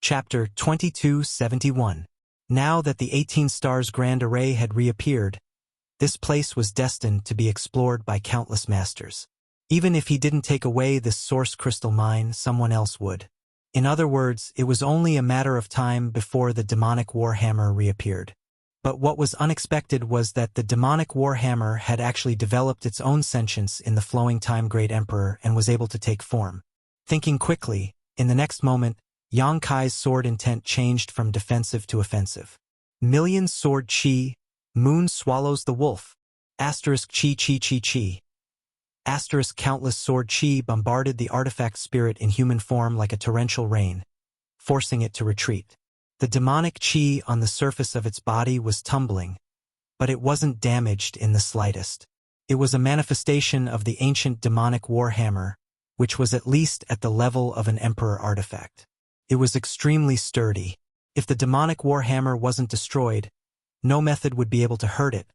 Chapter 2271. Now that the 18 Stars Grand Array had reappeared, this place was destined to be explored by countless masters. Even if he didn't take away this source crystal mine, someone else would. In other words, it was only a matter of time before the demonic warhammer reappeared. But what was unexpected was that the demonic warhammer had actually developed its own sentience in the flowing time Great Emperor and was able to take form. Thinking quickly, in the next moment, Yang Kai's sword intent changed from defensive to offensive. Million sword chi, moon swallows the wolf. Asterisk chi chi chi chi. Asterisk countless sword chi bombarded the artifact spirit in human form like a torrential rain, forcing it to retreat. The demonic chi on the surface of its body was tumbling, but it wasn't damaged in the slightest. It was a manifestation of the ancient demonic warhammer, which was at least at the level of an emperor artifact. It was extremely sturdy. If the demonic warhammer wasn't destroyed, no method would be able to hurt it,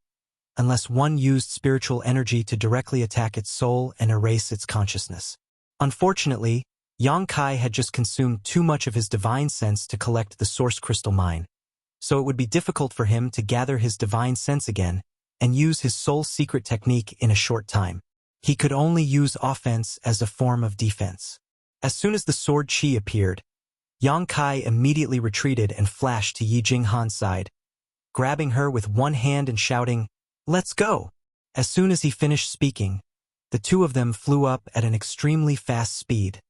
unless one used spiritual energy to directly attack its soul and erase its consciousness. Unfortunately, Yang Kai had just consumed too much of his divine sense to collect the source crystal mine, so it would be difficult for him to gather his divine sense again and use his soul secret technique in a short time. He could only use offense as a form of defense. As soon as the sword chi appeared, Yang Kai immediately retreated and flashed to Yi Jinghan's side, grabbing her with one hand and shouting, "Let's go!" As soon as he finished speaking, the two of them flew up at an extremely fast speed,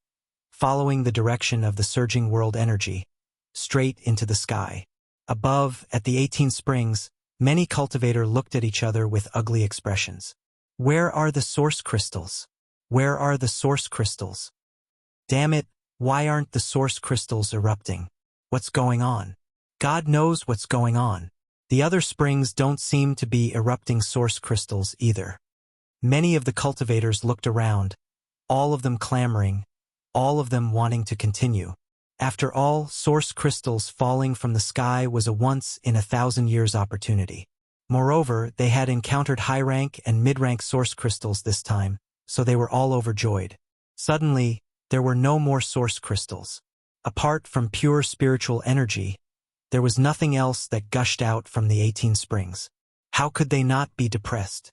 following the direction of the surging world energy, straight into the sky. Above, at the 18 Springs, many cultivators looked at each other with ugly expressions. Where are the source crystals? Where are the source crystals? Damn it, why aren't the source crystals erupting? What's going on? God knows what's going on. The other springs don't seem to be erupting source crystals either. Many of the cultivators looked around, all of them clamoring, all of them wanting to continue. After all, source crystals falling from the sky was a once-in-a-thousand-years opportunity. Moreover, they had encountered high-rank and mid-rank source crystals this time, so they were all overjoyed. Suddenly, there were no more source crystals. Apart from pure spiritual energy, there was nothing else that gushed out from the 18 Springs. How could they not be depressed?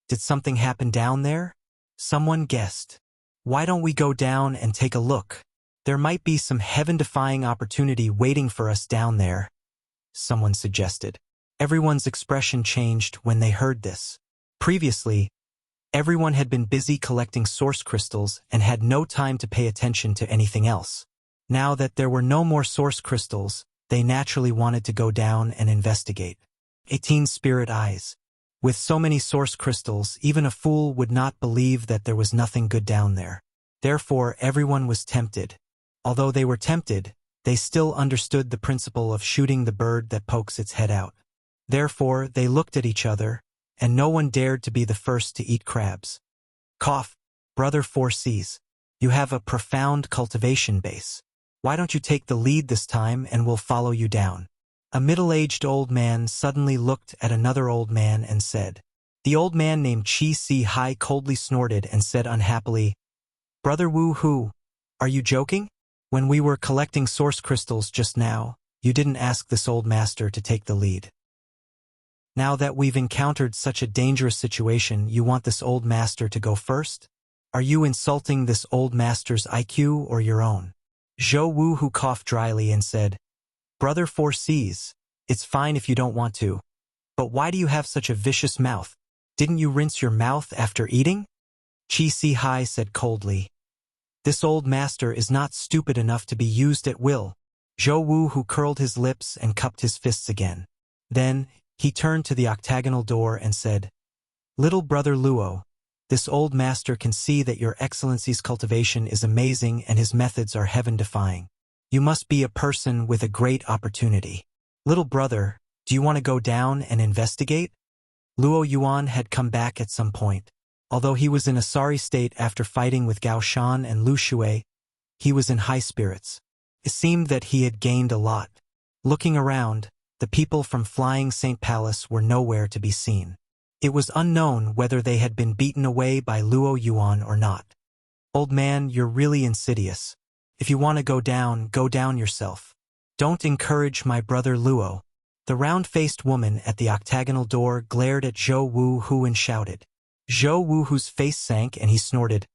Did something happen down there? Someone guessed. Why don't we go down and take a look? There might be some heaven-defying opportunity waiting for us down there, someone suggested. Everyone's expression changed when they heard this. Previously, everyone had been busy collecting source crystals and had no time to pay attention to anything else. Now that there were no more source crystals, they naturally wanted to go down and investigate. 18 Spirit Eyes. With so many source crystals, even a fool would not believe that there was nothing good down there. Therefore, everyone was tempted. Although they were tempted, they still understood the principle of shooting the bird that pokes its head out. Therefore, they looked at each other, and no one dared to be the first to eat crabs. Cough, Brother 4Cs. You have a profound cultivation base. Why don't you take the lead this time and we'll follow you down? A middle-aged old man suddenly looked at another old man and said. The old man named Chi Si Hai coldly snorted and said unhappily, Brother Wu Hu, are you joking? When we were collecting source crystals just now, you didn't ask this old master to take the lead. Now that we've encountered such a dangerous situation, you want this old master to go first? Are you insulting this old master's IQ or your own? Zhou Wu Hu coughed dryly and said, Brother 4Cs, it's fine if you don't want to. But why do you have such a vicious mouth? Didn't you rinse your mouth after eating? Chi Si Hai said coldly. This old master is not stupid enough to be used at will. Zhou Wu Hu curled his lips and cupped his fists again. Then, he turned to the octagonal door and said, Little Brother Luo, this old master can see that your excellency's cultivation is amazing and his methods are heaven-defying. You must be a person with a great opportunity. Little brother, do you want to go down and investigate? Luo Yuan had come back at some point. Although he was in a sorry state after fighting with Gao Shan and Lu Shui, he was in high spirits. It seemed that he had gained a lot. Looking around, the people from Flying Saint Palace were nowhere to be seen. It was unknown whether they had been beaten away by Luo Yuan or not. Old man, you're really insidious. If you want to go down yourself. Don't encourage my brother Luo. The round-faced woman at the octagonal door glared at Zhou Wu Hu and shouted. Zhou Wu Hu's face sank and he snorted.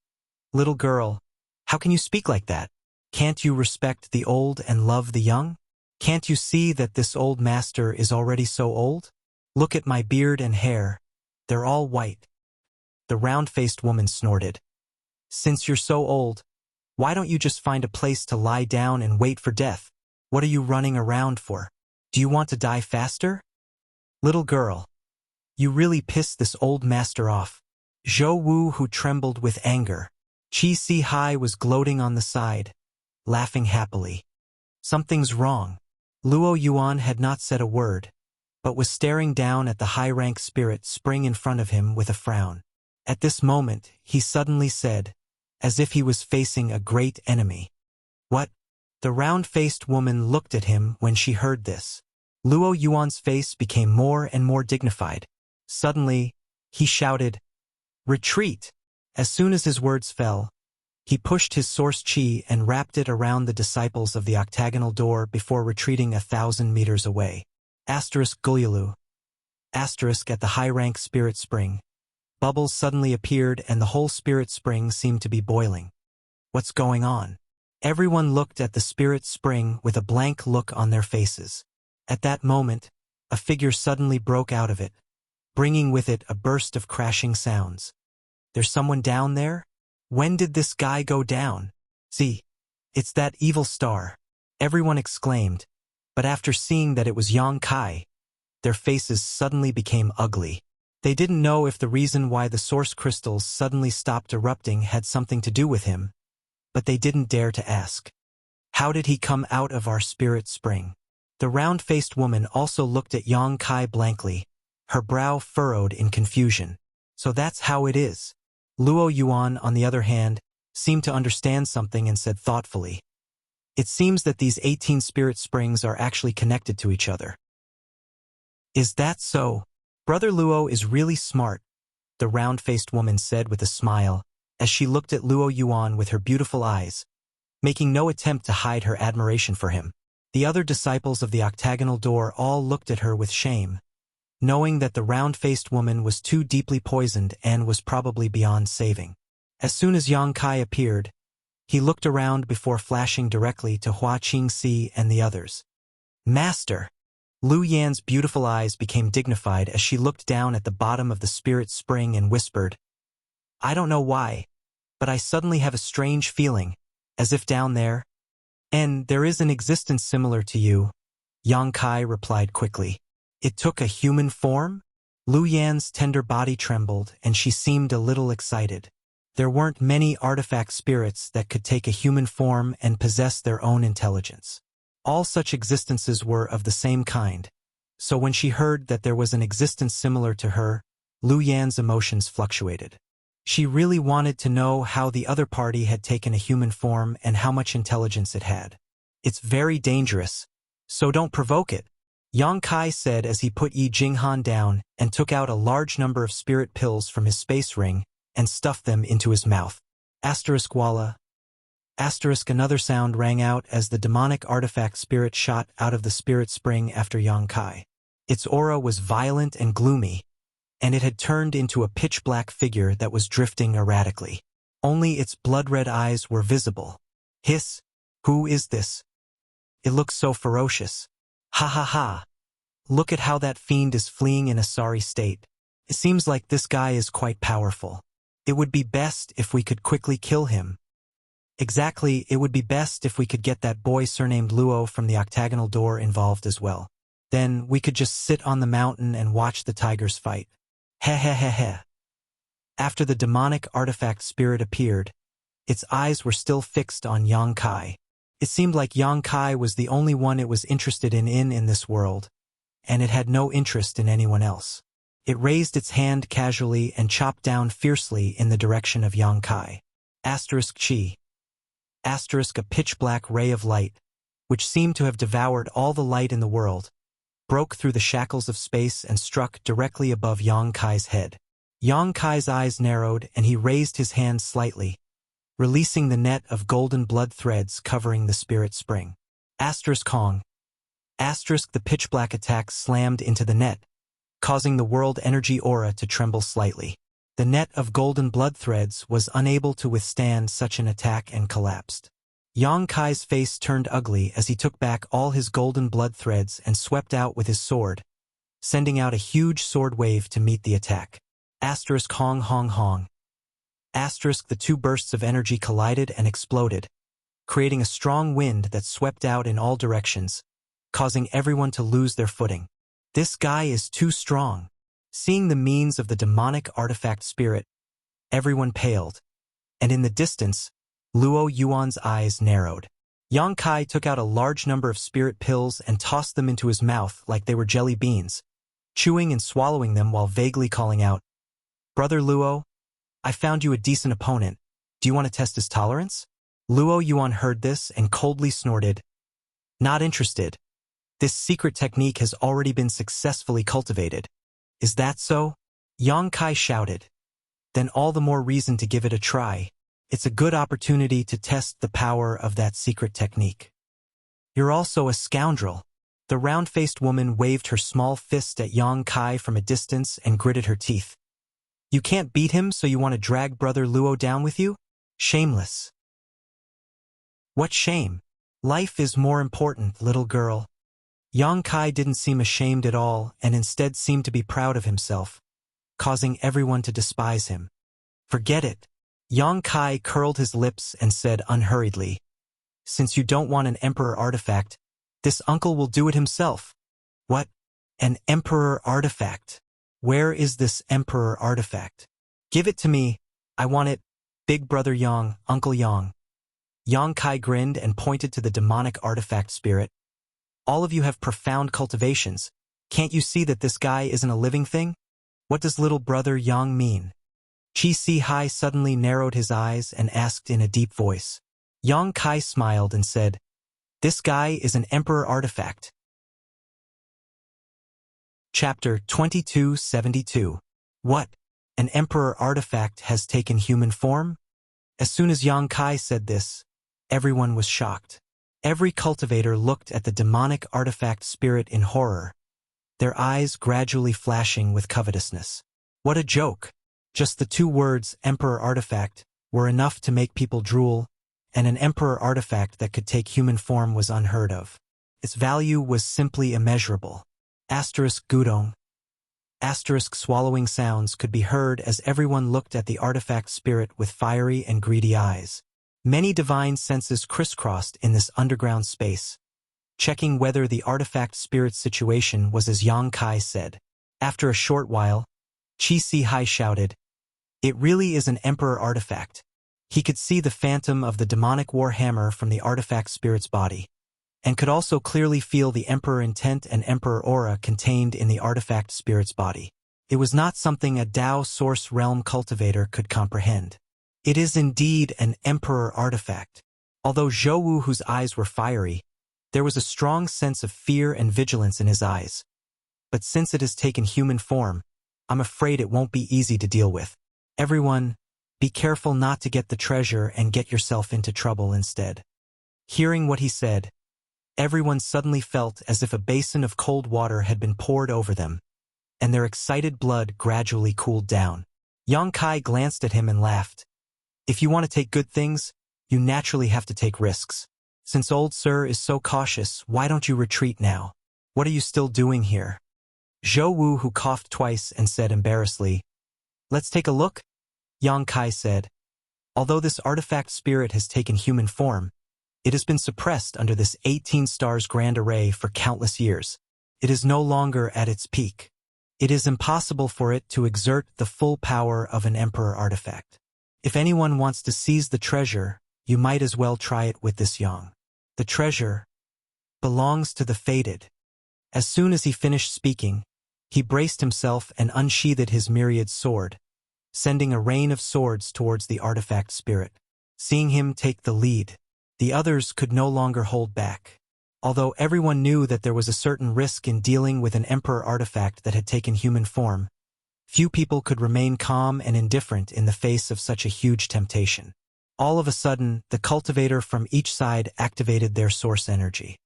Little girl, how can you speak like that? Can't you respect the old and love the young? Can't you see that this old master is already so old? Look at my beard and hair. They're all white. The round-faced woman snorted. Since you're so old, why don't you just find a place to lie down and wait for death? What are you running around for? Do you want to die faster? Little girl, you really pissed this old master off. Zhou Wu Hu trembled with anger. Qi Si Hai was gloating on the side, laughing happily. Something's wrong. Luo Yuan had not said a word, but was staring down at the high-rank spirit spring in front of him with a frown. At this moment, he suddenly said, as if he was facing a great enemy. What? The round-faced woman looked at him when she heard this. Luo Yuan's face became more and more dignified. Suddenly, he shouted, "Retreat!" As soon as his words fell, he pushed his source chi and wrapped it around the disciples of the octagonal door before retreating 1,000 meters away. Gulyalu. At the high-rank spirit spring. Bubbles suddenly appeared and the whole spirit spring seemed to be boiling. What's going on? Everyone looked at the spirit spring with a blank look on their faces. At that moment, a figure suddenly broke out of it, bringing with it a burst of crashing sounds. There's someone down there? When did this guy go down? See, it's that evil star, everyone exclaimed, but after seeing that it was Yang Kai, their faces suddenly became ugly. They didn't know if the reason why the source crystals suddenly stopped erupting had something to do with him, but they didn't dare to ask. How did he come out of our spirit spring? The round-faced woman also looked at Yang Kai blankly, her brow furrowed in confusion. So that's how it is. Luo Yuan, on the other hand, seemed to understand something and said thoughtfully, "It seems that these 18 spirit springs are actually connected to each other." Is that so? Brother Luo is really smart, the round-faced woman said with a smile, as she looked at Luo Yuan with her beautiful eyes, making no attempt to hide her admiration for him. The other disciples of the octagonal door all looked at her with shame, knowing that the round-faced woman was too deeply poisoned and was probably beyond saving. As soon as Yang Kai appeared, he looked around before flashing directly to Hua Qingxi and the others. Master! Lu Yan's beautiful eyes became dignified as she looked down at the bottom of the spirit spring and whispered, "I don't know why, but I suddenly have a strange feeling, as if down there, and there is an existence similar to you." Yang Kai replied quickly. It took a human form? Lu Yan's tender body trembled and she seemed a little excited. There weren't many artifact spirits that could take a human form and possess their own intelligence. All such existences were of the same kind, so when she heard that there was an existence similar to her, Lu Yan's emotions fluctuated. She really wanted to know how the other party had taken a human form and how much intelligence it had. It's very dangerous, so don't provoke it, Yang Kai said as he put Yi Jinghan down and took out a large number of spirit pills from his space ring and stuffed them into his mouth. Walla. Another sound rang out as the demonic artifact spirit shot out of the spirit spring after Yang Kai. Its aura was violent and gloomy, and it had turned into a pitch-black figure that was drifting erratically. Only its blood-red eyes were visible. Hiss! Who is this? It looks so ferocious. Ha ha ha! Look at how that fiend is fleeing in a sorry state. It seems like this guy is quite powerful. It would be best if we could quickly kill him. Exactly, it would be best if we could get that boy surnamed Luo from the octagonal door involved as well. Then we could just sit on the mountain and watch the tigers fight. Heh heh heh heh. After the demonic artifact spirit appeared, its eyes were still fixed on Yang Kai. It seemed like Yang Kai was the only one it was interested in this world, and it had no interest in anyone else. It raised its hand casually and chopped down fiercely in the direction of Yang Kai. Chi. A pitch-black ray of light, which seemed to have devoured all the light in the world, broke through the shackles of space and struck directly above Yang Kai's head. Yang Kai's eyes narrowed and he raised his hand slightly, releasing the net of golden blood threads covering the spirit spring. Kong. Asterisk the pitch-black attack slammed into the net, causing the world energy aura to tremble slightly. The net of golden blood threads was unable to withstand such an attack and collapsed. Yang Kai's face turned ugly as he took back all his golden blood threads and swept out with his sword, sending out a huge sword wave to meet the attack. Asterisk hong hong hong. Asterisk the two bursts of energy collided and exploded, creating a strong wind that swept out in all directions, causing everyone to lose their footing. This guy is too strong. Seeing the means of the demonic artifact spirit, everyone paled, and in the distance, Luo Yuan's eyes narrowed. Yang Kai took out a large number of spirit pills and tossed them into his mouth like they were jelly beans, chewing and swallowing them while vaguely calling out, "Brother Luo, I found you a decent opponent. Do you want to test his tolerance?" Luo Yuan heard this and coldly snorted, "Not interested. This secret technique has already been successfully cultivated." "Is that so?" Yang Kai shouted. "Then all the more reason to give it a try. It's a good opportunity to test the power of that secret technique." "You're also a scoundrel." The round-faced woman waved her small fist at Yang Kai from a distance and gritted her teeth. "You can't beat him, so you want to drag Brother Luo down with you? Shameless." "What shame? Life is more important, little girl." Yang Kai didn't seem ashamed at all and instead seemed to be proud of himself, causing everyone to despise him. "Forget it." Yang Kai curled his lips and said unhurriedly, "Since you don't want an emperor artifact, this uncle will do it himself." "What? An emperor artifact? Where is this emperor artifact?" "Give it to me. I want it. Big brother Yang, Uncle Yang." Yang Kai grinned and pointed to the demonic artifact spirit. "All of you have profound cultivations. Can't you see that this guy isn't a living thing? What does little brother Yang mean?" Chi Si Hai suddenly narrowed his eyes and asked in a deep voice. Yang Kai smiled and said, "This guy is an emperor artifact." Chapter 2272. What? An emperor artifact has taken human form? As soon as Yang Kai said this, everyone was shocked. Every cultivator looked at the demonic artifact spirit in horror, their eyes gradually flashing with covetousness. What a joke! Just the two words, emperor artifact, were enough to make people drool, and an emperor artifact that could take human form was unheard of. Its value was simply immeasurable. Asterisk gudong. Asterisk swallowing sounds could be heard as everyone looked at the artifact spirit with fiery and greedy eyes. Many divine senses crisscrossed in this underground space, checking whether the artifact spirit's situation was as Yang Kai said. After a short while, Chi Si Hai shouted, "It really is an emperor artifact." He could see the phantom of the demonic war hammer from the artifact spirit's body, and could also clearly feel the emperor intent and emperor aura contained in the artifact spirit's body. It was not something a Dao source realm cultivator could comprehend. It is indeed an emperor artifact. Although Zhou Wu, whose eyes were fiery, there was a strong sense of fear and vigilance in his eyes. But since it has taken human form, I'm afraid it won't be easy to deal with. Everyone, be careful not to get the treasure and get yourself into trouble instead. Hearing what he said, everyone suddenly felt as if a basin of cold water had been poured over them, and their excited blood gradually cooled down. Yang Kai glanced at him and laughed. "If you want to take good things, you naturally have to take risks. Since old sir is so cautious, why don't you retreat now? What are you still doing here?" Zhou Wu, who coughed twice and said embarrassedly, "Let's take a look?" Yang Kai said, "Although this artifact spirit has taken human form, it has been suppressed under this 18 stars grand array for countless years. It is no longer at its peak. It is impossible for it to exert the full power of an emperor artifact. If anyone wants to seize the treasure, you might as well try it with this Yang. The treasure belongs to the fated." As soon as he finished speaking, he braced himself and unsheathed his myriad sword, sending a rain of swords towards the artifact spirit. Seeing him take the lead, the others could no longer hold back. Although everyone knew that there was a certain risk in dealing with an emperor artifact that had taken human form, few people could remain calm and indifferent in the face of such a huge temptation. All of a sudden, the cultivator from each side activated their source energy.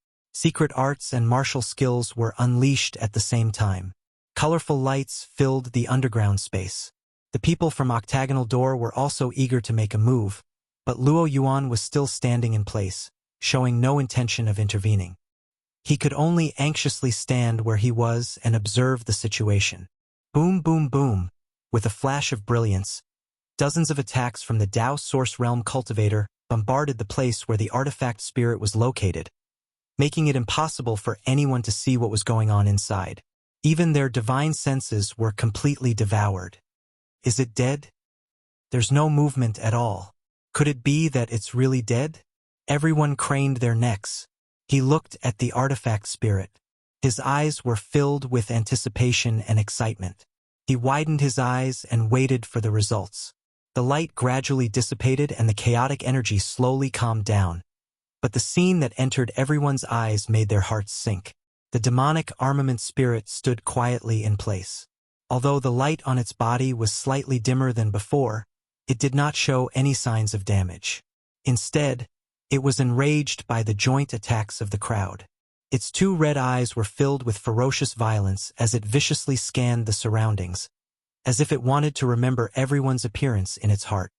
Secret arts and martial skills were unleashed at the same time. Colorful lights filled the underground space. The people from Octagonal Door were also eager to make a move, but Luo Yuan was still standing in place, showing no intention of intervening. He could only anxiously stand where he was and observe the situation. Boom, boom, boom. With a flash of brilliance, dozens of attacks from the Dao Source Realm Cultivator bombarded the place where the artifact spirit was located, making it impossible for anyone to see what was going on inside. Even their divine senses were completely devoured. Is it dead? There's no movement at all. Could it be that it's really dead? Everyone craned their necks. He looked at the artifact spirit. His eyes were filled with anticipation and excitement. He widened his eyes and waited for the results. The light gradually dissipated and the chaotic energy slowly calmed down. But the scene that entered everyone's eyes made their hearts sink. The demonic armament spirit stood quietly in place. Although the light on its body was slightly dimmer than before, it did not show any signs of damage. Instead, it was enraged by the joint attacks of the crowd. Its two red eyes were filled with ferocious violence as it viciously scanned the surroundings, as if it wanted to remember everyone's appearance in its heart.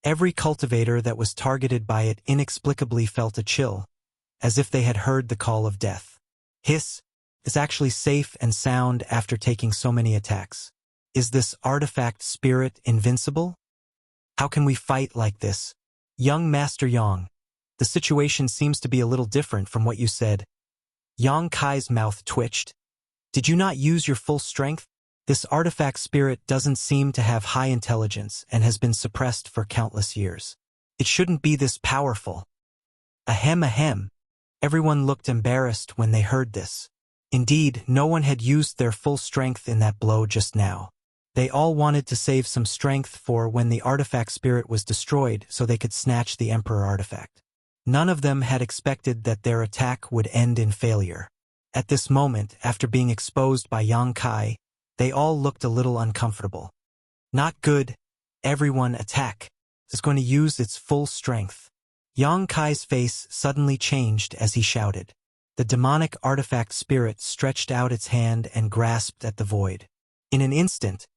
Every cultivator that was targeted by it inexplicably felt a chill, as if they had heard the call of death. Hiss is actually safe and sound after taking so many attacks. Is this artifact spirit invincible? How can we fight like this? Young Master Yang, the situation seems to be a little different from what you said. Yang Kai's mouth twitched. Did you not use your full strength? This artifact spirit doesn't seem to have high intelligence and has been suppressed for countless years. It shouldn't be this powerful. Ahem ahem. Everyone looked embarrassed when they heard this. Indeed, no one had used their full strength in that blow just now. They all wanted to save some strength for when the artifact spirit was destroyed so they could snatch the Emperor artifact. None of them had expected that their attack would end in failure. At this moment, after being exposed by Yang Kai, they all looked a little uncomfortable. Not good. Everyone attack. Is going to use its full strength. Yang Kai's face suddenly changed as he shouted. The demonic artifact spirit stretched out its hand and grasped at the void. In an instant,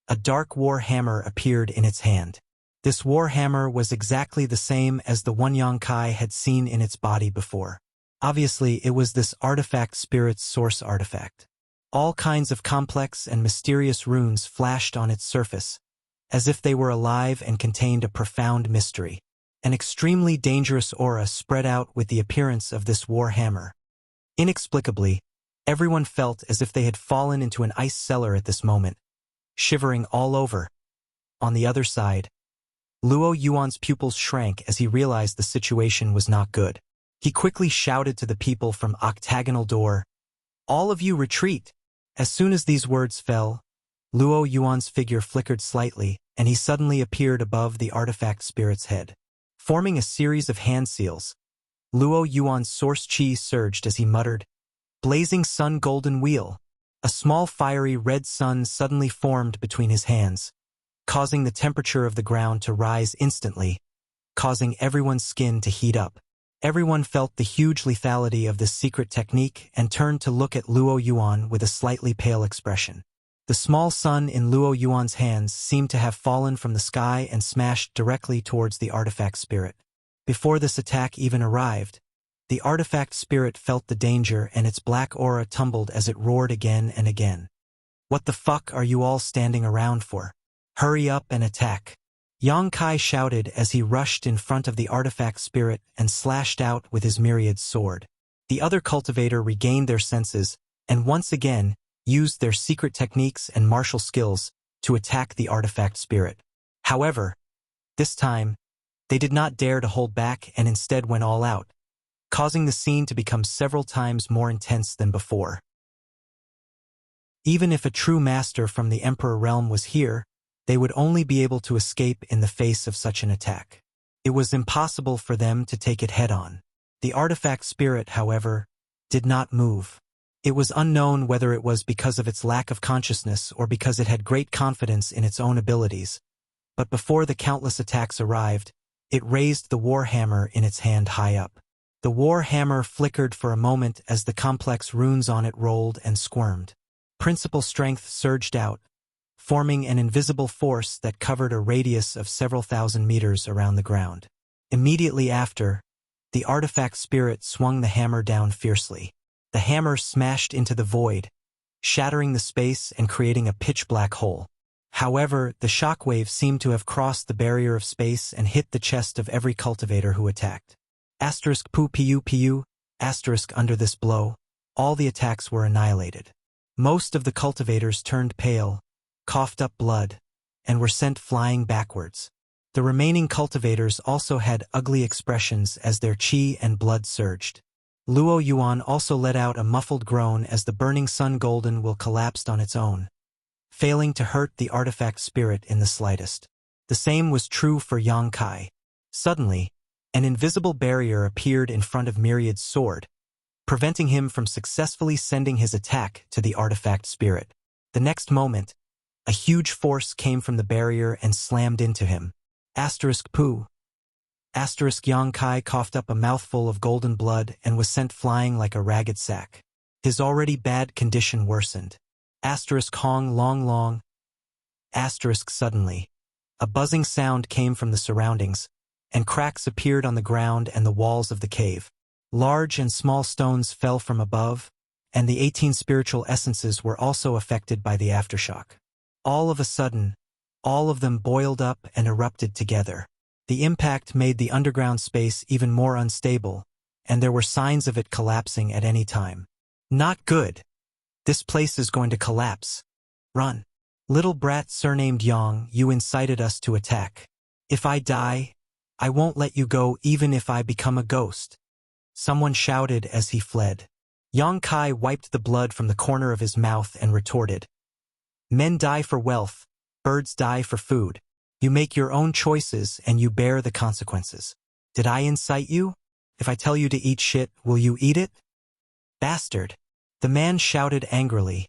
a dark war hammer appeared in its hand. This war hammer was exactly the same as the one Yang Kai had seen in its body before. Obviously, it was this artifact spirit's source artifact. All kinds of complex and mysterious runes flashed on its surface, as if they were alive and contained a profound mystery. An extremely dangerous aura spread out with the appearance of this war hammer. Inexplicably, everyone felt as if they had fallen into an ice cellar at this moment, shivering all over. On the other side, Luo Yuan's pupils shrank as he realized the situation was not good. He quickly shouted to the people from Octagonal Door, "All of you retreat!" As soon as these words fell, Luo Yuan's figure flickered slightly, and he suddenly appeared above the artifact spirit's head. Forming a series of hand seals, Luo Yuan's source chi surged as he muttered, "Blazing Sun Golden Wheel." A small fiery red sun suddenly formed between his hands, causing the temperature of the ground to rise instantly, causing everyone's skin to heat up. Everyone felt the huge lethality of this secret technique and turned to look at Luo Yuan with a slightly pale expression. The small sun in Luo Yuan's hands seemed to have fallen from the sky and smashed directly towards the artifact spirit. Before this attack even arrived, the artifact spirit felt the danger and its black aura tumbled as it roared again and again. "What the fuck are you all standing around for? Hurry up and attack!" Yang Kai shouted as he rushed in front of the artifact spirit and slashed out with his myriad sword. The other cultivator regained their senses and once again used their secret techniques and martial skills to attack the artifact spirit. However, this time, they did not dare to hold back and instead went all out, causing the scene to become several times more intense than before. Even if a true master from the Emperor realm was here, they would only be able to escape in the face of such an attack. It was impossible for them to take it head-on. The artifact spirit, however, did not move. It was unknown whether it was because of its lack of consciousness or because it had great confidence in its own abilities, but before the countless attacks arrived, it raised the war hammer in its hand high up. The war hammer flickered for a moment as the complex runes on it rolled and squirmed. Principal strength surged out, forming an invisible force that covered a radius of several thousand meters around the ground. Immediately after, the artifact spirit swung the hammer down fiercely. The hammer smashed into the void, shattering the space and creating a pitch-black hole. However, the shockwave seemed to have crossed the barrier of space and hit the chest of every cultivator who attacked. Asterisk pu pu pu, asterisk under this blow, all the attacks were annihilated. Most of the cultivators turned pale, coughed up blood, and were sent flying backwards. The remaining cultivators also had ugly expressions as their chi and blood surged. Luo Yuan also let out a muffled groan as the burning sun golden will collapsed on its own, failing to hurt the artifact spirit in the slightest. The same was true for Yang Kai. Suddenly, an invisible barrier appeared in front of Myriad's sword, preventing him from successfully sending his attack to the artifact spirit. The next moment, a huge force came from the barrier and slammed into him. Asterisk pu. Asterisk Yang Kai coughed up a mouthful of golden blood and was sent flying like a ragged sack. His already bad condition worsened. Asterisk Hong long long. Asterisk suddenly. A buzzing sound came from the surroundings, and cracks appeared on the ground and the walls of the cave. Large and small stones fell from above, and the 18 spiritual essences were also affected by the aftershock. All of a sudden, all of them boiled up and erupted together. The impact made the underground space even more unstable, and there were signs of it collapsing at any time. Not good. This place is going to collapse. Run. Little brat surnamed Yang, you incited us to attack. If I die, I won't let you go even if I become a ghost. Someone shouted as he fled. Yang Kai wiped the blood from the corner of his mouth and retorted. Men die for wealth, birds die for food. You make your own choices and you bear the consequences. Did I incite you? If I tell you to eat shit, will you eat it? Bastard. The man shouted angrily,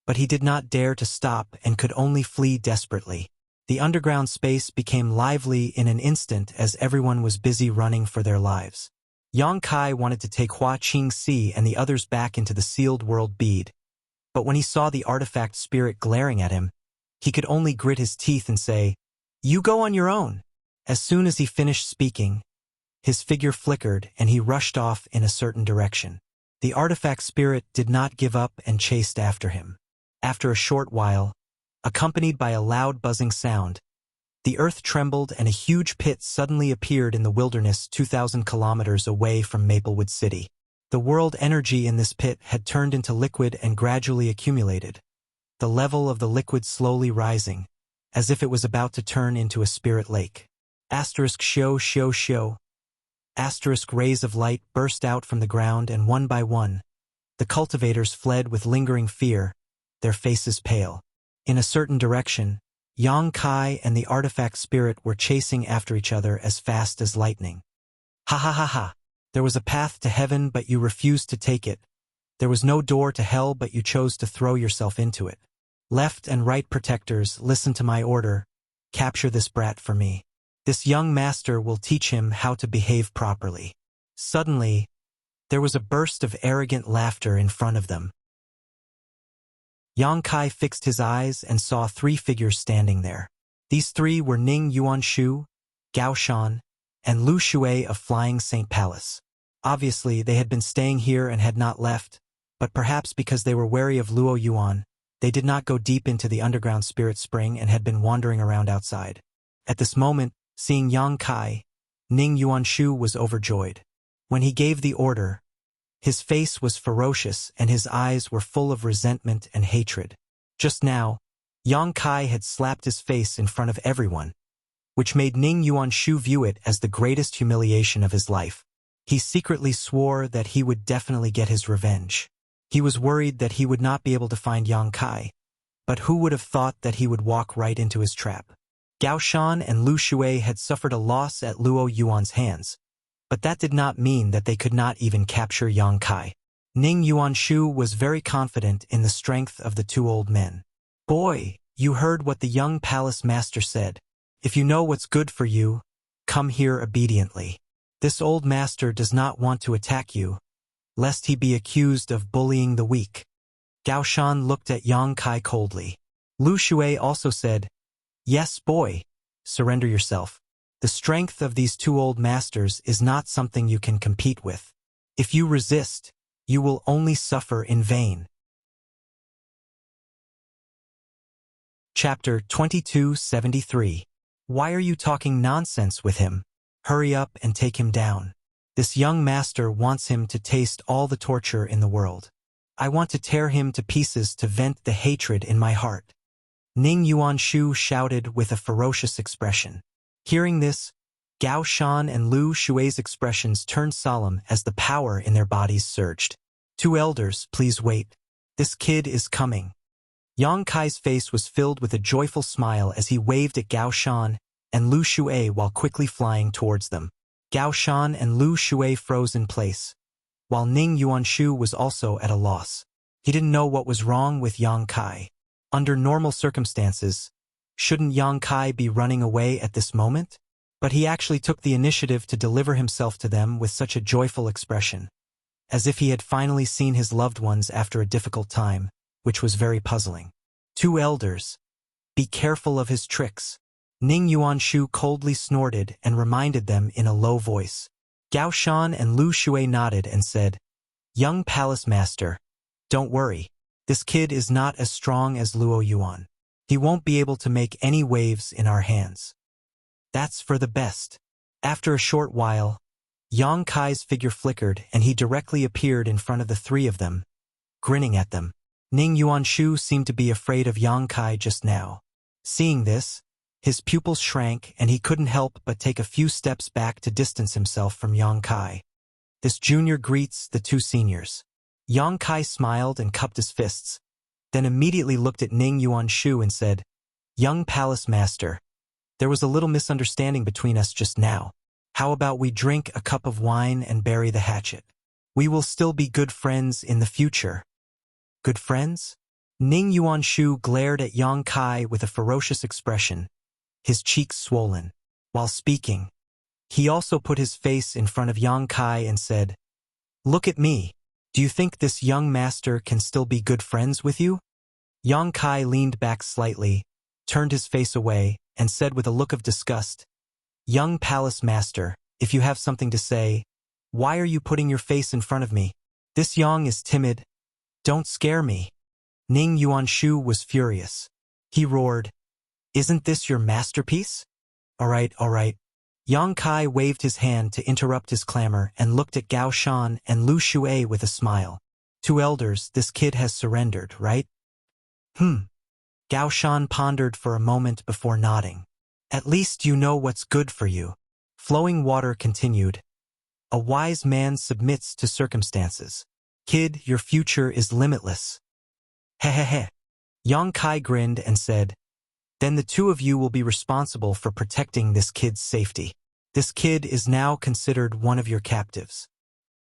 but he did not dare to stop and could only flee desperately. The underground space became lively in an instant as everyone was busy running for their lives. Yang Kai wanted to take Hua Qingxi and the others back into the sealed world bead, but when he saw the artifact spirit glaring at him, he could only grit his teeth and say, "You go on your own." As soon as he finished speaking, his figure flickered and he rushed off in a certain direction. The artifact spirit did not give up and chased after him. After a short while, accompanied by a loud buzzing sound, the earth trembled and a huge pit suddenly appeared in the wilderness 2,000 kilometers away from Maplewood City. The world energy in this pit had turned into liquid and gradually accumulated, the level of the liquid slowly rising, as if it was about to turn into a spirit lake. Asterisk shio shio shio. Asterisk rays of light burst out from the ground and one by one, the cultivators fled with lingering fear, their faces pale. In a certain direction, Yang Kai and the artifact spirit were chasing after each other as fast as lightning. Ha ha ha ha. There was a path to heaven but you refused to take it. There was no door to hell but you chose to throw yourself into it. Left and right protectors, listen to my order. Capture this brat for me. This young master will teach him how to behave properly. Suddenly, there was a burst of arrogant laughter in front of them. Yang Kai fixed his eyes and saw 3 figures standing there. These 3 were Ning Yuanshu, Gao Shan, and Lu Shui of Flying Saint Palace. Obviously, they had been staying here and had not left, but perhaps because they were wary of Luo Yuan, they did not go deep into the underground spirit spring and had been wandering around outside. At this moment, seeing Yang Kai, Ning Yuanshu was overjoyed. When he gave the order, his face was ferocious and his eyes were full of resentment and hatred. Just now, Yang Kai had slapped his face in front of everyone, which made Ning Yuanshu view it as the greatest humiliation of his life. He secretly swore that he would definitely get his revenge. He was worried that he would not be able to find Yang Kai, but who would have thought that he would walk right into his trap? Gao Shan and Lu Shui had suffered a loss at Luo Yuan's hands, but that did not mean that they could not even capture Yang Kai. Ning Yuanshu was very confident in the strength of the 2 old men. Boy, you heard what the young palace master said. If you know what's good for you, come here obediently. This old master does not want to attack you, lest he be accused of bullying the weak. Gao Shan looked at Yang Kai coldly. Lu Shui also said, "Yes, boy. Surrender yourself. The strength of these two old masters is not something you can compete with. If you resist, you will only suffer in vain." Chapter 2273. Why are you talking nonsense with him? Hurry up and take him down. This young master wants him to taste all the torture in the world. I want to tear him to pieces to vent the hatred in my heart. Ning Yuanshu shouted with a ferocious expression. Hearing this, Gao Shan and Lu Shui's expressions turned solemn as the power in their bodies surged. "Two elders, please wait. This kid is coming." Yang Kai's face was filled with a joyful smile as he waved at Gao Shan and Lu Shui while quickly flying towards them. Gao Shan and Lu Shui froze in place, while Ning Yuanshu was also at a loss. He didn't know what was wrong with Yang Kai. Under normal circumstances, shouldn't Yang Kai be running away at this moment? But he actually took the initiative to deliver himself to them with such a joyful expression, as if he had finally seen his loved ones after a difficult time, which was very puzzling. "Two elders. Be careful of his tricks." Ning Yuanshu coldly snorted and reminded them in a low voice. Gao Shan and Lu Shui nodded and said, "Young palace master, don't worry. This kid is not as strong as Luo Yuan. He won't be able to make any waves in our hands." "That's for the best." After a short while, Yang Kai's figure flickered and he directly appeared in front of the three of them, grinning at them. Ning Yuanshu seemed to be afraid of Yang Kai just now. Seeing this, his pupils shrank and he couldn't help but take a few steps back to distance himself from Yang Kai. This junior greets the two seniors. Yang Kai smiled and cupped his fists, then immediately looked at Ning Yuanshu and said, "Young palace master, there was a little misunderstanding between us just now. How about we drink a cup of wine and bury the hatchet? We will still be good friends in the future." "Good friends?" Ning Yuanshu glared at Yang Kai with a ferocious expression, his cheeks swollen. While speaking, he also put his face in front of Yang Kai and said, "Look at me. Do you think this young master can still be good friends with you?" Yang Kai leaned back slightly, turned his face away, and said with a look of disgust, "Young palace master, if you have something to say, why are you putting your face in front of me? This Yang is timid. Don't scare me." Ning Yuanshu was furious. He roared, "Isn't this your masterpiece?" All right. Yang Kai waved his hand to interrupt his clamor and looked at Gao Shan and Lu Shui with a smile. "Two elders, this kid has surrendered, right?" Gao Shan pondered for a moment before nodding. "At least you know what's good for you." Flowing Water continued, "A wise man submits to circumstances. Kid, your future is limitless." Hehehe. Yang Kai grinned and said, "Then the two of you will be responsible for protecting this kid's safety. This kid is now considered one of your captives."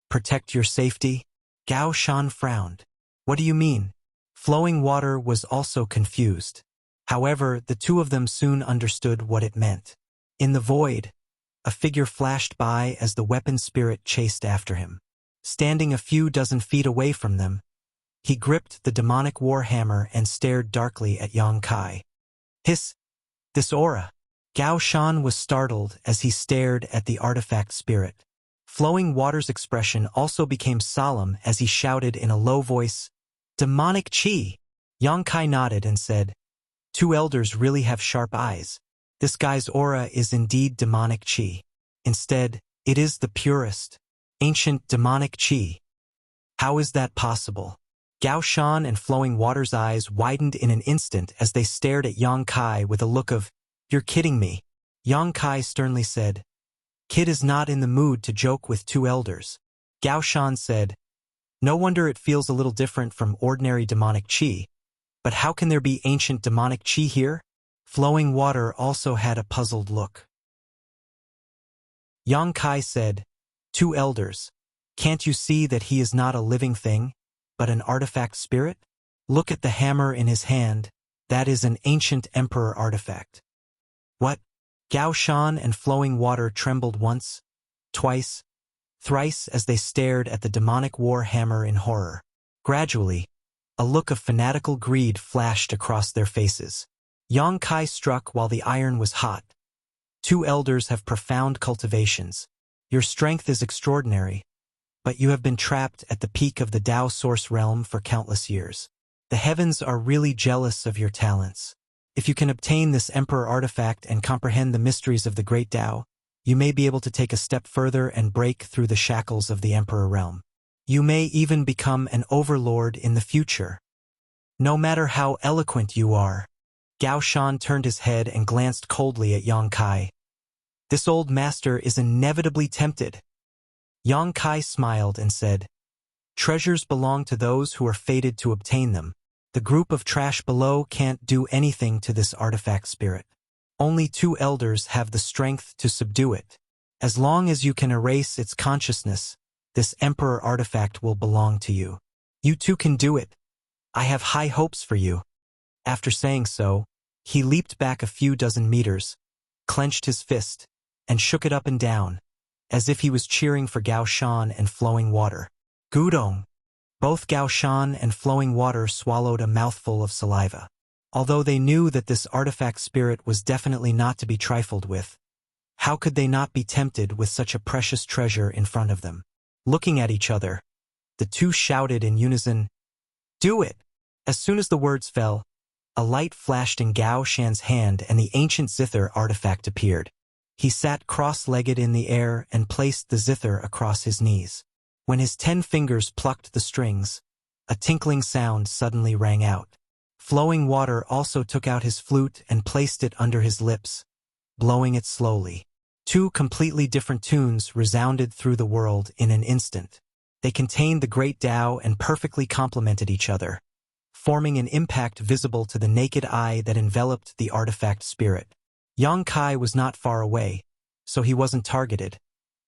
"Protect your safety?" Gao Shan frowned. "What do you mean?" Flowing Water was also confused. However, the two of them soon understood what it meant. In the void, a figure flashed by as the weapon spirit chased after him. Standing a few dozen feet away from them, he gripped the demonic warhammer and stared darkly at Yang Kai. "Hiss! This aura!" Gao Shan was startled as he stared at the artifact spirit. Flowing Water's expression also became solemn as he shouted in a low voice, "Demonic Qi!" Yang Kai nodded and said, "Two elders really have sharp eyes. This guy's aura is indeed demonic Qi. Instead, it is the purest, ancient demonic Qi. How is that possible?" Gao Shan and Flowing Water's eyes widened in an instant as they stared at Yang Kai with a look of, "You're kidding me." Yang Kai sternly said, "Kid is not in the mood to joke with two elders." Gao Shan said, "No wonder it feels a little different from ordinary demonic Qi. But how can there be ancient demonic Qi here?" Flowing Water also had a puzzled look. Yang Kai said, "Two elders, can't you see that he is not a living thing, but an artifact spirit? Look at the hammer in his hand. That is an ancient emperor artifact." "What?" Gao Shan and Flowing Water trembled once, twice, thrice as they stared at the demonic war hammer in horror. Gradually, a look of fanatical greed flashed across their faces. Yang Kai struck while the iron was hot. Two elders have profound cultivations. Your strength is extraordinary, but you have been trapped at the peak of the Tao source realm for countless years. The heavens are really jealous of your talents. If you can obtain this Emperor artifact and comprehend the mysteries of the Great Tao, you may be able to take a step further and break through the shackles of the Emperor realm. You may even become an overlord in the future. No matter how eloquent you are. Gao Shan turned his head and glanced coldly at Yang Kai. This old master is inevitably tempted. Yang Kai smiled and said, treasures belong to those who are fated to obtain them. The group of trash below can't do anything to this artifact spirit. Only two elders have the strength to subdue it. As long as you can erase its consciousness, this Emperor artifact will belong to you. You too can do it. I have high hopes for you. After saying so, he leaped back a few dozen meters, clenched his fist, and shook it up and down, as if he was cheering for Gao Shan and Flowing Water. Gudong! Both Gao Shan and Flowing Water swallowed a mouthful of saliva. Although they knew that this artifact spirit was definitely not to be trifled with, how could they not be tempted with such a precious treasure in front of them? Looking at each other, the two shouted in unison, "Do it!" As soon as the words fell, a light flashed in Gao Shan's hand and the ancient zither artifact appeared. He sat cross-legged in the air and placed the zither across his knees. When his 10 fingers plucked the strings, a tinkling sound suddenly rang out. Flowing Water also took out his flute and placed it under his lips, blowing it slowly. Two completely different tunes resounded through the world in an instant. They contained the great Tao and perfectly complemented each other, forming an impact visible to the naked eye that enveloped the artifact spirit. Yang Kai was not far away, so he wasn't targeted,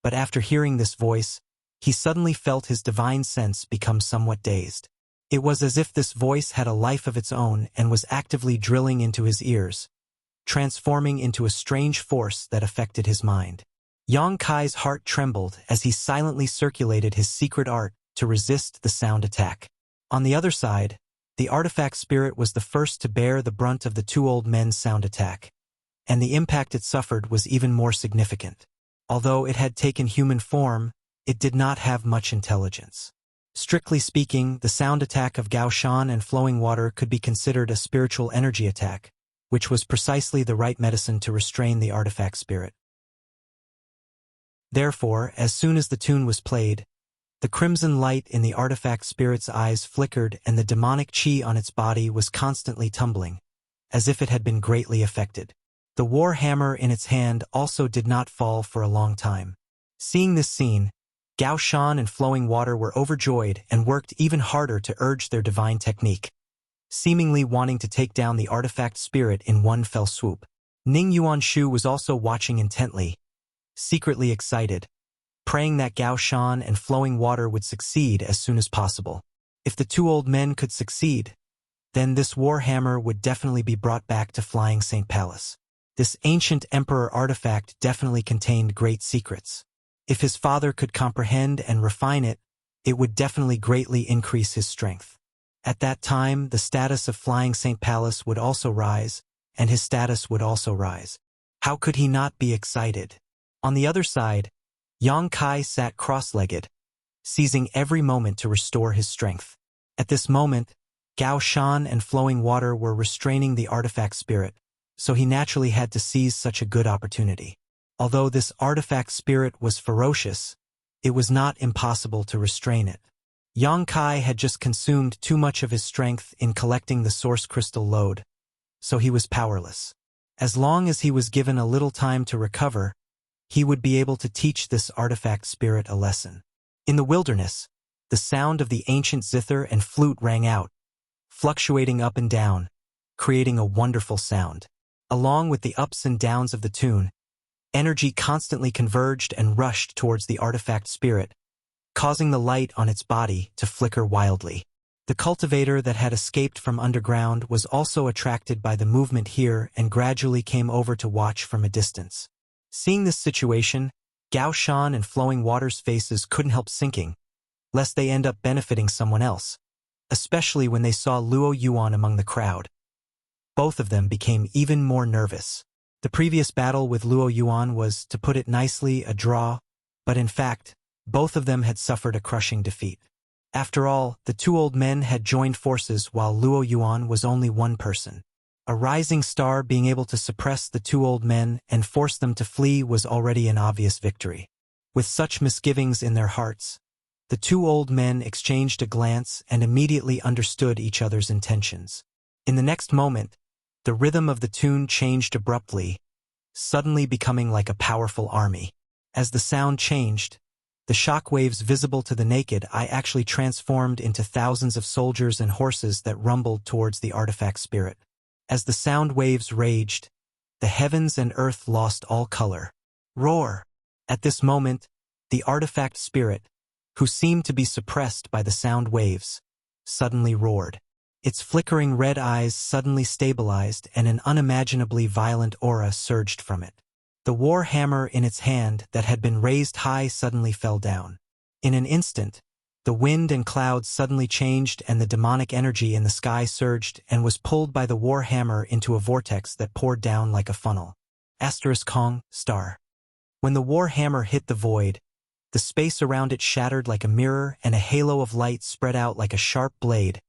but after hearing this voice, he suddenly felt his divine sense become somewhat dazed. It was as if this voice had a life of its own and was actively drilling into his ears, transforming into a strange force that affected his mind. Yang Kai's heart trembled as he silently circulated his secret art to resist the sound attack. On the other side, the artifact spirit was the first to bear the brunt of the two old men's sound attack, and the impact it suffered was even more significant. Although it had taken human form, it did not have much intelligence. Strictly speaking, the sound attack of Gao Shan and Flowing Water could be considered a spiritual energy attack, which was precisely the right medicine to restrain the artifact spirit. Therefore, as soon as the tune was played, the crimson light in the artifact spirit's eyes flickered and the demonic chi on its body was constantly tumbling, as if it had been greatly affected. The war hammer in its hand also did not fall for a long time. Seeing this scene, Gao Shan and Flowing Water were overjoyed and worked even harder to urge their divine technique, seemingly wanting to take down the artifact spirit in one fell swoop. Ning Yuanshu was also watching intently, secretly excited, praying that Gao Shan and Flowing Water would succeed as soon as possible. If the two old men could succeed, then this war hammer would definitely be brought back to Flying Saint Palace. This ancient emperor artifact definitely contained great secrets. If his father could comprehend and refine it, it would definitely greatly increase his strength. At that time, the status of Flying Saint Palace would also rise, and his status would also rise. How could he not be excited? On the other side, Yang Kai sat cross-legged, seizing every moment to restore his strength. At this moment, Gao Shan and Flowing Water were restraining the artifact spirit, so he naturally had to seize such a good opportunity. Although this artifact spirit was ferocious, it was not impossible to restrain it. Yang Kai had just consumed too much of his strength in collecting the source crystal load, so he was powerless. As long as he was given a little time to recover, he would be able to teach this artifact spirit a lesson. In the wilderness, the sound of the ancient zither and flute rang out, fluctuating up and down, creating a wonderful sound. Along with the ups and downs of the tune, energy constantly converged and rushed towards the artifact spirit, causing the light on its body to flicker wildly. The cultivator that had escaped from underground was also attracted by the movement here and gradually came over to watch from a distance. Seeing this situation, Gao Shan and Flowing Water's faces couldn't help sinking, lest they end up benefiting someone else, especially when they saw Luo Yuan among the crowd. Both of them became even more nervous. The previous battle with Luo Yuan was, to put it nicely, a draw, but in fact, both of them had suffered a crushing defeat. After all, the two old men had joined forces while Luo Yuan was only one person. A rising star being able to suppress the two old men and force them to flee was already an obvious victory. With such misgivings in their hearts, the two old men exchanged a glance and immediately understood each other's intentions. In the next moment, the rhythm of the tune changed abruptly, suddenly becoming like a powerful army. As the sound changed, the shock waves visible to the naked eye actually transformed into thousands of soldiers and horses that rumbled towards the artifact spirit. As the sound waves raged, the heavens and earth lost all color. Roar! At this moment, the artifact spirit, who seemed to be suppressed by the sound waves, suddenly roared. Its flickering red eyes suddenly stabilized and an unimaginably violent aura surged from it. The war hammer in its hand that had been raised high suddenly fell down. In an instant, the wind and clouds suddenly changed and the demonic energy in the sky surged and was pulled by the war hammer into a vortex that poured down like a funnel. Kong, star. When the war hammer hit the void, the space around it shattered like a mirror and a halo of light spread out like a sharp blade,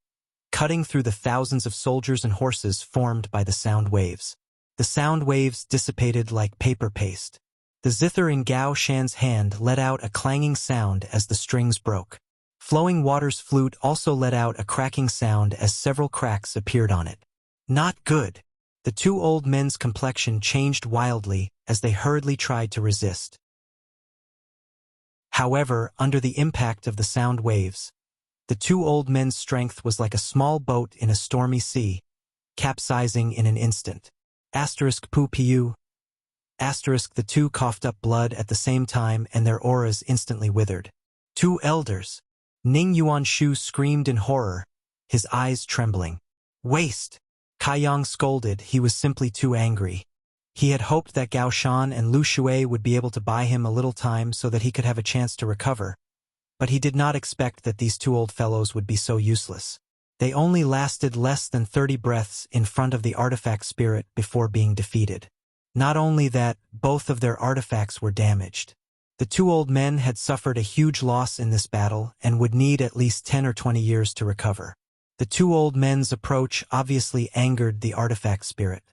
cutting through the thousands of soldiers and horses formed by the sound waves. The sound waves dissipated like paper paste. The zither in Gao Shan's hand let out a clanging sound as the strings broke. Flowing Water's flute also let out a cracking sound as several cracks appeared on it. Not good. The two old men's complexion changed wildly as they hurriedly tried to resist. However, under the impact of the sound waves, the two old men's strength was like a small boat in a stormy sea, capsizing in an instant. Pu Piu. The two coughed up blood at the same time and their auras instantly withered. Two elders. Ning Yuanshu screamed in horror, his eyes trembling. Waste! Kaiyang scolded. He was simply too angry. He had hoped that Gao Shan and Lu Shui would be able to buy him a little time so that he could have a chance to recover, but he did not expect that these two old fellows would be so useless. They only lasted less than 30 breaths in front of the artifact spirit before being defeated. Not only that, both of their artifacts were damaged. The two old men had suffered a huge loss in this battle and would need at least 10 or 20 years to recover. The two old men's approach obviously angered the artifact spirit.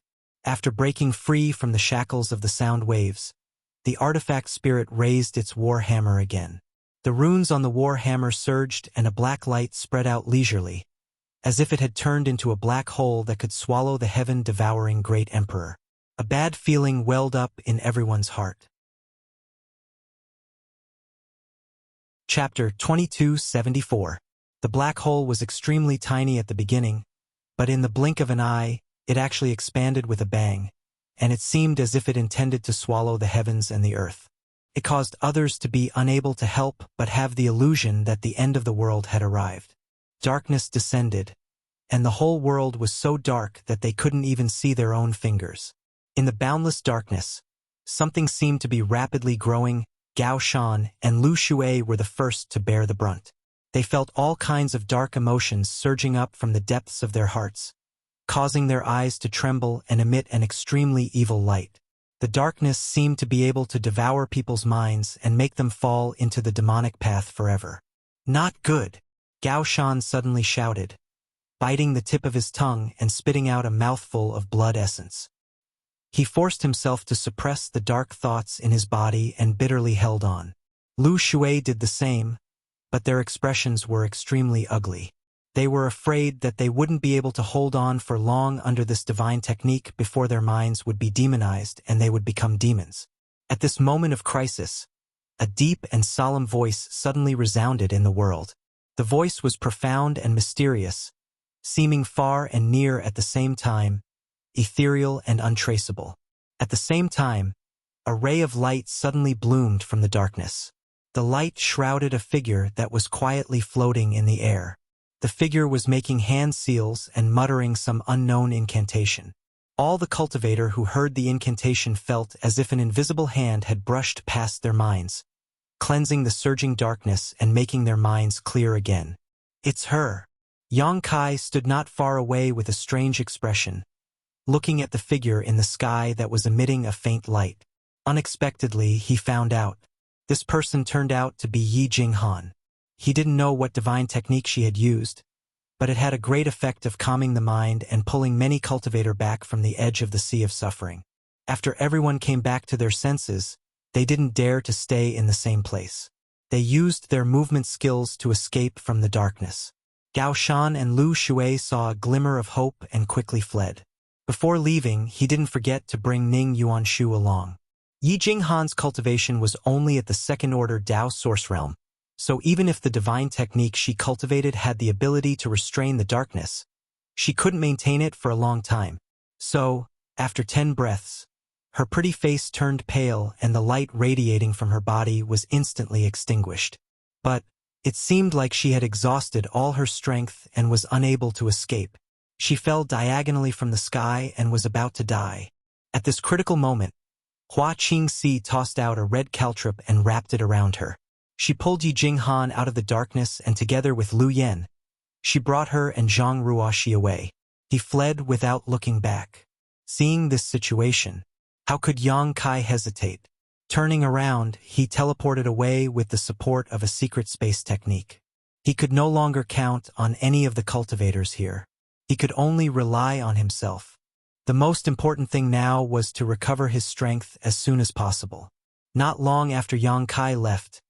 After breaking free from the shackles of the sound waves, the artifact spirit raised its war hammer again. The runes on the war hammer surged and a black light spread out leisurely, as if it had turned into a black hole that could swallow the heaven-devouring great emperor. A bad feeling welled up in everyone's heart. Chapter 2274. The black hole was extremely tiny at the beginning, but in the blink of an eye, it actually expanded with a bang, and it seemed as if it intended to swallow the heavens and the earth. It caused others to be unable to help but have the illusion that the end of the world had arrived. Darkness descended, and the whole world was so dark that they couldn't even see their own fingers. In the boundless darkness, something seemed to be rapidly growing. Gao Shan and Lu Shui were the first to bear the brunt. They felt all kinds of dark emotions surging up from the depths of their hearts, causing their eyes to tremble and emit an extremely evil light. The darkness seemed to be able to devour people's minds and make them fall into the demonic path forever. Not good! Gao Shan suddenly shouted, biting the tip of his tongue and spitting out a mouthful of blood essence. He forced himself to suppress the dark thoughts in his body and bitterly held on. Lu Shui did the same, but their expressions were extremely ugly. They were afraid that they wouldn't be able to hold on for long under this divine technique before their minds would be demonized and they would become demons. At this moment of crisis, a deep and solemn voice suddenly resounded in the world. The voice was profound and mysterious, seeming far and near at the same time, ethereal and untraceable. At the same time, a ray of light suddenly bloomed from the darkness. The light shrouded a figure that was quietly floating in the air. The figure was making hand seals and muttering some unknown incantation. All the cultivator who heard the incantation felt as if an invisible hand had brushed past their minds, cleansing the surging darkness and making their minds clear again. It's her. Yang Kai stood not far away with a strange expression, looking at the figure in the sky that was emitting a faint light. Unexpectedly, he found out. This person turned out to be Yi Jinghan. He didn't know what divine technique she had used, but it had a great effect of calming the mind and pulling many cultivator back from the edge of the sea of suffering. After everyone came back to their senses, they didn't dare to stay in the same place. They used their movement skills to escape from the darkness. Gao Shan and Lu Shui saw a glimmer of hope and quickly fled. Before leaving, he didn't forget to bring Ning Yuanshu along. Yi Jinghan's cultivation was only at the second-order Dao source realm, so even if the divine technique she cultivated had the ability to restrain the darkness, she couldn't maintain it for a long time. So, after 10 breaths, her pretty face turned pale and the light radiating from her body was instantly extinguished. But it seemed like she had exhausted all her strength and was unable to escape. She fell diagonally from the sky and was about to die. At this critical moment, Hua Qingxi tossed out a red caltrip and wrapped it around her. She pulled Yi Jinghan out of the darkness and together with Lu Yen, she brought her and Zhang Ruoxi away. He fled without looking back. Seeing this situation, how could Yang Kai hesitate? Turning around, he teleported away with the support of a secret space technique. He could no longer count on any of the cultivators here. He could only rely on himself. The most important thing now was to recover his strength as soon as possible. Not long after Yang Kai left,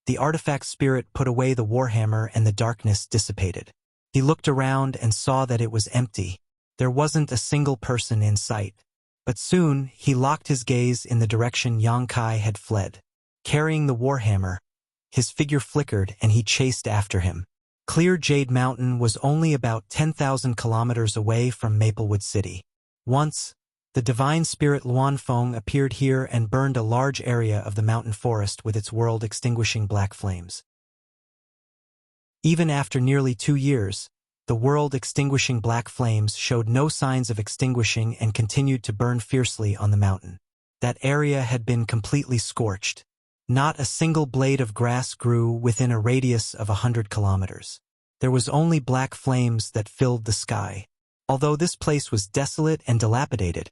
the artifact spirit put away the warhammer and the darkness dissipated. He looked around and saw that it was empty. There wasn't a single person in sight. But soon, he locked his gaze in the direction Yang Kai had fled. Carrying the warhammer, his figure flickered and he chased after him. Clear Jade Mountain was only about 10,000 kilometers away from Maplewood City. Once, the divine spirit Luanfeng appeared here and burned a large area of the mountain forest with its world-extinguishing black flames. Even after nearly 2 years, the world-extinguishing black flames showed no signs of extinguishing and continued to burn fiercely on the mountain. That area had been completely scorched. Not a single blade of grass grew within a radius of 100 kilometers. There was only black flames that filled the sky. Although this place was desolate and dilapidated,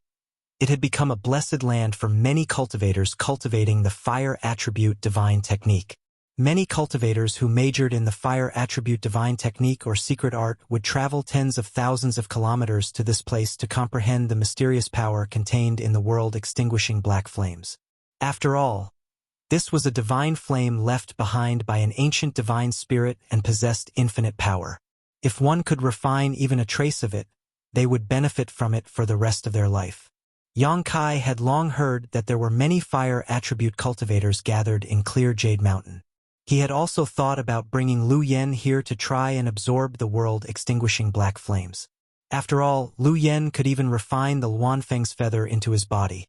it had become a blessed land for many cultivators cultivating the fire attribute divine technique. Many cultivators who majored in the fire attribute divine technique or secret art would travel tens of thousands of kilometers to this place to comprehend the mysterious power contained in the world-extinguishing black flames. After all, this was a divine flame left behind by an ancient divine spirit and possessed infinite power. If one could refine even a trace of it, they would benefit from it for the rest of their life. Yang Kai had long heard that there were many fire attribute cultivators gathered in Clear Jade Mountain. He had also thought about bringing Lu Yen here to try and absorb the world-extinguishing black flames. After all, Lu Yen could even refine the Luanfeng's feather into his body,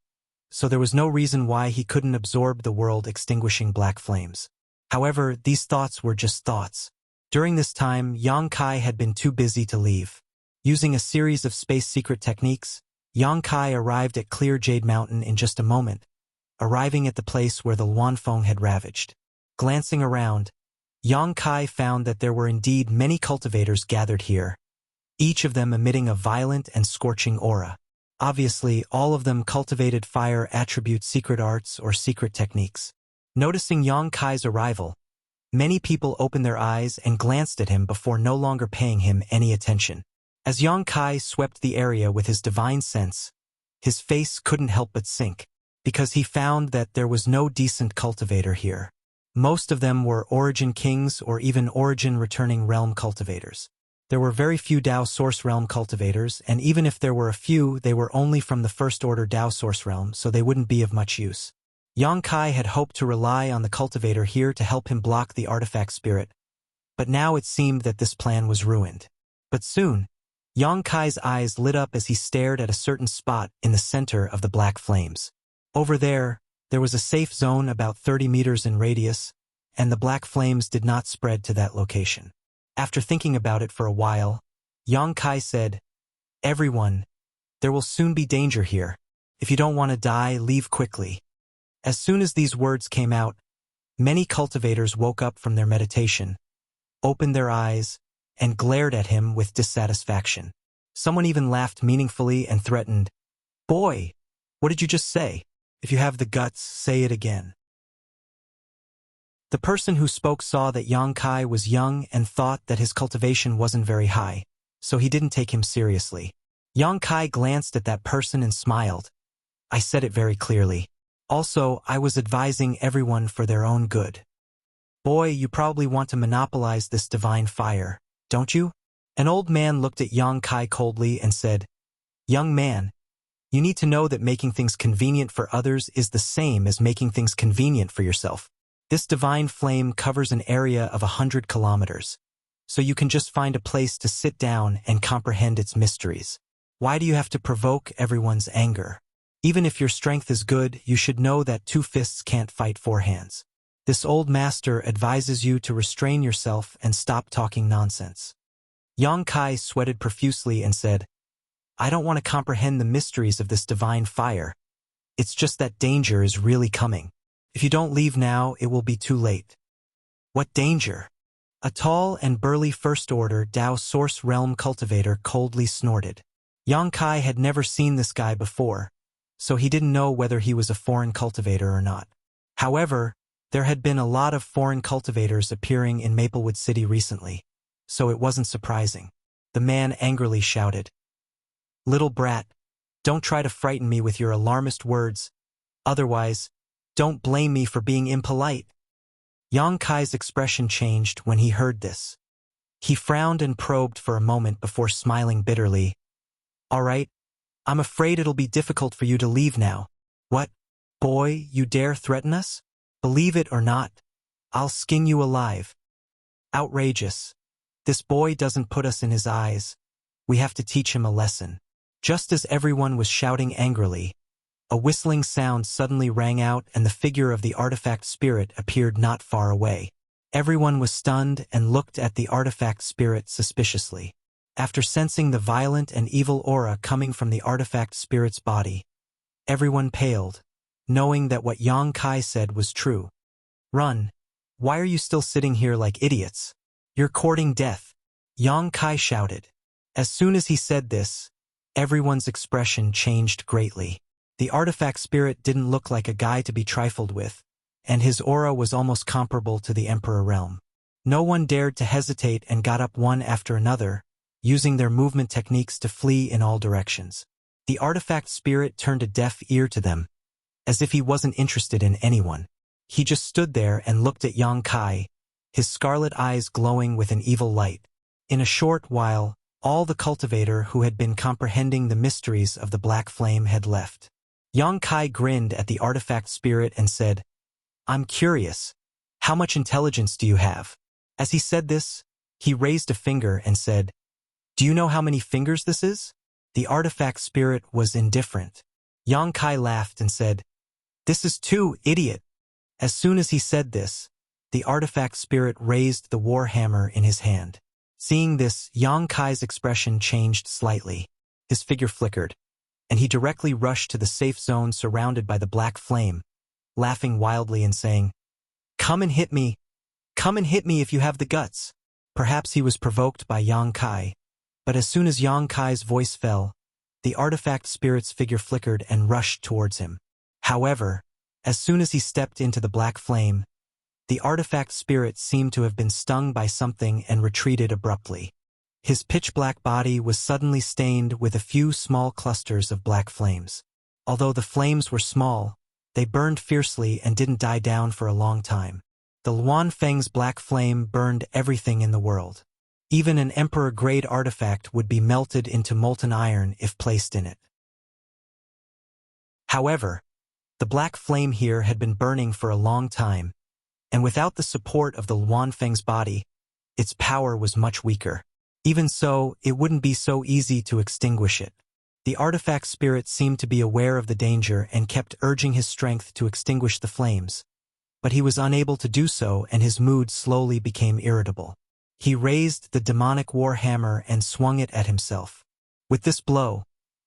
so there was no reason why he couldn't absorb the world-extinguishing black flames. However, these thoughts were just thoughts. During this time, Yang Kai had been too busy to leave. Using a series of space secret techniques, Yang Kai arrived at Clear Jade Mountain in just a moment, arriving at the place where the Luanfeng had ravaged. Glancing around, Yang Kai found that there were indeed many cultivators gathered here, each of them emitting a violent and scorching aura. Obviously, all of them cultivated fire attribute secret arts or secret techniques. Noticing Yang Kai's arrival, many people opened their eyes and glanced at him before no longer paying him any attention. As Yang Kai swept the area with his divine sense, his face couldn't help but sink, because he found that there was no decent cultivator here. Most of them were Origin Kings or even Origin Returning Realm cultivators. There were very few Dao Source Realm cultivators, and even if there were a few, they were only from the First Order Dao Source Realm, so they wouldn't be of much use. Yang Kai had hoped to rely on the cultivator here to help him block the artifact spirit, but now it seemed that this plan was ruined. But soon, Yang Kai's eyes lit up as he stared at a certain spot in the center of the black flames. Over there was a safe zone about 30 meters in radius, and the black flames did not spread to that location. After thinking about it for a while, Yang Kai said, "Everyone, There will soon be danger here. If you don't want to die, leave quickly." As soon as these words came out, many cultivators woke up from their meditation, opened their eyes, and glared at him with dissatisfaction. Someone even laughed meaningfully and threatened, "Boy, what did you just say? If you have the guts, say it again." The person who spoke saw that Yang Kai was young and thought that his cultivation wasn't very high, so he didn't take him seriously. Yang Kai glanced at that person and smiled. "I said it very clearly. Also, I was advising everyone for their own good. Boy, you probably want to monopolize this divine fire, don't you?" An old man looked at Yang Kai coldly and said, "Young man, you need to know that making things convenient for others is the same as making things convenient for yourself. This divine flame covers an area of 100 kilometers, so you can just find a place to sit down and comprehend its mysteries. Why do you have to provoke everyone's anger? Even if your strength is good, you should know that 2 fists can't fight 4 hands. This old master advises you to restrain yourself and stop talking nonsense." Yang Kai sweated profusely and said, "I don't want to comprehend the mysteries of this divine fire. It's just that danger is really coming. If you don't leave now, it will be too late." "What danger?" A tall and burly First Order Dao Source Realm cultivator coldly snorted. Yang Kai had never seen this guy before, so he didn't know whether he was a foreign cultivator or not. However, there had been a lot of foreign cultivators appearing in Maplewood City recently, so it wasn't surprising. The man angrily shouted, "Little brat, don't try to frighten me with your alarmist words. Otherwise, don't blame me for being impolite." Yang Kai's expression changed when he heard this. He frowned and probed for a moment before smiling bitterly. "All right, I'm afraid it'll be difficult for you to leave now. What, boy, you dare threaten us? Believe it or not, I'll skin you alive." Outrageous. This boy doesn't put us in his eyes. We have to teach him a lesson. Just as everyone was shouting angrily, a whistling sound suddenly rang out and the figure of the artifact spirit appeared not far away. Everyone was stunned and looked at the artifact spirit suspiciously. After sensing the violent and evil aura coming from the artifact spirit's body, everyone paled, knowing that what Yang Kai said was true. "Run! Why are you still sitting here like idiots? You're courting death!" Yang Kai shouted. As soon as he said this, everyone's expression changed greatly. The artifact spirit didn't look like a guy to be trifled with, and his aura was almost comparable to the Emperor realm. No one dared to hesitate and got up one after another, using their movement techniques to flee in all directions. The artifact spirit turned a deaf ear to them, as if he wasn't interested in anyone. He just stood there and looked at Yang Kai, his scarlet eyes glowing with an evil light. In a short while, all the cultivator who had been comprehending the mysteries of the black flame had left. Yang Kai grinned at the artifact spirit and said, "I'm curious. How much intelligence do you have?" As he said this, he raised a finger and said, "Do you know how many fingers this is?" The artifact spirit was indifferent. Yang Kai laughed and said, "This is 2, idiot." As soon as he said this, the artifact spirit raised the war hammer in his hand. Seeing this, Yang Kai's expression changed slightly. His figure flickered, and he directly rushed to the safe zone surrounded by the black flame, laughing wildly and saying, "Come and hit me! Come and hit me if you have the guts!" Perhaps he was provoked by Yang Kai, but as soon as Yang Kai's voice fell, the artifact spirit's figure flickered and rushed towards him. However, as soon as he stepped into the black flame, the artifact spirit seemed to have been stung by something and retreated abruptly. His pitch-black body was suddenly stained with a few small clusters of black flames. Although the flames were small, they burned fiercely and didn't die down for a long time. The Luan Feng's black flame burned everything in the world. Even an emperor-grade artifact would be melted into molten iron if placed in it. However, the black flame here had been burning for a long time, and without the support of the Luan Feng's body, its power was much weaker. Even so, it wouldn't be so easy to extinguish it. The artifact spirit seemed to be aware of the danger and kept urging his strength to extinguish the flames, but he was unable to do so and his mood slowly became irritable. He raised the demonic war hammer and swung it at himself. With this blow,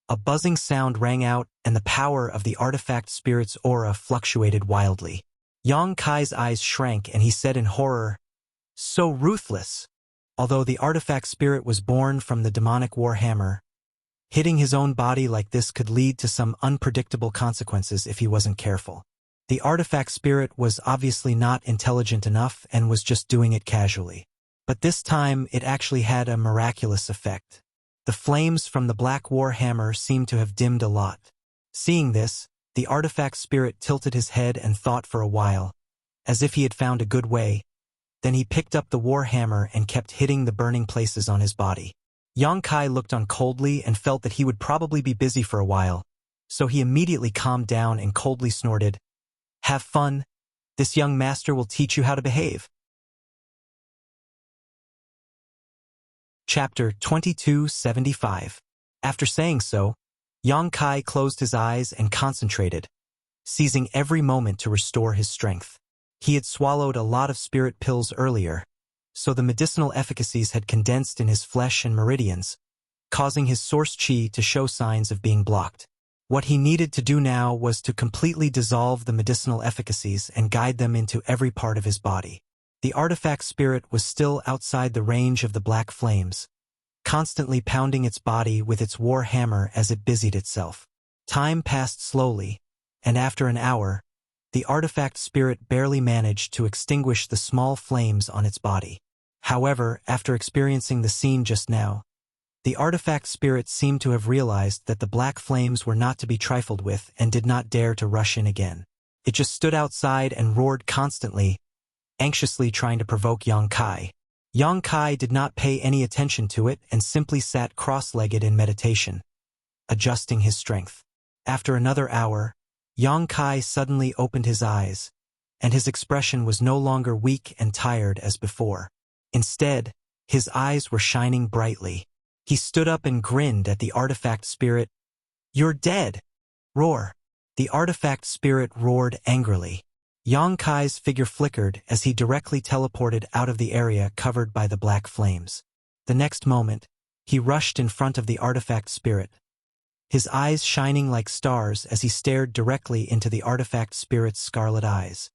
A buzzing sound rang out, and the power of the artifact spirit's aura fluctuated wildly. Yang Kai's eyes shrank, and he said in horror, "So ruthless!" Although the artifact spirit was born from the demonic warhammer, hitting his own body like this could lead to some unpredictable consequences if he wasn't careful. The artifact spirit was obviously not intelligent enough and was just doing it casually. But this time it actually had a miraculous effect. The flames from the black warhammer seemed to have dimmed a lot. Seeing this, the artifact spirit tilted his head and thought for a while, as if he had found a good way. Then he picked up the warhammer and kept hitting the burning places on his body. Yang Kai looked on coldly and felt that he would probably be busy for a while, so he immediately calmed down and coldly snorted, "Have fun. This young master will teach you how to behave." Chapter 2275. After saying so, Yang Kai closed his eyes and concentrated, seizing every moment to restore his strength. He had swallowed a lot of spirit pills earlier, so the medicinal efficacies had condensed in his flesh and meridians, causing his source chi to show signs of being blocked. What he needed to do now was to completely dissolve the medicinal efficacies and guide them into every part of his body. The artifact spirit was still outside the range of the black flames, constantly pounding its body with its war hammer as it busied itself. Time passed slowly, and after an hour, the artifact spirit barely managed to extinguish the small flames on its body. However, after experiencing the scene just now, the artifact spirit seemed to have realized that the black flames were not to be trifled with and did not dare to rush in again. It just stood outside and roared constantly, anxiously trying to provoke Yang Kai. Yang Kai did not pay any attention to it and simply sat cross-legged in meditation, adjusting his strength. After another hour, Yang Kai suddenly opened his eyes, and his expression was no longer weak and tired as before. Instead, his eyes were shining brightly. He stood up and grinned at the artifact spirit. "You're dead!" Roar. The artifact spirit roared angrily. Yang Kai's figure flickered as he directly teleported out of the area covered by the black flames. The next moment, he rushed in front of the artifact spirit, his eyes shining like stars as he stared directly into the artifact spirit's scarlet eyes.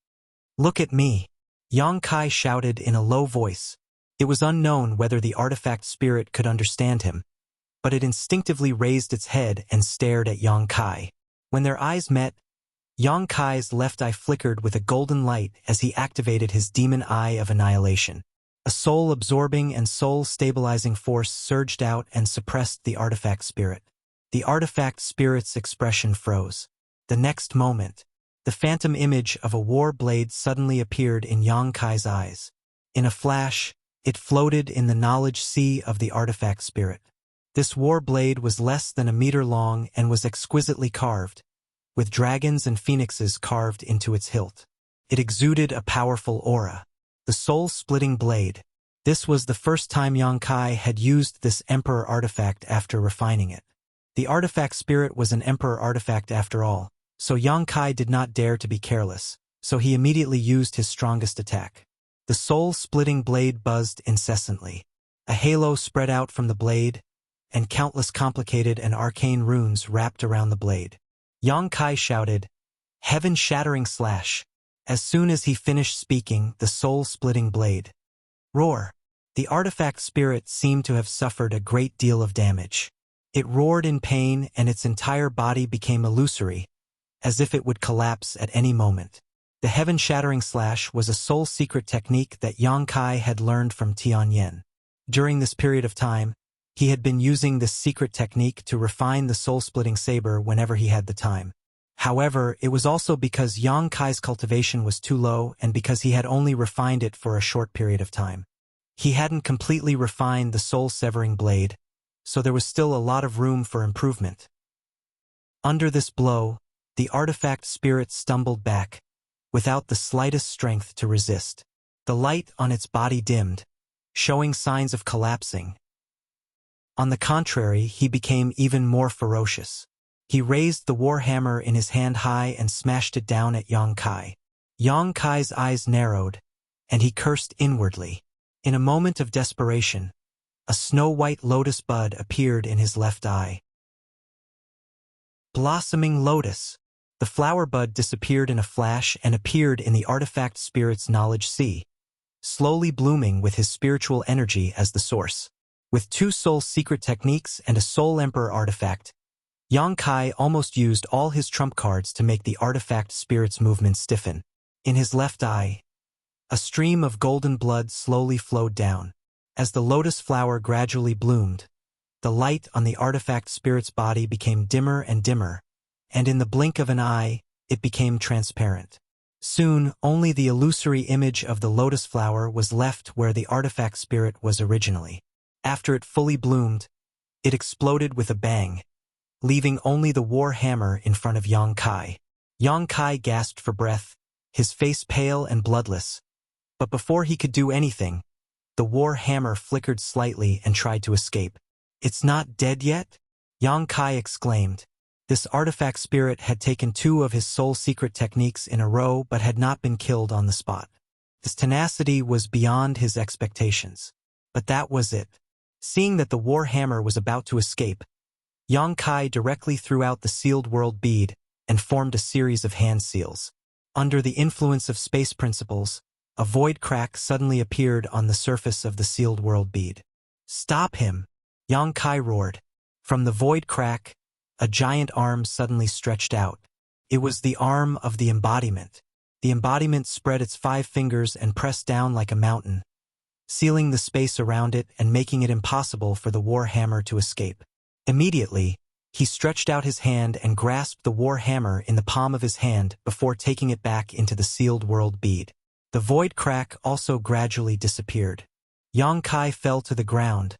"Look at me!" Yang Kai shouted in a low voice. It was unknown whether the artifact spirit could understand him, but it instinctively raised its head and stared at Yang Kai. When their eyes met, Yang Kai's left eye flickered with a golden light as he activated his demon eye of annihilation. A soul-absorbing and soul-stabilizing force surged out and suppressed the artifact spirit. The artifact spirit's expression froze. The next moment, the phantom image of a war blade suddenly appeared in Yang Kai's eyes. In a flash, it floated in the knowledge sea of the artifact spirit. This war blade was less than a meter long and was exquisitely carved, with dragons and phoenixes carved into its hilt. It exuded a powerful aura. The soul-splitting blade. This was the first time Yang Kai had used this emperor artifact after refining it. The artifact spirit was an emperor artifact after all, so Yang Kai did not dare to be careless, so he immediately used his strongest attack. The soul-splitting blade buzzed incessantly. A halo spread out from the blade, and countless complicated and arcane runes wrapped around the blade. Yang Kai shouted, "Heaven-shattering slash!" As soon as he finished speaking, the soul-splitting blade. Roar. The artifact spirit seemed to have suffered a great deal of damage. It roared in pain and its entire body became illusory, as if it would collapse at any moment. The heaven-shattering slash was a soul-secret technique that Yang Kai had learned from Tianyan. During this period of time, he had been using this secret technique to refine the soul-splitting saber whenever he had the time. However, it was also because Yang Kai's cultivation was too low and because he had only refined it for a short period of time. He hadn't completely refined the soul-severing blade, so there was still a lot of room for improvement. Under this blow, the artifact spirit stumbled back, without the slightest strength to resist. The light on its body dimmed, showing signs of collapsing. On the contrary, he became even more ferocious. He raised the warhammer in his hand high and smashed it down at Yang Kai. Yang Kai's eyes narrowed, and he cursed inwardly. In a moment of desperation, a snow-white lotus bud appeared in his left eye. Blossoming lotus. The flower bud disappeared in a flash and appeared in the artifact spirit's knowledge sea, slowly blooming with his spiritual energy as the source. With 2 soul secret techniques and a soul emperor artifact, Yang Kai almost used all his trump cards to make the artifact spirit's movement stiffen. In his left eye, a stream of golden blood slowly flowed down. As the lotus flower gradually bloomed, the light on the artifact spirit's body became dimmer and dimmer, and in the blink of an eye, it became transparent. Soon, only the illusory image of the lotus flower was left where the artifact spirit was originally. After it fully bloomed, it exploded with a bang, leaving only the war hammer in front of Yang Kai. Yang Kai gasped for breath, his face pale and bloodless. But before he could do anything, the war hammer flickered slightly and tried to escape. "It's not dead yet?" Yang Kai exclaimed. This artifact spirit had taken 2 of his soul secret techniques in a row but had not been killed on the spot. His tenacity was beyond his expectations. But that was it. Seeing that the war hammer was about to escape, Yang Kai directly threw out the sealed world bead and formed a series of hand seals. Under the influence of space principles, a void crack suddenly appeared on the surface of the sealed world bead. "Stop him!" Yang Kai roared. From the void crack, a giant arm suddenly stretched out. It was the arm of the embodiment. The embodiment spread its 5 fingers and pressed down like a mountain, sealing the space around it and making it impossible for the war hammer to escape. Immediately, he stretched out his hand and grasped the war hammer in the palm of his hand before taking it back into the sealed world bead. The void crack also gradually disappeared. Yang Kai fell to the ground,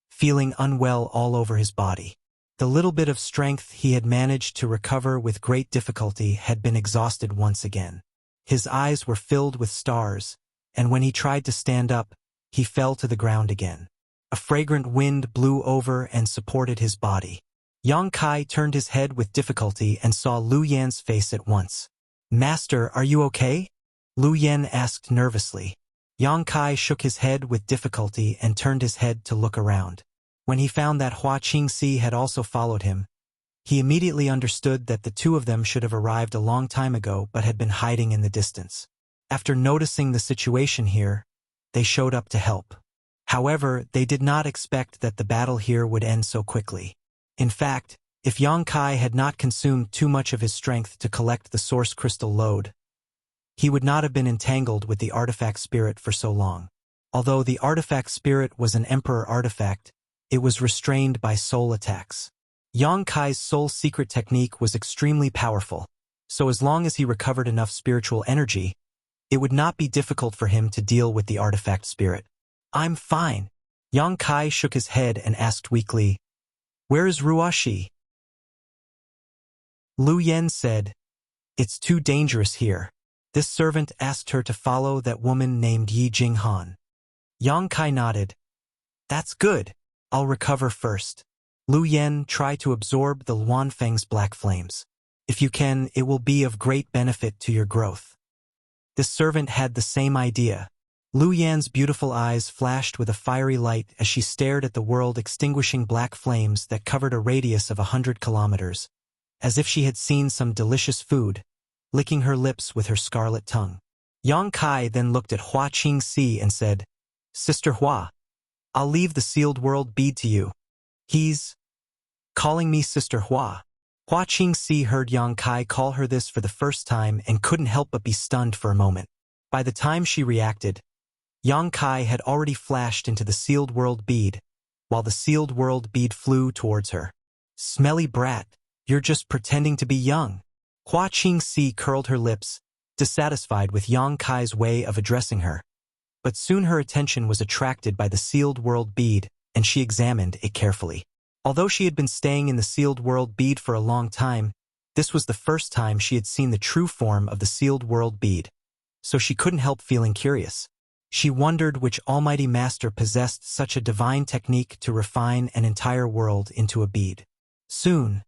feeling unwell all over his body. The little bit of strength he had managed to recover with great difficulty had been exhausted once again. His eyes were filled with stars, and when he tried to stand up, he fell to the ground again. A fragrant wind blew over and supported his body. Yang Kai turned his head with difficulty and saw Lu Yan's face at once. "Master, are you okay?" Lu Yan asked nervously. Yang Kai shook his head with difficulty and turned his head to look around. When he found that Hua Qingxi had also followed him, he immediately understood that the 2 of them should have arrived a long time ago but had been hiding in the distance. After noticing the situation here, they showed up to help. However, they did not expect that the battle here would end so quickly. In fact, if Yang Kai had not consumed too much of his strength to collect the source crystal load, he would not have been entangled with the artifact spirit for so long. Although the artifact spirit was an emperor artifact, it was restrained by soul attacks. Yang Kai's soul secret technique was extremely powerful, so as long as he recovered enough spiritual energy, it would not be difficult for him to deal with the artifact spirit. "I'm fine." Yang Kai shook his head and asked weakly, "Where is Ruashi?" Lu Yan said, "It's too dangerous here." This servant asked her to follow that woman named Yi Jinghan. Yang Kai nodded. "That's good. I'll recover first." Lu Yan, try to absorb the Luanfeng's black flames. If you can, it will be of great benefit to your growth. This servant had the same idea. Lu Yan's beautiful eyes flashed with a fiery light as she stared at the world extinguishing black flames that covered a radius of 100 kilometers, as if she had seen some delicious food, licking her lips with her scarlet tongue. Yang Kai then looked at Hua Qingxi and said, "Sister Hua, I'll leave the sealed world bead to you." "He's calling me Sister Hua." Hua Qingxi heard Yang Kai call her this for the first time and couldn't help but be stunned for a moment. By the time she reacted, Yang Kai had already flashed into the sealed world bead, while the sealed world bead flew towards her. "Smelly brat, you're just pretending to be young." Hua Qingxi curled her lips, dissatisfied with Yang Kai's way of addressing her. But soon her attention was attracted by the sealed world bead, and she examined it carefully. Although she had been staying in the sealed world bead for a long time, this was the first time she had seen the true form of the sealed world bead, so she couldn't help feeling curious. She wondered which almighty master possessed such a divine technique to refine an entire world into a bead. Soon,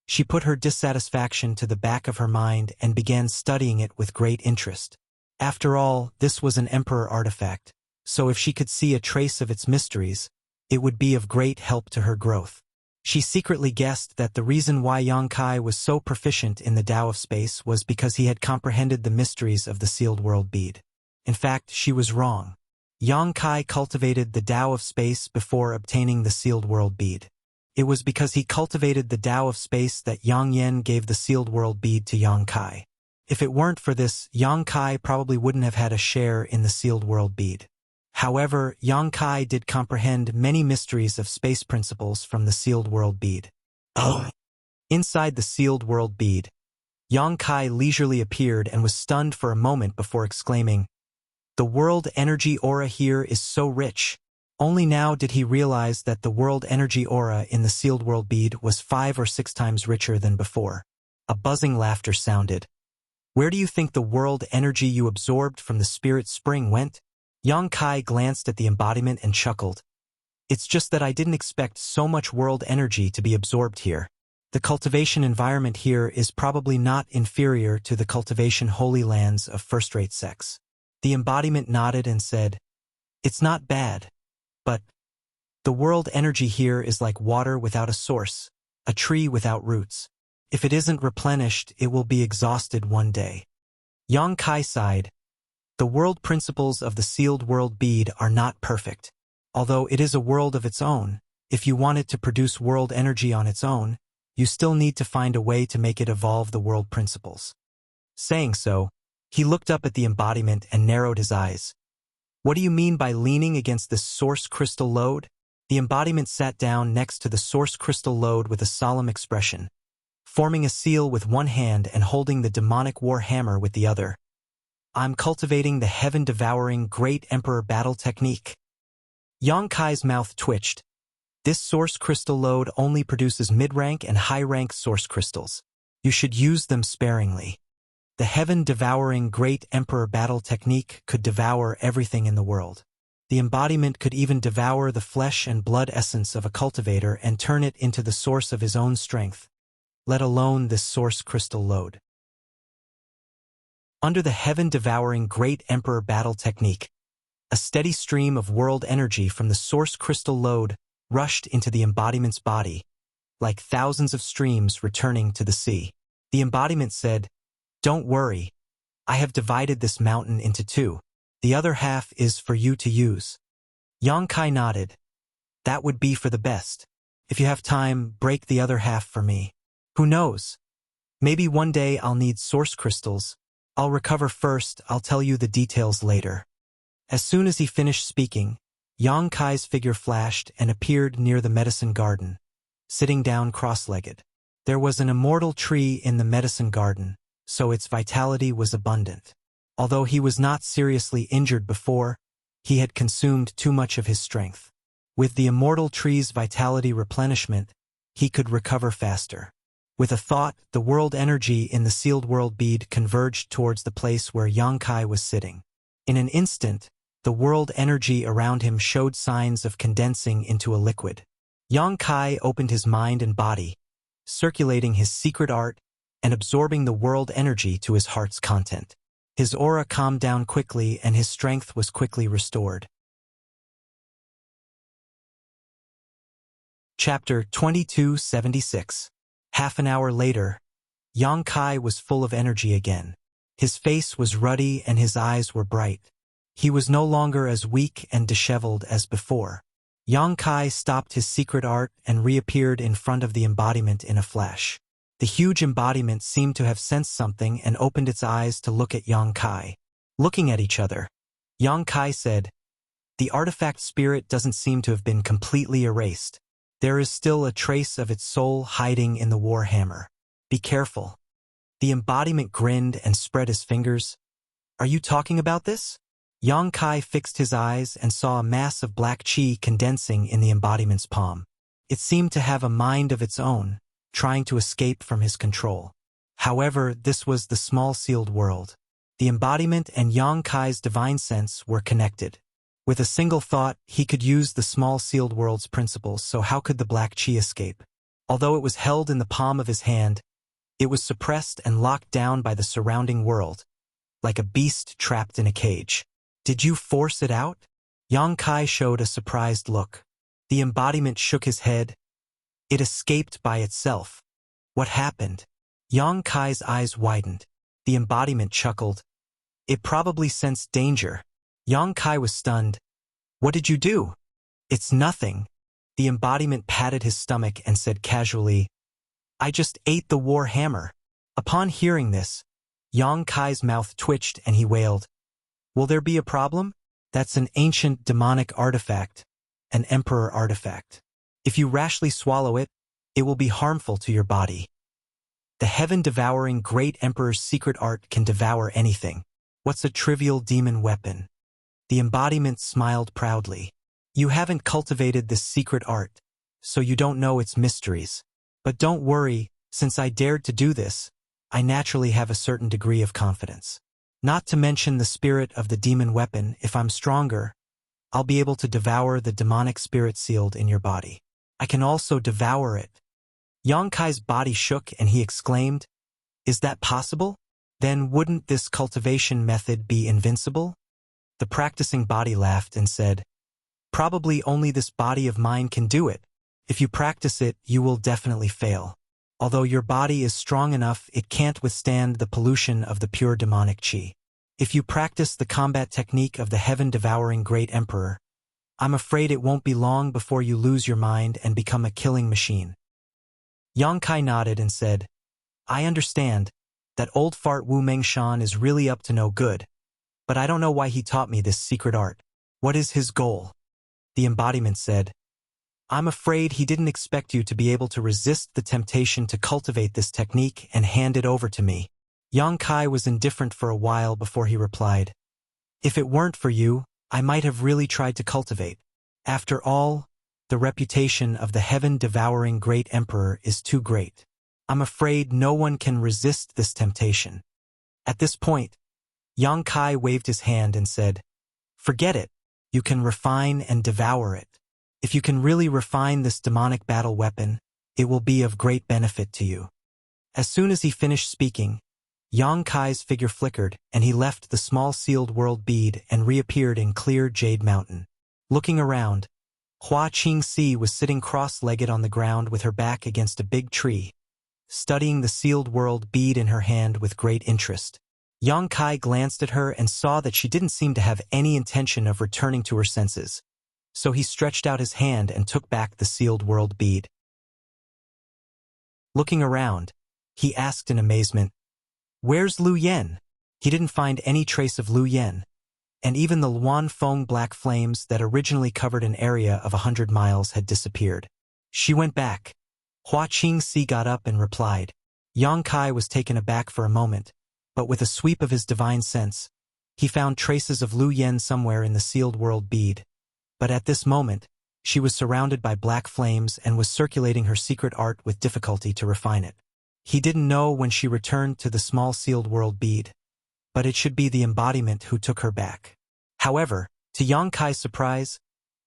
she put her dissatisfaction to the back of her mind and began studying it with great interest. After all, this was an emperor artifact, so if she could see a trace of its mysteries, it would be of great help to her growth. She secretly guessed that the reason why Yang Kai was so proficient in the Tao of space was because he had comprehended the mysteries of the sealed world bead. In fact, she was wrong. Yang Kai cultivated the Tao of space before obtaining the sealed world bead. It was because he cultivated the Tao of space that Yang Yen gave the sealed world bead to Yang Kai. If it weren't for this, Yang Kai probably wouldn't have had a share in the sealed world bead. However, Yang Kai did comprehend many mysteries of space principles from the sealed world bead. Inside the sealed world bead, Yang Kai leisurely appeared and was stunned for a moment before exclaiming, "The world energy aura here is so rich." Only now did he realize that the world energy aura in the sealed world bead was 5 or 6 times richer than before. A buzzing laughter sounded. "Where do you think the world energy you absorbed from the spirit spring went?" Yang Kai glanced at the embodiment and chuckled. "It's just that I didn't expect so much world energy to be absorbed here. The cultivation environment here is probably not inferior to the cultivation holy lands of first-rate sects." The embodiment nodded and said, "It's not bad. But the world energy here is like water without a source, a tree without roots. If it isn't replenished, it will be exhausted one day." Yang Kai sighed. The world principles of the sealed world bead are not perfect. Although it is a world of its own, if you want it to produce world energy on its own, you still need to find a way to make it evolve the world principles. Saying so, he looked up at the embodiment and narrowed his eyes. "What do you mean by leaning against this source crystal lode?" The embodiment sat down next to the source crystal lode with a solemn expression, forming a seal with one hand and holding the demonic war hammer with the other. "I'm cultivating the heaven-devouring Great Emperor battle technique." Yang Kai's mouth twitched. "This source crystal lode only produces mid-rank and high-rank source crystals. You should use them sparingly. The heaven-devouring Great Emperor battle technique could devour everything in the world. The embodiment could even devour the flesh and blood essence of a cultivator and turn it into the source of his own strength, let alone this source crystal lode." Under the heaven-devouring Great Emperor battle technique, a steady stream of world energy from the source crystal lode rushed into the embodiment's body, like thousands of streams returning to the sea. The embodiment said, "Don't worry, I have divided this mountain into 2. The other half is for you to use." Yang Kai nodded. "That would be for the best. If you have time, break the other half for me. Who knows? Maybe one day I'll need source crystals. I'll recover first, I'll tell you the details later." As soon as he finished speaking, Yang Kai's figure flashed and appeared near the medicine garden, sitting down cross-legged. There was an immortal tree in the medicine garden, so its vitality was abundant. Although he was not seriously injured before, he had consumed too much of his strength. With the immortal tree's vitality replenishment, he could recover faster. With a thought, the world energy in the sealed world bead converged towards the place where Yang Kai was sitting. In an instant, the world energy around him showed signs of condensing into a liquid. Yang Kai opened his mind and body, circulating his secret art and absorbing the world energy to his heart's content. His aura calmed down quickly and his strength was quickly restored. Chapter 2276. Half an hour later, Yang Kai was full of energy again. His face was ruddy and his eyes were bright. He was no longer as weak and disheveled as before. Yang Kai stopped his secret art and reappeared in front of the embodiment in a flash. The huge embodiment seemed to have sensed something and opened its eyes to look at Yang Kai. Looking at each other, Yang Kai said, "The artifact spirit doesn't seem to have been completely erased. There is still a trace of its soul hiding in the war hammer. Be careful." The embodiment grinned and spread his fingers. "Are you talking about this?" Yang Kai fixed his eyes and saw a mass of black chi condensing in the embodiment's palm. It seemed to have a mind of its own, trying to escape from his control. However, this was the small sealed world. The embodiment and Yang Kai's divine sense were connected. With a single thought, he could use the small sealed world's principles, so how could the black chi escape? Although it was held in the palm of his hand, it was suppressed and locked down by the surrounding world, like a beast trapped in a cage. "Did you force it out?" Yang Kai showed a surprised look. The embodiment shook his head. It escaped by itself. What happened? Yang Kai's eyes widened. The embodiment chuckled. It probably sensed danger. Yang Kai was stunned. What did you do? It's nothing. The embodiment patted his stomach and said casually, I just ate the war hammer. Upon hearing this, Yang Kai's mouth twitched and he wailed. Will there be a problem? That's an ancient demonic artifact, an emperor artifact. If you rashly swallow it, it will be harmful to your body. The heaven-devouring great emperor's secret art can devour anything. What's a trivial demon weapon? The embodiment smiled proudly. You haven't cultivated this secret art, so you don't know its mysteries. But don't worry, since I dared to do this, I naturally have a certain degree of confidence. Not to mention the spirit of the demon weapon, if I'm stronger, I'll be able to devour the demonic spirit sealed in your body. I can also devour it. Yang Kai's body shook and he exclaimed, Is that possible? Then wouldn't this cultivation method be invincible? The practicing body laughed and said, Probably only this body of mine can do it. If you practice it, you will definitely fail. Although your body is strong enough, it can't withstand the pollution of the pure demonic qi. If you practice the combat technique of the heaven-devouring great emperor, I'm afraid it won't be long before you lose your mind and become a killing machine. Yang Kai nodded and said, I understand. That old fart Wu Mengshan is really up to no good. But I don't know why he taught me this secret art. What is his goal? The embodiment said, I'm afraid he didn't expect you to be able to resist the temptation to cultivate this technique and hand it over to me. Yang Kai was indifferent for a while before he replied, If it weren't for you, I might have really tried to cultivate. After all, the reputation of the heaven-devouring great emperor is too great. I'm afraid no one can resist this temptation. At this point, Yang Kai waved his hand and said, Forget it. You can refine and devour it. If you can really refine this demonic battle weapon, it will be of great benefit to you. As soon as he finished speaking, Yang Kai's figure flickered and he left the small sealed world bead and reappeared in clear Jade Mountain. Looking around, Hua Qingxi was sitting cross-legged on the ground with her back against a big tree, studying the sealed world bead in her hand with great interest. Yang Kai glanced at her and saw that she didn't seem to have any intention of returning to her senses. So he stretched out his hand and took back the sealed world bead. Looking around, he asked in amazement, Where's Lu Yen? He didn't find any trace of Lu Yen, and even the Luan Feng black flames that originally covered an area of 100 miles had disappeared. She went back. Hua Qingxi got up and replied. Yang Kai was taken aback for a moment, but with a sweep of his divine sense, he found traces of Lu Yen somewhere in the sealed world bead. But at this moment, she was surrounded by black flames and was circulating her secret art with difficulty to refine it. He didn't know when she returned to the small sealed world bead, but it should be the embodiment who took her back. However, to Yang Kai's surprise,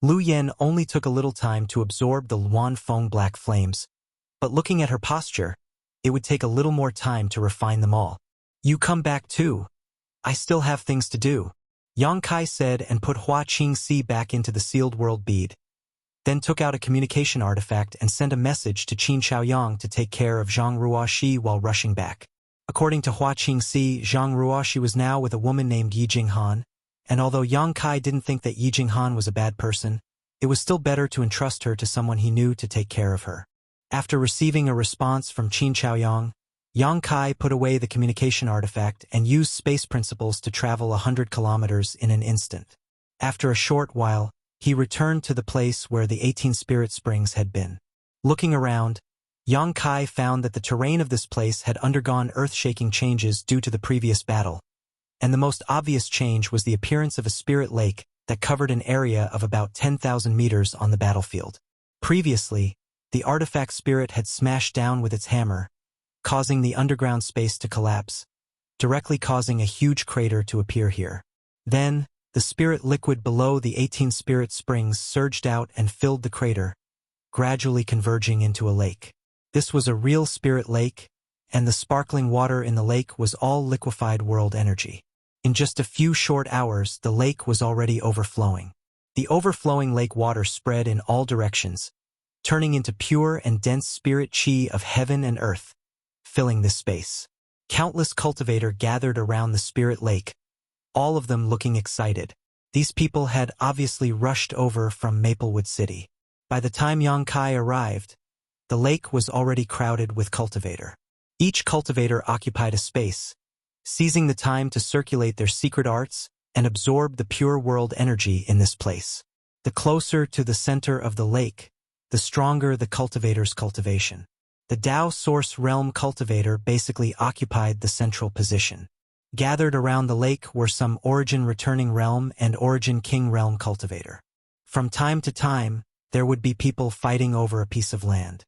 Lu Yen only took a little time to absorb the Luan Feng black flames, but looking at her posture, it would take a little more time to refine them all. You come back too. I still have things to do, Yang Kai said and put Hua Qingxi back into the sealed world bead, then took out a communication artifact and sent a message to Qin Chaoyang to take care of Zhang Ruoxi while rushing back. According to Hua Qingxi, Zhang Ruoxi was now with a woman named Yi Jinghan, and although Yang Kai didn't think that Yi Jinghan was a bad person, it was still better to entrust her to someone he knew to take care of her. After receiving a response from Qin Chaoyang, Yang Kai put away the communication artifact and used space principles to travel 100 kilometers in an instant. After a short while, he returned to the place where the 18 spirit springs had been. Looking around, Yang Kai found that the terrain of this place had undergone earth-shaking changes due to the previous battle, and the most obvious change was the appearance of a spirit lake that covered an area of about 10,000 meters on the battlefield. Previously, the artifact spirit had smashed down with its hammer, causing the underground space to collapse, directly causing a huge crater to appear here. Then, the spirit liquid below the 18 spirit springs surged out and filled the crater, gradually converging into a lake. This was a real spirit lake, and the sparkling water in the lake was all liquefied world energy. In just a few short hours, the lake was already overflowing. The overflowing lake water spread in all directions, turning into pure and dense spirit chi of heaven and earth, filling this space. Countless cultivators gathered around the spirit lake, all of them looking excited. These people had obviously rushed over from Maplewood City. By the time Yang Kai arrived, the lake was already crowded with cultivator. Each cultivator occupied a space, seizing the time to circulate their secret arts and absorb the pure world energy in this place. The closer to the center of the lake, the stronger the cultivator's cultivation. The Tao Source Realm cultivator basically occupied the central position. Gathered around the lake were some Origin Returning Realm and Origin King Realm cultivator. From time to time, there would be people fighting over a piece of land.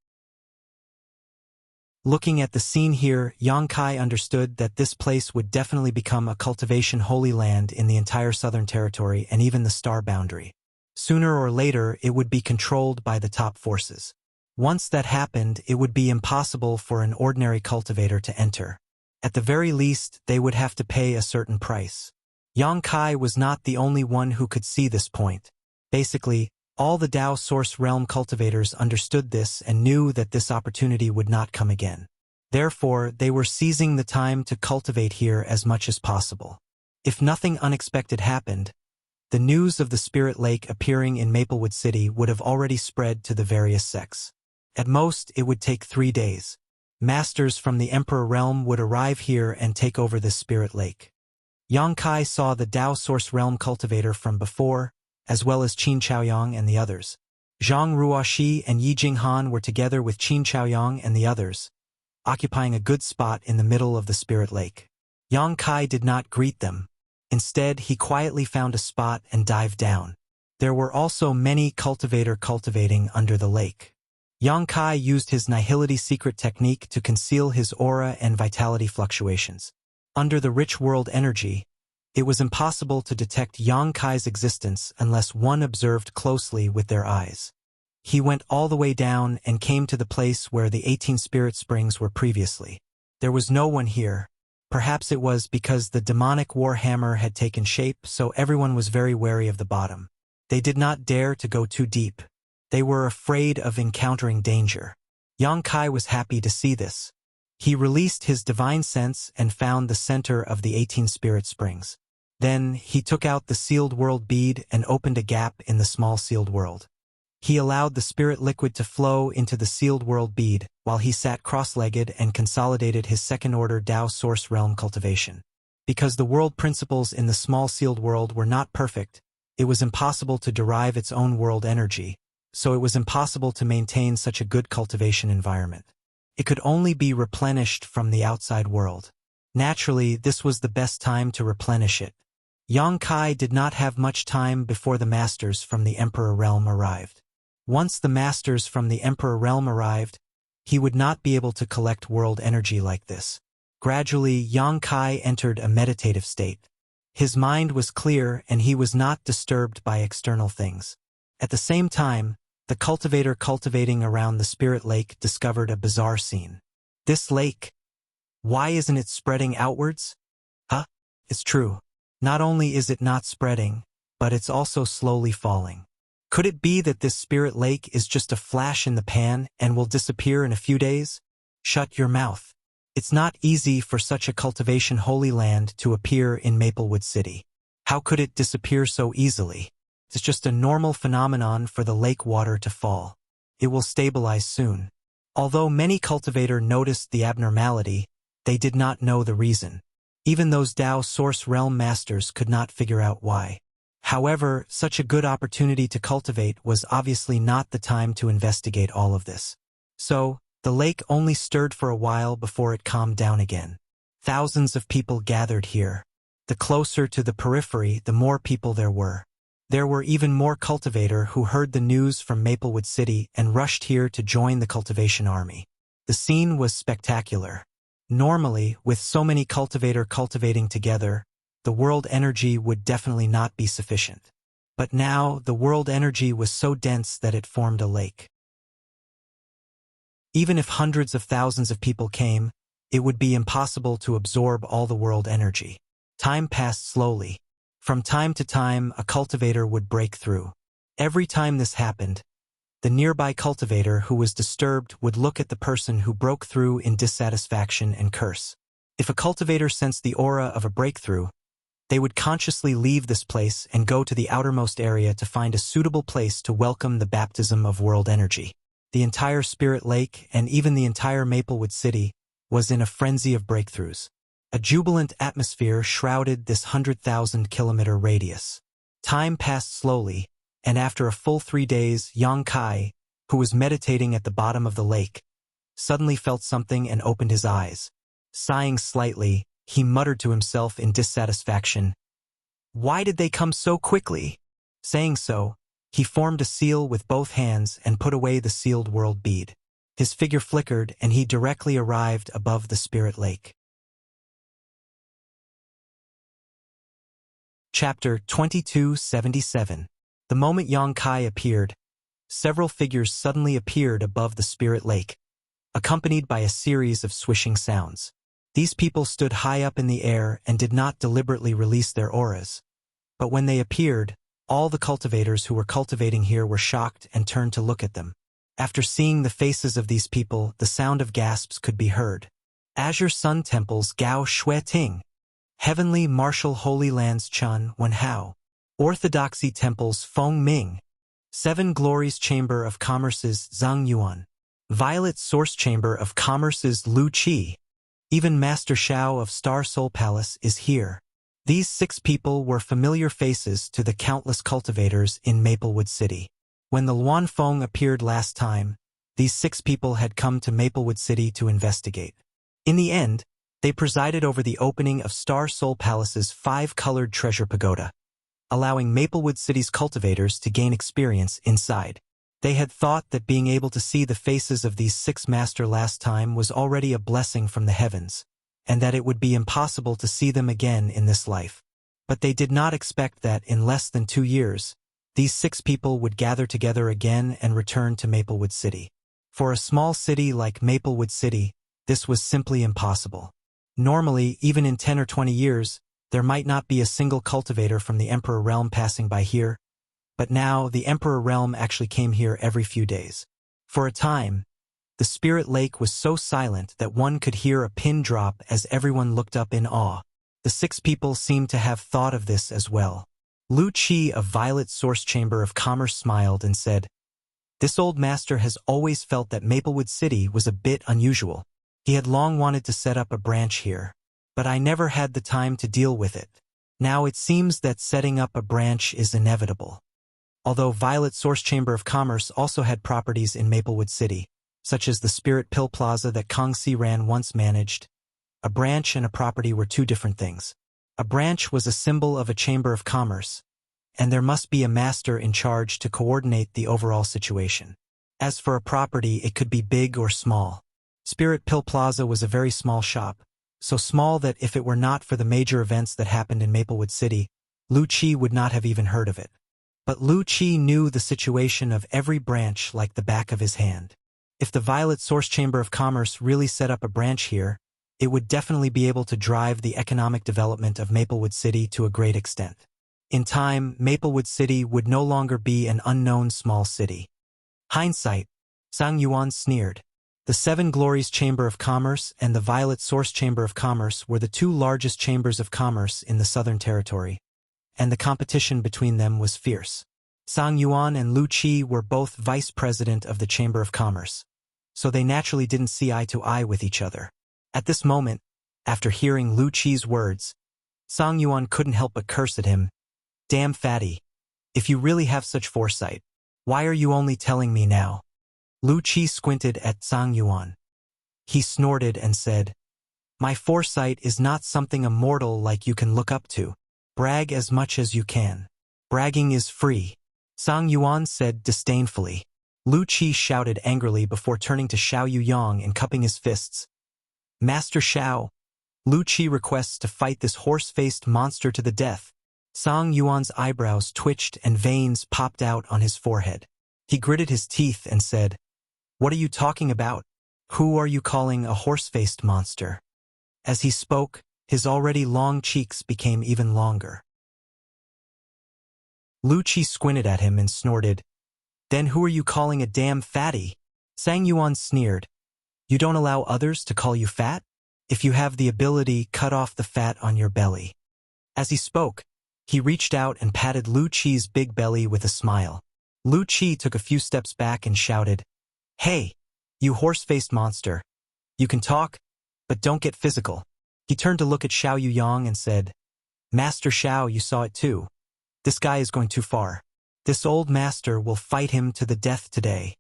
Looking at the scene here, Yang Kai understood that this place would definitely become a cultivation holy land in the entire Southern Territory and even the star boundary. Sooner or later, it would be controlled by the top forces. Once that happened, it would be impossible for an ordinary cultivator to enter. At the very least, they would have to pay a certain price. Yang Kai was not the only one who could see this point. Basically, all the Tao Source Realm cultivators understood this and knew that this opportunity would not come again. Therefore, they were seizing the time to cultivate here as much as possible. If nothing unexpected happened, the news of the Spirit Lake appearing in Maplewood City would have already spread to the various sects. At most, it would take 3 days. Masters from the Emperor Realm would arrive here and take over this Spirit Lake. Yang Kai saw the Tao Source Realm cultivator from before, as well as Qin Chaoyang and the others. Zhang Ruoxi and Yi Jinghan were together with Qin Chaoyang and the others, occupying a good spot in the middle of the Spirit Lake. Yang Kai did not greet them. Instead, he quietly found a spot and dived down. There were also many cultivators cultivating under the lake. Yang Kai used his nihility secret technique to conceal his aura and vitality fluctuations. Under the rich world energy, it was impossible to detect Yang Kai's existence unless one observed closely with their eyes. He went all the way down and came to the place where the 18 spirit springs were previously. There was no one here. Perhaps it was because the demonic war hammer had taken shape, so everyone was very wary of the bottom. They did not dare to go too deep. They were afraid of encountering danger. Yang Kai was happy to see this. He released his divine sense and found the center of the 18 spirit springs. Then, he took out the sealed world bead and opened a gap in the small sealed world. He allowed the spirit liquid to flow into the sealed world bead, while he sat cross-legged and consolidated his second-order Tao Source Realm cultivation. Because the world principles in the small sealed world were not perfect, it was impossible to derive its own world energy, so it was impossible to maintain such a good cultivation environment. It could only be replenished from the outside world. Naturally, this was the best time to replenish it. Yang Kai did not have much time before the masters from the Emperor Realm arrived. Once the masters from the Emperor Realm arrived, he would not be able to collect world energy like this. Gradually, Yang Kai entered a meditative state. His mind was clear and he was not disturbed by external things. At the same time, the cultivator cultivating around the Spirit Lake discovered a bizarre scene. This lake, why isn't it spreading outwards? It's true. Not only is it not spreading, but it's also slowly falling. Could it be that this Spirit Lake is just a flash in the pan and will disappear in a few days? Shut your mouth. It's not easy for such a cultivation holy land to appear in Maplewood City. How could it disappear so easily? It's just a normal phenomenon for the lake water to fall. It will stabilize soon. Although many cultivators noticed the abnormality, they did not know the reason. Even those Tao Source Realm masters could not figure out why. However, such a good opportunity to cultivate was obviously not the time to investigate all of this. So, the lake only stirred for a while before it calmed down again. Thousands of people gathered here. The closer to the periphery, the more people there were. There were even more cultivators who heard the news from Maplewood City and rushed here to join the cultivation army. The scene was spectacular. Normally, with so many cultivators cultivating together, the world energy would definitely not be sufficient. But now, the world energy was so dense that it formed a lake. Even if hundreds of thousands of people came, it would be impossible to absorb all the world energy. Time passed slowly. From time to time, a cultivator would break through. Every time this happened, The nearby cultivator who was disturbed would look at the person who broke through in dissatisfaction and curse. If a cultivator sensed the aura of a breakthrough, they would consciously leave this place and go to the outermost area to find a suitable place to welcome the baptism of world energy. The entire Spirit Lake and even the entire Maplewood City was in a frenzy of breakthroughs. A jubilant atmosphere shrouded this 100,000-kilometer radius. Time passed slowly, and after a full 3 days, Yang Kai, who was meditating at the bottom of the lake, suddenly felt something and opened his eyes. Sighing slightly, he muttered to himself in dissatisfaction, "Why did they come so quickly?" Saying so, he formed a seal with both hands and put away the sealed world bead. His figure flickered and he directly arrived above the Spirit Lake. Chapter 2277. The moment Yang Kai appeared, several figures suddenly appeared above the Spirit Lake, accompanied by a series of swishing sounds. These people stood high up in the air and did not deliberately release their auras. But when they appeared, all the cultivators who were cultivating here were shocked and turned to look at them. After seeing the faces of these people, the sound of gasps could be heard. Azure Sun Temples Gao Shui Ting. Heavenly Martial Holy Lands Chun Wen Hao. Orthodoxy Temples Feng Ming. Seven Glories Chamber of Commerce's Zhang Yuan. Violet Source Chamber of Commerce's Lu Qi. Even Master Shao of Star Soul Palace is here. These 6 people were familiar faces to the countless cultivators in Maplewood City. When the Luan Feng appeared last time, these 6 people had come to Maplewood City to investigate. In the end, they presided over the opening of Star Soul Palace's 5-colored treasure pagoda, allowing Maplewood City's cultivators to gain experience inside. They had thought that being able to see the faces of these 6 master last time was already a blessing from the heavens, and that it would be impossible to see them again in this life. But they did not expect that in less than 2 years, these 6 people would gather together again and return to Maplewood City. For a small city like Maplewood City, this was simply impossible. Normally, even in 10 or 20 years, there might not be a single cultivator from the Emperor Realm passing by here, but now the Emperor Realm actually came here every few days. For a time, the Spirit Lake was so silent that one could hear a pin drop as everyone looked up in awe. The 6 people seemed to have thought of this as well. Lu Qi of Violet Source Chamber of Commerce smiled and said, "This old master has always felt that Maplewood City was a bit unusual. He had long wanted to set up a branch here, but I never had the time to deal with it. Now it seems that setting up a branch is inevitable." Although Violet Source Chamber of Commerce also had properties in Maplewood City, such as the Spirit Pill Plaza that Kong Si Ran once managed, a branch and a property were 2 different things. A branch was a symbol of a chamber of commerce, and there must be a master in charge to coordinate the overall situation. As for a property, it could be big or small. Spirit Pill Plaza was a very small shop, so small that if it were not for the major events that happened in Maplewood City, Lu Qi would not have even heard of it. But Lu Qi knew the situation of every branch like the back of his hand. If the Violet Source Chamber of Commerce really set up a branch here, it would definitely be able to drive the economic development of Maplewood City to a great extent. In time, Maplewood City would no longer be an unknown small city. Hindsight, Zhang Yuan sneered. The 7 Glories Chamber of Commerce and the Violet Source Chamber of Commerce were the 2 largest chambers of commerce in the Southern Territory, and the competition between them was fierce. Zhang Yuan and Lu Qi were both vice president of the Chamber of Commerce, so they naturally didn't see eye to eye with each other. At this moment, after hearing Lu Qi's words, Zhang Yuan couldn't help but curse at him. "Damn fatty. If you really have such foresight, why are you only telling me now?" Lu Qi squinted at Zhang Yuan. He snorted and said, "My foresight is not something a mortal like you can look up to. Brag as much as you can. Bragging is free," Zhang Yuan said disdainfully. Lu Qi shouted angrily before turning to Xiao Yuyang and cupping his fists. "Master Xiao, Lu Qi requests to fight this horse-faced monster to the death." Zhang Yuan's eyebrows twitched and veins popped out on his forehead. He gritted his teeth and said, "What are you talking about? Who are you calling a horse-faced monster?" As he spoke, his already long cheeks became even longer. Lu Qi squinted at him and snorted, Then who are you calling a damn fatty? Sang Yuan sneered. You don't allow others to call you fat? If you have the ability, cut off the fat on your belly. As he spoke, he reached out and patted Lu Qi's big belly with a smile. Lu Qi took a few steps back and shouted, Hey, you horse-faced monster. You can talk, but don't get physical. He turned to look at Xiao Yuyang and said, Master Xiao, you saw it too. This guy is going too far. This old master will fight him to the death today.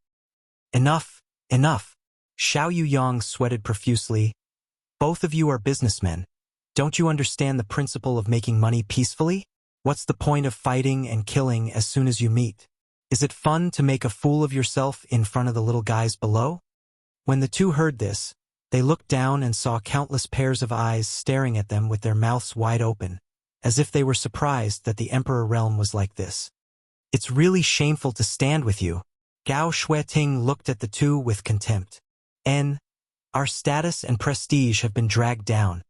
Enough, enough. Xiao Yuyang sweated profusely. Both of you are businessmen. Don't you understand the principle of making money peacefully? What's the point of fighting and killing as soon as you meet? Is it fun to make a fool of yourself in front of the little guys below? When the two heard this, they looked down and saw countless pairs of eyes staring at them with their mouths wide open, as if they were surprised that the Emperor realm was like this. It's really shameful to stand with you. Gao Shueting looked at the two with contempt. Our status and prestige have been dragged down,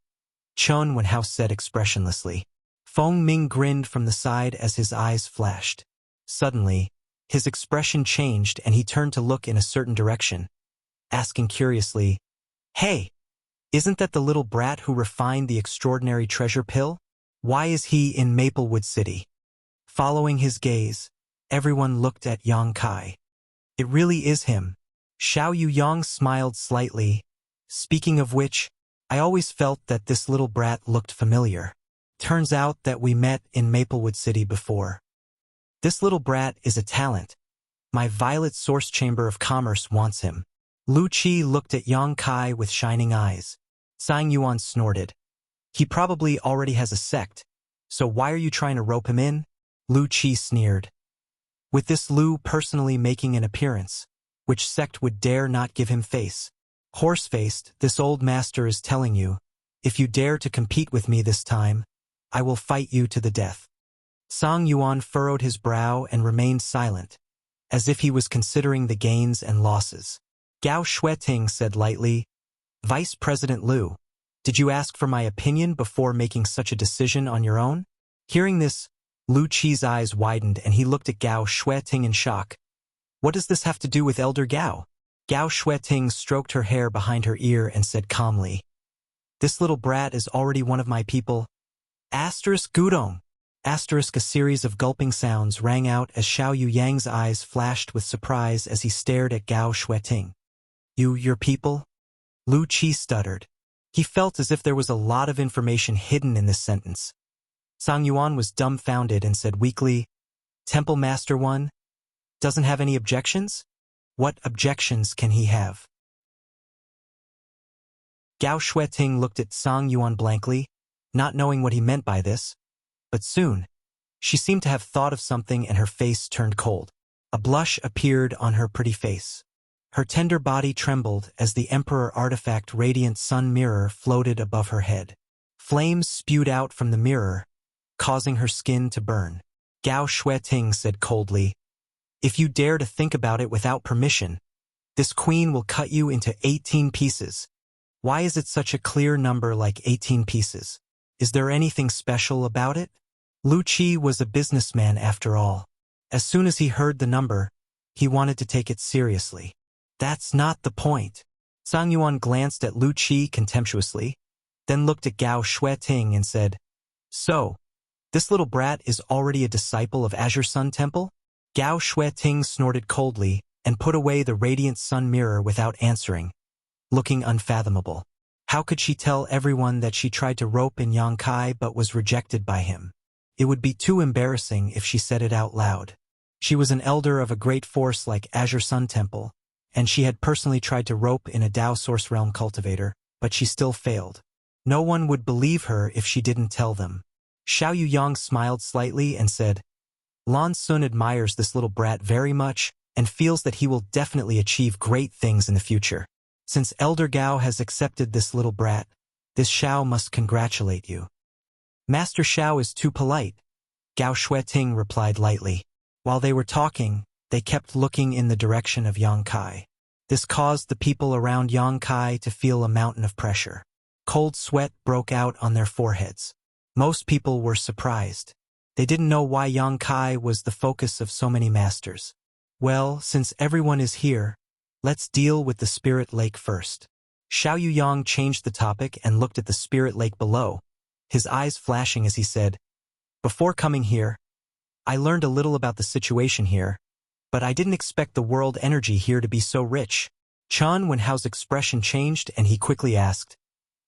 Chun Wenhao said expressionlessly. Feng Ming grinned from the side as his eyes flashed. Suddenly, his expression changed and he turned to look in a certain direction, asking curiously, Hey, isn't that the little brat who refined the extraordinary treasure pill? Why is he in Maplewood City? Following his gaze, everyone looked at Yang Kai. It really is him. Xiao Yuyang smiled slightly. Speaking of which, I always felt that this little brat looked familiar. Turns out that we met in Maplewood City before. This little brat is a talent. My Violet Source Chamber of Commerce wants him. Lu Qi looked at Yang Kai with shining eyes. Sang Yuan snorted. He probably already has a sect, so why are you trying to rope him in? Lu Qi sneered. With this Lu personally making an appearance, which sect would dare not give him face? Horse-faced, this old master is telling you, if you dare to compete with me this time, I will fight you to the death. Sang Yuan furrowed his brow and remained silent, as if he was considering the gains and losses. Gao Shueting said lightly, Vice President Lu, did you ask for my opinion before making such a decision on your own? Hearing this, Lu Qi's eyes widened and he looked at Gao Shueting in shock. What does this have to do with Elder Gao? Gao Shueting stroked her hair behind her ear and said calmly, This little brat is already one of my people. Asterisk Gudong. Asterisk a series of gulping sounds rang out as Xiao Yuyang's eyes flashed with surprise as he stared at Gao Shueting. Your people? Lu Qi stuttered. He felt as if there was a lot of information hidden in this sentence. Sang Yuan was dumbfounded and said weakly, Temple Master 1? Doesn't have any objections? What objections can he have? Gao Shueting looked at Sang Yuan blankly, not knowing what he meant by this. But soon, she seemed to have thought of something and her face turned cold. A blush appeared on her pretty face. Her tender body trembled as the Emperor Artifact Radiant Sun Mirror floated above her head. Flames spewed out from the mirror, causing her skin to burn. Gao Shueting said coldly, If you dare to think about it without permission, this queen will cut you into 18 pieces. Why is it such a clear number like 18 pieces? Is there anything special about it? Lu Qi was a businessman after all. As soon as he heard the number, he wanted to take it seriously. That's not the point. Sang Yuan glanced at Lu Qi contemptuously, then looked at Gao Shueting and said, So, this little brat is already a disciple of Azure Sun Temple? Gao Shueting snorted coldly and put away the Radiant Sun Mirror without answering, looking unfathomable. How could she tell everyone that she tried to rope in Yang Kai but was rejected by him? It would be too embarrassing if she said it out loud. She was an elder of a great force like Azure Sun Temple, and she had personally tried to rope in a Dao Source Realm cultivator, but she still failed. No one would believe her if she didn't tell them. Xiao Yuyang smiled slightly and said, Lan Sun admires this little brat very much and feels that he will definitely achieve great things in the future. Since Elder Gao has accepted this little brat, this Xiao must congratulate you. Master Xiao is too polite, Gao Shueting replied lightly. While they were talking, they kept looking in the direction of Yang Kai. This caused the people around Yang Kai to feel a mountain of pressure. Cold sweat broke out on their foreheads. Most people were surprised. They didn't know why Yang Kai was the focus of so many masters. Well, since everyone is here, let's deal with the spirit lake first. Xiao Yuyang changed the topic and looked at the spirit lake below, his eyes flashing as he said, "Before coming here, I learned a little about the situation here, but I didn't expect the world energy here to be so rich." Chen Wenhao's expression changed and he quickly asked,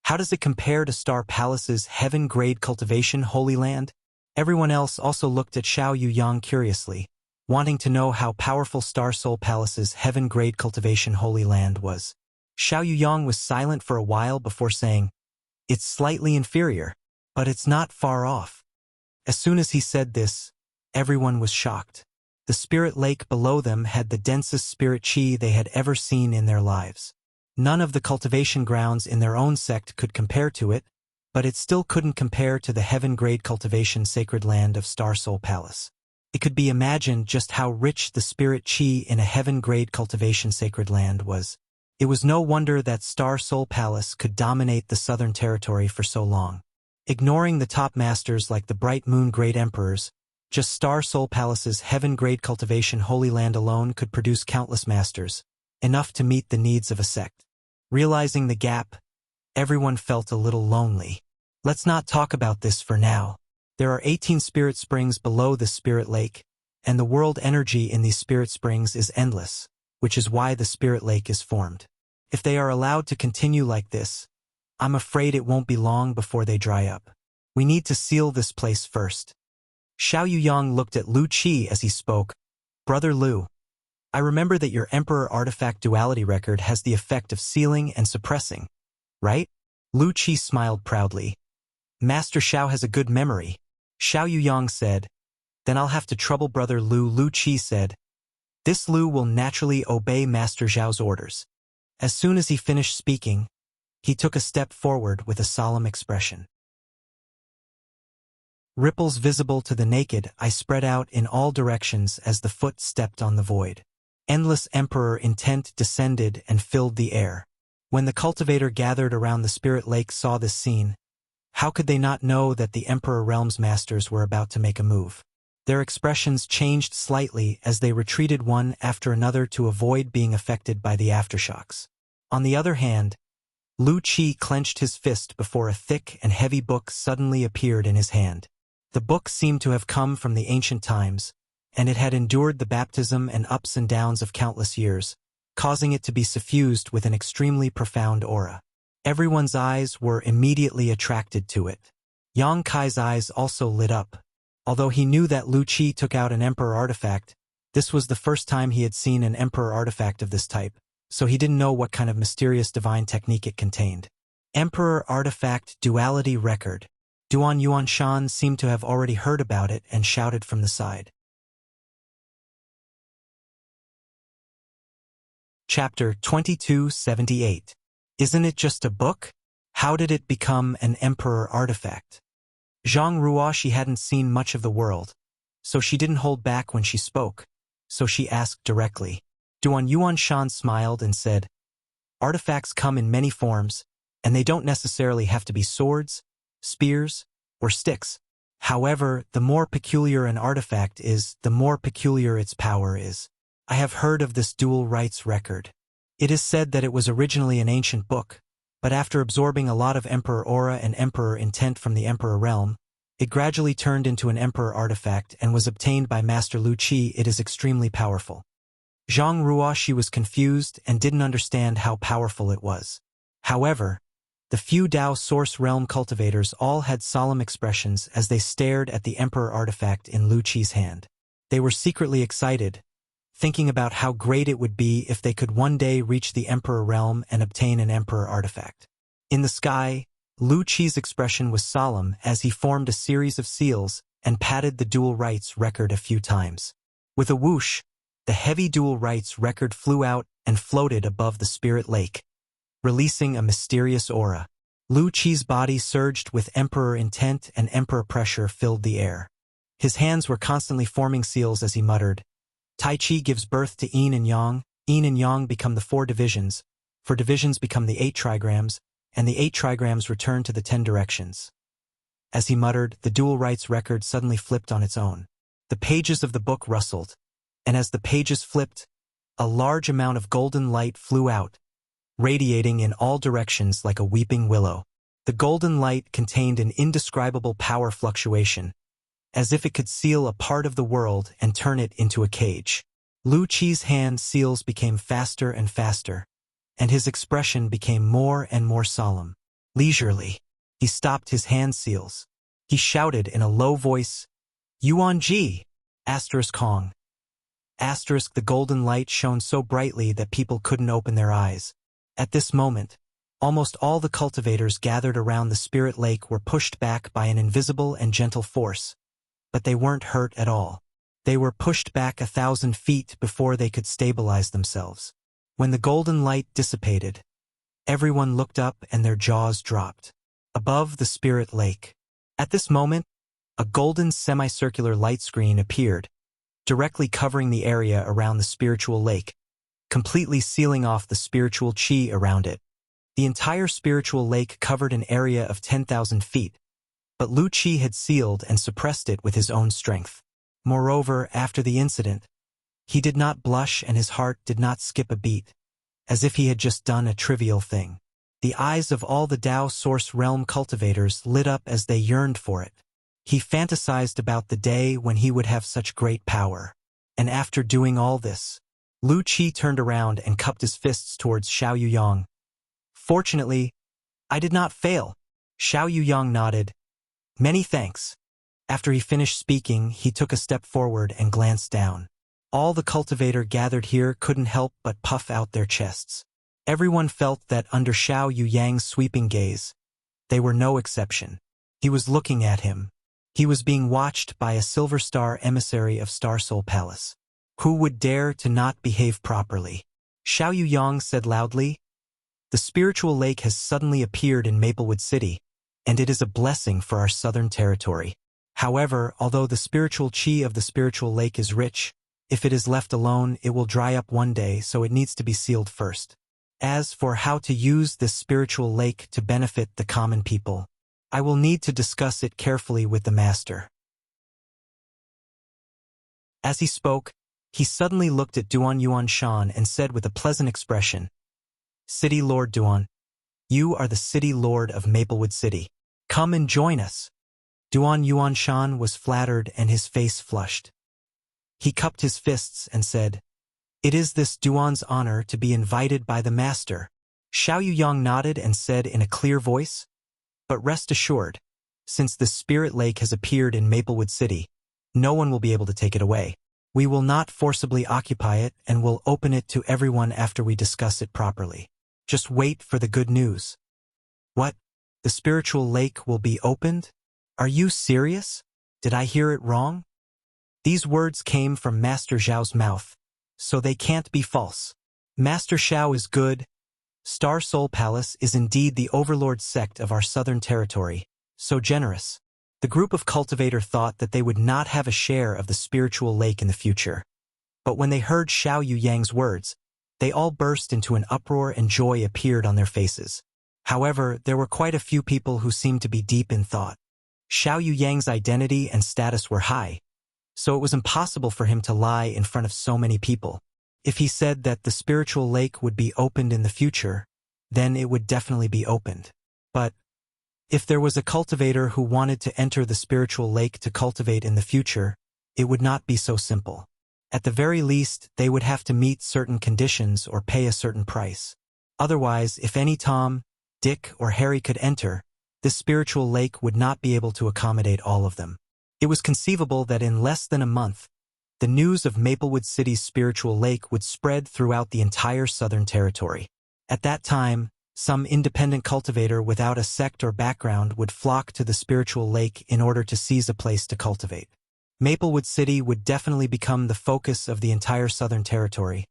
"How does it compare to Star Palace's heaven-grade cultivation Holy Land?" Everyone else also looked at Xiao Yuyang curiously, wanting to know how powerful Star Soul Palace's heaven-grade cultivation Holy Land was. Xiao Yuyang was silent for a while before saying, "It's slightly inferior, but it's not far off." As soon as he said this, everyone was shocked. The spirit lake below them had the densest spirit chi they had ever seen in their lives. None of the cultivation grounds in their own sect could compare to it, but it still couldn't compare to the heaven-grade cultivation sacred land of Star Soul Palace. It could be imagined just how rich the spirit chi in a heaven-grade cultivation sacred land was. It was no wonder that Star Soul Palace could dominate the southern territory for so long. Ignoring the top masters like the Bright Moon Great Emperors, just Star Soul Palace's heaven-grade cultivation Holy Land alone could produce countless masters, enough to meet the needs of a sect. Realizing the gap, everyone felt a little lonely. Let's not talk about this for now. There are 18 spirit springs below this spirit lake, and the world energy in these spirit springs is endless, which is why the spirit lake is formed. If they are allowed to continue like this, I'm afraid it won't be long before they dry up. We need to seal this place first. Xiao Yuyang looked at Lu Qi as he spoke. "Brother Lu, I remember that your Emperor Artifact Duality record has the effect of sealing and suppressing, right?" Lu Qi smiled proudly. "Master Xiao has a good memory," Xiao Yuyang said. "Then I'll have to trouble Brother Lu," Lu Qi said. "This Lu will naturally obey Master Zhao's orders." As soon as he finished speaking, he took a step forward with a solemn expression. Ripples visible to the naked eye spread out in all directions as the foot stepped on the void. Endless emperor intent descended and filled the air. When the cultivator gathered around the spirit lake saw this scene, how could they not know that the Emperor Realm's masters were about to make a move? Their expressions changed slightly as they retreated one after another to avoid being affected by the aftershocks. On the other hand, Lu Qi clenched his fist before a thick and heavy book suddenly appeared in his hand. The book seemed to have come from the ancient times, and it had endured the baptism and ups and downs of countless years, causing it to be suffused with an extremely profound aura. Everyone's eyes were immediately attracted to it. Yang Kai's eyes also lit up. Although he knew that Lu Qi took out an Emperor artifact, this was the first time he had seen an Emperor artifact of this type, so he didn't know what kind of mysterious divine technique it contained. Emperor Artifact Duality Record. Duan Yuanshan seemed to have already heard about it and shouted from the side. Chapter 2278. Isn't it just a book? How did it become an Emperor artifact? Zhang Ruoshi hadn't seen much of the world, so she didn't hold back when she spoke, so she asked directly. Duan Yuanshan smiled and said, "Artifacts come in many forms, and they don't necessarily have to be swords, spears, or sticks. However, the more peculiar an artifact is, the more peculiar its power is. I have heard of this dual rights record. It is said that it was originally an ancient book, but after absorbing a lot of Emperor aura and Emperor intent from the Emperor realm, it gradually turned into an Emperor artifact and was obtained by Master Lu Qi. It is extremely powerful." Zhang Ruoshi was confused and didn't understand how powerful it was. However, the few Dao Source Realm cultivators all had solemn expressions as they stared at the Emperor artifact in Lu Qi's hand. They were secretly excited, thinking about how great it would be if they could one day reach the Emperor realm and obtain an Emperor artifact. In the sky, Lu Qi's expression was solemn as he formed a series of seals and patted the dual rights record a few times. With a whoosh, the heavy dual rights record flew out and floated above the spirit lake, releasing a mysterious aura. Lu Qi's body surged with Emperor intent and Emperor pressure filled the air. His hands were constantly forming seals as he muttered, "Tai Chi gives birth to Yin and Yang become the 4 divisions, 4 divisions become the 8 trigrams, and the 8 trigrams return to the 10 directions." As he muttered, the dual rights record suddenly flipped on its own. The pages of the book rustled, and as the pages flipped, a large amount of golden light flew out, radiating in all directions like a weeping willow. The golden light contained an indescribable power fluctuation, as if it could seal a part of the world and turn it into a cage. Lu Qi's hand seals became faster and faster, and his expression became more and more solemn. Leisurely, he stopped his hand seals. He shouted in a low voice, "Yuan Ji!" Kong. The golden light shone so brightly that people couldn't open their eyes. At this moment, almost all the cultivators gathered around the spirit lake were pushed back by an invisible and gentle force, but they weren't hurt at all. They were pushed back 1,000 feet before they could stabilize themselves. When the golden light dissipated, everyone looked up and their jaws dropped. Above the spirit lake. At this moment, a golden semicircular light screen appeared, directly covering the area around the spiritual lake, completely sealing off the spiritual qi around it. The entire spiritual lake covered an area of 10,000 feet, but Lu Qi had sealed and suppressed it with his own strength. Moreover, after the incident, he did not blush and his heart did not skip a beat, as if he had just done a trivial thing. The eyes of all the Dao Source Realm cultivators lit up as they yearned for it. He fantasized about the day when he would have such great power. And after doing all this, Lu Qi turned around and cupped his fists towards Xiao Yuyang. "Fortunately, I did not fail." Xiao Yuyang nodded. "Many thanks." After he finished speaking, he took a step forward and glanced down. All the cultivator gathered here couldn't help but puff out their chests. Everyone felt that under Xiao Yuyang's sweeping gaze, they were no exception. He was looking at him. He was being watched by a Silver Star emissary of Star Soul Palace. Who would dare to not behave properly? Xiao Yuyang said loudly, "The spiritual lake has suddenly appeared in Maplewood City, and it is a blessing for our southern territory. However, although the spiritual qi of the spiritual lake is rich, if it is left alone, it will dry up one day, so it needs to be sealed first. As for how to use this spiritual lake to benefit the common people, I will need to discuss it carefully with the master." As he spoke, he suddenly looked at Duan Yuanshan and said with a pleasant expression, "City Lord Duan, you are the City Lord of Maplewood City. Come and join us." Duan Yuanshan was flattered and his face flushed. He cupped his fists and said, "It is this Duan's honor to be invited by the master." Xiao Yuyang nodded and said in a clear voice, "But rest assured, since the spirit lake has appeared in Maplewood City, no one will be able to take it away. We will not forcibly occupy it and will open it to everyone after we discuss it properly. Just wait for the good news." "What? The spiritual lake will be opened? Are you serious? Did I hear it wrong?" These words came from Master Zhao's mouth, so they can't be false. Master Xiao is good. Star Soul Palace is indeed the overlord sect of our southern territory, so generous. The group of cultivator thought that they would not have a share of the spiritual lake in the future. But when they heard Xiao Yuyang's words, they all burst into an uproar and joy appeared on their faces. However, there were quite a few people who seemed to be deep in thought. Xiao Yuyang's identity and status were high, so it was impossible for him to lie in front of so many people. If he said that the spiritual lake would be opened in the future, then it would definitely be opened. But if there was a cultivator who wanted to enter the spiritual lake to cultivate in the future, it would not be so simple. At the very least, they would have to meet certain conditions or pay a certain price. Otherwise, if any Tom, Dick, or Harry could enter, this spiritual lake would not be able to accommodate all of them. It was conceivable that in less than a month, the news of Maplewood City's spiritual lake would spread throughout the entire southern territory. At that time, some independent cultivator without a sect or background would flock to the spiritual lake in order to seize a place to cultivate. Maplewood City would definitely become the focus of the entire southern territory,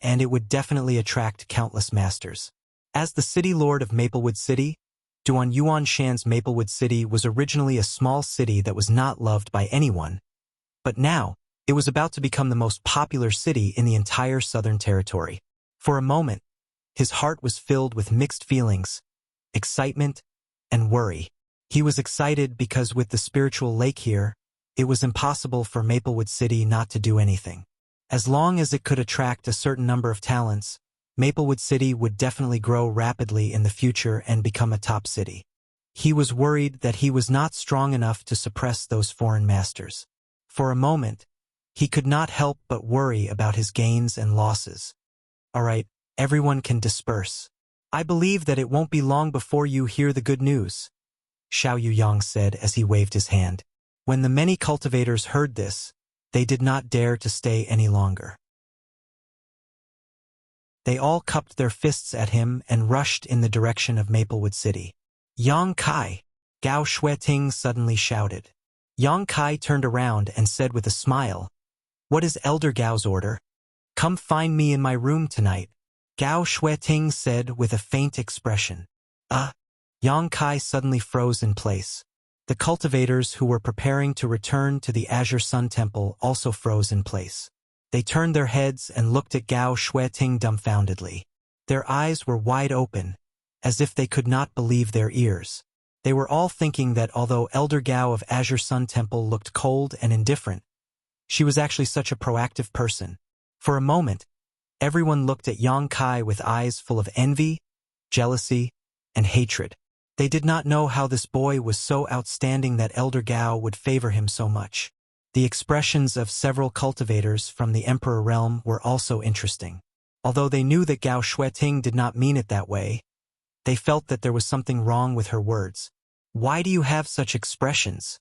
and it would definitely attract countless masters. As the city lord of Maplewood City, Duan Yuanshan's Maplewood City was originally a small city that was not loved by anyone, but now, it was about to become the most popular city in the entire southern territory. For a moment, his heart was filled with mixed feelings, excitement, and worry. He was excited because with the spiritual lake here, it was impossible for Maplewood City not to do anything. As long as it could attract a certain number of talents, Maplewood City would definitely grow rapidly in the future and become a top city. He was worried that he was not strong enough to suppress those foreign masters. For a moment, he could not help but worry about his gains and losses. All right, everyone can disperse. I believe that it won't be long before you hear the good news, Xiao Yuyang said as he waved his hand. When the many cultivators heard this, they did not dare to stay any longer. They all cupped their fists at him and rushed in the direction of Maplewood City. Yang Kai! Gao Shueting suddenly shouted. Yang Kai turned around and said with a smile, "What is Elder Gao's order? Come find me in my room tonight," Gao Shueting said with a faint expression. Yang Kai suddenly froze in place. The cultivators who were preparing to return to the Azure Sun Temple also froze in place. They turned their heads and looked at Gao Shueting dumbfoundedly. Their eyes were wide open, as if they could not believe their ears. They were all thinking that although Elder Gao of Azure Sun Temple looked cold and indifferent, she was actually such a proactive person. For a moment, everyone looked at Yang Kai with eyes full of envy, jealousy, and hatred. They did not know how this boy was so outstanding that Elder Gao would favor him so much. The expressions of several cultivators from the Emperor realm were also interesting. Although they knew that Gao Shueting did not mean it that way, they felt that there was something wrong with her words. Why do you have such expressions?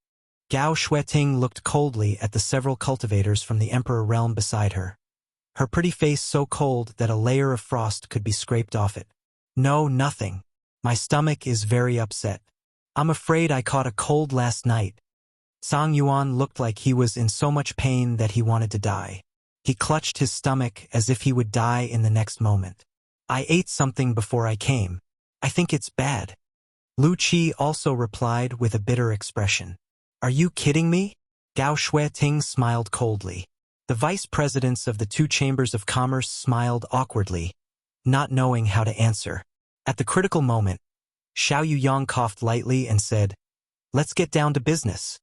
Gao Shueting looked coldly at the several cultivators from the Emperor realm beside her. Her pretty face so cold that a layer of frost could be scraped off it. No, nothing. My stomach is very upset. I'm afraid I caught a cold last night. Sang Yuan looked like he was in so much pain that he wanted to die. He clutched his stomach as if he would die in the next moment. I ate something before I came. I think it's bad. Lu Qi also replied with a bitter expression. Are you kidding me? Gao Shueting smiled coldly. The vice presidents of the two chambers of commerce smiled awkwardly, not knowing how to answer. At the critical moment, Xiao Yuyang coughed lightly and said, "Let's get down to business."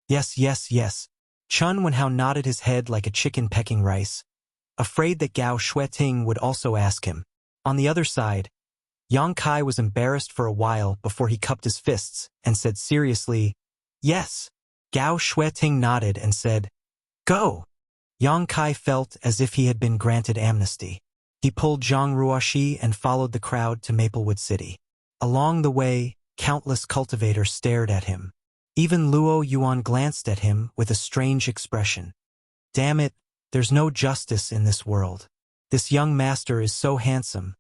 Yes, yes, yes. Chun Wenhao nodded his head like a chicken pecking rice, afraid that Gao Shueting would also ask him. On the other side, Yang Kai was embarrassed for a while before he cupped his fists and said seriously, "Yes." Gao Shueting nodded and said, "Go." Yang Kai felt as if he had been granted amnesty. He pulled Zhang Ruoxi and followed the crowd to Maplewood City. Along the way, countless cultivators stared at him. Even Luo Yuan glanced at him with a strange expression. Damn it, there's no justice in this world. This young master is so handsome,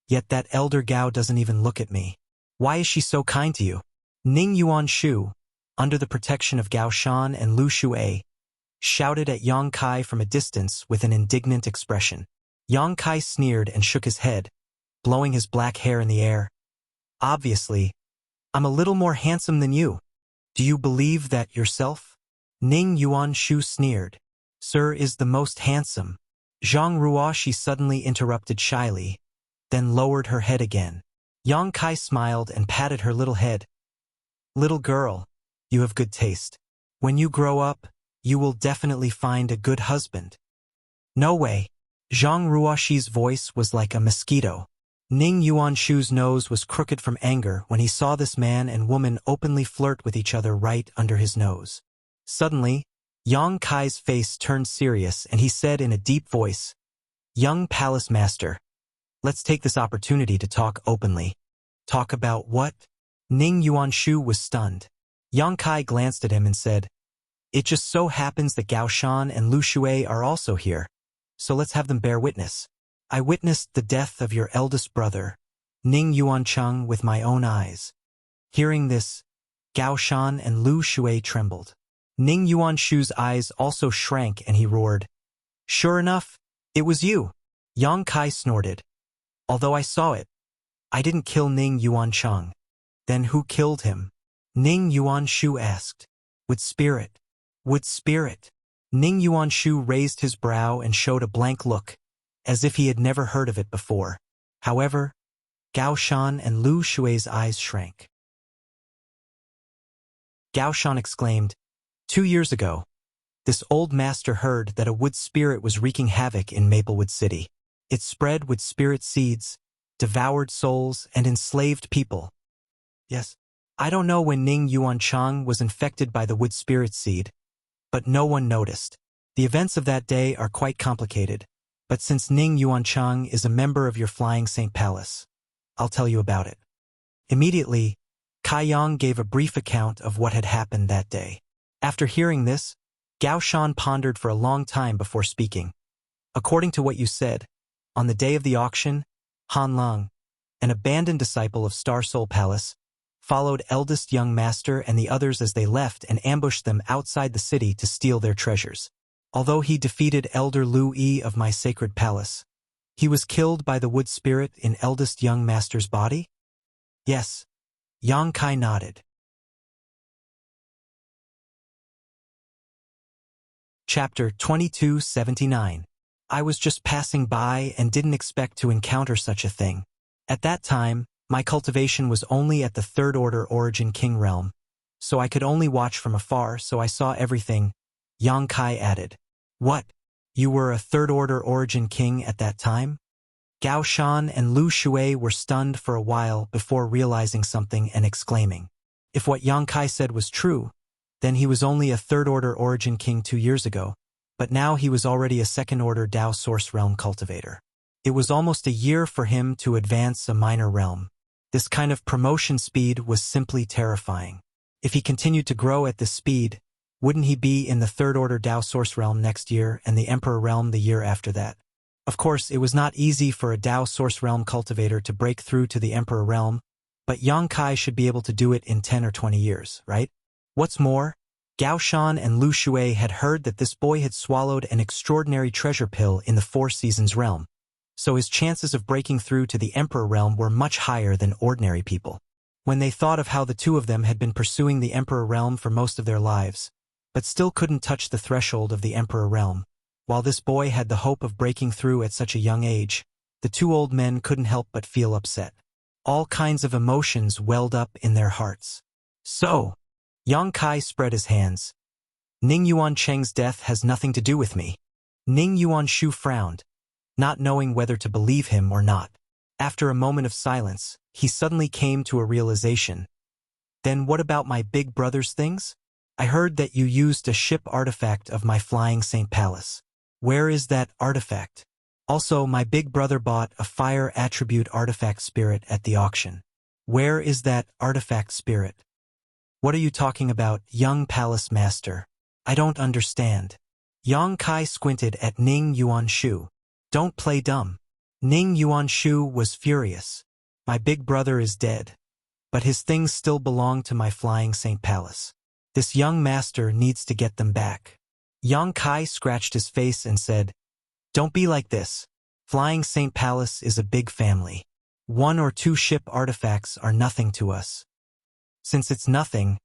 yet that Elder Gao doesn't even look at me. Why is she so kind to you? Ning Yuan Shu, under the protection of Gao Shan and Lu Shuai, shouted at Yang Kai from a distance with an indignant expression. Yang Kai sneered and shook his head, blowing his black hair in the air. Obviously, I'm a little more handsome than you. Do you believe that yourself? Ning Yuan Shu sneered. Sir is the most handsome. Zhang Ruoxi suddenly interrupted shyly, then lowered her head again. Yang Kai smiled and patted her little head. Little girl, you have good taste. When you grow up, you will definitely find a good husband. No way. Zhang Ruoxi's voice was like a mosquito. Ning Yuanshu's nose was crooked from anger when he saw this man and woman openly flirt with each other right under his nose. Suddenly, Yang Kai's face turned serious and he said in a deep voice, "Young palace master, let's take this opportunity to talk openly." Talk about what? Ning Yuanshu was stunned. Yang Kai glanced at him and said, "It just so happens that Gao Shan and Lu Shuai are also here, so let's have them bear witness. I witnessed the death of your eldest brother, Ning Yuancheng, with my own eyes." Hearing this, Gao Shan and Lu Shuai trembled. Ning Yuanshu's eyes also shrank and he roared, "Sure enough, it was you." Yang Kai snorted. "Although I saw it, I didn't kill Ning Yuancheng." "Then who killed him?" Ning Yuanshu asked. "Would spirit. Would spirit." Ning Yuanshu raised his brow and showed a blank look, as if he had never heard of it before. However, Gao Shan and Lu Shuai's eyes shrank. Gao Shan exclaimed, 2 years ago, This old master heard that a wood spirit was wreaking havoc in Maplewood City. It spread with spirit seeds, devoured souls, and enslaved people. Yes, I don't know when Ning Yuanchang was infected by the wood spirit seed, but no one noticed. The events of that day are quite complicated, but since Ning Yuanchang is a member of your Flying Saint Palace, I'll tell you about it. Immediately, Kai Yang gave a brief account of what had happened that day. After hearing this, Gao Shan pondered for a long time before speaking. According to what you said, on the day of the auction, Han Lang, an abandoned disciple of Star Soul Palace, followed eldest young master and the others as they left and ambushed them outside the city to steal their treasures. Although he defeated Elder Lu Yi of my sacred palace, he was killed by the wood spirit in eldest young master's body? Yes. Yang Kai nodded. Chapter 2279. I was just passing by and didn't expect to encounter such a thing. At that time, my cultivation was only at the Third Order Origin King realm, so I could only watch from afar, so I saw everything, Yang Kai added. What? You were a Third Order Origin King at that time? Gao Shan and Lu Shui were stunned for a while before realizing something and exclaiming. If what Yang Kai said was true, then he was only a Third Order Origin King 2 years ago, but now he was already a Second Order Dao Source Realm cultivator. It was almost a year for him to advance a minor realm. This kind of promotion speed was simply terrifying. If he continued to grow at this speed, wouldn't he be in the Third Order Dao Source Realm next year and the Emperor Realm the year after that? Of course, it was not easy for a Dao Source Realm cultivator to break through to the Emperor Realm, but Yang Kai should be able to do it in 10 or 20 years, right? What's more, Gao Shan and Lu Shui had heard that this boy had swallowed an extraordinary treasure pill in the Four Seasons realm, so his chances of breaking through to the Emperor realm were much higher than ordinary people. When they thought of how the two of them had been pursuing the Emperor realm for most of their lives, but still couldn't touch the threshold of the Emperor realm, while this boy had the hope of breaking through at such a young age, the two old men couldn't help but feel upset. All kinds of emotions welled up in their hearts. So, Yang Kai spread his hands. Ning Yuancheng's death has nothing to do with me. Ning Yuanshu frowned, not knowing whether to believe him or not. After a moment of silence, he suddenly came to a realization. Then what about my big brother's things? I heard that you used a ship artifact of my Flying Saint Palace. Where is that artifact? Also, my big brother bought a fire attribute artifact spirit at the auction. Where is that artifact spirit? What are you talking about, young palace master? I don't understand. Yang Kai squinted at Ning Yuanshu. Don't play dumb. Ning Yuanshu was furious. My big brother is dead, but his things still belong to my Flying Saint Palace. This young master needs to get them back. Yang Kai scratched his face and said, Don't be like this. Flying Saint Palace is a big family. 1 or 2 ship artifacts are nothing to us. Since it's nothing,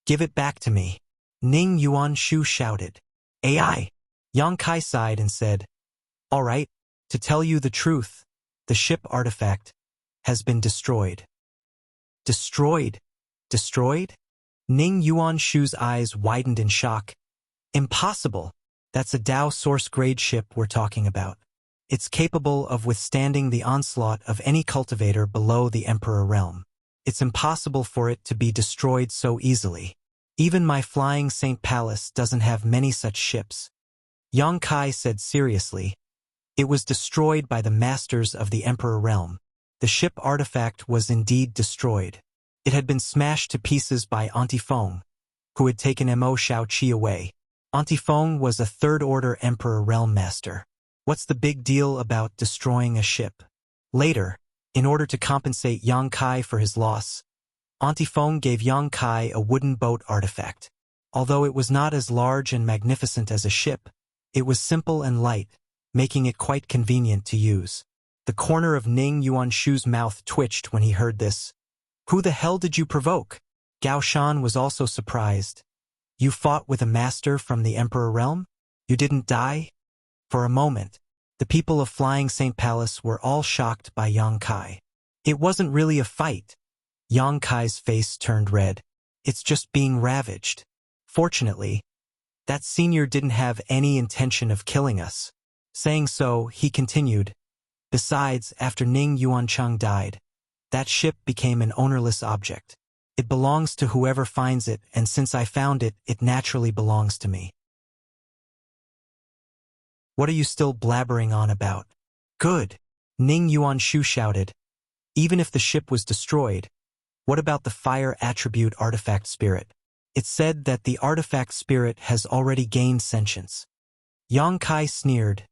give it back to me. Ning Yuanshu shouted. AI. Yang Kai sighed and said, All right, to tell you the truth, the ship artifact has been destroyed. Destroyed? Destroyed? Ning Yuanshu's eyes widened in shock. Impossible. That's a Dao Source grade ship we're talking about. It's capable of withstanding the onslaught of any cultivator below the Emperor realm. It's impossible for it to be destroyed so easily. Even my Flying Saint Palace doesn't have many such ships. Yang Kai said seriously. It was destroyed by the masters of the Emperor realm. The ship artifact was indeed destroyed. It had been smashed to pieces by Auntie Feng, who had taken Mo Shaoqi away. Auntie Feng was a Third Order Emperor realm master. What's the big deal about destroying a ship? Later, in order to compensate Yang Kai for his loss, Auntie Feng gave Yang Kai a wooden boat artifact. Although it was not as large and magnificent as a ship, it was simple and light, making it quite convenient to use. The corner of Ning Yuanshu's mouth twitched when he heard this. Who the hell did you provoke? Gao Shan was also surprised. You fought with a master from the Emperor realm? You didn't die? For a moment, the people of Flying Saint Palace were all shocked by Yang Kai. It wasn't really a fight. Yang Kai's face turned red. It's just being ravaged. Fortunately, That senior didn't have any intention of killing us. Saying so, he continued, besides, after Ning Yuancheng died, that ship became an ownerless object. It belongs to whoever finds it, and since I found it, it naturally belongs to me. What are you still blabbering on about? Good. Ning Yuanshu shouted. Even if the ship was destroyed, what about the fire attribute artifact spirit? It said that the artifact spirit has already gained sentience. Yang Kai sneered.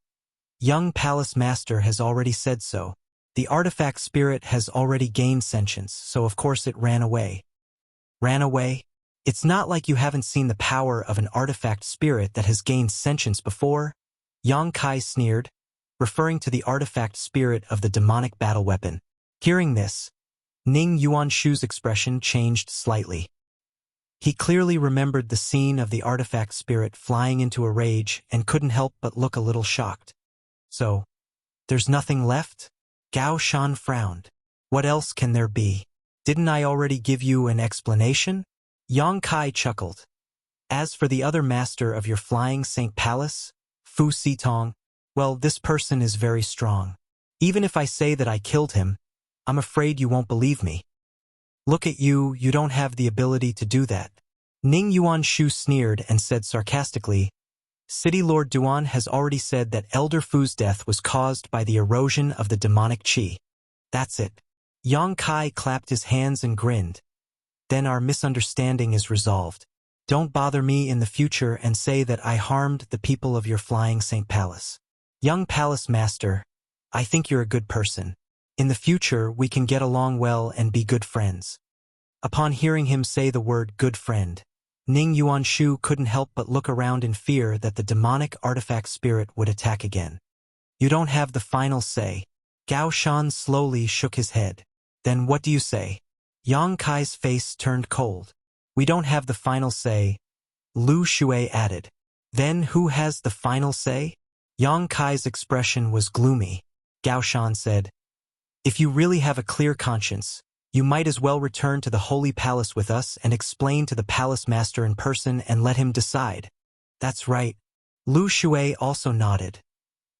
Young Palace Master has already said so. The artifact spirit has already gained sentience, so of course it ran away. Ran away? It's not like you haven't seen the power of an artifact spirit that has gained sentience before. Yang Kai sneered, referring to the artifact spirit of the demonic battle weapon. Hearing this, Ning Yuanshu's expression changed slightly. He clearly remembered the scene of the artifact spirit flying into a rage and couldn't help but look a little shocked. So, there's nothing left? Gao Shan frowned. What else can there be? Didn't I already give you an explanation? Yang Kai chuckled. As for the other master of your flying Saint Palace, Fu Sitong, well, this person is very strong. Even if I say that I killed him, I'm afraid you won't believe me. Look at you, you don't have the ability to do that. Ning Yuanshu sneered and said sarcastically, City Lord Duan has already said that Elder Fu's death was caused by the erosion of the demonic qi. That's it. Yang Kai clapped his hands and grinned. Then our misunderstanding is resolved. Don't bother me in the future and say that I harmed the people of your flying Saint Palace. Young Palace Master, I think you're a good person. In the future, we can get along well and be good friends. Upon hearing him say the word good friend, Ning Yuanshu couldn't help but look around in fear that the demonic artifact spirit would attack again. You don't have the final say. Gao Shan slowly shook his head. Then what do you say? Yang Kai's face turned cold. We don't have the final say, Lu Shui added. Then who has the final say? Yang Kai's expression was gloomy. Gao Shan said, if you really have a clear conscience, you might as well return to the Holy Palace with us and explain to the Palace Master in person and let him decide. That's right. Lu Shui also nodded.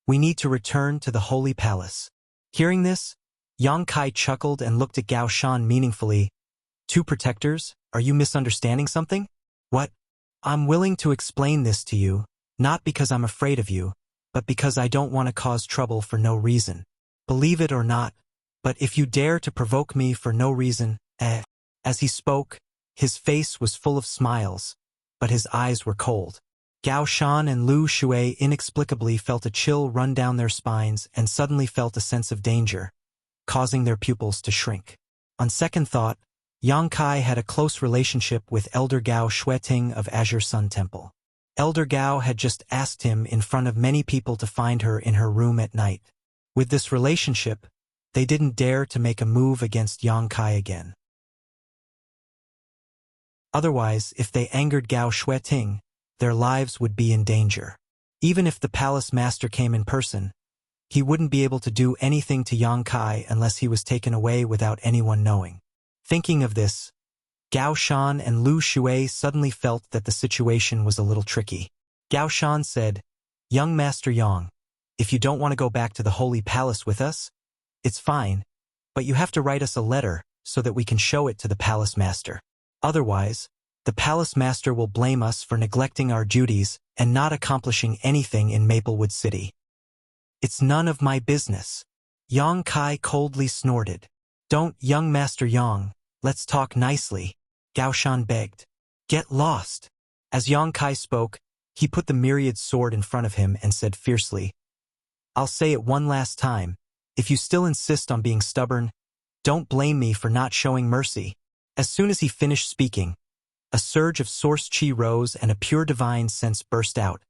We need to return to the Holy Palace. Hearing this, Yang Kai chuckled and looked at Gao Shan meaningfully. Two protectors, are you misunderstanding something? What? I'm willing to explain this to you, not because I'm afraid of you, but because I don't want to cause trouble for no reason. Believe it or not, but if you dare to provoke me for no reason, As he spoke, his face was full of smiles, but his eyes were cold. Gao Shan and Lu Shui inexplicably felt a chill run down their spines and suddenly felt a sense of danger, causing their pupils to shrink. On second thought, Yang Kai had a close relationship with Elder Gao Xueting of Azure Sun Temple. Elder Gao had just asked him in front of many people to find her in her room at night. With this relationship, they didn't dare to make a move against Yang Kai again. Otherwise, if they angered Gao Xueting, their lives would be in danger. Even if the palace master came in person, he wouldn't be able to do anything to Yang Kai unless he was taken away without anyone knowing. Thinking of this, Gao Shan and Lu Shui suddenly felt that the situation was a little tricky. Gao Shan said, Young Master Yang, if you don't want to go back to the Holy Palace with us, it's fine, but you have to write us a letter so that we can show it to the Palace Master. Otherwise, the Palace Master will blame us for neglecting our duties and not accomplishing anything in Maplewood City. It's none of my business. Yang Kai coldly snorted. Don't, Young Master Yang, let's talk nicely, Gao Shan begged. Get lost. As Yang Kai spoke, he put the myriad sword in front of him and said fiercely, I'll say it one last time. If you still insist on being stubborn, don't blame me for not showing mercy. As soon as he finished speaking, a surge of source qi rose and a pure divine sense burst out,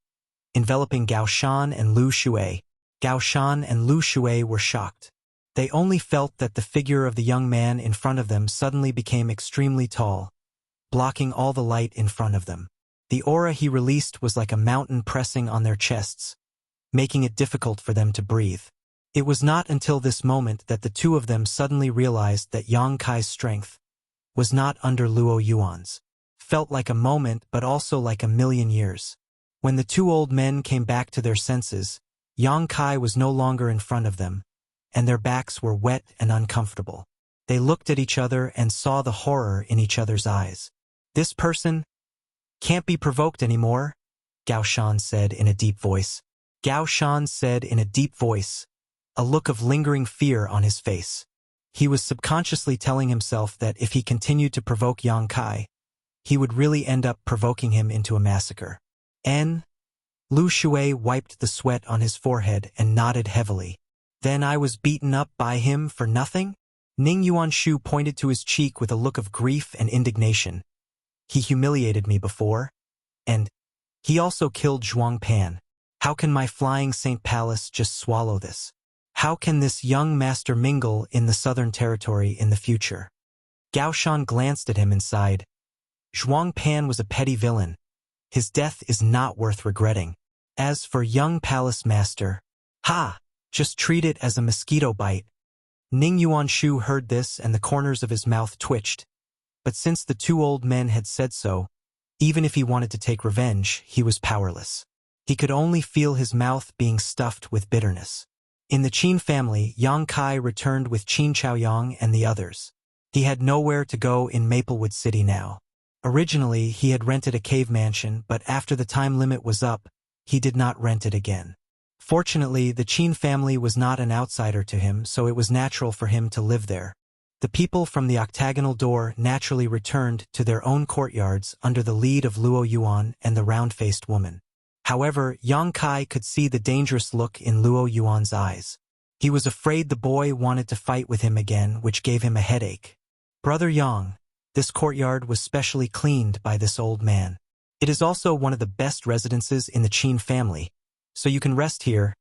enveloping Gao Shan and Lu Shui. Gao Shan and Lu Shui were shocked. They only felt that the figure of the young man in front of them suddenly became extremely tall, blocking all the light in front of them. The aura he released was like a mountain pressing on their chests, making it difficult for them to breathe. It was not until this moment that the two of them suddenly realized that Yang Kai's strength was not under Luo Yuan's. Felt like a moment but also like a million years. When the two old men came back to their senses, Yang Kai was no longer in front of them, and their backs were wet and uncomfortable. They looked at each other and saw the horror in each other's eyes. "This person can't be provoked anymore," Gao Shan said in a deep voice. Gao Shan said in a deep voice, a look of lingering fear on his face. He was subconsciously telling himself that if he continued to provoke Yang Kai, he would really end up provoking him into a massacre. Lu Shui wiped the sweat on his forehead and nodded heavily. "Then I was beaten up by him for nothing?" Ning Yuanshu pointed to his cheek with a look of grief and indignation. "He humiliated me before, and he also killed Zhuang Pan. How can my flying Saint Palace just swallow this? How can this young master mingle in the Southern Territory in the future?" Gao Shan glanced at him and sighed. "Zhuang Pan was a petty villain. His death is not worth regretting. As for young palace master, just treat it as a mosquito bite." Ning Yuanshu heard this and the corners of his mouth twitched. But since the two old men had said so, even if he wanted to take revenge, he was powerless. He could only feel his mouth being stuffed with bitterness. In the Qin family, Yang Kai returned with Qin Chaoyang and the others. He had nowhere to go in Maplewood City now. Originally, he had rented a cave mansion, but after the time limit was up, he did not rent it again. Fortunately, the Qin family was not an outsider to him, so it was natural for him to live there. The people from the octagonal door naturally returned to their own courtyards under the lead of Luo Yuan and the round-faced woman. However, Yang Kai could see the dangerous look in Luo Yuan's eyes. He was afraid the boy wanted to fight with him again, which gave him a headache. "Brother Yang, this courtyard was specially cleaned by this old man. It is also one of the best residences in the Qin family, so you can rest here."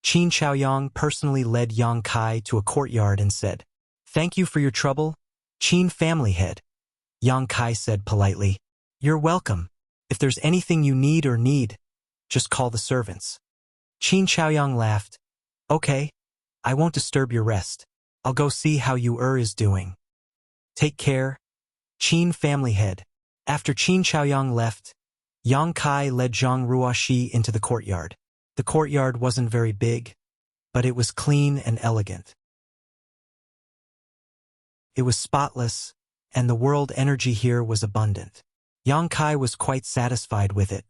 Qin Chaoyang personally led Yang Kai to a courtyard and said, "Thank you for your trouble, Qin family head." Yang Kai said politely, "You're welcome. If there's anything you need, just call the servants." Qin Chaoyang laughed. "Okay, I won't disturb your rest. I'll go see how you is doing. Take care, Qin family head." After Qin Chaoyang left, Yang Kai led Zhang Ruoxi into the courtyard. The courtyard wasn't very big, but it was clean and elegant. It was spotless, and the world energy here was abundant. Yang Kai was quite satisfied with it.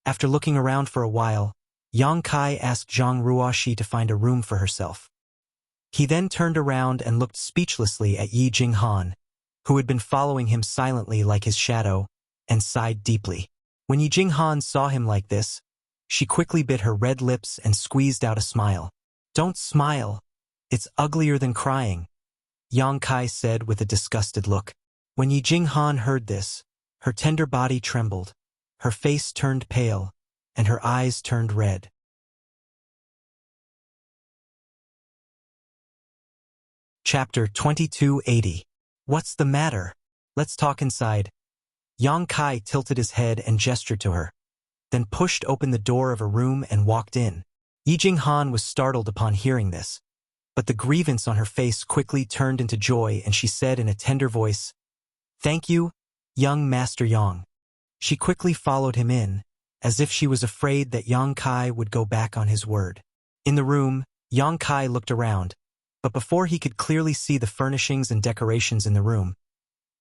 After looking around for a while, Yang Kai asked Zhang Ruoxi to find a room for herself. He then turned around and looked speechlessly at Yi Jinghan, who had been following him silently like his shadow, and sighed deeply. When Yi Jinghan saw him like this, she quickly bit her red lips and squeezed out a smile. "Don't smile. It's uglier than crying," Yang Kai said with a disgusted look. When Yi Jinghan heard this, her tender body trembled, her face turned pale, and her eyes turned red. Chapter 2280. What's the matter? Let's talk inside. Yang Kai tilted his head and gestured to her, then pushed open the door of a room and walked in. Yi Jinghan was startled upon hearing this, but the grievance on her face quickly turned into joy and she said in a tender voice, "Thank you, young Master Yang." She quickly followed him in, as if she was afraid that Yang Kai would go back on his word. In the room, Yang Kai looked around, but before he could clearly see the furnishings and decorations in the room,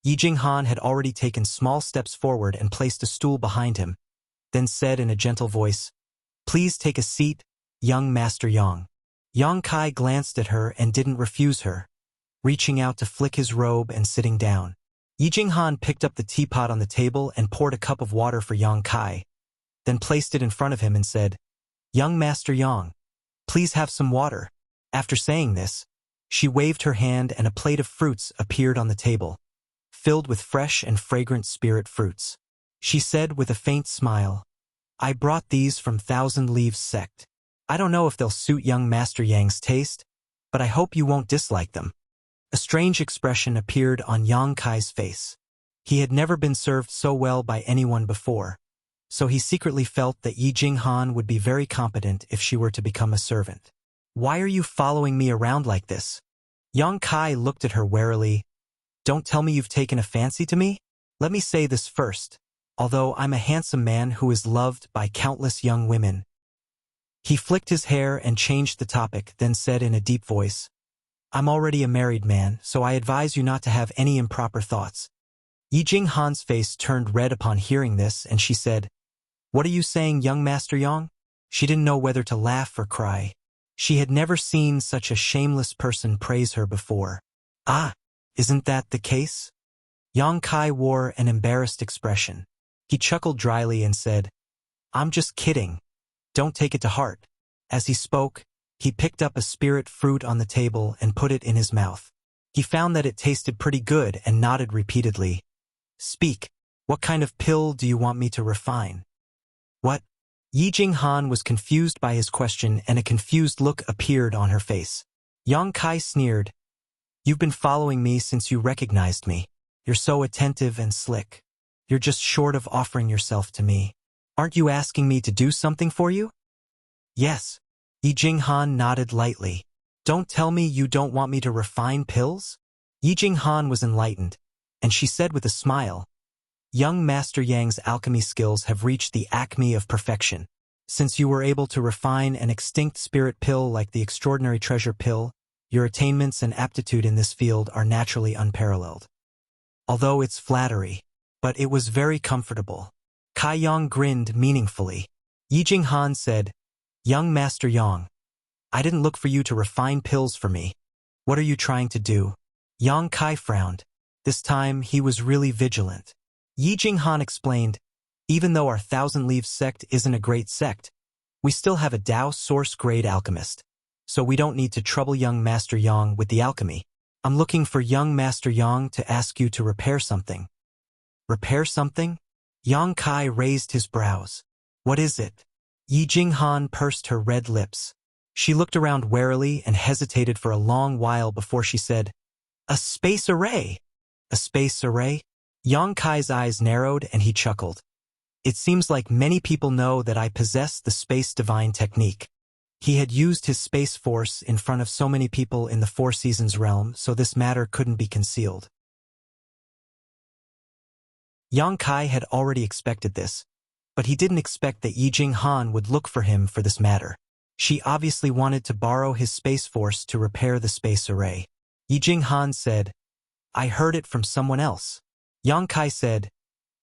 Yi Jinghan had already taken small steps forward and placed a stool behind him, then said in a gentle voice, "Please take a seat, young Master Yang." Yang Kai glanced at her and didn't refuse her, reaching out to flick his robe and sitting down. Yi Jinghan picked up the teapot on the table and poured a cup of water for Yang Kai, then placed it in front of him and said, "Young Master Yang, please have some water." After saying this, she waved her hand and a plate of fruits appeared on the table, filled with fresh and fragrant spirit fruits. She said with a faint smile, "I brought these from Thousand Leaves sect. I don't know if they'll suit young Master Yang's taste, but I hope you won't dislike them." A strange expression appeared on Yang Kai's face. He had never been served so well by anyone before, so he secretly felt that Yi Jinghan would be very competent if she were to become a servant. "Why are you following me around like this?" Yang Kai looked at her warily. "Don't tell me you've taken a fancy to me? Let me say this first. although I'm a handsome man who is loved by countless young women. He flicked his hair and changed the topic, then said in a deep voice, I'm already a married man, so I advise you not to have any improper thoughts. Yi Jinghan's face turned red upon hearing this, and she said, What are you saying, young Master Yang? She didn't know whether to laugh or cry. She had never seen such a shameless person praise her before. Ah, isn't that the case? Yang Kai wore an embarrassed expression. He chuckled dryly and said, I'm just kidding. Don't take it to heart. As he spoke, he picked up a spirit fruit on the table and put it in his mouth. He found that it tasted pretty good and nodded repeatedly. Speak, what kind of pill do you want me to refine? What? Yi Jinghan was confused by his question, and a confused look appeared on her face. Yang Kai sneered, You've been following me since you recognized me. You're so attentive and slick. You're just short of offering yourself to me. Aren't you asking me to do something for you? Yes. Yi Jinghan nodded lightly. Don't tell me you don't want me to refine pills? Yi Jinghan was enlightened, and she said with a smile, Young Master Yang's alchemy skills have reached the acme of perfection. Since you were able to refine an extinct spirit pill like the extraordinary treasure pill, your attainments and aptitude in this field are naturally unparalleled. Although it's flattery, but it was very comfortable. Kai Yang grinned meaningfully. Yi Jinghan said, Young Master Yang, I didn't look for you to refine pills for me. What are you trying to do? Yang Kai frowned. This time he was really vigilant. Yi Jinghan explained, Even though our Thousand Leaves sect isn't a great sect, we still have a Dao source-grade alchemist. So we don't need to trouble young Master Yang with the alchemy. I'm looking for young Master Yang to ask you to repair something. Repair something? Yang Kai raised his brows. What is it? Yi Jinghan pursed her red lips. She looked around warily and hesitated for a long while before she said, A space array. A space array? Yang Kai's eyes narrowed and he chuckled. It seems like many people know that I possess the space divine technique. He had used his space force in front of so many people in the Four Seasons realm, so this matter couldn't be concealed. Yang Kai had already expected this, but he didn't expect that Yi Jinghan would look for him for this matter. She obviously wanted to borrow his space force to repair the space array. Yi Jinghan said, I heard it from someone else. Yang Kai said,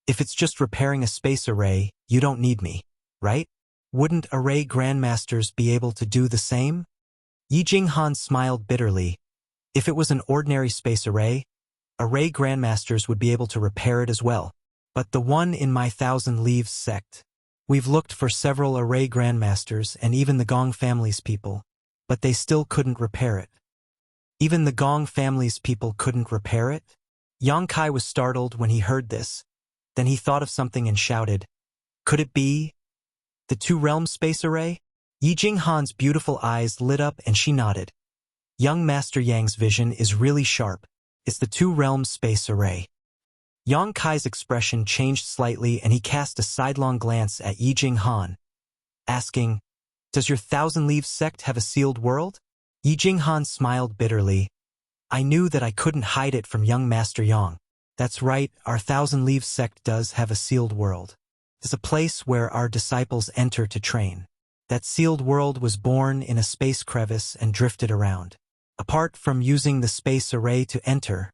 If it's just repairing a space array, you don't need me, right? Wouldn't array grandmasters be able to do the same? Yi Jinghan smiled bitterly. If it was an ordinary space array grandmasters would be able to repair it as well. But the one in my Thousand Leaves sect. We've looked for several array grandmasters and even the Gong family's people, but they still couldn't repair it. Even the Gong family's people couldn't repair it? Yang Kai was startled when he heard this. Then he thought of something and shouted, Could it be the two-realm space array? Yi Jinghan's beautiful eyes lit up and she nodded. Young Master Yang's vision is really sharp. It's the two-realm space array. Yang Kai's expression changed slightly and he cast a sidelong glance at Yi Jinghan, asking, Does your Thousand Leaves sect have a sealed world? Yi Jinghan smiled bitterly. I knew that I couldn't hide it from young Master Yang. That's right, our Thousand Leaves sect does have a sealed world. It's a place where our disciples enter to train. That sealed world was born in a space crevice and drifted around. Apart from using the space array to enter,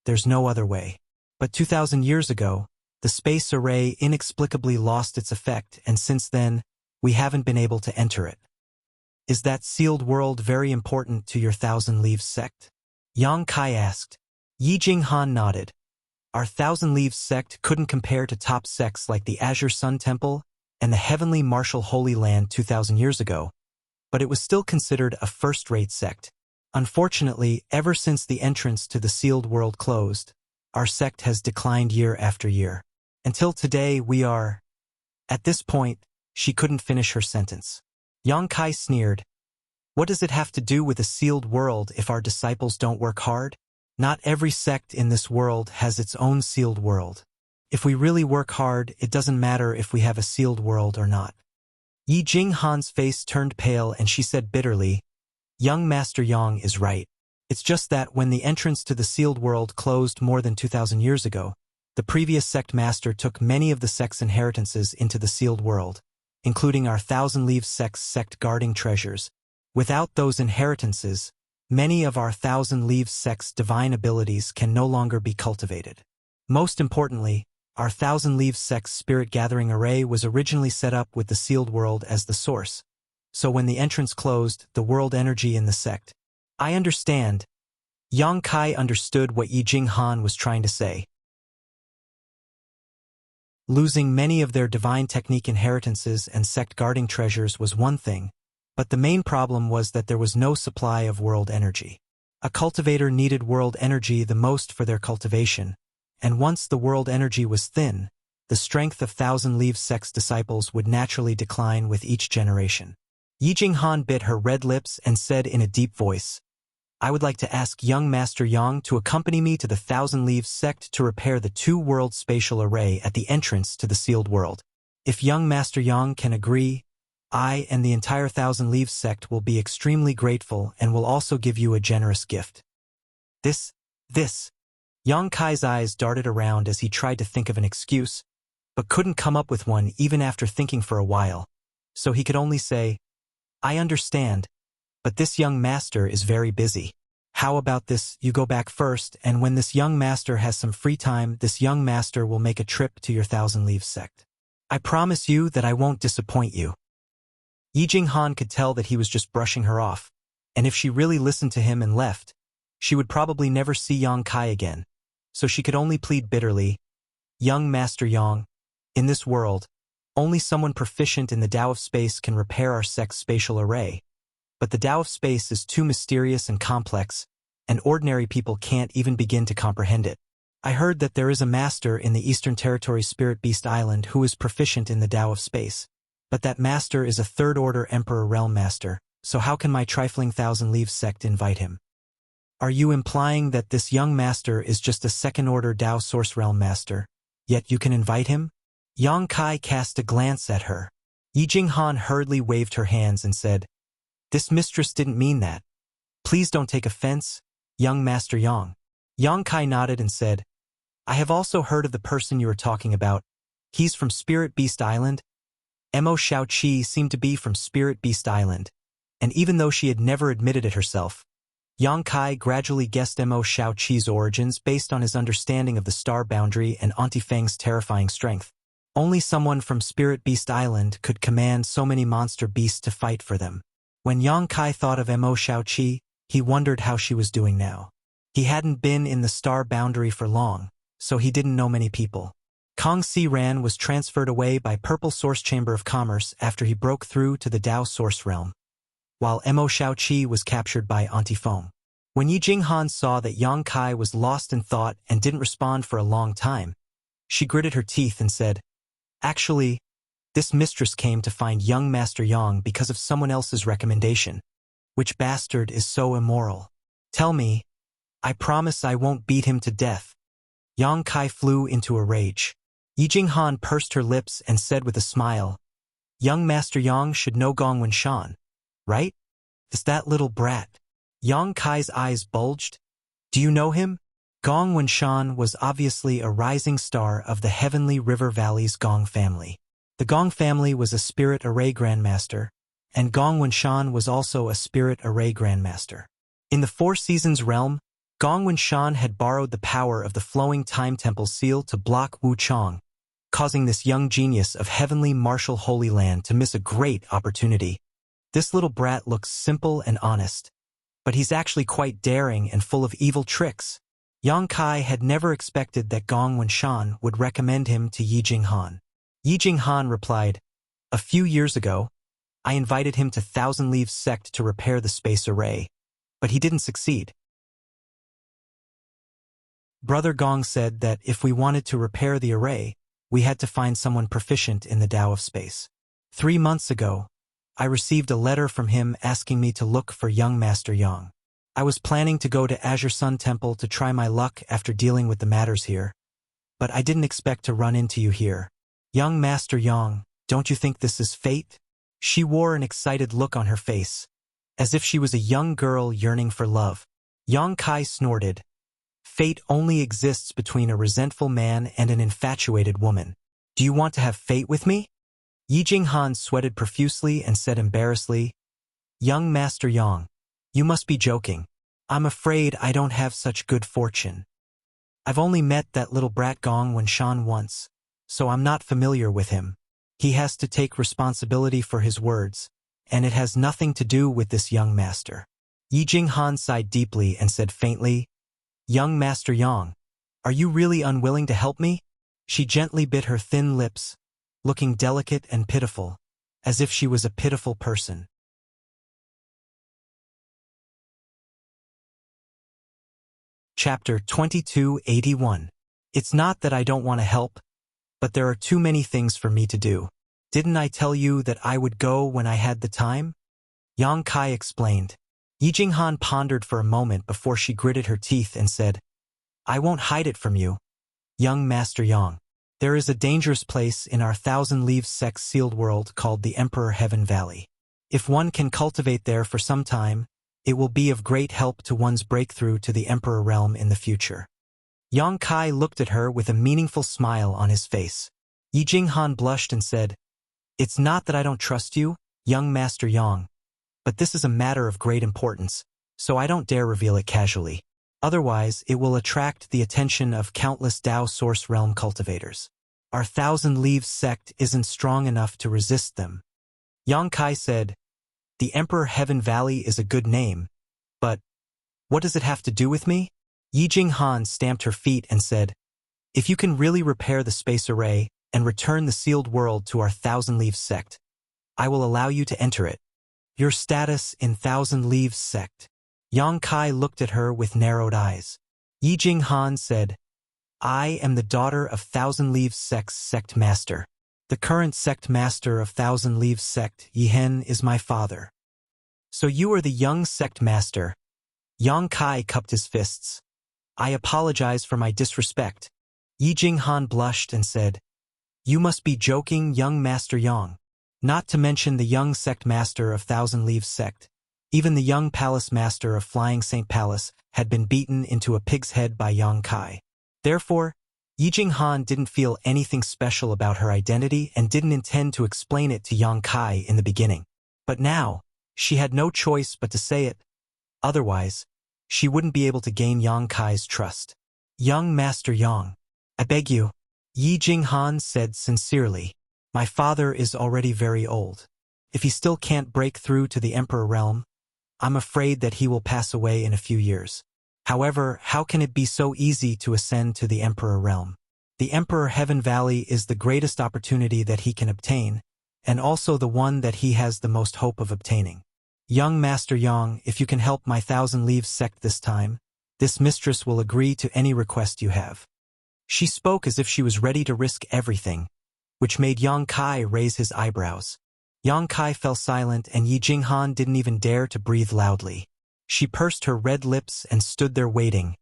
there's no other way. But 2,000 years ago, the space array inexplicably lost its effect, and since then, we haven't been able to enter it. Is that sealed world very important to your Thousand Leaves sect? Yang Kai asked. Yi Jinghan nodded. Our Thousand Leaves sect couldn't compare to top sects like the Azure Sun Temple and the Heavenly Martial Holy Land 2,000 years ago, but it was still considered a first-rate sect. Unfortunately, ever since the entrance to the sealed world closed, our sect has declined year after year. Until today we are... At this point, she couldn't finish her sentence. Yang Kai sneered. What does it have to do with a sealed world if our disciples don't work hard? Not every sect in this world has its own sealed world. If we really work hard, it doesn't matter if we have a sealed world or not. Yi Jinghan's face turned pale and she said bitterly, Young Master Yang is right. It's just that when the entrance to the sealed world closed more than 2,000 years ago, The previous sect master took many of the sect's inheritances into the sealed world, including our Thousand Leaves sect's sect-guarding treasures. Without those inheritances, many of our Thousand Leaves sect's divine abilities can no longer be cultivated. Most importantly, our Thousand Leaves sect's spirit-gathering array was originally set up with the sealed world as the source. So when the entrance closed, the world energy in the sect. I understand. Yang Kai understood what Yi Jinghan was trying to say. Losing many of their divine technique inheritances and sect-guarding treasures was one thing, but the main problem was that there was no supply of world energy. A cultivator needed world energy the most for their cultivation, and once the world energy was thin, the strength of Thousand Leaves sect's disciples would naturally decline with each generation. Yi Jinghan bit her red lips and said in a deep voice, I would like to ask young Master Yang to accompany me to the Thousand Leaves sect to repair the two-world spatial array at the entrance to the sealed world. If young Master Yang can agree, I and the entire Thousand Leaves sect will be extremely grateful and will also give you a generous gift. This. Yang Kai's eyes darted around as he tried to think of an excuse, but couldn't come up with one even after thinking for a while, so he could only say, I understand, but this young master is very busy. How about this, you go back first, and when this young master has some free time, this young master will make a trip to your Thousand Leaves sect. I promise you that I won't disappoint you. Yi Jinghan could tell that he was just brushing her off, and if she really listened to him and left, she would probably never see Yang Kai again, so she could only plead bitterly, Young Master Yang, in this world, only someone proficient in the Tao of Space can repair our sect's spatial array. But the Tao of Space is too mysterious and complex, and ordinary people can't even begin to comprehend it. I heard that there is a master in the Eastern Territory Spirit Beast Island who is proficient in the Tao of Space. But that master is a third-order Emperor Realm Master, so how can my trifling Thousand Leaves sect invite him? Are you implying that this young master is just a second-order Tao Source Realm Master, yet you can invite him? Yang Kai cast a glance at her. Yi Jinghan hurriedly waved her hands and said, This mistress didn't mean that. Please don't take offense, young Master Yang. Yang Kai nodded and said, I have also heard of the person you are talking about. He's from Spirit Beast Island. Mo Xiaoqi seemed to be from Spirit Beast Island, and even though she had never admitted it herself, Yang Kai gradually guessed Mo Xiaoqi's origins based on his understanding of the star boundary and Auntie Feng's terrifying strength. Only someone from Spirit Beast Island could command so many monster beasts to fight for them. When Yang Kai thought of Mo Xiaoqi, he wondered how she was doing now. He hadn't been in the star boundary for long, so he didn't know many people. Kong Si Ran was transferred away by Purple Source Chamber of Commerce after he broke through to the Tao Source Realm, while Mo Xiaoqi was captured by Auntie Feng. When Yi Jinghan saw that Yang Kai was lost in thought and didn't respond for a long time, she gritted her teeth and said, Actually, this mistress came to find young Master Yang because of someone else's recommendation. Which bastard is so immoral? Tell me. I promise I won't beat him to death. Yang Kai flew into a rage. Yi Jinghan pursed her lips and said with a smile, Young Master Yang should know Gongwen Shan, right? Is that little brat? Yang Kai's eyes bulged. Do you know him? Gongwen Shan was obviously a rising star of the Heavenly River Valley's Gong family. The Gong family was a Spirit Array Grandmaster, and Gongwen Shan was also a Spirit Array Grandmaster. In the Four Seasons realm, Gongwen Shan had borrowed the power of the Flowing Time Temple seal to block Wu Chang, causing this young genius of Heavenly Martial Holy Land to miss a great opportunity. This little brat looks simple and honest, but he's actually quite daring and full of evil tricks. Yang Kai had never expected that Gongwen Shan would recommend him to Yi Jinghan. Yi Jinghan replied, A few years ago, I invited him to Thousand Leaves sect to repair the space array, but he didn't succeed. Brother Gong said that if we wanted to repair the array, we had to find someone proficient in the Tao of Space. 3 months ago, I received a letter from him asking me to look for young Master Yang. I was planning to go to Azure Sun Temple to try my luck after dealing with the matters here, but I didn't expect to run into you here. Young Master Yang, don't you think this is fate? She wore an excited look on her face, as if she was a young girl yearning for love. Yang Kai snorted. Fate only exists between a resentful man and an infatuated woman. Do you want to have fate with me? Yi Jinghan sweated profusely and said embarrassedly, Young Master Yang, you must be joking. I'm afraid I don't have such good fortune. I've only met that little brat Gong Wenshan once, so I'm not familiar with him. He has to take responsibility for his words, and it has nothing to do with this young master. Yi Jinghan sighed deeply and said faintly, Young Master Yang, are you really unwilling to help me? She gently bit her thin lips, looking delicate and pitiful, as if she was a pitiful person. Chapter 2281. It's not that I don't want to help, but there are too many things for me to do. Didn't I tell you that I would go when I had the time? Yang Kai explained. Yi Jinghan pondered for a moment before she gritted her teeth and said, I won't hide it from you, young Master Yang. There is a dangerous place in our Thousand Leaves Sect sealed world called the Emperor Heaven Valley. If one can cultivate there for some time, it will be of great help to one's breakthrough to the Emperor realm in the future. Yang Kai looked at her with a meaningful smile on his face. Yi Jinghan blushed and said, It's not that I don't trust you, young Master Yang, but this is a matter of great importance, so I don't dare reveal it casually. Otherwise, it will attract the attention of countless Dao Source Realm cultivators. Our Thousand Leaves sect isn't strong enough to resist them. Yang Kai said, The Emperor Heaven Valley is a good name, but what does it have to do with me? Yi Jinghan stamped her feet and said, If you can really repair the space array and return the sealed world to our Thousand Leaves sect, I will allow you to enter it. Your status in Thousand Leaves sect. Yang Kai looked at her with narrowed eyes. Yi Jinghan said, I am the daughter of Thousand Leaves Sect's sect master. The current sect master of Thousand Leaves sect, Yihen, is my father. So you are the young sect master. Yang Kai cupped his fists. I apologize for my disrespect. Yi Jinghan blushed and said, You must be joking, young Master Yang. Not to mention the young sect master of Thousand Leaves sect. Even the young palace master of Flying Saint Palace had been beaten into a pig's head by Yang Kai. Therefore, Yi Jinghan didn't feel anything special about her identity and didn't intend to explain it to Yang Kai in the beginning. But now, she had no choice but to say it. Otherwise, she wouldn't be able to gain Yang Kai's trust. Young Master Yang, I beg you, Yi Jinghan said sincerely. My father is already very old. If he still can't break through to the Emperor realm, I'm afraid that he will pass away in a few years. However, how can it be so easy to ascend to the Emperor realm? The Emperor Heaven Valley is the greatest opportunity that he can obtain, and also the one that he has the most hope of obtaining. Young Master Yang, if you can help my Thousand Leaves sect this time, this mistress will agree to any request you have. She spoke as if she was ready to risk everything, which made Yang Kai raise his eyebrows. Yang Kai fell silent and Yi Jinghan didn't even dare to breathe loudly. She pursed her red lips and stood there waiting,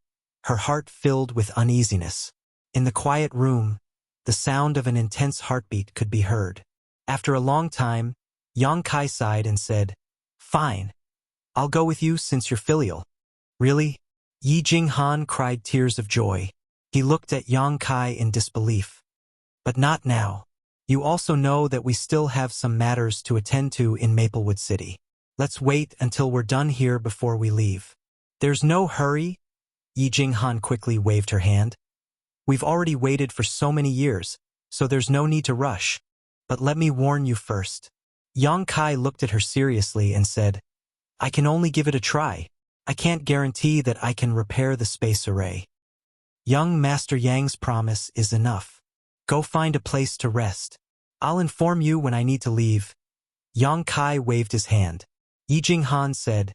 her heart filled with uneasiness. In the quiet room, the sound of an intense heartbeat could be heard. After a long time, Yang Kai sighed and said, Fine. I'll go with you since you're filial. Really? Yi Jinghan cried tears of joy. He looked at Yang Kai in disbelief. But not now. You also know that we still have some matters to attend to in Maplewood City. Let's wait until we're done here before we leave. There's no hurry. Yi Jinghan quickly waved her hand. We've already waited for so many years, so there's no need to rush. But let me warn you first. Yang Kai looked at her seriously and said, I can only give it a try. I can't guarantee that I can repair the space array. Young Master Yang's promise is enough. Go find a place to rest. I'll inform you when I need to leave. Yang Kai waved his hand. Yi Jinghan said,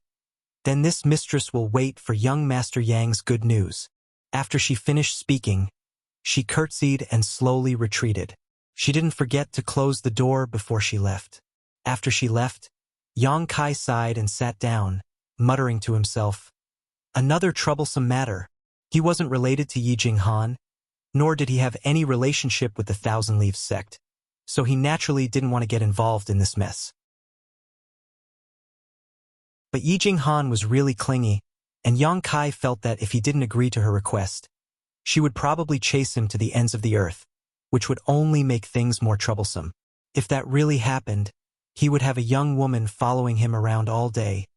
Then this mistress will wait for young Master Yang's good news. After she finished speaking, she curtsied and slowly retreated. She didn't forget to close the door before she left. After she left, Yang Kai sighed and sat down, muttering to himself, Another troublesome matter. He wasn't related to Yi Jinghan, nor did he have any relationship with the Thousand Leaves sect, so he naturally didn't want to get involved in this mess. But Yi Jinghan was really clingy, and Yang Kai felt that if he didn't agree to her request, she would probably chase him to the ends of the earth, which would only make things more troublesome. If that really happened, he would have a young woman following him around all day,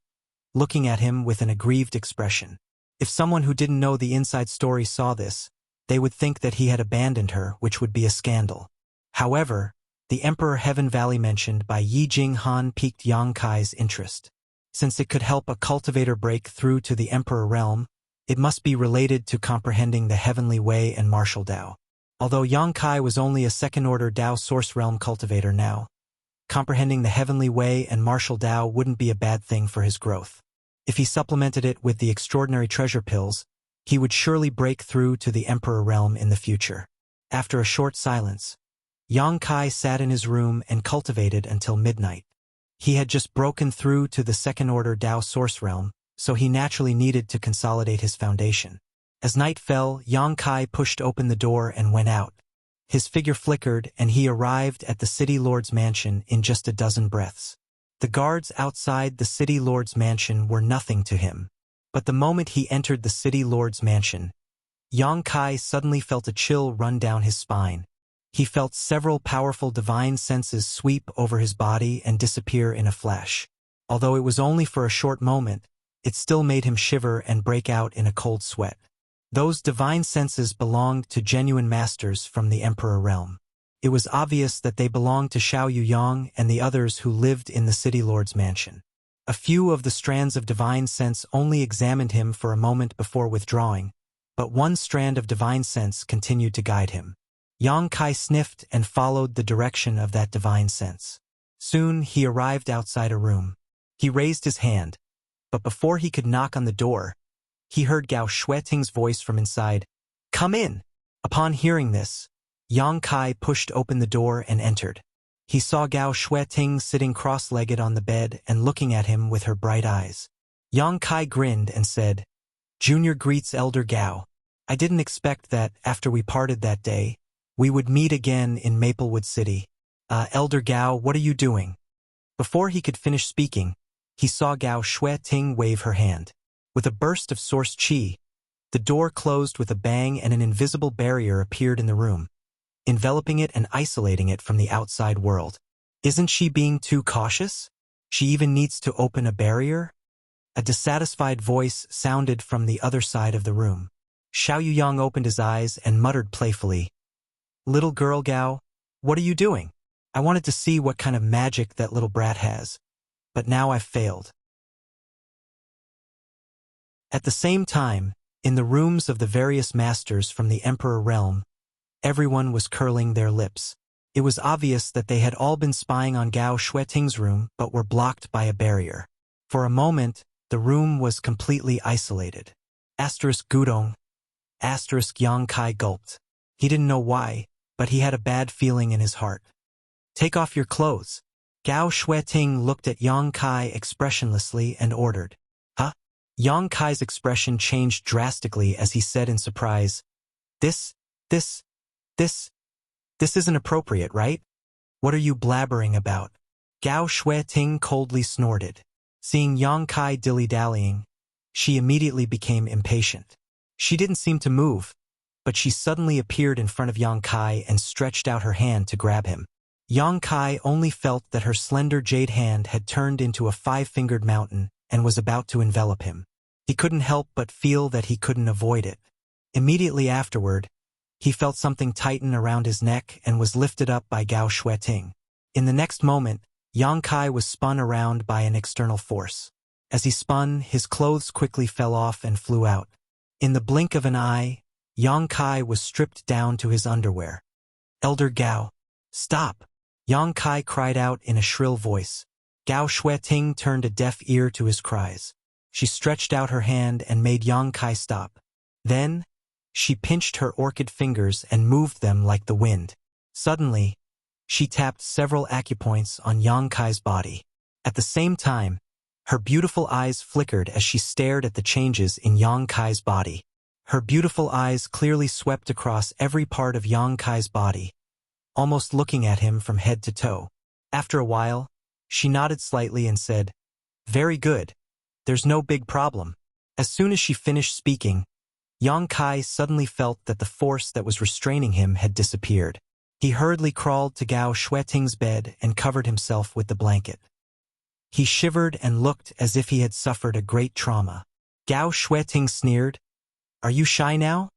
looking at him with an aggrieved expression. If someone who didn't know the inside story saw this, they would think that he had abandoned her, which would be a scandal. However, the Emperor Heaven Valley mentioned by Yi Jing Han piqued Yang Kai's interest. Since it could help a cultivator break through to the Emperor realm, it must be related to comprehending the Heavenly Way and Martial Dao. Although Yang Kai was only a second-order Dao Source Realm cultivator now, comprehending the Heavenly Way and Martial Dao wouldn't be a bad thing for his growth. If he supplemented it with the extraordinary treasure pills, he would surely break through to the Emperor realm in the future. After a short silence, Yang Kai sat in his room and cultivated until midnight. He had just broken through to the second-order Dao Source Realm, so he naturally needed to consolidate his foundation. As night fell, Yang Kai pushed open the door and went out. His figure flickered and he arrived at the City Lord's mansion in just a dozen breaths. The guards outside the City Lord's mansion were nothing to him. But the moment he entered the City Lord's mansion, Yang Kai suddenly felt a chill run down his spine. He felt several powerful divine senses sweep over his body and disappear in a flash. Although it was only for a short moment, it still made him shiver and break out in a cold sweat. Those divine senses belonged to genuine masters from the Emperor realm. It was obvious that they belonged to Xiao Yuyang and the others who lived in the City Lord's mansion. A few of the strands of divine sense only examined him for a moment before withdrawing, but one strand of divine sense continued to guide him. Yang Kai sniffed and followed the direction of that divine sense. Soon he arrived outside a room. He raised his hand, but before he could knock on the door, he heard Gao Shueting's voice from inside. "Come in!" Upon hearing this, Yang Kai pushed open the door and entered. He saw Gao Shueting sitting cross-legged on the bed and looking at him with her bright eyes. Yang Kai grinned and said, "Junior greets Elder Gao. I didn't expect that, after we parted that day, we would meet again in Maplewood City. Elder Gao, what are you doing?" Before he could finish speaking, he saw Gao Shueting wave her hand. With a burst of source qi, the door closed with a bang and an invisible barrier appeared in the room, enveloping it and isolating it from the outside world. Isn't she being too cautious? She even needs to open a barrier? A dissatisfied voice sounded from the other side of the room. Xiao Yuyang opened his eyes and muttered playfully, "Little girl Gao, what are you doing? I wanted to see what kind of magic that little brat has, but now I've failed." At the same time, in the rooms of the various masters from the Emperor realm, everyone was curling their lips. It was obvious that they had all been spying on Gao Shueting's room but were blocked by a barrier. For a moment, the room was completely isolated. Gudong. Yang Kai gulped. He didn't know why, but he had a bad feeling in his heart. "Take off your clothes." Gao Shueting looked at Yang Kai expressionlessly and ordered. "Huh?" Yang Kai's expression changed drastically as he said in surprise, This isn't appropriate, right? What are you blabbering about?" Gao Shueting coldly snorted. Seeing Yang Kai dilly-dallying, she immediately became impatient. She didn't seem to move, but she suddenly appeared in front of Yang Kai and stretched out her hand to grab him. Yang Kai only felt that her slender jade hand had turned into a 5-fingered mountain and was about to envelop him. He couldn't help but feel that he couldn't avoid it. Immediately afterward, he felt something tighten around his neck and was lifted up by Gao Shueting. In the next moment, Yang Kai was spun around by an external force. As he spun, his clothes quickly fell off and flew out. In the blink of an eye, Yang Kai was stripped down to his underwear. "Elder Gao, stop!" Yang Kai cried out in a shrill voice. Gao Shueting turned a deaf ear to his cries. She stretched out her hand and made Yang Kai stop. Then, she pinched her orchid fingers and moved them like the wind. Suddenly, she tapped several acupoints on Yang Kai's body. At the same time, her beautiful eyes flickered as she stared at the changes in Yang Kai's body. Her beautiful eyes clearly swept across every part of Yang Kai's body, almost looking at him from head to toe. After a while, she nodded slightly and said, "Very good. There's no big problem." As soon as she finished speaking, Yang Kai suddenly felt that the force that was restraining him had disappeared. He hurriedly crawled to Gao Shuiting's bed and covered himself with the blanket. He shivered and looked as if he had suffered a great trauma. Gao Shuiting sneered, "Are you shy now?"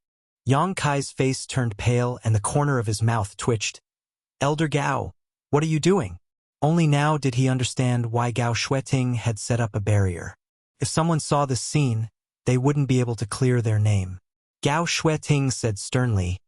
Yang Kai's face turned pale and the corner of his mouth twitched. "Elder Gao, what are you doing?" Only now did he understand why Gao Shuiting had set up a barrier. If someone saw this scene, they wouldn't be able to clear their name. Gao Shuiting said sternly,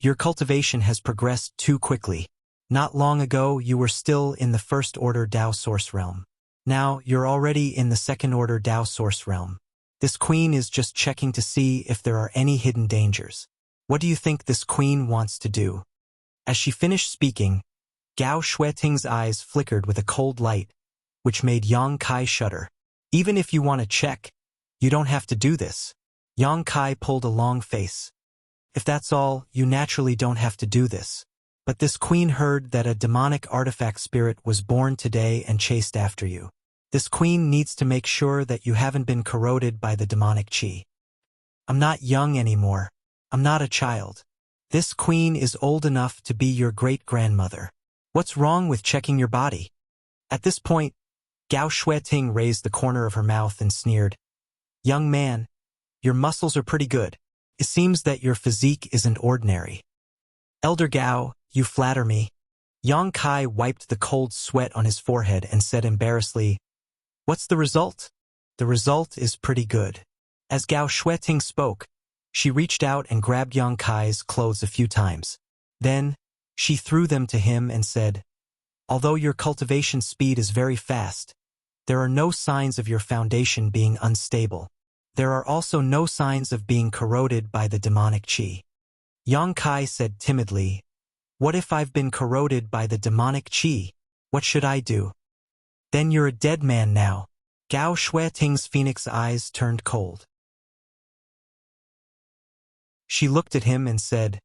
"Your cultivation has progressed too quickly. Not long ago you were still in the first order Dao source realm. Now you're already in the second order Dao source realm. This queen is just checking to see if there are any hidden dangers. What do you think this queen wants to do?" As she finished speaking, Gao Shuiting's eyes flickered with a cold light, which made Yang Kai shudder. "Even if you want to check, you don't have to do this." Yang Kai pulled a long face. "If that's all, you naturally don't have to do this. But this queen heard that a demonic artifact spirit was born today and chased after you. This queen needs to make sure that you haven't been corroded by the demonic chi. I'm not young anymore. I'm not a child. This queen is old enough to be your great-grandmother. What's wrong with checking your body?" At this point, Gao Shuiting raised the corner of her mouth and sneered, "Young man, your muscles are pretty good. It seems that your physique isn't ordinary." "Elder Gao, you flatter me." Yang Kai wiped the cold sweat on his forehead and said embarrassedly, "What's the result?" "The result is pretty good." As Gao Shuiting spoke, she reached out and grabbed Yang Kai's clothes a few times. Then, she threw them to him and said, "Although your cultivation speed is very fast, there are no signs of your foundation being unstable. There are also no signs of being corroded by the demonic chi." Yang Kai said timidly, "What if I've been corroded by the demonic chi? What should I do?" "Then you're a dead man now." Gao Shuiting's phoenix eyes turned cold. She looked at him and said,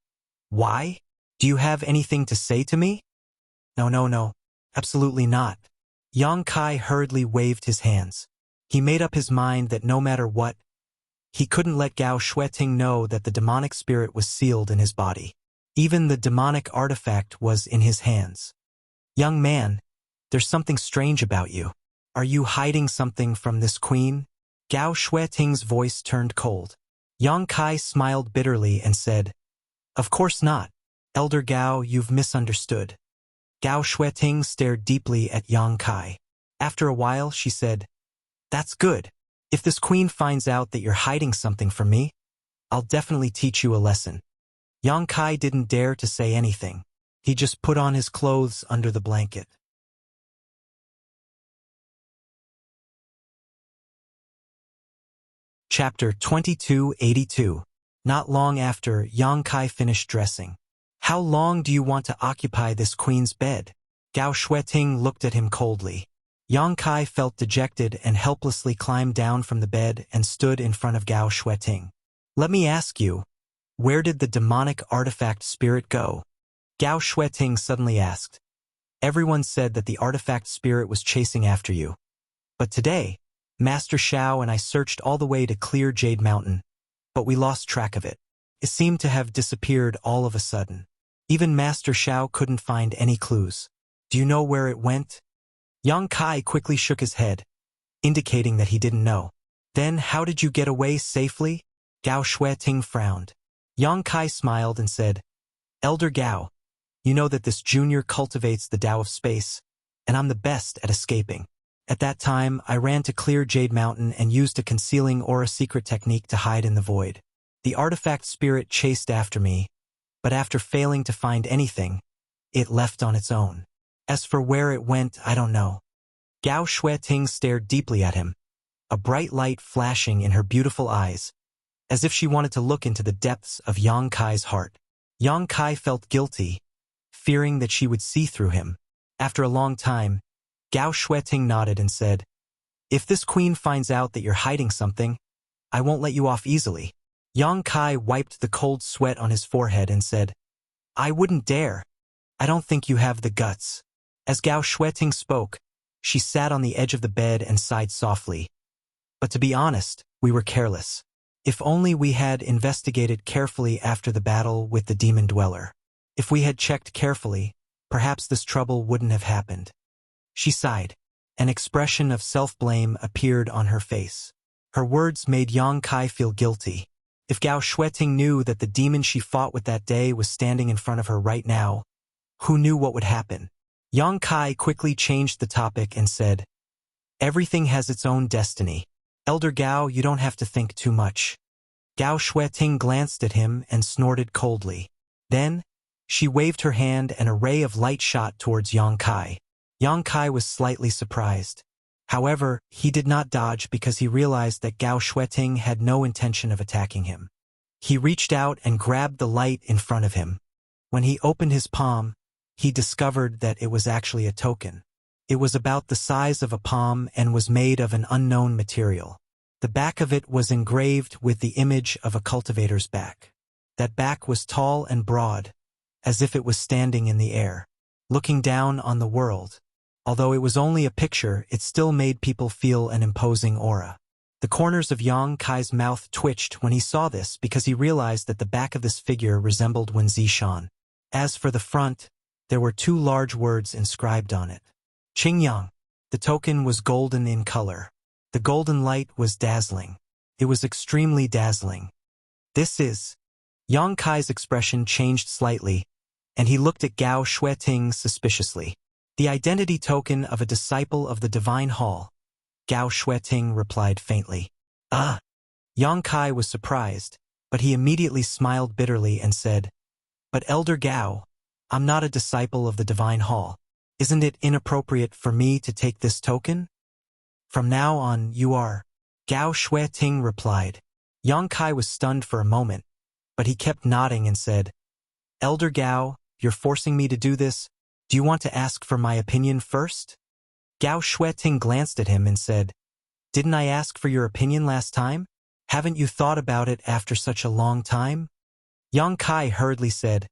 "Why? Do you have anything to say to me?" No, absolutely not." Yang Kai hurriedly waved his hands. He made up his mind that no matter what, he couldn't let Gao Shuiting know that the demonic spirit was sealed in his body. Even the demonic artifact was in his hands. "Young man, there's something strange about you. Are you hiding something from this queen?" Gao Shuiting's voice turned cold. Yang Kai smiled bitterly and said, "Of course not. Elder Gao, you've misunderstood." Gao Shuiting stared deeply at Yang Kai. After a while, she said, "That's good. If this queen finds out that you're hiding something from me, I'll definitely teach you a lesson." Yang Kai didn't dare to say anything. He just put on his clothes under the blanket. Chapter 2282. Not long after, Yang Kai finished dressing. "How long do you want to occupy this queen's bed?" Gao Shuiting looked at him coldly. Yang Kai felt dejected and helplessly climbed down from the bed and stood in front of Gao Shuiting. "Let me ask you, where did the demonic artifact spirit go?" Gao Shuiting suddenly asked. "Everyone said that the artifact spirit was chasing after you. But today, Master Shao and I searched all the way to clear Jade Mountain, but we lost track of it. It seemed to have disappeared all of a sudden. Even Master Shao couldn't find any clues. Do you know where it went?" Yang Kai quickly shook his head, indicating that he didn't know. "Then how did you get away safely?" Gao Shuiting frowned. Yang Kai smiled and said, "Elder Gao, you know that this junior cultivates the Tao of space, and I'm the best at escaping. At that time, I ran to clear Jade Mountain and used a concealing aura secret technique to hide in the void. The artifact spirit chased after me, but after failing to find anything, it left on its own. As for where it went, I don't know." Gao Shuiting stared deeply at him, a bright light flashing in her beautiful eyes, as if she wanted to look into the depths of Yang Kai's heart. Yang Kai felt guilty, fearing that she would see through him. After a long time, Gao Shuiting nodded and said, "If this queen finds out that you're hiding something, I won't let you off easily." Yang Kai wiped the cold sweat on his forehead and said, "I wouldn't dare. I don't think you have the guts." As Gao Shuiting spoke, she sat on the edge of the bed and sighed softly. "But to be honest, We were careless. If only we had investigated carefully after the battle with the demon dweller. If we had checked carefully, perhaps this trouble wouldn't have happened. She sighed. An expression of self-blame appeared on her face. Her words made Yang Kai feel guilty. If Gao Shueting knew that the demon she fought with that day was standing in front of her right now, who knew what would happen? Yang Kai quickly changed the topic and said, "Everything has its own destiny. Elder Gao, you don't have to think too much." Gao Shueting glanced at him and snorted coldly. Then, she waved her hand and a ray of light shot towards Yang Kai. Yang Kai was slightly surprised. However, he did not dodge because he realized that Gao Shueting had no intention of attacking him. He reached out and grabbed the light in front of him. When he opened his palm, he discovered that it was actually a token. It was about the size of a palm and was made of an unknown material. The back of it was engraved with the image of a cultivator's back. That back was tall and broad, as if it was standing in the air, looking down on the world. Although it was only a picture, it still made people feel an imposing aura. The corners of Yang Kai's mouth twitched when he saw this because he realized that the back of this figure resembled Wen Zishan. As for the front, there were two large words inscribed on it. Qingyang. The token was golden in color. The golden light was dazzling. It was extremely dazzling. This is... Yang Kai's expression changed slightly, and he looked at Gao Shueting suspiciously. The identity token of a disciple of the Divine Hall. Gao Shueting replied faintly. Ah! Yang Kai was surprised, but he immediately smiled bitterly and said, "But Elder Gao, I'm not a disciple of the Divine Hall. Isn't it inappropriate for me to take this token?" "From now on, you are," Gao Shueting replied. Yang Kai was stunned for a moment, but he kept nodding and said, "Elder Gao, you're forcing me to do this. Do you want to ask for my opinion first?" Gao Shueting glanced at him and said, "Didn't I ask for your opinion last time? Haven't you thought about it after such a long time?" Yang Kai hurriedly said,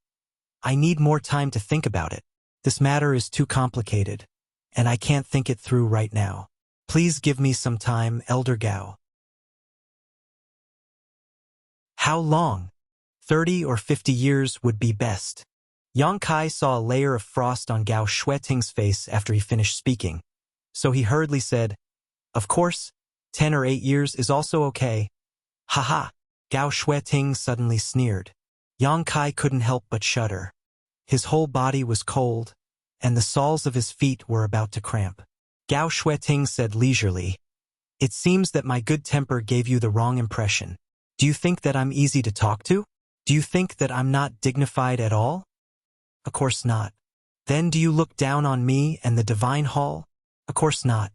"I need more time to think about it. This matter is too complicated, and I can't think it through right now. Please give me some time, Elder Gao." How long? 30 or 50 years would be best. Yang Kai saw a layer of frost on Gao Shueting's face after he finished speaking, so he hurriedly said, "Of course, 10 or 8 years is also okay." "Ha-ha!" Gao Shueting suddenly sneered. Yang Kai couldn't help but shudder. His whole body was cold, and the soles of his feet were about to cramp. Gao Shueting said leisurely, "It seems that my good temper gave you the wrong impression. Do you think that I'm easy to talk to? Do you think that I'm not dignified at all? Of course not. Then do you look down on me and the Divine Hall? Of course not."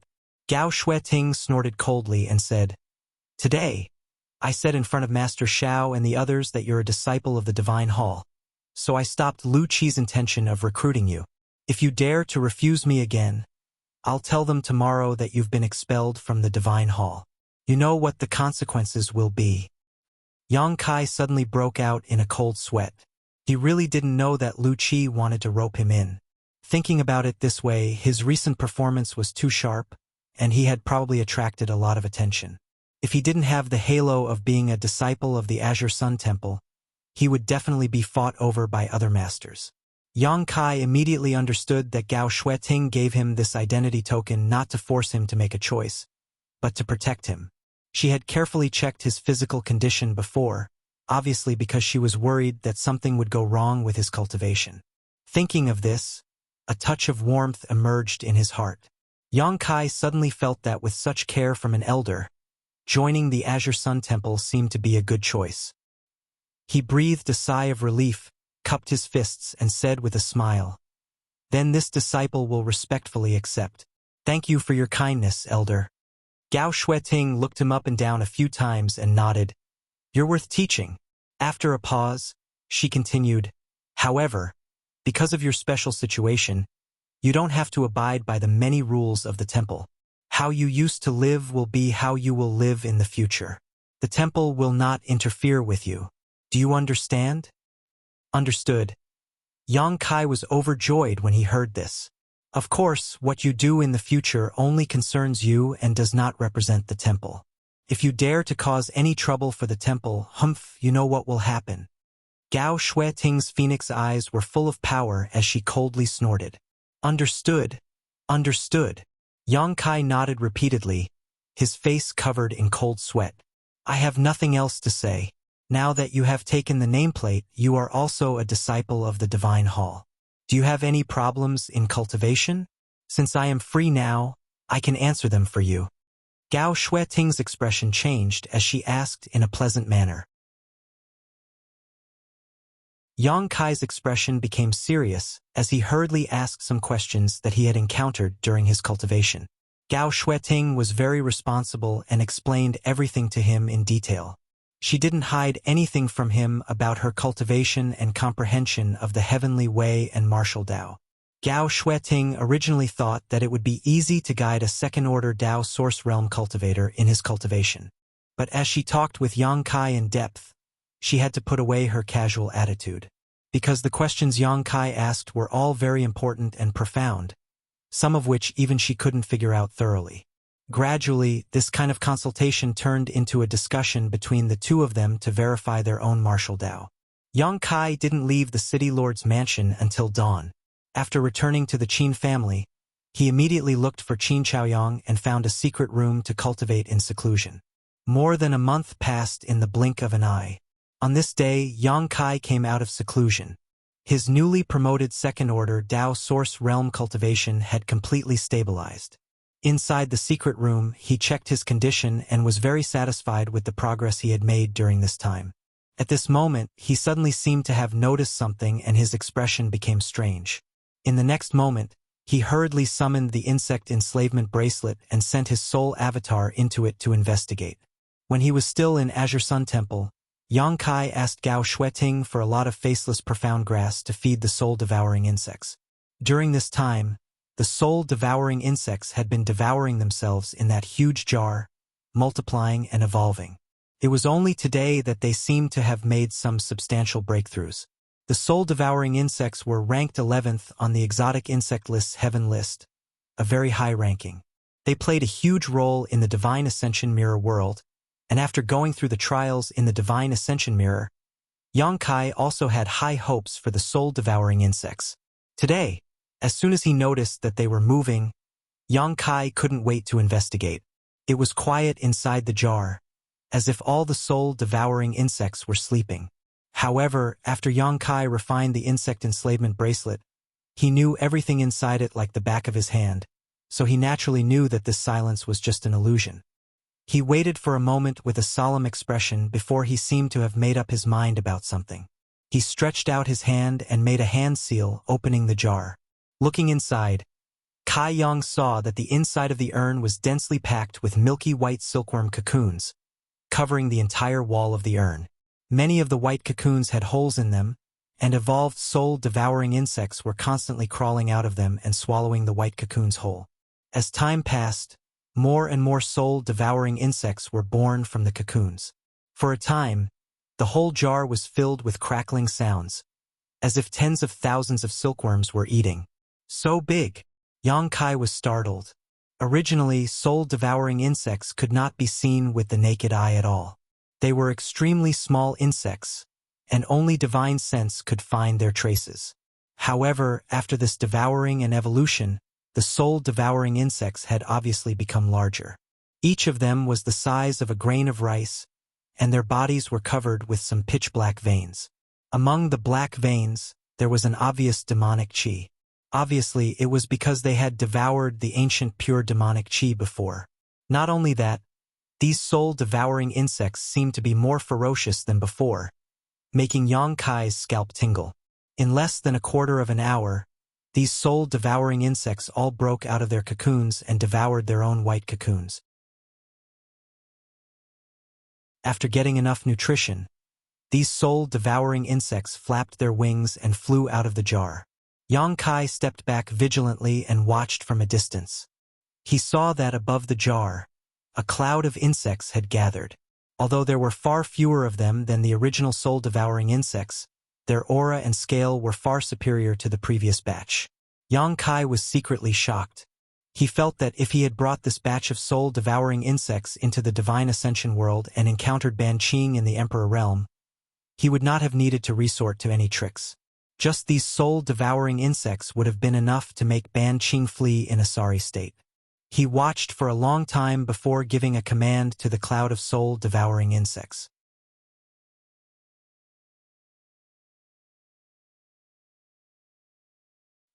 Gao Shueting snorted coldly and said, "Today, I said in front of Master Shao and the others that you're a disciple of the Divine Hall. So I stopped Lu Qi's intention of recruiting you. If you dare to refuse me again, I'll tell them tomorrow that you've been expelled from the Divine Hall. You know what the consequences will be." Yang Kai suddenly broke out in a cold sweat. He really didn't know that Lu Qi wanted to rope him in. Thinking about it this way, his recent performance was too sharp, and he had probably attracted a lot of attention. If he didn't have the halo of being a disciple of the Azure Sun Temple, he would definitely be fought over by other masters. Yang Kai immediately understood that Gao Shueting gave him this identity token not to force him to make a choice, but to protect him. She had carefully checked his physical condition before, obviously because she was worried that something would go wrong with his cultivation. Thinking of this, a touch of warmth emerged in his heart. Yang Kai suddenly felt that with such care from an elder, joining the Azure Sun Temple seemed to be a good choice. He breathed a sigh of relief, cupped his fists, and said with a smile, "Then this disciple will respectfully accept. Thank you for your kindness, Elder." Gao Shueting looked him up and down a few times and nodded. "You're worth teaching." After a pause, she continued, "However, because of your special situation, you don't have to abide by the many rules of the temple. How you used to live will be how you will live in the future. The temple will not interfere with you. Do you understand?" "Understood." Yang Kai was overjoyed when he heard this. Of course, what you do in the future only concerns you and does not represent the temple. If you dare to cause any trouble for the temple, humph, you know what will happen. Gao Shueting's phoenix eyes were full of power as she coldly snorted. Understood. Understood. Yang Kai nodded repeatedly, his face covered in cold sweat. I have nothing else to say. Now that you have taken the nameplate, you are also a disciple of the Divine Hall. Do you have any problems in cultivation? Since I am free now, I can answer them for you. Gao Shueting's expression changed as she asked in a pleasant manner. Yang Kai's expression became serious as he hurriedly asked some questions that he had encountered during his cultivation. Gao Shueting was very responsible and explained everything to him in detail. She didn't hide anything from him about her cultivation and comprehension of the heavenly way and martial Tao. Gao Shueting originally thought that it would be easy to guide a second-order Tao source realm cultivator in his cultivation. But as she talked with Yang Kai in depth, she had to put away her casual attitude. Because the questions Yang Kai asked were all very important and profound, some of which even she couldn't figure out thoroughly. Gradually, this kind of consultation turned into a discussion between the two of them to verify their own martial Tao. Yang Kai didn't leave the city lord's mansion until dawn. After returning to the Qin family, he immediately looked for Qin Chaoyang and found a secret room to cultivate in seclusion. More than a month passed in the blink of an eye. On this day, Yang Kai came out of seclusion. His newly promoted second-order Tao source realm cultivation had completely stabilized. Inside the secret room, he checked his condition and was very satisfied with the progress he had made during this time. At this moment, he suddenly seemed to have noticed something and his expression became strange. In the next moment, he hurriedly summoned the insect enslavement bracelet and sent his soul avatar into it to investigate. When he was still in Azure Sun Temple, Yang Kai asked Gao Shueting for a lot of faceless profound grass to feed the soul-devouring insects. During this time, the soul-devouring insects had been devouring themselves in that huge jar, multiplying and evolving. It was only today that they seemed to have made some substantial breakthroughs. The soul-devouring insects were ranked 11th on the exotic insect list's heaven list, a very high ranking. They played a huge role in the Divine Ascension Mirror world, and after going through the trials in the Divine Ascension Mirror, Yang Kai also had high hopes for the soul-devouring insects. Today, as soon as he noticed that they were moving, Yang Kai couldn't wait to investigate. It was quiet inside the jar, as if all the soul-devouring insects were sleeping. However, after Yang Kai refined the insect enslavement bracelet, he knew everything inside it like the back of his hand, so he naturally knew that this silence was just an illusion. He waited for a moment with a solemn expression before he seemed to have made up his mind about something. He stretched out his hand and made a hand seal, opening the jar. Looking inside, Kai Yang saw that the inside of the urn was densely packed with milky white silkworm cocoons, covering the entire wall of the urn. Many of the white cocoons had holes in them, and evolved soul-devouring insects were constantly crawling out of them and swallowing the white cocoons whole. As time passed, more and more soul-devouring insects were born from the cocoons. For a time, the whole jar was filled with crackling sounds, as if tens of thousands of silkworms were eating. So big! Yang Kai was startled. Originally, soul-devouring insects could not be seen with the naked eye at all. They were extremely small insects, and only divine sense could find their traces. However, after this devouring and evolution, the soul-devouring insects had obviously become larger. Each of them was the size of a grain of rice, and their bodies were covered with some pitch-black veins. Among the black veins, there was an obvious demonic qi. Obviously, it was because they had devoured the ancient pure demonic qi before. Not only that, these soul-devouring insects seemed to be more ferocious than before, making Yang Kai's scalp tingle. In less than a quarter of an hour, these soul-devouring insects all broke out of their cocoons and devoured their own white cocoons. After getting enough nutrition, these soul-devouring insects flapped their wings and flew out of the jar. Yang Kai stepped back vigilantly and watched from a distance. He saw that above the jar, a cloud of insects had gathered. Although there were far fewer of them than the original soul-devouring insects, their aura and scale were far superior to the previous batch. Yang Kai was secretly shocked. He felt that if he had brought this batch of soul-devouring insects into the Divine Ascension world and encountered Ban Qing in the Emperor realm, he would not have needed to resort to any tricks. Just these soul-devouring insects would have been enough to make Ban Qing flee in a sorry state. He watched for a long time before giving a command to the cloud of soul-devouring insects.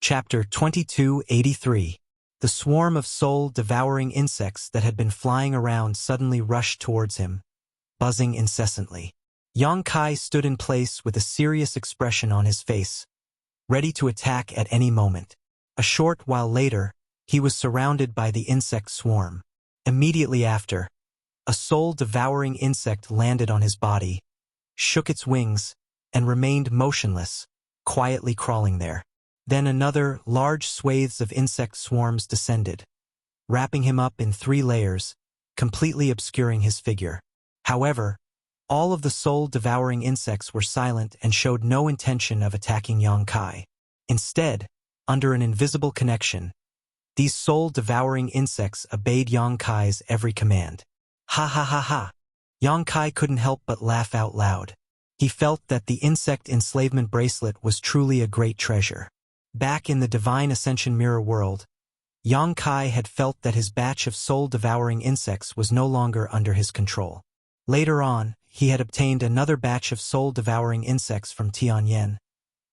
Chapter 2283. The swarm of soul-devouring insects that had been flying around suddenly rushed towards him, buzzing incessantly. Yang Kai stood in place with a serious expression on his face, ready to attack at any moment. A short while later, he was surrounded by the insect swarm. Immediately after, a soul-devouring insect landed on his body, shook its wings, and remained motionless, quietly crawling there. Then another large swathes of insect swarms descended, wrapping him up in 3 layers, completely obscuring his figure. However, all of the soul-devouring insects were silent and showed no intention of attacking Yang Kai. Instead, under an invisible connection, these soul-devouring insects obeyed Yang Kai's every command. Ha ha ha ha! Yang Kai couldn't help but laugh out loud. He felt that the insect enslavement bracelet was truly a great treasure. Back in the Divine Ascension Mirror world, Yang Kai had felt that his batch of soul-devouring insects was no longer under his control. Later on, he had obtained another batch of soul-devouring insects from Tianyan,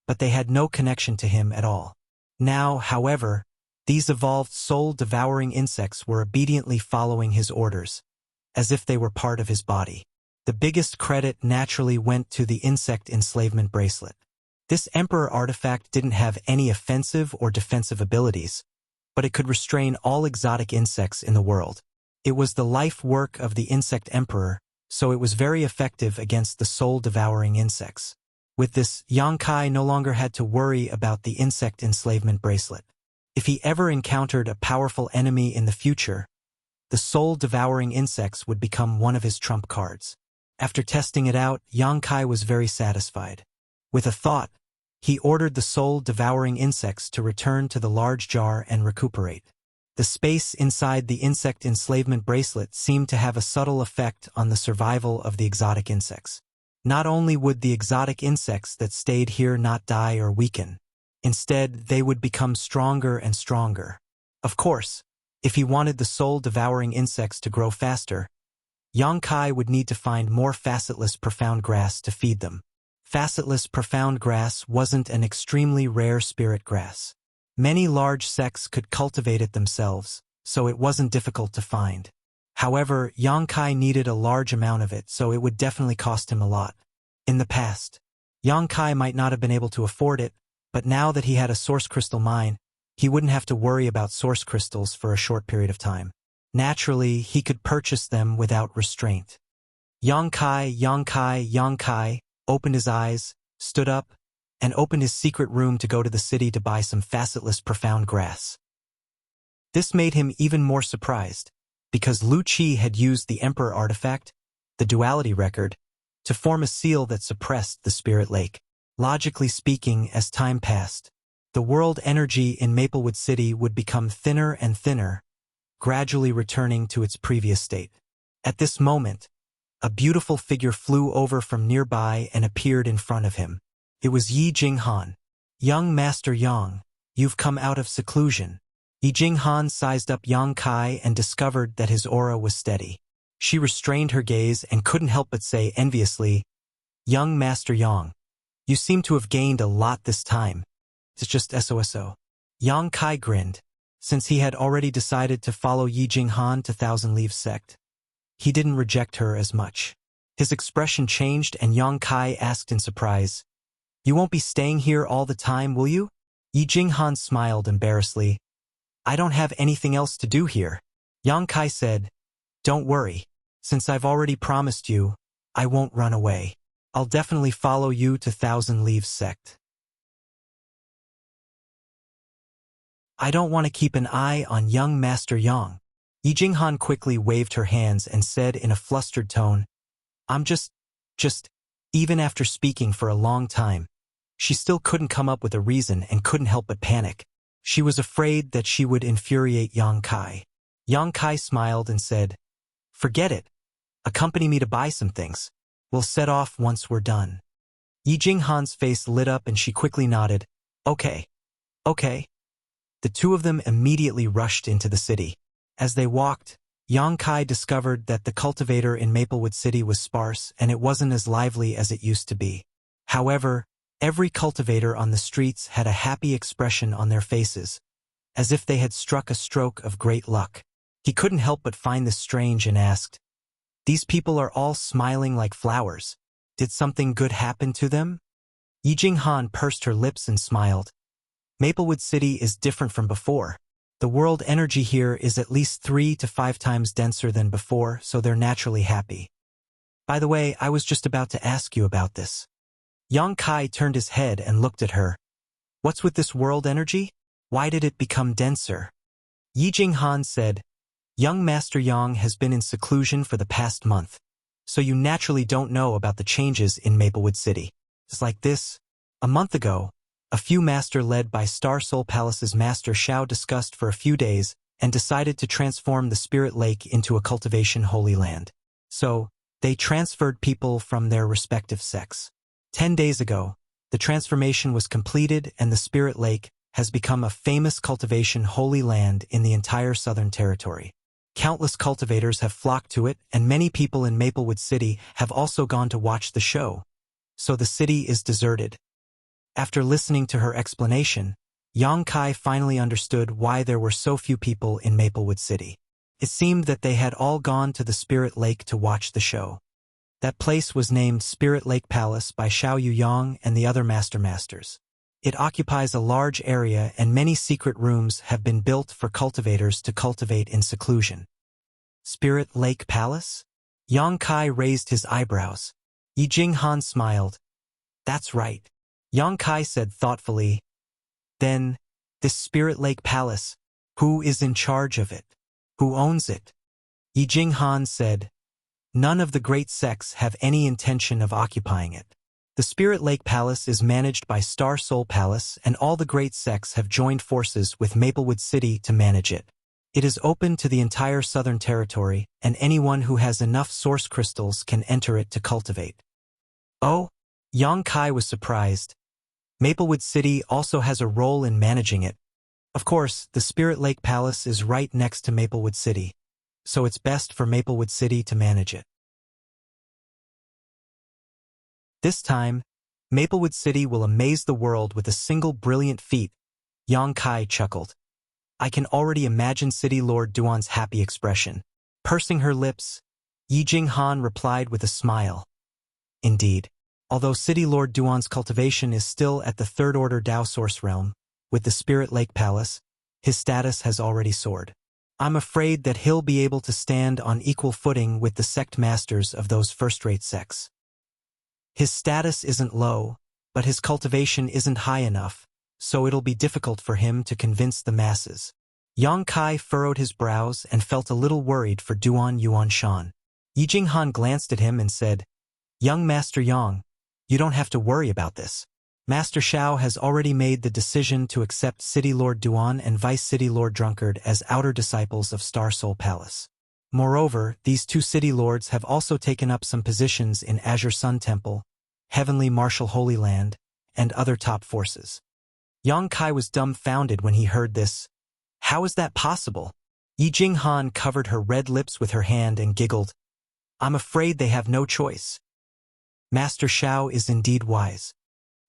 but they had no connection to him at all. Now, however, these evolved soul-devouring insects were obediently following his orders, as if they were part of his body. The biggest credit naturally went to the insect enslavement bracelet. This Emperor artifact didn't have any offensive or defensive abilities, but it could restrain all exotic insects in the world. It was the life work of the Insect Emperor, so it was very effective against the soul-devouring insects. With this, Yang Kai no longer had to worry about the insect enslavement bracelet. If he ever encountered a powerful enemy in the future, the soul-devouring insects would become one of his trump cards. After testing it out, Yang Kai was very satisfied. With a thought, he ordered the soul-devouring insects to return to the large jar and recuperate. The space inside the insect enslavement bracelet seemed to have a subtle effect on the survival of the exotic insects. Not only would the exotic insects that stayed here not die or weaken, instead they would become stronger and stronger. Of course, if he wanted the soul-devouring insects to grow faster, Yang Kai would need to find more facetless profound grass to feed them. Facetless profound grass wasn't an extremely rare spirit grass. Many large sects could cultivate it themselves, so it wasn't difficult to find. However, Yang Kai needed a large amount of it, so it would definitely cost him a lot. In the past, Yang Kai might not have been able to afford it, but now that he had a source crystal mine, he wouldn't have to worry about source crystals for a short period of time. Naturally, he could purchase them without restraint. Yang Kai opened his eyes, stood up, and opened his secret room to go to the city to buy some facetless profound grass. This made him even more surprised, because Lu Qi had used the Emperor artifact, the duality record, to form a seal that suppressed the spirit lake. Logically speaking, as time passed, the world energy in Maplewood City would become thinner and thinner, gradually returning to its previous state. At this moment, a beautiful figure flew over from nearby and appeared in front of him. It was Yi Jinghan. "Young Master Yang, you've come out of seclusion." Yi Jinghan sized up Yang Kai and discovered that his aura was steady. She restrained her gaze and couldn't help but say enviously, "Young Master Yang, you seem to have gained a lot this time. It's just SOSO." Yang Kai grinned. Since he had already decided to follow Yi Jinghan to Thousand Leaves sect, he didn't reject her as much. His expression changed and Yang Kai asked in surprise, "You won't be staying here all the time, will you?" Yi Jinghan smiled embarrassedly. "I don't have anything else to do here." Yang Kai said, "Don't worry. Since I've already promised you, I won't run away. I'll definitely follow you to Thousand Leaves sect. I don't want to keep an eye on young Master Yang." Yi Jinghan quickly waved her hands and said in a flustered tone, I'm just, even after speaking for a long time, she still couldn't come up with a reason and couldn't help but panic. She was afraid that she would infuriate Yang Kai. Yang Kai smiled and said, "Forget it. Accompany me to buy some things. We'll set off once we're done." Yi Jinghan's face lit up and she quickly nodded. "Okay. Okay." The two of them immediately rushed into the city. As they walked, Yang Kai discovered that the cultivator in Maplewood City was sparse and it wasn't as lively as it used to be. However, every cultivator on the streets had a happy expression on their faces, as if they had struck a stroke of great luck. He couldn't help but find this strange and asked, "These people are all smiling like flowers. Did something good happen to them?" Yi Jinghan pursed her lips and smiled. Maplewood City is different from before. The world energy here is at least 3 to 5 times denser than before, so they're naturally happy. By the way, I was just about to ask you about this. Yang Kai turned his head and looked at her. "What's with this world energy? Why did it become denser?" Yi Jinghan said, "Young Master Yang has been in seclusion for the past month, so you naturally don't know about the changes in Maplewood City. It's like this. A month ago, a few master led by Star Soul Palace's Master Shao discussed for a few days and decided to transform the Spirit Lake into a cultivation holy land. So, they transferred people from their respective sects. 10 days ago, the transformation was completed and the Spirit Lake has become a famous cultivation holy land in the entire Southern Territory. Countless cultivators have flocked to it and many people in Maplewood City have also gone to watch the show. So the city is deserted." After listening to her explanation, Yang Kai finally understood why there were so few people in Maplewood City. It seemed that they had all gone to the Spirit Lake to watch the show. That place was named Spirit Lake Palace by Xiao Yuyang and the other masters. It occupies a large area and many secret rooms have been built for cultivators to cultivate in seclusion. Spirit Lake Palace? Yang Kai raised his eyebrows. Yi Jinghan smiled. "That's right." Yang Kai said thoughtfully, "Then, this Spirit Lake Palace, who is in charge of it? Who owns it?" Yi Jinghan said, "None of the great sects have any intention of occupying it. The Spirit Lake Palace is managed by Star Soul Palace and all the great sects have joined forces with Maplewood City to manage it. It is open to the entire Southern Territory and anyone who has enough source crystals can enter it to cultivate." "Oh?" Yang Kai was surprised. "Maplewood City also has a role in managing it. Of course, the Spirit Lake Palace is right next to Maplewood City, so it's best for Maplewood City to manage it. This time, Maplewood City will amaze the world with a single brilliant feat." Yang Kai chuckled. I can already imagine City Lord Duan's happy expression. Pursing her lips, Yi Jinghan replied with a smile. "Indeed. Although City Lord Duan's cultivation is still at the third order Dao Source realm, with the Spirit Lake Palace, his status has already soared. I'm afraid that he'll be able to stand on equal footing with the sect masters of those first-rate sects. His status isn't low, but his cultivation isn't high enough, so it'll be difficult for him to convince the masses." Yang Kai furrowed his brows and felt a little worried for Duan Yuanshan. Yi Jinghan glanced at him and said, "Young Master Yang, you don't have to worry about this. Master Shao has already made the decision to accept City Lord Duan and Vice City Lord Drunkard as outer disciples of Star Soul Palace. Moreover, these two city lords have also taken up some positions in Azure Sun Temple, Heavenly Martial Holy Land, and other top forces." Yang Kai was dumbfounded when he heard this. How is that possible? Yi Jinghan covered her red lips with her hand and giggled. "I'm afraid they have no choice. Master Shao is indeed wise."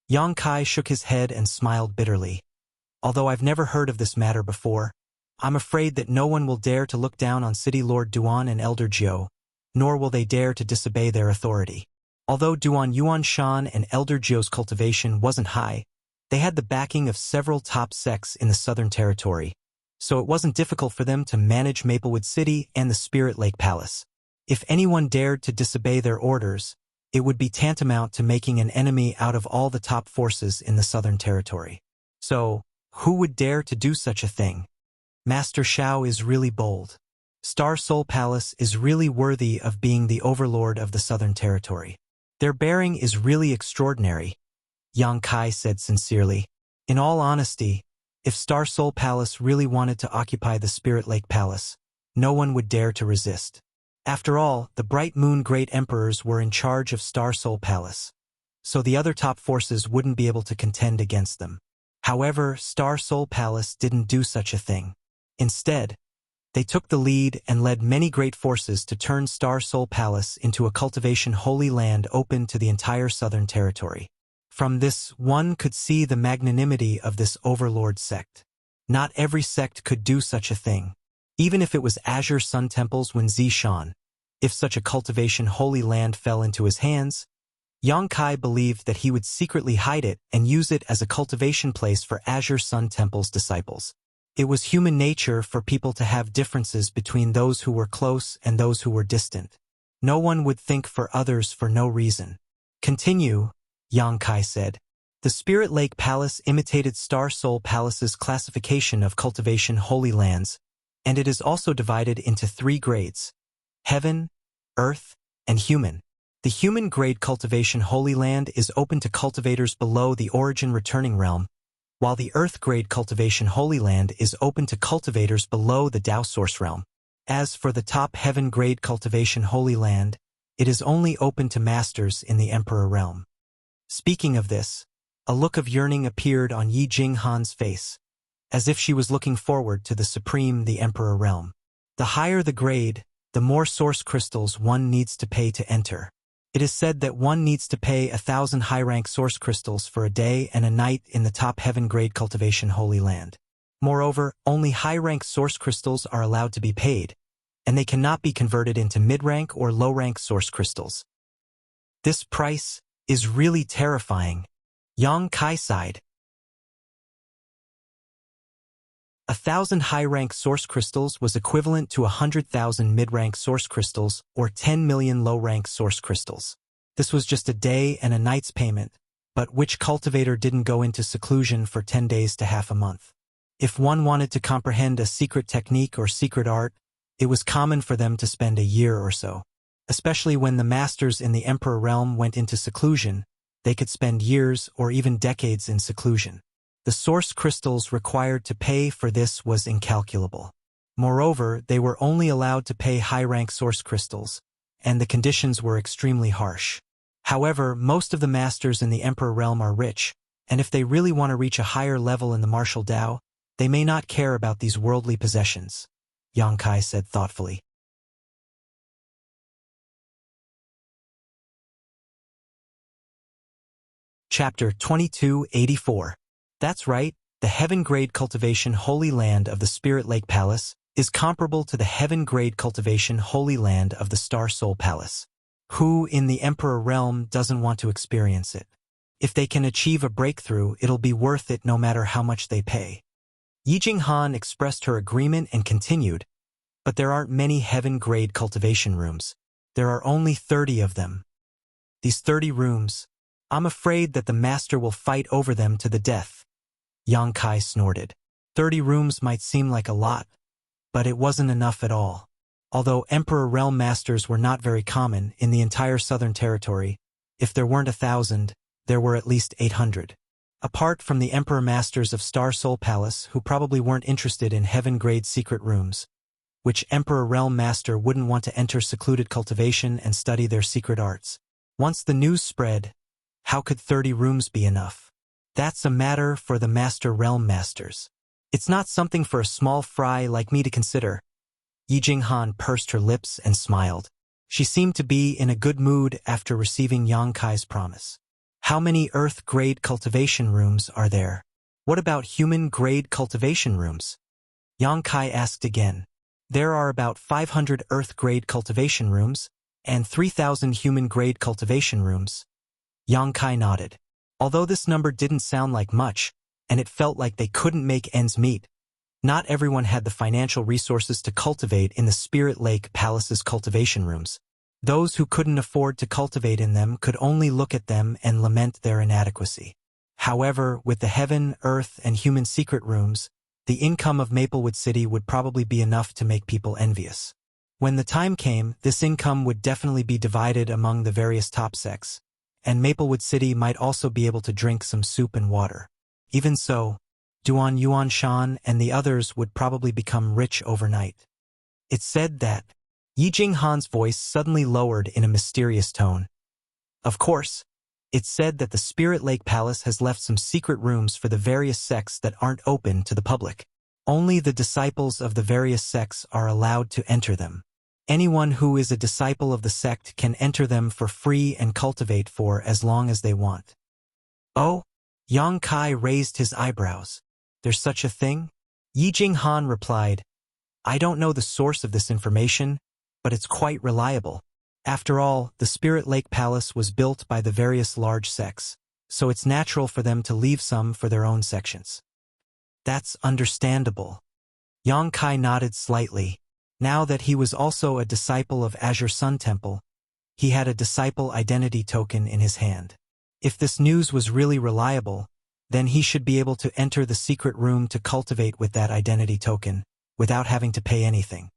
Yang Kai shook his head and smiled bitterly. "Although I've never heard of this matter before, I'm afraid that no one will dare to look down on City Lord Duan and Elder Jiu, nor will they dare to disobey their authority. Although Duan Yuanshan and Elder Jiu's cultivation wasn't high, they had the backing of several top sects in the Southern Territory, so it wasn't difficult for them to manage Maplewood City and the Spirit Lake Palace. If anyone dared to disobey their orders, it would be tantamount to making an enemy out of all the top forces in the Southern Territory. So, who would dare to do such a thing? Master Shao is really bold. Star Soul Palace is really worthy of being the overlord of the Southern Territory. Their bearing is really extraordinary," Yang Kai said sincerely. "In all honesty, If Star Soul Palace really wanted to occupy the Spirit Lake Palace, no one would dare to resist. After all, the Bright Moon Great Emperors were in charge of Star Soul Palace, so the other top forces wouldn't be able to contend against them. However, Star Soul Palace didn't do such a thing. Instead, they took the lead and led many great forces to turn Star Soul Palace into a cultivation holy land open to the entire Southern Territory. From this, one could see the magnanimity of this overlord sect. Not every sect could do such a thing. Even if it was Azure Sun Temple's Wen Zishan, if such a cultivation holy land fell into his hands, Yang Kai believed that he would secretly hide it and use it as a cultivation place for Azure Sun Temple's disciples. It was human nature for people to have differences between those who were close and those who were distant. No one would think for others for no reason. Continue, Yang Kai said. The Spirit Lake Palace imitated Star Soul Palace's classification of cultivation holy lands, and it is also divided into 3 grades: heaven, earth, and human. The human grade cultivation holy land is open to cultivators below the origin returning realm, while the earth grade cultivation holy land is open to cultivators below the Tao source realm. As for the top heaven grade cultivation holy land, it is only open to masters in the Emperor realm. Speaking of this, a look of yearning appeared on Yi Jinghan's face, as if she was looking forward to the supreme the Emperor realm. The higher the grade, the more source crystals one needs to pay to enter. It is said that one needs to pay 1,000 high-rank source crystals for a day and a night in the top heaven-grade cultivation holy land. Moreover, only high-rank source crystals are allowed to be paid, and they cannot be converted into mid-rank or low-rank source crystals. This price is really terrifying. Yang Kai sighed. 1,000 high-rank source crystals was equivalent to 100,000 mid-rank source crystals or 10 million low-rank source crystals. This was just a day and a night's payment, but which cultivator didn't go into seclusion for 10 days to half a month? If one wanted to comprehend a secret technique or secret art, it was common for them to spend a year or so. Especially when the masters in the Emperor realm went into seclusion, they could spend years or even decades in seclusion. The source crystals required to pay for this was incalculable. Moreover, they were only allowed to pay high-rank source crystals, and the conditions were extremely harsh. However, most of the masters in the Emperor realm are rich, and if they really want to reach a higher level in the martial Tao, they may not care about these worldly possessions, Yang Kai said thoughtfully. Chapter 2284. That's right, the heaven-grade cultivation holy land of the Spirit Lake Palace is comparable to the heaven-grade cultivation holy land of the Star Soul Palace. Who in the Emperor realm doesn't want to experience it? If they can achieve a breakthrough, it'll be worth it no matter how much they pay. Yi Jinghan expressed her agreement and continued, but there aren't many heaven-grade cultivation rooms. There are only 30 of them. These 30 rooms, I'm afraid that the master will fight over them to the death. Yang Kai snorted. 30 rooms might seem like a lot, but it wasn't enough at all. Although Emperor Realm Masters were not very common in the entire Southern Territory, if there weren't 1,000, there were at least 800. Apart from the Emperor Masters of Star Soul Palace who probably weren't interested in heaven-grade secret rooms, which Emperor Realm Master wouldn't want to enter secluded cultivation and study their secret arts. Once the news spread, how could 30 rooms be enough? That's a matter for the Master Realm Masters. It's not something for a small fry like me to consider. Yi Jinghan pursed her lips and smiled. She seemed to be in a good mood after receiving Yang Kai's promise. How many Earth-grade cultivation rooms are there? What about human-grade cultivation rooms? Yang Kai asked again. There are about 500 Earth-grade cultivation rooms and 3,000 human-grade cultivation rooms. Yang Kai nodded. Although this number didn't sound like much, and it felt like they couldn't make ends meet, not everyone had the financial resources to cultivate in the Spirit Lake Palace's cultivation rooms. Those who couldn't afford to cultivate in them could only look at them and lament their inadequacy. However, with the heaven, earth, and human secret rooms, the income of Maplewood City would probably be enough to make people envious. When the time came, this income would definitely be divided among the various top sects, and Maplewood City might also be able to drink some soup and water. Even so, Duan Yuan Shan and the others would probably become rich overnight. It said that. Yi Jinghan's voice suddenly lowered in a mysterious tone. Of course, it said that the Spirit Lake Palace has left some secret rooms for the various sects that aren't open to the public. Only the disciples of the various sects are allowed to enter them. Anyone who is a disciple of the sect can enter them for free and cultivate for as long as they want. Oh? Yang Kai raised his eyebrows. There's such a thing? Yi Jinghan replied, I don't know the source of this information, but it's quite reliable. After all, the Spirit Lake Palace was built by the various large sects, so it's natural for them to leave some for their own sections. That's understandable. Yang Kai nodded slightly. Now that he was also a disciple of Azure Sun Temple, he had a disciple identity token in his hand. If this news was really reliable, then he should be able to enter the secret room to cultivate with that identity token, without having to pay anything.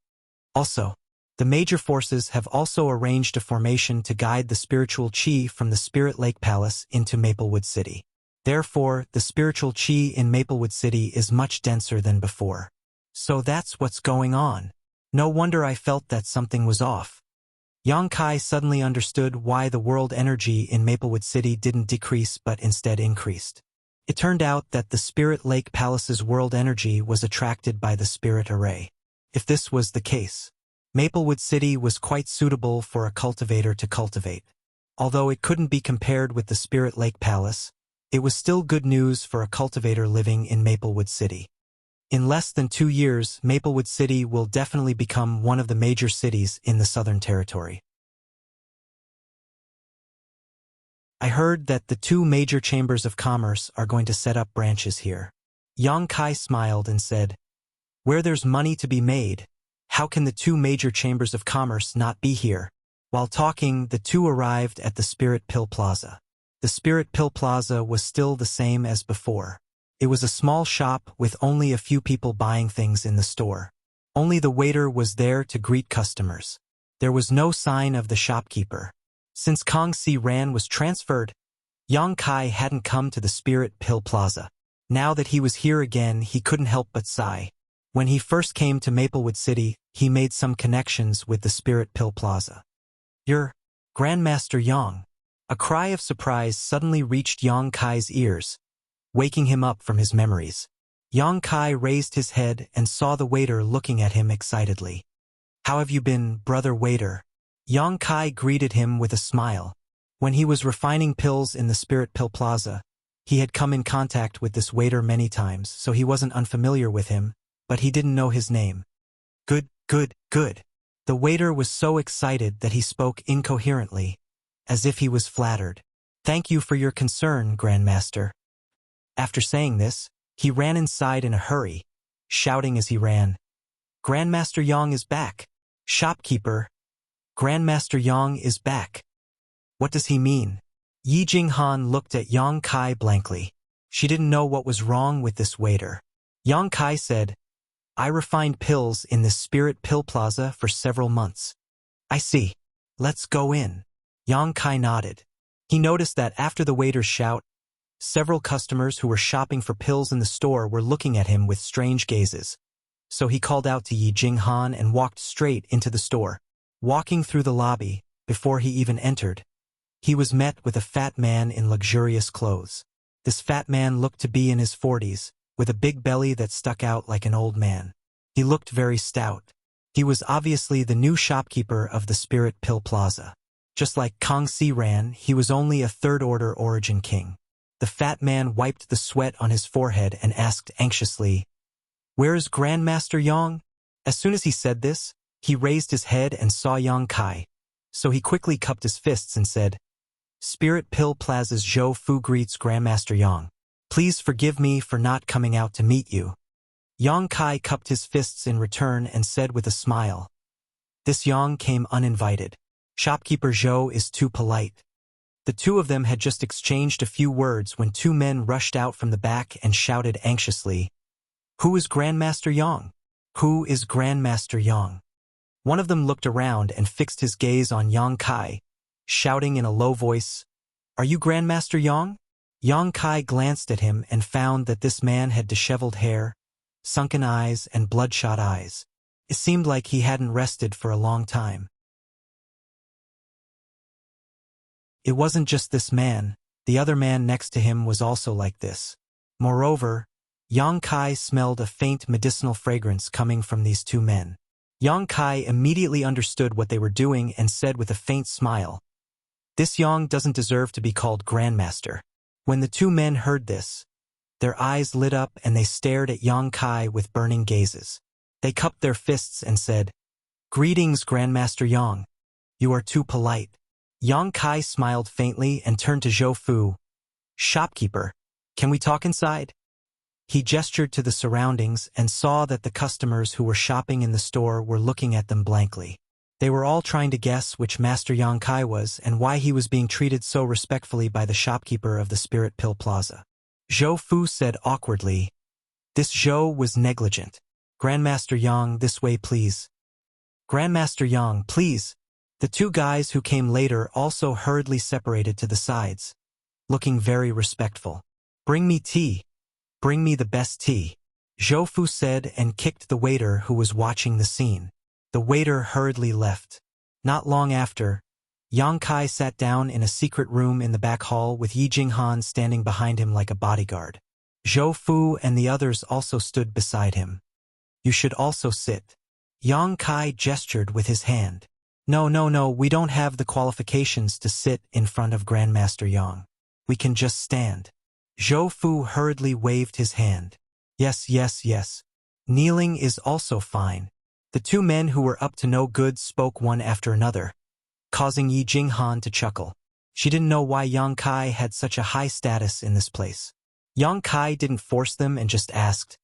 Also, the major forces have also arranged a formation to guide the spiritual chi from the Spirit Lake Palace into Maplewood City. Therefore, the spiritual chi in Maplewood City is much denser than before. So that's what's going on. No wonder I felt that something was off. Yang Kai suddenly understood why the world energy in Maplewood City didn't decrease but instead increased. It turned out that the Spirit Lake Palace's world energy was attracted by the Spirit Array. If this was the case, Maplewood City was quite suitable for a cultivator to cultivate. Although it couldn't be compared with the Spirit Lake Palace, it was still good news for a cultivator living in Maplewood City. In less than 2 years, Maplewood City will definitely become one of the major cities in the Southern Territory. I heard that the 2 major chambers of commerce are going to set up branches here. Yang Kai smiled and said, Where there's money to be made, how can the 2 major chambers of commerce not be here? While talking, the 2 arrived at the Spirit Pill Plaza. The Spirit Pill Plaza was still the same as before. It was a small shop with only a few people buying things in the store. Only the waiter was there to greet customers. There was no sign of the shopkeeper. Since Kong Si Ran was transferred, Yang Kai hadn't come to the Spirit Pill Plaza. Now that he was here again, he couldn't help but sigh. When he first came to Maplewood City, he made some connections with the Spirit Pill Plaza. You're Grandmaster Yang. A cry of surprise suddenly reached Yang Kai's ears, waking him up from his memories. Yang Kai raised his head and saw the waiter looking at him excitedly. How have you been, brother waiter? Yang Kai greeted him with a smile. When he was refining pills in the Spirit Pill Plaza, he had come in contact with this waiter many times, so he wasn't unfamiliar with him, but he didn't know his name. Good, good, good. The waiter was so excited that he spoke incoherently, as if he was flattered. Thank you for your concern, Grandmaster. After saying this, he ran inside in a hurry, shouting as he ran, Grandmaster Yang is back. Shopkeeper, Grandmaster Yang is back. What does he mean? Yi Jinghan looked at Yang Kai blankly. She didn't know what was wrong with this waiter. Yang Kai said, I refined pills in this Spirit Pill Plaza for several months. I see. Let's go in. Yang Kai nodded. He noticed that after the waiter's shout, several customers who were shopping for pills in the store were looking at him with strange gazes. So he called out to Yi Jinghan and walked straight into the store. Walking through the lobby, before he even entered, he was met with a fat man in luxurious clothes. This fat man looked to be in his 40s, with a big belly that stuck out like an old man. He looked very stout. He was obviously the new shopkeeper of the Spirit Pill Plaza. Just like Kong Si Ran, he was only a third-order origin king. The fat man wiped the sweat on his forehead and asked anxiously, Where is Grandmaster Yang? As soon as he said this, he raised his head and saw Yang Kai. So he quickly cupped his fists and said, Spirit Pill Plaza's Zhou Fu greets Grandmaster Yang. Please forgive me for not coming out to meet you. Yang Kai cupped his fists in return and said with a smile, This Yang came uninvited. Shopkeeper Zhou is too polite. The 2 of them had just exchanged a few words when 2 men rushed out from the back and shouted anxiously, Who is Grandmaster Yang? Who is Grandmaster Yang? One of them looked around and fixed his gaze on Yang Kai, shouting in a low voice, Are you Grandmaster Yang? Yang Kai glanced at him and found that this man had disheveled hair, sunken eyes, and bloodshot eyes. It seemed like he hadn't rested for a long time. It wasn't just this man, the other man next to him was also like this. Moreover, Yang Kai smelled a faint medicinal fragrance coming from these two men. Yang Kai immediately understood what they were doing and said with a faint smile, "This Yang doesn't deserve to be called Grandmaster." When the two men heard this, their eyes lit up and they stared at Yang Kai with burning gazes. They cupped their fists and said, "Greetings, Grandmaster Yang. You are too polite." Yang Kai smiled faintly and turned to Zhou Fu. "Shopkeeper, can we talk inside?" He gestured to the surroundings and saw that the customers who were shopping in the store were looking at them blankly. They were all trying to guess which Master Yang Kai was and why he was being treated so respectfully by the shopkeeper of the Spirit Pill Plaza. Zhou Fu said awkwardly, "This Zhou was negligent. Grandmaster Yang, this way please." "Grandmaster Yang, please." The two guys who came later also hurriedly separated to the sides, looking very respectful. "Bring me tea. Bring me the best tea," Zhou Fu said and kicked the waiter who was watching the scene. The waiter hurriedly left. Not long after, Yang Kai sat down in a secret room in the back hall with Yi Jinghan standing behind him like a bodyguard. Zhou Fu and the others also stood beside him. "You should also sit." Yang Kai gestured with his hand. No, we don't have the qualifications to sit in front of Grandmaster Yang. We can just stand." Zhou Fu hurriedly waved his hand. Yes. Kneeling is also fine." The two men who were up to no good spoke one after another, causing Yi Jinghan to chuckle. She didn't know why Yang Kai had such a high status in this place. Yang Kai didn't force them and just asked,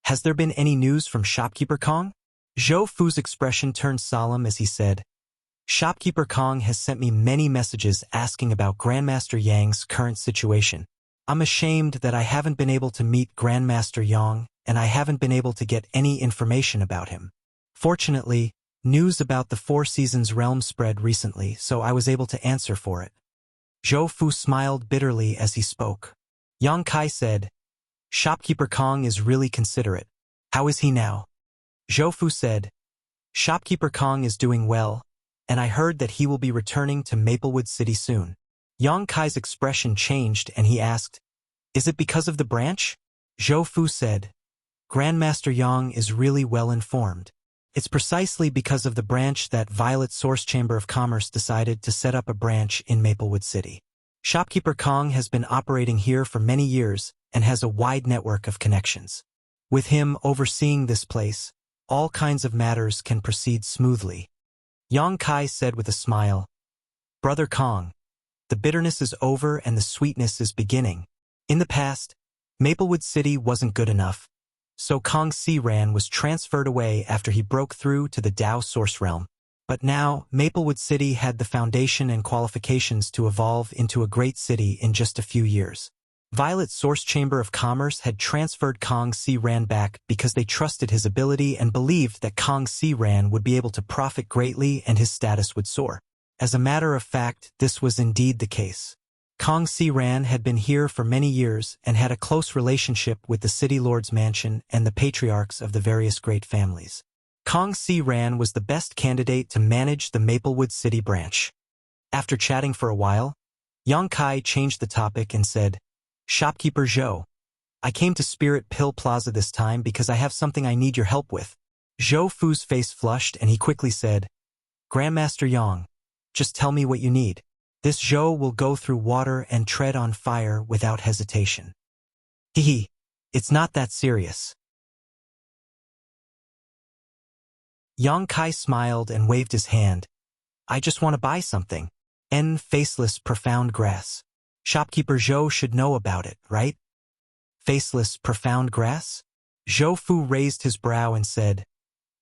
"Has there been any news from Shopkeeper Kong?" Zhou Fu's expression turned solemn as he said, "Shopkeeper Kong has sent me many messages asking about Grandmaster Yang's current situation. I'm ashamed that I haven't been able to meet Grandmaster Yang, and I haven't been able to get any information about him. Fortunately, news about the Four Seasons realm spread recently, so I was able to answer for it." Zhou Fu smiled bitterly as he spoke. Yang Kai said, "Shopkeeper Kong is really considerate. How is he now?" Zhou Fu said, "Shopkeeper Kong is doing well, and I heard that he will be returning to Maplewood City soon." Yang Kai's expression changed and he asked, "Is it because of the branch?" Zhou Fu said, "Grandmaster Yang is really well informed. It's precisely because of the branch that Violet Source Chamber of Commerce decided to set up a branch in Maplewood City. Shopkeeper Kong has been operating here for many years and has a wide network of connections. With him overseeing this place, all kinds of matters can proceed smoothly." Yang Kai said with a smile, "Brother Kong, the bitterness is over and the sweetness is beginning. In the past, Maplewood City wasn't good enough, so Kong Siran was transferred away after he broke through to the Dao Source Realm. But now, Maplewood City had the foundation and qualifications to evolve into a great city in just a few years. Violet Source Chamber of Commerce had transferred Kong Siran back because they trusted his ability and believed that Kong Siran would be able to profit greatly and his status would soar. As a matter of fact, this was indeed the case. Kong Siran had been here for many years and had a close relationship with the City Lord's mansion and the patriarchs of the various great families. Kong Siran was the best candidate to manage the Maplewood City branch. After chatting for a while, Yang Kai changed the topic and said, "Shopkeeper Zhou, I came to Spirit Pill Plaza this time because I have something I need your help with." Zhou Fu's face flushed and he quickly said, "Grandmaster Yang, just tell me what you need. This Zhou will go through water and tread on fire without hesitation." Hehe, it's not that serious." Yang Kai smiled and waved his hand. "I just want to buy something. Faceless profound grass. Shopkeeper Zhou should know about it, right?" "Faceless profound grass?" Zhou Fu raised his brow and said,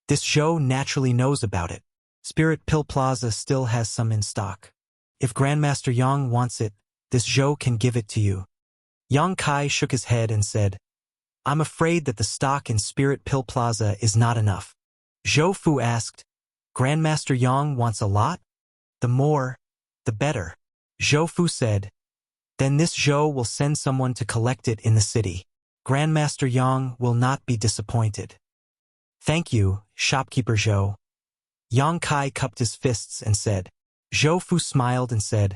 "This Zhou naturally knows about it. Spirit Pill Plaza still has some in stock. If Grandmaster Yang wants it, this Zhou can give it to you." Yang Kai shook his head and said, "I'm afraid that the stock in Spirit Pill Plaza is not enough." Zhou Fu asked, "Grandmaster Yang wants a lot? The more, the better." Zhou Fu said, Then this Zhou will send someone to collect it in the city. Grandmaster Yang will not be disappointed. Thank you, shopkeeper Zhou. Yang Kai cupped his fists and said. Zhou Fu smiled and said,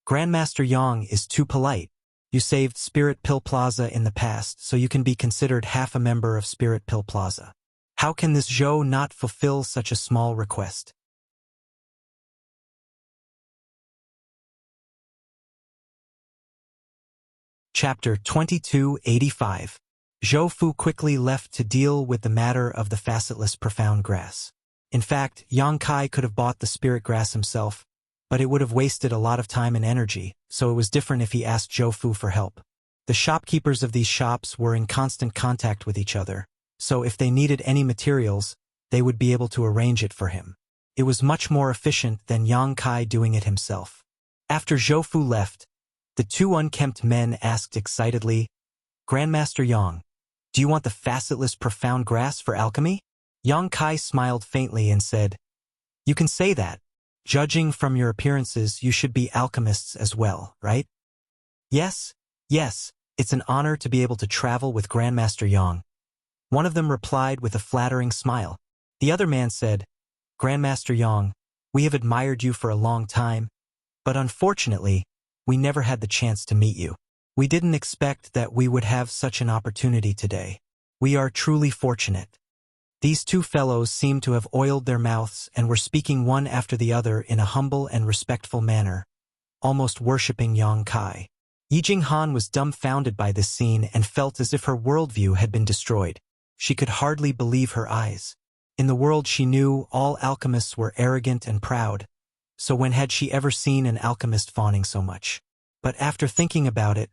Grandmaster Yang is too polite. You saved Spirit Pill Plaza in the past, so you can be considered half a member of Spirit Pill Plaza. How can this Zhou not fulfill such a small request? Chapter 2285. Zhou Fu quickly left to deal with the matter of the facetless profound grass. In fact, Yang Kai could have bought the spirit grass himself, but it would have wasted a lot of time and energy, so it was different if he asked Zhou Fu for help. The shopkeepers of these shops were in constant contact with each other, so if they needed any materials, they would be able to arrange it for him. It was much more efficient than Yang Kai doing it himself. After Zhou Fu left, the two unkempt men asked excitedly, Grandmaster Yang, do you want the facetless profound grass for alchemy? Yang Kai smiled faintly and said, You can say that. Judging from your appearances, you should be alchemists as well, right? Yes, it's an honor to be able to travel with Grandmaster Yang. One of them replied with a flattering smile. The other man said, Grandmaster Yang, we have admired you for a long time, but unfortunately, we never had the chance to meet you. We didn't expect that we would have such an opportunity today. We are truly fortunate. These two fellows seemed to have oiled their mouths and were speaking one after the other in a humble and respectful manner, almost worshipping Yang Kai. Yi Jinghan was dumbfounded by this scene and felt as if her worldview had been destroyed. She could hardly believe her eyes. In the world she knew, all alchemists were arrogant and proud, so when had she ever seen an alchemist fawning so much? But after thinking about it,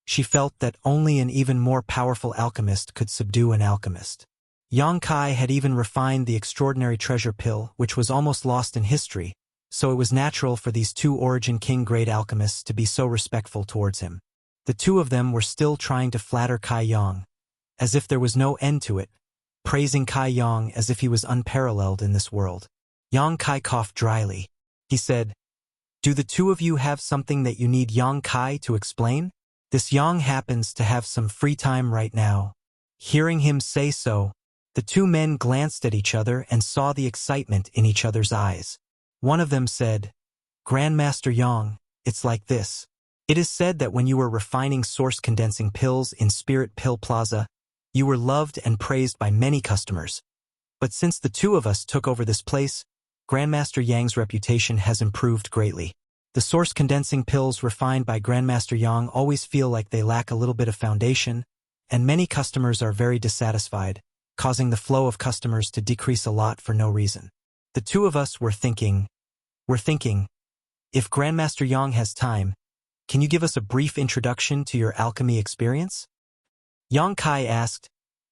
she felt that only an even more powerful alchemist could subdue an alchemist. Yang Kai had even refined the extraordinary treasure pill, which was almost lost in history, so it was natural for these two Origin King grade alchemists to be so respectful towards him. The two of them were still trying to flatter Kai Yang, as if there was no end to it, praising Kai Yang as if he was unparalleled in this world. Yang Kai coughed dryly. He said, Do the two of you have something that you need Yang Kai to explain? This Yang happens to have some free time right now. Hearing him say so, the two men glanced at each other and saw the excitement in each other's eyes. One of them said, Grandmaster Yang, it's like this. It is said that when you were refining source condensing pills in Spirit Pill Plaza, you were loved and praised by many customers. But since the two of us took over this place, Grandmaster Yang's reputation has improved greatly. The source condensing pills refined by Grandmaster Yang always feel like they lack a little bit of foundation, and many customers are very dissatisfied, causing the flow of customers to decrease a lot for no reason. The two of us were thinking, if Grandmaster Yang has time, can you give us a brief introduction to your alchemy experience? Yang Kai asked.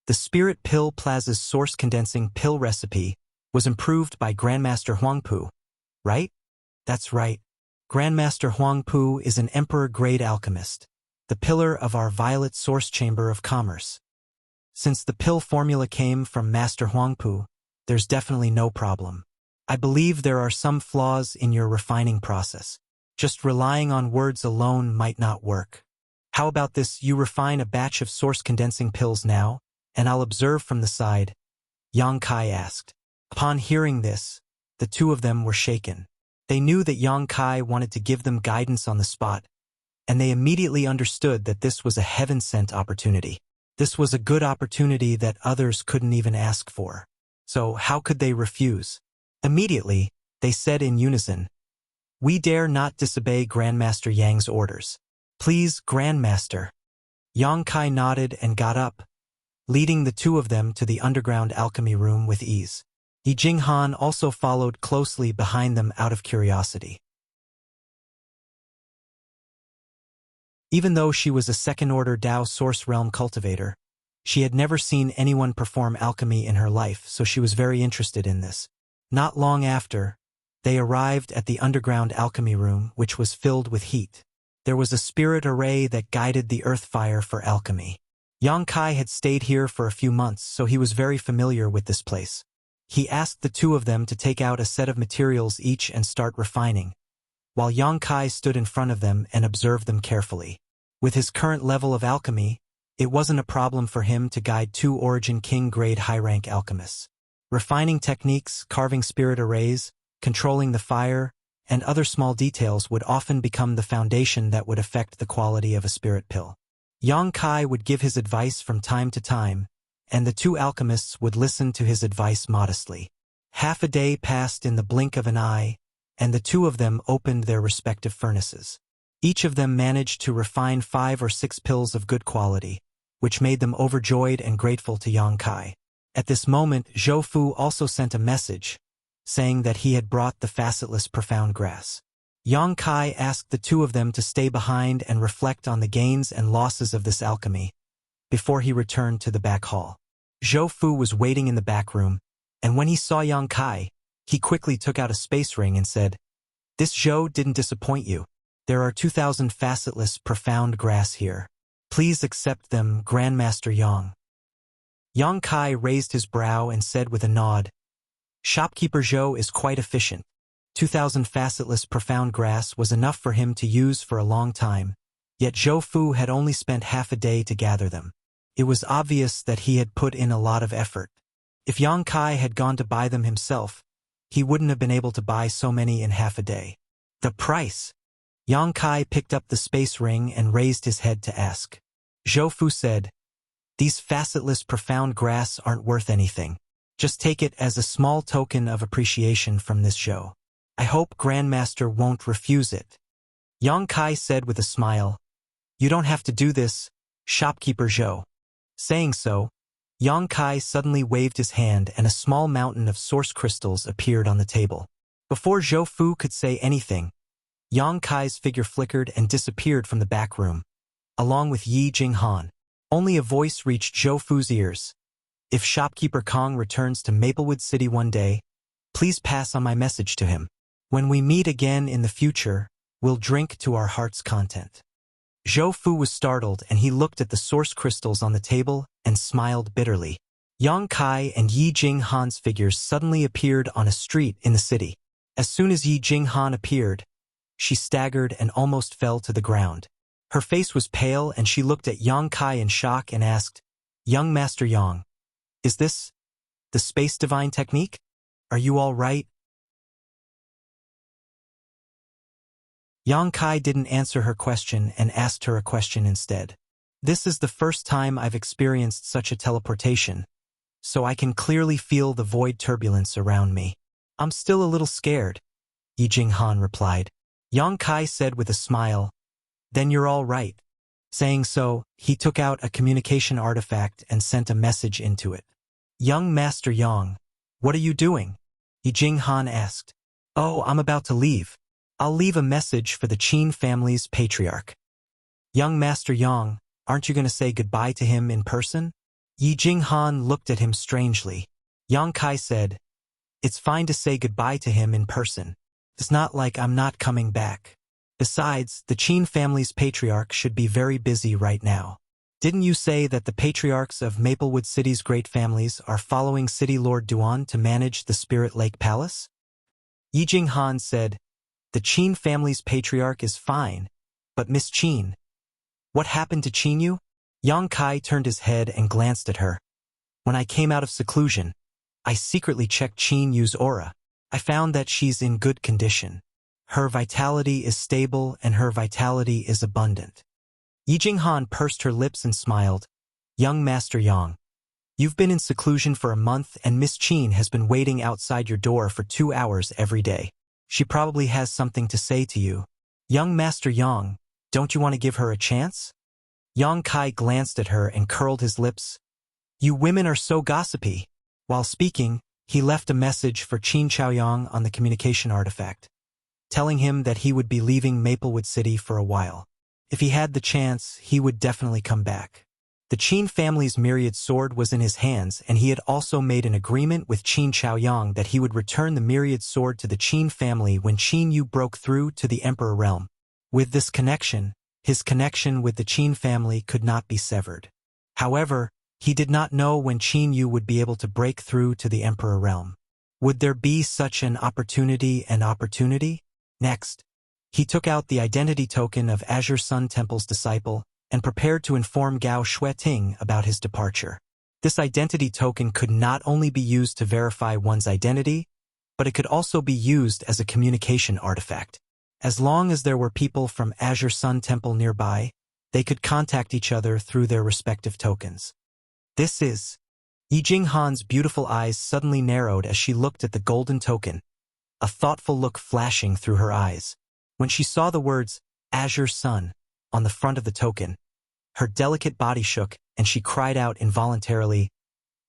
The Spirit Pill Plaza's source condensing pill recipe was improved by Grandmaster Huangpu, right? That's right. Grandmaster Huangpu is an emperor-grade alchemist, the pillar of our Violet Source Chamber of Commerce. Since the pill formula came from Master Huangpu, there's definitely no problem. I believe there are some flaws in your refining process. Just relying on words alone might not work. How about this, you refine a batch of source condensing pills now, and I'll observe from the side? Yang Kai asked. Upon hearing this, the two of them were shaken. They knew that Yang Kai wanted to give them guidance on the spot, and they immediately understood that this was a heaven-sent opportunity. This was a good opportunity that others couldn't even ask for. So how could they refuse? Immediately, they said in unison, We dare not disobey Grandmaster Yang's orders. Please, Grandmaster. Yang Kai nodded and got up, leading the two of them to the underground alchemy room with ease. Yi Jinghan also followed closely behind them out of curiosity. Even though she was a second-order Dao Source Realm cultivator, she had never seen anyone perform alchemy in her life, so she was very interested in this. Not long after, they arrived at the underground alchemy room, which was filled with heat. There was a spirit array that guided the earth fire for alchemy. Yang Kai had stayed here for a few months, so he was very familiar with this place. He asked the two of them to take out a set of materials each and start refining, while Yang Kai stood in front of them and observed them carefully. With his current level of alchemy, it wasn't a problem for him to guide 2 Origin King-grade high-rank alchemists. Refining techniques, carving spirit arrays, controlling the fire, and other small details would often become the foundation that would affect the quality of a spirit pill. Yang Kai would give his advice from time to time, and the 2 alchemists would listen to his advice modestly. Half a day passed in the blink of an eye, and the 2 of them opened their respective furnaces. Each of them managed to refine 5 or 6 pills of good quality, which made them overjoyed and grateful to Yang Kai. At this moment, Zhou Fu also sent a message, saying that he had brought the facetless profound grass. Yang Kai asked the 2 of them to stay behind and reflect on the gains and losses of this alchemy, before he returned to the back hall. Zhou Fu was waiting in the back room, and when he saw Yang Kai, he quickly took out a space ring and said, "This Zhou didn't disappoint you. There are 2,000 facetless profound grass here. Please accept them, Grandmaster Yang." Yang Kai raised his brow and said with a nod, "Shopkeeper Zhou is quite efficient. 2,000 facetless profound grass was enough for him to use for a long time, yet Zhou Fu had only spent half a day to gather them. It was obvious that he had put in a lot of effort. If Yang Kai had gone to buy them himself, he wouldn't have been able to buy so many in half a day." "The price?" Yang Kai picked up the space ring and raised his head to ask. Zhou Fu said, "These facetless profound grass aren't worth anything. Just take it as a small token of appreciation from this Zhou. I hope Grandmaster won't refuse it." Yang Kai said with a smile, "You don't have to do this, Shopkeeper Zhou." Saying so, Yang Kai suddenly waved his hand and a small mountain of source crystals appeared on the table. Before Zhou Fu could say anything, Yang Kai's figure flickered and disappeared from the back room, along with Yi Jinghan. Only a voice reached Zhou Fu's ears. "If Shopkeeper Kong returns to Maplewood City one day, please pass on my message to him. When we meet again in the future, we'll drink to our heart's content." Zhou Fu was startled and he looked at the source crystals on the table and smiled bitterly. Yang Kai and Yi Jinghan's figures suddenly appeared on a street in the city. As soon as Yi Jinghan appeared, she staggered and almost fell to the ground. Her face was pale and she looked at Yang Kai in shock and asked, "Young Master Yang, is this the space divine technique? Are you all right?" Yang Kai didn't answer her question and asked her a question instead. "This is the first time I've experienced such a teleportation, so I can clearly feel the void turbulence around me. I'm still a little scared," Yi Jinghan replied. Yang Kai said with a smile, "Then you're all right." Saying so, he took out a communication artifact and sent a message into it. "Young Master Yang, what are you doing?" Yi Jinghan asked. "Oh, I'm about to leave. I'll leave a message for the Qin family's patriarch." "Young Master Yang, aren't you going to say goodbye to him in person?" Yi Jinghan looked at him strangely. Yang Kai said, "It's fine to say goodbye to him in person. It's not like I'm not coming back. Besides, the Qin family's patriarch should be very busy right now. Didn't you say that the patriarchs of Maplewood City's great families are following City Lord Duan to manage the Spirit Lake Palace?" Yi Jinghan said, "The Qin family's patriarch is fine, but Miss Qin. What happened to Qin Yu?" Yang Kai turned his head and glanced at her. "When I came out of seclusion, I secretly checked Qin Yu's aura. I found that she's in good condition. Her vitality is stable and her vitality is abundant." Yi Jinghan pursed her lips and smiled. "Young Master Yang, you've been in seclusion for a month and Miss Qin has been waiting outside your door for 2 hours every day. She probably has something to say to you. Young Master Yang, don't you want to give her a chance?" Yang Kai glanced at her and curled his lips. "You women are so gossipy." While speaking, he left a message for Qin Chaoyang on the communication artifact, telling him that he would be leaving Maplewood City for a while. If he had the chance, he would definitely come back. The Qin family's myriad sword was in his hands, and he had also made an agreement with Qin Chaoyang that he would return the myriad sword to the Qin family when Qin Yu broke through to the Emperor realm. With this connection, his connection with the Qin family could not be severed. However, he did not know when Qin Yu would be able to break through to the Emperor realm. Would there be such an opportunity? Next, He took out the identity token of Azure Sun Temple's disciple and prepared to inform Gao Xueting about his departure. This identity token could not only be used to verify one's identity, but it could also be used as a communication artifact. As long as there were people from Azure Sun Temple nearby, they could contact each other through their respective tokens. This is... Yi Jinghan's beautiful eyes suddenly narrowed as she looked at the golden token, a thoughtful look flashing through her eyes. When she saw the words, Azure Sun, on the front of the token, her delicate body shook and she cried out involuntarily,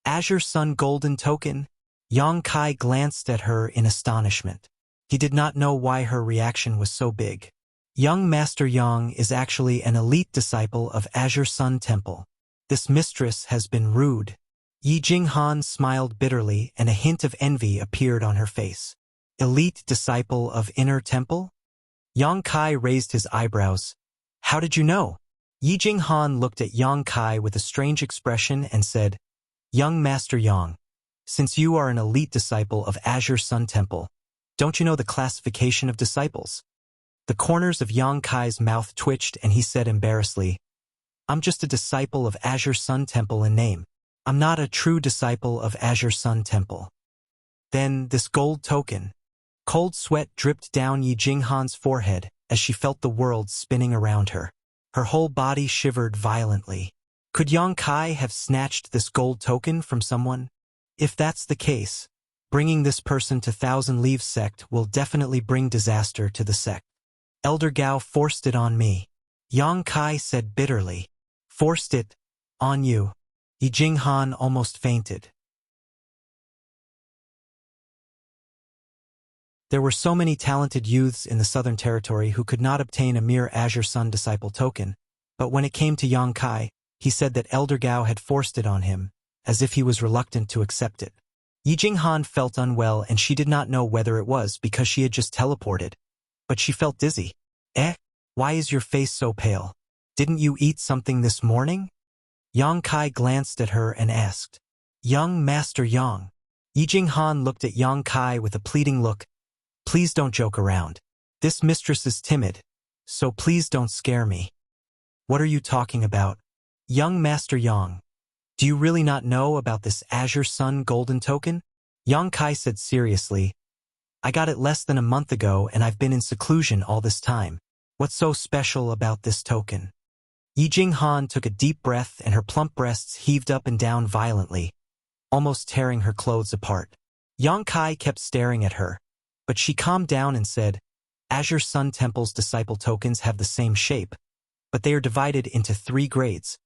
Azure Sun Golden Token? Yang Kai glanced at her in astonishment. He did not know why her reaction was so big. Young Master Yang is actually an elite disciple of Azure Sun Temple. This mistress has been rude. Yi Jinghan smiled bitterly and a hint of envy appeared on her face. Elite disciple of Inner Temple? Yang Kai raised his eyebrows. How did you know? Yi Jinghan looked at Yang Kai with a strange expression and said, Young Master Yang, since you are an elite disciple of Azure Sun Temple, don't you know the classification of disciples? The corners of Yang Kai's mouth twitched and he said embarrassedly, I'm just a disciple of Azure Sun Temple in name. I'm not a true disciple of Azure Sun Temple. Then this gold token. Cold sweat dripped down Yi Jinghan's forehead as she felt the world spinning around her. Her whole body shivered violently. Could Yang Kai have snatched this gold token from someone? If that's the case, bringing this person to Thousand Leaves sect will definitely bring disaster to the sect. Elder Gao forced it on me. Yang Kai said bitterly. Forced it? On you? Yi Jinghan almost fainted. There were so many talented youths in the Southern Territory who could not obtain a mere Azure Sun Disciple token, but when it came to Yang Kai, he said that Elder Gao had forced it on him, as if he was reluctant to accept it. Yi Jinghan felt unwell and she did not know whether it was because she had just teleported, but she felt dizzy. Why is your face so pale? Didn't you eat something this morning? Yang Kai glanced at her and asked. Young Master Yang. Yi Jinghan looked at Yang Kai with a pleading look. Please don't joke around. This mistress is timid, so please don't scare me. What are you talking about? Young Master Yang. Do you really not know about this Azure Sun Golden Token? Yang Kai said seriously. I got it less than a month ago and I've been in seclusion all this time. What's so special about this token? Yi Jinghan took a deep breath and her plump breasts heaved up and down violently, almost tearing her clothes apart. Yang Kai kept staring at her, but she calmed down and said, Azure Sun Temple's disciple tokens have the same shape, but they are divided into 3 grades: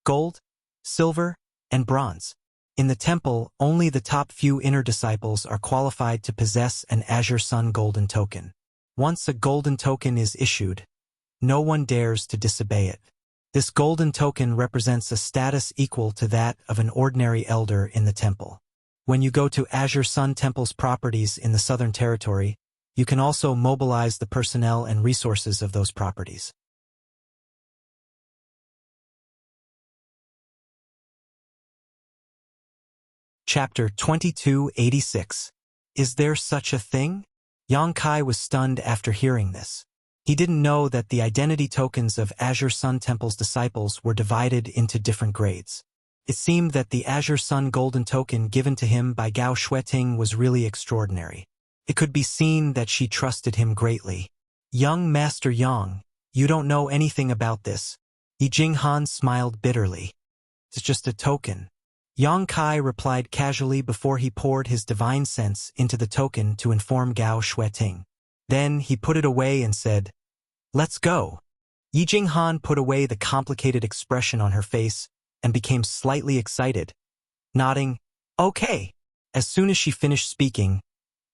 gold, silver, and bronze. In the temple, only the top few inner disciples are qualified to possess an Azure Sun Golden Token. Once a golden token is issued, no one dares to disobey it. This golden token represents a status equal to that of an ordinary elder in the temple. When you go to Azure Sun Temple's properties in the Southern Territory, you can also mobilize the personnel and resources of those properties. Chapter 2286. Is there such a thing? Yang Kai was stunned after hearing this. He didn't know that the identity tokens of Azure Sun Temple's disciples were divided into different grades. It seemed that the Azure Sun Golden Token given to him by Gao Xueting was really extraordinary. It could be seen that she trusted him greatly. Young Master Yang, you don't know anything about this. Yi Jinghan smiled bitterly. It's just a token. Yang Kai replied casually before he poured his divine sense into the token to inform Gao Xueting. Then he put it away and said, Let's go. Yi Jinghan put away the complicated expression on her face and became slightly excited, nodding, Okay. As soon as she finished speaking,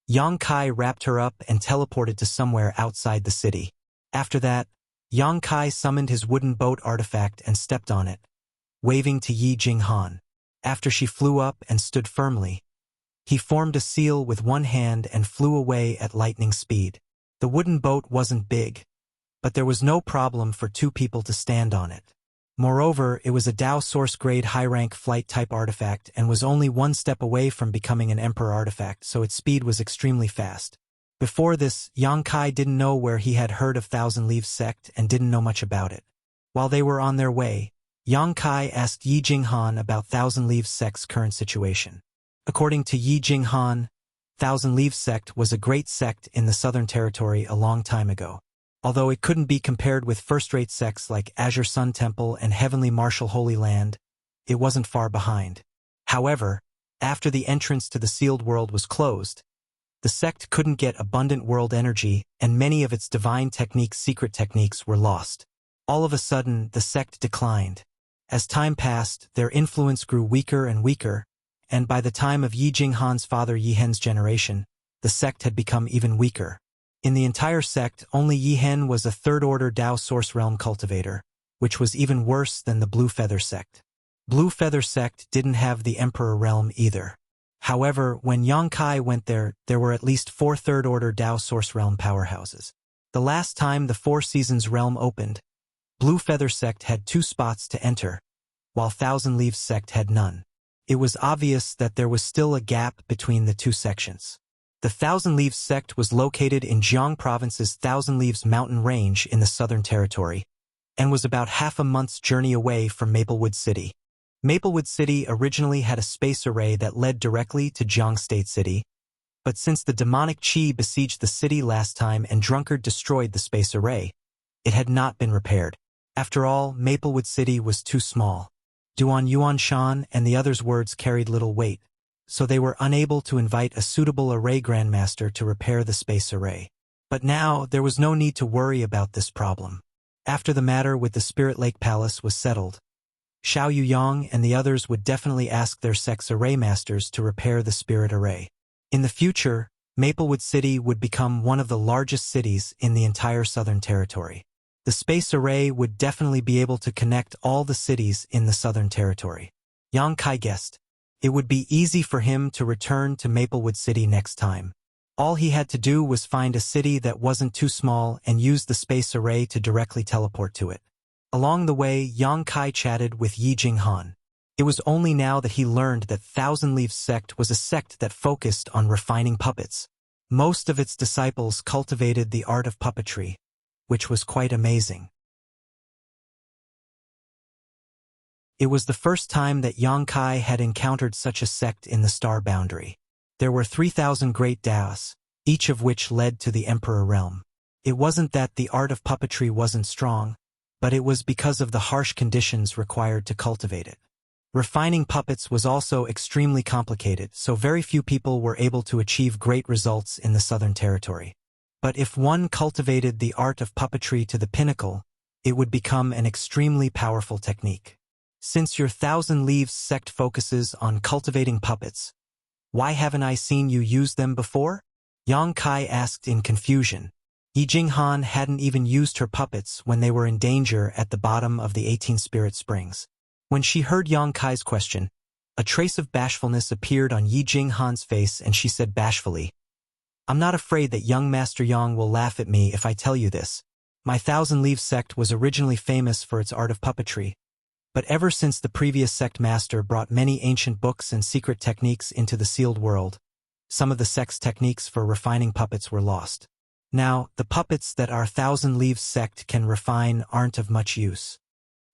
Yang Kai wrapped her up and teleported to somewhere outside the city. After that, Yang Kai summoned his wooden boat artifact and stepped on it, waving to Yi Jinghan. After she flew up and stood firmly, he formed a seal with one hand and flew away at lightning speed. The wooden boat wasn't big, but there was no problem for 2 people to stand on it. Moreover, it was a Dao Source-grade high-rank flight-type artifact and was only 1 step away from becoming an Emperor artifact, so its speed was extremely fast. Before this, Yang Kai didn't know where he had heard of Thousand Leaves sect and didn't know much about it. While they were on their way, Yang Kai asked Yi Jinghan about Thousand Leaves sect's current situation. According to Yi Jinghan, Thousand Leaves sect was a great sect in the Southern Territory a long time ago. Although it couldn't be compared with first-rate sects like Azure Sun Temple and Heavenly Martial Holy Land, it wasn't far behind. However, after the entrance to the sealed world was closed, the sect couldn't get abundant world energy and many of its divine secret techniques were lost. All of a sudden, the sect declined. As time passed, their influence grew weaker and weaker, and by the time of Yi Jinghan's father Yi Hen's generation, the sect had become even weaker. In the entire sect, only Yi Hen was a third-order Dao Source Realm cultivator, which was even worse than the Blue Feather sect. Blue Feather sect didn't have the Emperor Realm either. However, when Yang Kai went there were at least 4 third-order Dao Source Realm powerhouses. The last time the Four Seasons Realm opened, Blue Feather sect had 2 spots to enter, while Thousand Leaves sect had none. It was obvious that there was still a gap between the 2 sections. The Thousand Leaves sect was located in Jiang Province's Thousand Leaves mountain range in the Southern Territory, and was about half a month's journey away from Maplewood City. Maplewood City originally had a space array that led directly to Jiang State City, but since the demonic Qi besieged the city last time and Drunkard destroyed the space array, it had not been repaired. After all, Maplewood City was too small. Duan Yuanshan and the others' words carried little weight, so they were unable to invite a suitable array grandmaster to repair the space array. But now, there was no need to worry about this problem. After the matter with the Spirit Lake Palace was settled, Xiao Yuyang and the others would definitely ask their sect's array masters to repair the spirit array. In the future, Maplewood City would become one of the largest cities in the entire Southern Territory. The space array would definitely be able to connect all the cities in the Southern Territory. Yang Kai guessed. It would be easy for him to return to Maplewood City next time. All he had to do was find a city that wasn't too small and use the space array to directly teleport to it. Along the way, Yang Kai chatted with Yi Jinghan. It was only now that he learned that Thousand Leaves sect was a sect that focused on refining puppets. Most of its disciples cultivated the art of puppetry, which was quite amazing. It was the first time that Yang Kai had encountered such a sect in the star boundary. There were 3,000 great Daos, each of which led to the Emperor Realm. It wasn't that the art of puppetry wasn't strong, but it was because of the harsh conditions required to cultivate it. Refining puppets was also extremely complicated, so very few people were able to achieve great results in the Southern Territory. But if one cultivated the art of puppetry to the pinnacle, it would become an extremely powerful technique. Since your Thousand Leaves sect focuses on cultivating puppets, why haven't I seen you use them before? Yang Kai asked in confusion. Yi Jinghan hadn't even used her puppets when they were in danger at the bottom of the 18 Spirit Springs. When she heard Yang Kai's question, a trace of bashfulness appeared on Yi Jinghan's face and she said bashfully, "I'm not afraid that young Master Yang will laugh at me if I tell you this. My Thousand Leaves sect was originally famous for its art of puppetry, but ever since the previous sect master brought many ancient books and secret techniques into the sealed world, some of the sect's techniques for refining puppets were lost. Now, the puppets that our Thousand Leaves sect can refine aren't of much use."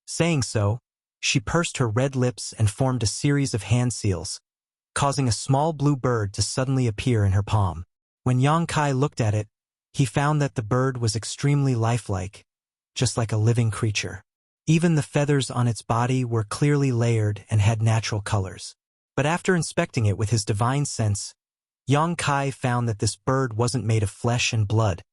Saying so, she pursed her red lips and formed a series of hand seals, causing a small blue bird to suddenly appear in her palm. When Yang Kai looked at it, he found that the bird was extremely lifelike, just like a living creature. Even the feathers on its body were clearly layered and had natural colors. But after inspecting it with his divine sense, Yang Kai found that this bird wasn't made of flesh and blood,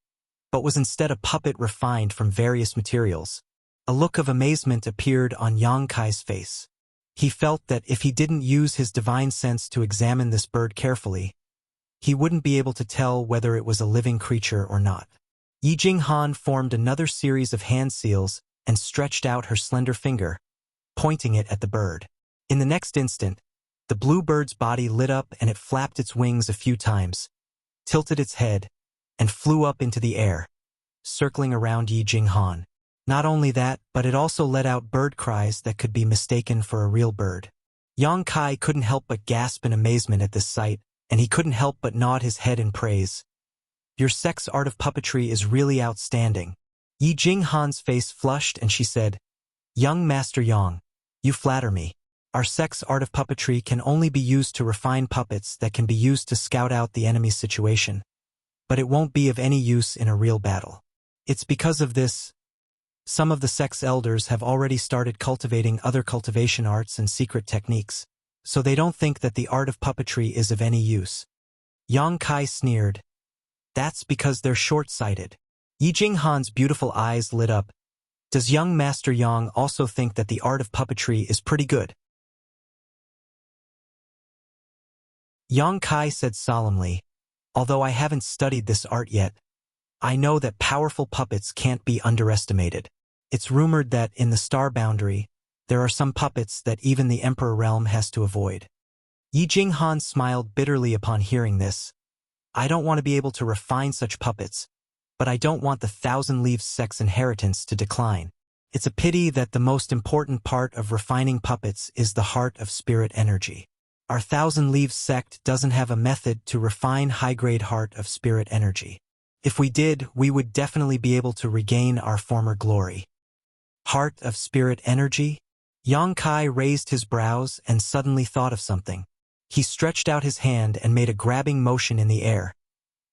but was instead a puppet refined from various materials. A look of amazement appeared on Yang Kai's face. He felt that if he didn't use his divine sense to examine this bird carefully, he wouldn't be able to tell whether it was a living creature or not. Yi Jinghan formed another series of hand seals and stretched out her slender finger, pointing it at the bird. In the next instant, the blue bird's body lit up and it flapped its wings a few times, tilted its head, and flew up into the air, circling around Yi Jinghan. Not only that, but it also let out bird cries that could be mistaken for a real bird. Yang Kai couldn't help but gasp in amazement at this sight, and he couldn't help but nod his head in praise. Your sex art of puppetry is really outstanding. Yi Jinghan's face flushed and she said, Young Master Yang, you flatter me. Our sex art of puppetry can only be used to refine puppets that can be used to scout out the enemy's situation, but it won't be of any use in a real battle. It's because of this, some of the sex elders have already started cultivating other cultivation arts and secret techniques, so they don't think that the art of puppetry is of any use. Yang Kai sneered. That's because they're short-sighted. Yi Jinghan's beautiful eyes lit up. Does young Master Yang also think that the art of puppetry is pretty good? Yang Kai said solemnly, although I haven't studied this art yet, I know that powerful puppets can't be underestimated. It's rumored that in the star boundary, there are some puppets that even the Emperor realm has to avoid. Yi Jinghan smiled bitterly upon hearing this. I don't want to be able to refine such puppets, but I don't want the Thousand Leaves sex inheritance to decline. It's a pity that the most important part of refining puppets is the heart of spirit energy. Our Thousand Leaves sect doesn't have a method to refine high-grade heart of spirit energy. If we did, we would definitely be able to regain our former glory. Heart of spirit energy? Yang Kai raised his brows and suddenly thought of something. He stretched out his hand and made a grabbing motion in the air,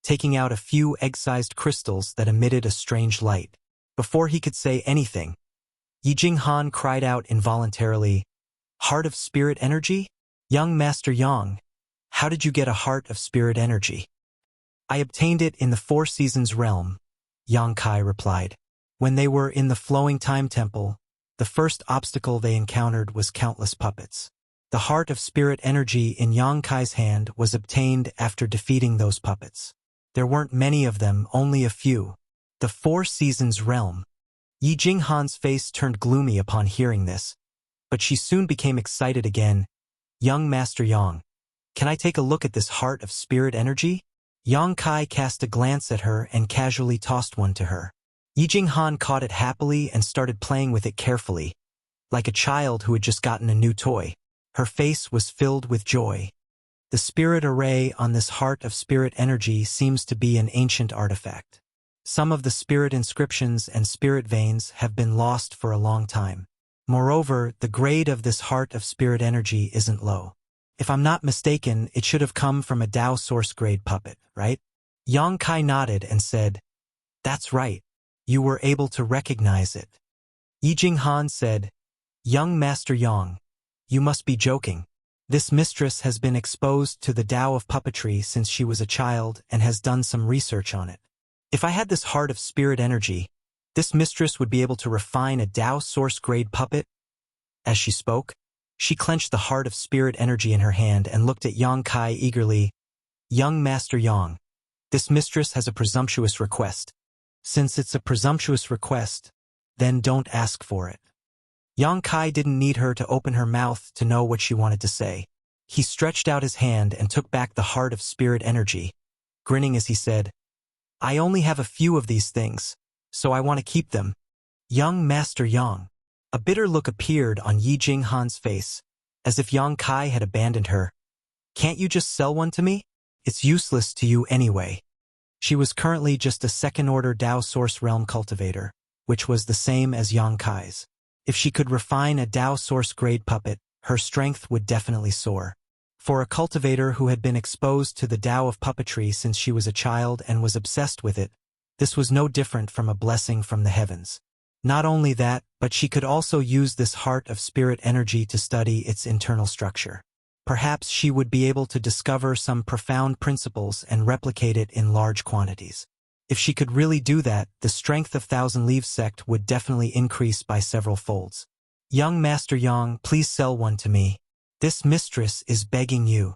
taking out a few egg-sized crystals that emitted a strange light. Before he could say anything, Yi Jinghan cried out involuntarily, Heart of spirit energy? Young Master Yang, how did you get a heart of spirit energy? I obtained it in the Four Seasons realm, Yang Kai replied. When they were in the Flowing Time Temple, the first obstacle they encountered was countless puppets. The heart of spirit energy in Yang Kai's hand was obtained after defeating those puppets. There weren't many of them, only a few. The Four Seasons realm. Yi Jinghan's face turned gloomy upon hearing this, but she soon became excited again. Young Master Yang, can I take a look at this heart of spirit energy? Yang Kai cast a glance at her and casually tossed one to her. Yi Jinghan caught it happily and started playing with it carefully, like a child who had just gotten a new toy. Her face was filled with joy. The spirit array on this heart of spirit energy seems to be an ancient artifact. Some of the spirit inscriptions and spirit veins have been lost for a long time. Moreover, the grade of this heart of spirit energy isn't low. If I'm not mistaken, it should have come from a Tao source grade puppet, right? Yang Kai nodded and said, That's right. You were able to recognize it. Yi Jinghan said, Young Master Yang, you must be joking. This mistress has been exposed to the Tao of puppetry since she was a child and has done some research on it. If I had this heart of spirit energy, this mistress would be able to refine a Tao source grade puppet. As she spoke, she clenched the heart of spirit energy in her hand and looked at Yang Kai eagerly. Young Master Yang, this mistress has a presumptuous request. Since it's a presumptuous request, then don't ask for it. Yang Kai didn't need her to open her mouth to know what she wanted to say. He stretched out his hand and took back the heart of spirit energy, grinning as he said, I only have a few of these things, so I want to keep them. Young Master Yang. A bitter look appeared on Yi Jinghan's face, as if Yang Kai had abandoned her. Can't you just sell one to me? It's useless to you anyway. She was currently just a second-order Tao Source Realm cultivator, which was the same as Yang Kai's. If she could refine a Tao Source grade puppet, her strength would definitely soar. For a cultivator who had been exposed to the Tao of puppetry since she was a child and was obsessed with it, this was no different from a blessing from the heavens. Not only that, but she could also use this heart of spirit energy to study its internal structure. Perhaps she would be able to discover some profound principles and replicate it in large quantities. If she could really do that, the strength of Thousand Leaves sect would definitely increase by several folds. Young Master Yang, please sell one to me. This mistress is begging you.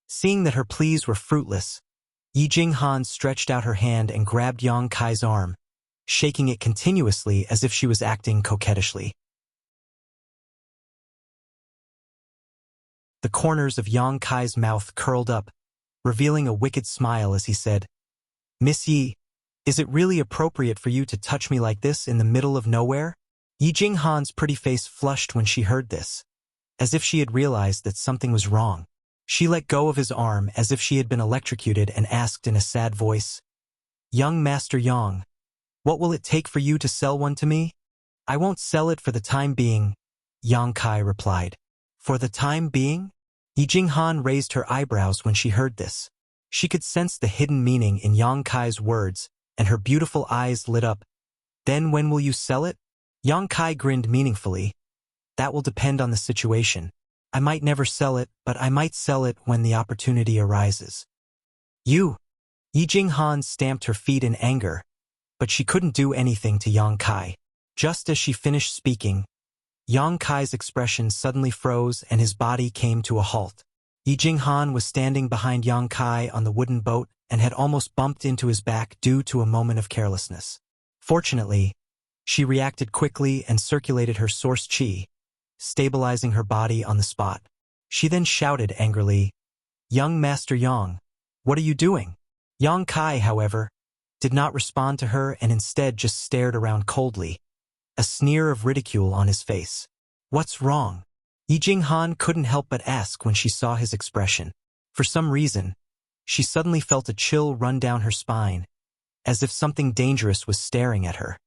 Seeing that her pleas were fruitless, Yi Jinghan stretched out her hand and grabbed Yang Kai's arm, shaking it continuously as if she was acting coquettishly. The corners of Yang Kai's mouth curled up, revealing a wicked smile as he said, Miss Yi, is it really appropriate for you to touch me like this in the middle of nowhere? Yi Jinghan's pretty face flushed when she heard this, as if she had realized that something was wrong. She let go of his arm as if she had been electrocuted and asked in a sad voice, Young Master Yang, what will it take for you to sell one to me? I won't sell it for the time being, Yang Kai replied. For the time being? Yi Jinghan raised her eyebrows when she heard this. She could sense the hidden meaning in Yang Kai's words, and her beautiful eyes lit up. Then when will you sell it? Yang Kai grinned meaningfully. That will depend on the situation. I might never sell it, but I might sell it when the opportunity arises. You! Yi Jinghan stamped her feet in anger, but she couldn't do anything to Yang Kai. Just as she finished speaking, Yang Kai's expression suddenly froze and his body came to a halt. Yi Jinghan was standing behind Yang Kai on the wooden boat and had almost bumped into his back due to a moment of carelessness. Fortunately, she reacted quickly and circulated her source qi, stabilizing her body on the spot. She then shouted angrily, "Young Master Yang, what are you doing?" Yang Kai, however, did not respond to her and instead just stared around coldly, a sneer of ridicule on his face. What's wrong? Yi Jinghan couldn't help but ask when she saw his expression. For some reason, she suddenly felt a chill run down her spine, as if something dangerous was staring at her.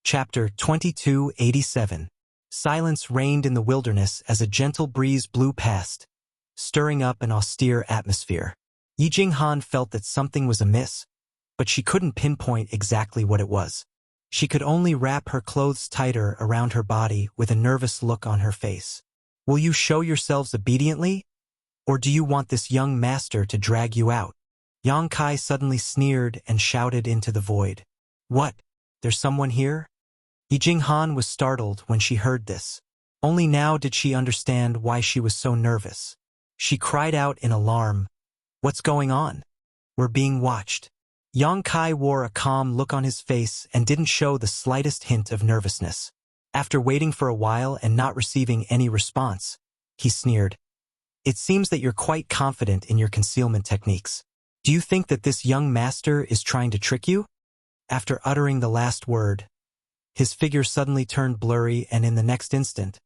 Chapter 2287. Silence reigned in the wilderness as a gentle breeze blew past, stirring up an austere atmosphere. Yi Jinghan felt that something was amiss, but she couldn't pinpoint exactly what it was. She could only wrap her clothes tighter around her body with a nervous look on her face. Will you show yourselves obediently? Or do you want this young master to drag you out? Yang Kai suddenly sneered and shouted into the void. What? There's someone here? Yi Jinghan was startled when she heard this. Only now did she understand why she was so nervous. She cried out in alarm, "What's going on? We're being watched." Yang Kai wore a calm look on his face and didn't show the slightest hint of nervousness. After waiting for a while and not receiving any response, he sneered, "It seems that you're quite confident in your concealment techniques. Do you think that this young master is trying to trick you?" After uttering the last word, his figure suddenly turned blurry and in the next instant,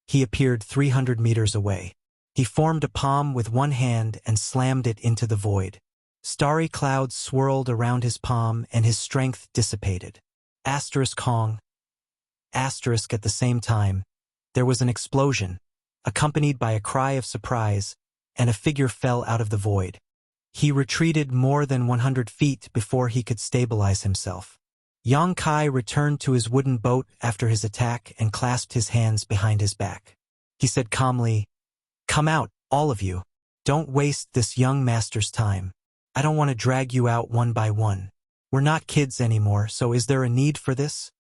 he appeared 300 meters away. He formed a palm with one hand and slammed it into the void. Starry clouds swirled around his palm and his strength dissipated. Asterisk Hong. Asterisk at the same time, there was an explosion, accompanied by a cry of surprise, and a figure fell out of the void. He retreated more than 100 feet before he could stabilize himself. Yang Kai returned to his wooden boat after his attack and clasped his hands behind his back. He said calmly, "Come out, all of you. Don't waste this young master's time. I don't want to drag you out one by one. We're not kids anymore, so is there a need for this?"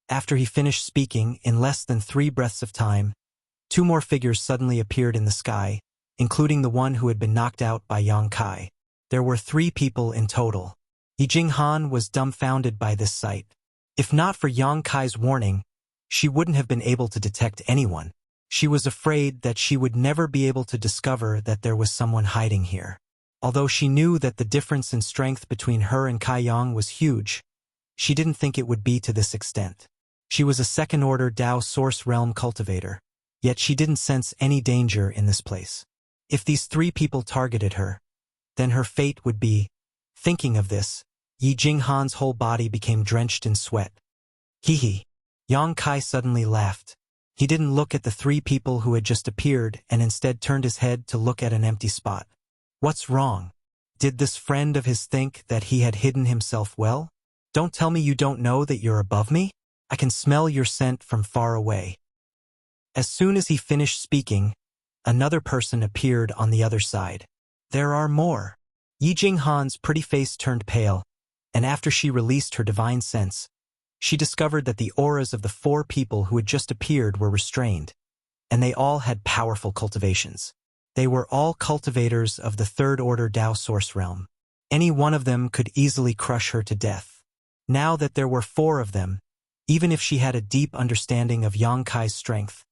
After he finished speaking, in less than 3 breaths of time, 2 more figures suddenly appeared in the sky, including the one who had been knocked out by Yang Kai. There were 3 people in total. Yi Jinghan was dumbfounded by this sight. If not for Yang Kai's warning, she wouldn't have been able to detect anyone. She was afraid that she would never be able to discover that there was someone hiding here. Although she knew that the difference in strength between her and Kai Yang was huge, she didn't think it would be to this extent. She was a second-order Dao Source Realm cultivator, yet she didn't sense any danger in this place. If these 3 people targeted her, then her fate would be. Thinking of this, Yi Jinghan's whole body became drenched in sweat. Hee. Yang Kai suddenly laughed. He didn't look at the 3 people who had just appeared and instead turned his head to look at an empty spot. What's wrong? Did this friend of his think that he had hidden himself well? Don't tell me you don't know that you're above me? I can smell your scent from far away. As soon as he finished speaking, another person appeared on the other side. There are more. Yi Jinghan's pretty face turned pale, and after she released her divine sense, she discovered that the auras of the 4 people who had just appeared were restrained, and they all had powerful cultivations. They were all cultivators of the 3rd-order Dao Source Realm. Any one of them could easily crush her to death. Now that there were 4 of them, even if she had a deep understanding of Yang Kai's strength,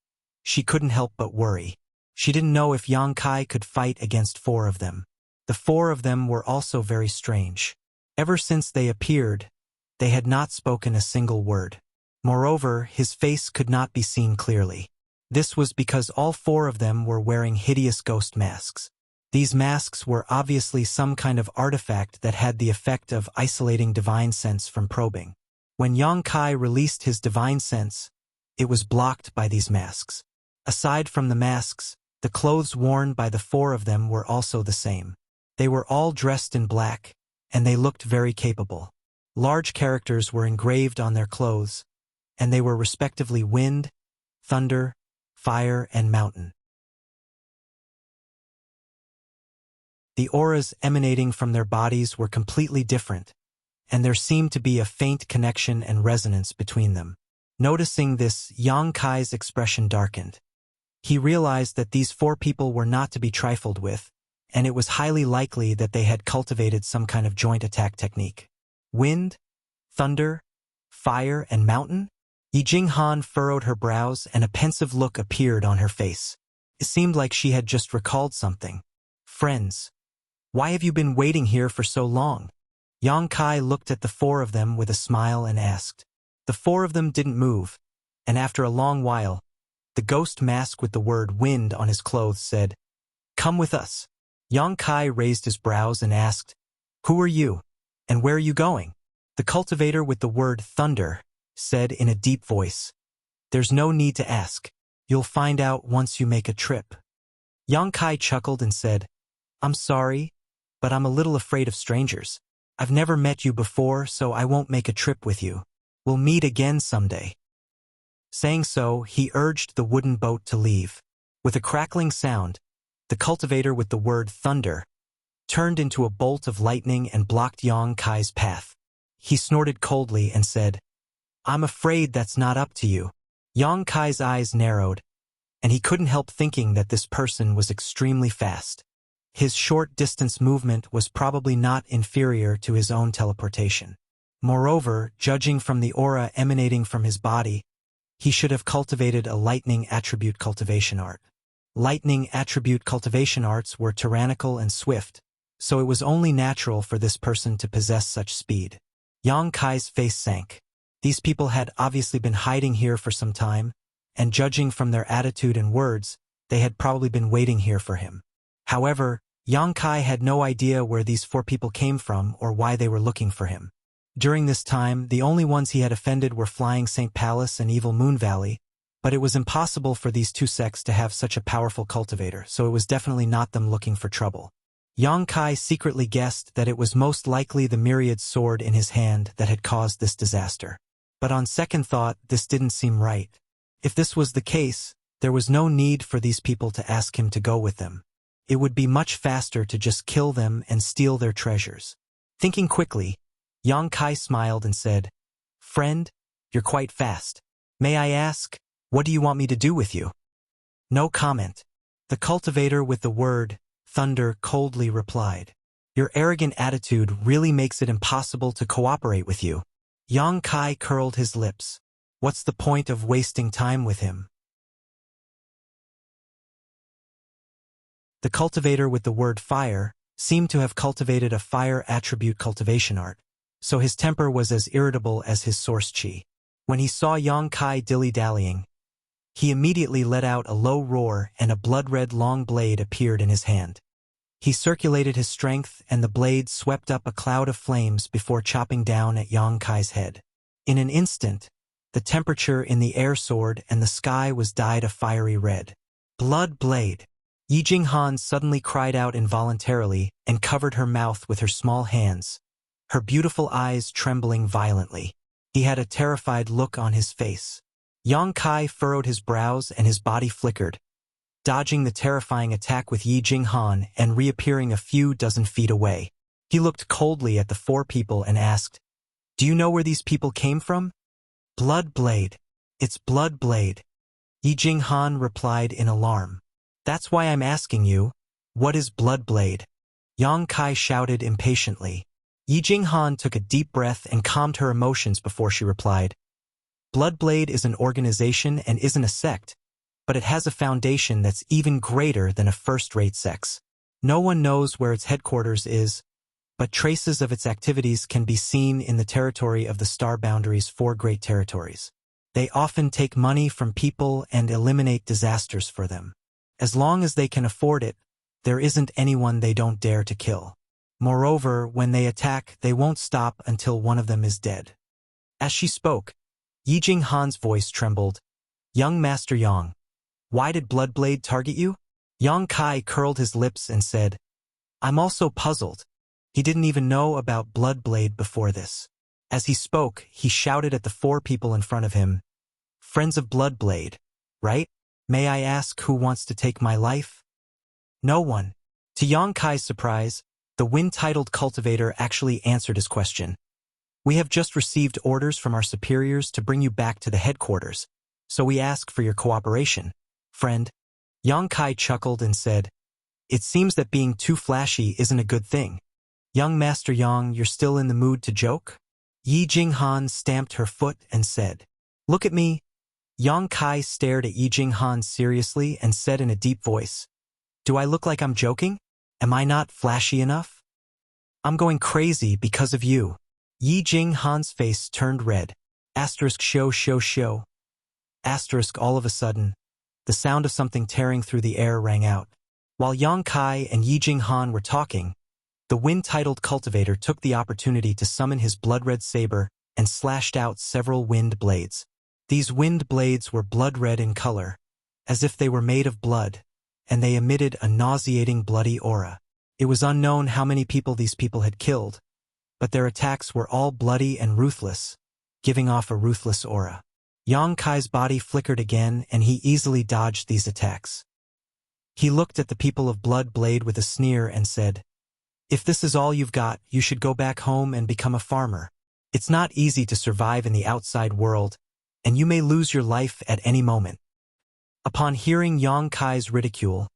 she couldn't help but worry. She didn't know if Yang Kai could fight against 4 of them. The 4 of them were also very strange. Ever since they appeared, they had not spoken a single word. Moreover, his face could not be seen clearly. This was because all four of them were wearing hideous ghost masks. These masks were obviously some kind of artifact that had the effect of isolating divine sense from probing. When Yang Kai released his divine sense, it was blocked by these masks. Aside from the masks, the clothes worn by the four of them were also the same. They were all dressed in black, and they looked very capable. Large characters were engraved on their clothes, and they were respectively wind, thunder, fire, and mountain. The auras emanating from their bodies were completely different, and there seemed to be a faint connection and resonance between them. Noticing this, Yang Kai's expression darkened. He realized that these four people were not to be trifled with, and it was highly likely that they had cultivated some kind of joint attack technique. Wind, thunder, fire, and mountain? Yi Jinghan furrowed her brows and a pensive look appeared on her face. It seemed like she had just recalled something. Friends, why have you been waiting here for so long? Yang Kai looked at the four of them with a smile and asked. The four of them didn't move, and after a long while, the ghost mask with the word wind on his clothes said, "Come with us." Yang Kai raised his brows and asked, "Who are you, and where are you going?" The cultivator with the word thunder said in a deep voice, "There's no need to ask. You'll find out once you make a trip." Yang Kai chuckled and said, "I'm sorry, but I'm a little afraid of strangers. I've never met you before, so I won't make a trip with you. We'll meet again someday." Saying so, he urged the wooden boat to leave. With a crackling sound, the cultivator with the word thunder turned into a bolt of lightning and blocked Yang Kai's path. He snorted coldly and said, "I'm afraid that's not up to you." Yang Kai's eyes narrowed, and he couldn't help thinking that this person was extremely fast. His short-distance movement was probably not inferior to his own teleportation. Moreover, judging from the aura emanating from his body, he should have cultivated a lightning attribute cultivation art. Lightning attribute cultivation arts were tyrannical and swift, so it was only natural for this person to possess such speed. Yang Kai's face sank. These people had obviously been hiding here for some time, and judging from their attitude and words, they had probably been waiting here for him. However, Yang Kai had no idea where these four people came from or why they were looking for him. During this time, the only ones he had offended were Flying St. Palace and Evil Moon Valley, but it was impossible for these two sects to have such a powerful cultivator, so it was definitely not them looking for trouble. Yang Kai secretly guessed that it was most likely the myriad sword in his hand that had caused this disaster. But on second thought, this didn't seem right. If this was the case, there was no need for these people to ask him to go with them. It would be much faster to just kill them and steal their treasures. Thinking quickly, Yang Kai smiled and said, "Friend, you're quite fast. May I ask, what do you want me to do with you?" No comment. The cultivator with the word thunder coldly replied, "Your arrogant attitude really makes it impossible to cooperate with you." Yang Kai curled his lips. What's the point of wasting time with him? The cultivator with the word fire seemed to have cultivated a fire attribute cultivation art, so his temper was as irritable as his source chi. When he saw Yang Kai dilly-dallying, he immediately let out a low roar and a blood-red long blade appeared in his hand. He circulated his strength and the blade swept up a cloud of flames before chopping down at Yang Kai's head. In an instant, the temperature in the air soared and the sky was dyed a fiery red. Blood blade! Yi Jinghan suddenly cried out involuntarily and covered her mouth with her small hands, her beautiful eyes trembling violently. He had a terrified look on his face. Yang Kai furrowed his brows and his body flickered, dodging the terrifying attack with Yi Jinghan and reappearing a few dozen feet away. He looked coldly at the four people and asked, "Do you know where these people came from?" "Blood blade. It's blood blade," Yi Jinghan replied in alarm. "That's why I'm asking you, what is blood blade?" Yang Kai shouted impatiently. Yi Jinghan took a deep breath and calmed her emotions before she replied, "Bloodblade is an organization and isn't a sect, but it has a foundation that's even greater than a first-rate sect's. No one knows where its headquarters is, but traces of its activities can be seen in the territory of the Star Boundary's four great territories. They often take money from people and eliminate disasters for them. As long as they can afford it, there isn't anyone they don't dare to kill. Moreover, when they attack, they won't stop until one of them is dead. As she spoke, Yi Jinghan's voice trembled. Young Master Yang, why did Bloodblade target you? Yang Kai curled his lips and said, I'm also puzzled. He didn't even know about Bloodblade before this. As he spoke, he shouted at the 4 people in front of him, Friends of Bloodblade, right? May I ask who wants to take my life? No one. To Yang Kai's surprise, the wind-titled cultivator actually answered his question. We have just received orders from our superiors to bring you back to the headquarters, so we ask for your cooperation, friend. Yang Kai chuckled and said, It seems that being too flashy isn't a good thing. Young Master Yang, you're still in the mood to joke? Yi Jinghan stamped her foot and said, Look at me. Yang Kai stared at Yi Jinghan seriously and said in a deep voice, Do I look like I'm joking? Am I not flashy enough? I'm going crazy because of you. Yi Jinghan's face turned red. Show. All of a sudden, the sound of something tearing through the air rang out. While Yang Kai and Yi Jinghan were talking, the wind-titled cultivator took the opportunity to summon his blood-red saber and slashed out several wind blades. These wind blades were blood-red in color, as if they were made of blood, and they emitted a nauseating bloody aura. It was unknown how many people these people had killed, but their attacks were all bloody and ruthless, giving off a ruthless aura. Yang Kai's body flickered again, and he easily dodged these attacks. He looked at the people of Bloodblade with a sneer and said, If this is all you've got, you should go back home and become a farmer. It's not easy to survive in the outside world, and you may lose your life at any moment. Upon hearing Yang Kai's ridicule,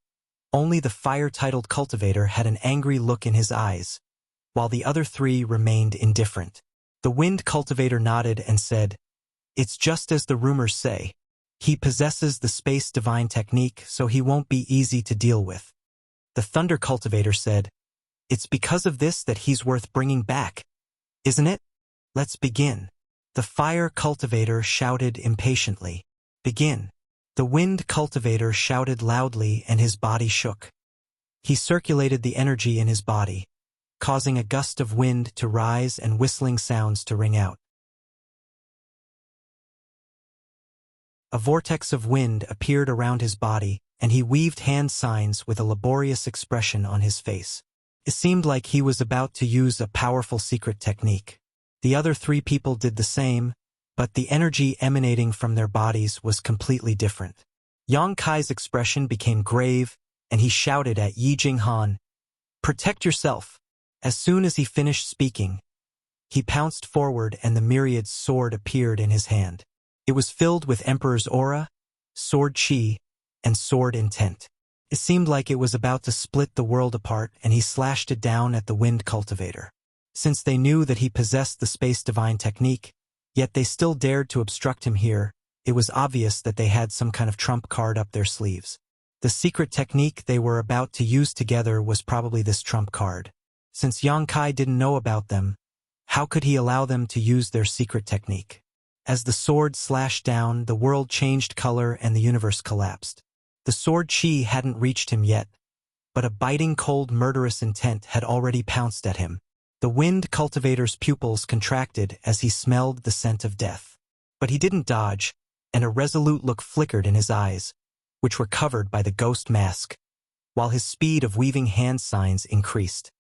only the fire-titled cultivator had an angry look in his eyes, while the other 3 remained indifferent. The wind cultivator nodded and said, It's just as the rumors say. He possesses the space divine technique, so he won't be easy to deal with. The thunder cultivator said, It's because of this that he's worth bringing back, isn't it? Let's begin. The fire cultivator shouted impatiently. Begin. The wind cultivator shouted loudly and his body shook. He circulated the energy in his body, causing a gust of wind to rise and whistling sounds to ring out. A vortex of wind appeared around his body, and he weaved hand signs with a laborious expression on his face. It seemed like he was about to use a powerful secret technique. The other 3 people did the same, but the energy emanating from their bodies was completely different. Yang Kai's expression became grave, and he shouted at Yi Jinghan, Protect yourself! As soon as he finished speaking, he pounced forward and the myriad sword appeared in his hand. It was filled with Emperor's aura, sword chi, and sword intent. It seemed like it was about to split the world apart, and he slashed it down at the wind cultivator. Since they knew that he possessed the space divine technique, yet they still dared to obstruct him here, it was obvious that they had some kind of trump card up their sleeves. The secret technique they were about to use together was probably this trump card. Since Yang Kai didn't know about them, how could he allow them to use their secret technique? As the sword slashed down, the world changed color and the universe collapsed. The sword chi hadn't reached him yet, but a biting cold murderous intent had already pounced at him. The wind cultivator's pupils contracted as he smelled the scent of death. But he didn't dodge, and a resolute look flickered in his eyes, which were covered by the ghost mask, while his speed of weaving hand signs increased.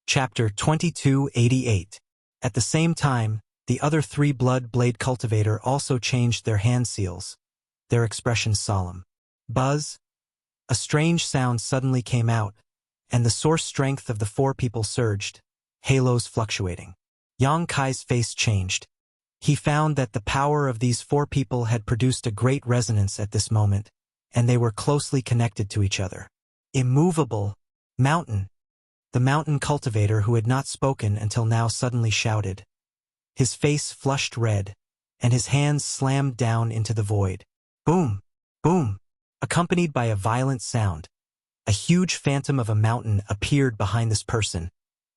Chapter 2288. At the same time, the other 3 blood blade cultivator also changed their hand seals, their expressions solemn. Buzz! A strange sound suddenly came out, and the source strength of the 4 people surged, halos fluctuating. Yang Kai's face changed. He found that the power of these 4 people had produced a great resonance at this moment, and they were closely connected to each other. Immovable! Mountain! The mountain cultivator who had not spoken until now suddenly shouted. His face flushed red, and his hands slammed down into the void. Boom! Boom! Accompanied by a violent sound, A huge phantom of a mountain appeared behind this person,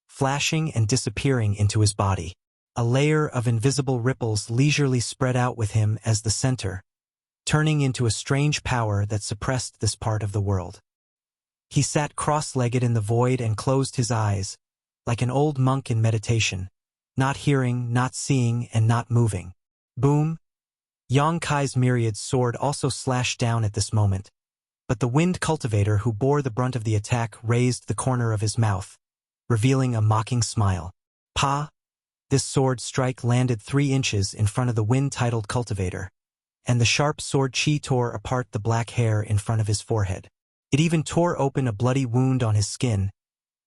flashing and disappearing into his body. A layer of invisible ripples leisurely spread out with him as the center, turning into a strange power that suppressed this part of the world. He sat cross-legged in the void and closed his eyes, like an old monk in meditation, not hearing, not seeing, and not moving. Boom! Yang Kai's myriad sword also slashed down at this moment, but the wind cultivator who bore the brunt of the attack raised the corner of his mouth, revealing a mocking smile. Pa! This sword strike landed 3 inches in front of the wind-titled cultivator, and the sharp sword chi tore apart the black hair in front of his forehead. It even tore open a bloody wound on his skin,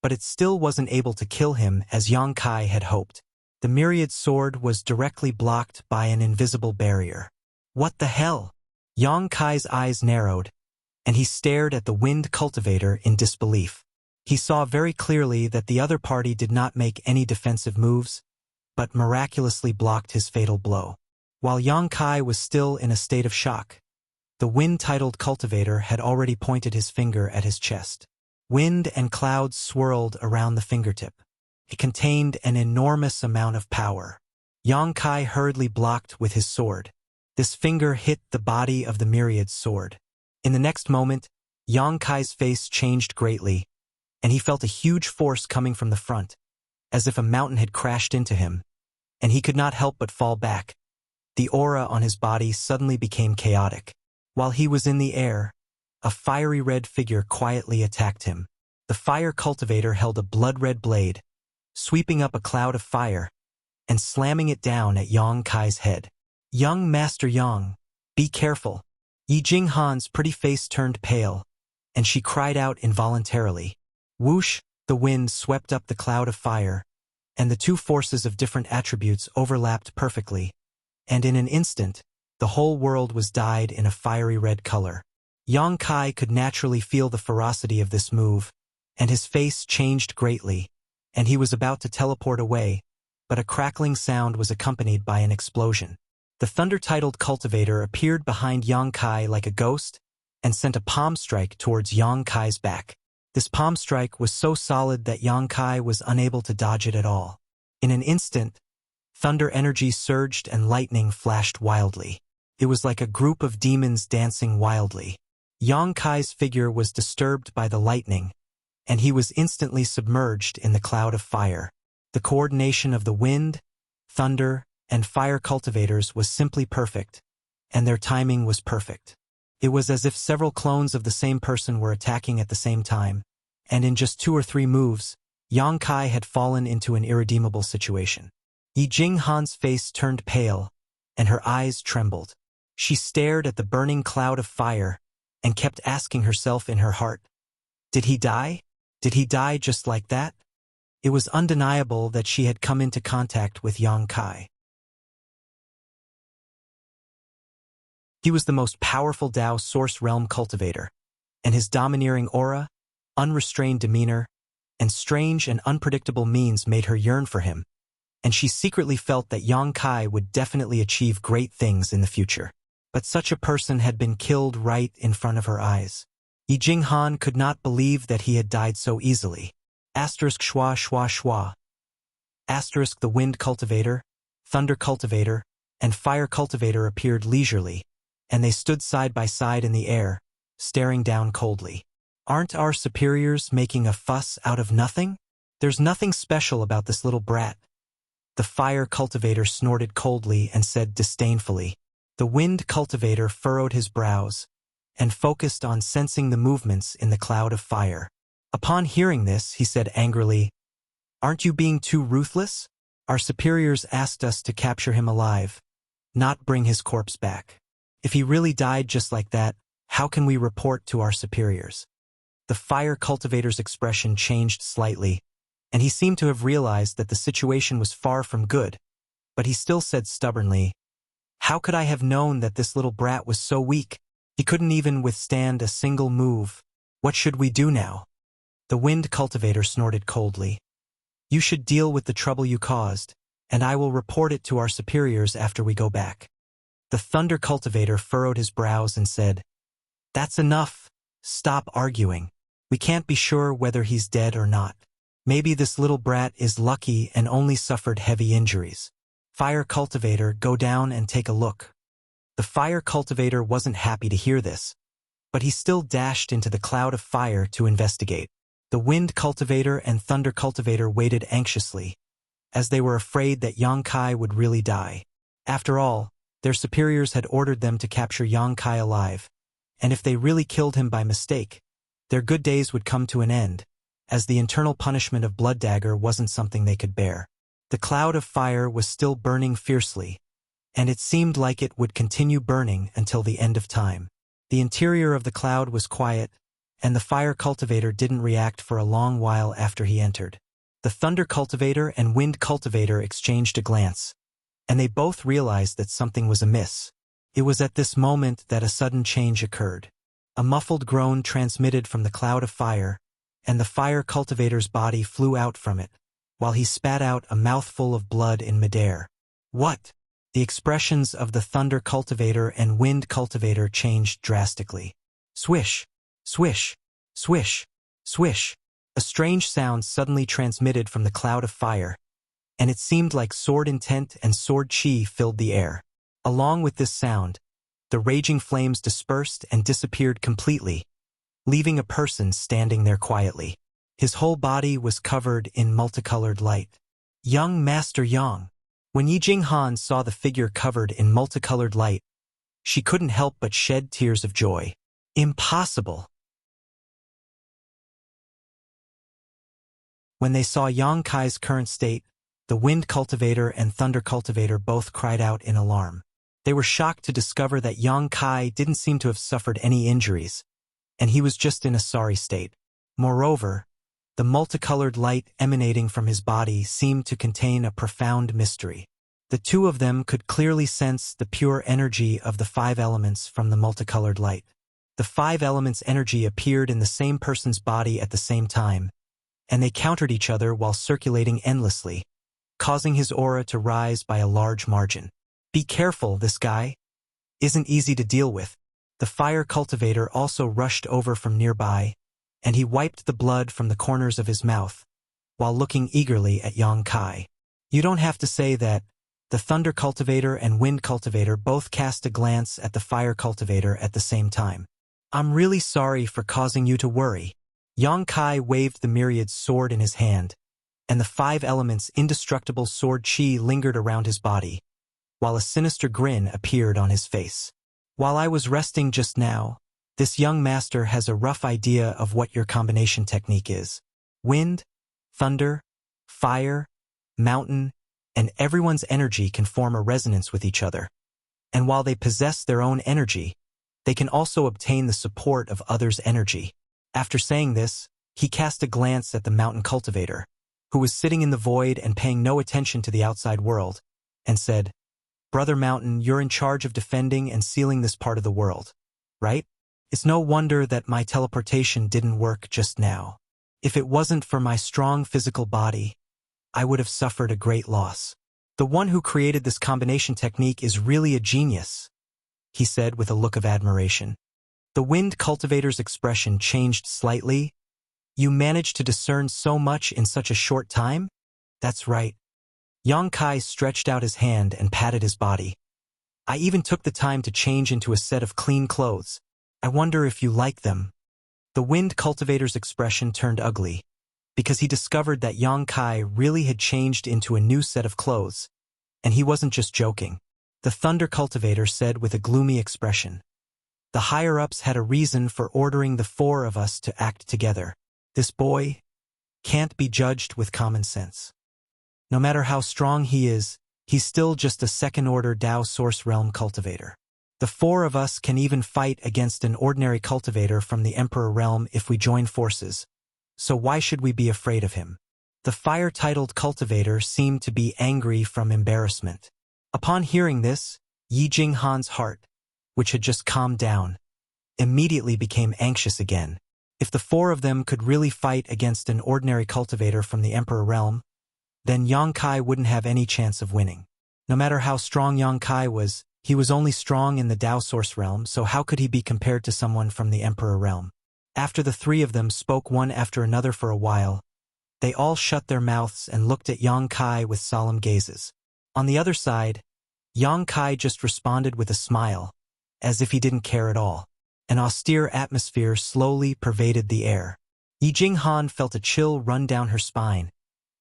but it still wasn't able to kill him as Yang Kai had hoped. The myriad sword was directly blocked by an invisible barrier. What the hell? Yang Kai's eyes narrowed, and he stared at the wind cultivator in disbelief. He saw very clearly that the other party did not make any defensive moves, but miraculously blocked his fatal blow. While Yang Kai was still in a state of shock, the wind-titled cultivator had already pointed his finger at his chest. Wind and clouds swirled around the fingertip. It contained an enormous amount of power. Yang Kai hurriedly blocked with his sword. This finger hit the body of the myriad sword. In the next moment, Yang Kai's face changed greatly, and he felt a huge force coming from the front, as if a mountain had crashed into him, and he could not help but fall back. The aura on his body suddenly became chaotic. While he was in the air, a fiery red figure quietly attacked him. The fire cultivator held a blood-red blade, sweeping up a cloud of fire and slamming it down at Yang Kai's head. Young Master Yang, be careful. Yi Jinghan's pretty face turned pale, and she cried out involuntarily. Whoosh, the wind swept up the cloud of fire, and the two forces of different attributes overlapped perfectly, and in an instant, the whole world was dyed in a fiery red color. Yang Kai could naturally feel the ferocity of this move, and his face changed greatly, and he was about to teleport away, but a crackling sound was accompanied by an explosion. The thunder-titled cultivator appeared behind Yang Kai like a ghost and sent a palm strike towards Yang Kai's back. This palm strike was so solid that Yang Kai was unable to dodge it at all. In an instant, thunder energy surged and lightning flashed wildly. It was like a group of demons dancing wildly. Yang Kai's figure was disturbed by the lightning, and he was instantly submerged in the cloud of fire. The coordination of the wind, thunder, and fire cultivators was simply perfect, and their timing was perfect. It was as if several clones of the same person were attacking at the same time, and in just 2 or 3 moves, Yang Kai had fallen into an irredeemable situation. Yi Jinghan's face turned pale, and her eyes trembled. She stared at the burning cloud of fire and kept asking herself in her heart, did he die? Did he die just like that? It was undeniable that she had come into contact with Yang Kai. He was the most powerful Dao Source Realm cultivator, and his domineering aura, unrestrained demeanor, and strange and unpredictable means made her yearn for him, and she secretly felt that Yang Kai would definitely achieve great things in the future. But such a person had been killed right in front of her eyes. Yi Jinghan could not believe that he had died so easily. Asterisk schwa schwa schwa. Asterisk the wind cultivator, thunder cultivator, and fire cultivator appeared leisurely, and they stood side by side in the air, staring down coldly. Aren't our superiors making a fuss out of nothing? There's nothing special about this little brat. The fire cultivator snorted coldly and said disdainfully. The wind cultivator furrowed his brows and focused on sensing the movements in the cloud of fire. Upon hearing this, he said angrily, aren't you being too ruthless? Our superiors asked us to capture him alive, not bring his corpse back. If he really died just like that, how can we report to our superiors? The fire cultivator's expression changed slightly, and he seemed to have realized that the situation was far from good, but he still said stubbornly, how could I have known that this little brat was so weak? He couldn't even withstand a single move. What should we do now? The wind cultivator snorted coldly. You should deal with the trouble you caused, and I will report it to our superiors after we go back. The thunder cultivator furrowed his brows and said, that's enough. Stop arguing. We can't be sure whether he's dead or not. Maybe this little brat is lucky and only suffered heavy injuries. Fire cultivator, go down and take a look. The fire cultivator wasn't happy to hear this, but he still dashed into the cloud of fire to investigate. The wind cultivator and thunder cultivator waited anxiously, as they were afraid that Yang Kai would really die. After all, their superiors had ordered them to capture Yang Kai alive, and if they really killed him by mistake, their good days would come to an end, as the internal punishment of Blood Dagger wasn't something they could bear. The cloud of fire was still burning fiercely, and it seemed like it would continue burning until the end of time. The interior of the cloud was quiet, and the fire cultivator didn't react for a long while after he entered. The thunder cultivator and wind cultivator exchanged a glance, and they both realized that something was amiss. It was at this moment that a sudden change occurred. A muffled groan transmitted from the cloud of fire, and the fire cultivator's body flew out from it, while he spat out a mouthful of blood in midair. What? The expressions of the thunder cultivator and wind cultivator changed drastically. Swish, swish, swish, swish. A strange sound suddenly transmitted from the cloud of fire, and it seemed like sword intent and sword chi filled the air. Along with this sound, the raging flames dispersed and disappeared completely, leaving a person standing there quietly. His whole body was covered in multicolored light. Young Master Yang. When Yi Jinghan saw the figure covered in multicolored light, she couldn't help but shed tears of joy. Impossible! When they saw Yang Kai's current state, the wind cultivator and thunder cultivator both cried out in alarm. They were shocked to discover that Yang Kai didn't seem to have suffered any injuries, and he was just in a sorry state. Moreover, the multicolored light emanating from his body seemed to contain a profound mystery. The two of them could clearly sense the pure energy of the 5 elements from the multicolored light. The 5 elements' energy appeared in the same person's body at the same time, and they countered each other while circulating endlessly, causing his aura to rise by a large margin. Be careful, this guy isn't easy to deal with. The fire cultivator also rushed over from nearby, and he wiped the blood from the corners of his mouth, while looking eagerly at Yang Kai. You don't have to say that. The thunder cultivator and wind cultivator both cast a glance at the fire cultivator at the same time. I'm really sorry for causing you to worry. Yang Kai waved the myriad sword in his hand, and the 5 elements' indestructible sword chi lingered around his body, while a sinister grin appeared on his face. While I was resting just now, this young master has a rough idea of what your combination technique is. Wind, thunder, fire, mountain, and everyone's energy can form a resonance with each other. And while they possess their own energy, they can also obtain the support of others' energy. After saying this, he cast a glance at the mountain cultivator, who was sitting in the void and paying no attention to the outside world, and said, Brother Mountain, you're in charge of defending and sealing this part of the world, right? It's no wonder that my teleportation didn't work just now. If it wasn't for my strong physical body, I would have suffered a great loss. The one who created this combination technique is really a genius, he said with a look of admiration. The wind cultivator's expression changed slightly. You managed to discern so much in such a short time? That's right. Yang Kai stretched out his hand and patted his body. I even took the time to change into a set of clean clothes. I wonder if you like them. The wind cultivator's expression turned ugly, because he discovered that Yang Kai really had changed into a new set of clothes, and he wasn't just joking. The thunder cultivator said with a gloomy expression, The higher-ups had a reason for ordering the 4 of us to act together. This boy can't be judged with common sense. No matter how strong he is, he's still just a second-order Dao Source Realm cultivator. The 4 of us can even fight against an ordinary cultivator from the Emperor Realm if we join forces, so why should we be afraid of him? The fire-titled cultivator seemed to be angry from embarrassment. Upon hearing this, Yi Jinghan's heart, which had just calmed down, immediately became anxious again. If the 4 of them could really fight against an ordinary cultivator from the Emperor Realm, then Yang Kai wouldn't have any chance of winning. No matter how strong Yang Kai was, he was only strong in the Dao Source Realm, so how could he be compared to someone from the Emperor Realm? After the three of them spoke one after another for a while, they all shut their mouths and looked at Yang Kai with solemn gazes. On the other side, Yang Kai just responded with a smile, as if he didn't care at all. An austere atmosphere slowly pervaded the air. Yi Jinghan felt a chill run down her spine,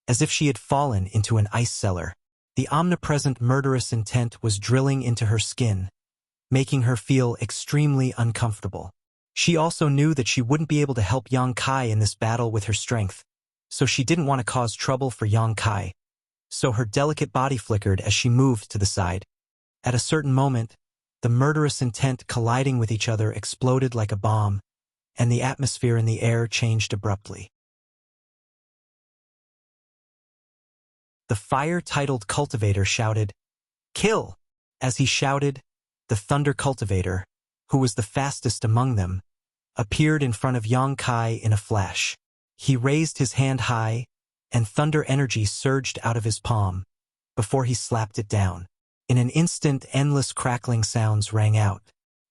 as if she had fallen into an ice cellar. The omnipresent murderous intent was drilling into her skin, making her feel extremely uncomfortable. She also knew that she wouldn't be able to help Yang Kai in this battle with her strength, so she didn't want to cause trouble for Yang Kai. So her delicate body flickered as she moved to the side. At a certain moment, the murderous intent colliding with each other exploded like a bomb, and the atmosphere in the air changed abruptly. The fire-titled cultivator shouted, "Kill!" As he shouted, the thunder cultivator, who was the fastest among them, appeared in front of Yang Kai in a flash. He raised his hand high, and thunder energy surged out of his palm, before he slapped it down. In an instant, endless crackling sounds rang out.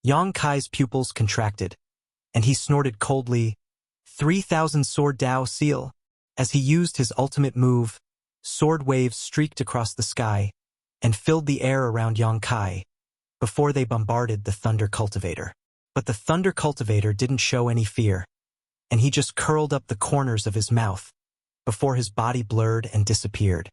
Yang Kai's pupils contracted, and he snorted coldly, 3,000 sword Dao seal. As he used his ultimate move, sword waves streaked across the sky and filled the air around Yang Kai before they bombarded the thunder cultivator. But the thunder cultivator didn't show any fear, and he just curled up the corners of his mouth before his body blurred and disappeared.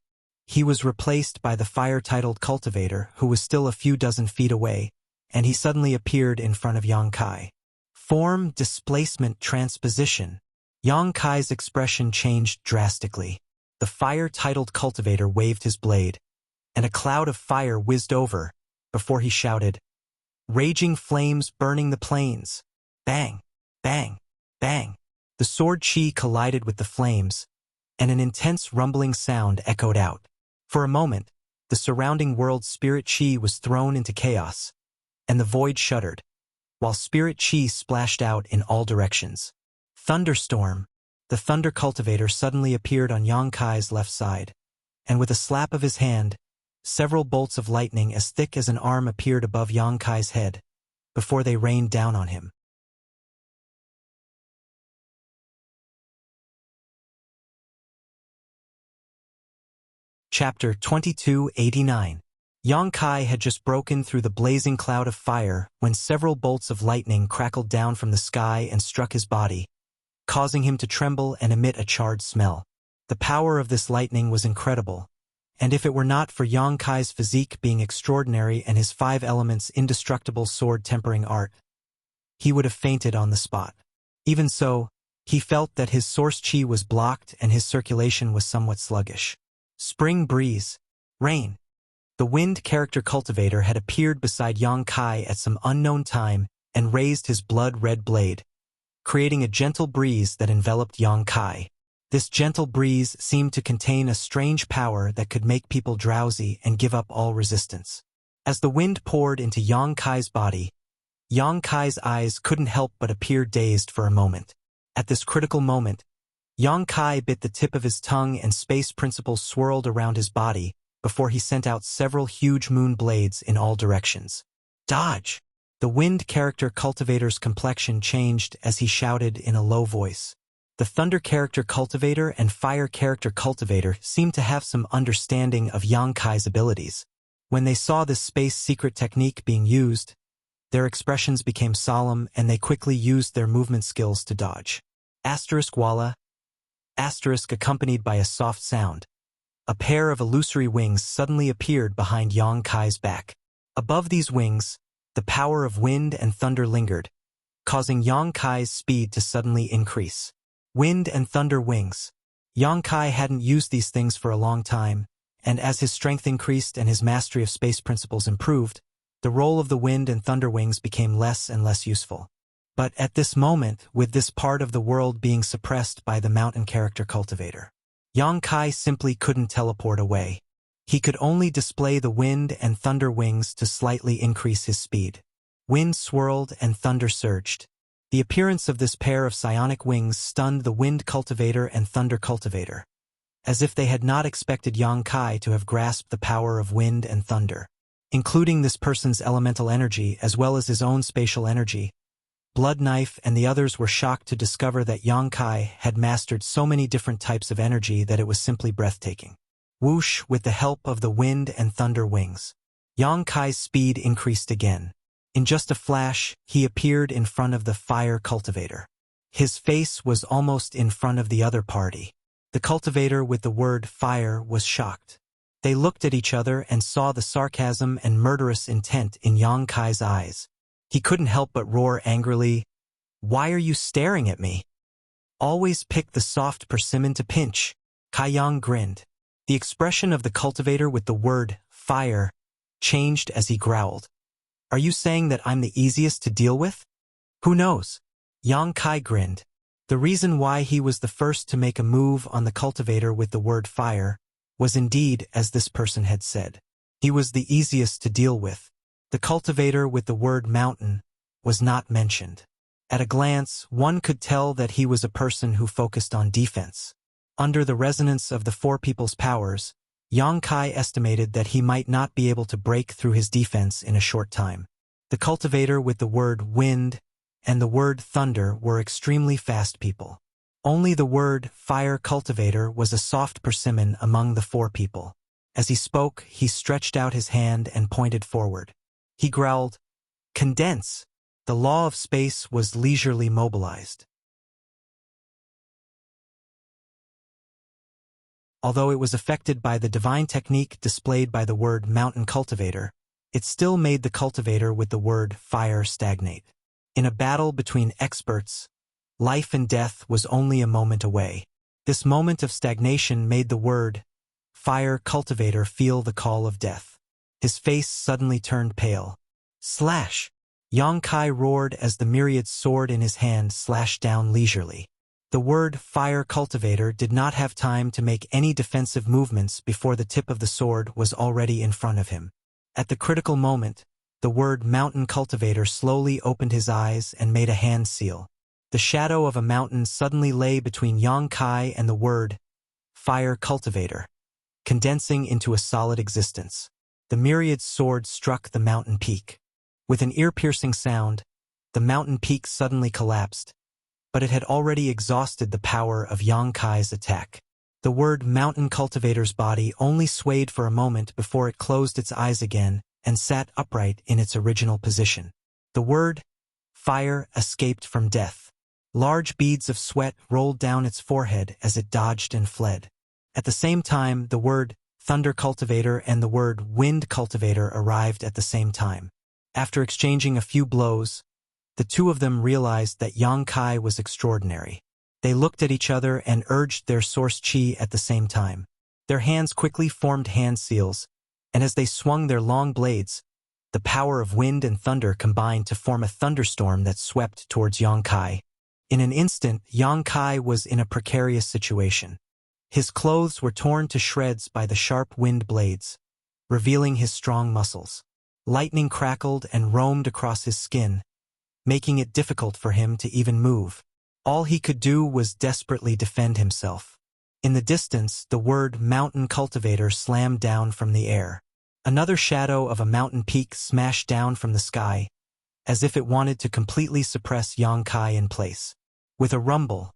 He was replaced by the fire-titled cultivator, who was still a few dozen feet away, and he suddenly appeared in front of Yang Kai. Form displacement transposition. Yang Kai's expression changed drastically. The fire-titled cultivator waved his blade, and a cloud of fire whizzed over before he shouted, "Raging flames burning the plains." Bang, bang, bang. The sword chi collided with the flames, and an intense rumbling sound echoed out. For a moment, the surrounding world's spirit chi was thrown into chaos, and the void shuddered, while spirit chi splashed out in all directions. Thunderstorm. The thunder cultivator suddenly appeared on Yang Kai's left side, and with a slap of his hand, several bolts of lightning as thick as an arm appeared above Yang Kai's head, before they rained down on him. Chapter 2289. Yang Kai had just broken through the blazing cloud of fire when several bolts of lightning crackled down from the sky and struck his body, causing him to tremble and emit a charred smell. The power of this lightning was incredible, and if it were not for Yang Kai's physique being extraordinary and his 5 elements indestructible sword tempering art, he would have fainted on the spot. Even so, he felt that his source chi was blocked and his circulation was somewhat sluggish. Spring breeze. Rain. The wind character cultivator had appeared beside Yang Kai at some unknown time and raised his blood-red blade, creating a gentle breeze that enveloped Yang Kai. This gentle breeze seemed to contain a strange power that could make people drowsy and give up all resistance. As the wind poured into Yang Kai's body, Yang Kai's eyes couldn't help but appear dazed for a moment. At this critical moment, Yang Kai bit the tip of his tongue and space principles swirled around his body before he sent out several huge moon blades in all directions. Dodge! The wind character cultivator's complexion changed as he shouted in a low voice. The thunder character cultivator and fire character cultivator seemed to have some understanding of Yang Kai's abilities. When they saw this space secret technique being used, their expressions became solemn and they quickly used their movement skills to dodge. Asterisk walla. Asterisk accompanied by a soft sound. A pair of illusory wings suddenly appeared behind Yang Kai's back. Above these wings, the power of wind and thunder lingered, causing Yang Kai's speed to suddenly increase. Wind and thunder wings. Yang Kai hadn't used these things for a long time, and as his strength increased and his mastery of space principles improved, the role of the wind and thunder wings became less and less useful. But at this moment, with this part of the world being suppressed by the mountain character cultivator, Yang Kai simply couldn't teleport away. He could only display the wind and thunder wings to slightly increase his speed. Wind swirled and thunder surged. The appearance of this pair of psionic wings stunned the wind cultivator and thunder cultivator, as if they had not expected Yang Kai to have grasped the power of wind and thunder. Including this person's elemental energy as well as his own spatial energy, Blood Knife and the others were shocked to discover that Yang Kai had mastered so many different types of energy that it was simply breathtaking. Whoosh, with the help of the wind and thunder wings. Yang Kai's speed increased again. In just a flash, he appeared in front of the fire cultivator. His face was almost in front of the other party. The cultivator with the word fire was shocked. They looked at each other and saw the sarcasm and murderous intent in Yang Kai's eyes. He couldn't help but roar angrily, "Why are you staring at me? Always pick the soft persimmon to pinch." Kai Yang grinned. The expression of the cultivator with the word fire changed as he growled. "Are you saying that I'm the easiest to deal with? Who knows?" Yang Kai grinned. The reason why he was the first to make a move on the cultivator with the word fire was indeed as this person had said. He was the easiest to deal with. The cultivator with the word mountain was not mentioned. At a glance, one could tell that he was a person who focused on defense. Under the resonance of the four people's powers, Yang Kai estimated that he might not be able to break through his defense in a short time. The cultivator with the word wind and the word thunder were extremely fast people. Only the word fire cultivator was a soft persimmon among the four people. As he spoke, he stretched out his hand and pointed forward. He growled, "Condense!" The law of space was leisurely mobilized. Although it was affected by the divine technique displayed by the word mountain cultivator, it still made the cultivator with the word fire stagnate. In a battle between experts, life and death was only a moment away. This moment of stagnation made the word fire cultivator feel the call of death. His face suddenly turned pale. Slash! Yang Kai roared as the myriad sword in his hand slashed down leisurely. The word fire cultivator did not have time to make any defensive movements before the tip of the sword was already in front of him. At the critical moment, the word mountain cultivator slowly opened his eyes and made a hand seal. The shadow of a mountain suddenly lay between Yang Kai and the word fire cultivator, condensing into a solid existence. The myriad sword struck the mountain peak. With an ear-piercing sound, the mountain peak suddenly collapsed, but it had already exhausted the power of Yang Kai's attack. The word mountain cultivator's body only swayed for a moment before it closed its eyes again and sat upright in its original position. The word fire escaped from death. Large beads of sweat rolled down its forehead as it dodged and fled. At the same time, the word thunder cultivator and the word wind cultivator arrived at the same time. After exchanging a few blows, the two of them realized that Yang Kai was extraordinary. They looked at each other and urged their source chi at the same time. Their hands quickly formed hand seals, and as they swung their long blades, the power of wind and thunder combined to form a thunderstorm that swept towards Yang Kai. In an instant, Yang Kai was in a precarious situation. His clothes were torn to shreds by the sharp wind blades, revealing his strong muscles. Lightning crackled and roamed across his skin, making it difficult for him to even move. All he could do was desperately defend himself. In the distance, the word mountain cultivator slammed down from the air. Another shadow of a mountain peak smashed down from the sky, as if it wanted to completely suppress Yang Kai in place. With a rumble,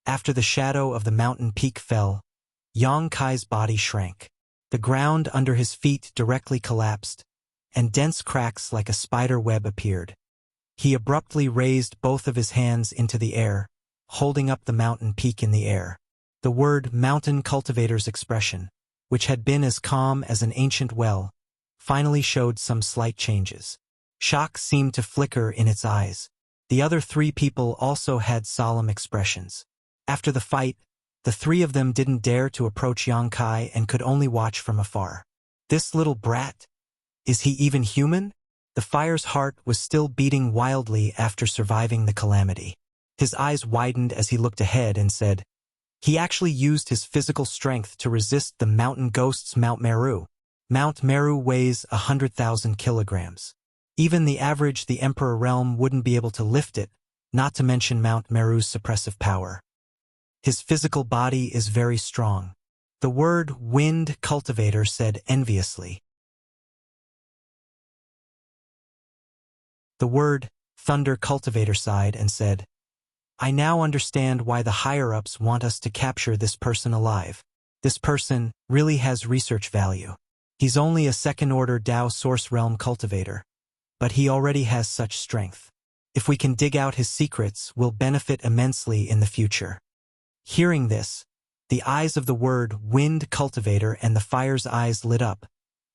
after the shadow of the mountain peak fell, Yang Kai's body shrank. The ground under his feet directly collapsed, and dense cracks like a spider web appeared. He abruptly raised both of his hands into the air, holding up the mountain peak in the air. The word mountain cultivator's expression, which had been as calm as an ancient well, finally showed some slight changes. Shock seemed to flicker in its eyes. The other three people also had solemn expressions. After the fight, the three of them didn't dare to approach Yang Kai and could only watch from afar. This little brat? Is he even human? The fire's heart was still beating wildly after surviving the calamity. His eyes widened as he looked ahead and said, he actually used his physical strength to resist the mountain ghost's Mount Meru. Mount Meru weighs 100,000 kilograms. Even the Emperor realm wouldn't be able to lift it, not to mention Mount Meru's suppressive power. His physical body is very strong. The word wind cultivator said enviously. The word Thunder Cultivator sighed and said, I now understand why the higher-ups want us to capture this person alive. This person really has research value. He's only a second-order Dao Source Realm cultivator, but he already has such strength. If we can dig out his secrets, we'll benefit immensely in the future. Hearing this, the eyes of the word Wind Cultivator and the Fire's eyes lit up,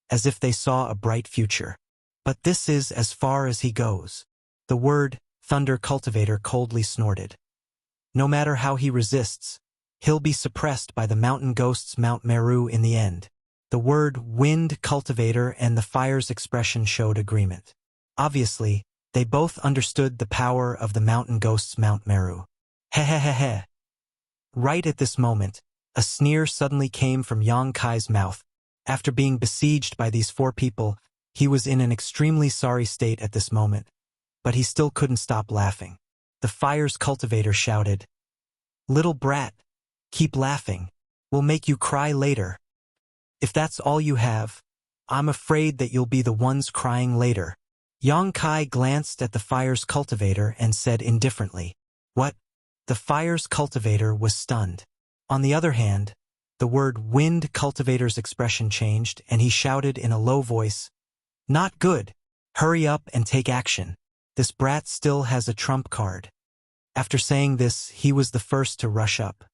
as if they saw a bright future. But this is as far as he goes. The word Thunder Cultivator coldly snorted. No matter how he resists, he'll be suppressed by the mountain ghosts Mount Meru in the end. The word Wind Cultivator and the Fire's expression showed agreement. Obviously, they both understood the power of the mountain ghosts Mount Meru. Hehehehe. Right at this moment, a sneer suddenly came from Yang Kai's mouth. After being besieged by these 4 people, he was in an extremely sorry state at this moment, but he still couldn't stop laughing. The Fire's cultivator shouted, Little brat, keep laughing. We'll make you cry later. If that's all you have, I'm afraid that you'll be the ones crying later. Yang Kai glanced at the Fire's cultivator and said indifferently, What? The Fire's cultivator was stunned. On the other hand, the word Wind Cultivator's expression changed and he shouted in a low voice, Not good. Hurry up and take action. This brat still has a trump card. After saying this, he was the first to rush up.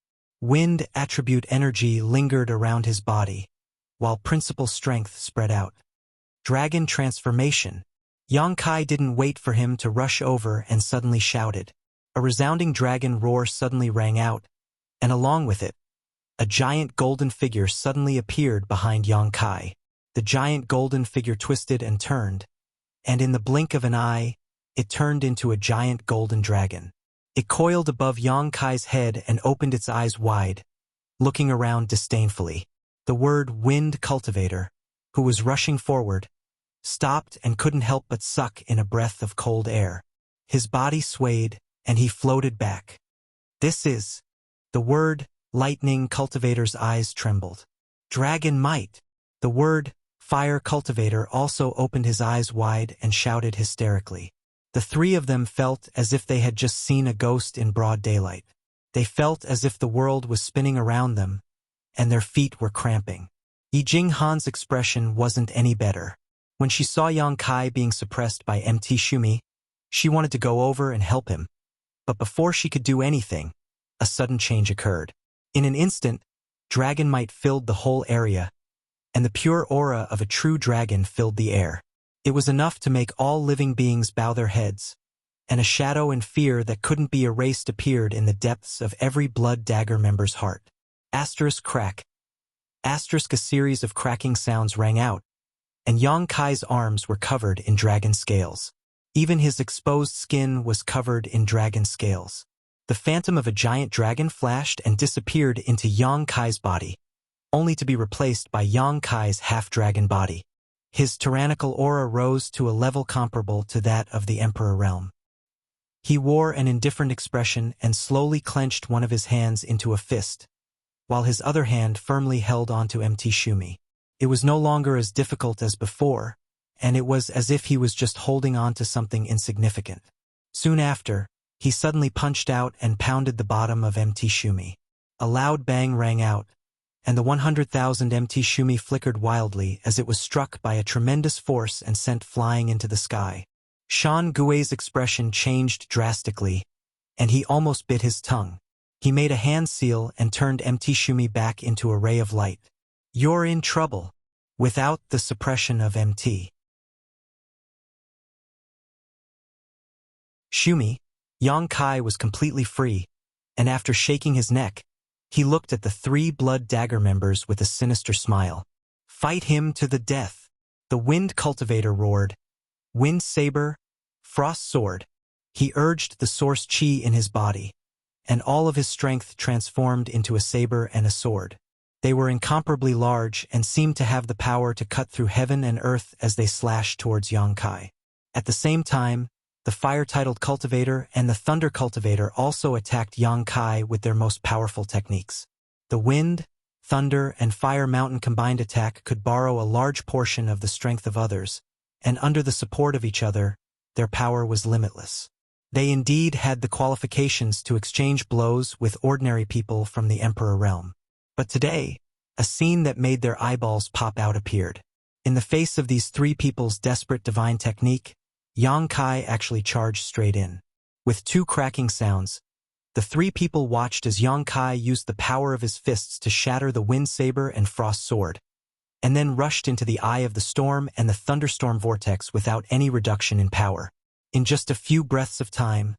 Wind attribute energy lingered around his body, while principal strength spread out. Dragon transformation. Yang Kai didn't wait for him to rush over and suddenly shouted. A resounding dragon roar suddenly rang out, and along with it, a giant golden figure suddenly appeared behind Yang Kai. The giant golden figure twisted and turned, and in the blink of an eye, it turned into a giant golden dragon. It coiled above Yang Kai's head and opened its eyes wide, looking around disdainfully. The word Wind Cultivator, who was rushing forward, stopped and couldn't help but suck in a breath of cold air. His body swayed, and he floated back. This is... The word Lightning Cultivator's eyes trembled. Dragon might. The word Fire Cultivator also opened his eyes wide and shouted hysterically. The 3 of them felt as if they had just seen a ghost in broad daylight. They felt as if the world was spinning around them, and their feet were cramping. Yi Jinghan's expression wasn't any better. When she saw Yang Kai being suppressed by MT Shumi, she wanted to go over and help him. But before she could do anything, a sudden change occurred. In an instant, dragon might filled the whole area, and the pure aura of a true dragon filled the air. It was enough to make all living beings bow their heads, and a shadow and fear that couldn't be erased appeared in the depths of every Blood Dagger member's heart. Asterisk crack. Asterisk a series of cracking sounds rang out, and Yang Kai's arms were covered in dragon scales. Even his exposed skin was covered in dragon scales. The phantom of a giant dragon flashed and disappeared into Yang Kai's body, only to be replaced by Yang Kai's half-dragon body. His tyrannical aura rose to a level comparable to that of the Emperor realm. He wore an indifferent expression and slowly clenched one of his hands into a fist, while his other hand firmly held onto MT Shumi. It was no longer as difficult as before, and it was as if he was just holding on to something insignificant. Soon after, he suddenly punched out and pounded the bottom of MT Shumi. A loud bang rang out, and the 100,000 MT Shumi flickered wildly as it was struck by a tremendous force and sent flying into the sky. Shan Gui's expression changed drastically, and he almost bit his tongue. He made a hand seal and turned MT Shumi back into a ray of light. You're in trouble. Without the suppression of MT Shumi, Yang Kai was completely free, and after shaking his neck, he looked at the 3 Blood Dagger members with a sinister smile. Fight him to the death. The Wind Cultivator roared. Wind Saber, Frost Sword. He urged the source chi in his body, and all of his strength transformed into a saber and a sword. They were incomparably large and seemed to have the power to cut through heaven and earth as they slashed towards Yang Kai. At the same time, the Fire-titled Cultivator and the Thunder Cultivator also attacked Yang Kai with their most powerful techniques. The Wind, Thunder, and Fire Mountain combined attack could borrow a large portion of the strength of others, and under the support of each other, their power was limitless. They indeed had the qualifications to exchange blows with ordinary people from the Emperor realm. But today, a scene that made their eyeballs pop out appeared. In the face of these three people's desperate divine technique, Yang Kai actually charged straight in. With two cracking sounds, the three people watched as Yang Kai used the power of his fists to shatter the wind saber and frost sword, and then rushed into the eye of the storm and the thunderstorm vortex without any reduction in power. In just a few breaths of time,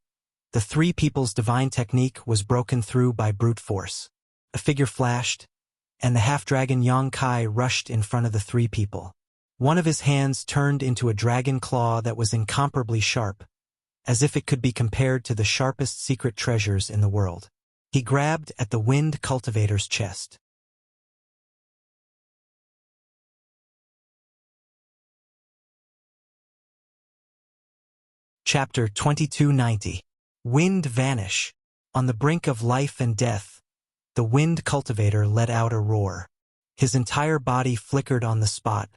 the three people's divine technique was broken through by brute force. A figure flashed, and the half-dragon Yang Kai rushed in front of the three people. One of his hands turned into a dragon claw that was incomparably sharp, as if it could be compared to the sharpest secret treasures in the world. He grabbed at the wind cultivator's chest. Chapter 2290. Wind Vanish. On the brink of life and death, the wind cultivator let out a roar. His entire body flickered on the spot,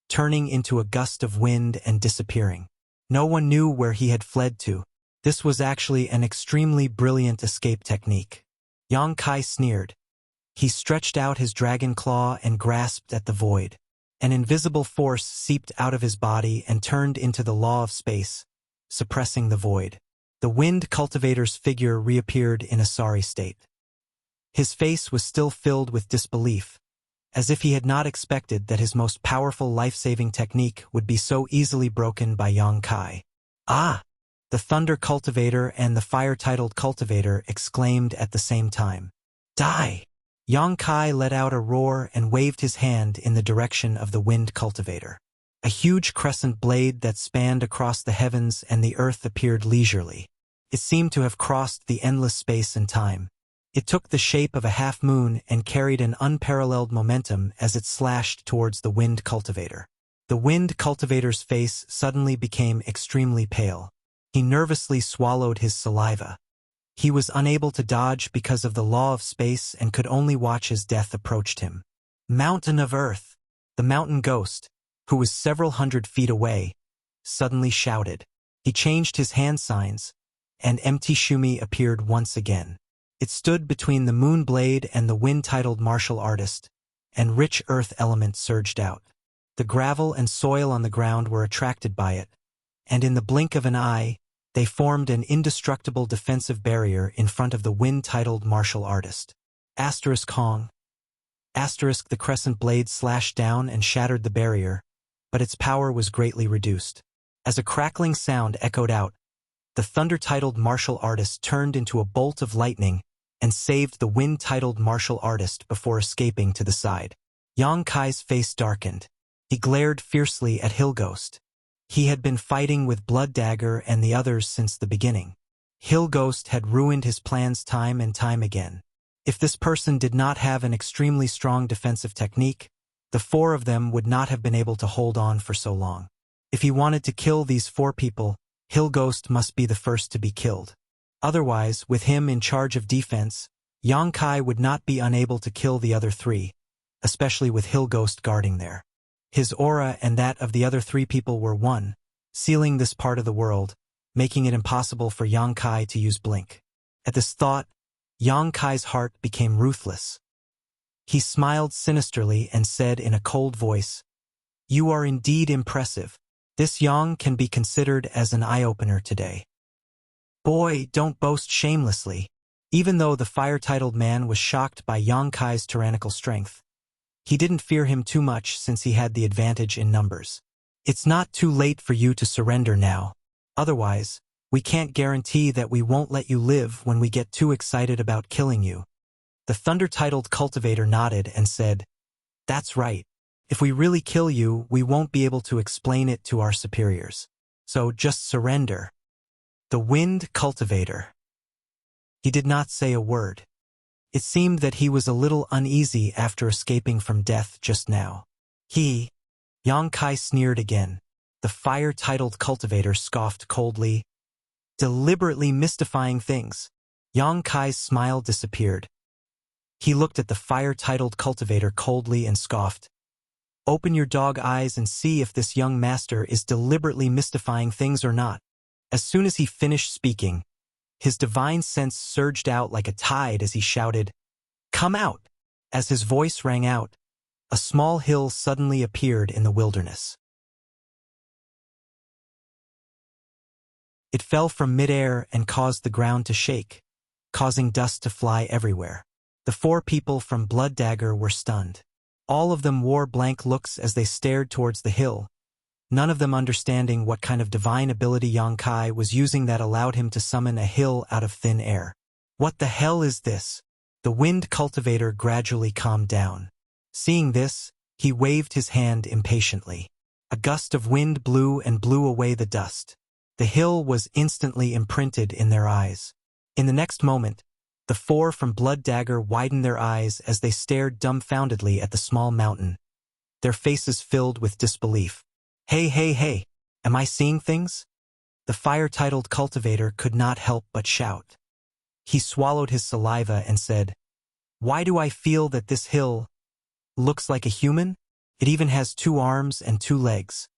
turning into a gust of wind and disappearing. No one knew where he had fled to. This was actually an extremely brilliant escape technique. Yang Kai sneered. He stretched out his dragon claw and grasped at the void. An invisible force seeped out of his body and turned into the law of space, suppressing the void. The wind cultivator's figure reappeared in a sorry state. His face was still filled with disbelief, as if he had not expected that his most powerful life-saving technique would be so easily broken by Yang Kai. Ah! The thunder cultivator and the fire-titled cultivator exclaimed at the same time. Die! Yang Kai let out a roar and waved his hand in the direction of the wind cultivator. A huge crescent blade that spanned across the heavens and the earth appeared leisurely. It seemed to have crossed the endless space and time. It took the shape of a half-moon and carried an unparalleled momentum as it slashed towards the wind cultivator. The wind cultivator's face suddenly became extremely pale. He nervously swallowed his saliva. He was unable to dodge because of the law of space and could only watch as death approached him. Mountain of Earth! The mountain ghost, who was several hundred feet away, suddenly shouted. He changed his hand signs, and empty Shumi appeared once again. It stood between the moon blade and the wind-titled martial artist, and rich earth element surged out. The gravel and soil on the ground were attracted by it, and in the blink of an eye, they formed an indestructible defensive barrier in front of the wind-titled martial artist. Asterisk Hong. Asterisk the crescent blade slashed down and shattered the barrier, but its power was greatly reduced. As a crackling sound echoed out, the thunder-titled martial artist turned into a bolt of lightning and saved the wind-titled martial artist before escaping to the side. Yang Kai's face darkened. He glared fiercely at Hillghost. He had been fighting with Blood Dagger and the others since the beginning. Hillghost had ruined his plans time and time again. If this person did not have an extremely strong defensive technique, the four of them would not have been able to hold on for so long. If he wanted to kill these four people, Hillghost must be the first to be killed. Otherwise, with him in charge of defense, Yang Kai would not be unable to kill the other three, especially with Hillghost guarding there. His aura and that of the other three people were one, sealing this part of the world, making it impossible for Yang Kai to use Blink. At this thought, Yang Kai's heart became ruthless. He smiled sinisterly and said in a cold voice, "You are indeed impressive. This Yang can be considered as an eye-opener today." Boy, don't boast shamelessly. Even though the fire-titled man was shocked by Yang Kai's tyrannical strength, he didn't fear him too much since he had the advantage in numbers. It's not too late for you to surrender now. Otherwise, we can't guarantee that we won't let you live when we get too excited about killing you. The thunder-titled cultivator nodded and said, "That's right. If we really kill you, we won't be able to explain it to our superiors. So just surrender." The wind cultivator. He did not say a word. It seemed that he was a little uneasy after escaping from death just now. Yang Kai sneered again. The fire-titled cultivator scoffed coldly, deliberately mystifying things. Yang Kai's smile disappeared. He looked at the fire-titled cultivator coldly and scoffed. Open your dog eyes and see if this young master is deliberately mystifying things or not. As soon as he finished speaking, his divine sense surged out like a tide as he shouted, "Come out!" As his voice rang out, a small hill suddenly appeared in the wilderness. It fell from midair and caused the ground to shake, causing dust to fly everywhere. The 4 people from Blood Dagger were stunned. All of them wore blank looks as they stared towards the hill, none of them understanding what kind of divine ability Yang Kai was using that allowed him to summon a hill out of thin air. What the hell is this? The wind cultivator gradually calmed down. Seeing this, he waved his hand impatiently. A gust of wind blew and blew away the dust. The hill was instantly imprinted in their eyes. In the next moment, the 4 from Blood Dagger widened their eyes as they stared dumbfoundedly at the small mountain, their faces filled with disbelief. Hey, am I seeing things? The fire-titled cultivator could not help but shout. He swallowed his saliva and said, "Why do I feel that this hill looks like a human? It even has 2 arms and 2 legs."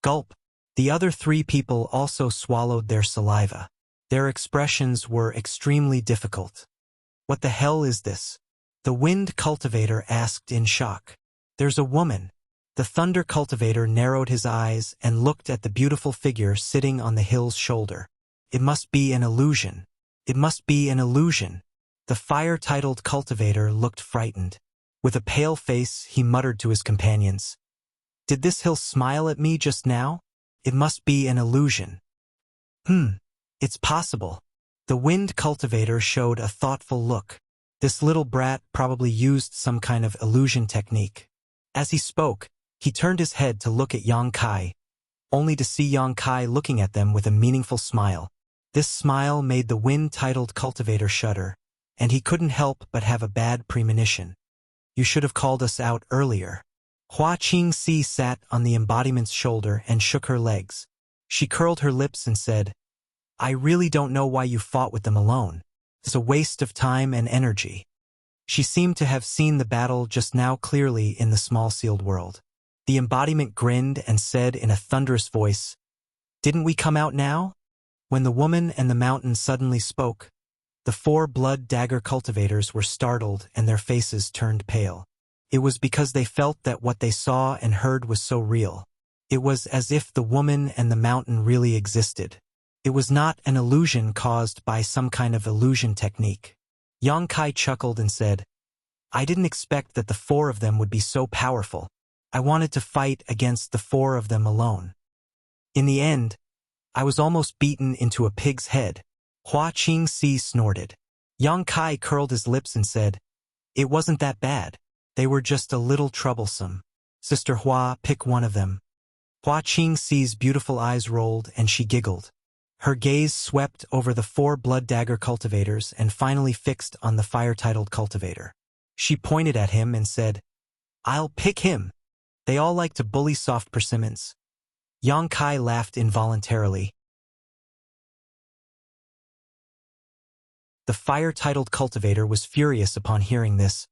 Gulp. The other 3 people also swallowed their saliva. Their expressions were extremely difficult. What the hell is this? The wind cultivator asked in shock. There's a woman. The thunder cultivator narrowed his eyes and looked at the beautiful figure sitting on the hill's shoulder. It must be an illusion. It must be an illusion. The fire-titled cultivator looked frightened. With a pale face, he muttered to his companions, "Did this hill smile at me just now? It must be an illusion." It's possible. The wind cultivator showed a thoughtful look. This little brat probably used some kind of illusion technique. As he spoke, he turned his head to look at Yang Kai, only to see Yang Kai looking at them with a meaningful smile. This smile made the wind-titled cultivator shudder, and he couldn't help but have a bad premonition. "You should have called us out earlier." Hua Qingxi sat on the embodiment's shoulder and shook her legs. She curled her lips and said, "I really don't know why you fought with them alone. It's a waste of time and energy." She seemed to have seen the battle just now clearly in the small sealed world. The embodiment grinned and said in a thunderous voice, "Didn't we come out now?" When the woman and the mountain suddenly spoke, the 4 Blood Dagger cultivators were startled and their faces turned pale. It was because they felt that what they saw and heard was so real. It was as if the woman and the mountain really existed. It was not an illusion caused by some kind of illusion technique. Yang Kai chuckled and said, "I didn't expect that the 4 of them would be so powerful. I wanted to fight against the 4 of them alone. In the end, I was almost beaten into a pig's head." Hua Qingxi snorted. Yang Kai curled his lips and said, "It wasn't that bad. They were just a little troublesome. Sister Hua, pick one of them." Hua Qingxi's beautiful eyes rolled and she giggled. Her gaze swept over the 4 Blood Dagger cultivators and finally fixed on the fire-titled cultivator. She pointed at him and said, "I'll pick him. They all like to bully soft persimmons." Yang Kai laughed involuntarily. The fire-titled cultivator was furious upon hearing this.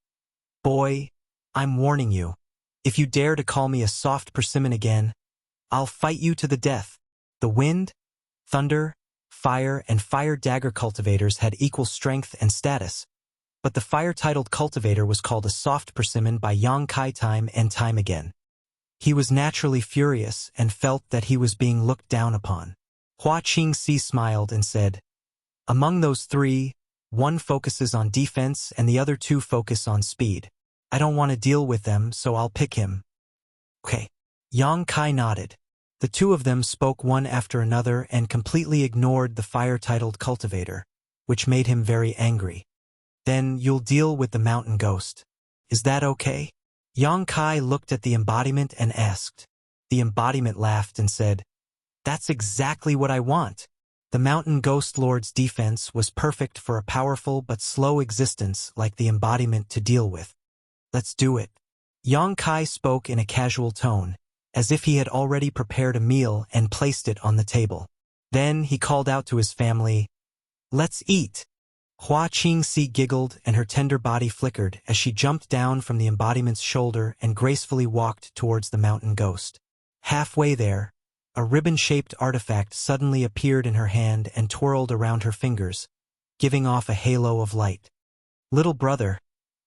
"Boy, I'm warning you. If you dare to call me a soft persimmon again, I'll fight you to the death." The wind, thunder, fire, and fire dagger cultivators had equal strength and status, but the fire-titled cultivator was called a soft persimmon by Yang Kai time and time again. He was naturally furious and felt that he was being looked down upon. Hua Qingxi smiled and said, "Among those 3, one focuses on defense and the other 2 focus on speed. I don't want to deal with them, so I'll pick him." "Okay." Yang Kai nodded. The 2 of them spoke one after another and completely ignored the fire-titled cultivator, which made him very angry. "Then you'll deal with the mountain ghost. Is that okay?" Yang Kai looked at the embodiment and asked. The embodiment laughed and said, "That's exactly what I want." The mountain ghost lord's defense was perfect for a powerful but slow existence like the embodiment to deal with. "Let's do it." Yang Kai spoke in a casual tone, as if he had already prepared a meal and placed it on the table. Then he called out to his family, "Let's eat." Hua Qingxi giggled and her tender body flickered as she jumped down from the embodiment's shoulder and gracefully walked towards the mountain ghost. Halfway there, a ribbon-shaped artifact suddenly appeared in her hand and twirled around her fingers, giving off a halo of light. "Little brother,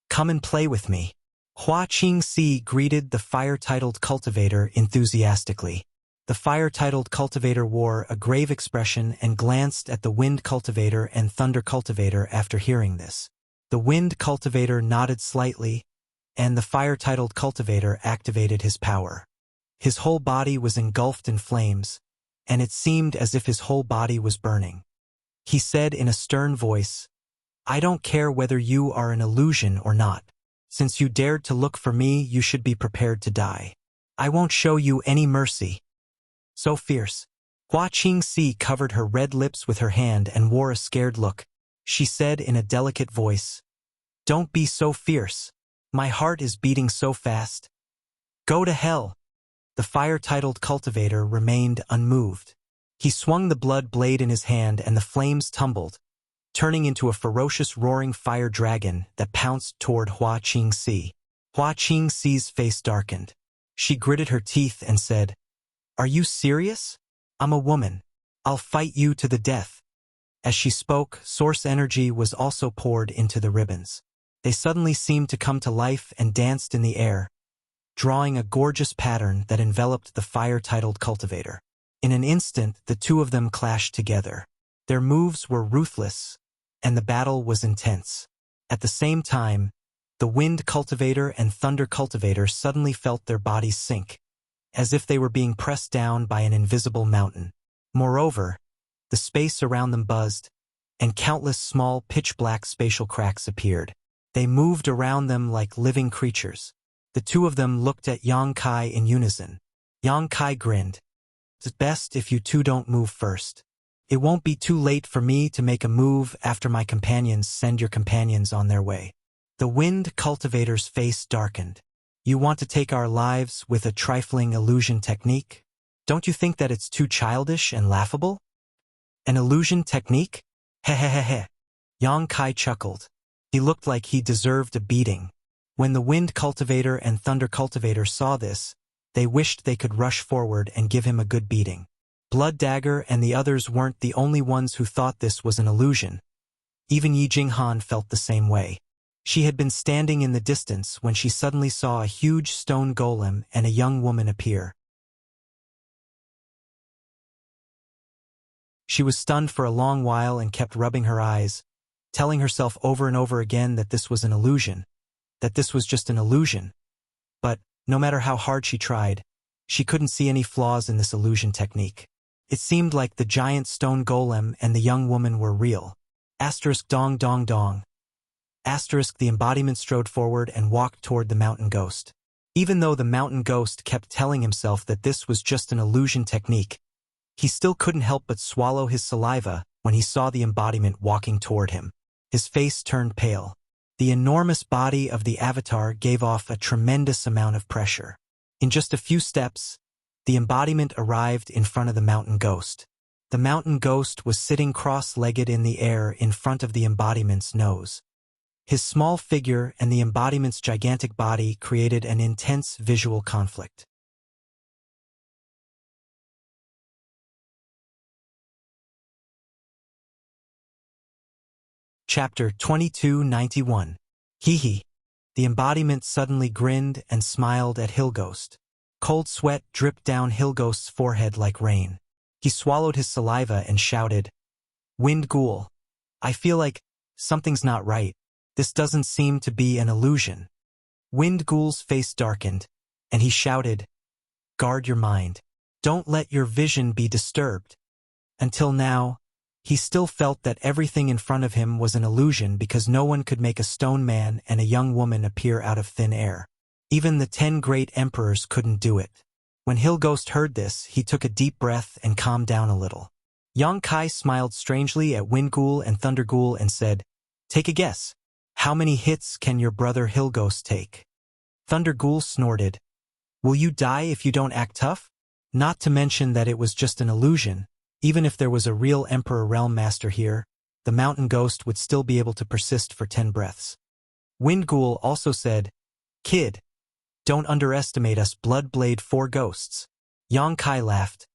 come and play with me." Hua Qingxi greeted the fire-titled cultivator enthusiastically. The fire-titled cultivator wore a grave expression and glanced at the wind cultivator and thunder cultivator after hearing this. The wind cultivator nodded slightly, and the fire-titled cultivator activated his power. His whole body was engulfed in flames, and it seemed as if his whole body was burning. He said in a stern voice, "I don't care whether you are an illusion or not. Since you dared to look for me, you should be prepared to die. I won't show you any mercy." So fierce. Hua Qingxi covered her red lips with her hand and wore a scared look. She said in a delicate voice, "Don't be so fierce. My heart is beating so fast." "Go to hell." The fire-titled cultivator remained unmoved. He swung the blood blade in his hand and the flames tumbled, turning into a ferocious roaring fire dragon that pounced toward Hua Qingxi. Hua Qingxi's face darkened. She gritted her teeth and said, "Are you serious? I'm a woman. I'll fight you to the death." As she spoke, source energy was also poured into the ribbons. They suddenly seemed to come to life and danced in the air, drawing a gorgeous pattern that enveloped the fire-titled cultivator. In an instant, the two of them clashed together. Their moves were ruthless, and the battle was intense. At the same time, the wind cultivator and thunder cultivator suddenly felt their bodies sink, as if they were being pressed down by an invisible mountain. Moreover, the space around them buzzed, and countless small pitch-black spatial cracks appeared. They moved around them like living creatures. The two of them looked at Yang Kai in unison. Yang Kai grinned. "It's best if you two don't move first. It won't be too late for me to make a move after my companions send your companions on their way." The wind cultivator's face darkened. "You want to take our lives with a trifling illusion technique? Don't you think that it's too childish and laughable?" "An illusion technique? Hehehehe." Yang Kai chuckled. He looked like he deserved a beating. When the wind cultivator and thunder cultivator saw this, they wished they could rush forward and give him a good beating. Blood Dagger and the others weren't the only ones who thought this was an illusion. Even Yi Jinghan felt the same way. She had been standing in the distance when she suddenly saw a huge stone golem and a young woman appear. She was stunned for a long while and kept rubbing her eyes, telling herself over and over again that this was an illusion, that this was just an illusion. But, no matter how hard she tried, she couldn't see any flaws in this illusion technique. It seemed like the giant stone golem and the young woman were real. Asterisk dong dong dong. Asterisk the embodiment strode forward and walked toward the mountain ghost. Even though the mountain ghost kept telling himself that this was just an illusion technique, he still couldn't help but swallow his saliva when he saw the embodiment walking toward him. His face turned pale. The enormous body of the avatar gave off a tremendous amount of pressure. In just a few steps, the embodiment arrived in front of the mountain ghost. The mountain ghost was sitting cross-legged in the air in front of the embodiment's nose. His small figure and the embodiment's gigantic body created an intense visual conflict. Chapter 2291. Hee. The embodiment suddenly grinned and smiled at Hillghost. Cold sweat dripped down Hillghost's forehead like rain. He swallowed his saliva and shouted, "Wind Ghoul, I feel like something's not right. This doesn't seem to be an illusion." Wind Ghoul's face darkened, and he shouted, "Guard your mind. Don't let your vision be disturbed." Until now, he still felt that everything in front of him was an illusion because no one could make a stone man and a young woman appear out of thin air. Even the 10 great emperors couldn't do it. When Hillghost heard this, he took a deep breath and calmed down a little. Yang Kai smiled strangely at Wind Ghoul and Thunder Ghoul and said, "Take a guess. How many hits can your brother Hillghost take?" Thunder Ghoul snorted, "Will you die if you don't act tough?" Not to mention that it was just an illusion. Even if there was a real Emperor Realm Master here, the mountain ghost would still be able to persist for 10 breaths. Wind Ghoul also said, "Kid, don't underestimate us Bloodblade 4 ghosts." Yang Kai laughed.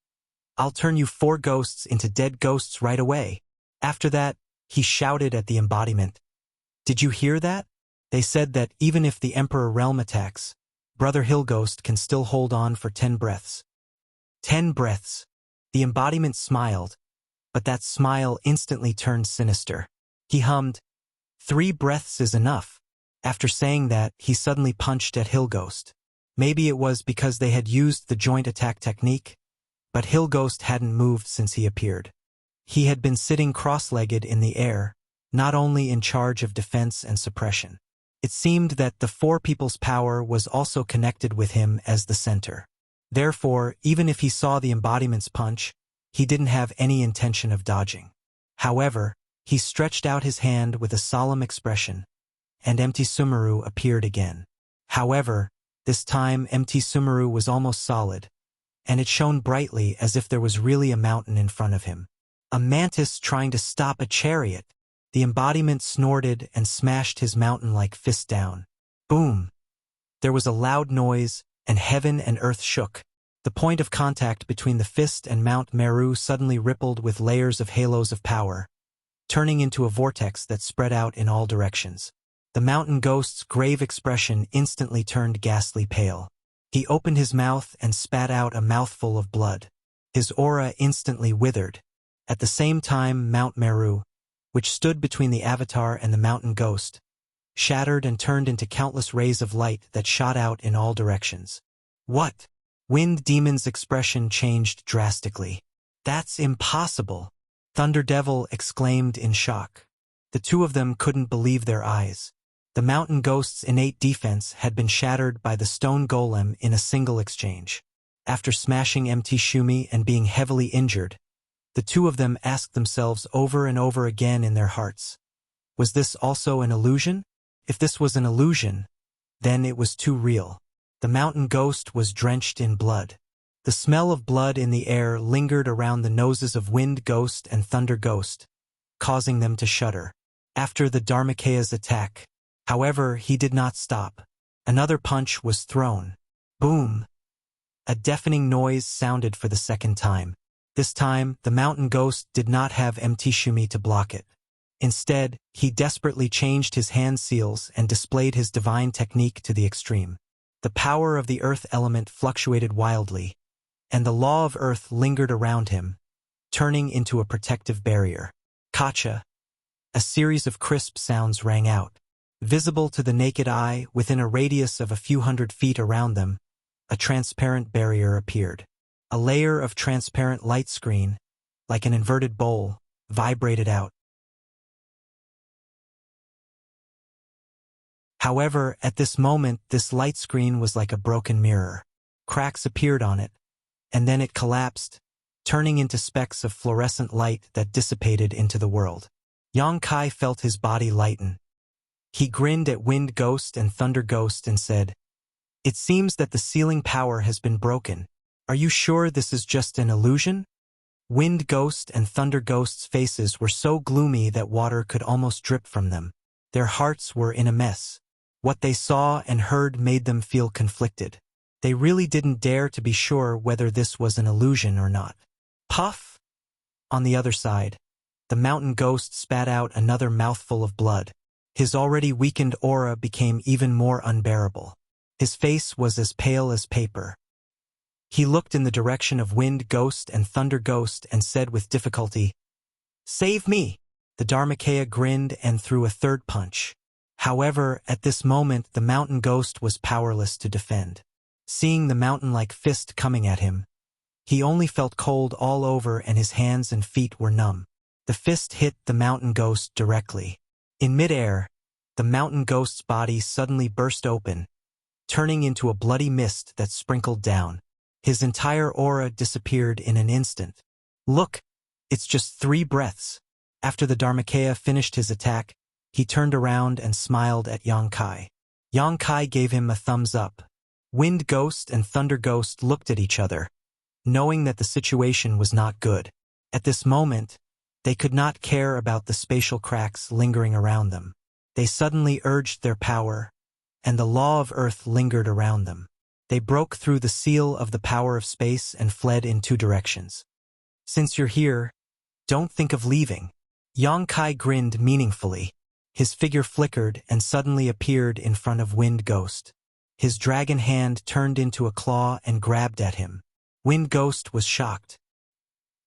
"I'll turn you 4 ghosts into dead ghosts right away." After that, he shouted at the embodiment. "Did you hear that? They said that even if the Emperor Realm attacks, Brother Hillghost can still hold on for 10 breaths. 10 breaths. The embodiment smiled, but that smile instantly turned sinister. He hummed, "3 breaths is enough." After saying that, he suddenly punched at Hillghost. Maybe it was because they had used the joint attack technique, but Hillghost hadn't moved since he appeared. He had been sitting cross-legged in the air, not only in charge of defense and suppression. It seemed that the 4 people's power was also connected with him as the center. Therefore, even if he saw the embodiment's punch, he didn't have any intention of dodging. However, he stretched out his hand with a solemn expression, and Empty Sumeru appeared again. However, this time Empty Sumeru was almost solid, and it shone brightly as if there was really a mountain in front of him. A mantis trying to stop a chariot. The embodiment snorted and smashed his mountain-like fist down. Boom! There was a loud noise, and heaven and earth shook. The point of contact between the fist and Mount Meru suddenly rippled with layers of halos of power, turning into a vortex that spread out in all directions. The mountain ghost's grave expression instantly turned ghastly pale. He opened his mouth and spat out a mouthful of blood. His aura instantly withered. At the same time, Mount Meru, which stood between the avatar and the mountain ghost, shattered and turned into countless rays of light that shot out in all directions. "What?" Wind Demon's expression changed drastically. "That's impossible!" Thunder Devil exclaimed in shock. The 2 of them couldn't believe their eyes. The mountain ghost's innate defense had been shattered by the stone golem in a single exchange. After smashing Empty Shumi and being heavily injured, the 2 of them asked themselves over and over again in their hearts, was this also an illusion? If this was an illusion, then it was too real. The mountain ghost was drenched in blood. The smell of blood in the air lingered around the noses of Wind Ghost and Thunder Ghost, causing them to shudder. After the Dharmakea's attack, however, he did not stop. Another punch was thrown. Boom! A deafening noise sounded for the second time. This time, the mountain ghost did not have Empty Shumi to block it. Instead, he desperately changed his hand seals and displayed his divine technique to the extreme. The power of the earth element fluctuated wildly, and the law of earth lingered around him, turning into a protective barrier. Kacha! A series of crisp sounds rang out. Visible to the naked eye, within a radius of a few hundred feet around them, a transparent barrier appeared. A layer of transparent light screen, like an inverted bowl, vibrated out. However, at this moment, this light screen was like a broken mirror. Cracks appeared on it, and then it collapsed, turning into specks of fluorescent light that dissipated into the world. Yang Kai felt his body lighten. He grinned at Wind Ghost and Thunder Ghost and said, "It seems that the sealing power has been broken. Are you sure this is just an illusion?" Wind Ghost and Thunder Ghost's faces were so gloomy that water could almost drip from them. Their hearts were in a mess. What they saw and heard made them feel conflicted. They really didn't dare to be sure whether this was an illusion or not. Puff! On the other side, the mountain ghost spat out another mouthful of blood. His already weakened aura became even more unbearable. His face was as pale as paper. He looked in the direction of Wind Ghost and Thunder Ghost and said with difficulty, "Save me!" The Dharmakea grinned and threw a third punch. However, at this moment the mountain ghost was powerless to defend. Seeing the mountain-like fist coming at him, he only felt cold all over and his hands and feet were numb. The fist hit the mountain ghost directly. In midair, the mountain ghost's body suddenly burst open, turning into a bloody mist that sprinkled down. His entire aura disappeared in an instant. "Look, it's just 3 breaths." After the Dharmakea finished his attack, he turned around and smiled at Yang Kai. Yang Kai gave him a thumbs up. Wind Ghost and Thunder Ghost looked at each other, knowing that the situation was not good. At this moment, They could not care about the spatial cracks lingering around them. They suddenly urged their power, and the law of Earth lingered around them. They broke through the seal of the power of space and fled in two directions. Since you're here, don't think of leaving. Yang Kai grinned meaningfully. His figure flickered and suddenly appeared in front of Wind Ghost. His dragon hand turned into a claw and grabbed at him. Wind Ghost was shocked.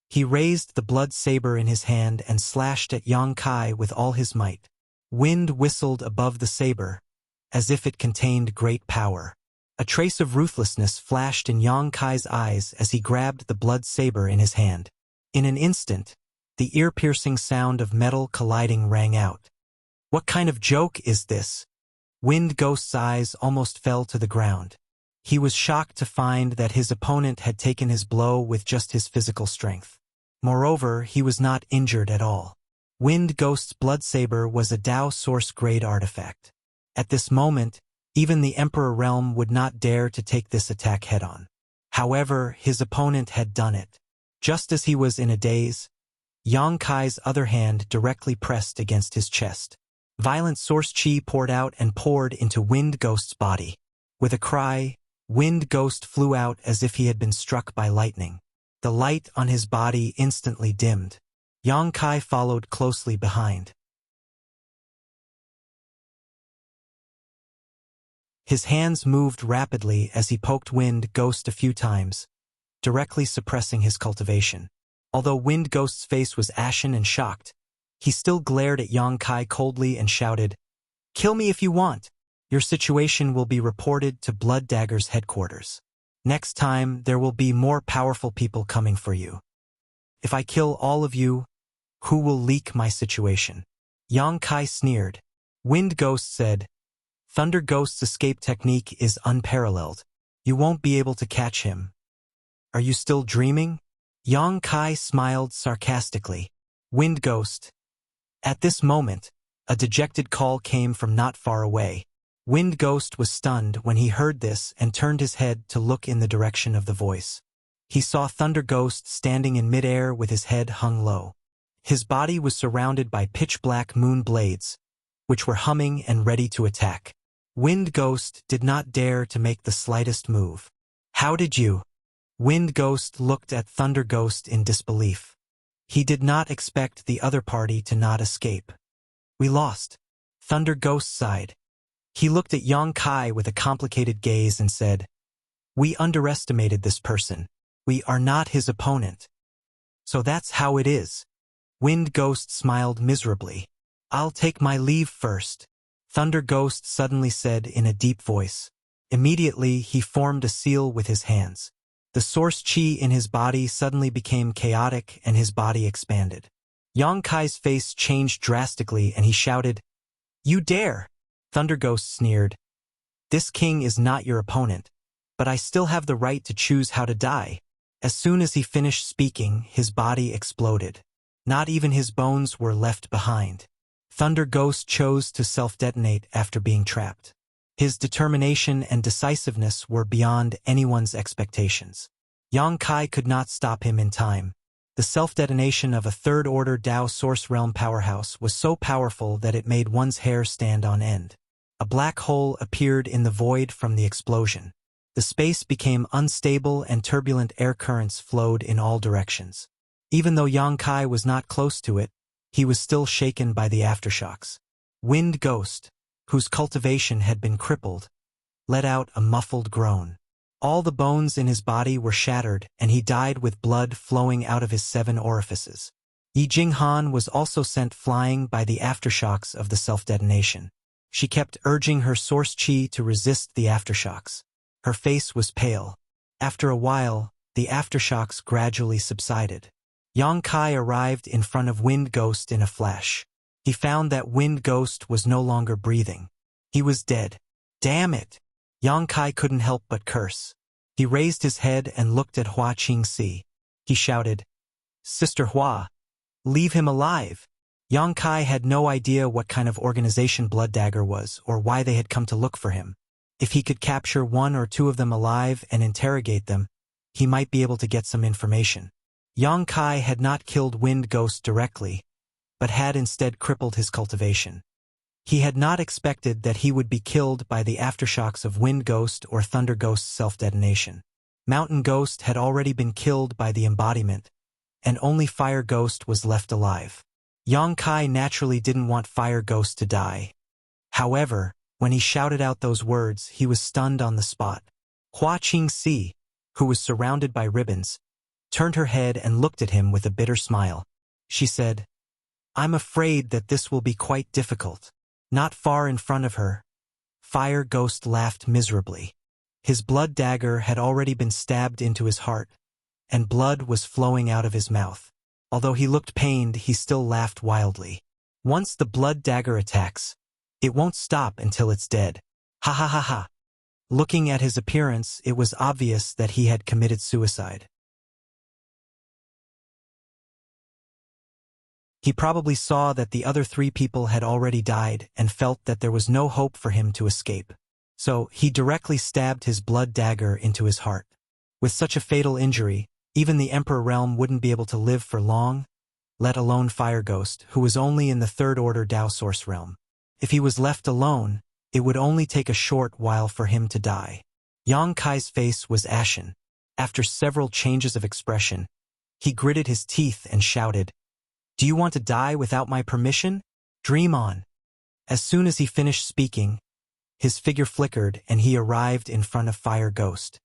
He raised the blood saber in his hand and slashed at Yang Kai with all his might. Wind whistled above the saber, as if it contained great power. A trace of ruthlessness flashed in Yang Kai's eyes as he grabbed the blood saber in his hand. In an instant, the ear-piercing sound of metal colliding rang out. What kind of joke is this? Wind Ghost's eyes almost fell to the ground. He was shocked to find that his opponent had taken his blow with just his physical strength. Moreover, he was not injured at all. Wind Ghost's blood saber was a Dao Source-grade artifact. At this moment, even the Emperor Realm would not dare to take this attack head-on. However, his opponent had done it. Just as he was in a daze, Yang Kai's other hand directly pressed against his chest. Violent source chi poured out and poured into Wind Ghost's body. With a cry, Wind Ghost flew out as if he had been struck by lightning. The light on his body instantly dimmed. Yang Kai followed closely behind. His hands moved rapidly as he poked Wind Ghost a few times, directly suppressing his cultivation. Although Wind Ghost's face was ashen and shocked, he still glared at Yang Kai coldly and shouted, "Kill me if you want. Your situation will be reported to Blood Dagger's headquarters. Next time, there will be more powerful people coming for you. If I kill all of you, who will leak my situation?" Yang Kai sneered. Wind Ghost said, "Thunder Ghost's escape technique is unparalleled. You won't be able to catch him. Are you still dreaming?" Yang Kai smiled sarcastically. Wind Ghost. At this moment, a dejected call came from not far away. Wind Ghost was stunned when he heard this and turned his head to look in the direction of the voice. He saw Thunder Ghost standing in midair with his head hung low. His body was surrounded by pitch-black moon blades, which were humming and ready to attack. Wind Ghost did not dare to make the slightest move. "How did you?" Wind Ghost looked at Thunder Ghost in disbelief. He did not expect the other party to not escape. "We lost." Thunder Ghost sighed. He looked at Yang Kai with a complicated gaze and said, "We underestimated this person. We are not his opponent." "So that's how it is." Wind Ghost smiled miserably. "I'll take my leave first," Thunder Ghost suddenly said in a deep voice. Immediately, he formed a seal with his hands. The source chi in his body suddenly became chaotic and his body expanded. Yang Kai's face changed drastically and he shouted, "You dare!" Thunder Ghost sneered. "This king is not your opponent, but I still have the right to choose how to die." As soon as he finished speaking, his body exploded. Not even his bones were left behind. Thunder Ghost chose to self-detonate after being trapped. His determination and decisiveness were beyond anyone's expectations. Yang Kai could not stop him in time. The self-detonation of a third-order Dao Source Realm powerhouse was so powerful that it made one's hair stand on end. A black hole appeared in the void from the explosion. The space became unstable and turbulent air currents flowed in all directions. Even though Yang Kai was not close to it, he was still shaken by the aftershocks. Wind Ghost, whose cultivation had been crippled, let out a muffled groan. All the bones in his body were shattered, and he died with blood flowing out of his 7 orifices. Yi Jinghan was also sent flying by the aftershocks of the self-detonation. She kept urging her source chi to resist the aftershocks. Her face was pale. After a while, the aftershocks gradually subsided. Yang Kai arrived in front of Wind Ghost in a flash. He found that Wind Ghost was no longer breathing. He was dead. Damn it! Yang Kai couldn't help but curse. He raised his head and looked at Hua Qingxi. He shouted, "Sister Hua, leave him alive." Yang Kai had no idea what kind of organization Blood Dagger was or why they had come to look for him. If he could capture 1 or 2 of them alive and interrogate them, he might be able to get some information. Yang Kai had not killed Wind Ghost directly, but had instead crippled his cultivation. He had not expected that he would be killed by the aftershocks of Wind Ghost or Thunder Ghost's self-detonation. Mountain Ghost had already been killed by the embodiment, and only Fire Ghost was left alive. Yang Kai naturally didn't want Fire Ghost to die. However, when he shouted out those words, he was stunned on the spot. Hua Qingxi, who was surrounded by ribbons, turned her head and looked at him with a bitter smile. She said, "I'm afraid that this will be quite difficult." Not far in front of her, Fire Ghost laughed miserably. His blood dagger had already been stabbed into his heart, and blood was flowing out of his mouth. Although he looked pained, he still laughed wildly. Once the blood dagger attacks, it won't stop until it's dead. Ha ha ha ha. Looking at his appearance, it was obvious that he had committed suicide. He probably saw that the other 3 people had already died and felt that there was no hope for him to escape. So, he directly stabbed his blood dagger into his heart. With such a fatal injury, even the Emperor Realm wouldn't be able to live for long, let alone Fire Ghost, who was only in the 3rd Order Dao Source Realm. If he was left alone, it would only take a short while for him to die. Yang Kai's face was ashen. After several changes of expression, he gritted his teeth and shouted, "Do you want to die without my permission? Dream on." As soon as he finished speaking, his figure flickered and he arrived in front of Fire Ghost.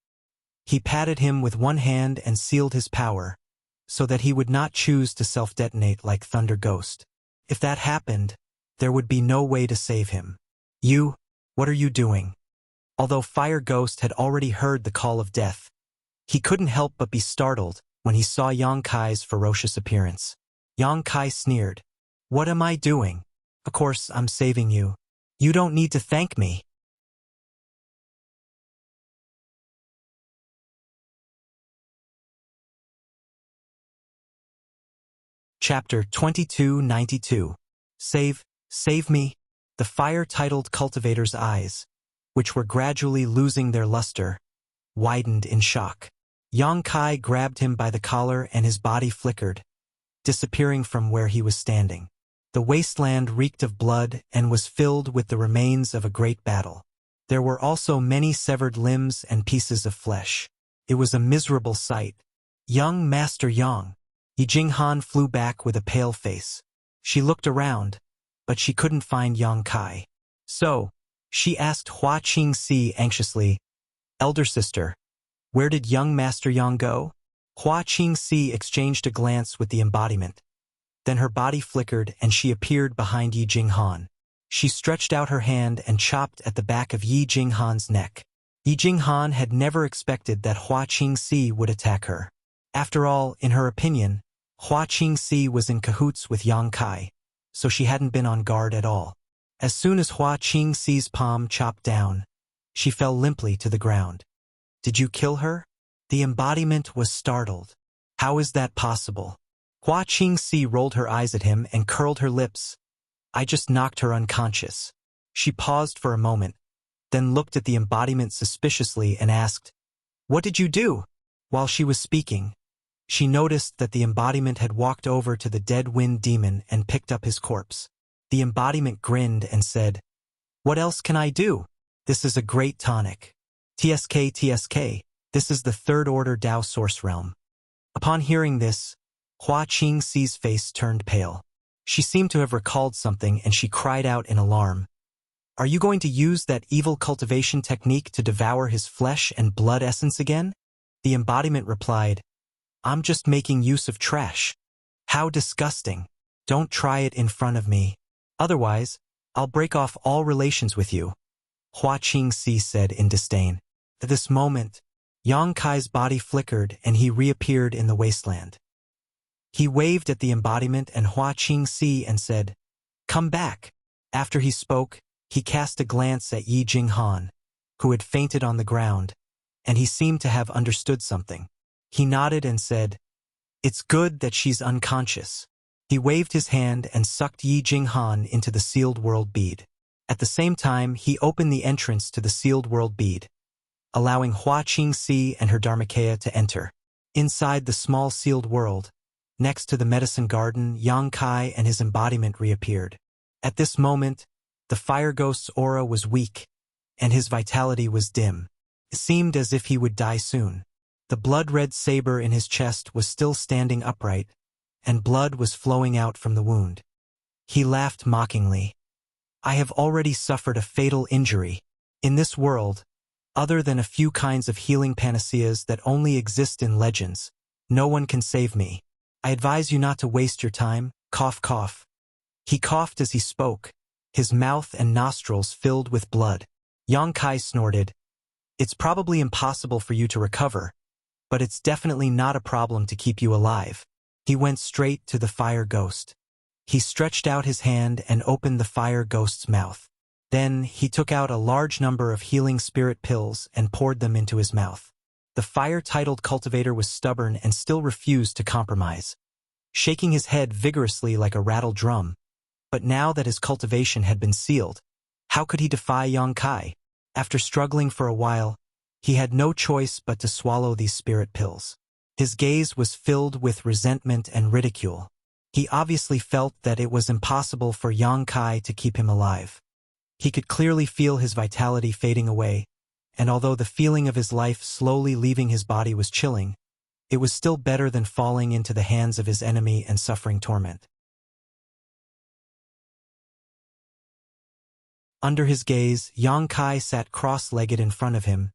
He patted him with one hand and sealed his power, so that he would not choose to self-detonate like Thunder Ghost. If that happened, there would be no way to save him. "You, what are you doing?" Although Fire Ghost had already heard the call of death, he couldn't help but be startled when he saw Yang Kai's ferocious appearance. Yang Kai sneered, "What am I doing? Of course I'm saving you. You don't need to thank me." Chapter 2292. Save me. The fire-titled cultivator's eyes, which were gradually losing their luster, widened in shock. Yang Kai grabbed him by the collar and his body flickered, disappearing from where he was standing. The wasteland reeked of blood and was filled with the remains of a great battle. There were also many severed limbs and pieces of flesh. It was a miserable sight. "Young Master Yang." Yi Jinghan flew back with a pale face. She looked around, but she couldn't find Yang Kai. So, she asked Hua Qingxi anxiously, "Elder sister, where did young Master Yang go?" Hua Qingxi exchanged a glance with the embodiment. Then her body flickered and she appeared behind Yi Jinghan. She stretched out her hand and chopped at the back of Yi Jinghan's neck. Yi Jinghan had never expected that Hua Qingxi would attack her. After all, in her opinion, Hua Qingxi was in cahoots with Yang Kai, so she hadn't been on guard at all. As soon as Hua Qingxi's palm chopped down, she fell limply to the ground. "Did you kill her?" The embodiment was startled. "How is that possible?" Hua Qingxi rolled her eyes at him and curled her lips. "I just knocked her unconscious." She paused for a moment, then looked at the embodiment suspiciously and asked, "What did you do?" While she was speaking, she noticed that the embodiment had walked over to the dead wind demon and picked up his corpse. The embodiment grinned and said, "What else can I do? This is a great tonic. TSK, this is the 3rd Order Dao Source Realm." Upon hearing this, Hua Qingxi's face turned pale. She seemed to have recalled something and she cried out in alarm, "Are you going to use that evil cultivation technique to devour his flesh and blood essence again?" The embodiment replied, "I'm just making use of trash." "How disgusting. Don't try it in front of me. Otherwise, I'll break off all relations with you," Hua Qingxi said in disdain. At this moment, Yang Kai's body flickered and he reappeared in the wasteland. He waved at the embodiment and Hua Qingxi and said, "Come back." After he spoke, he cast a glance at Yi Jinghan, who had fainted on the ground, and he seemed to have understood something. He nodded and said, "It's good that she's unconscious." He waved his hand and sucked Yi Jinghan into the sealed world bead. At the same time, he opened the entrance to the sealed world bead, allowing Hua Qingxi and her Dharmakaya to enter. Inside the small sealed world, next to the medicine garden, Yang Kai and his embodiment reappeared. At this moment, the fire ghost's aura was weak, and his vitality was dim. It seemed as if he would die soon. The blood-red saber in his chest was still standing upright, and blood was flowing out from the wound. He laughed mockingly. I have already suffered a fatal injury. In this world, other than a few kinds of healing panaceas that only exist in legends, no one can save me. I advise you not to waste your time. Cough, cough. He coughed as he spoke, his mouth and nostrils filled with blood. Yang Kai snorted. It's probably impossible for you to recover, but it's definitely not a problem to keep you alive. He went straight to the fire ghost. He stretched out his hand and opened the fire ghost's mouth. Then he took out a large number of healing spirit pills and poured them into his mouth. The fire-titled cultivator was stubborn and still refused to compromise, shaking his head vigorously like a rattled drum. But now that his cultivation had been sealed, how could he defy Yang Kai? After struggling for a while, he had no choice but to swallow these spirit pills. His gaze was filled with resentment and ridicule. He obviously felt that it was impossible for Yang Kai to keep him alive. He could clearly feel his vitality fading away, and although the feeling of his life slowly leaving his body was chilling, it was still better than falling into the hands of his enemy and suffering torment. Under his gaze, Yang Kai sat cross-legged in front of him,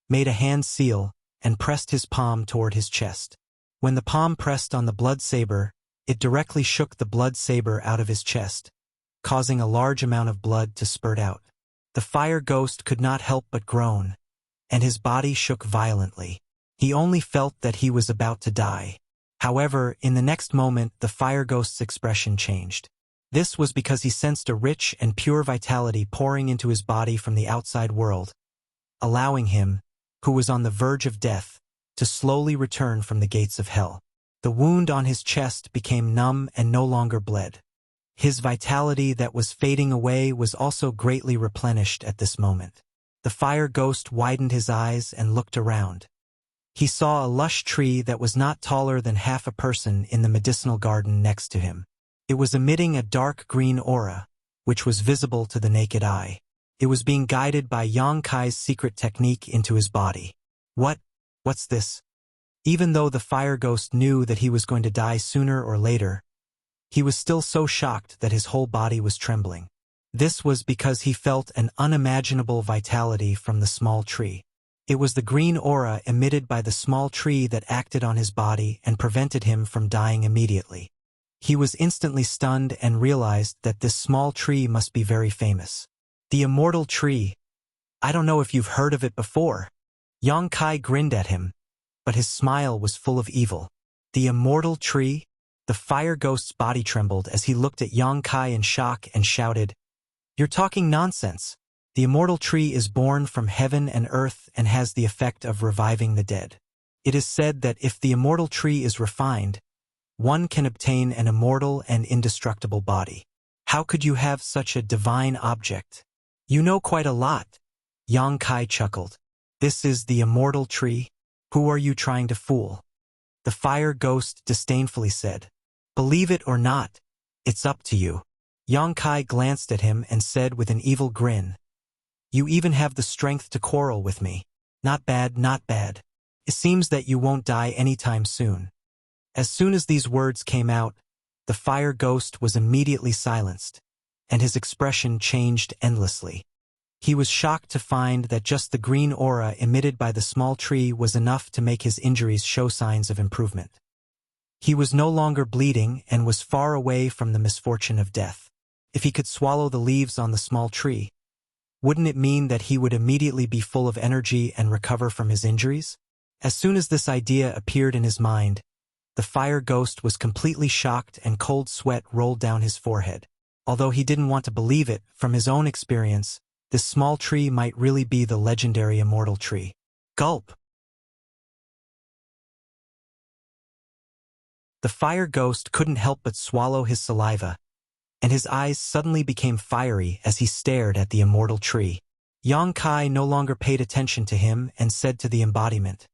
made a hand seal, and pressed his palm toward his chest. When the palm pressed on the blood saber, it directly shook the blood saber out of his chest, causing a large amount of blood to spurt out. The fire ghost could not help but groan, and his body shook violently. He only felt that he was about to die. However, in the next moment, the fire ghost's expression changed. This was because he sensed a rich and pure vitality pouring into his body from the outside world, allowing him, who was on the verge of death, to slowly return from the gates of hell. The wound on his chest became numb and no longer bled. His vitality that was fading away was also greatly replenished at this moment. The fire ghost widened his eyes and looked around. He saw a lush tree that was not taller than half a person in the medicinal garden next to him. It was emitting a dark green aura, which was visible to the naked eye. It was being guided by Yang Kai's secret technique into his body. What's this? Even though the fire ghost knew that he was going to die sooner or later, he was still so shocked that his whole body was trembling. This was because he felt an unimaginable vitality from the small tree. It was the green aura emitted by the small tree that acted on his body and prevented him from dying immediately. He was instantly stunned and realized that this small tree must be very famous. The immortal tree. I don't know if you've heard of it before. Yang Kai grinned at him, but his smile was full of evil. The immortal tree? The fire ghost's body trembled as he looked at Yang Kai in shock and shouted, "You're talking nonsense. The immortal tree is born from heaven and earth and has the effect of reviving the dead. It is said that if the immortal tree is refined, one can obtain an immortal and indestructible body. How could you have such a divine object? You know quite a lot." Yang Kai chuckled. "This is the immortal tree? Who are you trying to fool?" The fire ghost disdainfully said, "Believe it or not, it's up to you." Yang Kai glanced at him and said with an evil grin, "You even have the strength to quarrel with me. Not bad, not bad. It seems that you won't die anytime soon." As soon as these words came out, the fire ghost was immediately silenced, and his expression changed endlessly. He was shocked to find that just the green aura emitted by the small tree was enough to make his injuries show signs of improvement. He was no longer bleeding and was far away from the misfortune of death. If he could swallow the leaves on the small tree, wouldn't it mean that he would immediately be full of energy and recover from his injuries? As soon as this idea appeared in his mind, the fire ghost was completely shocked and cold sweat rolled down his forehead. Although he didn't want to believe it, from his own experience, this small tree might really be the legendary immortal tree. Gulp! The fire ghost couldn't help but swallow his saliva, and his eyes suddenly became fiery as he stared at the immortal tree. Yang Kai no longer paid attention to him and said to the embodiment,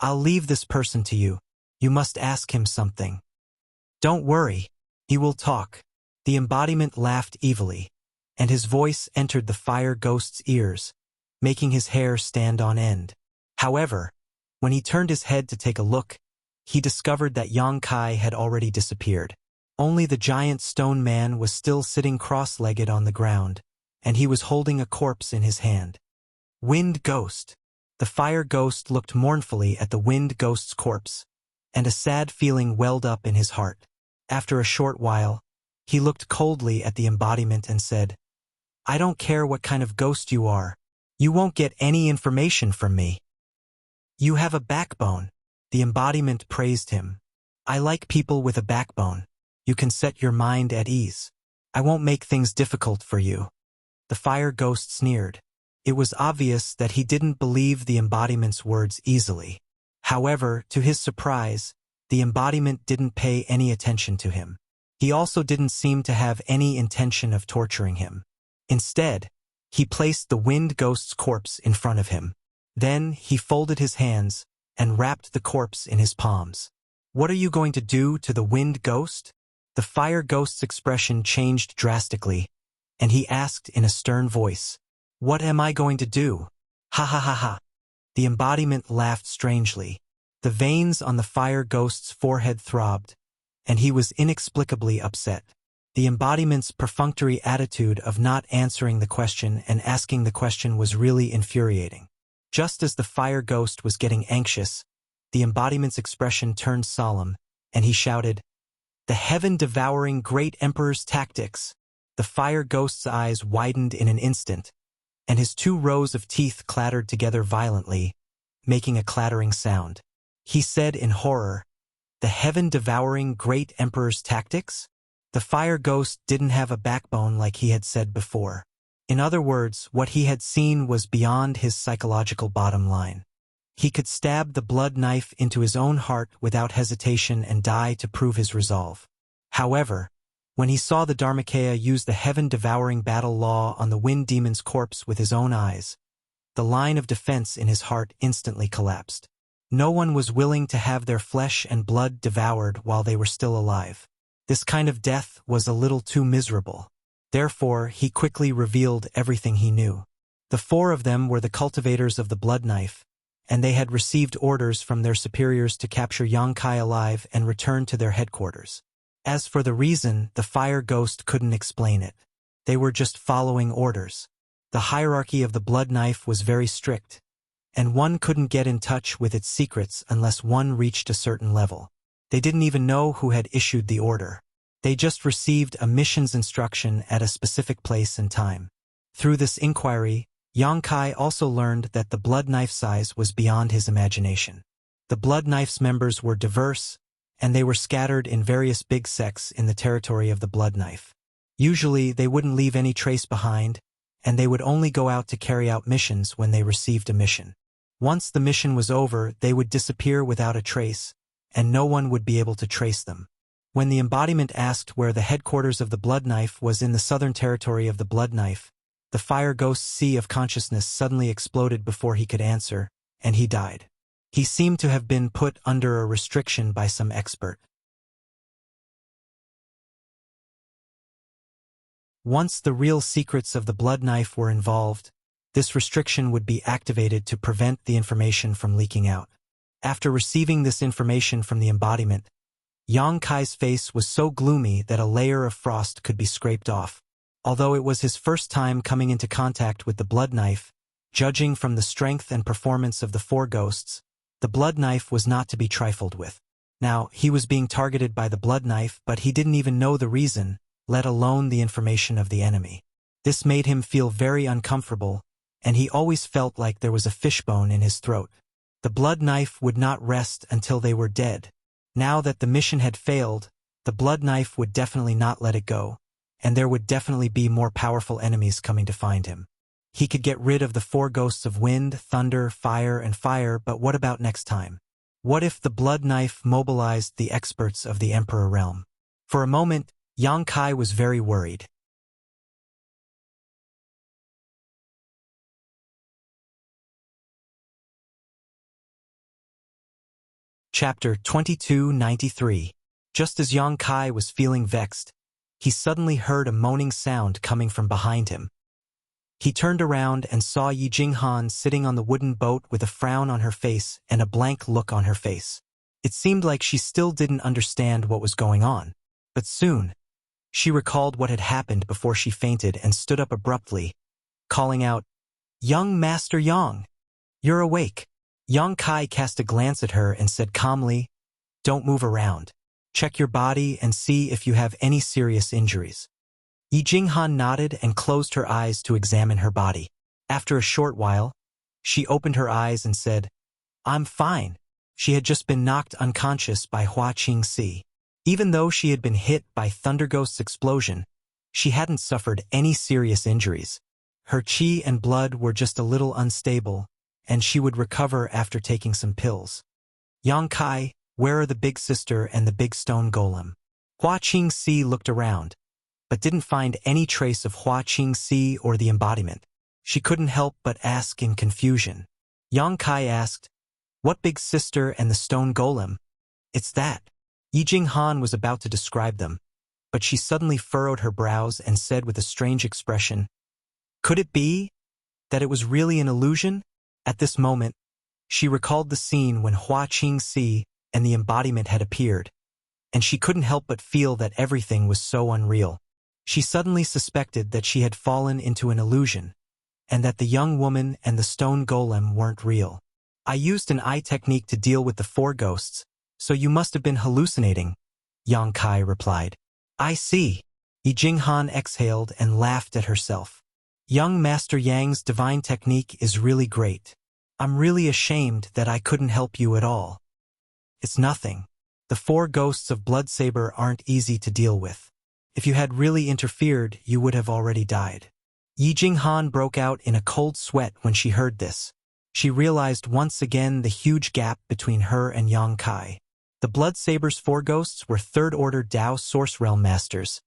I'll leave this person to you. You must ask him something. Don't worry. He will talk. The embodiment laughed evilly, and his voice entered the fire ghost's ears, making his hair stand on end. However, when he turned his head to take a look, he discovered that Yang Kai had already disappeared. Only the giant stone man was still sitting cross-legged on the ground, and he was holding a corpse in his hand. Wind Ghost. The fire ghost looked mournfully at the wind ghost's corpse, and a sad feeling welled up in his heart. After a short while, he looked coldly at the embodiment and said, I don't care what kind of ghost you are. You won't get any information from me. You have a backbone. The embodiment praised him. I like people with a backbone. You can set your mind at ease. I won't make things difficult for you. The fire ghost sneered. It was obvious that he didn't believe the embodiment's words easily. However, to his surprise, the embodiment didn't pay any attention to him. He also didn't seem to have any intention of torturing him. Instead, he placed the wind ghost's corpse in front of him. Then he folded his hands and wrapped the corpse in his palms. What are you going to do to the wind ghost? The fire ghost's expression changed drastically, and he asked in a stern voice, What am I going to do? Ha ha ha ha. The embodiment laughed strangely. The veins on the fire ghost's forehead throbbed, and he was inexplicably upset. The embodiment's perfunctory attitude of not answering the question and asking the question was really infuriating. Just as the fire ghost was getting anxious, the embodiment's expression turned solemn, and he shouted, The heaven-devouring great emperor's tactics! The fire ghost's eyes widened in an instant, and his 2 rows of teeth clattered together violently, making a clattering sound. He said in horror, The heaven-devouring great emperor's tactics? The fire ghost didn't have a backbone like he had said before. In other words, what he had seen was beyond his psychological bottom line. He could stab the blood knife into his own heart without hesitation and die to prove his resolve. However, when he saw the Dharmakaya use the heaven-devouring battle law on the wind demon's corpse with his own eyes, the line of defense in his heart instantly collapsed. No one was willing to have their flesh and blood devoured while they were still alive. This kind of death was a little too miserable. Therefore, he quickly revealed everything he knew. The 4 of them were the cultivators of the blood knife, and they had received orders from their superiors to capture Yang Kai alive and return to their headquarters. As for the reason, the fire ghost couldn't explain it. They were just following orders. The hierarchy of the blood knife was very strict, and one couldn't get in touch with its secrets unless one reached a certain level. They didn't even know who had issued the order. They just received a mission's instruction at a specific place and time. Through this inquiry, Yang Kai also learned that the blood knife size was beyond his imagination. The blood knife's members were diverse, and they were scattered in various big sects in the territory of the blood knife. Usually, they wouldn't leave any trace behind, and they would only go out to carry out missions when they received a mission. Once the mission was over, they would disappear without a trace, and no one would be able to trace them. When the embodiment asked where the headquarters of the blood knife was in the southern territory of the blood knife, the fire ghost's sea of consciousness suddenly exploded before he could answer, and he died. He seemed to have been put under a restriction by some expert. Once the real secrets of the blood knife were involved, this restriction would be activated to prevent the information from leaking out. After receiving this information from the embodiment, Yang Kai's face was so gloomy that a layer of frost could be scraped off. Although it was his first time coming into contact with the blood knife, judging from the strength and performance of the 4 ghosts, the blood knife was not to be trifled with. Now, he was being targeted by the blood knife, but he didn't even know the reason, let alone the information of the enemy. This made him feel very uncomfortable, and he always felt like there was a fishbone in his throat. The blood knife would not rest until they were dead. Now that the mission had failed, the blood knife would definitely not let it go, and there would definitely be more powerful enemies coming to find him. He could get rid of the 4 ghosts of wind, thunder, fire, and fire, but what about next time? What if the blood knife mobilized the experts of the Emperor realm? For a moment, Yang Kai was very worried. Chapter 2293. Just as Yang Kai was feeling vexed, he suddenly heard a moaning sound coming from behind him. He turned around and saw Yi Jinghan sitting on the wooden boat with a frown on her face and a blank look on her face. It seemed like she still didn't understand what was going on. But soon, she recalled what had happened before she fainted and stood up abruptly, calling out, "Young Master Yang, you're awake." Yang Kai cast a glance at her and said calmly, "Don't move around. Check your body and see if you have any serious injuries." Yi Jinghan nodded and closed her eyes to examine her body. After a short while, she opened her eyes and said, "I'm fine." She had just been knocked unconscious by Hua Qingxi. Even though she had been hit by Thunderghost's explosion, she hadn't suffered any serious injuries. Her qi and blood were just a little unstable, and she would recover after taking some pills. "Yang Kai, where are the big sister and the big stone golem?" Hua Qingxi looked around, but didn't find any trace of Hua Qingxi or the embodiment. She couldn't help but ask in confusion. Yang Kai asked, "What big sister and the stone golem?" "It's that." Yi Jinghan was about to describe them, but she suddenly furrowed her brows and said with a strange expression, "Could it be that it was really an illusion?" At this moment, she recalled the scene when Hua Qingxi and the embodiment had appeared, and she couldn't help but feel that everything was so unreal. She suddenly suspected that she had fallen into an illusion, and that the young woman and the stone golem weren't real. "I used an eye technique to deal with the four ghosts, so you must have been hallucinating," Yang Kai replied. "I see." Yi Jinghan exhaled and laughed at herself. "Young Master Yang's divine technique is really great. I'm really ashamed that I couldn't help you at all." "It's nothing. The four ghosts of Bloodsaber aren't easy to deal with. If you had really interfered, you would have already died." Yi Jinghan broke out in a cold sweat when she heard this. She realized once again the huge gap between her and Yang Kai. The Bloodsaber's four ghosts were third-order Dao Source Realm Masters,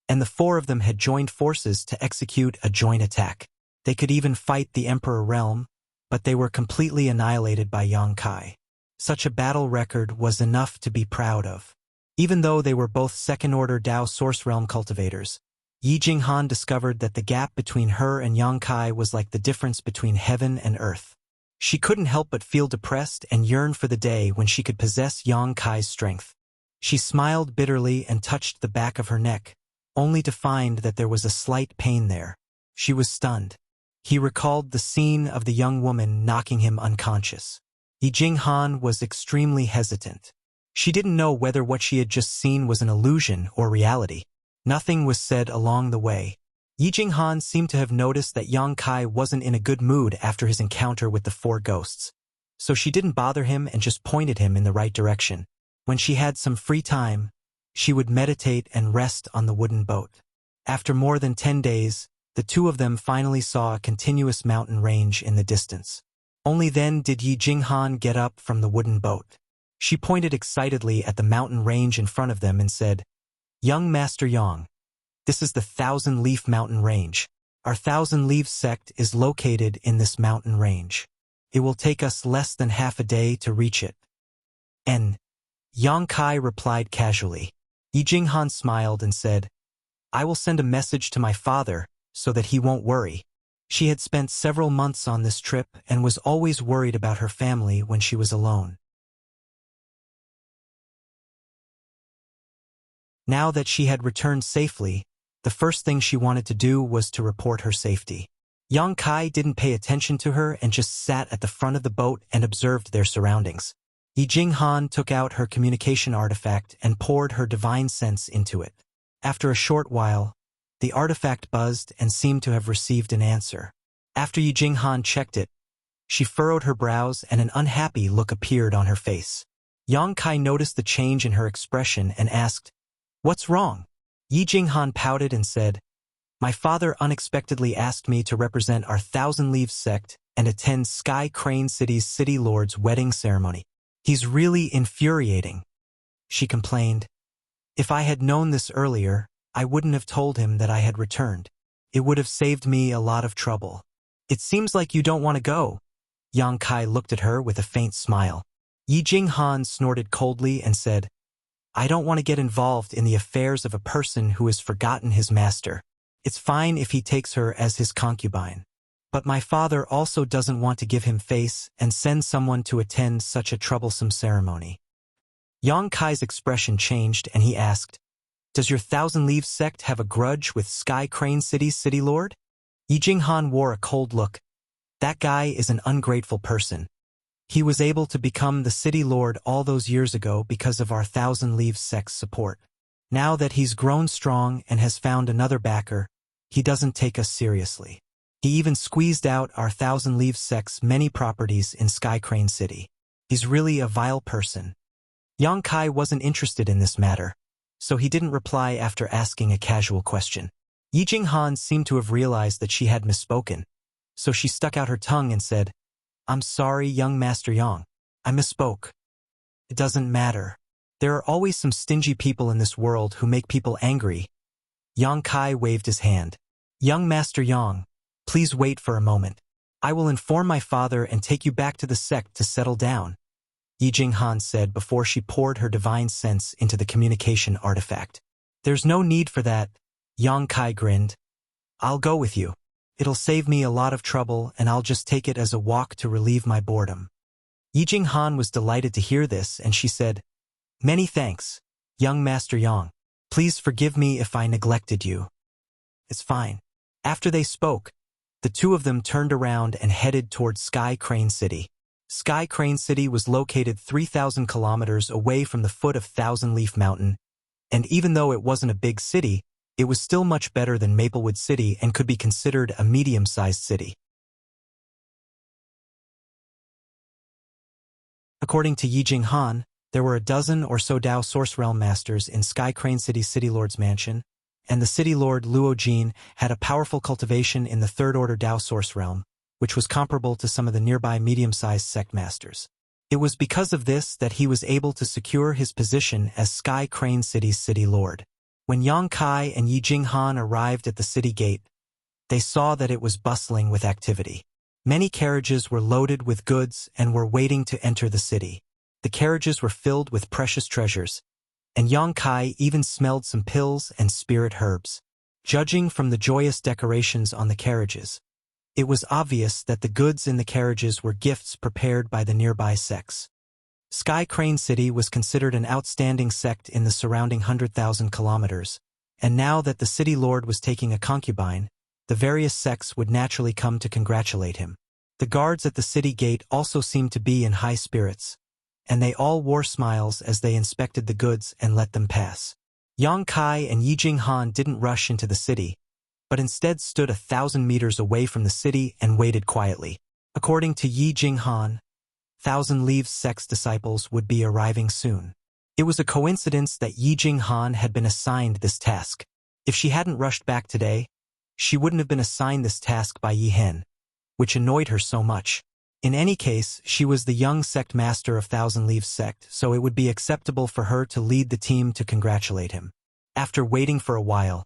and the four of them had joined forces to execute a joint attack. They could even fight the Emperor Realm, but they were completely annihilated by Yang Kai. Such a battle record was enough to be proud of. Even though they were both second-order Dao Source Realm cultivators, Yi Jinghan discovered that the gap between her and Yang Kai was like the difference between heaven and earth. She couldn't help but feel depressed and yearn for the day when she could possess Yang Kai's strength. She smiled bitterly and touched the back of her neck, only to find that there was a slight pain there. She was stunned. He recalled the scene of the young woman knocking him unconscious. Yi Jinghan was extremely hesitant. She didn't know whether what she had just seen was an illusion or reality. Nothing was said along the way. Yi Jinghan seemed to have noticed that Yang Kai wasn't in a good mood after his encounter with the four ghosts, so she didn't bother him and just pointed him in the right direction. When she had some free time, she would meditate and rest on the wooden boat. After more than 10 days, the two of them finally saw a continuous mountain range in the distance. Only then did Yi Jinghan get up from the wooden boat. She pointed excitedly at the mountain range in front of them and said, "Young Master Yang, this is the Thousand Leaf Mountain Range. Our Thousand Leaves sect is located in this mountain range. It will take us less than half a day to reach it." And Yang Kai replied casually. Yi Jinghan smiled and said, "I will send a message to my father so that he won't worry." She had spent several months on this trip and was always worried about her family when she was alone. Now that she had returned safely, the first thing she wanted to do was to report her safety. Yang Kai didn't pay attention to her and just sat at the front of the boat and observed their surroundings. Yi Jinghan took out her communication artifact and poured her divine sense into it. After a short while, the artifact buzzed and seemed to have received an answer. After Yi Jinghan checked it, she furrowed her brows and an unhappy look appeared on her face. Yang Kai noticed the change in her expression and asked, "What's wrong?" Yi Jinghan pouted and said, "My father unexpectedly asked me to represent our Thousand Leaves sect and attend Sky Crane City's City Lord's wedding ceremony. He's really infuriating," she complained. "If I had known this earlier, I wouldn't have told him that I had returned. It would have saved me a lot of trouble." "It seems like you don't want to go." Yang Kai looked at her with a faint smile. Yi Jinghan snorted coldly and said, I don't want to get involved in the affairs of a person who has forgotten his master. It's fine if he takes her as his concubine. But my father also doesn't want to give him face and send someone to attend such a troublesome ceremony. Yang Kai's expression changed and he asked, Does your Thousand Leaves sect have a grudge with Sky Crane City's city lord? Yi Jinghan wore a cold look. That guy is an ungrateful person. He was able to become the city lord all those years ago because of our Thousand Leaves sect's support. Now that he's grown strong and has found another backer, he doesn't take us seriously. He even squeezed out our Thousand Leaves sect's many properties in Sky Crane City. He's really a vile person. Yang Kai wasn't interested in this matter, so he didn't reply after asking a casual question. Yi Jinghan seemed to have realized that she had misspoken, so she stuck out her tongue and said, I'm sorry, young Master Yang. I misspoke. It doesn't matter. There are always some stingy people in this world who make people angry. Yang Kai waved his hand. Young Master Yang, please wait for a moment. I will inform my father and take you back to the sect to settle down, Yi Jinghan said before she poured her divine sense into the communication artifact. There's no need for that, Yang Kai grinned. I'll go with you. It'll save me a lot of trouble and I'll just take it as a walk to relieve my boredom. Yi Jinghan was delighted to hear this and she said, Many thanks, young Master Yang. Please forgive me if I neglected you. It's fine. After they spoke, the two of them turned around and headed toward Sky Crane City. Sky Crane City was located 3,000 kilometers away from the foot of Thousand Leaf Mountain, and even though it wasn't a big city, it was still much better than Maplewood City and could be considered a medium-sized city. According to Yi Jinghan, there were a dozen or so Dao Source Realm Masters in Sky Crane City's City Lord's mansion, and the City Lord Luo Jin had a powerful cultivation in the Third Order Dao Source Realm, which was comparable to some of the nearby medium-sized sect masters. It was because of this that he was able to secure his position as Sky Crane City's City Lord. When Yang Kai and Yi Jinghan arrived at the city gate, they saw that it was bustling with activity. Many carriages were loaded with goods and were waiting to enter the city. The carriages were filled with precious treasures, and Yang Kai even smelled some pills and spirit herbs. Judging from the joyous decorations on the carriages, it was obvious that the goods in the carriages were gifts prepared by the nearby sects. Sky Crane City was considered an outstanding sect in the surrounding 100,000 kilometers, and now that the city lord was taking a concubine, the various sects would naturally come to congratulate him. The guards at the city gate also seemed to be in high spirits, and they all wore smiles as they inspected the goods and let them pass. Yang Kai and Yi Jinghan didn't rush into the city, but instead stood 1,000 meters away from the city and waited quietly. According to Yi Jinghan, Thousand Leaves sect's disciples would be arriving soon. It was a coincidence that Yi Jinghan had been assigned this task. If she hadn't rushed back today, she wouldn't have been assigned this task by Yi Hen, which annoyed her so much. In any case, she was the young sect master of Thousand Leaves sect, so it would be acceptable for her to lead the team to congratulate him. After waiting for a while,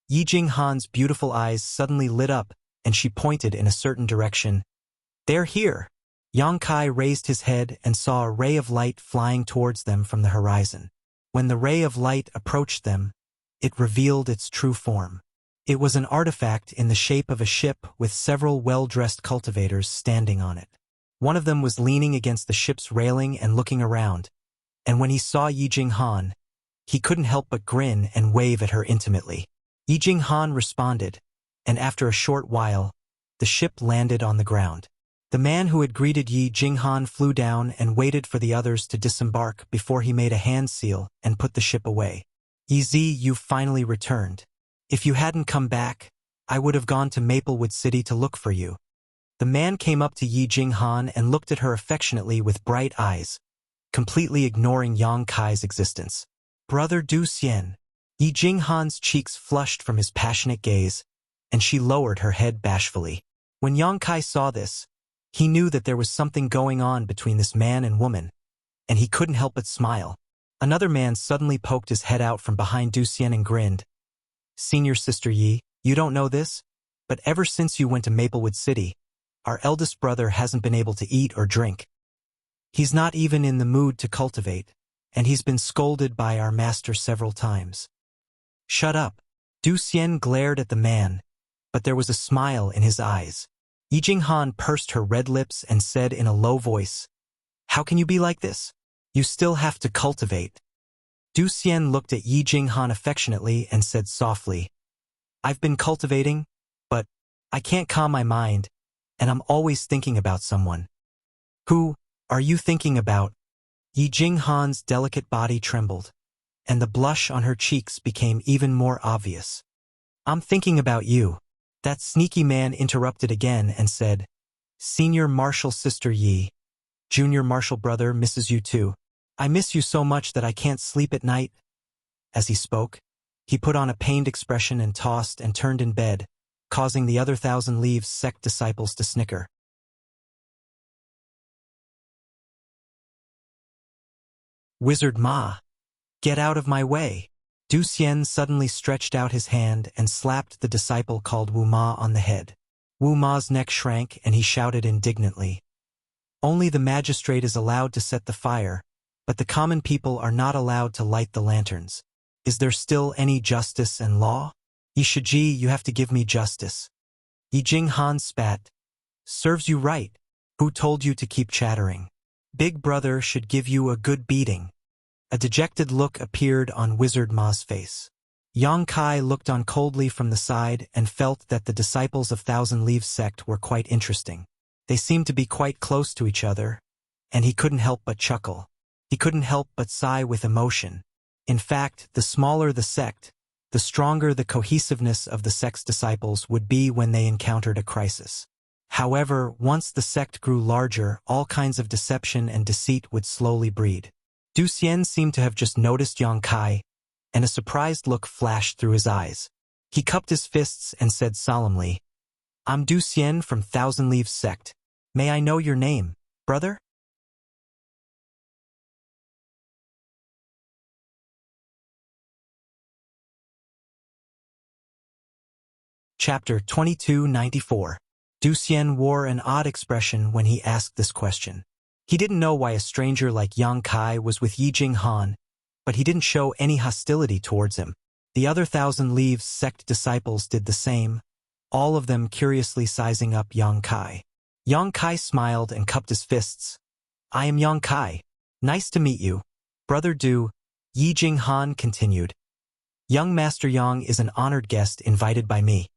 Yi Jinghan's beautiful eyes suddenly lit up, and she pointed in a certain direction. They're here! Yang Kai raised his head and saw a ray of light flying towards them from the horizon. When the ray of light approached them, it revealed its true form. It was an artifact in the shape of a ship with several well-dressed cultivators standing on it. One of them was leaning against the ship's railing and looking around, and when he saw Yi Jinghan, he couldn't help but grin and wave at her intimately. Yi Jinghan responded, and after a short while, the ship landed on the ground. The man who had greeted Yi Jinghan flew down and waited for the others to disembark before he made a hand seal and put the ship away. Yi Zi, you've finally returned. If you hadn't come back, I would have gone to Maplewood City to look for you. The man came up to Yi Jinghan and looked at her affectionately with bright eyes, completely ignoring Yang Kai's existence. Brother Du Xian. Yi Jinghan's cheeks flushed from his passionate gaze, and she lowered her head bashfully. When Yang Kai saw this, he knew that there was something going on between this man and woman, and he couldn't help but smile. Another man suddenly poked his head out from behind Du Xian and grinned. Senior Sister Yi, you don't know this, but ever since you went to Maplewood City, our eldest brother hasn't been able to eat or drink. He's not even in the mood to cultivate, and he's been scolded by our master several times. Shut up. Du Xian glared at the man, but there was a smile in his eyes. Yi Jinghan pursed her red lips and said in a low voice, "How can you be like this? You still have to cultivate." Du Xian looked at Yi Jinghan affectionately and said softly, "I've been cultivating, but I can't calm my mind, and I'm always thinking about someone." "Who are you thinking about?" Yi Jinghan's delicate body trembled, and the blush on her cheeks became even more obvious. "I'm thinking about you." That sneaky man interrupted again and said, "Senior Marshal Sister Yi, Junior Marshal Brother misses you too. I miss you so much that I can't sleep at night." As he spoke, he put on a pained expression and tossed and turned in bed, causing the other Thousand Leaves sect disciples to snicker. "Wizard Ma, get out of my way." Du Xian suddenly stretched out his hand and slapped the disciple called Wu Ma on the head. Wu Ma's neck shrank and he shouted indignantly, "Only the magistrate is allowed to set the fire, but the common people are not allowed to light the lanterns. Is there still any justice and law? Yi Shiji, you have to give me justice." Yi Jinghan spat, "Serves you right. Who told you to keep chattering? Big brother should give you a good beating." A dejected look appeared on Wizard Ma's face. Yang Kai looked on coldly from the side and felt that the disciples of Thousand Leaves sect were quite interesting. They seemed to be quite close to each other, and he couldn't help but chuckle. He couldn't help but sigh with emotion. In fact, the smaller the sect, the stronger the cohesiveness of the sect's disciples would be when they encountered a crisis. However, once the sect grew larger, all kinds of deception and deceit would slowly breed. Du Xian seemed to have just noticed Yang Kai, and a surprised look flashed through his eyes. He cupped his fists and said solemnly, "I'm Du Xian from Thousand Leaves sect. May I know your name, brother?" Chapter 2294. Du Xian wore an odd expression when he asked this question. He didn't know why a stranger like Yang Kai was with Yi Jinghan, but he didn't show any hostility towards him. The other Thousand Leaves sect disciples did the same, all of them curiously sizing up Yang Kai. Yang Kai smiled and cupped his fists. "I am Yang Kai. Nice to meet you, Brother Du," Yi Jinghan continued. "Young Master Yang is an honored guest invited by me.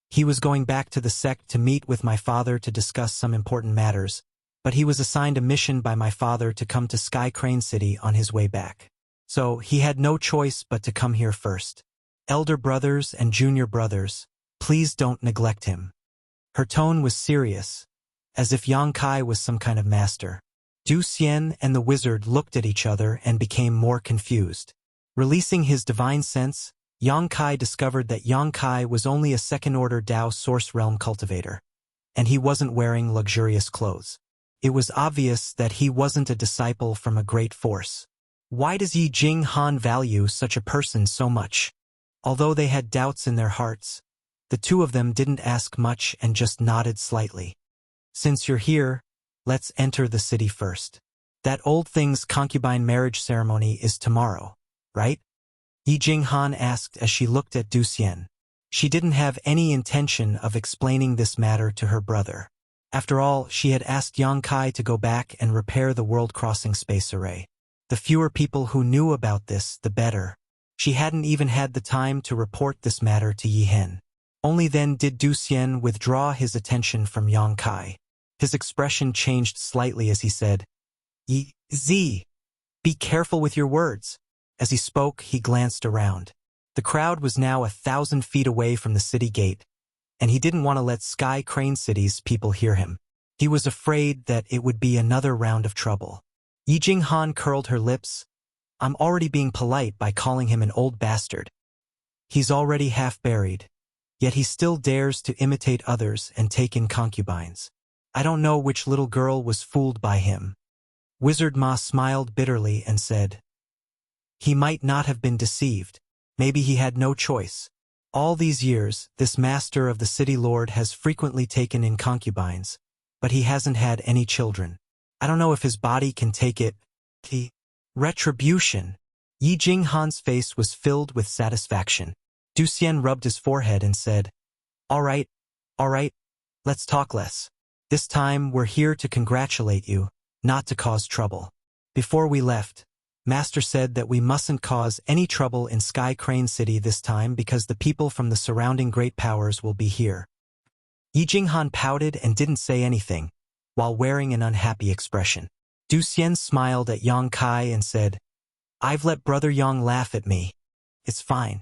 He was going back to the sect to meet with my father to discuss some important matters, but he was assigned a mission by my father to come to Sky Crane City on his way back. So he had no choice but to come here first. Elder brothers and junior brothers, please don't neglect him." Her tone was serious, as if Yang Kai was some kind of master. Du Xian and the wizard looked at each other and became more confused. Releasing his divine sense, Yang Kai discovered that Yang Kai was only a second-order Dao Source Realm cultivator, and he wasn't wearing luxurious clothes. It was obvious that he wasn't a disciple from a great force. Why does Yi Jinghan value such a person so much? Although they had doubts in their hearts, the two of them didn't ask much and just nodded slightly. "Since you're here, let's enter the city first. That old thing's concubine marriage ceremony is tomorrow, right?" Yi Jinghan asked as she looked at Du Xian. She didn't have any intention of explaining this matter to her brother. After all, she had asked Yang Kai to go back and repair the world-crossing space array. The fewer people who knew about this, the better. She hadn't even had the time to report this matter to Yi Hen. Only then did Du Xian withdraw his attention from Yang Kai. His expression changed slightly as he said, "Yi Z, be careful with your words." As he spoke, he glanced around. The crowd was now 1,000 feet away from the city gate, and he didn't want to let Sky Crane City's people hear him. He was afraid that it would be another round of trouble. Yi Jinghan curled her lips. "I'm already being polite by calling him an old bastard. He's already half buried, yet he still dares to imitate others and take in concubines. I don't know which little girl was fooled by him." Wizard Ma smiled bitterly and said, "He might not have been deceived. Maybe he had no choice. All these years, this master of the city lord has frequently taken in concubines, but he hasn't had any children. I don't know if his body can take it. The retribution. Yi Jinghan's face was filled with satisfaction. Du Xian rubbed his forehead and said, all right, let's talk less. This time we're here to congratulate you, not to cause trouble. Before we left, Master said that we mustn't cause any trouble in Sky Crane City this time because the people from the surrounding great powers will be here. Yi Jinghan pouted and didn't say anything, while wearing an unhappy expression. Du Xian smiled at Yang Kai and said, I've let Brother Yang laugh at me. It's fine.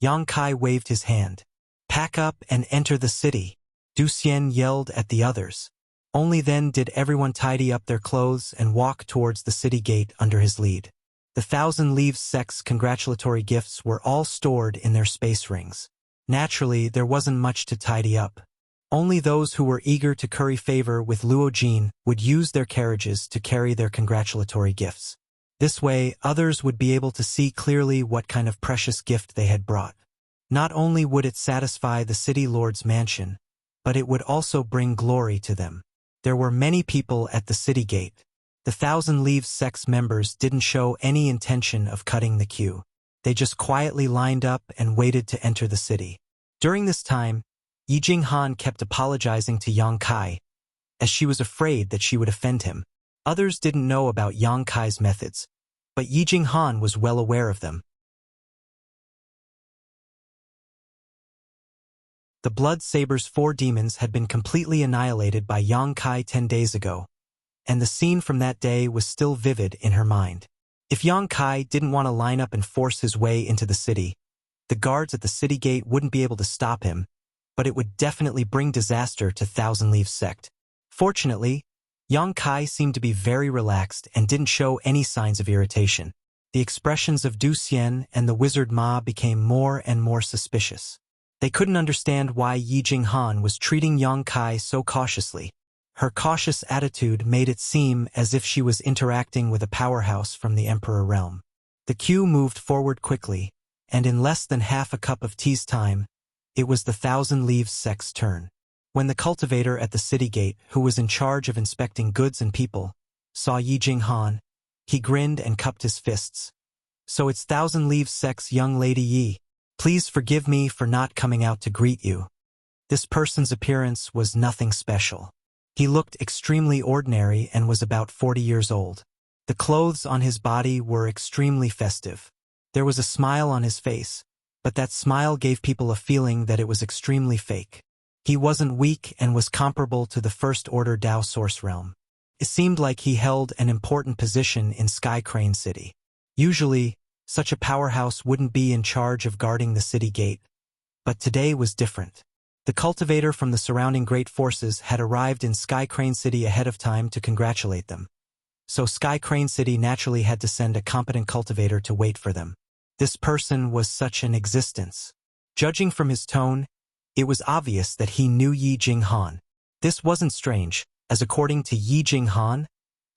Yang Kai waved his hand. Pack up and enter the city. Du Xian yelled at the others. Only then did everyone tidy up their clothes and walk towards the city gate under his lead. The Thousand Leaves sect's congratulatory gifts were all stored in their space rings. Naturally, there wasn't much to tidy up. Only those who were eager to curry favor with Luo Jin would use their carriages to carry their congratulatory gifts. This way, others would be able to see clearly what kind of precious gift they had brought. Not only would it satisfy the city lord's mansion, but it would also bring glory to them. There were many people at the city gate. The Thousand Leaves sect's members didn't show any intention of cutting the queue. They just quietly lined up and waited to enter the city. During this time, Yi Jinghan kept apologizing to Yang Kai, as she was afraid that she would offend him. Others didn't know about Yang Kai's methods, but Yi Jinghan was well aware of them. The Blood Saber's 4 demons had been completely annihilated by Yang Kai 10 days ago, and the scene from that day was still vivid in her mind. If Yang Kai didn't want to line up and force his way into the city, the guards at the city gate wouldn't be able to stop him, but it would definitely bring disaster to Thousand Leaves sect. Fortunately, Yang Kai seemed to be very relaxed and didn't show any signs of irritation. The expressions of Du Xian and the wizard Ma became more and more suspicious. They couldn't understand why Yi Jinghan was treating Yang Kai so cautiously. Her cautious attitude made it seem as if she was interacting with a powerhouse from the Emperor realm. The queue moved forward quickly, and in less than half a cup of tea's time, it was the Thousand Leaves sect's turn. When the cultivator at the city gate, who was in charge of inspecting goods and people, saw Yi Jinghan, he grinned and cupped his fists. So it's Thousand Leaves sect's young lady Yi. Please forgive me for not coming out to greet you. This person's appearance was nothing special. He looked extremely ordinary and was about 40 years old. The clothes on his body were extremely festive. There was a smile on his face, but that smile gave people a feeling that it was extremely fake. He wasn't weak and was comparable to the First Order Dao Source Realm. It seemed like he held an important position in Sky Crane City. Usually, such a powerhouse wouldn't be in charge of guarding the city gate, but today was different. The cultivator from the surrounding great forces had arrived in Sky Crane City ahead of time to congratulate them. So Sky Crane City naturally had to send a competent cultivator to wait for them. This person was such an existence. Judging from his tone, it was obvious that he knew Yi Jinghan. This wasn't strange, as according to Yi Jinghan,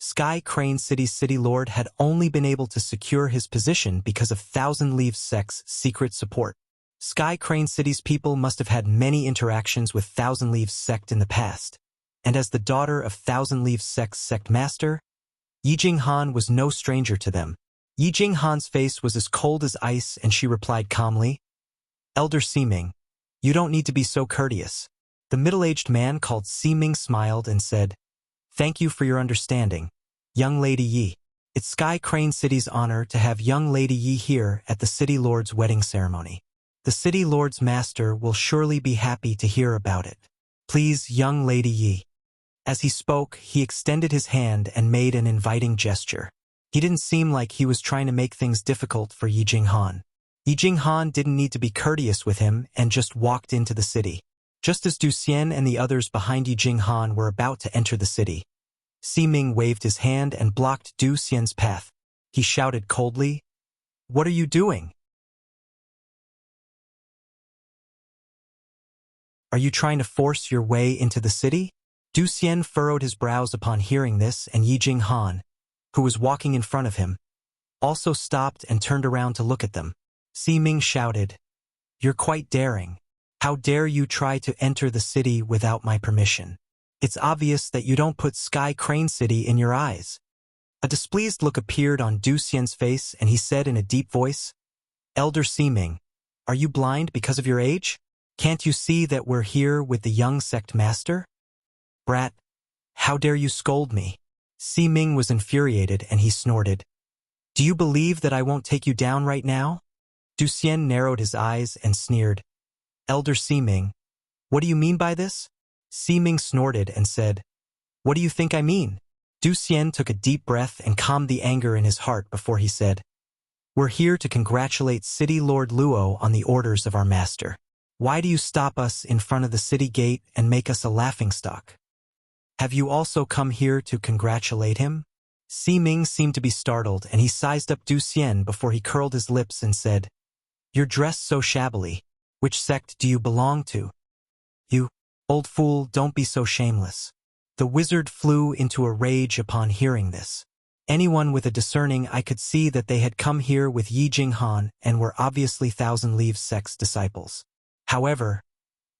Sky Crane City's city lord had only been able to secure his position because of Thousand Leaves sect's secret support. Sky Crane City's people must have had many interactions with Thousand Leaves sect in the past, and as the daughter of Thousand Leaves sect's sect master, Yi Jinghan was no stranger to them. Yi Jinghan's face was as cold as ice and she replied calmly, Elder Siming, you don't need to be so courteous. The middle-aged man called Siming smiled and said, Thank you for your understanding, young lady Yi. It's Sky Crane City's honor to have young lady Yi here at the city lord's wedding ceremony. The city lord's master will surely be happy to hear about it. Please, young lady Yi. As he spoke, he extended his hand and made an inviting gesture. He didn't seem like he was trying to make things difficult for Yi Jinghan. Yi Jinghan didn't need to be courteous with him and just walked into the city. Just as Du Xian and the others behind Yi Jinghan were about to enter the city, Siming waved his hand and blocked Du Xian's path. He shouted coldly, What are you doing? Are you trying to force your way into the city? Du Xian furrowed his brows upon hearing this, and Yi Jinghan, who was walking in front of him, also stopped and turned around to look at them. Siming shouted, You're quite daring. How dare you try to enter the city without my permission? It's obvious that you don't put Sky Crane City in your eyes. A displeased look appeared on Du Xian's face and he said in a deep voice, Elder Siming, are you blind because of your age? Can't you see that we're here with the young sect master? Brat, how dare you scold me? Siming was infuriated and he snorted. Do you believe that I won't take you down right now? Du Xian narrowed his eyes and sneered. Elder Siming, what do you mean by this? Siming snorted and said, What do you think I mean? Du Xian took a deep breath and calmed the anger in his heart before he said, We're here to congratulate City Lord Luo on the orders of our master. Why do you stop us in front of the city gate and make us a laughingstock? Have you also come here to congratulate him? Siming seemed to be startled and he sized up Du Xian before he curled his lips and said, You're dressed so shabbily. Which sect do you belong to? You, old fool, don't be so shameless. The wizard flew into a rage upon hearing this. Anyone with a discerning eye could see that they had come here with Yi Jinghan and were obviously Thousand Leaves sect's disciples. However,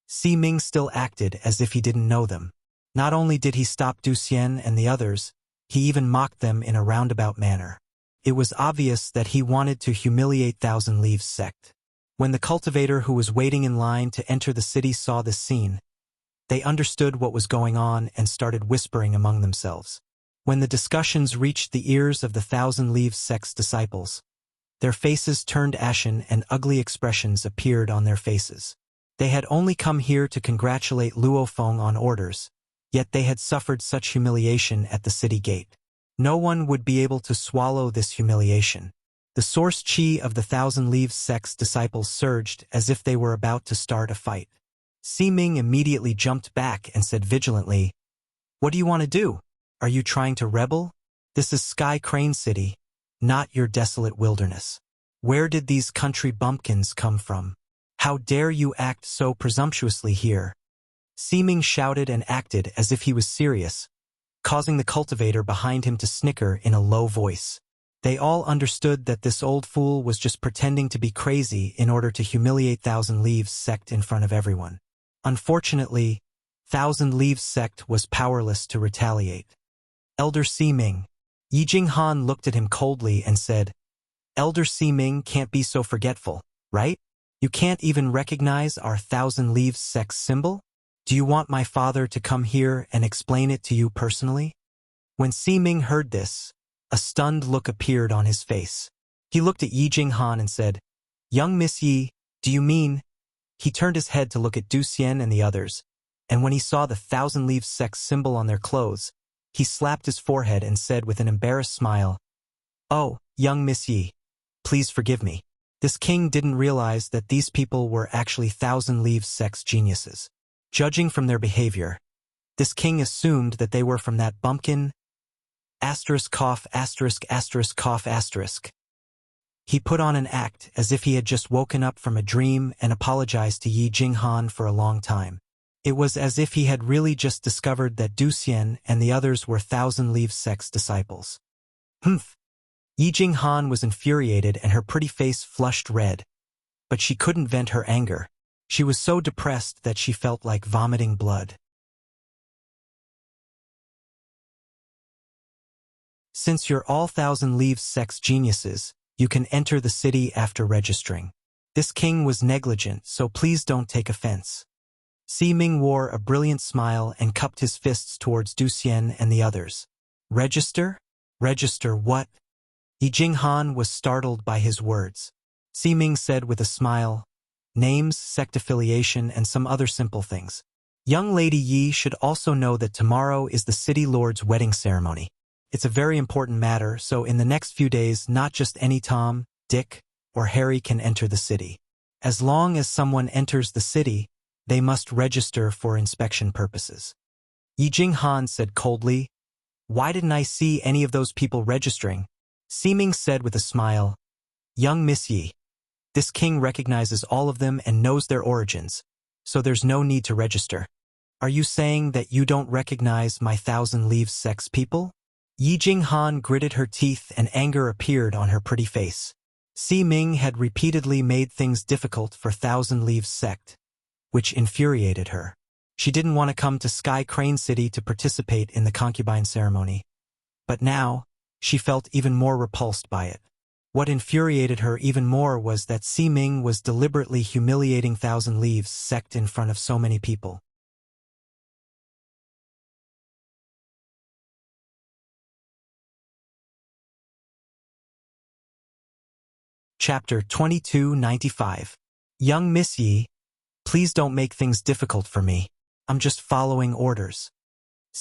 Siming still acted as if he didn't know them. Not only did he stop Du Xian and the others, he even mocked them in a roundabout manner. It was obvious that he wanted to humiliate Thousand Leaves sect. When the cultivator who was waiting in line to enter the city saw this scene, they understood what was going on and started whispering among themselves. When the discussions reached the ears of the Thousand Leaves sect's disciples, their faces turned ashen and ugly expressions appeared on their faces. They had only come here to congratulate Luo Feng on orders, yet they had suffered such humiliation at the city gate. No one would be able to swallow this humiliation. The source chi of the Thousand Leaves sect's disciples surged as if they were about to start a fight. Siming immediately jumped back and said vigilantly, What do you want to do? Are you trying to rebel? This is Sky Crane City, not your desolate wilderness. Where did these country bumpkins come from? How dare you act so presumptuously here? Siming shouted and acted as if he was serious, causing the cultivator behind him to snicker in a low voice. They all understood that this old fool was just pretending to be crazy in order to humiliate Thousand Leaves sect in front of everyone. Unfortunately, Thousand Leaves sect was powerless to retaliate. Elder Siming. Yi Jinghan looked at him coldly and said, Elder Siming can't be so forgetful, right? You can't even recognize our Thousand Leaves sect symbol? Do you want my father to come here and explain it to you personally? When Siming heard this, a stunned look appeared on his face. He looked at Yi Jinghan and said, Young Miss Yi, do you mean? He turned his head to look at Du Xian and the others, and when he saw the Thousand Leaves sect symbol on their clothes, he slapped his forehead and said with an embarrassed smile, Oh, young Miss Yi, please forgive me. This king didn't realize that these people were actually Thousand Leaves sect's geniuses. Judging from their behavior, this king assumed that they were from that bumpkin *********. He put on an act as if he had just woken up from a dream and apologized to Yi Jinghan for a long time. It was as if he had really just discovered that Du Xian and the others were Thousand Leaves sect's disciples. Humph! Yi Jinghan was infuriated and her pretty face flushed red, but she couldn't vent her anger. She was so depressed that she felt like vomiting blood. Since you're all Thousand Leaves sect's geniuses, you can enter the city after registering. This king was negligent, so please don't take offense. Siming wore a brilliant smile and cupped his fists towards Du Xian and the others. Register? Register what? Yi Jinghan was startled by his words. Siming said with a smile, Names, sect affiliation, and some other simple things. Young Lady Yi should also know that tomorrow is the City Lord's wedding ceremony. It's a very important matter, so in the next few days not just any Tom, Dick, or Harry can enter the city. As long as someone enters the city, they must register for inspection purposes. Yi Jinghan said coldly, Why didn't I see any of those people registering? Siming said with a smile, Young Miss Yi, this king recognizes all of them and knows their origins, so there's no need to register. Are you saying that you don't recognize my Thousand Leaves sect's people? Yi Jinghan gritted her teeth and anger appeared on her pretty face. Siming had repeatedly made things difficult for Thousand Leaves sect, which infuriated her. She didn't want to come to Sky Crane City to participate in the concubine ceremony. But now, she felt even more repulsed by it. What infuriated her even more was that Ming was deliberately humiliating Thousand Leaves sect in front of so many people. Chapter 2295. Young Miss Yi, please don't make things difficult for me. I'm just following orders.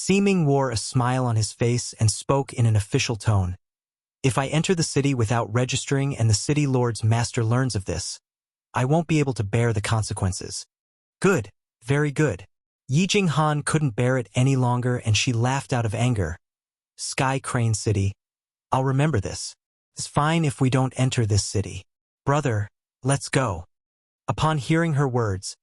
Ming wore a smile on his face and spoke in an official tone. If I enter the city without registering and the city lord's master learns of this, I won't be able to bear the consequences. Good, very good. Yi Jinghan couldn't bear it any longer and she laughed out of anger. Sky Crane City. I'll remember this. It's fine if we don't enter this city. Brother, let's go. Upon hearing her words,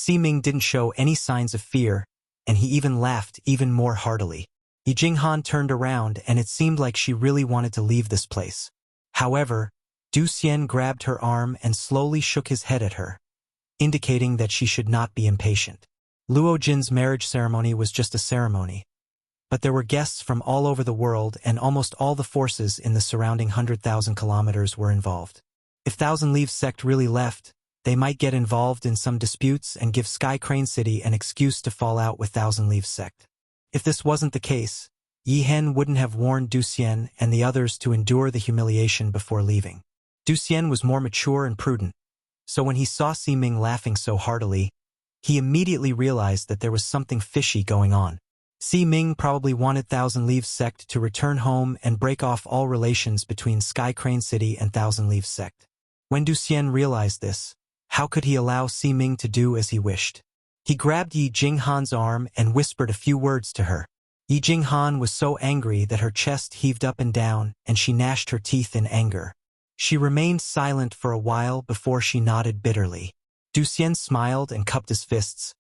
Ming didn't show any signs of fear, and he even laughed even more heartily. Yi Jinghan turned around and it seemed like she really wanted to leave this place. However, Du Xian grabbed her arm and slowly shook his head at her, indicating that she should not be impatient. Luo Jin's marriage ceremony was just a ceremony. But there were guests from all over the world and almost all the forces in the surrounding 100,000 kilometers were involved. If Thousand Leaves sect really left, they might get involved in some disputes and give Sky Crane City an excuse to fall out with Thousand Leaves sect. If this wasn't the case, Yi Hen wouldn't have warned Du Xian and the others to endure the humiliation before leaving. Du Xian was more mature and prudent, so when he saw Ming laughing so heartily, he immediately realized that there was something fishy going on. Ming probably wanted Thousand Leaves sect to return home and break off all relations between Sky Crane City and Thousand Leaves sect. When Du Xian realized this, how could he allow Ming to do as he wished? He grabbed Yi Jinghan's arm and whispered a few words to her. Yi Jinghan was so angry that her chest heaved up and down and she gnashed her teeth in anger. She remained silent for a while before she nodded bitterly. Du Xian smiled and cupped his fists.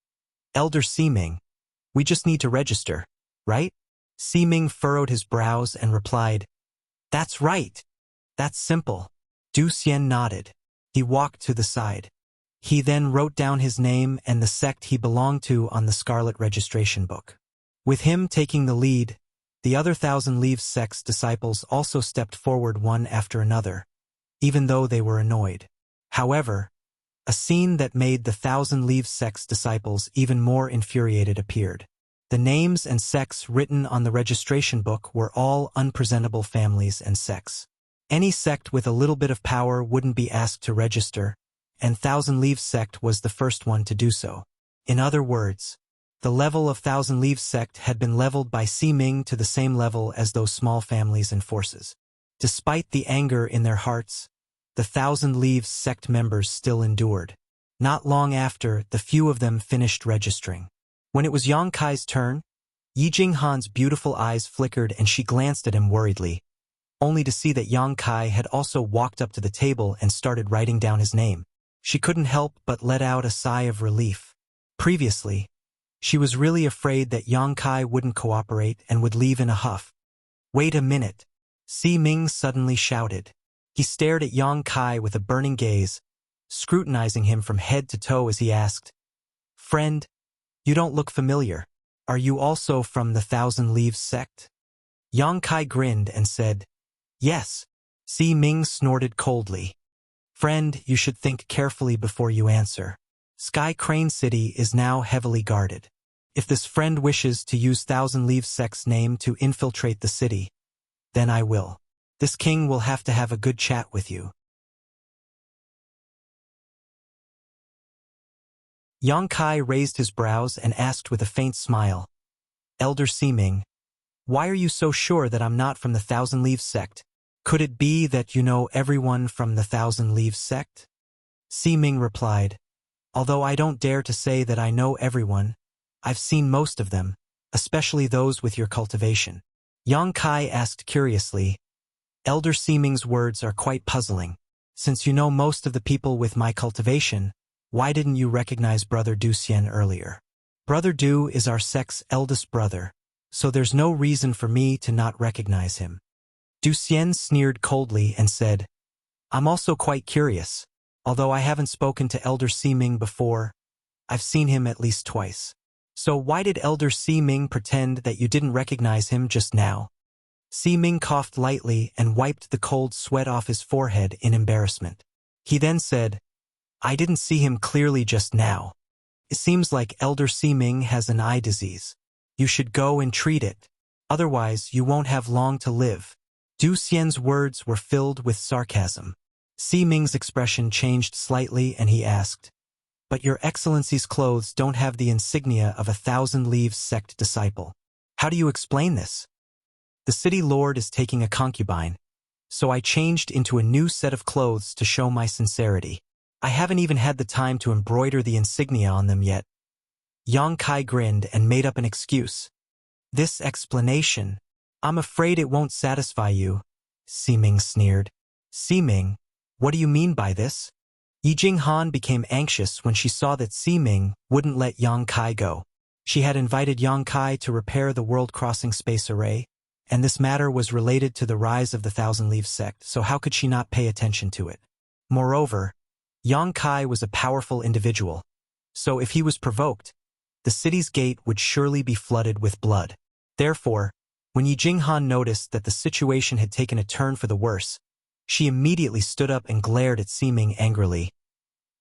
Elder Ming, we just need to register, right? Ming furrowed his brows and replied, That's right. That's simple. Du Xian nodded. He walked to the side. He then wrote down his name and the sect he belonged to on the Scarlet Registration Book. With him taking the lead, the other Thousand Leaves sect's disciples also stepped forward one after another, even though they were annoyed. However, a scene that made the Thousand Leaves sect's disciples even more infuriated appeared. The names and sects written on the registration book were all unpresentable families and sects. Any sect with a little bit of power wouldn't be asked to register, and Thousand Leaves sect was the first one to do so. In other words, the level of Thousand Leaves sect had been leveled by Ming to the same level as those small families and forces. Despite the anger in their hearts, the Thousand Leaves sect members still endured. Not long after, the few of them finished registering. When it was Yang Kai's turn, Yi Jinghan's beautiful eyes flickered and she glanced at him worriedly, only to see that Yang Kai had also walked up to the table and started writing down his name. She couldn't help but let out a sigh of relief. Previously, she was really afraid that Yang Kai wouldn't cooperate and would leave in a huff. Wait a minute, Ming suddenly shouted. He stared at Yang Kai with a burning gaze, scrutinizing him from head to toe as he asked, Friend, you don't look familiar. Are you also from the Thousand Leaves sect? Yang Kai grinned and said, Yes. Ming snorted coldly. Friend, you should think carefully before you answer. Sky Crane City is now heavily guarded. If this friend wishes to use Thousand Leaves sect's name to infiltrate the city, then I will. This king will have to have a good chat with you. Yang Kai raised his brows and asked with a faint smile, Elder Ming, why are you so sure that I'm not from the Thousand Leaves sect? Could it be that you know everyone from the Thousand Leaves sect? Ming replied, Although I don't dare to say that I know everyone, I've seen most of them, especially those with your cultivation. Yang Kai asked curiously, Elder Ming's words are quite puzzling. Since you know most of the people with my cultivation, why didn't you recognize Brother Du Xian earlier? Brother Du is our sect's eldest brother, so there's no reason for me to not recognize him. Du Xian sneered coldly and said, I'm also quite curious. Although I haven't spoken to Elder Ming before, I've seen him at least twice. So why did Elder Si Ming pretend that you didn't recognize him just now? Si Ming coughed lightly and wiped the cold sweat off his forehead in embarrassment. He then said, I didn't see him clearly just now. It seems like Elder Si Ming has an eye disease. You should go and treat it. Otherwise, you won't have long to live. Du Xian's words were filled with sarcasm. Si Ming's expression changed slightly and he asked, But your Excellency's clothes don't have the insignia of a Thousand Leaves sect disciple. How do you explain this? The city lord is taking a concubine, so I changed into a new set of clothes to show my sincerity. I haven't even had the time to embroider the insignia on them yet. Yang Kai grinned and made up an excuse. This explanation, I'm afraid it won't satisfy you, Si Ming sneered. Si Ming, what do you mean by this? Yi Jinghan became anxious when she saw that Si Ming wouldn't let Yang Kai go. She had invited Yang Kai to repair the world-crossing space array, and this matter was related to the rise of the Thousand Leaves sect, so how could she not pay attention to it? Moreover, Yang Kai was a powerful individual, so if he was provoked, the city's gate would surely be flooded with blood. Therefore, when Yi Jinghan noticed that the situation had taken a turn for the worse, she immediately stood up and glared at Si Ming angrily.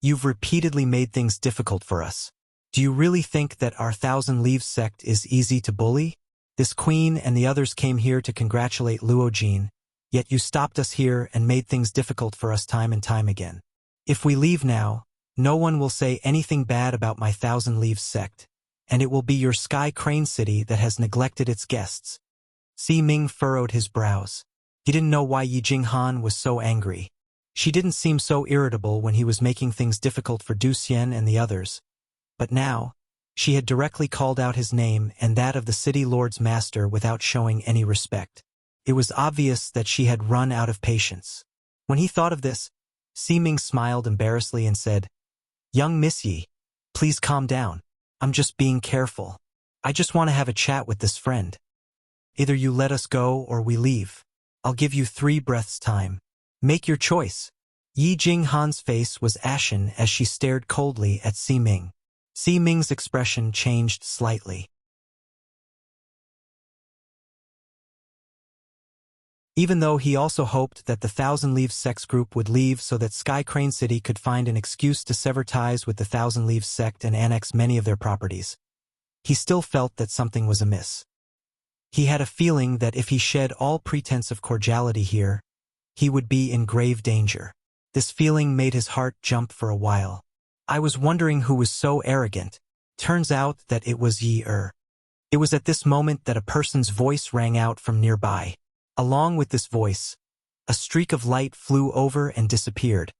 You've repeatedly made things difficult for us. Do you really think that our Thousand Leaves sect is easy to bully? This queen and the others came here to congratulate Luo Jin, yet you stopped us here and made things difficult for us time and time again. If we leave now, no one will say anything bad about my Thousand Leaves sect, and it will be your Sky Crane City that has neglected its guests. Si Ming furrowed his brows. He didn't know why Yi Jinghan was so angry. She didn't seem so irritable when he was making things difficult for Du Xian and the others. But now, she had directly called out his name and that of the city lord's master without showing any respect. It was obvious that she had run out of patience. When he thought of this, Si Ming smiled embarrassedly and said, Young Miss Yi, please calm down. I'm just being careful. I just want to have a chat with this friend. Either you let us go or we leave. I'll give you 3 breaths time. Make your choice. Yi Jinghan's face was ashen as she stared coldly at Si Ming. Si Ming's expression changed slightly. Even though he also hoped that the Thousand Leaves sect group would leave so that Sky Crane City could find an excuse to sever ties with the Thousand Leaves sect and annex many of their properties, he still felt that something was amiss. He had a feeling that if he shed all pretense of cordiality here, he would be in grave danger. This feeling made his heart jump for a while. I was wondering who was so arrogant. Turns out that it was Yi Er. It was at this moment that a person's voice rang out from nearby. Along with this voice, a streak of light flew over and disappeared,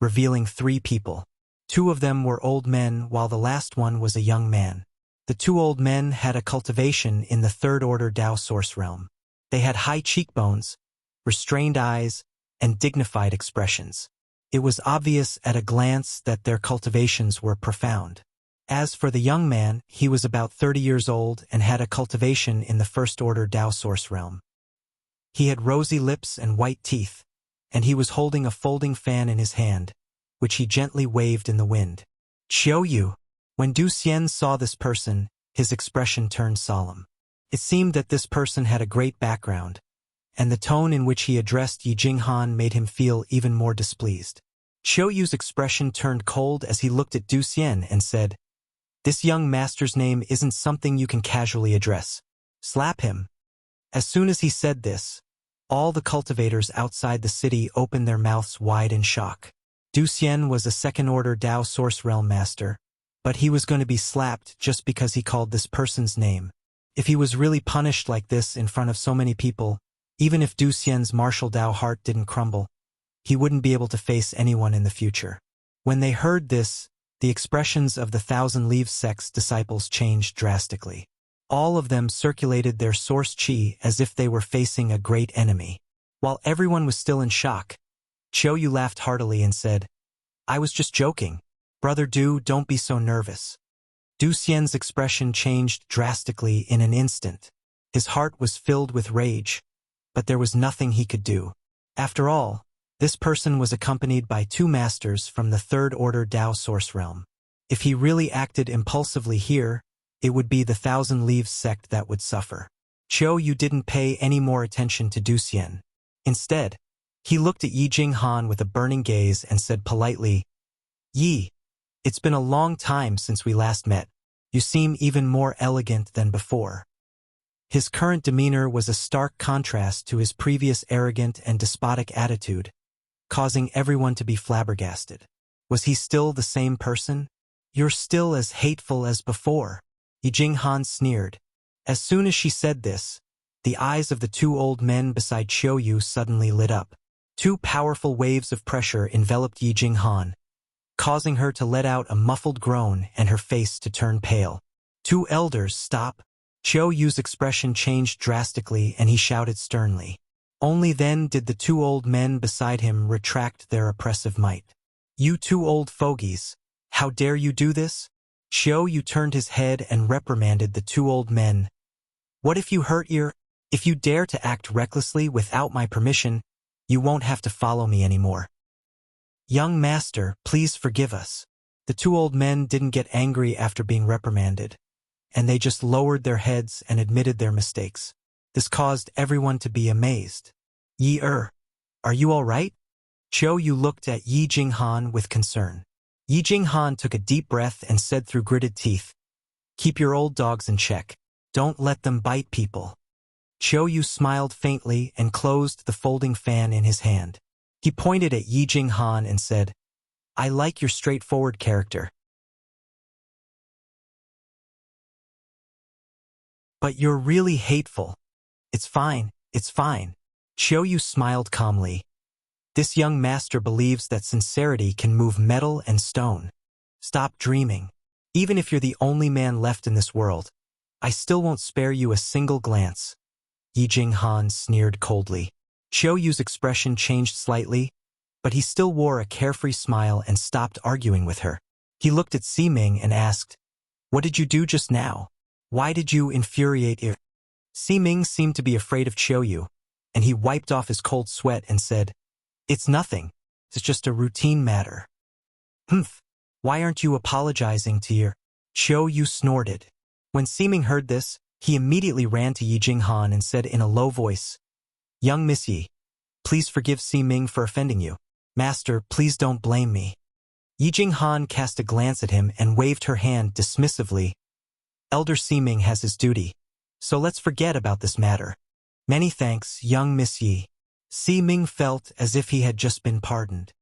revealing 3 people. 2 of them were old men while the last one was a young man. The 2 old men had a cultivation in the third-order Dao source realm. They had high cheekbones, restrained eyes, and dignified expressions. It was obvious at a glance that their cultivations were profound. As for the young man, he was about 30 years old and had a cultivation in the first-order Dao source realm. He had rosy lips and white teeth, and he was holding a folding fan in his hand, which he gently waved in the wind. Qiu Yu. When Du Xian saw this person, his expression turned solemn. It seemed that this person had a great background, and the tone in which he addressed Yi Jinghan made him feel even more displeased. Qiu Yu's expression turned cold as he looked at Du Xian and said, This young master's name isn't something you can casually address. Slap him. As soon as he said this, all the cultivators outside the city opened their mouths wide in shock. Du Xian was a second-order Dao source realm master, but he was going to be slapped just because he called this person's name. If he was really punished like this in front of so many people, even if Du Xian's martial Dao heart didn't crumble, he wouldn't be able to face anyone in the future. When they heard this, the expressions of the Thousand Leaves sect's disciples changed drastically. All of them circulated their source qi as if they were facing a great enemy. While everyone was still in shock, Qiu Yu laughed heartily and said, I was just joking. Brother Du, don't be so nervous. Du Xian's expression changed drastically in an instant. His heart was filled with rage, but there was nothing he could do. After all, this person was accompanied by 2 masters from the third-order Dao source realm. If he really acted impulsively here, it would be the Thousand Leaves sect that would suffer. Qiu Yu didn't pay any more attention to Du Xian. Instead, he looked at Yi Jinghan with a burning gaze and said politely, "Yi, it's been a long time since we last met. You seem even more elegant than before." His current demeanor was a stark contrast to his previous arrogant and despotic attitude, causing everyone to be flabbergasted. Was he still the same person? "You're still as hateful as before," Yi Jinghan sneered. As soon as she said this, the eyes of the two old men beside Qiu Yu suddenly lit up. Two powerful waves of pressure enveloped Yi Jinghan, causing her to let out a muffled groan and her face to turn pale. "Two elders, stop!" Qiu Yu's expression changed drastically and he shouted sternly. Only then did the two old men beside him retract their oppressive might. "You two old fogies, how dare you do this?" Qiu Yu turned his head and reprimanded the two old men. "What if you hurt your... If you dare to act recklessly without my permission, you won't have to follow me anymore. Young master, please forgive us." The two old men didn't get angry after being reprimanded, and they just lowered their heads and admitted their mistakes. This caused everyone to be amazed. "Yi, are you all right?" Qiu Yu looked at Yi Jinghan with concern. Yi Jinghan took a deep breath and said through gritted teeth, "Keep your old dogs in check. Don't let them bite people." Qiu Yu smiled faintly and closed the folding fan in his hand. He pointed at Yi Jinghan and said, "I like your straightforward character. But you're really hateful." It's fine. Qiu Yu smiled calmly. This young master believes that sincerity can move metal and stone. Stop dreaming. Even if you're the only man left in this world, I still won't spare you a single glance. Yi Jinghan sneered coldly. Qiu Yu's expression changed slightly, but he still wore a carefree smile and stopped arguing with her. He looked at Siming and asked, "What did you do just now? Why did you infuriate her?" Siming seemed to be afraid of Qiu Yu, and he wiped off his cold sweat and said, "It's nothing. It's just a routine matter." "Humph, why aren't you apologizing to your..." Qiu Yu snorted. When Siming heard this, he immediately ran to Yi Jinghan and said in a low voice, "Young Miss Yi, please forgive Siming for offending you. Master, please don't blame me." Yi Jinghan cast a glance at him and waved her hand dismissively. "Elder Siming has his duty, so let's forget about this matter. Many thanks, young Miss Yi." Siming felt as if he had just been pardoned.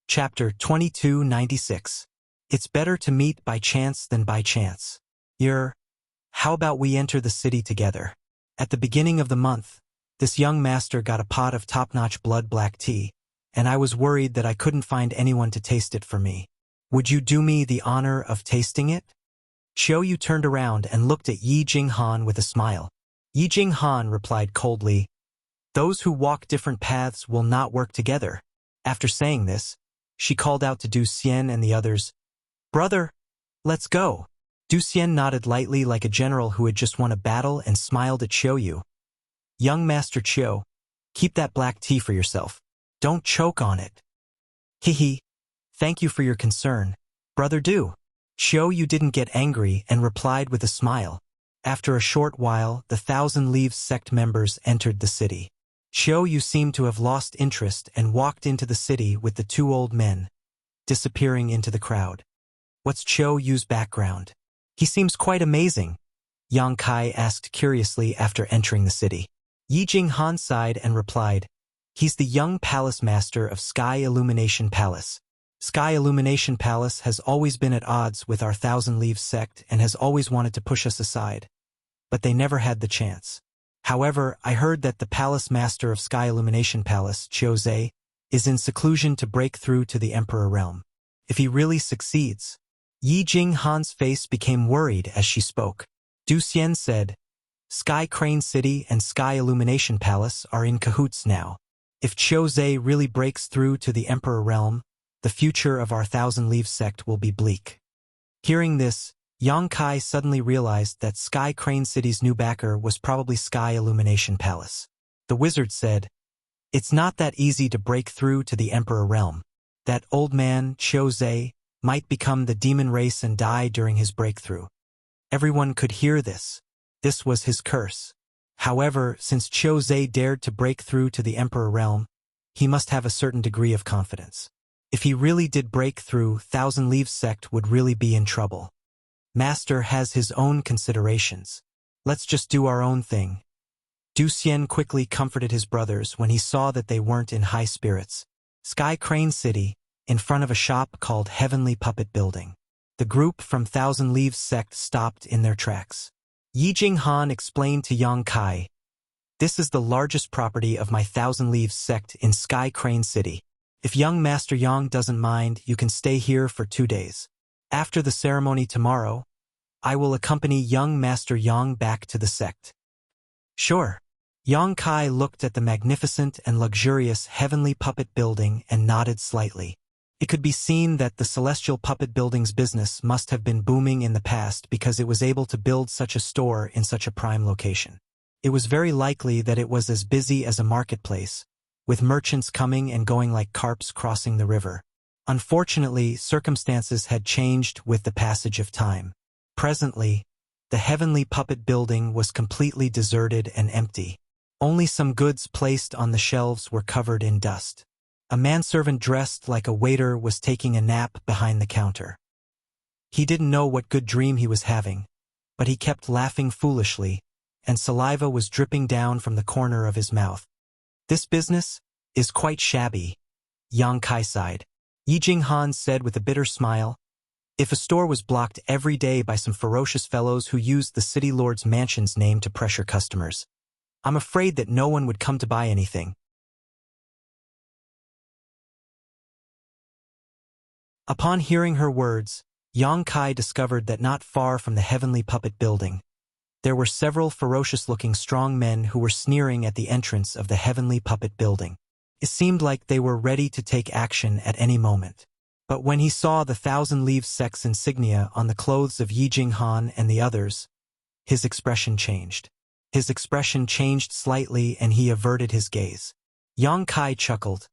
Chapter 2296. It's better to meet by chance than by chance. How about we enter the city together? At the beginning of the month, this young master got a pot of top-notch blood black tea, and I was worried that I couldn't find anyone to taste it for me. Would you do me the honor of tasting it? Qiu Yu turned around and looked at Yi Jinghan with a smile. Yi Jinghan replied coldly, "Those who walk different paths will not work together." After saying this, she called out to Du Xian and the others, "Brother, let's go." Du Xian nodded lightly like a general who had just won a battle and smiled at Qiu Yu. "Young Master Qiu, keep that black tea for yourself. Don't choke on it." "Hehe, thank you for your concern, Brother Du." Qiu Yu didn't get angry and replied with a smile. After a short while, the Thousand Leaves sect members entered the city. Qiu Yu seemed to have lost interest and walked into the city with the two old men, disappearing into the crowd. "What's Qiu Yu's background? He seems quite amazing," Yang Kai asked curiously after entering the city. Yi Jinghan sighed and replied, "He's the young palace master of Sky Illumination Palace. Sky Illumination Palace has always been at odds with our Thousand Leaves sect and has always wanted to push us aside, but they never had the chance. However, I heard that the palace master of Sky Illumination Palace, Qiu Zhe, is in seclusion to break through to the Emperor realm. If he really succeeds..." Yi Jinghan's face became worried as she spoke. Du Xian said, "Sky Crane City and Sky Illumination Palace are in cahoots now. If Qiu Zhe really breaks through to the Emperor realm, the future of our Thousand Leaves sect will be bleak." Hearing this, Yang Kai suddenly realized that Sky Crane City's new backer was probably Sky Illumination Palace. The wizard said, It's not that easy to break through to the Emperor realm. That old man, Qiuzhe, might become the demon race and die during his breakthrough. Everyone could hear this. This was his curse. However, since Qiuzhe dared to break through to the Emperor realm, he must have a certain degree of confidence. If he really did break through, Thousand Leaves sect would really be in trouble. Master has his own considerations. Let's just do our own thing. Du Xian quickly comforted his brothers when he saw that they weren't in high spirits. Sky Crane City, in front of a shop called Heavenly Puppet Building. The group from Thousand Leaves sect stopped in their tracks. Yi Jinghan explained to Yang Kai, "This is the largest property of my Thousand Leaves sect in Sky Crane City. If young Master Yang doesn't mind, you can stay here for 2 days. After the ceremony tomorrow, I will accompany young Master Yang back to the sect." "Sure." Yang Kai looked at the magnificent and luxurious Heavenly Puppet Building and nodded slightly. It could be seen that the Celestial Puppet Building's business must have been booming in the past because it was able to build such a store in such a prime location. It was very likely that it was as busy as a marketplace, with merchants coming and going like carps crossing the river. Unfortunately, circumstances had changed with the passage of time. Presently, the Heavenly Puppet Building was completely deserted and empty. Only some goods placed on the shelves were covered in dust. A manservant dressed like a waiter was taking a nap behind the counter. He didn't know what good dream he was having, but he kept laughing foolishly, and saliva was dripping down from the corner of his mouth. "This business is quite shabby," Yang Kai sighed. Yi Jinghan said with a bitter smile, "If a store was blocked every day by some ferocious fellows who used the city lord's mansion's name to pressure customers, I'm afraid that no one would come to buy anything." Upon hearing her words, Yang Kai discovered that not far from the Heavenly Puppet Building, there were several ferocious-looking strong men who were sneering at the entrance of the Heavenly Puppet Building. It seemed like they were ready to take action at any moment. But when he saw the Thousand Leaves sect's insignia on the clothes of Yi Jinghan and the others, his expression changed. His expression changed slightly and he averted his gaze. Yang Kai chuckled.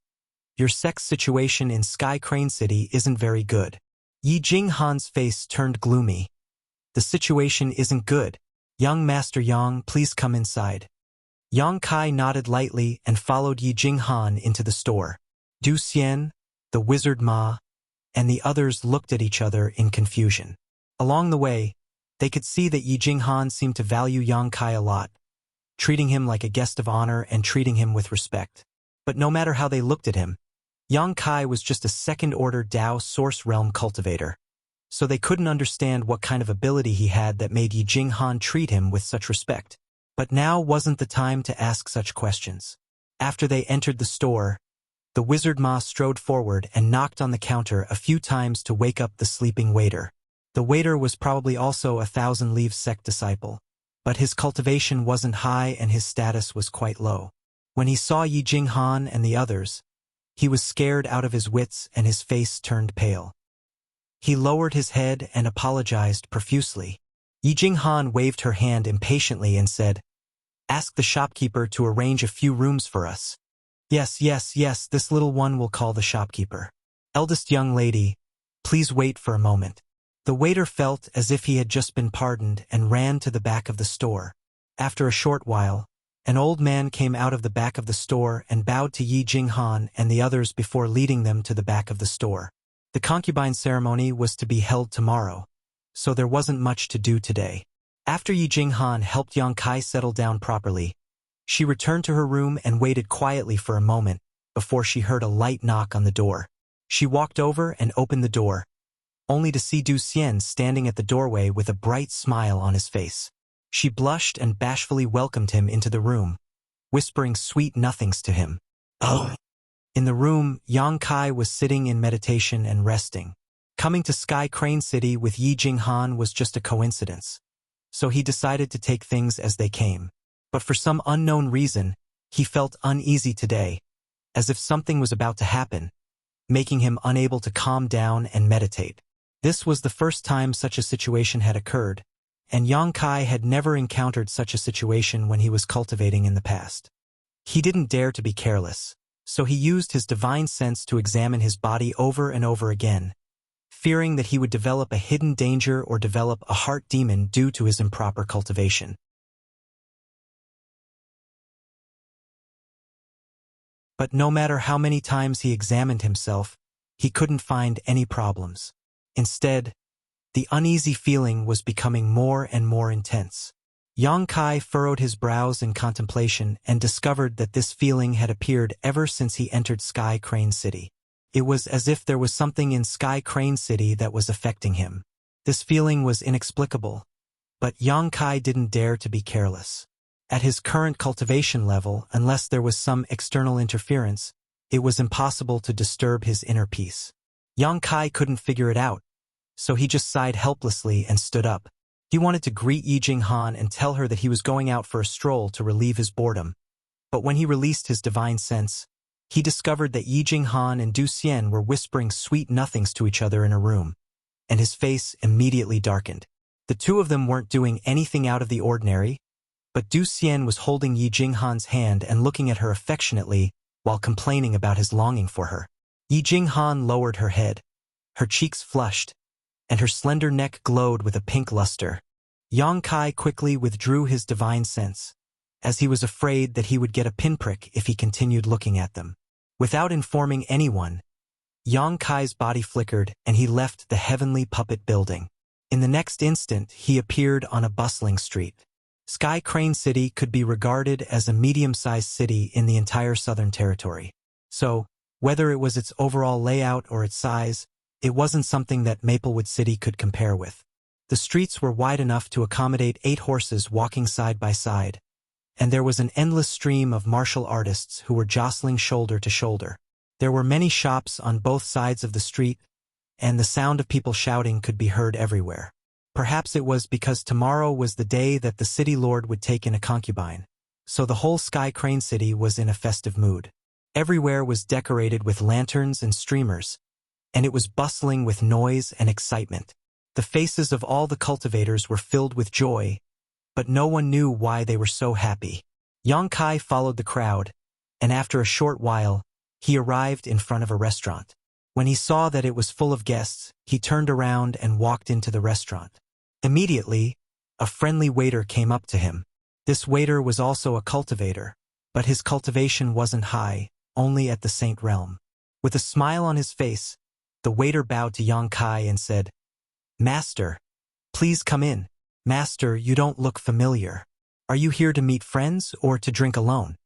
"Your sect's situation in Sky Crane City isn't very good." Yi Jinghan's face turned gloomy. "The situation isn't good. Young Master Yang, please come inside." Yang Kai nodded lightly and followed Yi Jinghan into the store. Du Xian, the wizard Ma, and the others looked at each other in confusion. Along the way, they could see that Yi Jinghan seemed to value Yang Kai a lot, treating him like a guest of honor and treating him with respect. But no matter how they looked at him, Yang Kai was just a second-order Dao Source Realm cultivator, so they couldn't understand what kind of ability he had that made Yi Jinghan treat him with such respect. But now wasn't the time to ask such questions. After they entered the store, the wizard Ma strode forward and knocked on the counter a few times to wake up the sleeping waiter. The waiter was probably also a Thousand Leaves sect disciple, but his cultivation wasn't high and his status was quite low. When he saw Yi Jinghan and the others, he was scared out of his wits and his face turned pale. He lowered his head and apologized profusely. Yi Jinghan waved her hand impatiently and said, "Ask the shopkeeper to arrange a few rooms for us." Yes, this little one will call the shopkeeper." "Eldest young lady, please wait for a moment." The waiter felt as if he had just been pardoned and ran to the back of the store. After a short while, an old man came out of the back of the store and bowed to Yi Jinghan and the others before leading them to the back of the store. The concubine ceremony was to be held tomorrow, so there wasn't much to do today. After Yi Jinghan helped Yang Kai settle down properly, she returned to her room and waited quietly for a moment before she heard a light knock on the door. She walked over and opened the door, only to see Du Xian standing at the doorway with a bright smile on his face. She blushed and bashfully welcomed him into the room, whispering sweet nothings to him. "Oh." In the room, Yang Kai was sitting in meditation and resting. Coming to Sky Crane City with Yi Jinghan was just a coincidence, so he decided to take things as they came. But for some unknown reason, he felt uneasy today, as if something was about to happen, making him unable to calm down and meditate. This was the first time such a situation had occurred, and Yang Kai had never encountered such a situation when he was cultivating in the past. He didn't dare to be careless, so he used his divine sense to examine his body over and over again, fearing that he would develop a hidden danger or develop a heart demon due to his improper cultivation. But no matter how many times he examined himself, he couldn't find any problems. Instead, the uneasy feeling was becoming more and more intense. Yang Kai furrowed his brows in contemplation and discovered that this feeling had appeared ever since he entered Sky Crane City. It was as if there was something in Sky Crane City that was affecting him. This feeling was inexplicable, but Yang Kai didn't dare to be careless. At his current cultivation level, unless there was some external interference, it was impossible to disturb his inner peace. Yang Kai couldn't figure it out, so he just sighed helplessly and stood up. He wanted to greet Yi Jinghan and tell her that he was going out for a stroll to relieve his boredom. But when he released his divine sense, he discovered that Yi Jinghan and Du Xian were whispering sweet nothings to each other in a room, and his face immediately darkened. The two of them weren't doing anything out of the ordinary, but Du Xian was holding Yi Jinghan's hand and looking at her affectionately while complaining about his longing for her. Yi Jinghan lowered her head. Her cheeks flushed, and her slender neck glowed with a pink luster. Yang Kai quickly withdrew his divine sense, as he was afraid that he would get a pinprick if he continued looking at them. Without informing anyone, Yang Kai's body flickered and he left the heavenly puppet building. In the next instant, he appeared on a bustling street. Sky Crane City could be regarded as a medium-sized city in the entire Southern Territory. So, whether it was its overall layout or its size, it wasn't something that Maplewood City could compare with. The streets were wide enough to accommodate 8 horses walking side by side, and there was an endless stream of martial artists who were jostling shoulder to shoulder. There were many shops on both sides of the street, and the sound of people shouting could be heard everywhere. Perhaps it was because tomorrow was the day that the city lord would take in a concubine, so the whole Sky Crane City was in a festive mood. Everywhere was decorated with lanterns and streamers, and it was bustling with noise and excitement. The faces of all the cultivators were filled with joy, but no one knew why they were so happy. Yang Kai followed the crowd, and after a short while, he arrived in front of a restaurant. When he saw that it was full of guests, he turned around and walked into the restaurant. Immediately, a friendly waiter came up to him. This waiter was also a cultivator, but his cultivation wasn't high, only at the Saint Realm. With a smile on his face, the waiter bowed to Yang Kai and said, "Master, please come in." "Master, you don't look familiar. Are you here to meet friends or to drink alone?"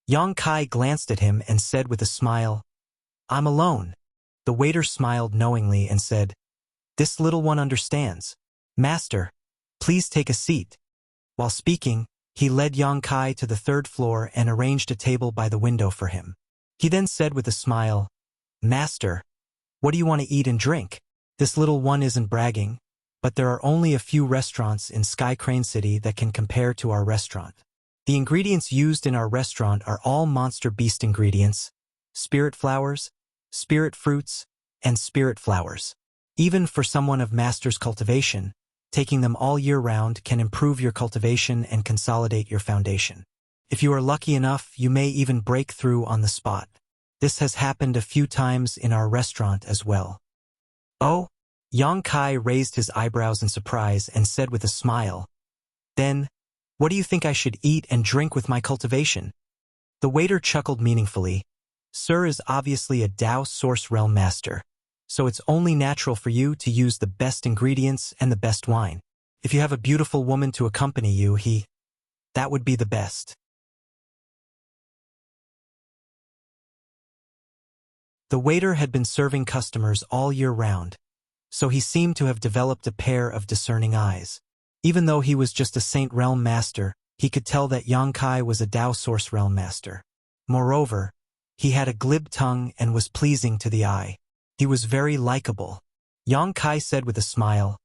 Yang Kai glanced at him and said with a smile, "I'm alone." The waiter smiled knowingly and said, "This little one understands. Master, please take a seat." While speaking, he led Yang Kai to the 3rd floor and arranged a table by the window for him. He then said with a smile, "Master, what do you want to eat and drink?" This little one isn't bragging, but there are only a few restaurants in Sky Crane City that can compare to our restaurant. The ingredients used in our restaurant are all monster beast ingredients: spirit flowers, spirit fruits, and spirit flowers. Even for someone of master's cultivation, taking them all year round can improve your cultivation and consolidate your foundation. If you are lucky enough, you may even break through on the spot. This has happened a few times in our restaurant as well. "Oh?" Yang Kai raised his eyebrows in surprise and said with a smile, "Then, what do you think I should eat and drink with my cultivation?" The waiter chuckled meaningfully. "Sir is obviously a Tao Source Realm Master, so it's only natural for you to use the best ingredients and the best wine. If you have a beautiful woman to accompany you, that would be the best." The waiter had been serving customers all year round, so he seemed to have developed a pair of discerning eyes. Even though he was just a Saint Realm Master, he could tell that Yang Kai was a Tao Source Realm Master. Moreover, he had a glib tongue and was pleasing to the eye. He was very likable. Yang Kai said with a smile,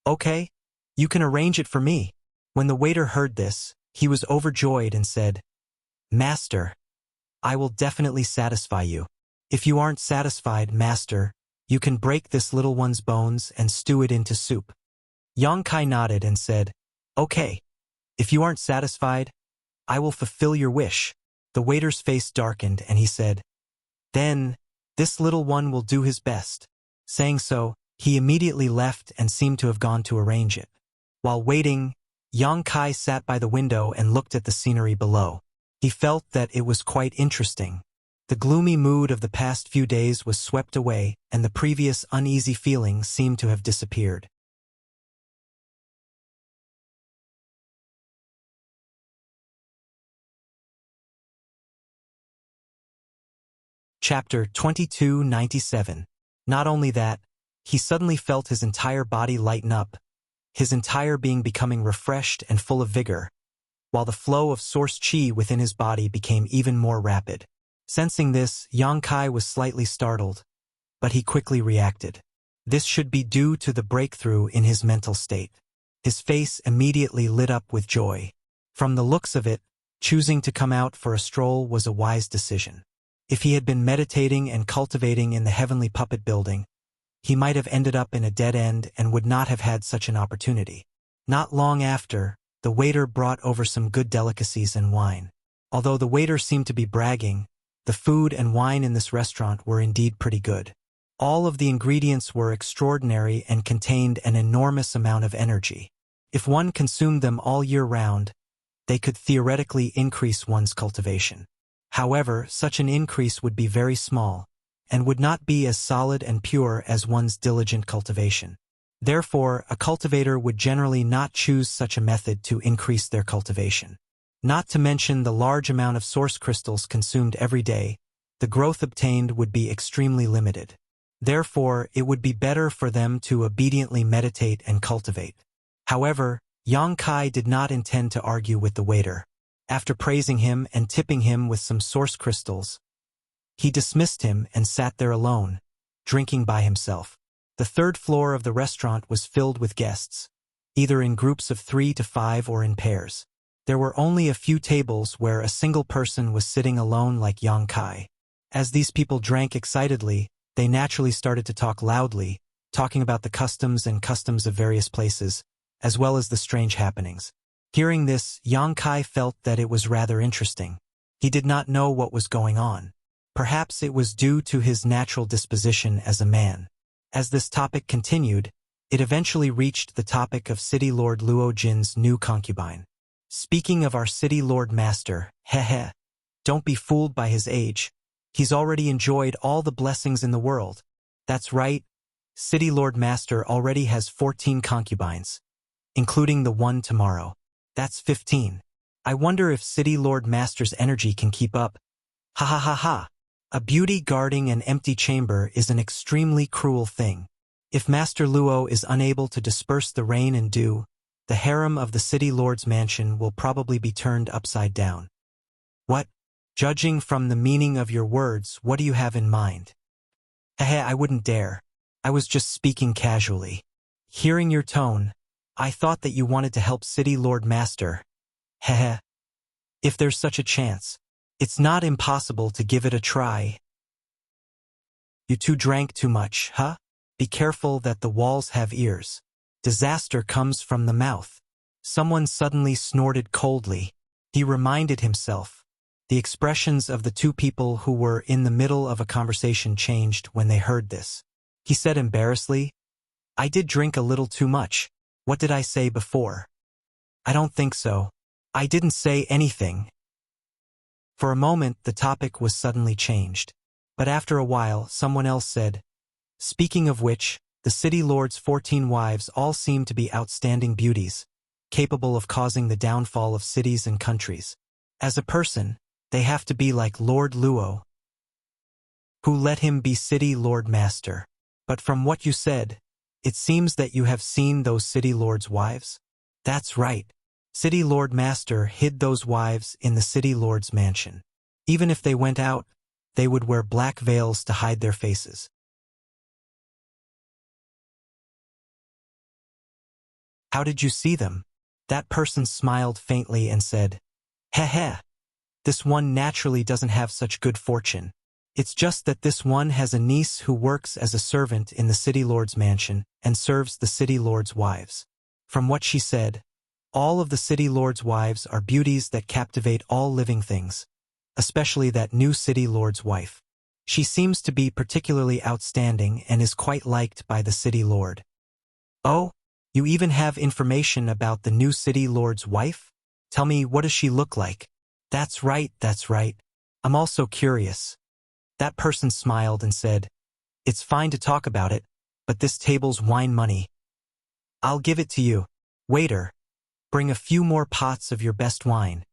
"Okay, you can arrange it for me." When the waiter heard this, he was overjoyed and said, "Master, I will definitely satisfy you. If you aren't satisfied, Master, you can break this little one's bones and stew it into soup." Yang Kai nodded and said, "Okay, if you aren't satisfied, I will fulfill your wish." The waiter's face darkened and he said, "Then, this little one will do his best." Saying so, he immediately left and seemed to have gone to arrange it. While waiting, Yang Kai sat by the window and looked at the scenery below. He felt that it was quite interesting. The gloomy mood of the past few days was swept away, and the previous uneasy feeling seemed to have disappeared. Chapter 2297. Not only that, he suddenly felt his entire body lighten up, his entire being becoming refreshed and full of vigor, while the flow of source qi within his body became even more rapid. Sensing this, Yang Kai was slightly startled, but he quickly reacted. This should be due to the breakthrough in his mental state. His face immediately lit up with joy. From the looks of it, choosing to come out for a stroll was a wise decision. If he had been meditating and cultivating in the heavenly puppet building, he might have ended up in a dead end and would not have had such an opportunity. Not long after, the waiter brought over some good delicacies and wine. Although the waiter seemed to be bragging, the food and wine in this restaurant were indeed pretty good. All of the ingredients were extraordinary and contained an enormous amount of energy. If one consumed them all year round, they could theoretically increase one's cultivation. However, such an increase would be very small, and would not be as solid and pure as one's diligent cultivation. Therefore, a cultivator would generally not choose such a method to increase their cultivation. Not to mention the large amount of source crystals consumed every day, the growth obtained would be extremely limited. Therefore, it would be better for them to obediently meditate and cultivate. However, Yang Kai did not intend to argue with the waiter. After praising him and tipping him with some source crystals, he dismissed him and sat there alone, drinking by himself. The third floor of the restaurant was filled with guests, either in groups of 3 to 5 or in pairs. There were only a few tables where a single person was sitting alone like Yang Kai. As these people drank excitedly, they naturally started to talk loudly, talking about the customs of various places, as well as the strange happenings. Hearing this, Yang Kai felt that it was rather interesting. He did not know what was going on. Perhaps it was due to his natural disposition as a man. As this topic continued, it eventually reached the topic of City Lord Luo Jin's new concubine. "Speaking of our City Lord Master, don't be fooled by his age. He's already enjoyed all the blessings in the world." "That's right. City Lord Master already has 14 concubines, including the one tomorrow. That's 15. I wonder if City Lord Master's energy can keep up. Ha ha ha ha. A beauty guarding an empty chamber is an extremely cruel thing. If Master Luo is unable to disperse the rain and dew, the harem of the City Lord's mansion will probably be turned upside down." "What? Judging from the meaning of your words, what do you have in mind?" I wouldn't dare. I was just speaking casually. Hearing your tone, I thought that you wanted to help City Lord Master. If there's such a chance, it's not impossible to give it a try." "You two drank too much, huh? Be careful that the walls have ears. Disaster comes from the mouth." Someone suddenly snorted coldly. He reminded himself. The expressions of the two people who were in the middle of a conversation changed when they heard this. He said embarrassedly, "I did drink a little too much. What did I say before?" "I don't think so. I didn't say anything." For a moment, the topic was suddenly changed. But after a while, someone else said, "Speaking of which, the City Lord's 14 wives all seem to be outstanding beauties, capable of causing the downfall of cities and countries. As a person, they have to be like Lord Luo, who let him be City Lord Master. But from what you said, it seems that you have seen those City Lord's wives?" "That's right. City Lord Master hid those wives in the City Lord's mansion. Even if they went out, they would wear black veils to hide their faces." "How did you see them?" That person smiled faintly and said, This one naturally doesn't have such good fortune. It's just that this one has a niece who works as a servant in the City Lord's mansion and serves the City Lord's wives. From what she said, all of the City Lord's wives are beauties that captivate all living things. especially that new city lord's wife. She seems to be particularly outstanding and is quite liked by the city lord. Oh, you even have information about the new city lord's wife? Tell me, what does she look like? That's right, that's right. I'm also curious. That person smiled and said, It's fine to talk about it, but this table's wine money. I'll give it to you. Waiter, bring a few more pots of your best wine.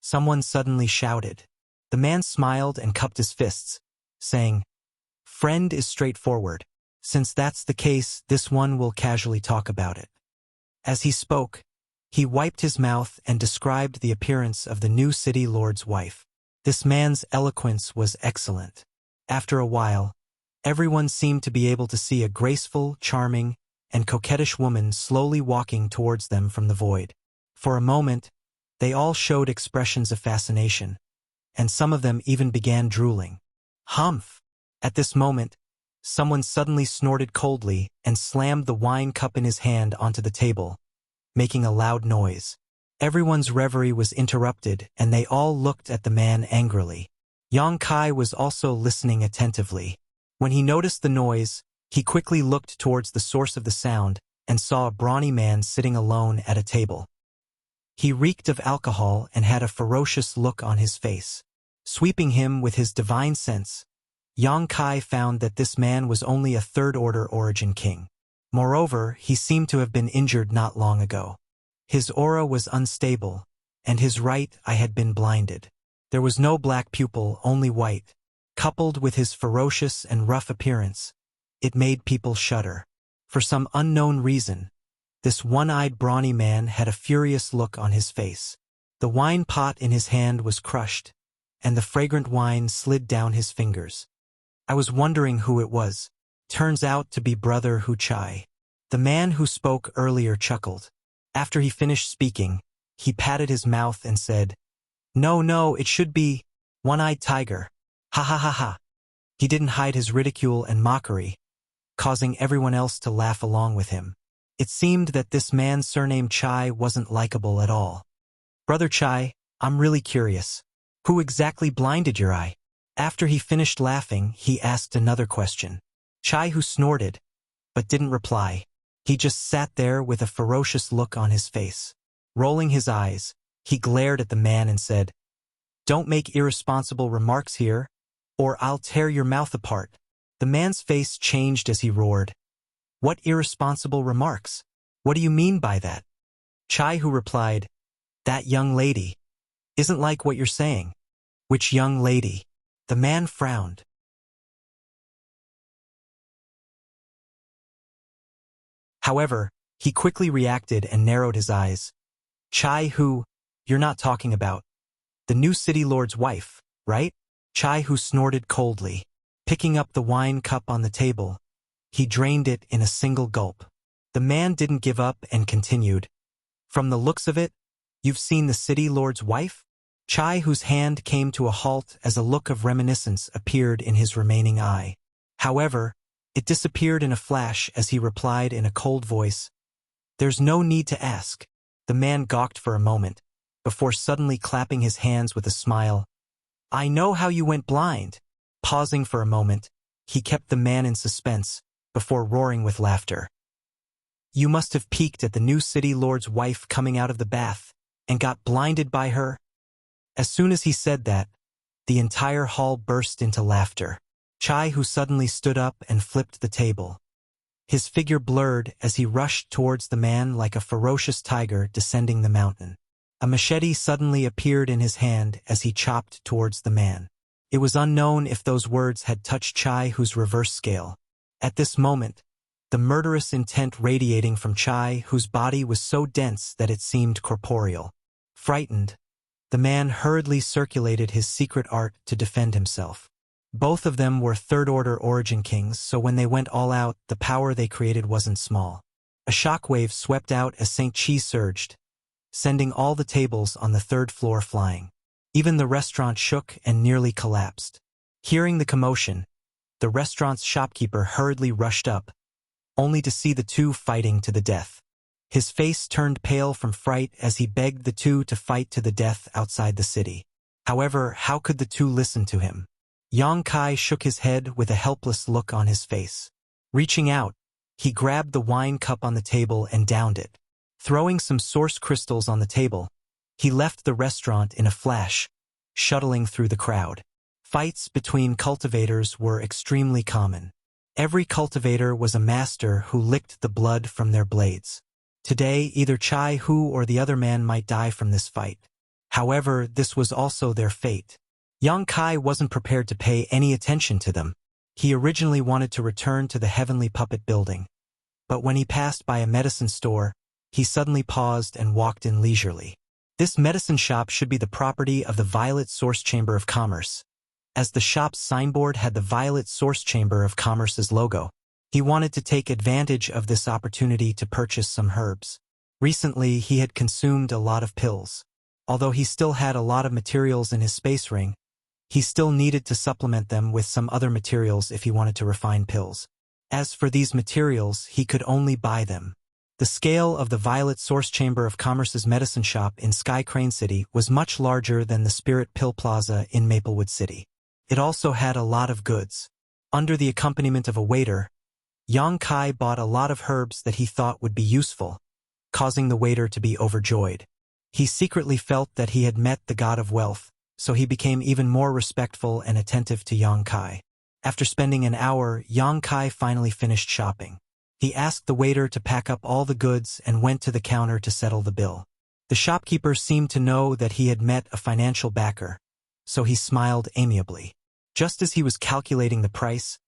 Someone suddenly shouted. The man smiled and cupped his fists, saying, Friend is straightforward. Since that's the case, this one will casually talk about it. As he spoke, he wiped his mouth and described the appearance of the new city lord's wife. This man's eloquence was excellent. After a while, everyone seemed to be able to see a graceful, charming, and coquettish woman slowly walking towards them from the void. For a moment, they all showed expressions of fascination, and some of them even began drooling. Humph! At this moment, someone suddenly snorted coldly and slammed the wine cup in his hand onto the table, making a loud noise. Everyone's reverie was interrupted, and they all looked at the man angrily. Yang Kai was also listening attentively. When he noticed the noise, he quickly looked towards the source of the sound and saw a brawny man sitting alone at a table. He reeked of alcohol and had a ferocious look on his face. Sweeping him with his divine sense, Yang Kai found that this man was only a third-order origin king. Moreover, he seemed to have been injured not long ago. His aura was unstable, and his right eye had been blinded. There was no black pupil, only white. Coupled with his ferocious and rough appearance, it made people shudder. For some unknown reason, this one-eyed brawny man had a furious look on his face. The wine pot in his hand was crushed, and the fragrant wine slid down his fingers. I was wondering who it was. Turns out to be Brother Wuxia. The man who spoke earlier chuckled. After he finished speaking, he patted his mouth and said, No, it should be One-Eyed Tiger. Ha ha ha ha. He didn't hide his ridicule and mockery, causing everyone else to laugh along with him. It seemed that this man surnamed Chai wasn't likable at all. Brother Chai, I'm really curious. Who exactly blinded your eye? After he finished laughing, he asked another question. Chai who snorted, but didn't reply. He just sat there with a ferocious look on his face. Rolling his eyes, he glared at the man and said, Don't make irresponsible remarks here, or I'll tear your mouth apart. The man's face changed as he roared. What irresponsible remarks? What do you mean by that? Chai who replied, That young lady. Isn't like what you're saying. Which young lady? The man frowned. However, he quickly reacted and narrowed his eyes. Chai who, you're not talking about the new city lord's wife, right? Chai who snorted coldly. Picking up the wine cup on the table, he drained it in a single gulp. The man didn't give up and continued. From the looks of it, you've seen the city lord's wife? Chai whose hand came to a halt as a look of reminiscence appeared in his remaining eye. However, it disappeared in a flash as he replied in a cold voice, There's no need to ask. The man gawked for a moment, before suddenly clapping his hands with a smile. I know how you went blind. Pausing for a moment, he kept the man in suspense, before roaring with laughter. You must have peeked at the new city lord's wife coming out of the bath, and got blinded by her. As soon as he said that, the entire hall burst into laughter. Chai who suddenly stood up and flipped the table. His figure blurred as he rushed towards the man like a ferocious tiger descending the mountain. A machete suddenly appeared in his hand as he chopped towards the man. It was unknown if those words had touched Chai who's reverse scale. At this moment, the murderous intent radiating from Chai whose body was so dense that it seemed corporeal. Frightened, the man hurriedly circulated his secret art to defend himself. Both of them were third-order origin kings, so when they went all out, the power they created wasn't small. A shockwave swept out as St. Chi surged, sending all the tables on the third floor flying. Even the restaurant shook and nearly collapsed. Hearing the commotion, the restaurant's shopkeeper hurriedly rushed up, only to see the two fighting to the death. His face turned pale from fright as he begged the two to fight to the death outside the city. However, how could the two listen to him? Yang Kai shook his head with a helpless look on his face. Reaching out, he grabbed the wine cup on the table and downed it. Throwing some source crystals on the table, he left the restaurant in a flash, shuttling through the crowd. Fights between cultivators were extremely common. Every cultivator was a master who licked the blood from their blades. Today, either Chai Hu or the other man might die from this fight. However, this was also their fate. Yang Kai wasn't prepared to pay any attention to them. He originally wanted to return to the Heavenly Puppet building. But when he passed by a medicine store, he suddenly paused and walked in leisurely. This medicine shop should be the property of the Violet Source Chamber of Commerce. As the shop's signboard had the Violet Source Chamber of Commerce's logo, he wanted to take advantage of this opportunity to purchase some herbs. Recently, he had consumed a lot of pills. Although he still had a lot of materials in his space ring, he still needed to supplement them with some other materials if he wanted to refine pills. As for these materials, he could only buy them. The scale of the Violet Source Chamber of Commerce's medicine shop in Sky Crane City was much larger than the Spirit Pill Plaza in Maplewood City. It also had a lot of goods. Under the accompaniment of a waiter, Yang Kai bought a lot of herbs that he thought would be useful, causing the waiter to be overjoyed. He secretly felt that he had met the god of wealth, so he became even more respectful and attentive to Yang Kai. After spending an hour, Yang Kai finally finished shopping. He asked the waiter to pack up all the goods and went to the counter to settle the bill. The shopkeeper seemed to know that he had met a financial backer, so he smiled amiably. Just as he was calculating the price,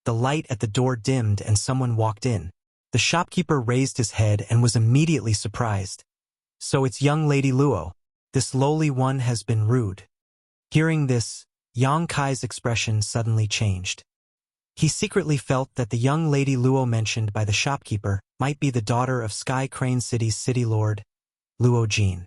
the light at the door dimmed and someone walked in. The shopkeeper raised his head and was immediately surprised. "So it's young Lady Luo. This lowly one has been rude." Hearing this, Yang Kai's expression suddenly changed. He secretly felt that the young Lady Luo mentioned by the shopkeeper might be the daughter of Sky Crane City's city lord, Luo Jin.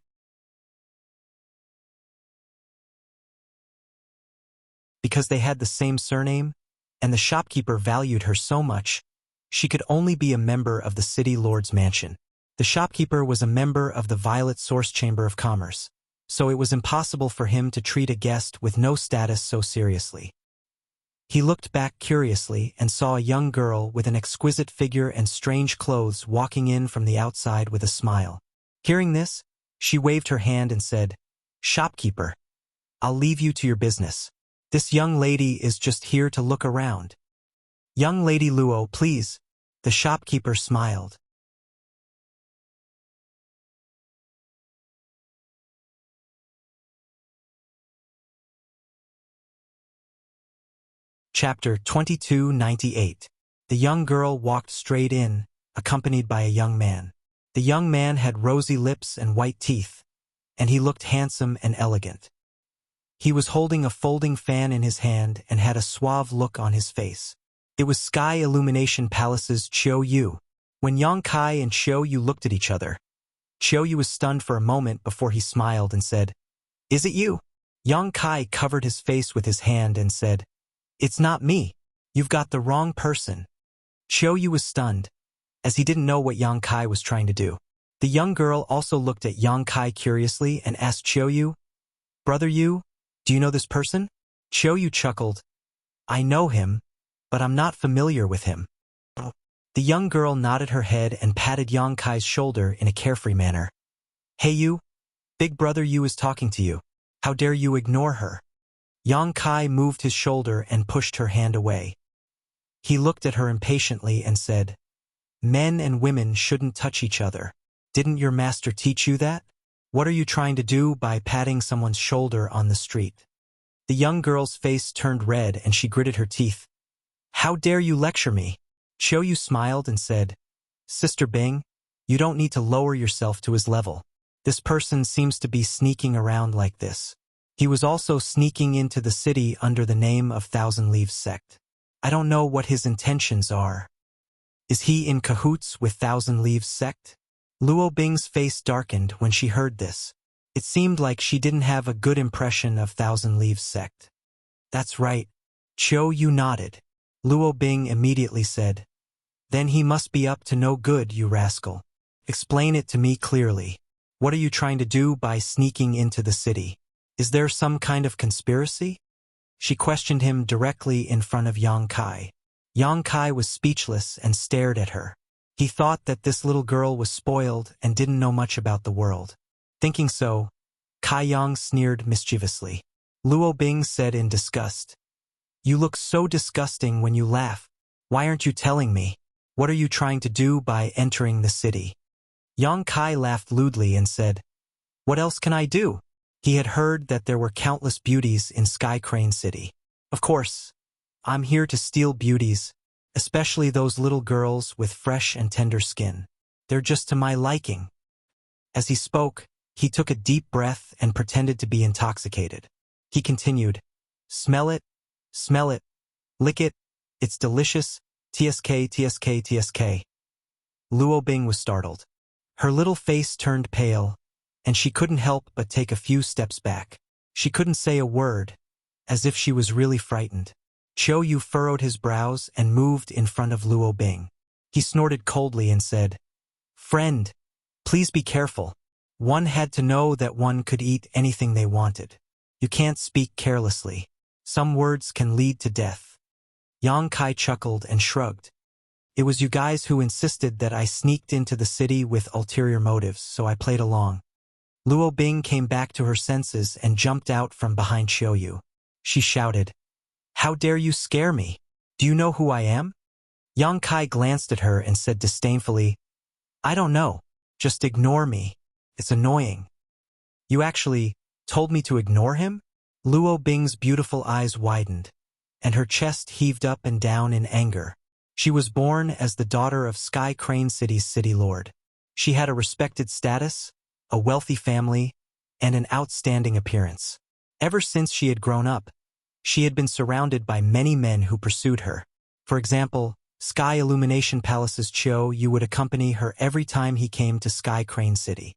Because they had the same surname, and the shopkeeper valued her so much, she could only be a member of the city lord's mansion. The shopkeeper was a member of the Violet Source Chamber of Commerce, so it was impossible for him to treat a guest with no status so seriously. He looked back curiously and saw a young girl with an exquisite figure and strange clothes walking in from the outside with a smile. Hearing this, she waved her hand and said, "Shopkeeper, I'll leave you to your business. This young lady is just here to look around." "Young Lady Luo, please." The shopkeeper smiled. Chapter 2298. The young girl walked straight in, accompanied by a young man. The young man had rosy lips and white teeth, and he looked handsome and elegant. He was holding a folding fan in his hand and had a suave look on his face. It was Sky Illumination Palace's Chiu Yu. When Yang Kai and Chiu Yu looked at each other, Chiu Yu was stunned for a moment before he smiled and said, "Is it you?" Yang Kai covered his face with his hand and said, "It's not me. You've got the wrong person." Chiu Yu was stunned, as he didn't know what Yang Kai was trying to do. The young girl also looked at Yang Kai curiously and asked Chiu Yu, "Brother Yu, do you know this person?" Chiu Yu chuckled, "I know him, but I'm not familiar with him." The young girl nodded her head and patted Yang Kai's shoulder in a carefree manner. "Hey Yu, Big Brother Yu is talking to you. How dare you ignore her?" Yang Kai moved his shoulder and pushed her hand away. He looked at her impatiently and said, "Men and women shouldn't touch each other. Didn't your master teach you that? What are you trying to do by patting someone's shoulder on the street?" The young girl's face turned red and she gritted her teeth. "How dare you lecture me?" Chiu Yu smiled and said, "Sister Bing, you don't need to lower yourself to his level. This person seems to be sneaking around like this. He was also sneaking into the city under the name of Thousand Leaves Sect. I don't know what his intentions are. Is he in cahoots with Thousand Leaves Sect?" Luo Bing's face darkened when she heard this. It seemed like she didn't have a good impression of Thousand Leaves Sect. "That's right." Chiu Yu nodded. Luo Bing immediately said, "Then he must be up to no good, you rascal. Explain it to me clearly. What are you trying to do by sneaking into the city? Is there some kind of conspiracy? She questioned him directly in front of Yang Kai. Yang Kai was speechless and stared at her. He thought that this little girl was spoiled and didn't know much about the world. Thinking so, Kai Yang sneered mischievously. Luo Bing said in disgust, "You look so disgusting when you laugh. Why aren't you telling me? What are you trying to do by entering the city?" Yang Kai laughed lewdly and said, "What else can I do?" He had heard that there were countless beauties in Sky Crane City. "Of course, I'm here to steal beauties, especially those little girls with fresh and tender skin. They're just to my liking." As he spoke, he took a deep breath and pretended to be intoxicated. He continued, smell it, lick it, it's delicious, TSK, TSK, TSK. Luo Bing was startled. Her little face turned pale, and she couldn't help but take a few steps back. She couldn't say a word, as if she was really frightened. Qiu Yu furrowed his brows and moved in front of Luo Bing. He snorted coldly and said, "Friend, please be careful. One had to know that one could eat anything they wanted. You can't speak carelessly. Some words can lead to death." Yang Kai chuckled and shrugged. "It was you guys who insisted that I sneaked into the city with ulterior motives, so I played along." Luo Bing came back to her senses and jumped out from behind Qiu Yu. She shouted, "How dare you scare me? Do you know who I am?" Yang Kai glanced at her and said disdainfully, "I don't know. Just ignore me. It's annoying." "You actually told me to ignore him?" Luo Bing's beautiful eyes widened, and her chest heaved up and down in anger. She was born as the daughter of Sky Crane City's city lord. She had a respected status, a wealthy family, and an outstanding appearance. Ever since she had grown up, she had been surrounded by many men who pursued her. For example, Sky Illumination Palace's Qiu Yu would accompany her every time he came to Sky Crane City.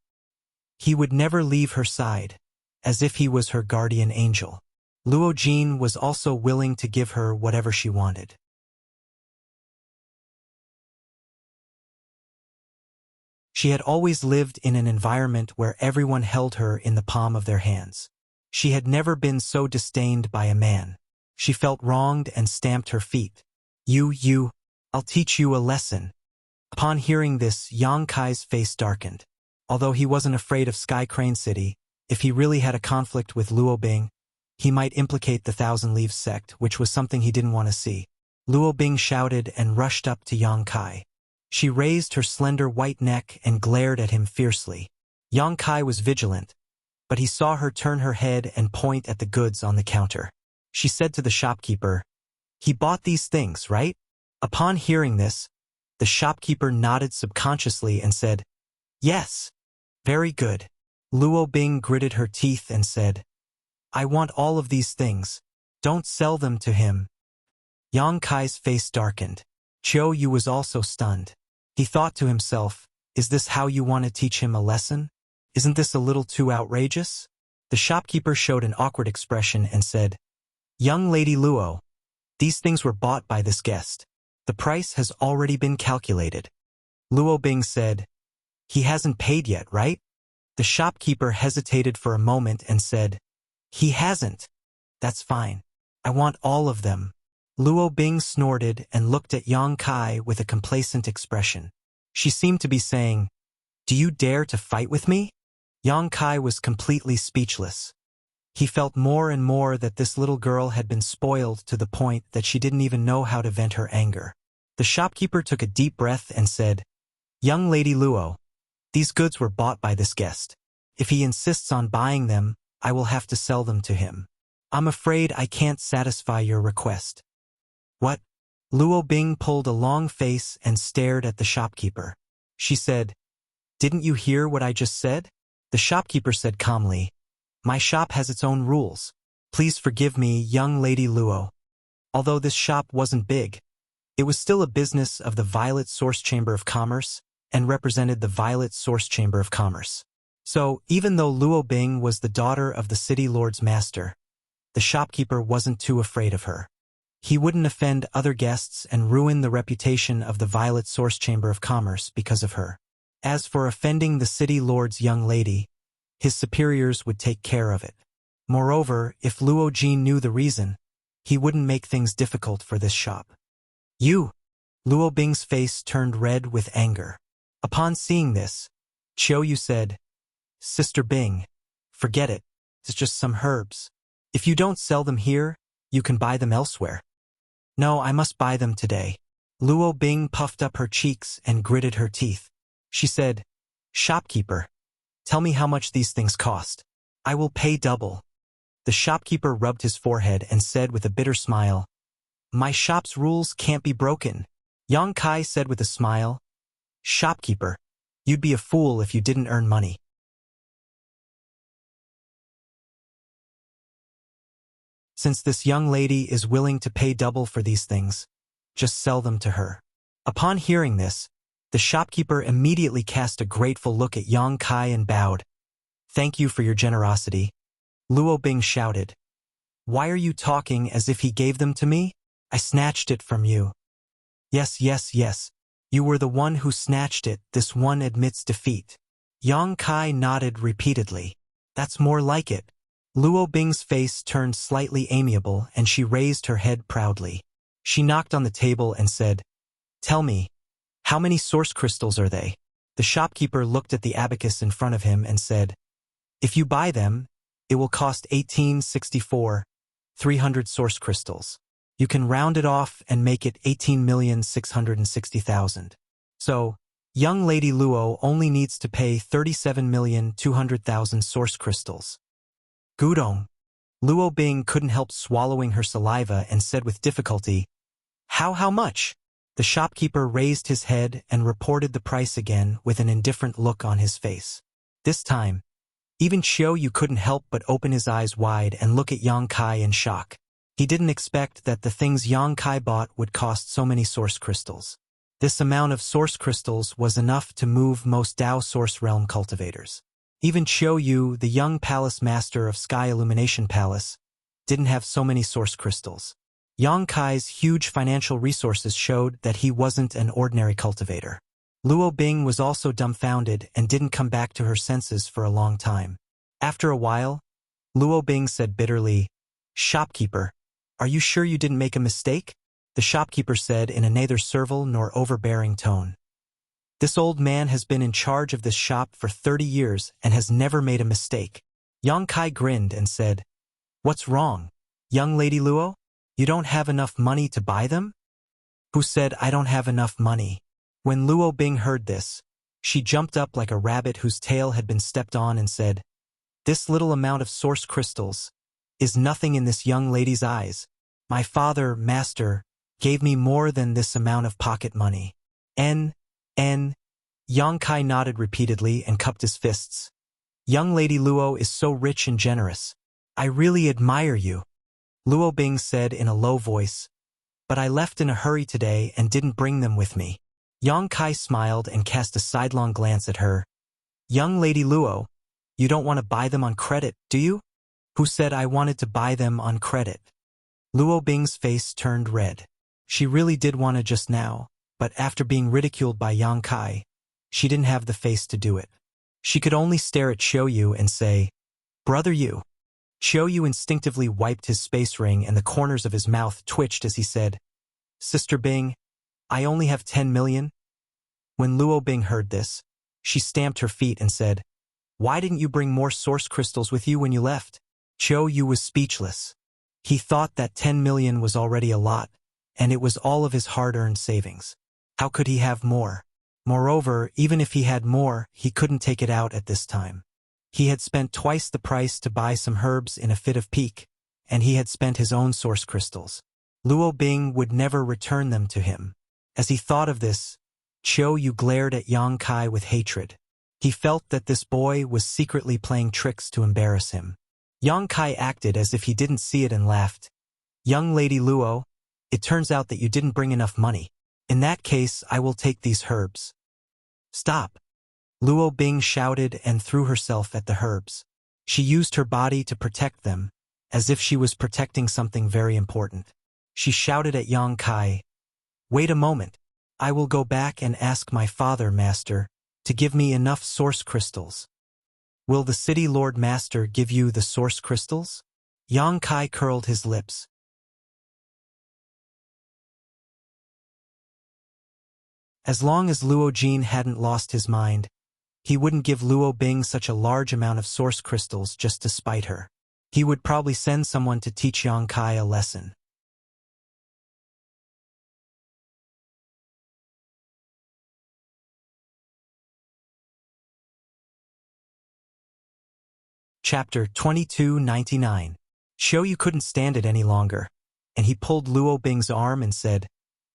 He would never leave her side, as if he was her guardian angel. Luo Jin was also willing to give her whatever she wanted. She had always lived in an environment where everyone held her in the palm of their hands. She had never been so disdained by a man. She felt wronged and stamped her feet. You, I'll teach you a lesson." Upon hearing this, Yang Kai's face darkened. Although he wasn't afraid of Sky Crane City, if he really had a conflict with Luo Bing, he might implicate the Thousand Leaves sect, which was something he didn't want to see. Luo Bing shouted and rushed up to Yang Kai. She raised her slender white neck and glared at him fiercely. Yang Kai was vigilant, but he saw her turn her head and point at the goods on the counter. She said to the shopkeeper, "He bought these things, right?" Upon hearing this, the shopkeeper nodded subconsciously and said, "Yes, very good." Luo Bing gritted her teeth and said, "I want all of these things. Don't sell them to him." Yang Kai's face darkened. Qiu Yu was also stunned. He thought to himself, "Is this how you want to teach him a lesson? Isn't this a little too outrageous?" The shopkeeper showed an awkward expression and said, "Young Lady Luo, these things were bought by this guest. The price has already been calculated." Luo Bing said, "He hasn't paid yet, right?" The shopkeeper hesitated for a moment and said, "He hasn't. That's fine. I want all of them." Luo Bing snorted and looked at Yang Kai with a complacent expression. She seemed to be saying, "Do you dare to fight with me?" Yang Kai was completely speechless. He felt more and more that this little girl had been spoiled to the point that she didn't even know how to vent her anger. The shopkeeper took a deep breath and said, "Young Lady Luo, these goods were bought by this guest. If he insists on buying them, I will have to sell them to him. I'm afraid I can't satisfy your request." "What?" Luo Bing pulled a long face and stared at the shopkeeper. She said, "Didn't you hear what I just said?" The shopkeeper said calmly, "My shop has its own rules. Please forgive me, young Lady Luo." Although this shop wasn't big, it was still a business of the Violet Source Chamber of Commerce and represented the Violet Source Chamber of Commerce. So, even though Luo Bing was the daughter of the city lord's master, the shopkeeper wasn't too afraid of her. He wouldn't offend other guests and ruin the reputation of the Violet Source Chamber of Commerce because of her. As for offending the city lord's young lady, his superiors would take care of it. Moreover, if Luo Jin knew the reason, he wouldn't make things difficult for this shop. You! Luo Bing's face turned red with anger. Upon seeing this, Chiu Yu said, Sister Bing, forget it. It's just some herbs. If you don't sell them here, you can buy them elsewhere. No, I must buy them today. Luo Bing puffed up her cheeks and gritted her teeth. She said, Shopkeeper, tell me how much these things cost. I will pay double. The shopkeeper rubbed his forehead and said with a bitter smile, My shop's rules can't be broken. Yang Kai said with a smile, Shopkeeper, you'd be a fool if you didn't earn money. Since this young lady is willing to pay double for these things, just sell them to her. Upon hearing this, the shopkeeper immediately cast a grateful look at Yang Kai and bowed. Thank you for your generosity. Luo Bing shouted. Why are you talking as if he gave them to me? I snatched it from you. Yes, yes, yes. You were the one who snatched it. This one admits defeat. Yang Kai nodded repeatedly. That's more like it. Luo Bing's face turned slightly amiable and she raised her head proudly. She knocked on the table and said, Tell me, how many source crystals are they? The shopkeeper looked at the abacus in front of him and said, If you buy them, it will cost 1864, 300 source crystals. You can round it off and make it 18,660,000. So, young Lady Luo only needs to pay 37,200,000 source crystals. Gudong. Luo Bing couldn't help swallowing her saliva and said with difficulty, How much? The shopkeeper raised his head and reported the price again with an indifferent look on his face. This time, even Chiu Yu couldn't help but open his eyes wide and look at Yang Kai in shock. He didn't expect that the things Yang Kai bought would cost so many source crystals. This amount of source crystals was enough to move most Dao Source Realm cultivators. Even Chiu Yu, the young palace master of Sky Illumination Palace, didn't have so many source crystals. Yang Kai's huge financial resources showed that he wasn't an ordinary cultivator. Luo Bing was also dumbfounded and didn't come back to her senses for a long time. After a while, Luo Bing said bitterly, Shopkeeper, are you sure you didn't make a mistake? The shopkeeper said in a neither servile nor overbearing tone. This old man has been in charge of this shop for 30 years and has never made a mistake. Yang Kai grinned and said, What's wrong, young Lady Luo? You don't have enough money to buy them? Who said I don't have enough money? When Luo Bing heard this, she jumped up like a rabbit whose tail had been stepped on and said, This little amount of source crystals is nothing in this young lady's eyes. My father, master, gave me more than this amount of pocket money. Yang Kai nodded repeatedly and cupped his fists. Young Lady Luo is so rich and generous. I really admire you. Luo Bing said in a low voice, But I left in a hurry today and didn't bring them with me. Yang Kai smiled and cast a sidelong glance at her. Young Lady Luo, you don't want to buy them on credit, do you? Who said I wanted to buy them on credit? Luo Bing's face turned red. She really did want to just now, but after being ridiculed by Yang Kai, she didn't have the face to do it. She could only stare at Chiu Yu and say, Brother Yu. Chiu Yu instinctively wiped his space ring and the corners of his mouth twitched as he said, Sister Bing, I only have 10 million. When Luo Bing heard this, she stamped her feet and said, Why didn't you bring more source crystals with you when you left? Chiu Yu was speechless. He thought that 10 million was already a lot, and it was all of his hard-earned savings. How could he have more? Moreover, even if he had more, he couldn't take it out at this time. He had spent twice the price to buy some herbs in a fit of pique, and he had spent his own source crystals. Luo Bing would never return them to him. As he thought of this, Chiu Yu glared at Yang Kai with hatred. He felt that this boy was secretly playing tricks to embarrass him. Yang Kai acted as if he didn't see it and laughed. Young Lady Luo, it turns out that you didn't bring enough money. In that case, I will take these herbs. Stop! Luo Bing shouted and threw herself at the herbs. She used her body to protect them, as if she was protecting something very important. She shouted at Yang Kai, Wait a moment. I will go back and ask my father, master, to give me enough source crystals. Will the city lord master give you the source crystals? Yang Kai curled his lips. As long as Luo Jin hadn't lost his mind, he wouldn't give Luo Bing such a large amount of source crystals just to spite her. He would probably send someone to teach Yang Kai a lesson. Chapter 2299. Xiaoyu couldn't stand it any longer, and he pulled Luo Bing's arm and said,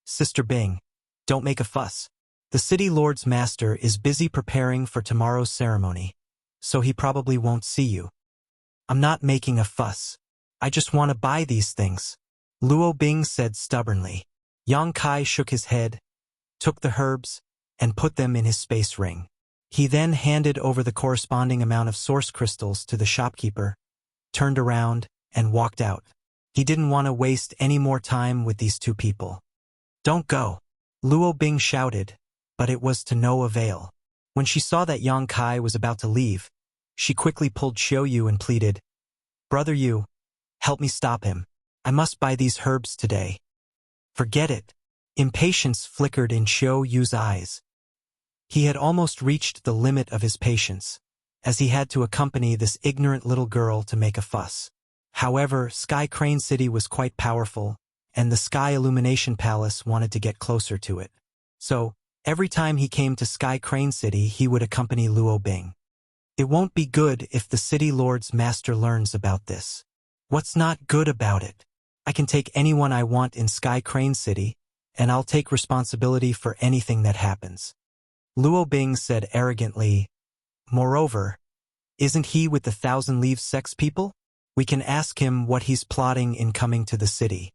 "Sister Bing, don't make a fuss. The city lord's master is busy preparing for tomorrow's ceremony, so he probably won't see you." "I'm not making a fuss. I just want to buy these things," Luo Bing said stubbornly. Yang Kai shook his head, took the herbs, and put them in his space ring. He then handed over the corresponding amount of source crystals to the shopkeeper, turned around, and walked out. He didn't want to waste any more time with these two people. "Don't go," Luo Bing shouted, but it was to no avail. When she saw that Yang Kai was about to leave, she quickly pulled Xiaoyu and pleaded, "Brother Yu, help me stop him. I must buy these herbs today." "Forget it." Impatience flickered in Xiaoyu's eyes. He had almost reached the limit of his patience, as he had to accompany this ignorant little girl to make a fuss. However, Sky Crane City was quite powerful, and the Sky Illumination Palace wanted to get closer to it. So, every time he came to Sky Crane City, he would accompany Luo Bing. It won't be good if the city lord's master learns about this. What's not good about it? I can take anyone I want in Sky Crane City, and I'll take responsibility for anything that happens. Luo Bing said arrogantly, "Moreover, isn't he with the Thousand Leaves sex people? We can ask him what he's plotting in coming to the city."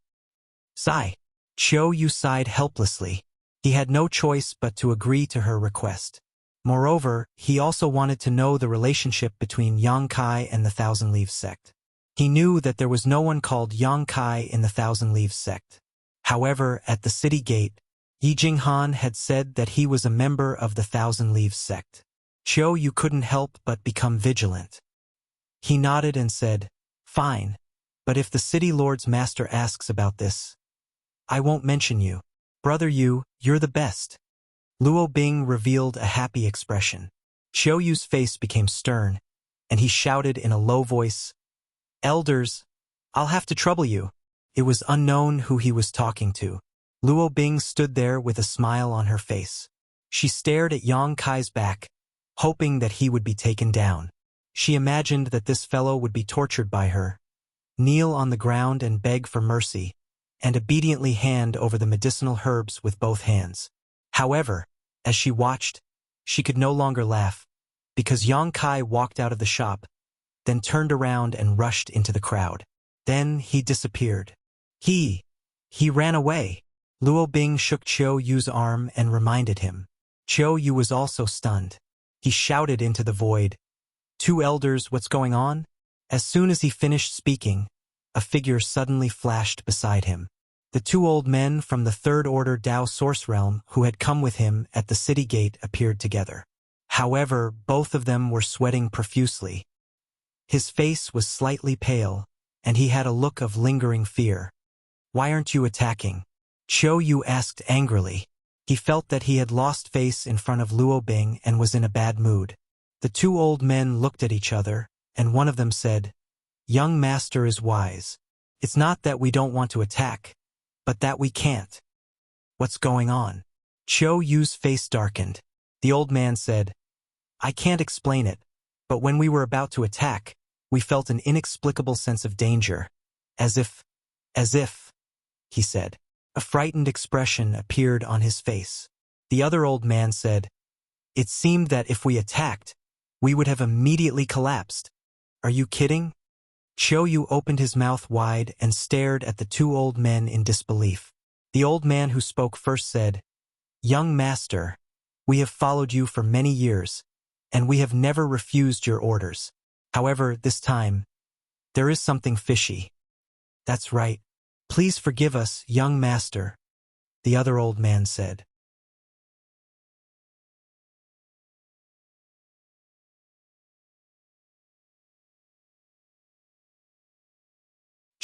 Sigh. Xiaoyu sighed helplessly. He had no choice but to agree to her request. Moreover, he also wanted to know the relationship between Yang Kai and the Thousand Leaves sect. He knew that there was no one called Yang Kai in the Thousand Leaves sect. However, at the city gate, Yi Jinghan had said that he was a member of the Thousand Leaves sect. Xiaoyu couldn't help but become vigilant. He nodded and said, "Fine, but if the city lord's master asks about this, I won't mention you. Brother Yu, you're the best." Luo Bing revealed a happy expression. Xiaoyu's face became stern, and he shouted in a low voice, "Elders, I'll have to trouble you." It was unknown who he was talking to. Luo Bing stood there with a smile on her face. She stared at Yang Kai's back, hoping that he would be taken down. She imagined that this fellow would be tortured by her, kneel on the ground and beg for mercy, and obediently hand over the medicinal herbs with both hands. However, as she watched, she could no longer laugh, because Yang Kai walked out of the shop, then turned around and rushed into the crowd. Then he disappeared. He ran away. Luo Bing shook Xiaoyu's arm and reminded him. Xiaoyu was also stunned. He shouted into the void, "Two elders, what's going on?" As soon as he finished speaking, a figure suddenly flashed beside him. The two old men from the Third Order Dao Source Realm who had come with him at the city gate appeared together. However, both of them were sweating profusely. His face was slightly pale, and he had a look of lingering fear. "Why aren't you attacking?" Xiaoyu asked angrily. He felt that he had lost face in front of Luo Bing and was in a bad mood. The two old men looked at each other, and one of them said, "Young master is wise. It's not that we don't want to attack, but that we can't." "What's going on?" Xiaoyu's face darkened. The old man said, "I can't explain it, but when we were about to attack, we felt an inexplicable sense of danger. As if, he said. A frightened expression appeared on his face. The other old man said, "It seemed that if we attacked, we would have immediately collapsed." "Are you kidding?" Xiaoyu opened his mouth wide and stared at the two old men in disbelief. The old man who spoke first said, "Young master, we have followed you for many years, and we have never refused your orders. However, this time, there is something fishy." "That's right. Please forgive us, young master," the other old man said.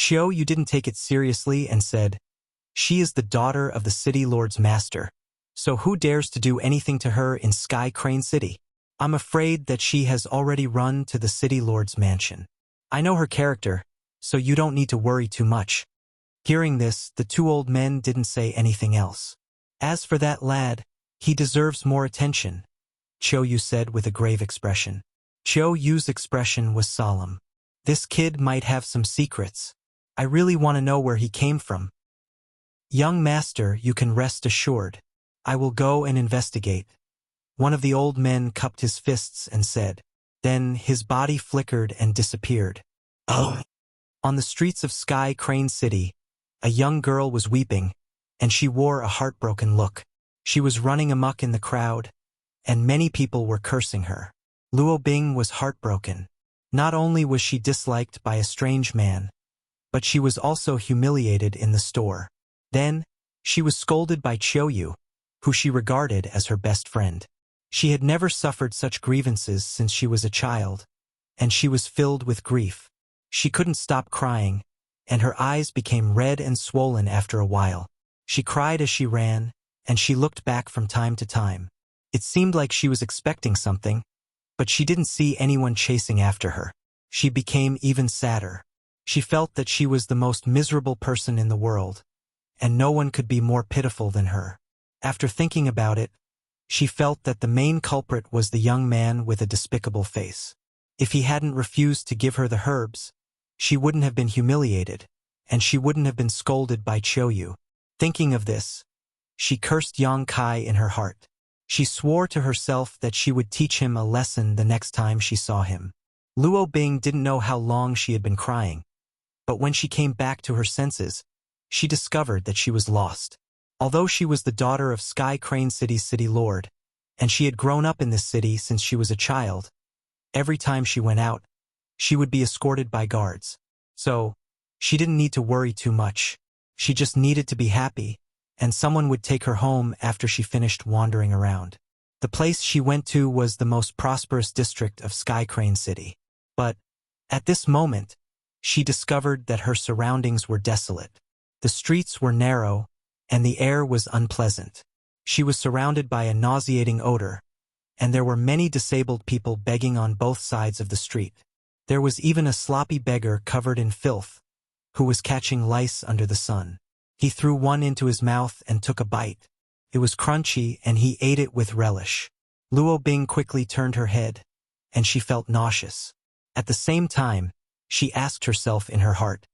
Chiu Yu didn't take it seriously and said, "She is the daughter of the city lord's master. So who dares to do anything to her in Sky Crane City? I'm afraid that she has already run to the city lord's mansion. I know her character, so you don't need to worry too much." Hearing this, the two old men didn't say anything else. "As for that lad, he deserves more attention," Chiu Yu said with a grave expression. Chiu Yu's expression was solemn. "This kid might have some secrets. I really want to know where he came from. Young master, you can rest assured. I will go and investigate." One of the old men cupped his fists and said. Then his body flickered and disappeared. Oh! On the streets of Sky Crane City, a young girl was weeping, and she wore a heartbroken look. She was running amok in the crowd, and many people were cursing her. Luo Bing was heartbroken. Not only was she disliked by a strange man, but she was also humiliated in the store. Then, she was scolded by Chiu Yu, who she regarded as her best friend. She had never suffered such grievances since she was a child, and she was filled with grief. She couldn't stop crying, and her eyes became red and swollen after a while. She cried as she ran, and she looked back from time to time. It seemed like she was expecting something, but she didn't see anyone chasing after her. She became even sadder. She felt that she was the most miserable person in the world, and no one could be more pitiful than her. After thinking about it, she felt that the main culprit was the young man with a despicable face. If he hadn't refused to give her the herbs, she wouldn't have been humiliated, and she wouldn't have been scolded by Chiu Yu. Thinking of this, she cursed Yang Kai in her heart. She swore to herself that she would teach him a lesson the next time she saw him. Luo Bing didn't know how long she had been crying, but when she came back to her senses, she discovered that she was lost. Although she was the daughter of Sky Crane City's city lord, and she had grown up in this city since she was a child, every time she went out, she would be escorted by guards. So, she didn't need to worry too much. She just needed to be happy, and someone would take her home after she finished wandering around. The place she went to was the most prosperous district of Sky Crane City. But, at this moment, she discovered that her surroundings were desolate. The streets were narrow, and the air was unpleasant. She was surrounded by a nauseating odor, and there were many disabled people begging on both sides of the street. There was even a sloppy beggar covered in filth, who was catching lice under the sun. He threw one into his mouth and took a bite. It was crunchy, and he ate it with relish. Luo Bing quickly turned her head, and she felt nauseous. At the same time, she asked herself in her heart,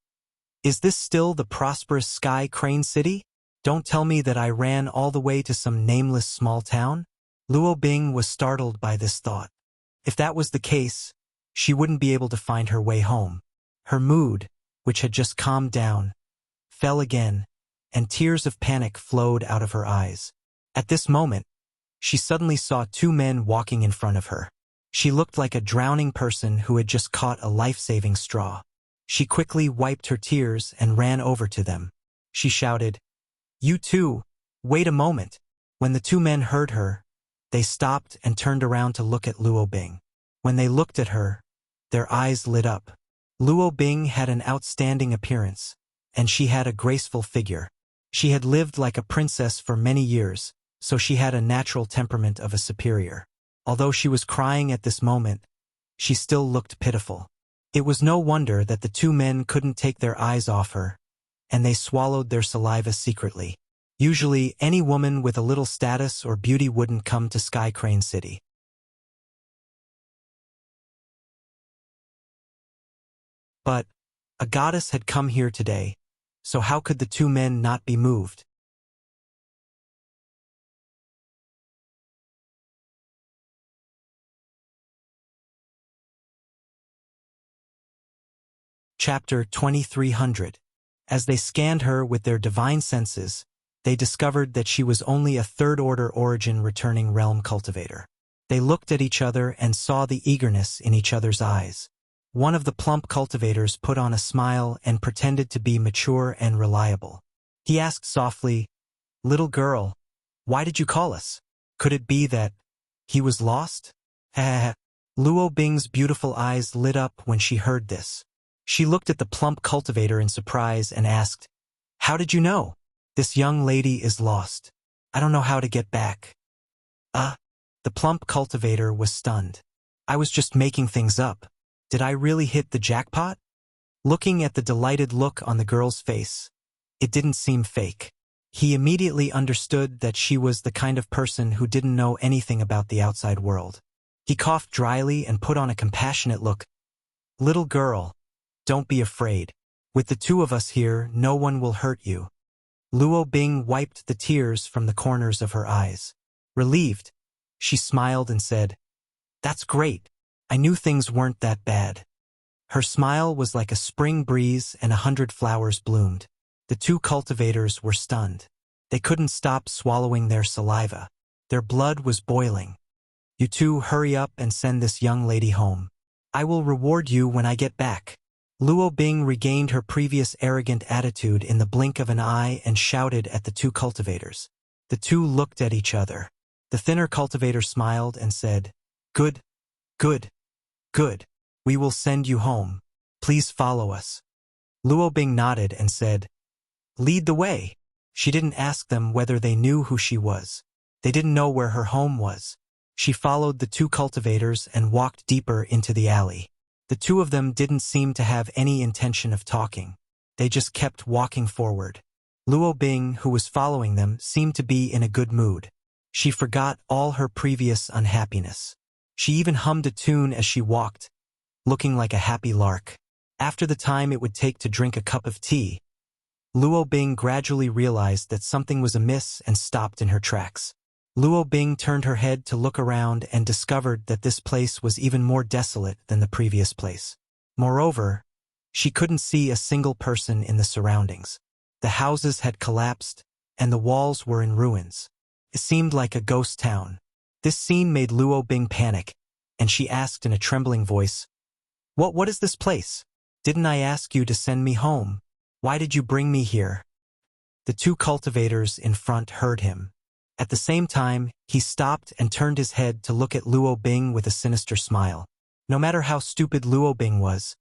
"Is this still the prosperous Sky Crane City? Don't tell me that I ran all the way to some nameless small town?" Luo Bing was startled by this thought. If that was the case, she wouldn't be able to find her way home. Her mood, which had just calmed down, fell again, and tears of panic flowed out of her eyes. At this moment, she suddenly saw two men walking in front of her. She looked like a drowning person who had just caught a life-saving straw. She quickly wiped her tears and ran over to them. She shouted, "You two, wait a moment." When the two men heard her, they stopped and turned around to look at Luo Bing. When they looked at her, their eyes lit up. Luo Bing had an outstanding appearance, and she had a graceful figure. She had lived like a princess for many years, so she had a natural temperament of a superior. Although she was crying at this moment, she still looked pitiful. It was no wonder that the two men couldn't take their eyes off her, and they swallowed their saliva secretly. Usually, any woman with a little status or beauty wouldn't come to Sky Crane City. But a goddess had come here today, so how could the two men not be moved? Chapter 2300. As they scanned her with their divine senses, they discovered that she was only a third-order origin returning realm cultivator. They looked at each other and saw the eagerness in each other's eyes. One of the plump cultivators put on a smile and pretended to be mature and reliable. He asked softly, "Little girl, why did you call us? Could it be that he was lost?" Luo Bing's beautiful eyes lit up when she heard this. She looked at the plump cultivator in surprise and asked, "How did you know? This young lady is lost. I don't know how to get back." The plump cultivator was stunned. "I was just making things up. Did I really hit the jackpot?" Looking at the delighted look on the girl's face, it didn't seem fake. He immediately understood that she was the kind of person who didn't know anything about the outside world. He coughed dryly and put on a compassionate look. "Little girl, don't be afraid. With the two of us here, no one will hurt you." Luo Bing wiped the tears from the corners of her eyes. Relieved, she smiled and said, "That's great. I knew things weren't that bad." Her smile was like a spring breeze and 100 flowers bloomed. The two cultivators were stunned. They couldn't stop swallowing their saliva. Their blood was boiling. "You two hurry up and send this young lady home. I will reward you when I get back." Luo Bing regained her previous arrogant attitude in the blink of an eye and shouted at the two cultivators. The two looked at each other. The thinner cultivator smiled and said, "Good, good, good. We will send you home. Please follow us." Luo Bing nodded and said, "Lead the way." She didn't ask them whether they knew who she was. They didn't know where her home was. She followed the two cultivators and walked deeper into the alley. The two of them didn't seem to have any intention of talking. They just kept walking forward. Luo Bing, who was following them, seemed to be in a good mood. She forgot all her previous unhappiness. She even hummed a tune as she walked, looking like a happy lark. After the time it would take to drink a cup of tea, Luo Bing gradually realized that something was amiss and stopped in her tracks. Luo Bing turned her head to look around and discovered that this place was even more desolate than the previous place. Moreover, she couldn't see a single person in the surroundings. The houses had collapsed, and the walls were in ruins. It seemed like a ghost town. This scene made Luo Bing panic, and she asked in a trembling voice, What is this place? Didn't I ask you to send me home? Why did you bring me here?" The two cultivators in front heard him. At the same time, he stopped and turned his head to look at Luo Bing with a sinister smile. No matter how stupid Luo Bing was,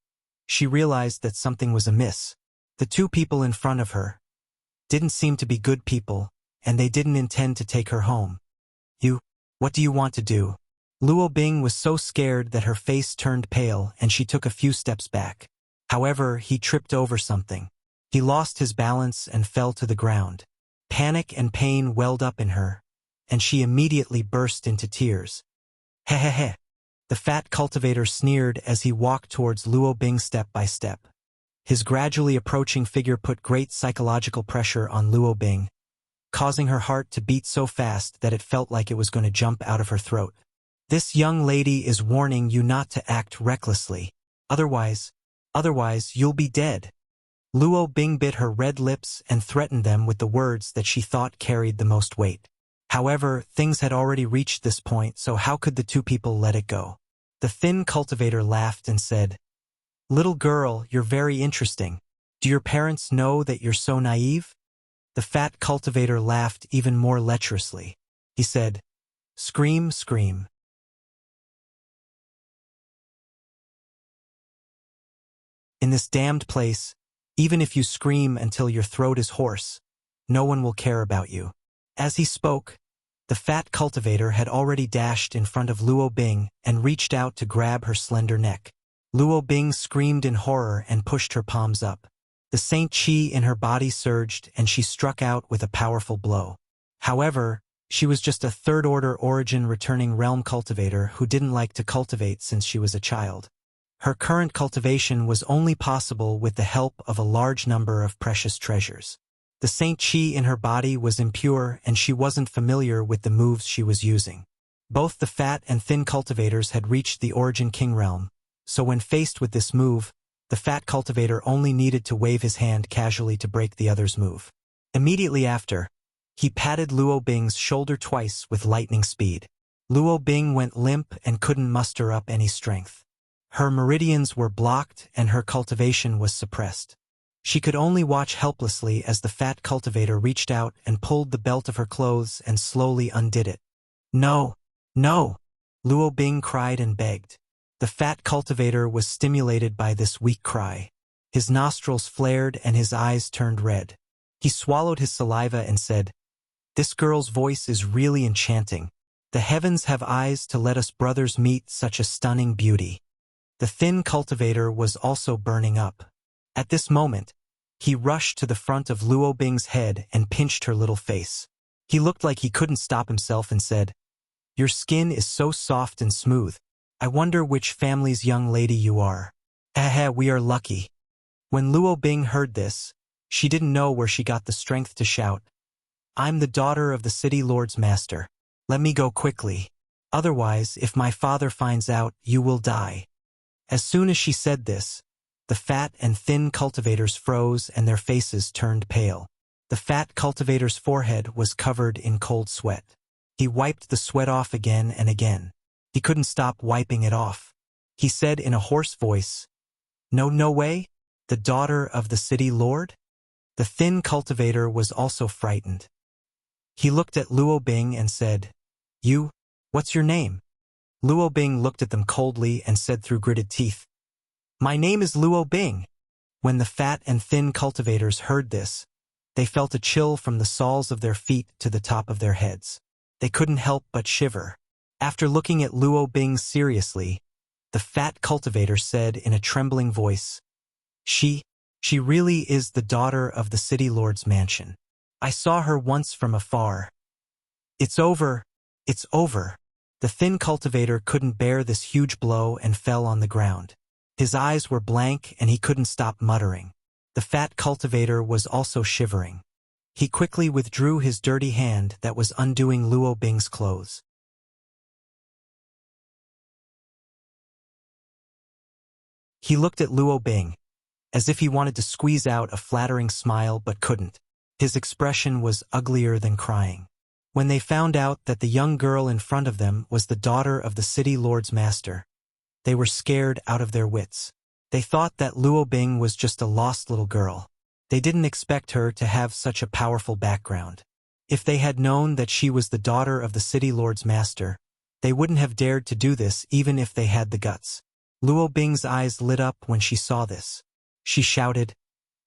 she realized that something was amiss. The two people in front of her didn't seem to be good people, and they didn't intend to take her home. What do you want to do?" Luo Bing was so scared that her face turned pale and she took a few steps back. However, he tripped over something. He lost his balance and fell to the ground. Panic and pain welled up in her, and she immediately burst into tears. "Hehehe." The fat cultivator sneered as he walked towards Luo Bing step by step. His gradually approaching figure put great psychological pressure on Luo Bing, causing her heart to beat so fast that it felt like it was going to jump out of her throat. "This young lady is warning you not to act recklessly. Otherwise you'll be dead." Luo Bing bit her red lips and threatened them with the words that she thought carried the most weight. However, things had already reached this point, so how could the two people let it go? The thin cultivator laughed and said, "Little girl, you're very interesting. Do your parents know that you're so naive?" The fat cultivator laughed even more lecherously. He said, "Scream, scream." "In this damned place, even if you scream until your throat is hoarse, no one will care about you." As he spoke, the fat cultivator had already dashed in front of Luo Bing and reached out to grab her slender neck. Luo Bing screamed in horror and pushed her palms up. The Saint Qi in her body surged and she struck out with a powerful blow. However, she was just a third-order origin returning realm cultivator who didn't like to cultivate since she was a child. Her current cultivation was only possible with the help of a large number of precious treasures. The Saint Qi in her body was impure and she wasn't familiar with the moves she was using. Both the fat and thin cultivators had reached the Origin King realm, so when faced with this move, the fat cultivator only needed to wave his hand casually to break the other's move. Immediately after, he patted Luo Bing's shoulder twice with lightning speed. Luo Bing went limp and couldn't muster up any strength. Her meridians were blocked and her cultivation was suppressed. She could only watch helplessly as the fat cultivator reached out and pulled the belt of her clothes and slowly undid it. "No, no!" Luo Bing cried and begged. The fat cultivator was stimulated by this weak cry. His nostrils flared and his eyes turned red. He swallowed his saliva and said, "This girl's voice is really enchanting. The heavens have eyes to let us brothers meet such a stunning beauty." The thin cultivator was also burning up. At this moment, he rushed to the front of Luo Bing's head and pinched her little face. He looked like he couldn't stop himself and said, "Your skin is so soft and smooth. I wonder which family's young lady you are. We are lucky." When Luo Bing heard this, she didn't know where she got the strength to shout, "I'm the daughter of the city lord's master. Let me go quickly. Otherwise, if my father finds out, you will die." As soon as she said this, the fat and thin cultivators froze and their faces turned pale. The fat cultivator's forehead was covered in cold sweat. He wiped the sweat off again and again. He couldn't stop wiping it off. He said in a hoarse voice, "No, no way? The daughter of the city lord?" The thin cultivator was also frightened. He looked at Luo Bing and said, What's your name?" Luo Bing looked at them coldly and said through gritted teeth, "My name is Luo Bing." When the fat and thin cultivators heard this, they felt a chill from the soles of their feet to the top of their heads. They couldn't help but shiver. After looking at Luo Bing seriously, the fat cultivator said in a trembling voice, She really is the daughter of the city lord's mansion. I saw her once from afar. It's over. It's over." The thin cultivator couldn't bear this huge blow and fell on the ground. His eyes were blank and he couldn't stop muttering. The fat cultivator was also shivering. He quickly withdrew his dirty hand that was undoing Luo Bing's clothes. He looked at Luo Bing, as if he wanted to squeeze out a flattering smile but couldn't. His expression was uglier than crying. When they found out that the young girl in front of them was the daughter of the city lord's master, they were scared out of their wits. They thought that Luo Bing was just a lost little girl. They didn't expect her to have such a powerful background. If they had known that she was the daughter of the city lord's master, they wouldn't have dared to do this even if they had the guts. Luo Bing's eyes lit up when she saw this. She shouted,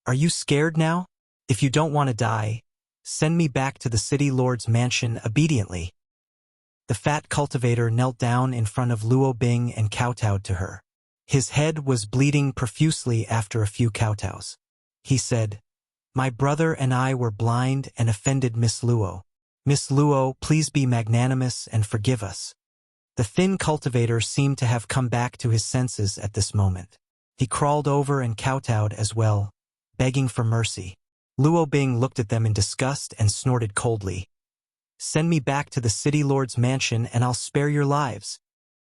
"Are you scared now? If you don't want to die, send me back to the city lord's mansion obediently." The fat cultivator knelt down in front of Luo Bing and kowtowed to her. His head was bleeding profusely after a few kowtows. He said, "My brother and I were blind and offended Miss Luo. Miss Luo, please be magnanimous and forgive us." The thin cultivator seemed to have come back to his senses at this moment. He crawled over and kowtowed as well, begging for mercy. Luo Bing looked at them in disgust and snorted coldly. "Send me back to the city lord's mansion and I'll spare your lives."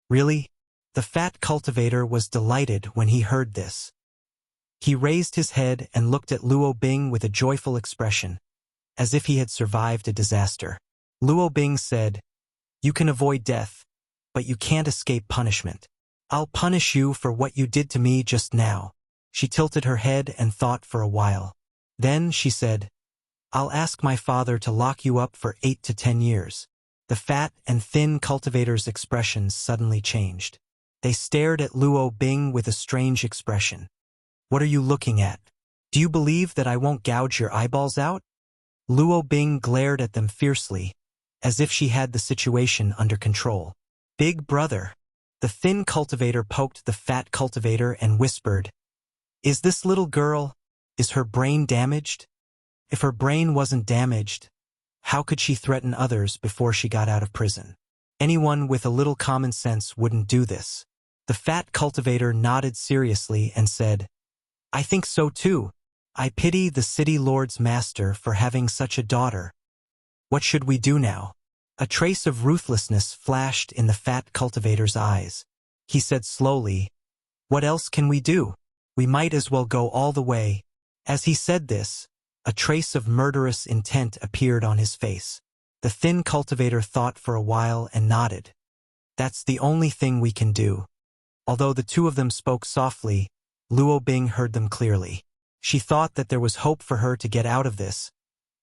"Really?" The fat cultivator was delighted when he heard this. He raised his head and looked at Luo Bing with a joyful expression, as if he had survived a disaster. Luo Bing said, "You can avoid death, but you can't escape punishment. I'll punish you for what you did to me just now." She tilted her head and thought for a while. Then she said, "I'll ask my father to lock you up for 8 to 10 years. The fat and thin cultivator's expressions suddenly changed. They stared at Luo Bing with a strange expression. "What are you looking at? Do you believe that I won't gouge your eyeballs out?" Luo Bing glared at them fiercely, as if she had the situation under control. "Big brother." The thin cultivator poked the fat cultivator and whispered, "Is this little girl, is her brain damaged? If her brain wasn't damaged, how could she threaten others before she got out of prison? Anyone with a little common sense wouldn't do this." The fat cultivator nodded seriously and said, "I think so too. I pity the city lord's master for having such a daughter. What should we do now?" A trace of ruthlessness flashed in the fat cultivator's eyes. He said slowly, "What else can we do? We might as well go all the way." As he said this, a trace of murderous intent appeared on his face. The thin cultivator thought for a while and nodded. "That's the only thing we can do." Although the two of them spoke softly, Luo Bing heard them clearly. She thought that there was hope for her to get out of this,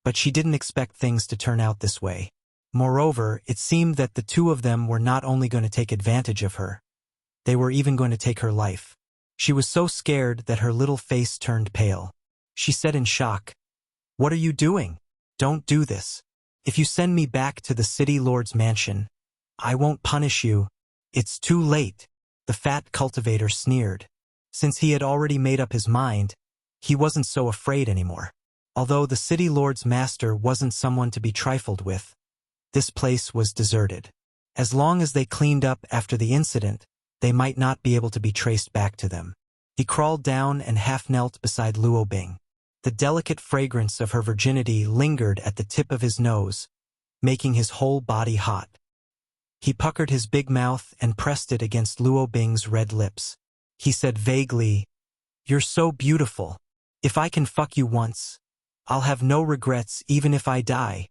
but she didn't expect things to turn out this way. Moreover, it seemed that the two of them were not only going to take advantage of her, they were even going to take her life. She was so scared that her little face turned pale. She said in shock, "What are you doing? Don't do this. If you send me back to the city lord's mansion, I won't punish you. It's too late." The fat cultivator sneered. Since he had already made up his mind, he wasn't so afraid anymore. Although the city lord's master wasn't someone to be trifled with, this place was deserted. As long as they cleaned up after the incident, they might not be able to be traced back to them. He crawled down and half-knelt beside Luo Bing. The delicate fragrance of her virginity lingered at the tip of his nose, making his whole body hot. He puckered his big mouth and pressed it against Luo Bing's red lips. He said vaguely, "You're so beautiful. If I can fuck you once, I'll have no regrets even if I die.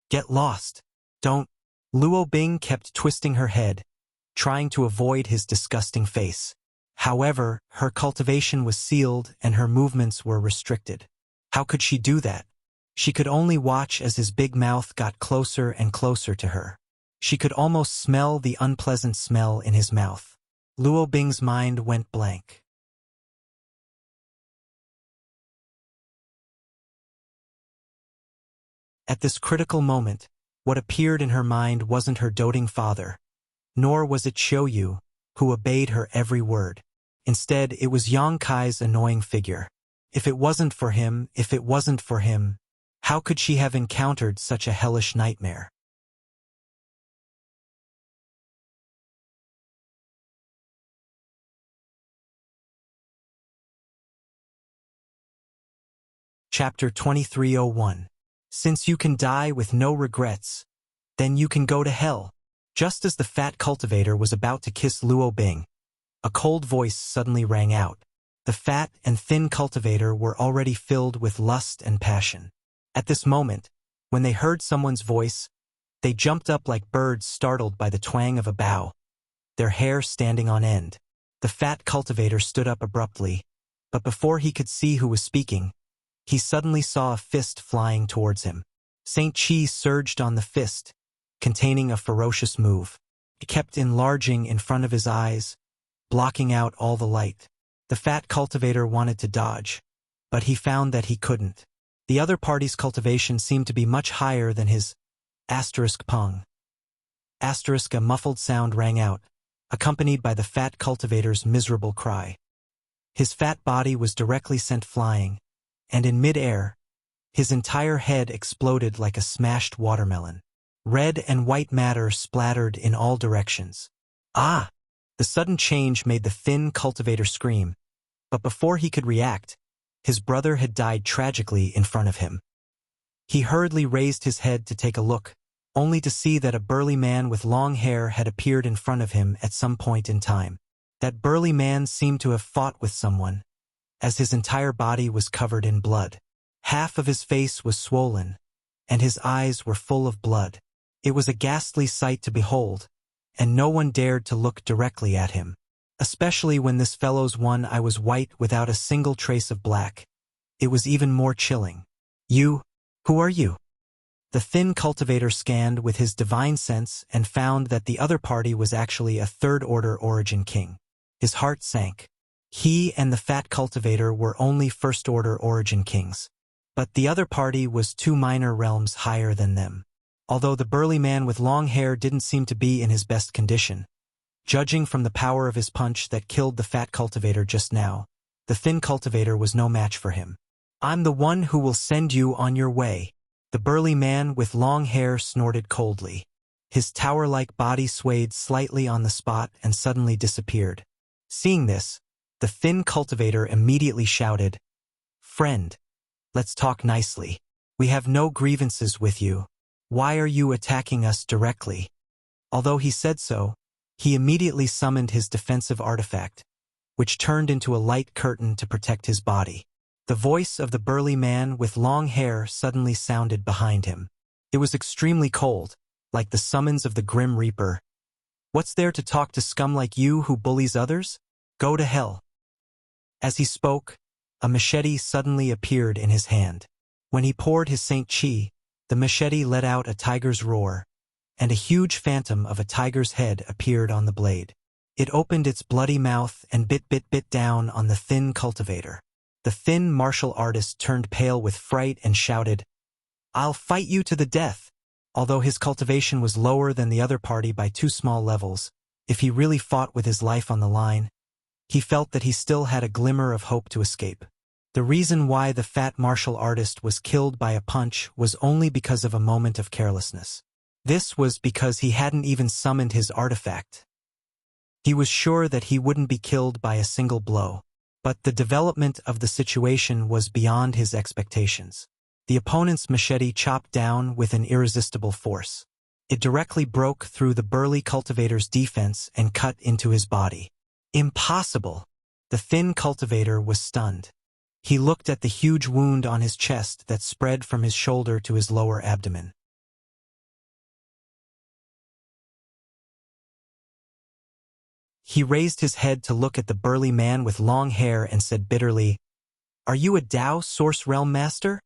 Get lost. Don't." Luo Bing kept twisting her head, trying to avoid his disgusting face. However, her cultivation was sealed and her movements were restricted. How could she do that? She could only watch as his big mouth got closer and closer to her. She could almost smell the unpleasant smell in his mouth. Luo Bing's mind went blank. At this critical moment, what appeared in her mind wasn't her doting father, nor was it Xiuyu, who obeyed her every word. Instead, it was Yang Kai's annoying figure. If it wasn't for him, how could she have encountered such a hellish nightmare? Chapter 2301. Since you can die with no regrets, then you can go to hell. Just as the fat cultivator was about to kiss Luo Bing, a cold voice suddenly rang out. The fat and thin cultivator were already filled with lust and passion. At this moment, when they heard someone's voice, they jumped up like birds startled by the twang of a bow, their hair standing on end. The fat cultivator stood up abruptly, but before he could see who was speaking, he suddenly saw a fist flying towards him. Saint Chi surged on the fist, containing a ferocious move. It kept enlarging in front of his eyes, blocking out all the light. The fat cultivator wanted to dodge, but he found that he couldn't. The other party's cultivation seemed to be much higher than his. Pong. A muffled sound rang out, accompanied by the fat cultivator's miserable cry. His fat body was directly sent flying, and in mid-air, his entire head exploded like a smashed watermelon. Red and white matter splattered in all directions. Ah! The sudden change made the thin cultivator scream, but before he could react, his brother had died tragically in front of him. He hurriedly raised his head to take a look, only to see that a burly man with long hair had appeared in front of him at some point in time. That burly man seemed to have fought with someone, as his entire body was covered in blood. Half of his face was swollen, and his eyes were full of blood. It was a ghastly sight to behold, and no one dared to look directly at him. Especially when this fellow's one eye was white without a single trace of black. It was even more chilling. "You? Who are you?" The thin cultivator scanned with his divine sense and found that the other party was actually a third-order origin king. His heart sank. He and the fat cultivator were only first-order origin kings. But the other party was 2 minor realms higher than them. Although the burly man with long hair didn't seem to be in his best condition, judging from the power of his punch that killed the fat cultivator just now, the thin cultivator was no match for him. "I'm the one who will send you on your way." The burly man with long hair snorted coldly. His tower-like body swayed slightly on the spot and suddenly disappeared. Seeing this, the thin cultivator immediately shouted, "Friend, let's talk nicely. We have no grievances with you. Why are you attacking us directly?" Although he said so, he immediately summoned his defensive artifact, which turned into a light curtain to protect his body. The voice of the burly man with long hair suddenly sounded behind him. It was extremely cold, like the summons of the Grim Reaper. "What's there to talk to scum like you who bullies others? Go to hell." As he spoke, a machete suddenly appeared in his hand. When he poured his Saint Chi, the machete let out a tiger's roar, and a huge phantom of a tiger's head appeared on the blade. It opened its bloody mouth and bit down on the thin cultivator. The thin martial artist turned pale with fright and shouted, "I'll fight you to the death." Although his cultivation was lower than the other party by 2 small levels, if he really fought with his life on the line, he felt that he still had a glimmer of hope to escape. The reason why the fat martial artist was killed by a punch was only because of a moment of carelessness. This was because he hadn't even summoned his artifact. He was sure that he wouldn't be killed by a single blow, but the development of the situation was beyond his expectations. The opponent's machete chopped down with an irresistible force. It directly broke through the burly cultivator's defense and cut into his body. Impossible! The thin cultivator was stunned. He looked at the huge wound on his chest that spread from his shoulder to his lower abdomen. He raised his head to look at the burly man with long hair and said bitterly, "Are you a Dao Source Realm Master?"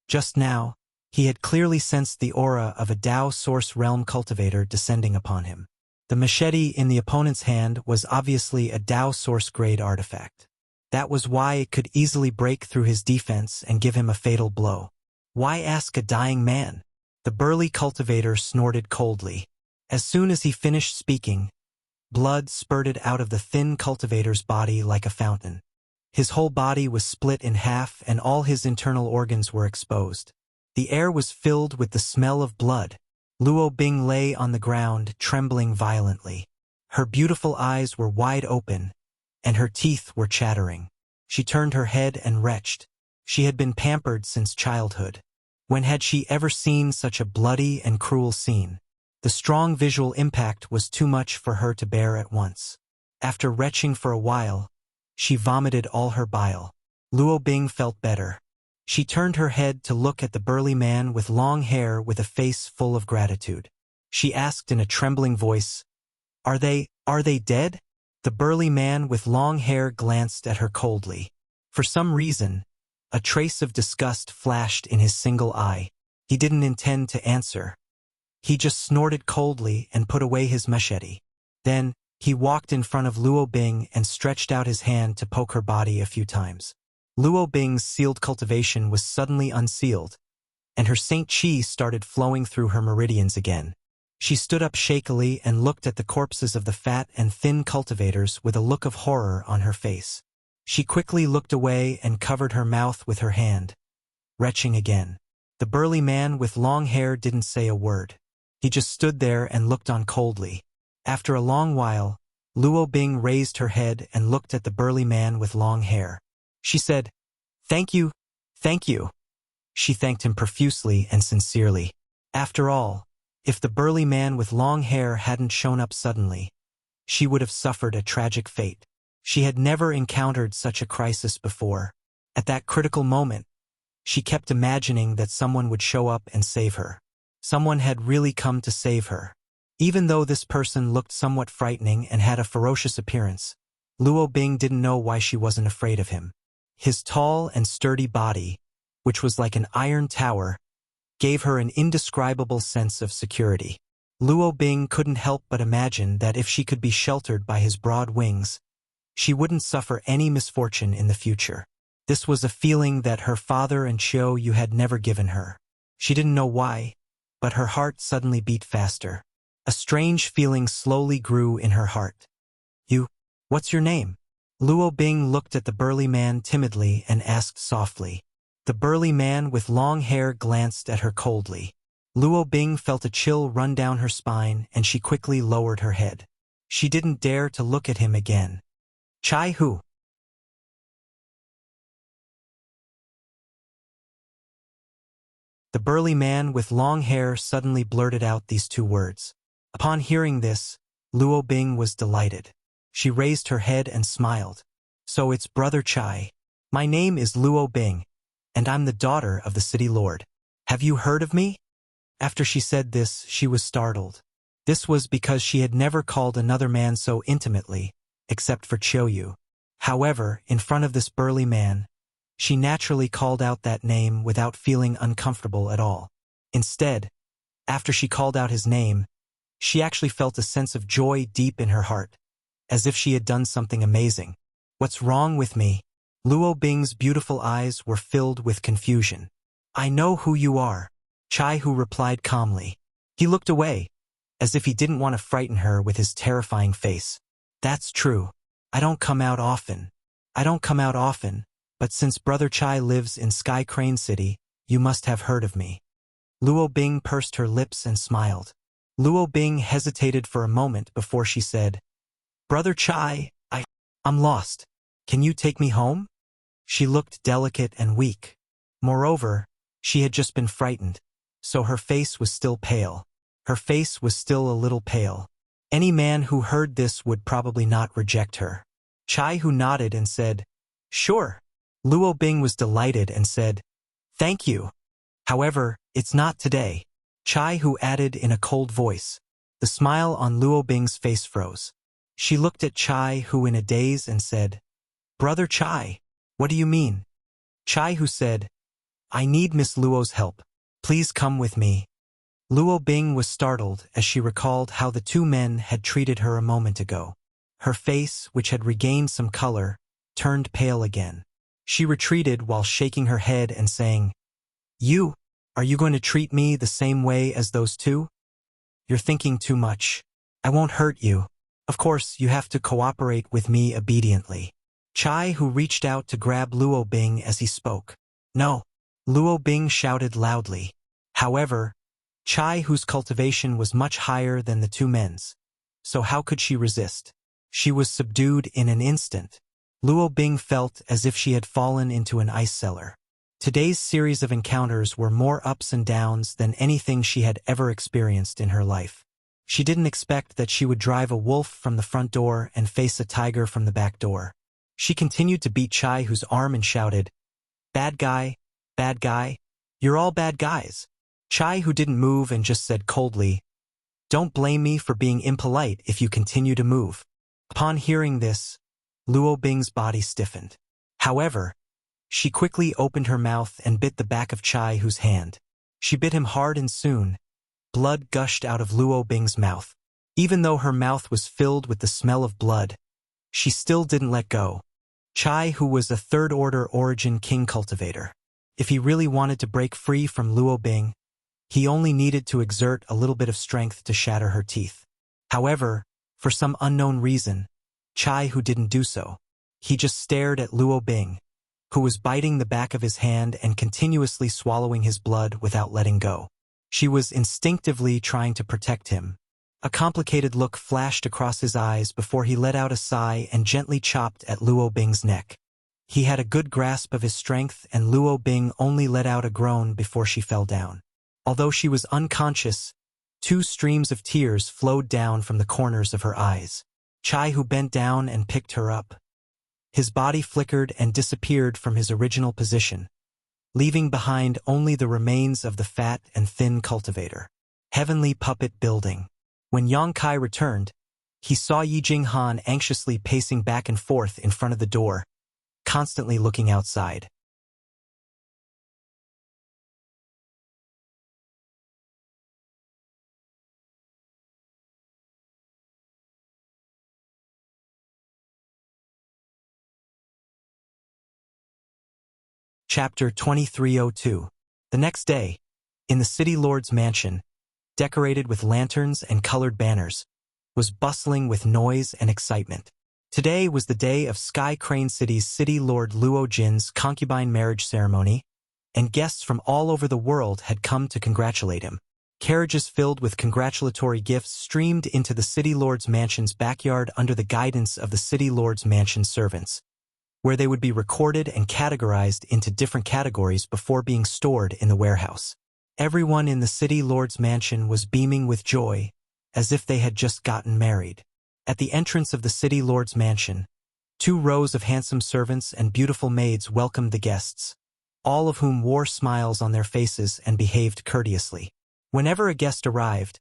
Just now, he had clearly sensed the aura of a Dao Source Realm cultivator descending upon him. The machete in the opponent's hand was obviously a Dao Source grade artifact. That was why it could easily break through his defense and give him a fatal blow. Why ask a dying man? The burly cultivator snorted coldly. As soon as he finished speaking, blood spurted out of the thin cultivator's body like a fountain. His whole body was split in half and all his internal organs were exposed. The air was filled with the smell of blood. Luo Bing lay on the ground, trembling violently. Her beautiful eyes were wide open, and her teeth were chattering. She turned her head and retched. She had been pampered since childhood. When had she ever seen such a bloody and cruel scene? The strong visual impact was too much for her to bear at once. After retching for a while, she vomited all her bile. Luo Bing felt better. She turned her head to look at the burly man with long hair with a face full of gratitude. She asked in a trembling voice, Are they dead?" The burly man with long hair glanced at her coldly. For some reason, a trace of disgust flashed in his single eye. He didn't intend to answer. He just snorted coldly and put away his machete. Then, he walked in front of Luo Bing and stretched out his hand to poke her body a few times. Luo Bing's sealed cultivation was suddenly unsealed, and her Saint Qi started flowing through her meridians again. She stood up shakily and looked at the corpses of the fat and thin cultivators with a look of horror on her face. She quickly looked away and covered her mouth with her hand, retching again. The burly man with long hair didn't say a word. He just stood there and looked on coldly. After a long while, Luo Bing raised her head and looked at the burly man with long hair. She said, "Thank you, thank you." She thanked him profusely and sincerely. After all, if the burly man with long hair hadn't shown up suddenly, she would have suffered a tragic fate. She had never encountered such a crisis before. At that critical moment, she kept imagining that someone would show up and save her. Someone had really come to save her. Even though this person looked somewhat frightening and had a ferocious appearance, Luo Bing didn't know why she wasn't afraid of him. His tall and sturdy body, which was like an iron tower, gave her an indescribable sense of security. Luo Bing couldn't help but imagine that if she could be sheltered by his broad wings, she wouldn't suffer any misfortune in the future. This was a feeling that her father and Chiu Yu had never given her. She didn't know why, but her heart suddenly beat faster. A strange feeling slowly grew in her heart. What's your name?" Luo Bing looked at the burly man timidly and asked softly. The burly man with long hair glanced at her coldly. Luo Bing felt a chill run down her spine and she quickly lowered her head. She didn't dare to look at him again. "Chai Hu." The burly man with long hair suddenly blurted out these 2 words. Upon hearing this, Luo Bing was delighted. She raised her head and smiled. "So it's Brother Chai. My name is Luo Bing, and I'm the daughter of the city lord. Have you heard of me?" After she said this, she was startled. This was because she had never called another man so intimately, except for Chiu Yu. However, in front of this burly man, she naturally called out that name without feeling uncomfortable at all. Instead, after she called out his name, she actually felt a sense of joy deep in her heart. as if she had done something amazing. "What's wrong with me?" Luo Bing's beautiful eyes were filled with confusion. "I know who you are," Chai Hu replied calmly. He looked away, as if he didn't want to frighten her with his terrifying face. "That's true. I don't come out often. But since Brother Chai lives in Sky Crane City, you must have heard of me." Luo Bing pursed her lips and smiled. Luo Bing hesitated for a moment before she said, "Brother Chai, I'm lost. Can you take me home?" She looked delicate and weak. Moreover, she had just been frightened, so her face was still pale. Her face was still a little pale. Any man who heard this would probably not reject her. Chai Hu nodded and said, "Sure." Luo Bing was delighted and said, "Thank you. However, it's not today." Chai Hu added in a cold voice. The smile on Luo Bing's face froze. She looked at Chai Hu in a daze and said, "Brother Chai, what do you mean?" Chai Hu said, "I need Miss Luo's help. Please come with me." Luo Bing was startled as she recalled how the two men had treated her a moment ago. Her face, which had regained some color, turned pale again. She retreated while shaking her head and saying, Are you going to treat me the same way as those two? You're thinking too much. I won't hurt you. Of course, you have to cooperate with me obediently." Chai Hu reached out to grab Luo Bing as he spoke. "No!" Luo Bing shouted loudly. However, Chai Hu's cultivation was much higher than the two men's, so how could she resist? She was subdued in an instant. Luo Bing felt as if she had fallen into an ice cellar. Today's series of encounters were more ups and downs than anything she had ever experienced in her life. She didn't expect that she would drive a wolf from the front door and face a tiger from the back door. She continued to beat Chai Hu's arm and shouted, bad guy, you're all bad guys." Chai Hu didn't move and just said coldly, "Don't blame me for being impolite if you continue to move." Upon hearing this, Luo Bing's body stiffened. However, she quickly opened her mouth and bit the back of Chai Hu's hand. She bit him hard and soon, blood gushed out of Luo Bing's mouth. Even though her mouth was filled with the smell of blood, she still didn't let go. Chai Hu was a third-order origin king cultivator. If he really wanted to break free from Luo Bing, he only needed to exert a little bit of strength to shatter her teeth. However, for some unknown reason, Chai Hu didn't do so. He just stared at Luo Bing, who was biting the back of his hand and continuously swallowing his blood without letting go. She was instinctively trying to protect him. A complicated look flashed across his eyes before he let out a sigh and gently chopped at Luo Bing's neck. He had a good grasp of his strength, and Luo Bing only let out a groan before she fell down. Although she was unconscious, 2 streams of tears flowed down from the corners of her eyes. Chai Hu bent down and picked her up. His body flickered and disappeared from his original position, leaving behind only the remains of the fat and thin cultivator. Heavenly Puppet Building. When Yang Kai returned, he saw Yi Jinghan anxiously pacing back and forth in front of the door, constantly looking outside. Chapter 2302. The next day, in the city lord's mansion, decorated with lanterns and colored banners, was bustling with noise and excitement. Today was the day of Sky Crane City's City Lord Luo Jin's concubine marriage ceremony, and guests from all over the world had come to congratulate him. Carriages filled with congratulatory gifts streamed into the City Lord's mansion's backyard under the guidance of the City Lord's mansion servants, where they would be recorded and categorized into different categories before being stored in the warehouse. Everyone in the City Lord's mansion was beaming with joy, as if they had just gotten married. At the entrance of the City Lord's mansion, 2 rows of handsome servants and beautiful maids welcomed the guests, all of whom wore smiles on their faces and behaved courteously. Whenever a guest arrived,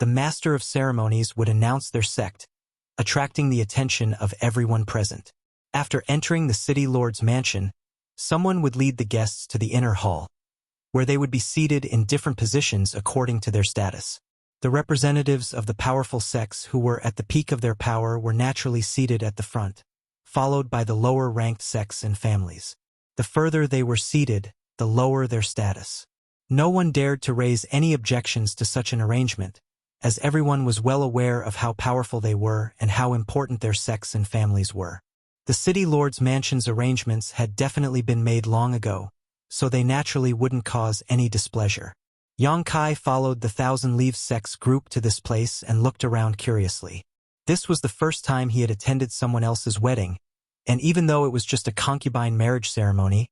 the master of ceremonies would announce their sect, attracting the attention of everyone present. After entering the City Lord's mansion, someone would lead the guests to the inner hall, where they would be seated in different positions according to their status. The representatives of the powerful sects who were at the peak of their power were naturally seated at the front, followed by the lower-ranked sects and families. The further they were seated, the lower their status. No one dared to raise any objections to such an arrangement, as everyone was well aware of how powerful they were and how important their sects and families were. The city lord's mansion's arrangements had definitely been made long ago, so they naturally wouldn't cause any displeasure. Yang Kai followed the Thousand Leaves sect's group to this place and looked around curiously. This was the first time he had attended someone else's wedding, and even though it was just a concubine marriage ceremony,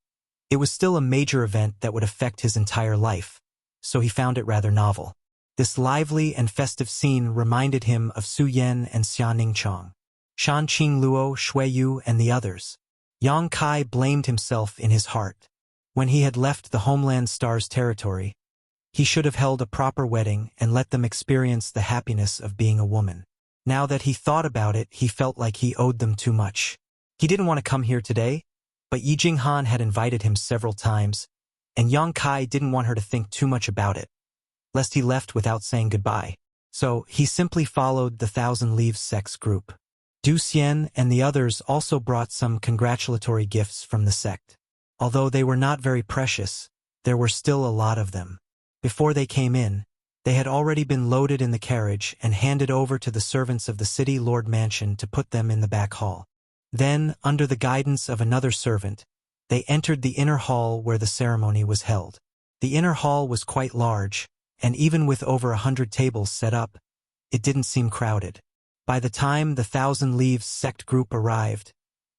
it was still a major event that would affect his entire life, so he found it rather novel. This lively and festive scene reminded him of Su Yan and Xia Ningchong, Shan Qing Luo, Shui Yu, and the others. Yang Kai blamed himself in his heart. When he had left the Homeland Star's territory, he should have held a proper wedding and let them experience the happiness of being a woman. Now that he thought about it, he felt like he owed them too much. He didn't want to come here today, but Yi Jinghan had invited him several times, and Yang Kai didn't want her to think too much about it, lest he left without saying goodbye. So he simply followed the Thousand Leaves sect's group. Du Xian and the others also brought some congratulatory gifts from the sect. Although they were not very precious, there were still a lot of them. Before they came in, they had already been loaded in the carriage and handed over to the servants of the city lord mansion to put them in the back hall. Then, under the guidance of another servant, they entered the inner hall where the ceremony was held. The inner hall was quite large, and even with over 100 tables set up, it didn't seem crowded. By the time the Thousand Leaves sect group arrived,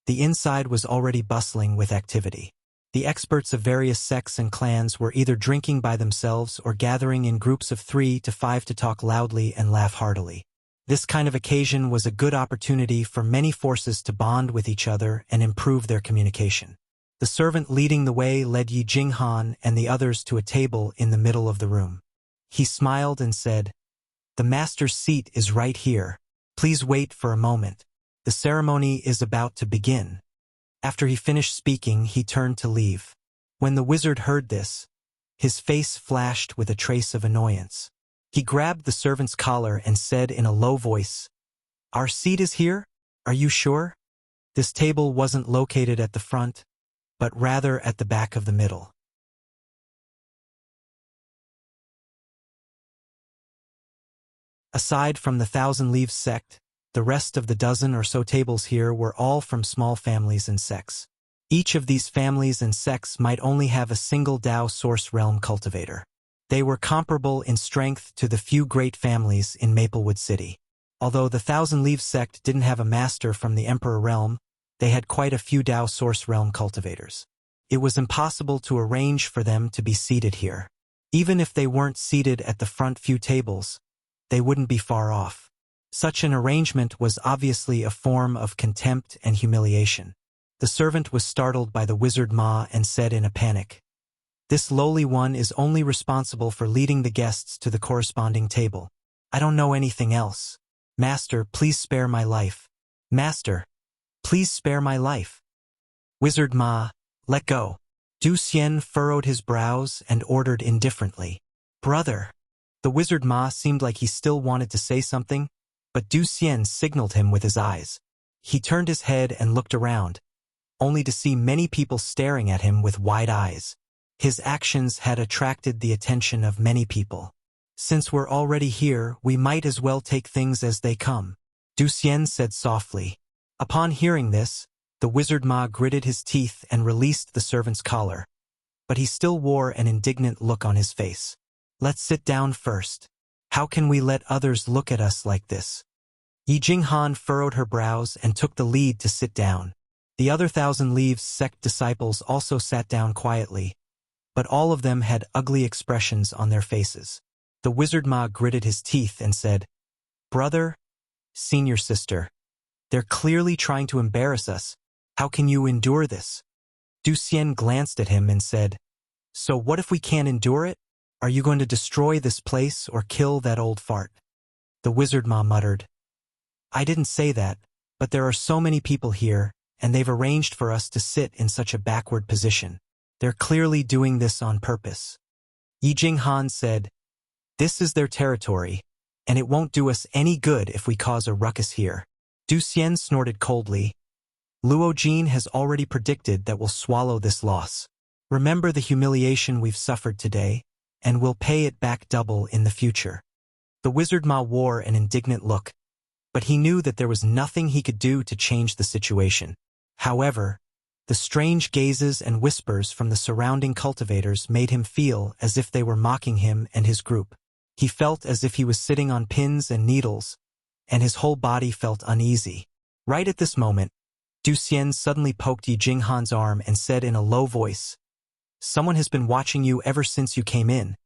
the inside was already bustling with activity. The experts of various sects and clans were either drinking by themselves or gathering in groups of 3 to 5 to talk loudly and laugh heartily. This kind of occasion was a good opportunity for many forces to bond with each other and improve their communication. The servant leading the way led Yi Jinghan and the others to a table in the middle of the room. He smiled and said, "The master's seat is right here. Please wait for a moment. The ceremony is about to begin." After he finished speaking, he turned to leave. When the wizard heard this, his face flashed with a trace of annoyance. He grabbed the servant's collar and said in a low voice, "Our seat is here? Are you sure?" This table wasn't located at the front, but rather at the back of the middle. Aside from the Thousand Leaves sect, the rest of the dozen or so tables here were all from small families and sects. Each of these families and sects might only have a single Dao Source Realm cultivator. They were comparable in strength to the few great families in Maplewood City. Although the Thousand Leaves sect didn't have a master from the Emperor Realm, they had quite a few Dao Source Realm cultivators. It was impossible to arrange for them to be seated here. Even if they weren't seated at the front few tables, they wouldn't be far off. Such an arrangement was obviously a form of contempt and humiliation. The servant was startled by the wizard Ma and said in a panic, "This lowly one is only responsible for leading the guests to the corresponding table. I don't know anything else. Master, please spare my life. Master, please spare my life." Wizard Ma, let go. Du Xian furrowed his brows and ordered indifferently, "Brother." The wizard Ma seemed like he still wanted to say something, but Du Xian signaled him with his eyes. He turned his head and looked around, only to see many people staring at him with wide eyes. His actions had attracted the attention of many people. "Since we're already here, we might as well take things as they come," Du Xian said softly. Upon hearing this, the wizard Ma gritted his teeth and released the servant's collar, but he still wore an indignant look on his face. "Let's sit down first. How can we let others look at us like this?" Yi Jinghan furrowed her brows and took the lead to sit down. The other Thousand Leaves sect disciples also sat down quietly, but all of them had ugly expressions on their faces. The wizard Ma gritted his teeth and said, "Brother, senior sister, they're clearly trying to embarrass us. How can you endure this?" Du Xian glanced at him and said, "So what if we can't endure it? Are you going to destroy this place or kill that old fart?" The wizard Ma muttered, "I didn't say that, but there are so many people here, and they've arranged for us to sit in such a backward position. They're clearly doing this on purpose." Yi Jinghan said, "This is their territory. and it won't do us any good if we cause a ruckus here. Du Xian snorted coldly. Luo Jin has already predicted that we'll swallow this loss. Remember the humiliation we've suffered today, and we'll pay it back double in the future. The wizard Ma wore an indignant look, but he knew that there was nothing he could do to change the situation. However, the strange gazes and whispers from the surrounding cultivators made him feel as if they were mocking him and his group. He felt as if he was sitting on pins and needles, and his whole body felt uneasy. Right at this moment, Du Xian suddenly poked Yi Jinghan's arm and said in a low voice, "Someone has been watching you ever since you came in.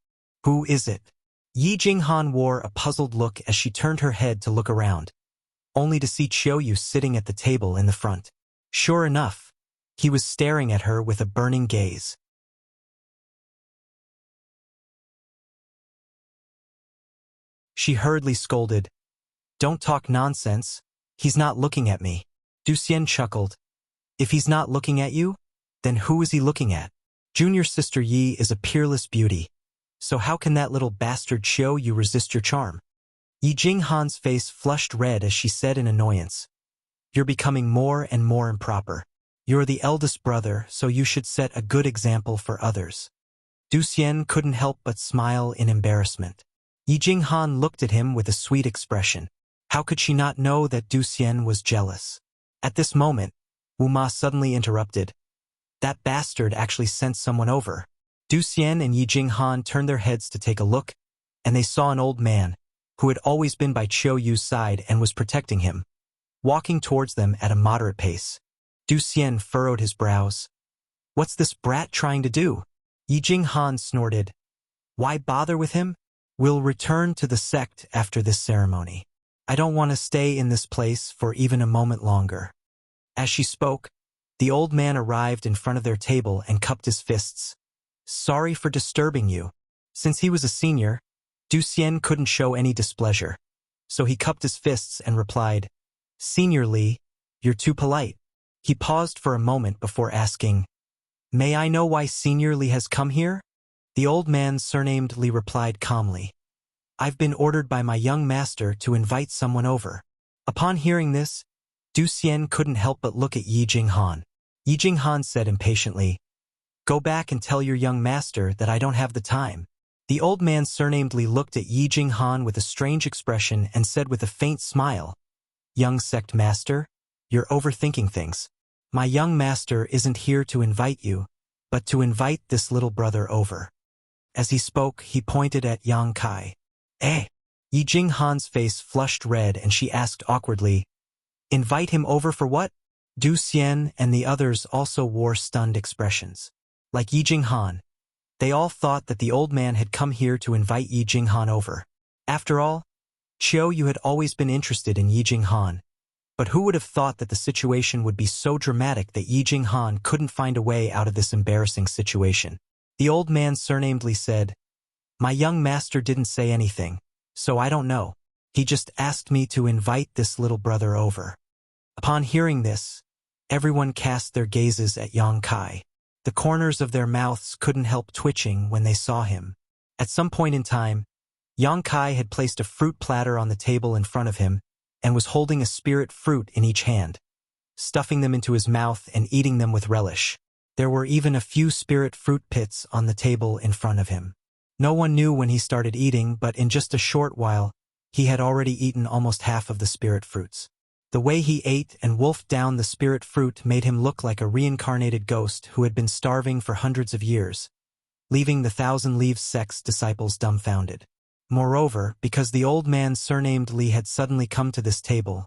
Who is it?" Yi Jinghan wore a puzzled look as she turned her head to look around, only to see Qiuyu sitting at the table in the front. Sure enough, he was staring at her with a burning gaze. She hurriedly scolded, "Don't talk nonsense. He's not looking at me." Du Xian chuckled. "If he's not looking at you, then who is he looking at? Junior sister Yi is a peerless beauty. So how can that little bastard Qiuyu resist your charm?" Yi Jinghan's face flushed red as she said in annoyance, "You're becoming more and more improper. You're the eldest brother, so you should set a good example for others." Du Xian couldn't help but smile in embarrassment. Yi Jinghan looked at him with a sweet expression. How could she not know that Du Xian was jealous? At this moment, Wu Ma suddenly interrupted. "That bastard actually sent someone over." Du Xian and Yi Jinghan turned their heads to take a look, and they saw an old man, who had always been by Qiuyu's side and was protecting him, walking towards them at a moderate pace. Du Xian furrowed his brows. "What's this brat trying to do?" Yi Jinghan snorted. "Why bother with him? We'll return to the sect after this ceremony. I don't want to stay in this place for even a moment longer." As she spoke, the old man arrived in front of their table and cupped his fists. "Sorry for disturbing you." Since he was a senior, Du Xian couldn't show any displeasure, so he cupped his fists and replied, "Senior Li, you're too polite." He paused for a moment before asking, "May I know why Senior Li has come here?" The old man surnamed Li replied calmly, "I've been ordered by my young master to invite someone over." Upon hearing this, Du Xian couldn't help but look at Yi Jinghan. Yi Jinghan said impatiently, "Go back and tell your young master that I don't have the time." The old man surnamed Li looked at Yi Jinghan with a strange expression and said with a faint smile, "Young sect master, you're overthinking things. My young master isn't here to invite you, but to invite this little brother over." As he spoke, he pointed at Yang Kai. "Eh?" Yi Jinghan's face flushed red and she asked awkwardly, "Invite him over for what?" Du Xian and the others also wore stunned expressions. Like Yi Jinghan, they all thought that the old man had come here to invite Yi Jinghan over. After all, Qiuyu had always been interested in Yi Jinghan, but who would have thought that the situation would be so dramatic that Yi Jinghan couldn't find a way out of this embarrassing situation? The old man surnamedly said, "My young master didn't say anything, so I don't know. He just asked me to invite this little brother over." Upon hearing this, everyone cast their gazes at Yang Kai. The corners of their mouths couldn't help twitching when they saw him. At some point in time, Yang Kai had placed a fruit platter on the table in front of him and was holding a spirit fruit in each hand, stuffing them into his mouth and eating them with relish. There were even a few spirit fruit pits on the table in front of him. No one knew when he started eating, but in just a short while, he had already eaten almost half of the spirit fruits. The way he ate and wolfed down the spirit fruit made him look like a reincarnated ghost who had been starving for hundreds of years, leaving the Thousand Leaves sect's disciples dumbfounded. Moreover, because the old man surnamed Li had suddenly come to this table,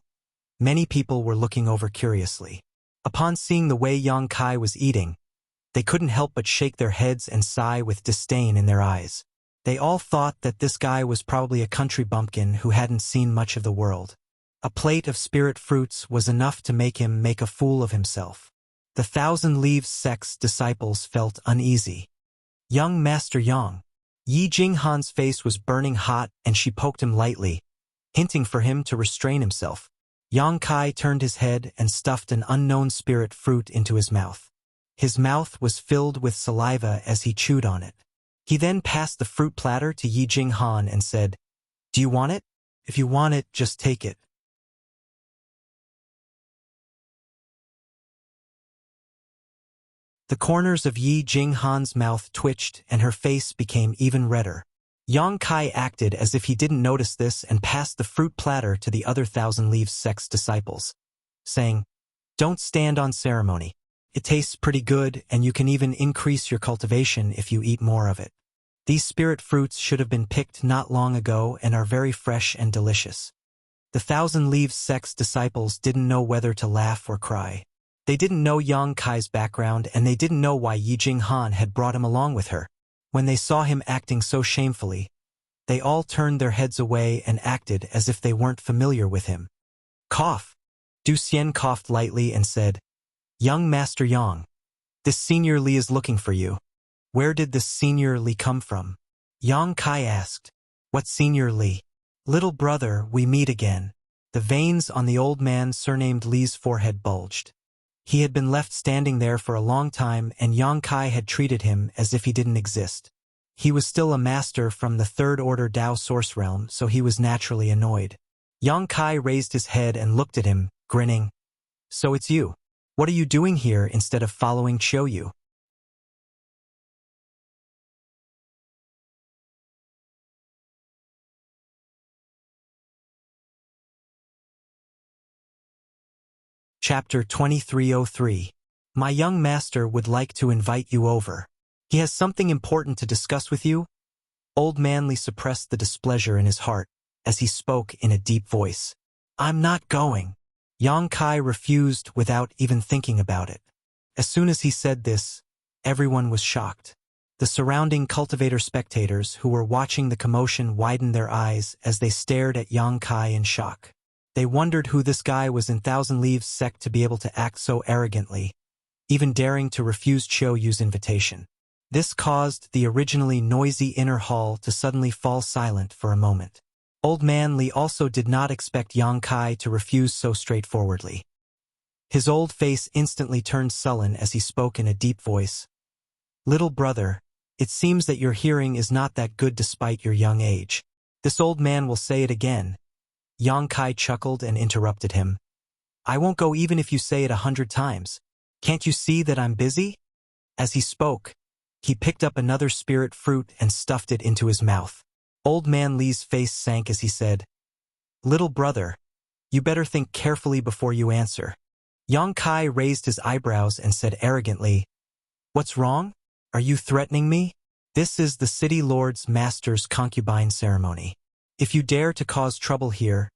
many people were looking over curiously. Upon seeing the way Yang Kai was eating, they couldn't help but shake their heads and sigh with disdain in their eyes. They all thought that this guy was probably a country bumpkin who hadn't seen much of the world. A plate of spirit fruits was enough to make him make a fool of himself. The Thousand Leaves sect's disciples felt uneasy. "Young Master Yang." Yi Jinghan's face was burning hot and she poked him lightly, hinting for him to restrain himself. Yang Kai turned his head and stuffed an unknown spirit fruit into his mouth. His mouth was filled with saliva as he chewed on it. He then passed the fruit platter to Yi Jinghan and said, "Do you want it?" If you want it, just take it. The corners of Yi Jinghan's mouth twitched and her face became even redder. Yang Kai acted as if he didn't notice this and passed the fruit platter to the other Thousand Leaves sect's disciples, saying, "Don't stand on ceremony. It tastes pretty good and you can even increase your cultivation if you eat more of it. These spirit fruits should have been picked not long ago and are very fresh and delicious." The Thousand Leaves sect's disciples didn't know whether to laugh or cry. They didn't know Yang Kai's background and they didn't know why Yi Jinghan had brought him along with her. When they saw him acting so shamefully, they all turned their heads away and acted as if they weren't familiar with him. Cough. Du Xian coughed lightly and said, "Young Master Yang, this Senior Li is looking for you." "Where did this Senior Li come from?" Yang Kai asked. "What Senior Li?" "Little brother, we meet again." The veins on the old man surnamed Li's forehead bulged. He had been left standing there for a long time and Yang Kai had treated him as if he didn't exist. He was still a master from the Third Order Dao Source Realm, so he was naturally annoyed. Yang Kai raised his head and looked at him, grinning. "So it's you. What are you doing here instead of following Qiuyu?" Chapter 2303. My young master would like to invite you over. He has something important to discuss with you. Old man Li suppressed the displeasure in his heart as he spoke in a deep voice. "I'm not going." Yang Kai refused without even thinking about it. As soon as he said this, everyone was shocked. The surrounding cultivator spectators who were watching the commotion widened their eyes as they stared at Yang Kai in shock. They wondered who this guy was in Thousand Leaves sect to be able to act so arrogantly, even daring to refuse Qiuyu's invitation. This caused the originally noisy inner hall to suddenly fall silent for a moment. Old man Li also did not expect Yang Kai to refuse so straightforwardly. His old face instantly turned sullen as he spoke in a deep voice. "Little brother, it seems that your hearing is not that good despite your young age. This old man will say it again." Yang Kai chuckled and interrupted him. "I won't go even if you say it 100 times. Can't you see that I'm busy?" As he spoke, he picked up another spirit fruit and stuffed it into his mouth. Old man Li's face sank as he said, "Little brother, you better think carefully before you answer." Yang Kai raised his eyebrows and said arrogantly, "What's wrong? Are you threatening me? This is the city lord's master's concubine ceremony. If you dare to cause trouble here,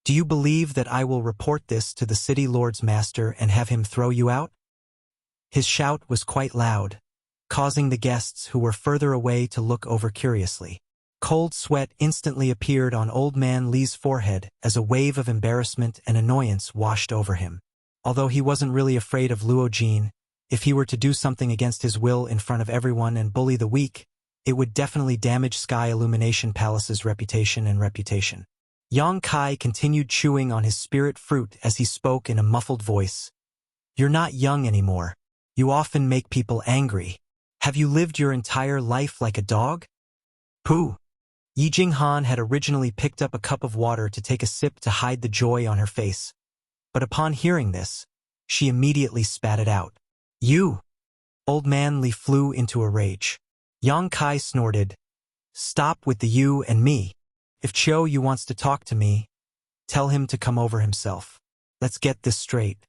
do you believe that I will report this to the city lord's master and have him throw you out?" His shout was quite loud, causing the guests who were further away to look over curiously. Cold sweat instantly appeared on old man Li's forehead as a wave of embarrassment and annoyance washed over him. Although he wasn't really afraid of Luo Jin, if he were to do something against his will in front of everyone and bully the weak, it would definitely damage Sky Illumination Palace's reputation and reputation. Yang Kai continued chewing on his spirit fruit as he spoke in a muffled voice. "You're not young anymore. You often make people angry. Have you lived your entire life like a dog?" Pooh! Yi Jinghan had originally picked up a cup of water to take a sip to hide the joy on her face. But upon hearing this, she immediately spat it out. "You!" Old man Li flew into a rage. Yang Kai snorted, "Stop with the you and me. If Qiuyu wants to talk to me, tell him to come over himself. Let's get this straight.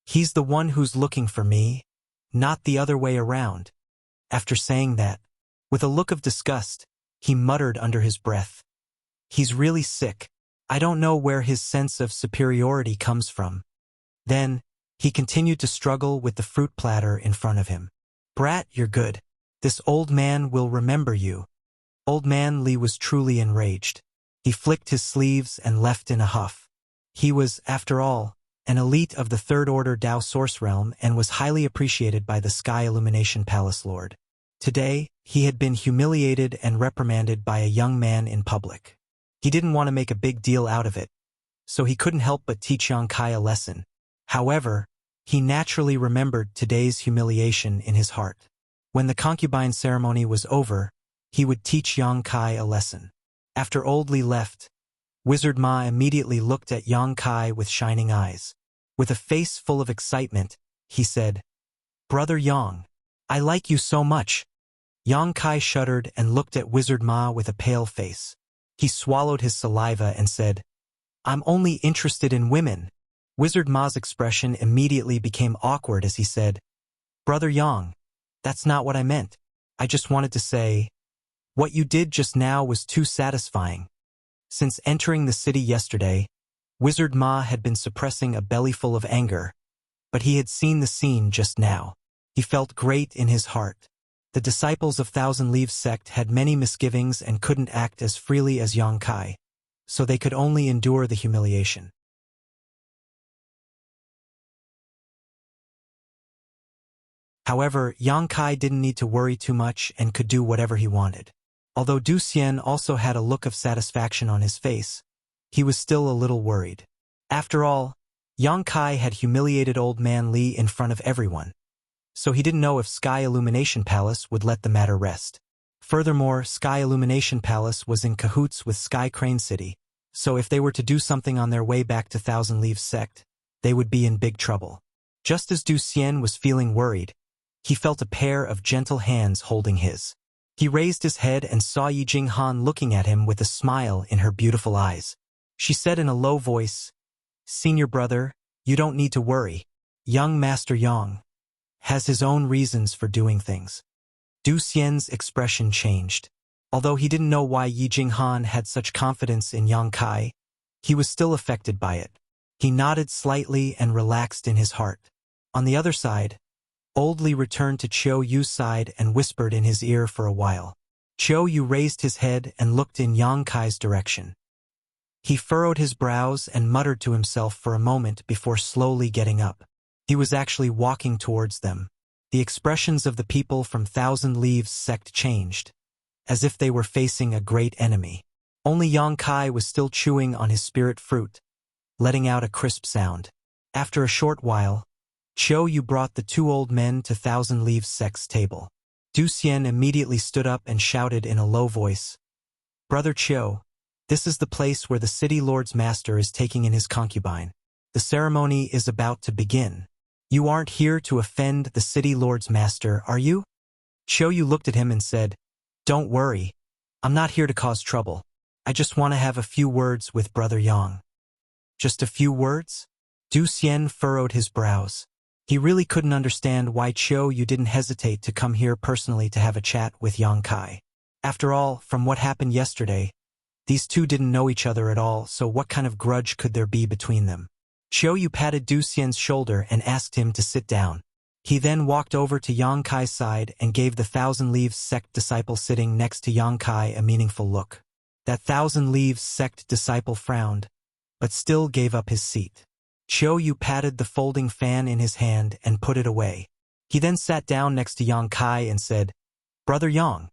He's the one who's looking for me, not the other way around." After saying that, with a look of disgust, he muttered under his breath, "He's really sick. I don't know where his sense of superiority comes from." Then, he continued to struggle with the fruit platter in front of him. "Brat, you're good. This old man will remember you." Old man Li was truly enraged. He flicked his sleeves and left in a huff. He was, after all, an elite of the Third Order Dao Source Realm and was highly appreciated by the Sky Illumination Palace Lord. Today, he had been humiliated and reprimanded by a young man in public. He didn't want to make a big deal out of it, so he couldn't help but teach Yang Kai a lesson. However, he naturally remembered today's humiliation in his heart. When the concubine ceremony was over, he would teach Yang Kai a lesson. After Old Li left, Wizard Ma immediately looked at Yang Kai with shining eyes. With a face full of excitement, he said, "Brother Yang, I like you so much." Yang Kai shuddered and looked at Wizard Ma with a pale face. He swallowed his saliva and said, "I'm only interested in women." Wizard Ma's expression immediately became awkward as he said, "Brother Yang, that's not what I meant. I just wanted to say, what you did just now was too satisfying." Since entering the city yesterday, Wizard Ma had been suppressing a bellyful of anger, but he had seen the scene just now. He felt great in his heart. The disciples of Thousand Leaves sect had many misgivings and couldn't act as freely as Yang Kai, so they could only endure the humiliation. However, Yang Kai didn't need to worry too much and could do whatever he wanted. Although Du Xian also had a look of satisfaction on his face, he was still a little worried. After all, Yang Kai had humiliated Old Man Li in front of everyone, so he didn't know if Sky Illumination Palace would let the matter rest. Furthermore, Sky Illumination Palace was in cahoots with Sky Crane City, so if they were to do something on their way back to Thousand Leaves sect, they would be in big trouble. Just as Du Xian was feeling worried, he felt a pair of gentle hands holding his. He raised his head and saw Yi Jinghan looking at him with a smile in her beautiful eyes. She said in a low voice, "Senior brother, you don't need to worry. Young Master Yang has his own reasons for doing things." Du Xian's expression changed. Although he didn't know why Yi Jinghan had such confidence in Yang Kai, he was still affected by it. He nodded slightly and relaxed in his heart. On the other side, Old Li returned to Chiu Yu's side and whispered in his ear for a while. Chiu Yu raised his head and looked in Yang Kai's direction. He furrowed his brows and muttered to himself for a moment before slowly getting up. He was actually walking towards them. The expressions of the people from Thousand Leaves sect changed, as if they were facing a great enemy. Only Yang Kai was still chewing on his spirit fruit, letting out a crisp sound. After a short while, Chiu Yu brought the two old men to Thousand Leaves sect's table. Du Xian immediately stood up and shouted in a low voice, "Brother Chiu, this is the place where the City Lord's master is taking in his concubine. The ceremony is about to begin. You aren't here to offend the City Lord's master, are you?" Chiu Yu looked at him and said, "Don't worry. I'm not here to cause trouble. I just want to have a few words with Brother Yang." "Just a few words?" Du Xian furrowed his brows. He really couldn't understand why Chiu Yu didn't hesitate to come here personally to have a chat with Yang Kai. After all, from what happened yesterday, these two didn't know each other at all, so what kind of grudge could there be between them? Chiu Yu patted Du Xian's shoulder and asked him to sit down. He then walked over to Yang Kai's side and gave the Thousand Leaves sect disciple sitting next to Yang Kai a meaningful look. That Thousand Leaves sect disciple frowned, but still gave up his seat. Chiu Yu patted the folding fan in his hand and put it away. He then sat down next to Yang Kai and said, "Brother Yang,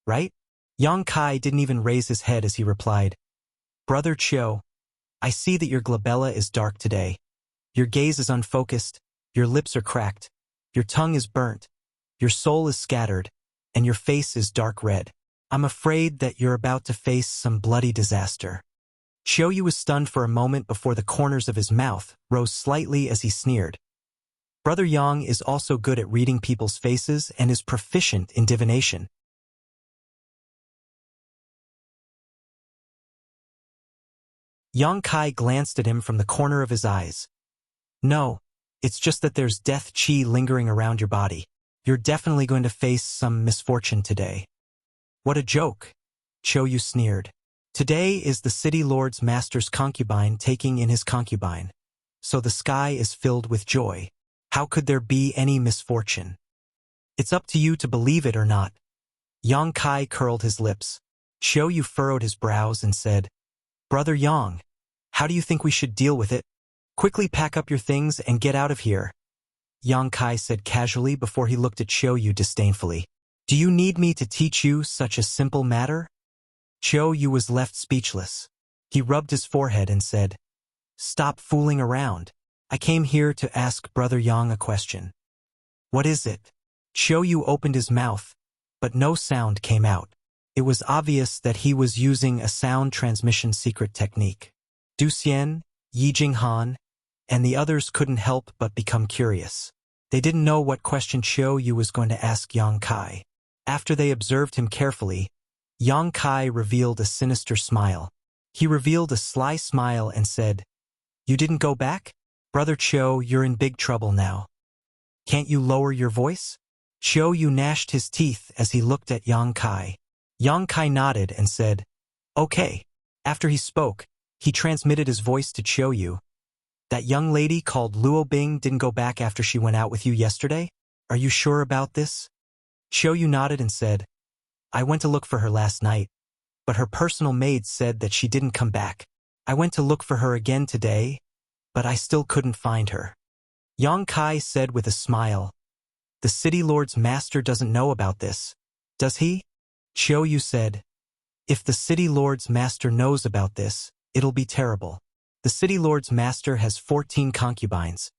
right?" Yang Kai didn't even raise his head as he replied, "Brother Chiu, I see that your glabella is dark today. Your gaze is unfocused, your lips are cracked, your tongue is burnt, your soul is scattered, and your face is dark red. I'm afraid that you're about to face some bloody disaster." Chiu Yu was stunned for a moment before the corners of his mouth rose slightly as he sneered. Brother Yang is also good at reading people's faces and is proficient in divination. Yang Kai glanced at him from the corner of his eyes. "No, it's just that there's death chi lingering around your body. You're definitely going to face some misfortune today." "What a joke," Chiu Yu sneered. "Today is the City Lord's master's concubine taking in his concubine, so the sky is filled with joy. How could there be any misfortune? It's up to you to believe it or not." Yang Kai curled his lips. Chiu Yu furrowed his brows and said, "Brother Yang, how do you think we should deal with it? Quickly pack up your things and get out of here," Yang Kai said casually before he looked at Chiu Yu disdainfully. "Do you need me to teach you such a simple matter?" Chiu Yu was left speechless. He rubbed his forehead and said, "Stop fooling around. I came here to ask Brother Yang a question." "What is it?" Chiu Yu opened his mouth, but no sound came out. It was obvious that he was using a sound transmission secret technique. Du Xian, Yi Jinghan, and the others couldn't help but become curious. They didn't know what question Qiu Yu was going to ask Yang Kai. After they observed him carefully, Yang Kai revealed a sinister smile. He revealed a sly smile and said, "You didn't go back? Brother Qiu, you're in big trouble now. Can't you lower your voice?" Qiu Yu gnashed his teeth as he looked at Yang Kai. Yang Kai nodded and said, "Okay." After he spoke, he transmitted his voice to Qiu Yu. "That young lady called Luo Bing didn't go back after she went out with you yesterday? Are you sure about this?" Qiu Yu nodded and said, "I went to look for her last night, but her personal maid said that she didn't come back. I went to look for her again today, but I still couldn't find her." Yang Kai said with a smile, "The City Lord's master doesn't know about this, does he?" Qiu Yu said, "If the City Lord's master knows about this, it'll be terrible. The City Lord's master has 14 concubines,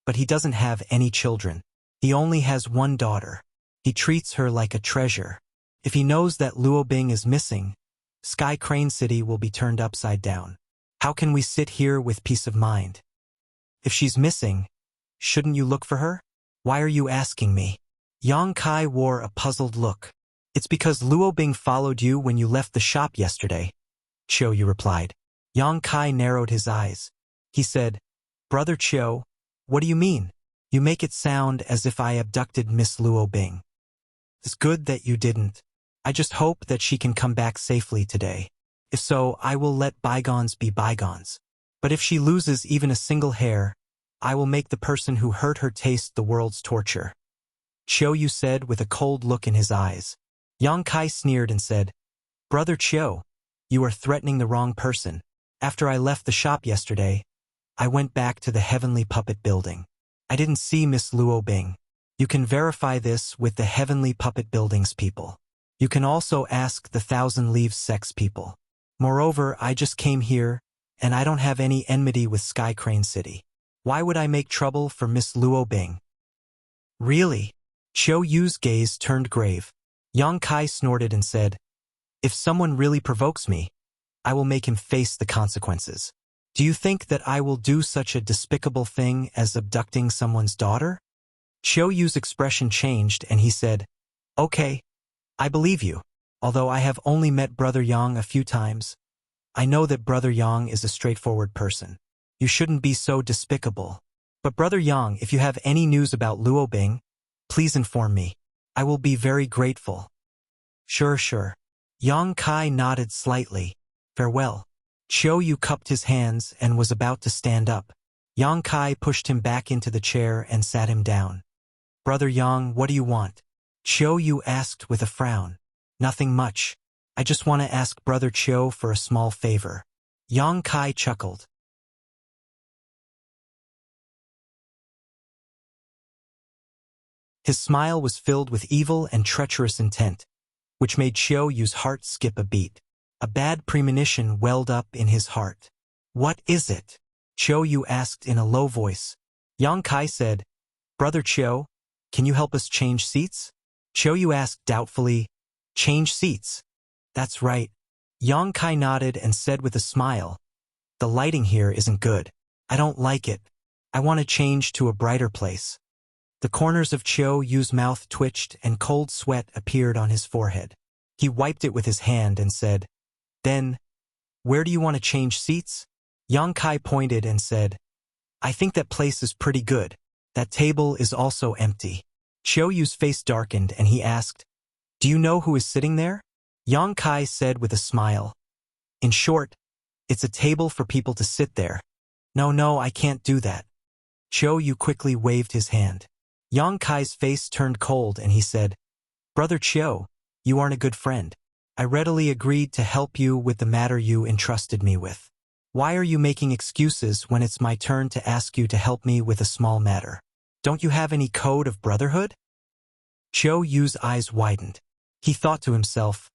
but he doesn't have any children. He only has one daughter. He treats her like a treasure. If he knows that Luo Bing is missing, Sky Crane City will be turned upside down. How can we sit here with peace of mind? If she's missing, shouldn't you look for her? Why are you asking me?" Yang Kai wore a puzzled look. "It's because Luo Bing followed you when you left the shop yesterday," Qiu Yu replied. Yang Kai narrowed his eyes. He said, "Brother Qiu, what do you mean? You make it sound as if I abducted Miss Luo Bing." "It's good that you didn't. I just hope that she can come back safely today. If so, I will let bygones be bygones. But if she loses even a single hair, I will make the person who hurt her taste the world's torture," Qiu Yu said with a cold look in his eyes. Yang Kai sneered and said, "Brother Qiu, you are threatening the wrong person. After I left the shop yesterday, I went back to the Heavenly Puppet Building. I didn't see Miss Luo Bing. You can verify this with the Heavenly Puppet Building's people. You can also ask the Thousand Leaves Sex people. Moreover, I just came here, and I don't have any enmity with Sky Crane City. Why would I make trouble for Miss Luo Bing?" "Really?" Qiu Yu's gaze turned grave. Yang Kai snorted and said, "If someone really provokes me, I will make him face the consequences. Do you think that I will do such a despicable thing as abducting someone's daughter?" Qiu Yu's expression changed and he said, "Okay, I believe you. Although I have only met Brother Yang a few times, I know that Brother Yang is a straightforward person. You shouldn't be so despicable. But Brother Yang, if you have any news about Luo Bing, please inform me. I will be very grateful." Sure. Yang Kai nodded slightly. "Farewell." Qiu Yu cupped his hands and was about to stand up. Yang Kai pushed him back into the chair and sat him down. "Brother Yang, what do you want?" Qiu Yu asked with a frown. "Nothing much. I just want to ask Brother Qiu for a small favor." Yang Kai chuckled. His smile was filled with evil and treacherous intent, which made Qiu Yu's heart skip a beat. A bad premonition welled up in his heart. "What is it?" Qiu Yu asked in a low voice. Yang Kai said, "Brother Qiu, can you help us change seats?" Qiu Yu asked doubtfully, "Change seats?" "That's right." Yang Kai nodded and said with a smile, "The lighting here isn't good. I don't like it. I want to change to a brighter place." The corners of Qiu Yu's mouth twitched and cold sweat appeared on his forehead. He wiped it with his hand and said, "Then, where do you want to change seats?" Yang Kai pointed and said, "I think that place is pretty good. That table is also empty." Qiu Yu's face darkened and he asked, "Do you know who is sitting there?" Yang Kai said with a smile, "In short, it's a table for people to sit there." No, I can't do that." Qiu Yu quickly waved his hand. Yang Kai's face turned cold and he said, "Brother Qiu, you aren't a good friend. I readily agreed to help you with the matter you entrusted me with. Why are you making excuses when it's my turn to ask you to help me with a small matter? Don't you have any code of brotherhood?" Qiu Yu's eyes widened. He thought to himself,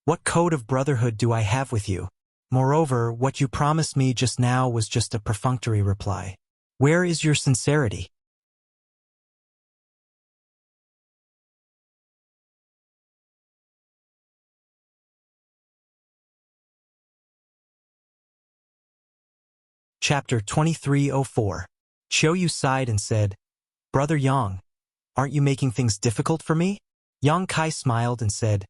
"What code of brotherhood do I have with you? Moreover, what you promised me just now was just a perfunctory reply. Where is your sincerity?" Chapter 2304. Qiu sighed and said, Brother Yang, aren't you making things difficult for me? Yang Kai smiled and said,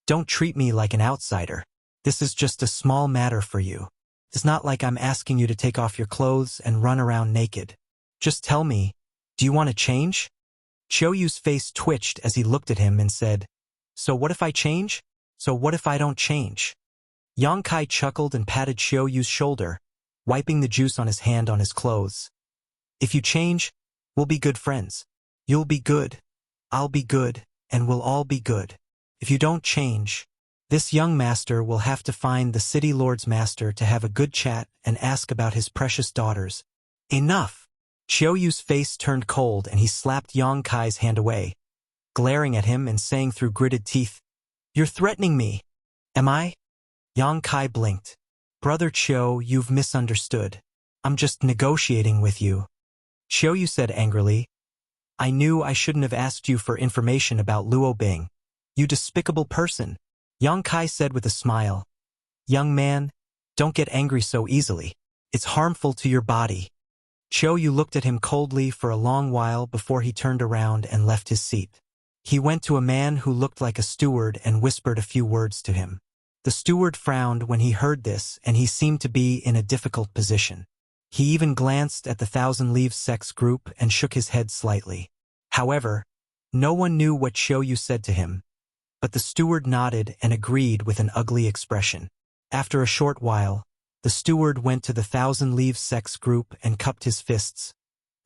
Don't treat me like an outsider. This is just a small matter for you. It's not like I'm asking you to take off your clothes and run around naked. Just tell me, do you want to change? Qiu's face twitched as he looked at him and said, So what if I change? So what if I don't change? Yang Kai chuckled and patted Qiu's shoulder, wiping the juice on his hand on his clothes. If you change, we'll be good friends. You'll be good, I'll be good, and we'll all be good. If you don't change, this young master will have to find the city lord's master to have a good chat and ask about his precious daughters. Enough! Qiu's face turned cold and he slapped Yang Kai's hand away, glaring at him and saying through gritted teeth, You're threatening me. Am I? Yang Kai blinked. Brother Qiu, you've misunderstood. I'm just negotiating with you. Qiu said angrily, I knew I shouldn't have asked you for information about Luo Bing. You despicable person. Yang Kai said with a smile, Young man, don't get angry so easily. It's harmful to your body. Qiu looked at him coldly for a long while before he turned around and left his seat. He went to a man who looked like a steward and whispered a few words to him. The steward frowned when he heard this and he seemed to be in a difficult position. He even glanced at the Thousand Leaves sex group and shook his head slightly. However, no one knew what Qiu said to him, but the steward nodded and agreed with an ugly expression. After a short while, the steward went to the Thousand Leaves sex group and cupped his fists.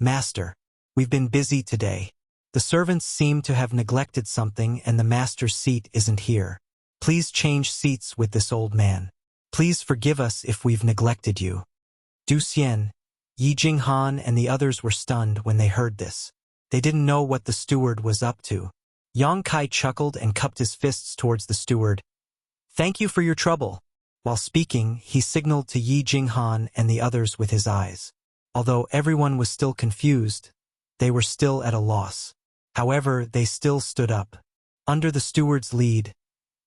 Master, we've been busy today. The servants seem to have neglected something and the master's seat isn't here. Please change seats with this old man. Please forgive us if we've neglected you. Du Xian, Yi Jinghan and the others were stunned when they heard this. They didn't know what the steward was up to. Yang Kai chuckled and cupped his fists towards the steward. Thank you for your trouble. While speaking, he signaled to Yi Jinghan and the others with his eyes. Although everyone was still confused, they were still at a loss. However, they still stood up. Under the steward's lead,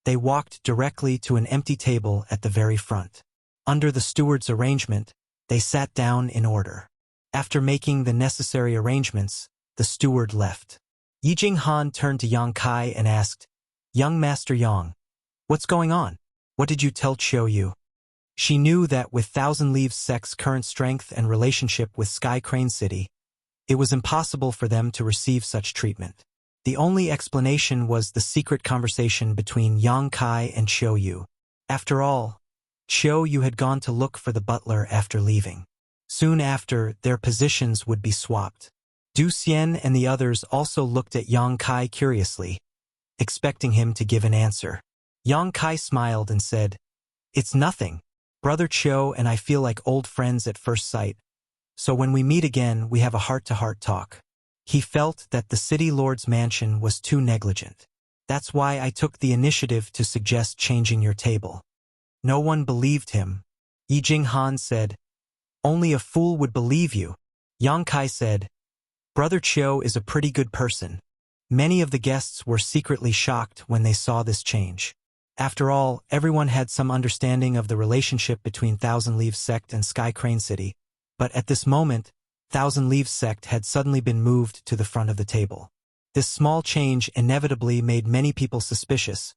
they walked directly to an empty table at the very front. Under the steward's arrangement, they sat down in order. After making the necessary arrangements, the steward left. Yi Jinghan turned to Yang Kai and asked, Young Master Yang, what's going on? What did you tell Qiu? She knew that with Thousand Leaves Sect's current strength and relationship with Sky Crane City, it was impossible for them to receive such treatment. The only explanation was the secret conversation between Yang Kai and Qiu. After all, Qiu had gone to look for the butler after leaving. Soon after, their positions would be swapped. Du Xian and the others also looked at Yang Kai curiously, expecting him to give an answer. Yang Kai smiled and said, It's nothing. Brother Qiu and I feel like old friends at first sight, so when we meet again we have a heart-to-heart talk. He felt that the city lord's mansion was too negligent. That's why I took the initiative to suggest changing your table. No one believed him. Yi Jinghan said, Only a fool would believe you. Yang Kai said, Brother Qiu is a pretty good person. Many of the guests were secretly shocked when they saw this change. After all, everyone had some understanding of the relationship between Thousand Leaves Sect and Sky Crane City, but at this moment, Thousand Leaves Sect had suddenly been moved to the front of the table. This small change inevitably made many people suspicious,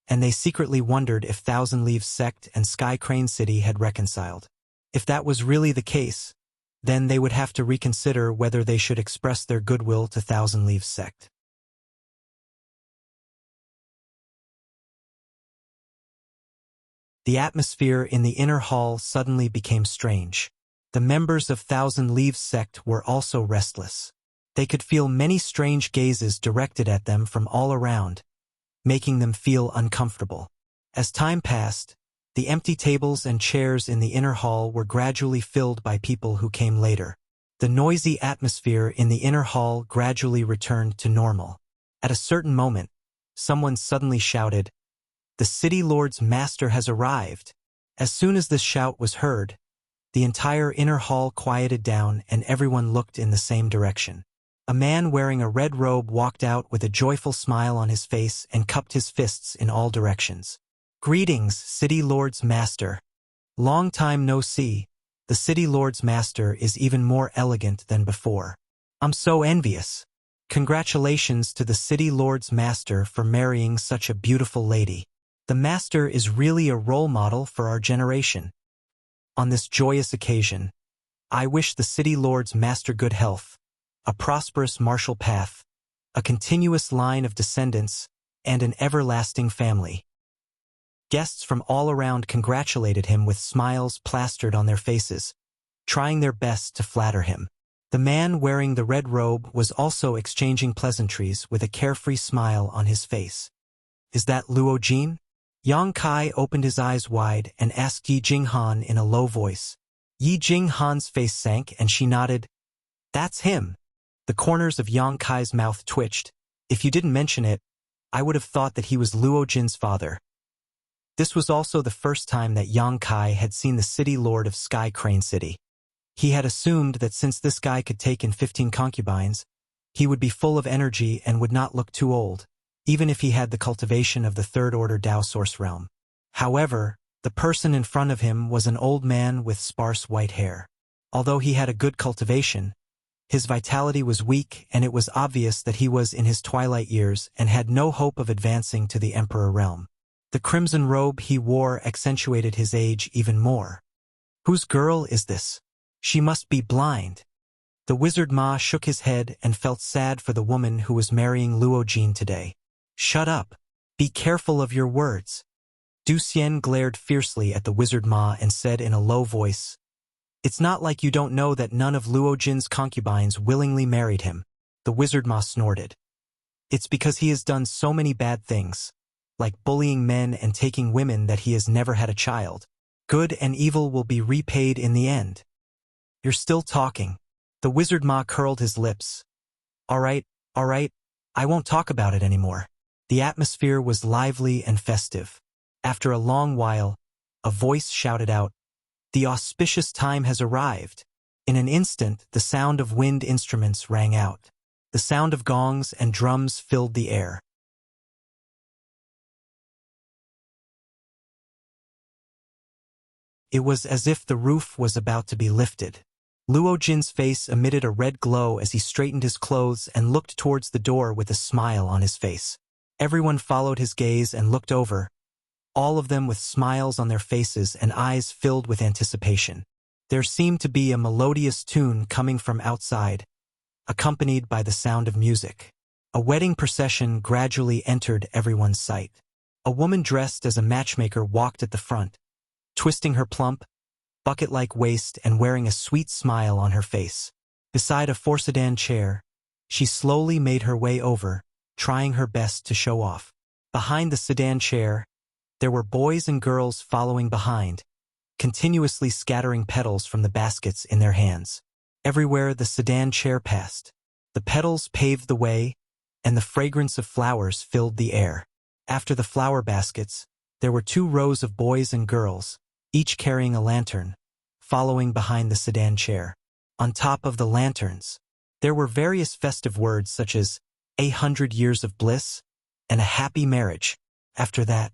and they secretly wondered if Thousand Leaves Sect and Sky Crane City had reconciled. If that was really the case, then they would have to reconsider whether they should express their goodwill to Thousand Leaves Sect. The atmosphere in the inner hall suddenly became strange. The members of Thousand Leaves Sect were also restless. They could feel many strange gazes directed at them from all around, making them feel uncomfortable. As time passed, the empty tables and chairs in the inner hall were gradually filled by people who came later. The noisy atmosphere in the inner hall gradually returned to normal. At a certain moment, someone suddenly shouted, The city lord's master has arrived. As soon as this shout was heard, the entire inner hall quieted down and everyone looked in the same direction. A man wearing a red robe walked out with a joyful smile on his face and cupped his fists in all directions. Greetings, city lord's master. Long time no see. The city lord's master is even more elegant than before. I'm so envious. Congratulations to the city lord's master for marrying such a beautiful lady. The master is really a role model for our generation. On this joyous occasion, I wish the city lord's master good health, a prosperous martial path, a continuous line of descendants, and an everlasting family. Guests from all around congratulated him with smiles plastered on their faces, trying their best to flatter him. The man wearing the red robe was also exchanging pleasantries with a carefree smile on his face. Is that Luo Jin? Yang Kai opened his eyes wide and asked Yi Jinghan in a low voice. Yi Jinghan's face sank and she nodded. That's him. The corners of Yang Kai's mouth twitched. If you didn't mention it, I would have thought that he was Luo Jin's father. This was also the first time that Yang Kai had seen the city lord of Sky Crane City. He had assumed that since this guy could take in 15 concubines, he would be full of energy and would not look too old, even if he had the cultivation of the third-order Dao Source realm. However, the person in front of him was an old man with sparse white hair. Although he had a good cultivation, his vitality was weak and it was obvious that he was in his twilight years and had no hope of advancing to the Emperor realm. The crimson robe he wore accentuated his age even more. Whose girl is this? She must be blind. The wizard Ma shook his head and felt sad for the woman who was marrying Luo Jin today. Shut up. Be careful of your words. Du Xian glared fiercely at the wizard Ma and said in a low voice, It's not like you don't know that none of Luo Jin's concubines willingly married him. The wizard Ma snorted. It's because he has done so many bad things, like bullying men and taking women, that he has never had a child. Good and evil will be repaid in the end. You're still talking. The wizard Ma curled his lips. All right, I won't talk about it anymore. The atmosphere was lively and festive. After a long while, a voice shouted out, The auspicious time has arrived. In an instant, the sound of wind instruments rang out. The sound of gongs and drums filled the air. It was as if the roof was about to be lifted. Luo Jin's face emitted a red glow as he straightened his clothes and looked towards the door with a smile on his face. Everyone followed his gaze and looked over, all of them with smiles on their faces and eyes filled with anticipation. There seemed to be a melodious tune coming from outside, accompanied by the sound of music. A wedding procession gradually entered everyone's sight. A woman dressed as a matchmaker walked at the front, twisting her plump, bucket-like waist and wearing a sweet smile on her face. Beside a four-sedan chair, she slowly made her way over, trying her best to show off. Behind the sedan chair, there were boys and girls following behind, continuously scattering petals from the baskets in their hands. Everywhere the sedan chair passed, the petals paved the way, and the fragrance of flowers filled the air. After the flower baskets, there were 2 rows of boys and girls, each carrying a lantern, following behind the sedan chair. On top of the lanterns, there were various festive words such as 100 years of bliss and a happy marriage. After that,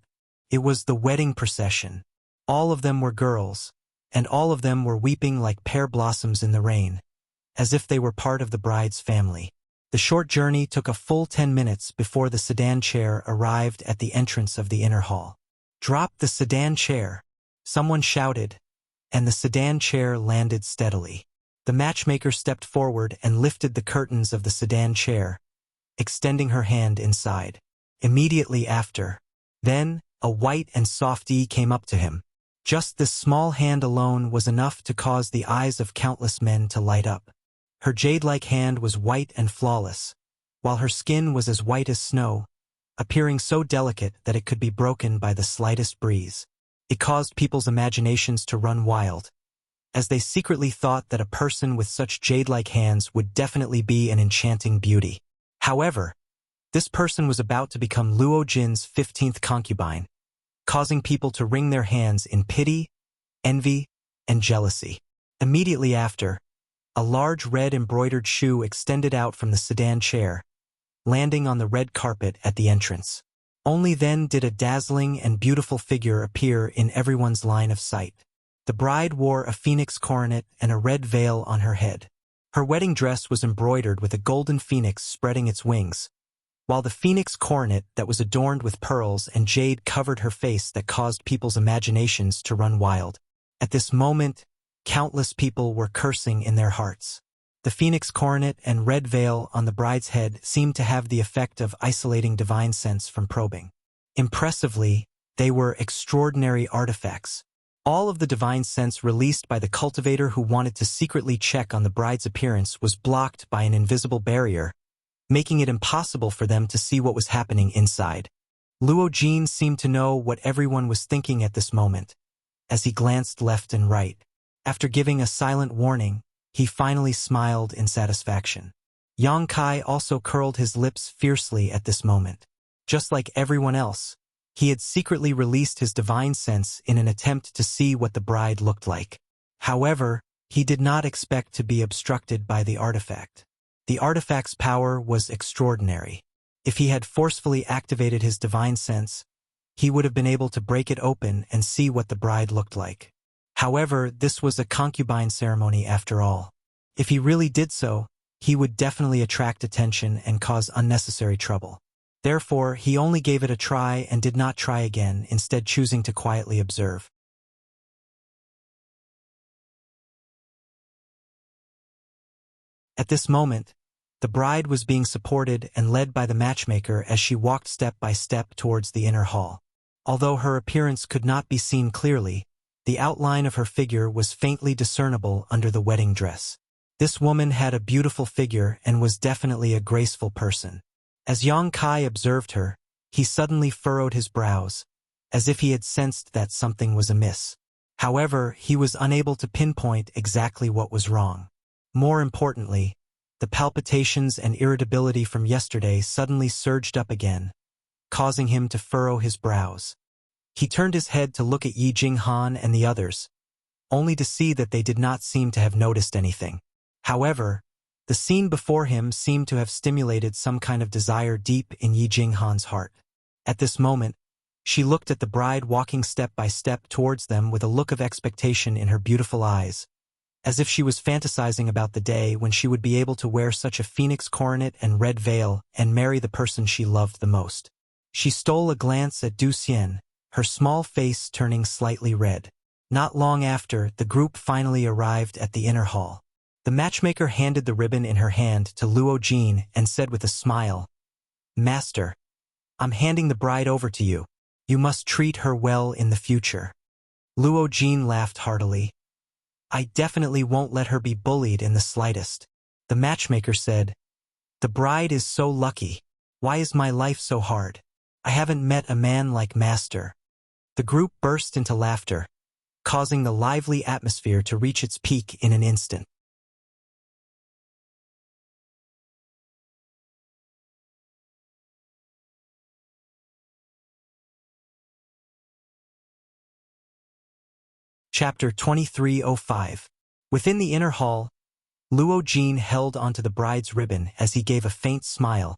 it was the wedding procession. All of them were girls, and all of them were weeping like pear blossoms in the rain, as if they were part of the bride's family. The short journey took a full 10 minutes before the sedan chair arrived at the entrance of the inner hall. Drop the sedan chair, someone shouted, and the sedan chair landed steadily. The matchmaker stepped forward and lifted the curtains of the sedan chair, extending her hand inside. Immediately after, then, a white and soft E came up to him. Just this small hand alone was enough to cause the eyes of countless men to light up. Her jade-like hand was white and flawless, while her skin was as white as snow, appearing so delicate that it could be broken by the slightest breeze. It caused people's imaginations to run wild, as they secretly thought that a person with such jade-like hands would definitely be an enchanting beauty. However, this person was about to become Luo Jin's 15th concubine, causing people to wring their hands in pity, envy, and jealousy. Immediately after, a large red embroidered shoe extended out from the sedan chair, landing on the red carpet at the entrance. Only then did a dazzling and beautiful figure appear in everyone's line of sight. The bride wore a phoenix coronet and a red veil on her head. Her wedding dress was embroidered with a golden phoenix spreading its wings, while the phoenix coronet that was adorned with pearls and jade covered her face that caused people's imaginations to run wild. At this moment, countless people were cursing in their hearts. The phoenix coronet and red veil on the bride's head seemed to have the effect of isolating divine sense from probing. Impressively, they were extraordinary artifacts. All of the divine sense released by the cultivator who wanted to secretly check on the bride's appearance was blocked by an invisible barrier, making it impossible for them to see what was happening inside. Luo Jin seemed to know what everyone was thinking at this moment, as he glanced left and right. After giving a silent warning, he finally smiled in satisfaction. Yang Kai also curled his lips fiercely at this moment. Just like everyone else, he had secretly released his divine sense in an attempt to see what the bride looked like. However, he did not expect to be obstructed by the artifact. The artifact's power was extraordinary. If he had forcefully activated his divine sense, he would have been able to break it open and see what the bride looked like. However, this was a concubine ceremony after all. If he really did so, he would definitely attract attention and cause unnecessary trouble. Therefore, he only gave it a try and did not try again, instead choosing to quietly observe. At this moment, the bride was being supported and led by the matchmaker as she walked step by step towards the inner hall. Although her appearance could not be seen clearly, the outline of her figure was faintly discernible under the wedding dress. This woman had a beautiful figure and was definitely a graceful person. As Yang Kai observed her, he suddenly furrowed his brows, as if he had sensed that something was amiss. However, he was unable to pinpoint exactly what was wrong. More importantly, the palpitations and irritability from yesterday suddenly surged up again, causing him to furrow his brows. He turned his head to look at Yi Jinghan and the others, only to see that they did not seem to have noticed anything. However, the scene before him seemed to have stimulated some kind of desire deep in Yi Jinghan's heart. At this moment, she looked at the bride walking step by step towards them with a look of expectation in her beautiful eyes, as if she was fantasizing about the day when she would be able to wear such a phoenix coronet and red veil and marry the person she loved the most. She stole a glance at Du Xian, her small face turning slightly red. Not long after, the group finally arrived at the inner hall. The matchmaker handed the ribbon in her hand to Luo Jin and said with a smile, "Master, I'm handing the bride over to you. You must treat her well in the future." Luo Jin laughed heartily. "I definitely won't let her be bullied in the slightest." The matchmaker said, "The bride is so lucky. Why is my life so hard? I haven't met a man like Master." The group burst into laughter, causing the lively atmosphere to reach its peak in an instant. Chapter 2305. Within the inner hall, Luo Jin held onto the bride's ribbon as he gave a faint smile,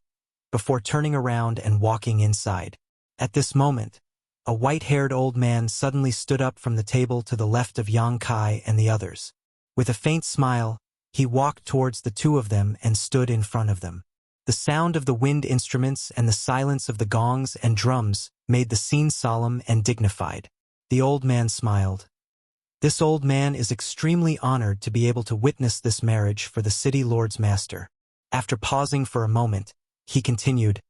before turning around and walking inside. At this moment, a white-haired old man suddenly stood up from the table to the left of Yang Kai and the others. With a faint smile, he walked towards the two of them and stood in front of them. The sound of the wind instruments and the silence of the gongs and drums made the scene solemn and dignified. The old man smiled. This old man is extremely honored to be able to witness this marriage for the city lord's master. After pausing for a moment, he continued,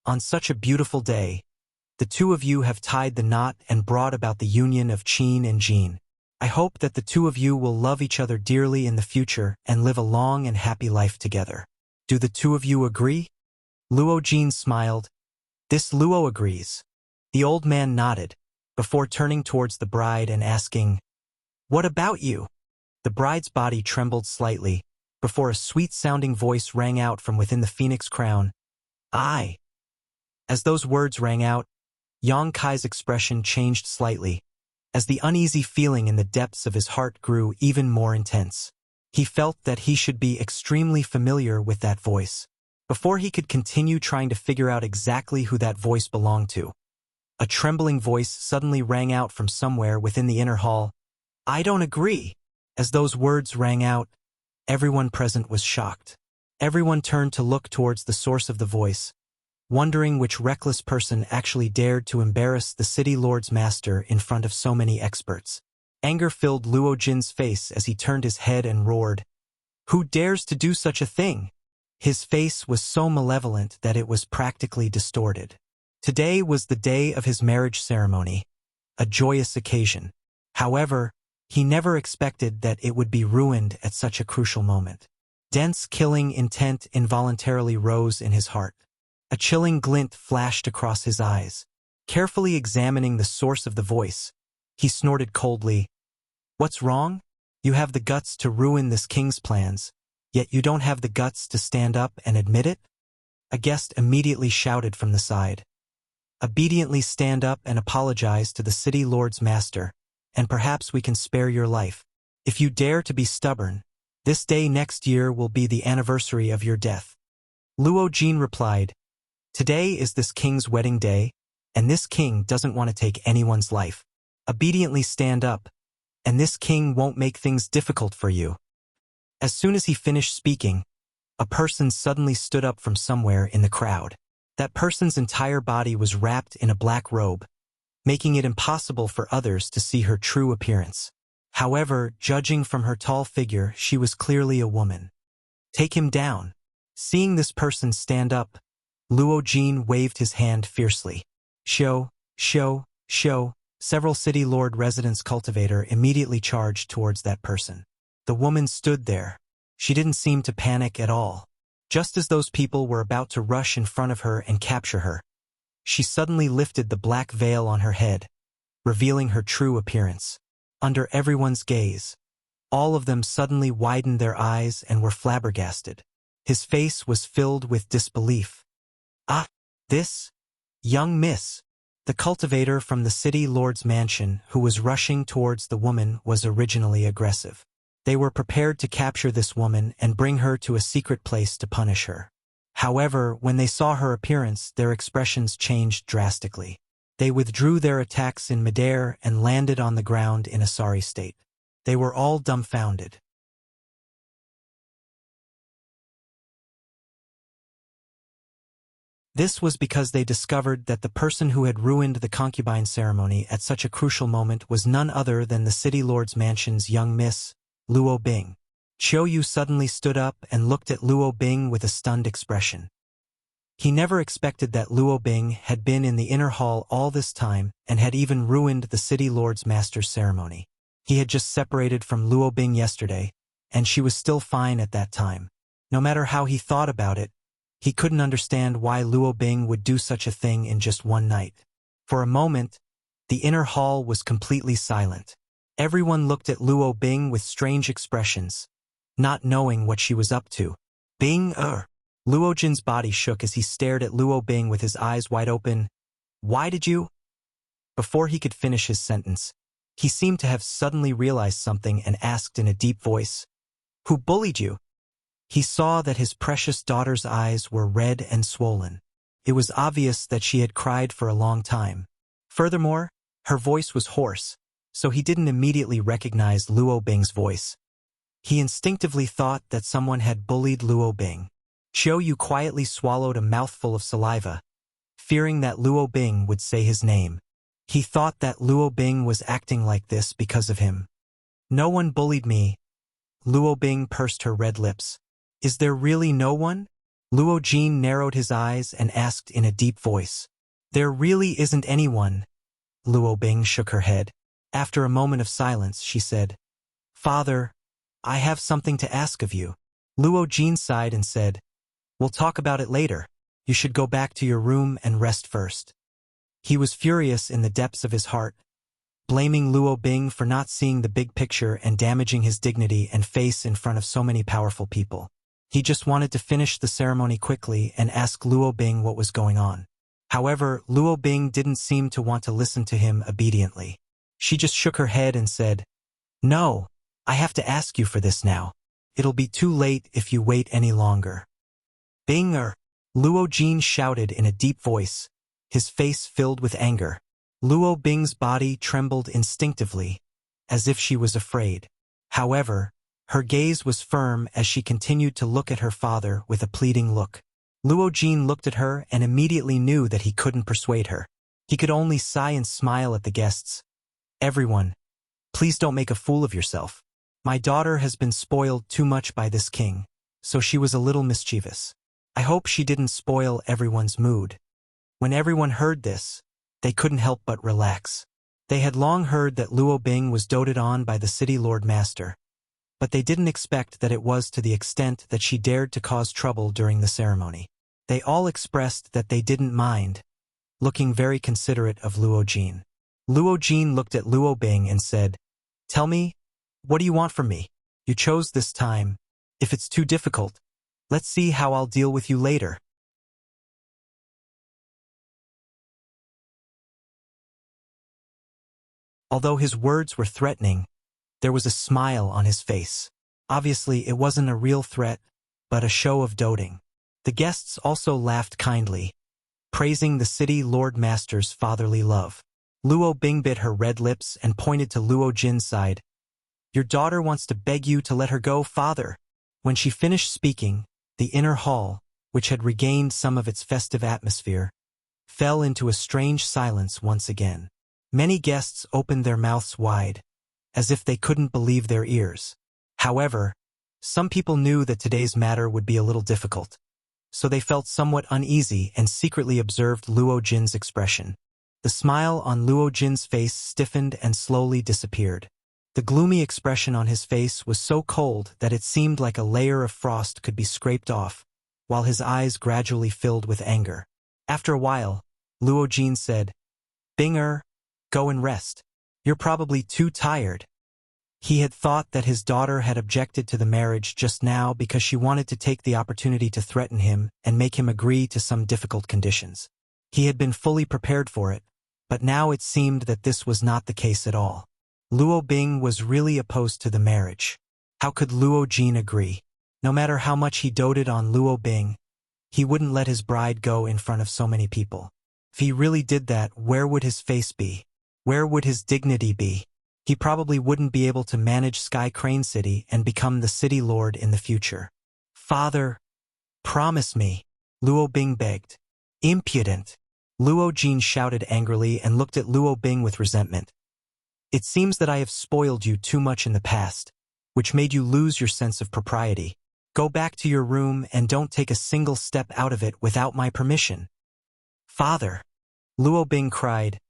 "On such a beautiful day, the two of you have tied the knot and brought about the union of Qin and Jin. I hope that the two of you will love each other dearly in the future and live a long and happy life together. Do the two of you agree?" Luo Jin smiled. "This Luo agrees." The old man nodded, before turning towards the bride and asking, "What about you?" The bride's body trembled slightly, before a sweet-sounding voice rang out from within the phoenix crown, "I." As those words rang out, Yang Kai's expression changed slightly, as the uneasy feeling in the depths of his heart grew even more intense. He felt that he should be extremely familiar with that voice. Before he could continue trying to figure out exactly who that voice belonged to, a trembling voice suddenly rang out from somewhere within the inner hall, I don't agree. As those words rang out, everyone present was shocked. Everyone turned to look towards the source of the voice, wondering which reckless person actually dared to embarrass the city lord's master in front of so many experts. Anger filled Luo Jin's face as he turned his head and roared, "Who dares to do such a thing?" His face was so malevolent that it was practically distorted. Today was the day of his marriage ceremony, a joyous occasion. However, he never expected that it would be ruined at such a crucial moment. Dense killing intent involuntarily rose in his heart. A chilling glint flashed across his eyes. Carefully examining the source of the voice, he snorted coldly, "What's wrong? You have the guts to ruin this king's plans, yet you don't have the guts to stand up and admit it?" A guest immediately shouted from the side, "Obediently stand up and apologize to the city lord's master, and perhaps we can spare your life. If you dare to be stubborn, this day next year will be the anniversary of your death." Luo Jin replied, "Today is this king's wedding day, and this king doesn't want to take anyone's life. Obediently stand up, and this king won't make things difficult for you." As soon as he finished speaking, a person suddenly stood up from somewhere in the crowd. That person's entire body was wrapped in a black robe, making it impossible for others to see her true appearance. However, judging from her tall figure, she was clearly a woman. "Take him down." Seeing this person stand up, Luo Jin waved his hand fiercely. Show. Several city lord residence cultivator immediately charged towards that person. The woman stood there. She didn't seem to panic at all. Just as those people were about to rush in front of her and capture her, she suddenly lifted the black veil on her head, revealing her true appearance. Under everyone's gaze, all of them suddenly widened their eyes and were flabbergasted. His face was filled with disbelief. "Ah, this young miss." The cultivator from the city lord's mansion who was rushing towards the woman was originally aggressive. They were prepared to capture this woman and bring her to a secret place to punish her. However, when they saw her appearance, their expressions changed drastically. They withdrew their attacks in midair and landed on the ground in a sorry state. They were all dumbfounded. This was because they discovered that the person who had ruined the concubine ceremony at such a crucial moment was none other than the city lord's mansion's young miss, Luo Bing. Qiu Yu suddenly stood up and looked at Luo Bing with a stunned expression. He never expected that Luo Bing had been in the inner hall all this time and had even ruined the city lord's master's ceremony. He had just separated from Luo Bing yesterday, and she was still fine at that time. No matter how he thought about it, he couldn't understand why Luo Bing would do such a thing in just one night. For a moment, the inner hall was completely silent. Everyone looked at Luo Bing with strange expressions, not knowing what she was up to. "Bing, Luo Jin's body shook as he stared at Luo Bing with his eyes wide open. "Why did you?" Before he could finish his sentence, he seemed to have suddenly realized something and asked in a deep voice, "Who bullied you?" He saw that his precious daughter's eyes were red and swollen. It was obvious that she had cried for a long time. Furthermore, her voice was hoarse, so he didn't immediately recognize Luo Bing's voice. He instinctively thought that someone had bullied Luo Bing. Qiu Yu quietly swallowed a mouthful of saliva, fearing that Luo Bing would say his name. He thought that Luo Bing was acting like this because of him. "No one bullied me." Luo Bing pursed her red lips. "Is there really no one?" Luo Jin narrowed his eyes and asked in a deep voice. "There really isn't anyone." Luo Bing shook her head. After a moment of silence, she said, "Father, I have something to ask of you." Luo Jin sighed and said, "We'll talk about it later. You should go back to your room and rest first." He was furious in the depths of his heart, blaming Luo Bing for not seeing the big picture and damaging his dignity and face in front of so many powerful people. He just wanted to finish the ceremony quickly and ask Luo Bing what was going on. However, Luo Bing didn't seem to want to listen to him obediently. She just shook her head and said, "No, I have to ask you for this now. It'll be too late if you wait any longer." "Bing-er!" Luo Jin shouted in a deep voice, his face filled with anger. Luo Bing's body trembled instinctively, as if she was afraid. However, her gaze was firm as she continued to look at her father with a pleading look. Luo Jin looked at her and immediately knew that he couldn't persuade her. He could only sigh and smile at the guests. Everyone, please don't make a fool of yourself. My daughter has been spoiled too much by this king, so she was a little mischievous. I hope she didn't spoil everyone's mood. When everyone heard this, they couldn't help but relax. They had long heard that Luo Bing was doted on by the city Lord Master, but they didn't expect that it was to the extent that she dared to cause trouble during the ceremony. They all expressed that they didn't mind, looking very considerate of Luo Jin. Luo Jin looked at Luo Bing and said, "Tell me, what do you want from me? You chose this time. If it's too difficult, let's see how I'll deal with you later." Although his words were threatening, there was a smile on his face. Obviously, it wasn't a real threat, but a show of doting. The guests also laughed kindly, praising the city Lord Master's fatherly love. Luo Bing bit her red lips and pointed to Luo Jin's side. "Your daughter wants to beg you to let her go, father." When she finished speaking, the inner hall, which had regained some of its festive atmosphere, fell into a strange silence once again. Many guests opened their mouths wide, as if they couldn't believe their ears. However, some people knew that today's matter would be a little difficult, so they felt somewhat uneasy and secretly observed Luo Jin's expression. The smile on Luo Jin's face stiffened and slowly disappeared. The gloomy expression on his face was so cold that it seemed like a layer of frost could be scraped off, while his eyes gradually filled with anger. After a while, Luo Jin said, "Binger, go and rest. You're probably too tired." He had thought that his daughter had objected to the marriage just now because she wanted to take the opportunity to threaten him and make him agree to some difficult conditions. He had been fully prepared for it, but now it seemed that this was not the case at all. Luo Bing was really opposed to the marriage. How could Luo Jin agree? No matter how much he doted on Luo Bing, he wouldn't let his bride go in front of so many people. If he really did that, where would his face be? Where would his dignity be? He probably wouldn't be able to manage Sky Crane City and become the city lord in the future. "Father, promise me," Luo Bing begged. "Impudent!" Luo Jin shouted angrily and looked at Luo Bing with resentment. "It seems that I have spoiled you too much in the past, which made you lose your sense of propriety. Go back to your room and don't take a single step out of it without my permission." "Father," Luo Bing cried,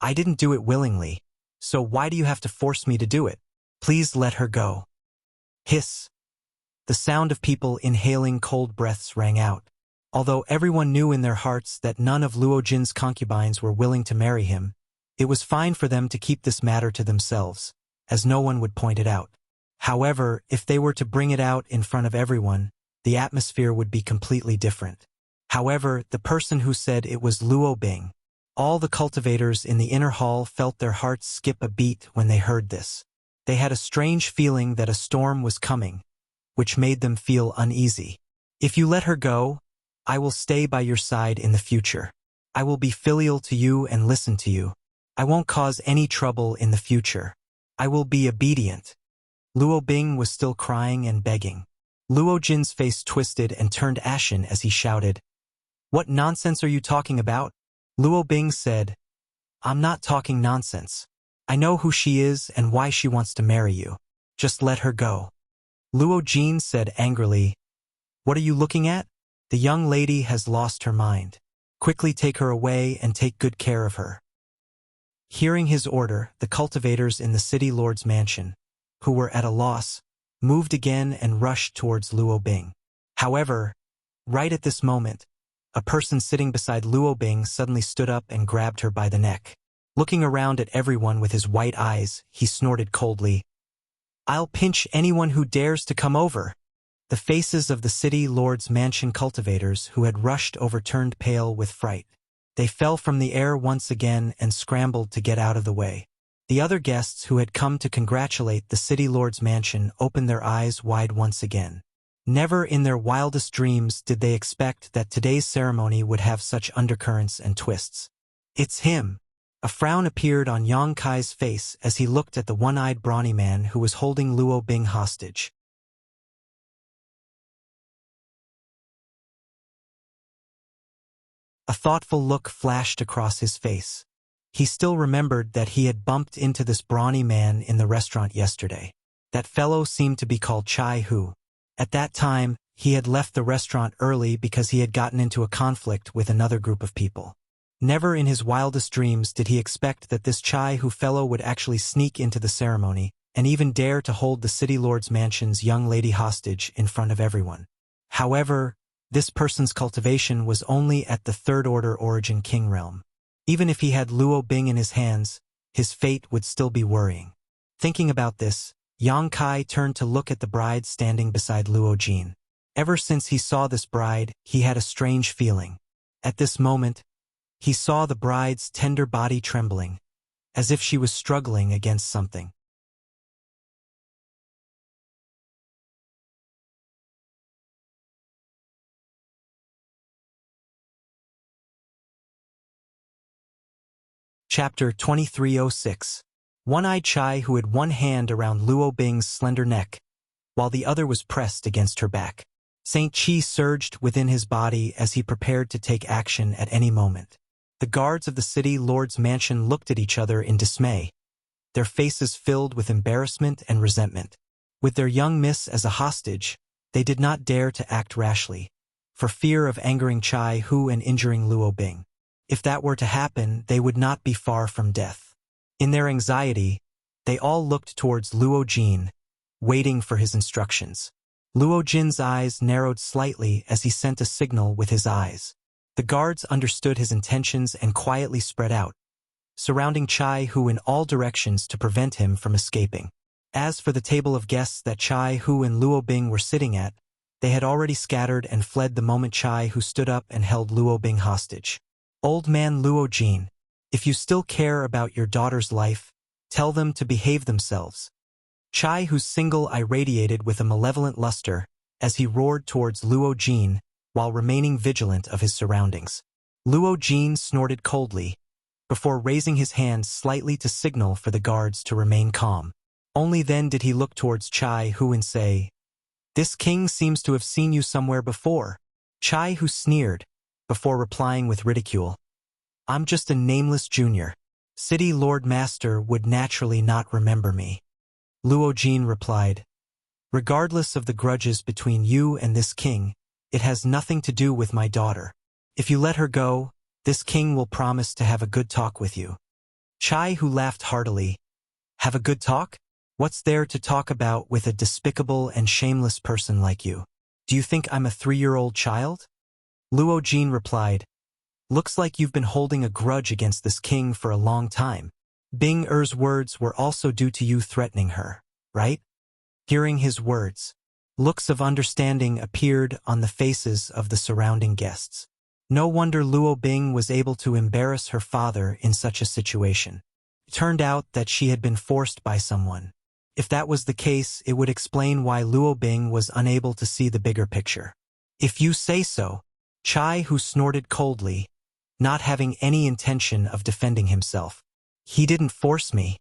"I didn't do it willingly, so why do you have to force me to do it? Please let her go." Hiss. The sound of people inhaling cold breaths rang out. Although everyone knew in their hearts that none of Luo Jin's concubines were willing to marry him, it was fine for them to keep this matter to themselves, as no one would point it out. However, if they were to bring it out in front of everyone, the atmosphere would be completely different. However, the person who said it was Luo Bing. All the cultivators in the inner hall felt their hearts skip a beat when they heard this. They had a strange feeling that a storm was coming, which made them feel uneasy. "If you let her go, I will stay by your side in the future. I will be filial to you and listen to you. I won't cause any trouble in the future. I will be obedient." Luo Bing was still crying and begging. Luo Jin's face twisted and turned ashen as he shouted, "What nonsense are you talking about?" Luo Bing said, "I'm not talking nonsense. I know who she is and why she wants to marry you. Just let her go." Luo Jin said angrily, "What are you looking at? The young lady has lost her mind. Quickly take her away and take good care of her." Hearing his order, the cultivators in the city lord's mansion, who were at a loss, moved again and rushed towards Luo Bing. However, right at this moment, a person sitting beside Luo Bing suddenly stood up and grabbed her by the neck. Looking around at everyone with his white eyes, he snorted coldly, "I'll pinch anyone who dares to come over." The faces of the city lord's mansion cultivators who had rushed over turned pale with fright. They fell from the air once again and scrambled to get out of the way. The other guests who had come to congratulate the city lord's mansion opened their eyes wide once again. Never in their wildest dreams did they expect that today's ceremony would have such undercurrents and twists. "It's him!" A frown appeared on Yang Kai's face as he looked at the one-eyed brawny man who was holding Luo Bing hostage. A thoughtful look flashed across his face. He still remembered that he had bumped into this brawny man in the restaurant yesterday. That fellow seemed to be called Chai Hu. At that time, he had left the restaurant early because he had gotten into a conflict with another group of people. Never in his wildest dreams did he expect that this Chai Hu fellow would actually sneak into the ceremony and even dare to hold the city lord's mansion's young lady hostage in front of everyone. However, this person's cultivation was only at the third-order origin king realm. Even if he had Luo Bing in his hands, his fate would still be worrying. Thinking about this, Yang Kai turned to look at the bride standing beside Luo Jin. Ever since he saw this bride, he had a strange feeling. At this moment, he saw the bride's tender body trembling, as if she was struggling against something. Chapter 2306. One-eyed Chai who had one hand around Luo Bing's slender neck, while the other was pressed against her back. Saint Chi surged within his body as he prepared to take action at any moment. The guards of the city lord's mansion looked at each other in dismay, their faces filled with embarrassment and resentment. With their young miss as a hostage, they did not dare to act rashly, for fear of angering Chai Hu and injuring Luo Bing. If that were to happen, they would not be far from death. In their anxiety, they all looked towards Luo Jin, waiting for his instructions. Luo Jin's eyes narrowed slightly as he sent a signal with his eyes. The guards understood his intentions and quietly spread out, surrounding Chai Hu in all directions to prevent him from escaping. As for the table of guests that Chai Hu and Luo Bing were sitting at, they had already scattered and fled the moment Chai Hu stood up and held Luo Bing hostage. Old man Luo Jin, if you still care about your daughter's life, tell them to behave themselves. Chai Hu's single eye radiated with a malevolent luster as he roared towards Luo Jin while remaining vigilant of his surroundings. Luo Jin snorted coldly, before raising his hand slightly to signal for the guards to remain calm. Only then did he look towards Chai Hu and say, "This king seems to have seen you somewhere before." Chai Hu sneered, before replying with ridicule, "I'm just a nameless junior. City Lord Master would naturally not remember me." Luo Jin replied, "Regardless of the grudges between you and this king, it has nothing to do with my daughter. If you let her go, this king will promise to have a good talk with you." Chai Hu laughed heartily. "Have a good talk? What's there to talk about with a despicable and shameless person like you? Do you think I'm a 3-year-old child?" Luo Jin replied, "Looks like you've been holding a grudge against this king for a long time. Bing Er's words were also due to you threatening her, right?" Hearing his words, looks of understanding appeared on the faces of the surrounding guests. No wonder Luo Bing was able to embarrass her father in such a situation. It turned out that she had been forced by someone. If that was the case, it would explain why Luo Bing was unable to see the bigger picture. "If you say so," Chai Hu snorted coldly, not having any intention of defending himself. "He didn't force me."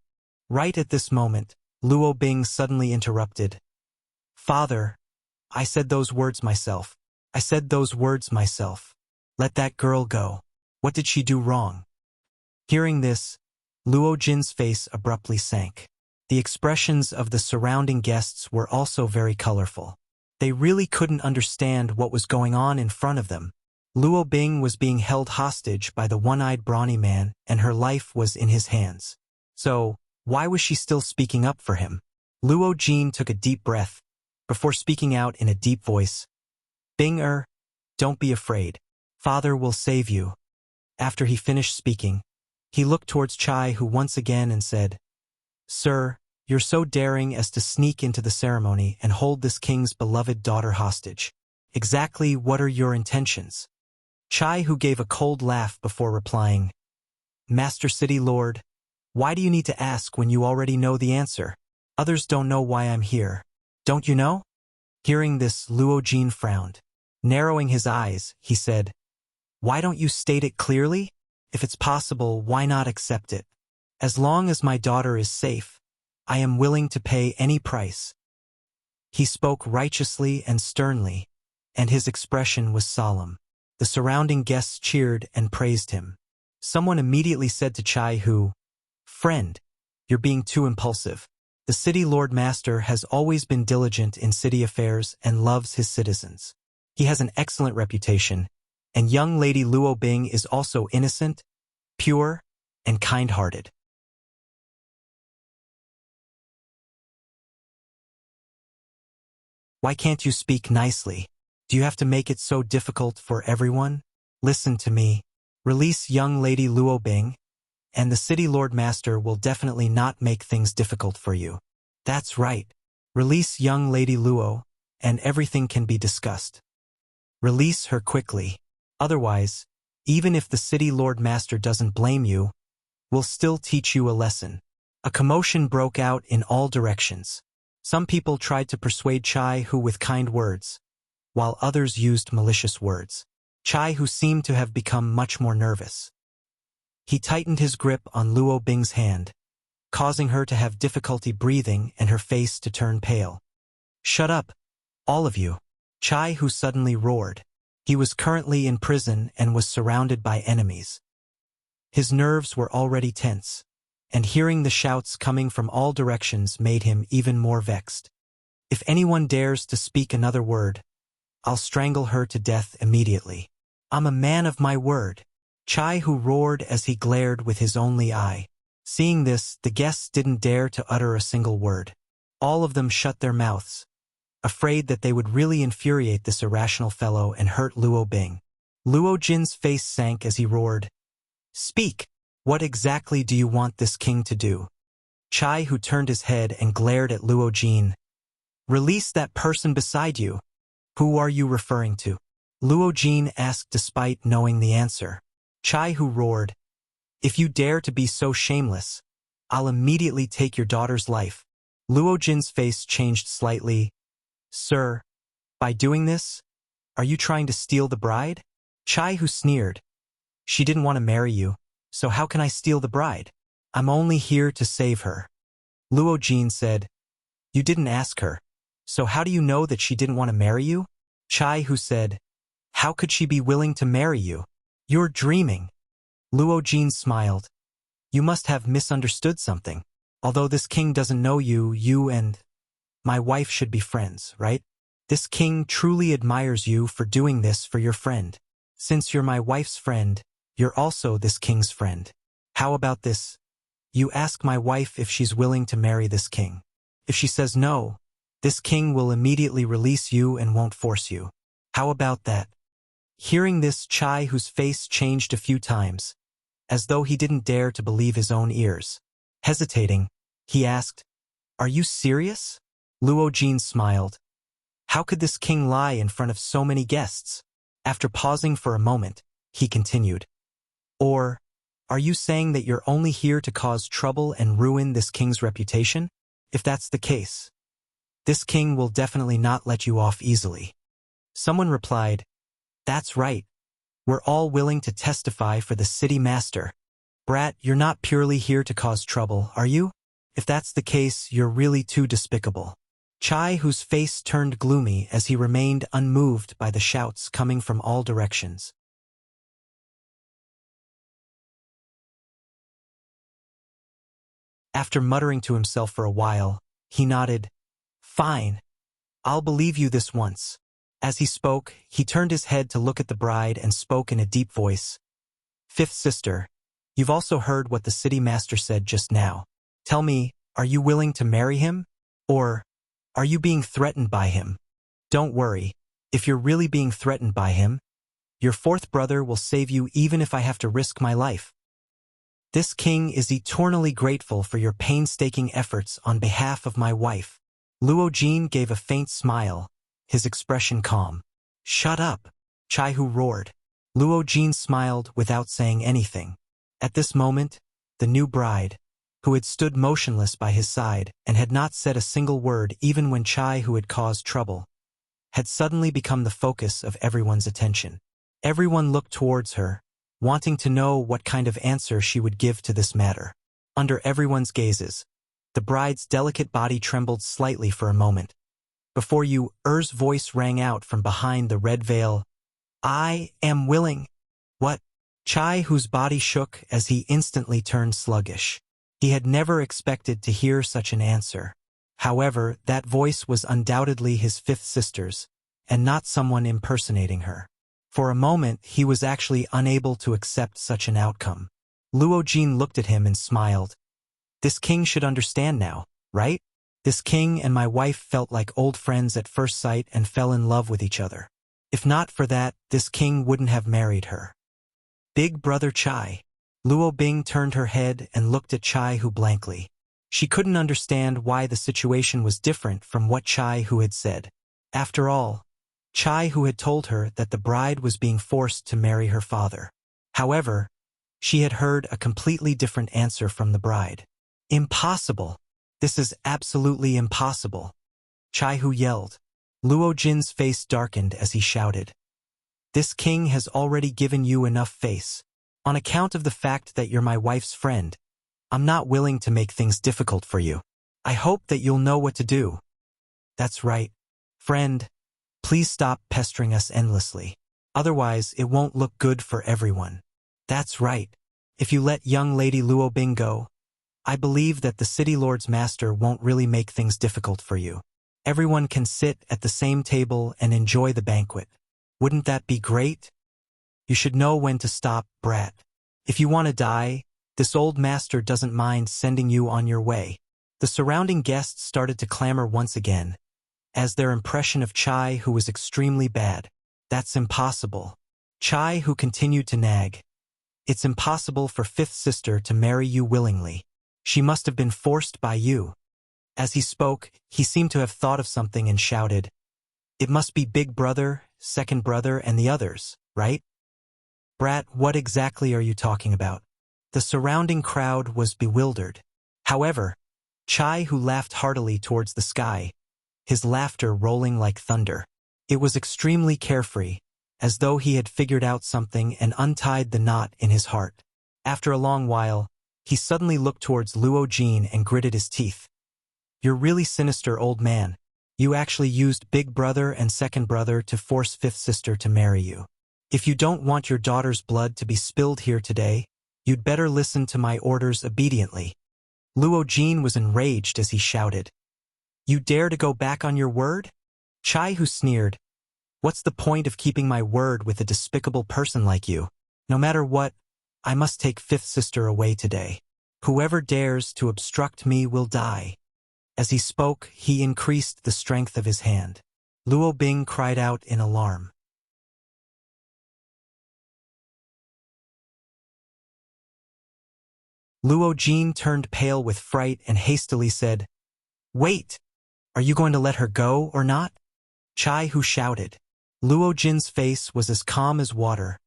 Right at this moment, Luo Bing suddenly interrupted. "Father, I said those words myself. I said those words myself. Let that girl go. What did she do wrong?" Hearing this, Luo Jin's face abruptly sank. The expressions of the surrounding guests were also very colorful. They really couldn't understand what was going on in front of them. Luo Bing was being held hostage by the one-eyed brawny man, and her life was in his hands. So, why was she still speaking up for him? Luo Jin took a deep breath, before speaking out in a deep voice. "Bing Er, don't be afraid. Father will save you." After he finished speaking, he looked towards Chai Hu once again and said, "Sir, you're so daring as to sneak into the ceremony and hold this king's beloved daughter hostage. Exactly what are your intentions?" Chai Hu gave a cold laugh before replying, "Master City Lord, why do you need to ask when you already know the answer? Others don't know why I'm here. Don't you know?" Hearing this, Luo Jin frowned. Narrowing his eyes, he said, "Why don't you state it clearly? If it's possible, why not accept it? As long as my daughter is safe, I am willing to pay any price. He spoke righteously and sternly, and his expression was solemn. The surrounding guests cheered and praised him. Someone immediately said to Chai Hu, "Friend, you're being too impulsive. The city Lord Master has always been diligent in city affairs and loves his citizens. He has an excellent reputation, and young Lady Luo Bing is also innocent, pure, and kind-hearted." Why can't you speak nicely? Do you have to make it so difficult for everyone? Listen to me. Release young Lady Luo Bing, and the city Lord Master will definitely not make things difficult for you. That's right. Release young Lady Luo, and everything can be discussed. Release her quickly. Otherwise, even if the city Lord Master doesn't blame you, we'll still teach you a lesson. A commotion broke out in all directions. Some people tried to persuade Chai Hu with kind words, while others used malicious words. Chai Hu seemed to have become much more nervous. He tightened his grip on Luo Bing's hand, causing her to have difficulty breathing and her face to turn pale. "Shut up, all of you!" Chai Hu suddenly roared. He was currently in prison and was surrounded by enemies. His nerves were already tense, and hearing the shouts coming from all directions made him even more vexed. "If anyone dares to speak another word, I'll strangle her to death immediately. I'm a man of my word." Chai Hu roared as he glared with his only eye. Seeing this, the guests didn't dare to utter a single word. All of them shut their mouths, afraid that they would really infuriate this irrational fellow and hurt Luo Bing. Luo Jin's face sank as he roared, "Speak! What exactly do you want this king to do?" Chai Hu turned his head and glared at Luo Jin. "Release that person beside you. Who are you referring to?" Luo Jin asked despite knowing the answer. Chai Hu roared, "If you dare to be so shameless, I'll immediately take your daughter's life." Luo Jin's face changed slightly. "Sir, by doing this, are you trying to steal the bride?" Chai Hu sneered. "She didn't want to marry you, so how can I steal the bride? I'm only here to save her." Luo Jin said, "You didn't ask her, so how do you know that she didn't want to marry you?" Chai Hu said, "How could she be willing to marry you? You're dreaming." Luo Jin smiled. "You must have misunderstood something. Although this king doesn't know you, you and my wife should be friends, right? This king truly admires you for doing this for your friend. Since you're my wife's friend, you're also this king's friend. How about this? You ask my wife if she's willing to marry this king. If she says no, this king will immediately release you and won't force you. How about that?" Hearing this, Chai Hu's face changed a few times, as though he didn't dare to believe his own ears. Hesitating, he asked, "Are you serious?" Luo Jin smiled. How could this king lie in front of so many guests? After pausing for a moment, he continued, "Or, are you saying that you're only here to cause trouble and ruin this king's reputation? If that's the case, this king will definitely not let you off easily." Someone replied, "That's right. We're all willing to testify for the city master. Brat, you're not purely here to cause trouble, are you? If that's the case, you're really too despicable." Chai Hu's face turned gloomy as he remained unmoved by the shouts coming from all directions. After muttering to himself for a while, he nodded. "Fine. I'll believe you this once." As he spoke, he turned his head to look at the bride and spoke in a deep voice. "Fifth sister, you've also heard what the city master said just now. Tell me, are you willing to marry him? Or are you being threatened by him? Don't worry. If you're really being threatened by him, your fourth brother will save you even if I have to risk my life. This king is eternally grateful for your painstaking efforts on behalf of my wife." Luo Jin gave a faint smile, his expression calm. "Shut up!" Chai Hu roared. Luo Jin smiled without saying anything. At this moment, the new bride, who had stood motionless by his side and had not said a single word even when Chai Hu had caused trouble, had suddenly become the focus of everyone's attention. Everyone looked towards her, wanting to know what kind of answer she would give to this matter. Under everyone's gazes, the bride's delicate body trembled slightly for a moment. Before you, Er's voice rang out from behind the red veil. I am willing. What? Chai, whose body shook as he instantly turned sluggish. He had never expected to hear such an answer. However, that voice was undoubtedly his fifth sister's, and not someone impersonating her. For a moment, he was actually unable to accept such an outcome. Luo Jin looked at him and smiled. This king should understand now, right? This king and my wife felt like old friends at first sight and fell in love with each other. If not for that, this king wouldn't have married her. Big brother Chai. Luo Bing turned her head and looked at Chai Hu blankly. She couldn't understand why the situation was different from what Chai Hu had said. After all, Chai Hu had told her that the bride was being forced to marry her father. However, she had heard a completely different answer from the bride. Impossible! This is absolutely impossible! Chai Hu yelled. Luo Jin's face darkened as he shouted. This king has already given you enough face. On account of the fact that you're my wife's friend, I'm not willing to make things difficult for you. I hope that you'll know what to do. That's right. Friend, please stop pestering us endlessly. Otherwise, it won't look good for everyone. That's right. If you let young lady Luo Bing go, I believe that the city lord's master won't really make things difficult for you. Everyone can sit at the same table and enjoy the banquet. Wouldn't that be great? You should know when to stop, brat. If you want to die, this old master doesn't mind sending you on your way. The surrounding guests started to clamor once again, as their impression of Chai Hu was extremely bad. That's impossible. Chai Hu continued to nag. It's impossible for fifth sister to marry you willingly. She must have been forced by you. As he spoke, he seemed to have thought of something and shouted, It must be big brother, second brother, and the others, right? Brat, what exactly are you talking about? The surrounding crowd was bewildered. However, Chai Hu laughed heartily towards the sky, his laughter rolling like thunder. It was extremely carefree, as though he had figured out something and untied the knot in his heart. After a long while, he suddenly looked towards Luo Jin and gritted his teeth. You're really sinister, old man. You actually used big brother and second brother to force fifth sister to marry you. If you don't want your daughter's blood to be spilled here today, you'd better listen to my orders obediently. Luo Jin was enraged as he shouted. You dare to go back on your word? Chai Hu sneered. What's the point of keeping my word with a despicable person like you? No matter what, I must take fifth sister away today. Whoever dares to obstruct me will die. As he spoke, he increased the strength of his hand. Luo Bing cried out in alarm. Luo Jin turned pale with fright and hastily said, Wait! Are you going to let her go or not? Chai Hu shouted. Luo Jin's face was as calm as water,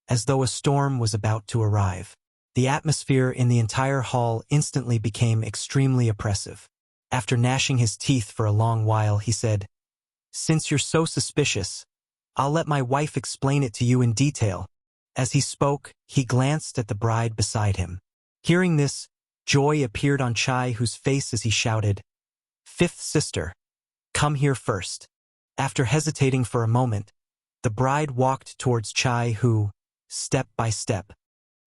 as though a storm was about to arrive. The atmosphere in the entire hall instantly became extremely oppressive. After gnashing his teeth for a long while, he said, Since you're so suspicious, I'll let my wife explain it to you in detail. As he spoke, he glanced at the bride beside him. Hearing this, joy appeared on Chai Hu's face as he shouted, Fifth sister, come here first. After hesitating for a moment, the bride walked towards Chai Hu, step by step.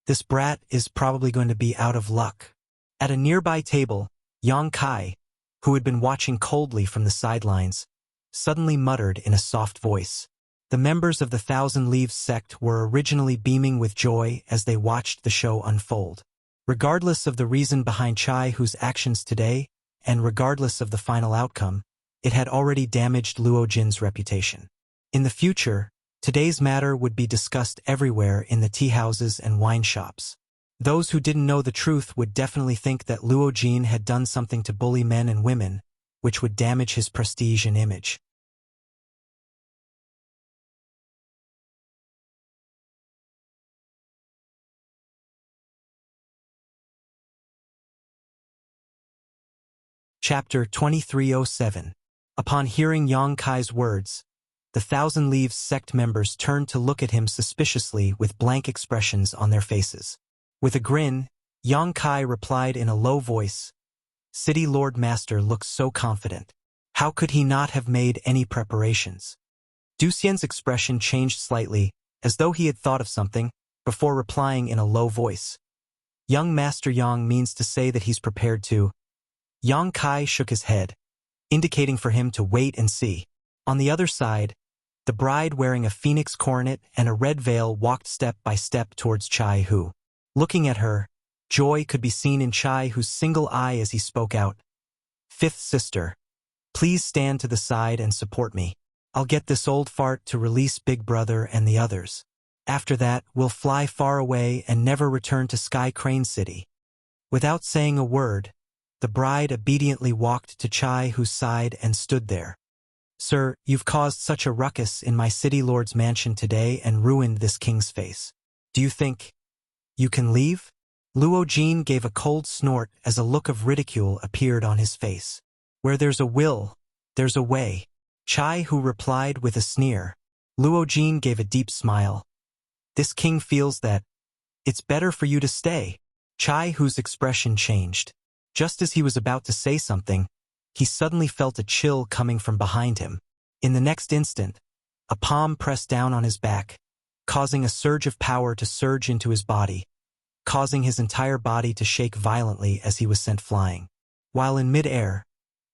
This brat is probably going to be out of luck. At a nearby table, Yang Kai, who had been watching coldly from the sidelines, suddenly muttered in a soft voice. The members of the Thousand Leaves sect were originally beaming with joy as they watched the show unfold. Regardless of the reason behind Chai Hu's actions today, and regardless of the final outcome, it had already damaged Luo Jin's reputation. In the future, today's matter would be discussed everywhere in the tea houses and wine shops. Those who didn't know the truth would definitely think that Luo Jin had done something to bully men and women, which would damage his prestige and image. Chapter 2307. Upon hearing Yang Kai's words, The Thousand Leaves sect members turned to look at him suspiciously with blank expressions on their faces. With a grin, Yang Kai replied in a low voice, "City Lord Master looks so confident. How could he not have made any preparations?" Du Xian's expression changed slightly, as though he had thought of something, before replying in a low voice, "Young Master Yang means to say that he's prepared to." Yang Kai shook his head, indicating for him to wait and see. On the other side, the bride wearing a phoenix coronet and a red veil walked step by step towards Chai Hu. Looking at her, joy could be seen in Chai Hu's single eye as he spoke out, "Fifth sister, please stand to the side and support me. I'll get this old fart to release Big Brother and the others. After that, we'll fly far away and never return to Sky Crane City." Without saying a word, the bride obediently walked to Chai Hu's side and stood there. "Sir, you've caused such a ruckus in my city lord's mansion today and ruined this king's face. Do you think you can leave?" Luo Jin gave a cold snort as a look of ridicule appeared on his face. "Where there's a will, there's a way." Chai Hu replied with a sneer. Luo Jin gave a deep smile. "This king feels that it's better for you to stay." Chai Hu's expression changed. Just as he was about to say something, he suddenly felt a chill coming from behind him. In the next instant, a palm pressed down on his back, causing a surge of power to surge into his body, causing his entire body to shake violently as he was sent flying. While in mid-air,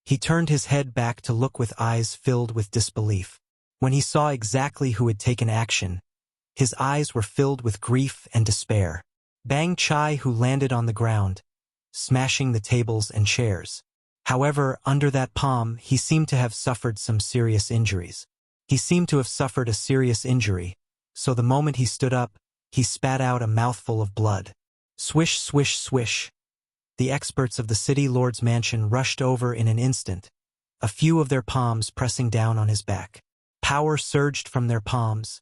he turned his head back to look with eyes filled with disbelief. When he saw exactly who had taken action, his eyes were filled with grief and despair. Bang Chai Hu landed on the ground, smashing the tables and chairs. However, under that palm, he seemed to have suffered some serious injuries. He seemed to have suffered a serious injury, so the moment he stood up, he spat out a mouthful of blood. Swish, swish, swish. The experts of the city lord's mansion rushed over in an instant, a few of their palms pressing down on his back. Power surged from their palms,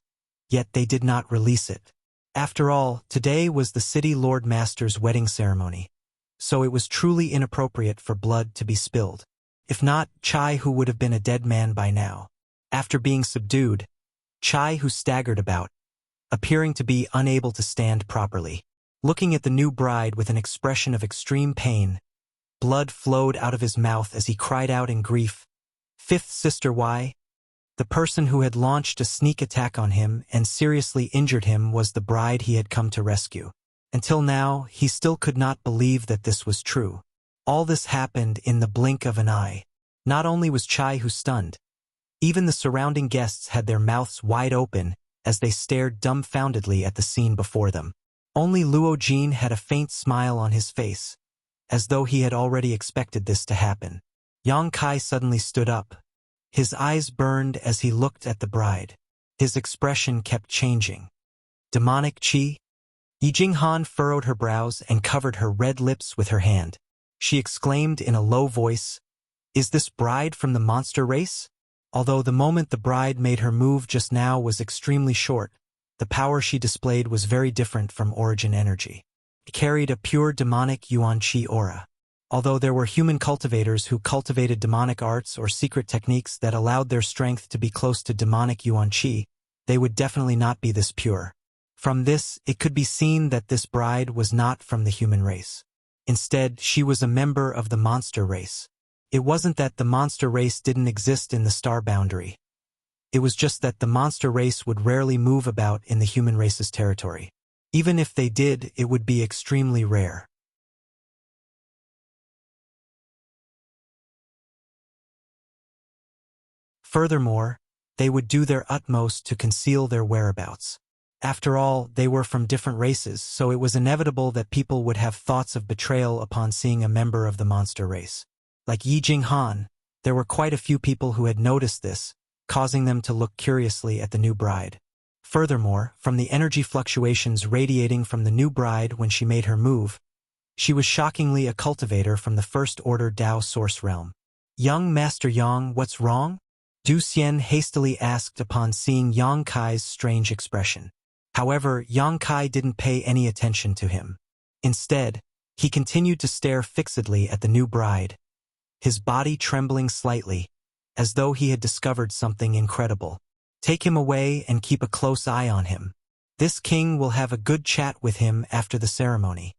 yet they did not release it. After all, today was the city lord master's wedding ceremony, so it was truly inappropriate for blood to be spilled. If not, Chai Hu would have been a dead man by now. After being subdued, Chai Hu staggered about, appearing to be unable to stand properly. Looking at the new bride with an expression of extreme pain, blood flowed out of his mouth as he cried out in grief, "Fifth sister, why?" The person who had launched a sneak attack on him and seriously injured him was the bride he had come to rescue. Until now, he still could not believe that this was true. All this happened in the blink of an eye. Not only was Chai Hu stunned, even the surrounding guests had their mouths wide open as they stared dumbfoundedly at the scene before them. Only Luo Jin had a faint smile on his face, as though he had already expected this to happen. Yang Kai suddenly stood up. His eyes burned as he looked at the bride. His expression kept changing. Demonic chi? Yi Jinghan furrowed her brows and covered her red lips with her hand. She exclaimed in a low voice, "Is this bride from the monster race?" Although the moment the bride made her move just now was extremely short, the power she displayed was very different from origin energy. It carried a pure demonic yuan qi aura. Although there were human cultivators who cultivated demonic arts or secret techniques that allowed their strength to be close to demonic yuan qi, they would definitely not be this pure. From this, it could be seen that this bride was not from the human race. Instead, she was a member of the monster race. It wasn't that the monster race didn't exist in the star boundary. It was just that the monster race would rarely move about in the human race's territory. Even if they did, it would be extremely rare. Furthermore, they would do their utmost to conceal their whereabouts. After all, they were from different races, so it was inevitable that people would have thoughts of betrayal upon seeing a member of the monster race. Like Yi Jinghan, there were quite a few people who had noticed this, causing them to look curiously at the new bride. Furthermore, from the energy fluctuations radiating from the new bride when she made her move, she was shockingly a cultivator from the First Order Dao Source Realm. "Young Master Yang, what's wrong?" Du Xian hastily asked upon seeing Yang Kai's strange expression. However, Yang Kai didn't pay any attention to him. Instead, he continued to stare fixedly at the new bride, his body trembling slightly, as though he had discovered something incredible. Take him away and keep a close eye on him. This king will have a good chat with him after the ceremony.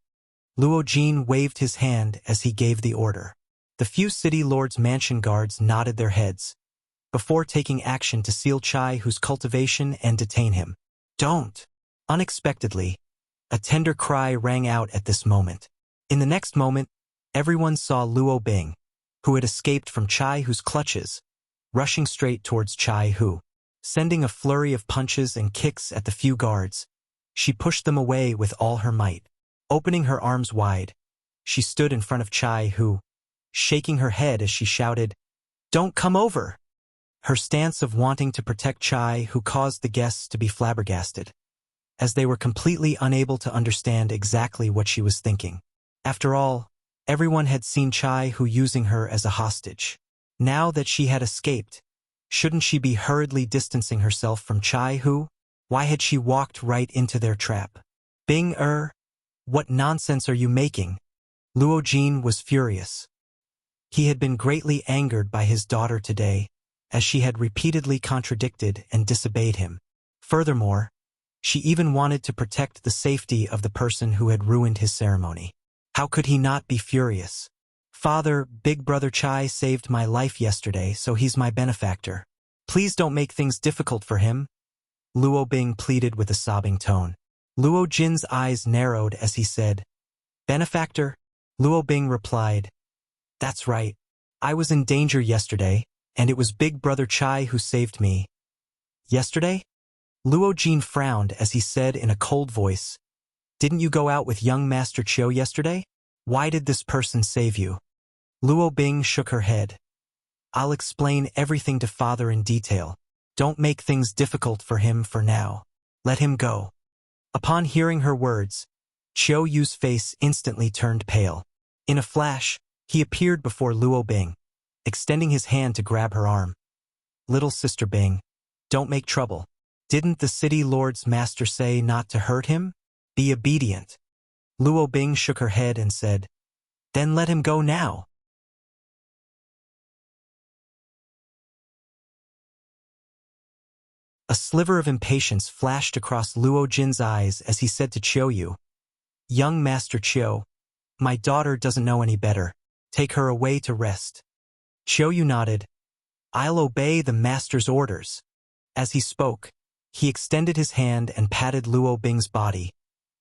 Luo Jin waved his hand as he gave the order. The few city lords' mansion guards nodded their heads, before taking action to seal Chai Hu's cultivation and detain him. Don't! Unexpectedly, a tender cry rang out at this moment. In the next moment, everyone saw Luo Bing, who had escaped from Chai Hu's clutches, rushing straight towards Chai Hu. Sending a flurry of punches and kicks at the few guards, she pushed them away with all her might. Opening her arms wide, she stood in front of Chai Hu, shaking her head as she shouted, "Don't come over!" Her stance of wanting to protect Chai Hu caused the guests to be flabbergasted, as they were completely unable to understand exactly what she was thinking. After all, everyone had seen Chai Hu using her as a hostage. Now that she had escaped, shouldn't she be hurriedly distancing herself from Chai Hu? Why had she walked right into their trap? Bing what nonsense are you making? Luo Jin was furious. He had been greatly angered by his daughter today, as she had repeatedly contradicted and disobeyed him. Furthermore, she even wanted to protect the safety of the person who had ruined his ceremony. How could he not be furious? Father, Big Brother Chai saved my life yesterday, so he's my benefactor. Please don't make things difficult for him, Luo Bing pleaded with a sobbing tone. Luo Jin's eyes narrowed as he said, "Benefactor?" Luo Bing replied, "That's right. I was in danger yesterday, and it was Big Brother Chai who saved me." Yesterday? Luo Jin frowned as he said in a cold voice, "Didn't you go out with young Master Chiu yesterday? Why did this person save you?" Luo Bing shook her head. "I'll explain everything to Father in detail. Don't make things difficult for him for now. Let him go." Upon hearing her words, Chiu Yu's face instantly turned pale. In a flash, he appeared before Luo Bing, extending his hand to grab her arm. "Little sister Bing, don't make trouble. Didn't the city lord's master say not to hurt him? Be obedient." Luo Bing shook her head and said, "Then let him go now." A sliver of impatience flashed across Luo Jin's eyes as he said to Chiu Yu, "Young Master Chiu, my daughter doesn't know any better. Take her away to rest." Chiu Yu nodded. "I'll obey the master's orders." As he spoke, he extended his hand and patted Luo Bing's body,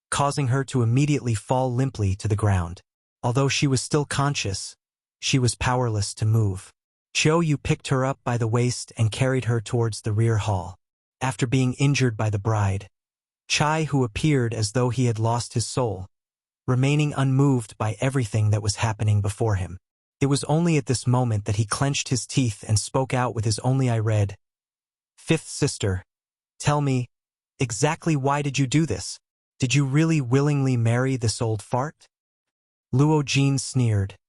causing her to immediately fall limply to the ground. Although she was still conscious, she was powerless to move. Chiu Yu picked her up by the waist and carried her towards the rear hall. After being injured by the bride, Chai Hu appeared as though he had lost his soul, remaining unmoved by everything that was happening before him. It was only at this moment that he clenched his teeth and spoke out with his only I read, "Fifth sister, tell me, exactly why did you do this? Did you really willingly marry this old fart?" Luo Jin sneered.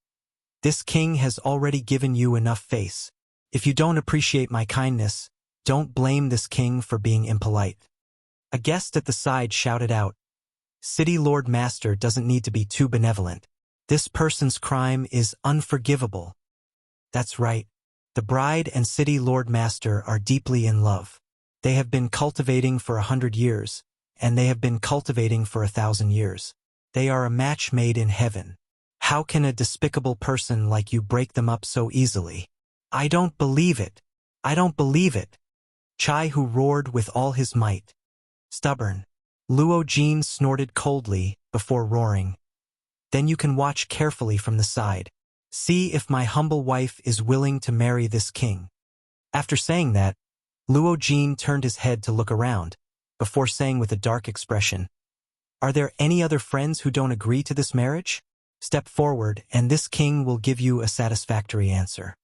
"This king has already given you enough face. If you don't appreciate my kindness, don't blame this king for being impolite." A guest at the side shouted out, "City Lord Master doesn't need to be too benevolent. This person's crime is unforgivable." That's right. The bride and City Lord Master are deeply in love. They have been cultivating for 100 years, and they have been cultivating for 1,000 years. They are a match made in heaven. How can a despicable person like you break them up so easily? I don't believe it. I don't believe it. Chai Hu roared with all his might. Stubborn. Luo Jin snorted coldly before roaring. Then you can watch carefully from the side. See if my humble wife is willing to marry this king. After saying that, Luo Jin turned his head to look around, before saying with a dark expression, "Are there any other friends who don't agree to this marriage? Step forward and this king will give you a satisfactory answer."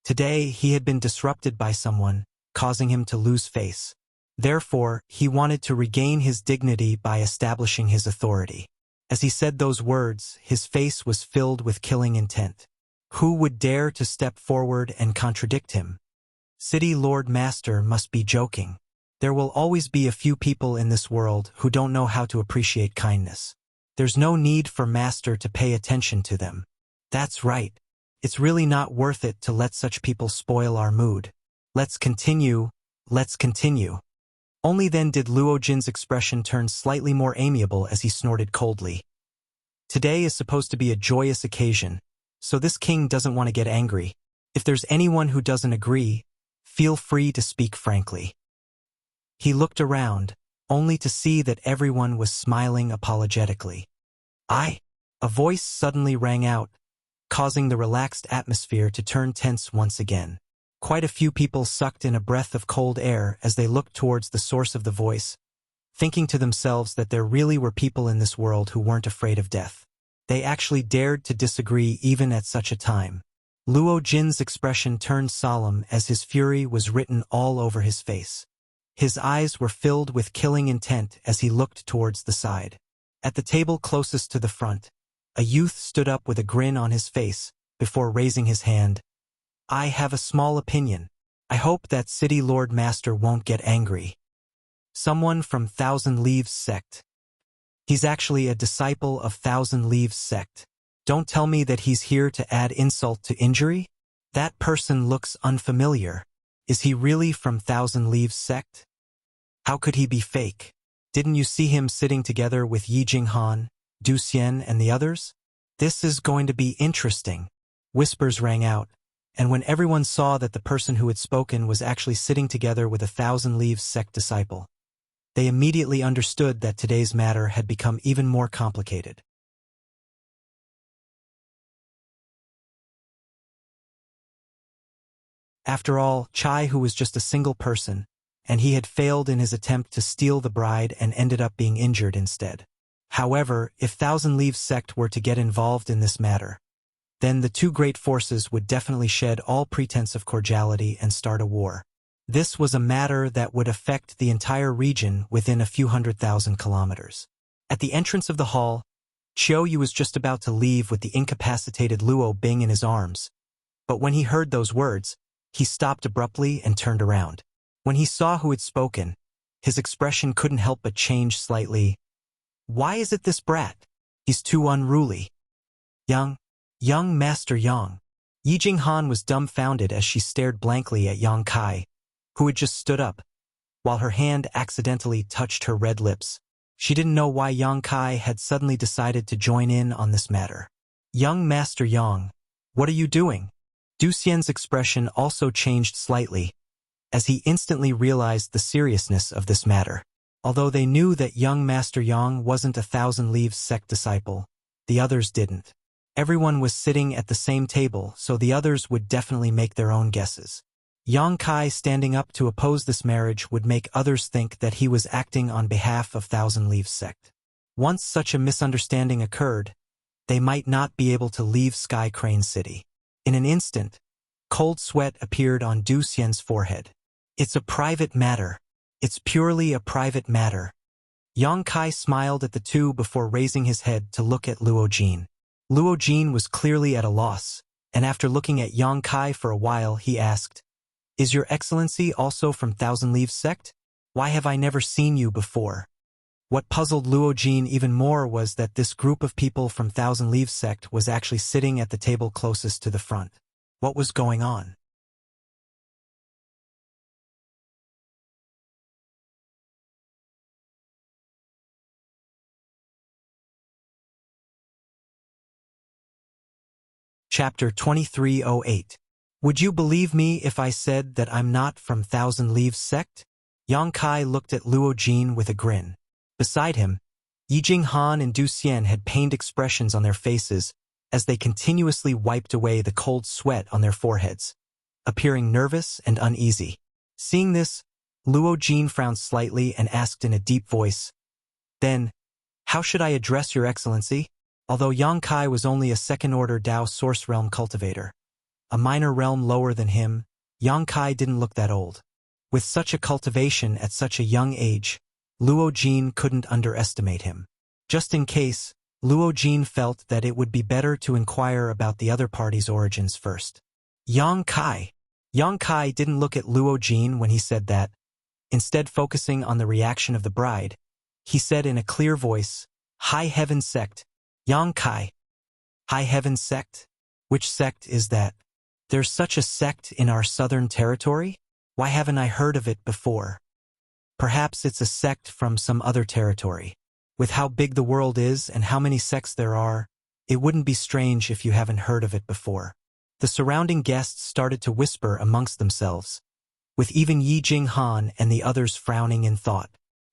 Today he had been disrupted by someone, causing him to lose face. Therefore, he wanted to regain his dignity by establishing his authority. As he said those words, his face was filled with killing intent. Who would dare to step forward and contradict him? City Lord Master must be joking. There will always be a few people in this world who don't know how to appreciate kindness. There's no need for Master to pay attention to them. That's right. It's really not worth it to let such people spoil our mood. Let's continue. let's continue. Only then did Luo Jin's expression turn slightly more amiable as he snorted coldly. Today is supposed to be a joyous occasion, so this king doesn't want to get angry. If there's anyone who doesn't agree, feel free to speak frankly. He looked around, only to see that everyone was smiling apologetically. A voice suddenly rang out, causing the relaxed atmosphere to turn tense once again. Quite a few people sucked in a breath of cold air as they looked towards the source of the voice, thinking to themselves that there really were people in this world who weren't afraid of death. They actually dared to disagree even at such a time. Luo Jin's expression turned solemn as his fury was written all over his face. His eyes were filled with killing intent as he looked towards the side. At the table closest to the front, a youth stood up with a grin on his face before raising his hand. I have a small opinion. I hope that City Lord Master won't get angry. Someone from Thousand Leaves sect. He's actually a disciple of Thousand Leaves sect. Don't tell me that he's here to add insult to injury? That person looks unfamiliar. Is he really from Thousand Leaves sect? How could he be fake? Didn't you see him sitting together with Yi Jinghan, Du Xian and the others? This is going to be interesting. Whispers rang out, and when everyone saw that the person who had spoken was actually sitting together with a Thousand Leaves sect disciple, they immediately understood that today's matter had become even more complicated. After all, Chai, who was just a single person, and he had failed in his attempt to steal the bride and ended up being injured instead. However, if Thousand Leaves sect were to get involved in this matter, then the two great forces would definitely shed all pretense of cordiality and start a war. This was a matter that would affect the entire region within a few 100,000 kilometers. At the entrance of the hall, Qiu Yu was just about to leave with the incapacitated Luo Bing in his arms, but when he heard those words, he stopped abruptly and turned around. When he saw who had spoken, his expression couldn't help but change slightly. Why is it this brat? He's too unruly. Young Master Yang. Yi Jinghan was dumbfounded as she stared blankly at Yang Kai, who had just stood up, while her hand accidentally touched her red lips. She didn't know why Yang Kai had suddenly decided to join in on this matter. Young Master Yang, what are you doing? Du Xian's expression also changed slightly, as he instantly realized the seriousness of this matter. Although they knew that young Master Yang wasn't a Thousand Leaves sect disciple, the others didn't. Everyone was sitting at the same table, so the others would definitely make their own guesses. Yang Kai standing up to oppose this marriage would make others think that he was acting on behalf of Thousand Leaves sect. Once such a misunderstanding occurred, they might not be able to leave Sky Crane City. In an instant, cold sweat appeared on Du Xian's forehead. It's a private matter. It's purely a private matter. Yang Kai smiled at the two before raising his head to look at Luo Jin. Luo Jin was clearly at a loss, and after looking at Yang Kai for a while, he asked, Is your excellency also from Thousand Leaves sect? Why have I never seen you before? What puzzled Luo Jin even more was that this group of people from Thousand Leaves sect was actually sitting at the table closest to the front. What was going on? Chapter 2308. Would you believe me if I said that I'm not from Thousand Leaves sect? Yang Kai looked at Luo Jin with a grin. Beside him, Yi Jinghan and Du Xian had pained expressions on their faces as they continuously wiped away the cold sweat on their foreheads, appearing nervous and uneasy. Seeing this, Luo Jin frowned slightly and asked in a deep voice, Then, how should I address your excellency? Although Yang Kai was only a second-order Dao Source Realm cultivator, a minor realm lower than him, Yang Kai didn't look that old. With such a cultivation at such a young age, Luo Jin couldn't underestimate him. Just in case, Luo Jin felt that it would be better to inquire about the other party's origins first. Yang Kai. Yang Kai didn't look at Luo Jin when he said that. Instead, focusing on the reaction of the bride, he said in a clear voice, High Heaven Sect. Yang Kai. High Heaven Sect? Which sect is that? There's such a sect in our southern territory? Why haven't I heard of it before? Perhaps it's a sect from some other territory. With how big the world is and how many sects there are, it wouldn't be strange if you haven't heard of it before. The surrounding guests started to whisper amongst themselves, with even Yi Jinghan and the others frowning in thought.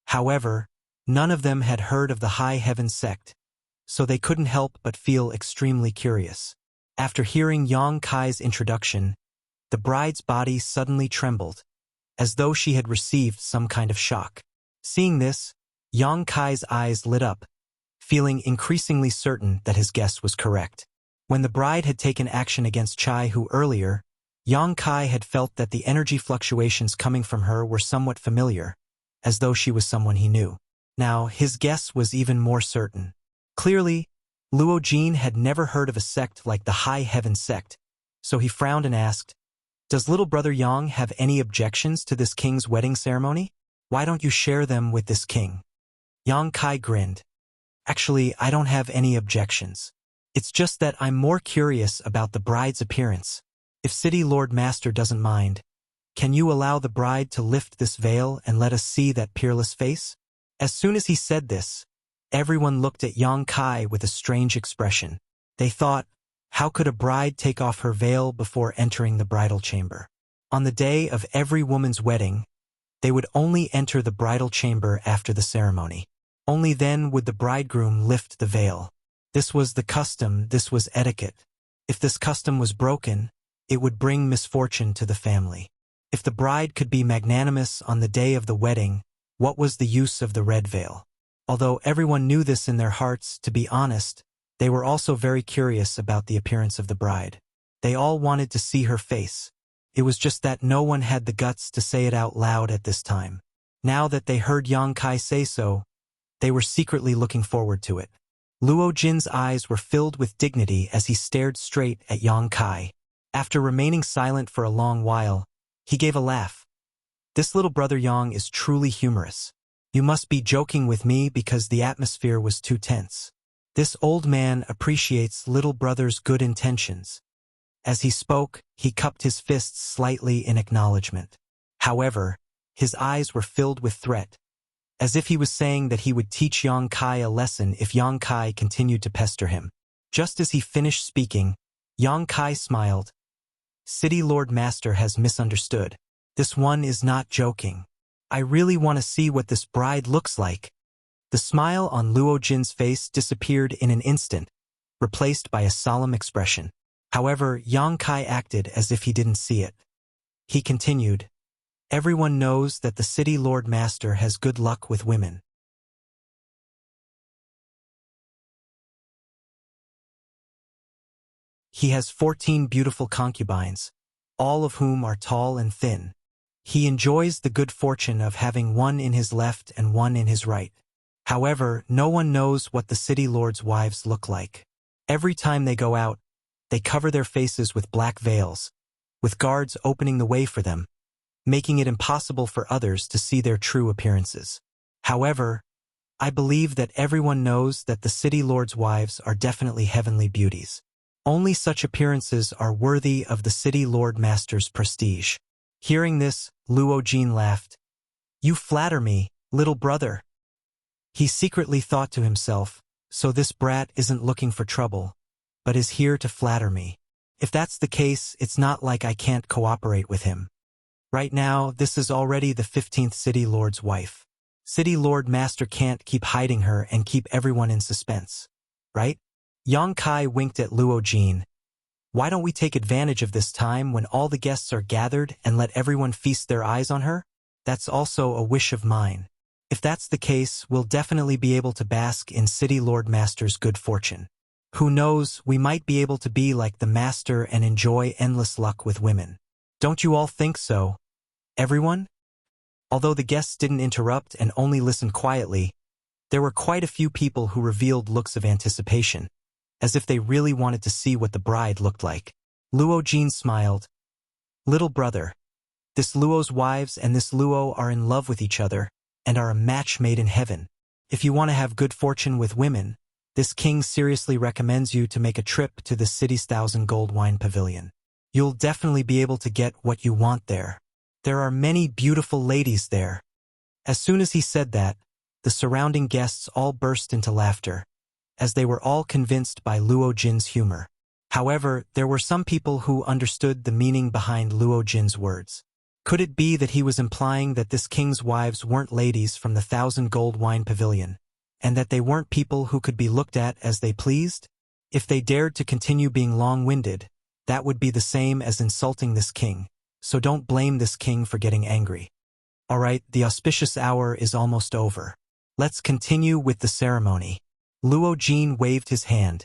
However, none of them had heard of the High Heaven sect, so they couldn't help but feel extremely curious. After hearing Yang Kai's introduction, the bride's body suddenly trembled, as though she had received some kind of shock. Seeing this, Yang Kai's eyes lit up, feeling increasingly certain that his guess was correct. When the bride had taken action against Chai Hu earlier, Yang Kai had felt that the energy fluctuations coming from her were somewhat familiar, as though she was someone he knew. Now, his guess was even more certain. Clearly, Luo Jin had never heard of a sect like the High Heaven sect, so he frowned and asked, "Does little brother Yang have any objections to this king's wedding ceremony? Why don't you share them with this king?" Yang Kai grinned. "Actually, I don't have any objections. It's just that I'm more curious about the bride's appearance. If City Lord Master doesn't mind, can you allow the bride to lift this veil and let us see that peerless face?" As soon as he said this, everyone looked at Yang Kai with a strange expression. They thought, how could a bride take off her veil before entering the bridal chamber? On the day of every woman's wedding, they would only enter the bridal chamber after the ceremony. Only then would the bridegroom lift the veil. This was the custom, this was etiquette. If this custom was broken, it would bring misfortune to the family. If the bride could be magnanimous on the day of the wedding, what was the use of the red veil? Although everyone knew this in their hearts, to be honest, they were also very curious about the appearance of the bride. They all wanted to see her face. It was just that no one had the guts to say it out loud at this time. Now that they heard Yang Kai say so, they were secretly looking forward to it. Luo Jin's eyes were filled with dignity as he stared straight at Yang Kai. After remaining silent for a long while, he gave a laugh. "This little brother Yang is truly humorous. You must be joking with me because the atmosphere was too tense. This old man appreciates little brother's good intentions." As he spoke, he cupped his fists slightly in acknowledgement. However, his eyes were filled with threat, as if he was saying that he would teach Yang Kai a lesson if Yang Kai continued to pester him. Just as he finished speaking, Yang Kai smiled. "City Lord Master has misunderstood. This one is not joking. I really want to see what this bride looks like." The smile on Luo Jin's face disappeared in an instant, replaced by a solemn expression. However, Yang Kai acted as if he didn't see it. He continued, "Everyone knows that the City Lord Master has good luck with women. He has 14 beautiful concubines, all of whom are tall and thin. He enjoys the good fortune of having one in his left and one in his right. However, no one knows what the city lord's wives look like. Every time they go out, they cover their faces with black veils, with guards opening the way for them, making it impossible for others to see their true appearances. However, I believe that everyone knows that the city lord's wives are definitely heavenly beauties. Only such appearances are worthy of the city lord master's prestige." Hearing this, Luo Jin laughed. "You flatter me, little brother." He secretly thought to himself, so this brat isn't looking for trouble, but is here to flatter me. If that's the case, it's not like I can't cooperate with him. Right now, this is already the 15th city lord's wife. City lord master can't keep hiding her and keep everyone in suspense, right? Yang Kai winked at Luo Jin. "Why don't we take advantage of this time when all the guests are gathered and let everyone feast their eyes on her? That's also a wish of mine. If that's the case, we'll definitely be able to bask in City Lord Master's good fortune. Who knows, we might be able to be like the Master and enjoy endless luck with women. Don't you all think so, everyone?" Although the guests didn't interrupt and only listened quietly, there were quite a few people who revealed looks of anticipation, as if they really wanted to see what the bride looked like. Luo Jin smiled. "Little brother, this Luo's wives and this Luo are in love with each other and are a match made in heaven. If you want to have good fortune with women, this king seriously recommends you to make a trip to the city's 1,000 gold wine pavilion. You'll definitely be able to get what you want there." There are many beautiful ladies there. As soon as he said that, the surrounding guests all burst into laughter, as they were all convinced by Luo Jin's humor. However, there were some people who understood the meaning behind Luo Jin's words. Could it be that he was implying that this king's wives weren't ladies from the 1,000 gold wine pavilion, and that they weren't people who could be looked at as they pleased? If they dared to continue being long-winded, that would be the same as insulting this king, so don't blame this king for getting angry. Alright, the auspicious hour is almost over. Let's continue with the ceremony. Luo Jin waved his hand,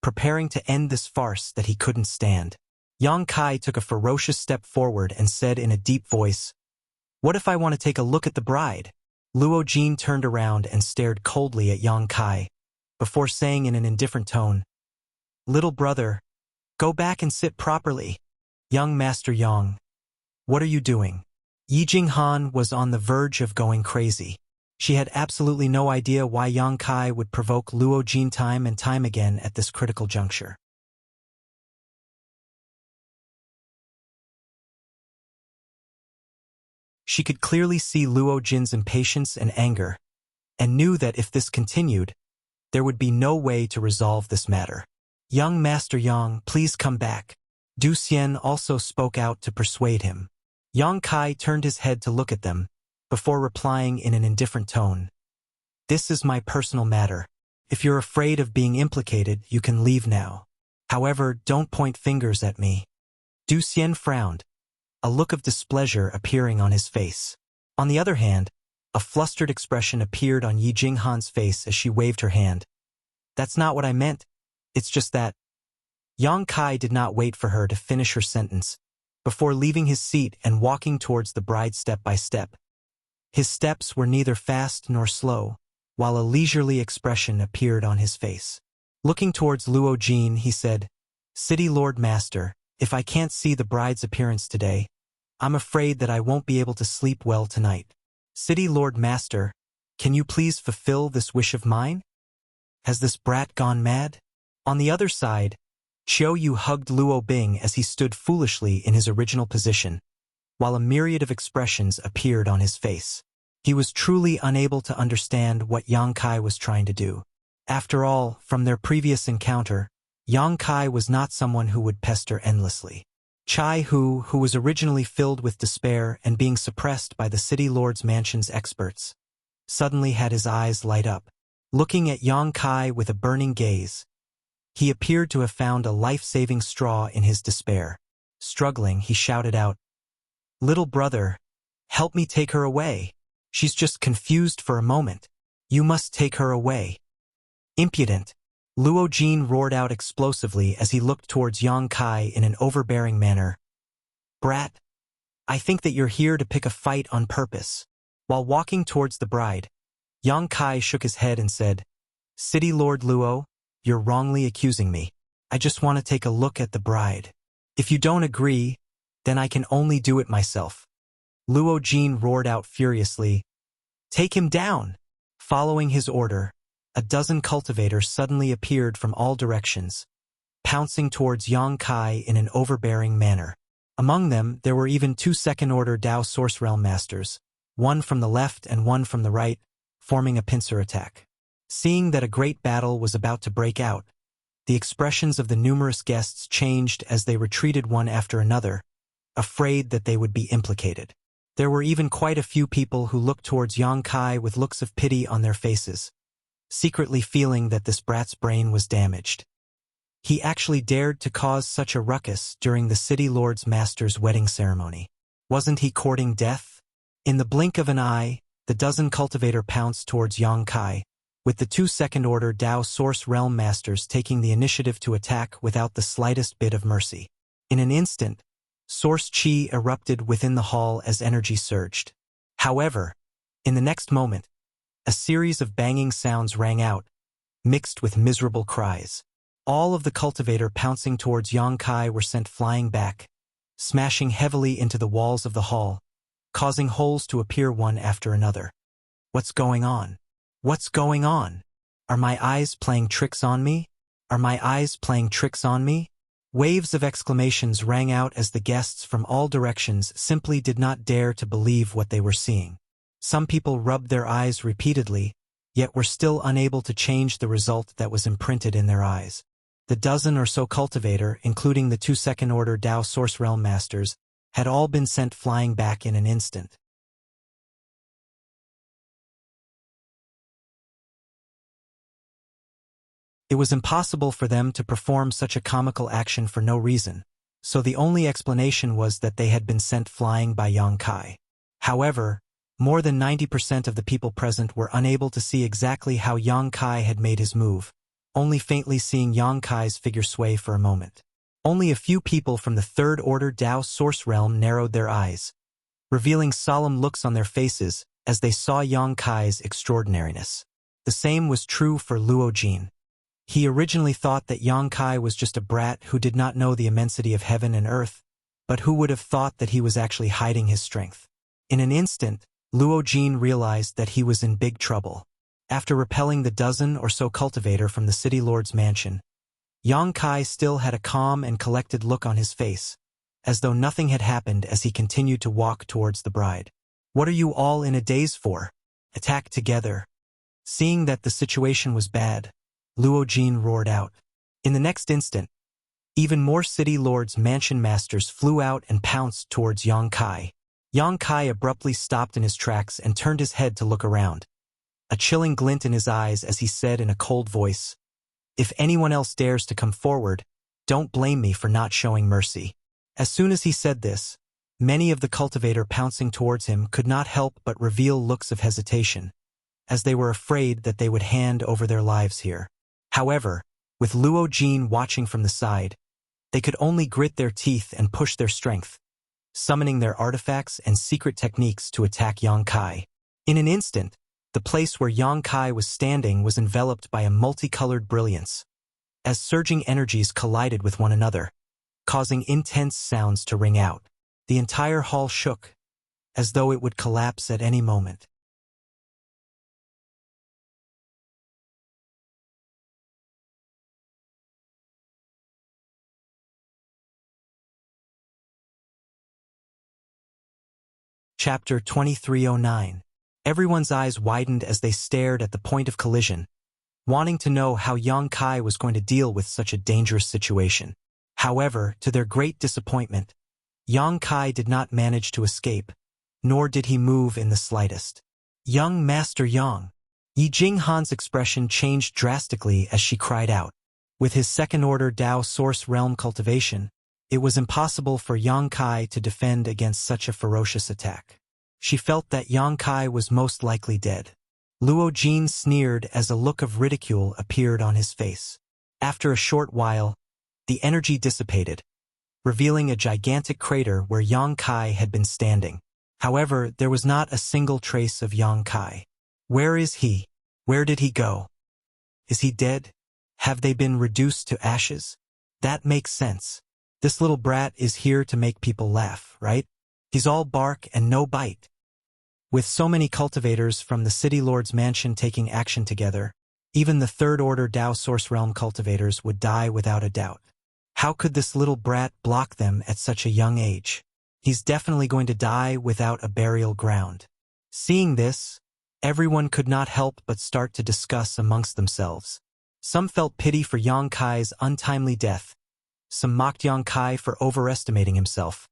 preparing to end this farce that he couldn't stand. Yang Kai took a ferocious step forward and said in a deep voice, "What if I want to take a look at the bride?" Luo Jin turned around and stared coldly at Yang Kai, before saying in an indifferent tone, "Little brother, go back and sit properly." "Young Master Yang, what are you doing?" Yi Jinghan was on the verge of going crazy. She had absolutely no idea why Yang Kai would provoke Luo Jin time and time again at this critical juncture. She could clearly see Luo Jin's impatience and anger, and knew that if this continued, there would be no way to resolve this matter. "Young Master Yang, please come back." Du Xian also spoke out to persuade him. Yang Kai turned his head to look at them, before replying in an indifferent tone, "This is my personal matter. If you're afraid of being implicated, you can leave now. However, don't point fingers at me." Du Xian frowned, a look of displeasure appearing on his face. On the other hand, a flustered expression appeared on Yi Jinghan's face as she waved her hand. "That's not what I meant. It's just that." Yang Kai did not wait for her to finish her sentence, before leaving his seat and walking towards the bride step by step. His steps were neither fast nor slow, while a leisurely expression appeared on his face. Looking towards Luo Jin, he said, "City Lord Master, if I can't see the bride's appearance today, I'm afraid that I won't be able to sleep well tonight. City Lord Master, can you please fulfill this wish of mine? Has this brat gone mad?" On the other side, Qiu Yu hugged Luo Bing as he stood foolishly in his original position, while a myriad of expressions appeared on his face. He was truly unable to understand what Yang Kai was trying to do. After all, from their previous encounter, Yang Kai was not someone who would pester endlessly. Chai Hu, who was originally filled with despair and being suppressed by the City Lord's mansion's experts, suddenly had his eyes light up. Looking at Yang Kai with a burning gaze, he appeared to have found a life-saving straw in his despair. Struggling, he shouted out, "Little brother, help me take her away. She's just confused for a moment. You must take her away." "Impudent!" Luo Jin roared out explosively as he looked towards Yang Kai in an overbearing manner. "Brat, I think that you're here to pick a fight on purpose." While walking towards the bride, Yang Kai shook his head and said, "City Lord Luo, you're wrongly accusing me. I just want to take a look at the bride. If you don't agree, then I can only do it myself." Luo Jin roared out furiously, "Take him down!" Following his order, a dozen cultivators suddenly appeared from all directions, pouncing towards Yang Kai in an overbearing manner. Among them, there were even 2 second-order Dao Source Realm Masters, one from the left and one from the right, forming a pincer attack. Seeing that a great battle was about to break out, the expressions of the numerous guests changed as they retreated one after another, afraid that they would be implicated. There were even quite a few people who looked towards Yang Kai with looks of pity on their faces, secretly feeling that this brat's brain was damaged. He actually dared to cause such a ruckus during the City Lord's Master's wedding ceremony. Wasn't he courting death? In the blink of an eye, the dozen cultivator pounced towards Yang Kai, with the 2 second-order Dao Source Realm Masters taking the initiative to attack without the slightest bit of mercy. In an instant, Source Qi erupted within the hall as energy surged. However, in the next moment, a series of banging sounds rang out, mixed with miserable cries. All of the cultivator pouncing towards Yang Kai were sent flying back, smashing heavily into the walls of the hall, causing holes to appear one after another. What's going on? What's going on? Are my eyes playing tricks on me? Are my eyes playing tricks on me? Waves of exclamations rang out as the guests from all directions simply did not dare to believe what they were seeing. Some people rubbed their eyes repeatedly, yet were still unable to change the result that was imprinted in their eyes. The dozen or so cultivator, including the 2 second-order Dao Source Realm Masters, had all been sent flying back in an instant. It was impossible for them to perform such a comical action for no reason, so the only explanation was that they had been sent flying by Yang Kai. However, more than 90% of the people present were unable to see exactly how Yang Kai had made his move, only faintly seeing Yang Kai's figure sway for a moment. Only a few people from the 3rd Order Dao Source Realm narrowed their eyes, revealing solemn looks on their faces as they saw Yang Kai's extraordinariness. The same was true for Luo Jin. He originally thought that Yang Kai was just a brat who did not know the immensity of heaven and earth, but who would have thought that he was actually hiding his strength. In an instant, Luo Jin realized that he was in big trouble. After repelling the dozen or so cultivator from the city lord's mansion, Yang Kai still had a calm and collected look on his face, as though nothing had happened as he continued to walk towards the bride. "What are you all in a daze for? Attack together." Seeing that the situation was bad, Luo Jin roared out. In the next instant, even more city lords' mansion masters flew out and pounced towards Yang Kai. Yang Kai abruptly stopped in his tracks and turned his head to look around, a chilling glint in his eyes as he said in a cold voice, "If anyone else dares to come forward, don't blame me for not showing mercy." As soon as he said this, many of the cultivator pouncing towards him could not help but reveal looks of hesitation, as they were afraid that they would hand over their lives here. However, with Luo Jin watching from the side, they could only grit their teeth and push their strength, summoning their artifacts and secret techniques to attack Yang Kai. In an instant, the place where Yang Kai was standing was enveloped by a multicolored brilliance, as surging energies collided with one another, causing intense sounds to ring out. The entire hall shook, as though it would collapse at any moment. Chapter 2309. Everyone's eyes widened as they stared at the point of collision, wanting to know how Yang Kai was going to deal with such a dangerous situation. However, to their great disappointment, Yang Kai did not manage to escape, nor did he move in the slightest. "Young Master Yang." Yi Jinghan's expression changed drastically as she cried out. With his 2nd-order Dao Source Realm cultivation, it was impossible for Yang Kai to defend against such a ferocious attack. She felt that Yang Kai was most likely dead. Luo Jin sneered as a look of ridicule appeared on his face. After a short while, the energy dissipated, revealing a gigantic crater where Yang Kai had been standing. However, there was not a single trace of Yang Kai. Where is he? Where did he go? Is he dead? Have they been reduced to ashes? That makes sense. This little brat is here to make people laugh, right? He's all bark and no bite. With so many cultivators from the city lord's mansion taking action together, even the 3rd Order Dao Source Realm cultivators would die without a doubt. How could this little brat block them at such a young age? He's definitely going to die without a burial ground. Seeing this, everyone could not help but start to discuss amongst themselves. Some felt pity for Yang Kai's untimely death. Some mocked Yang Kai for overestimating himself,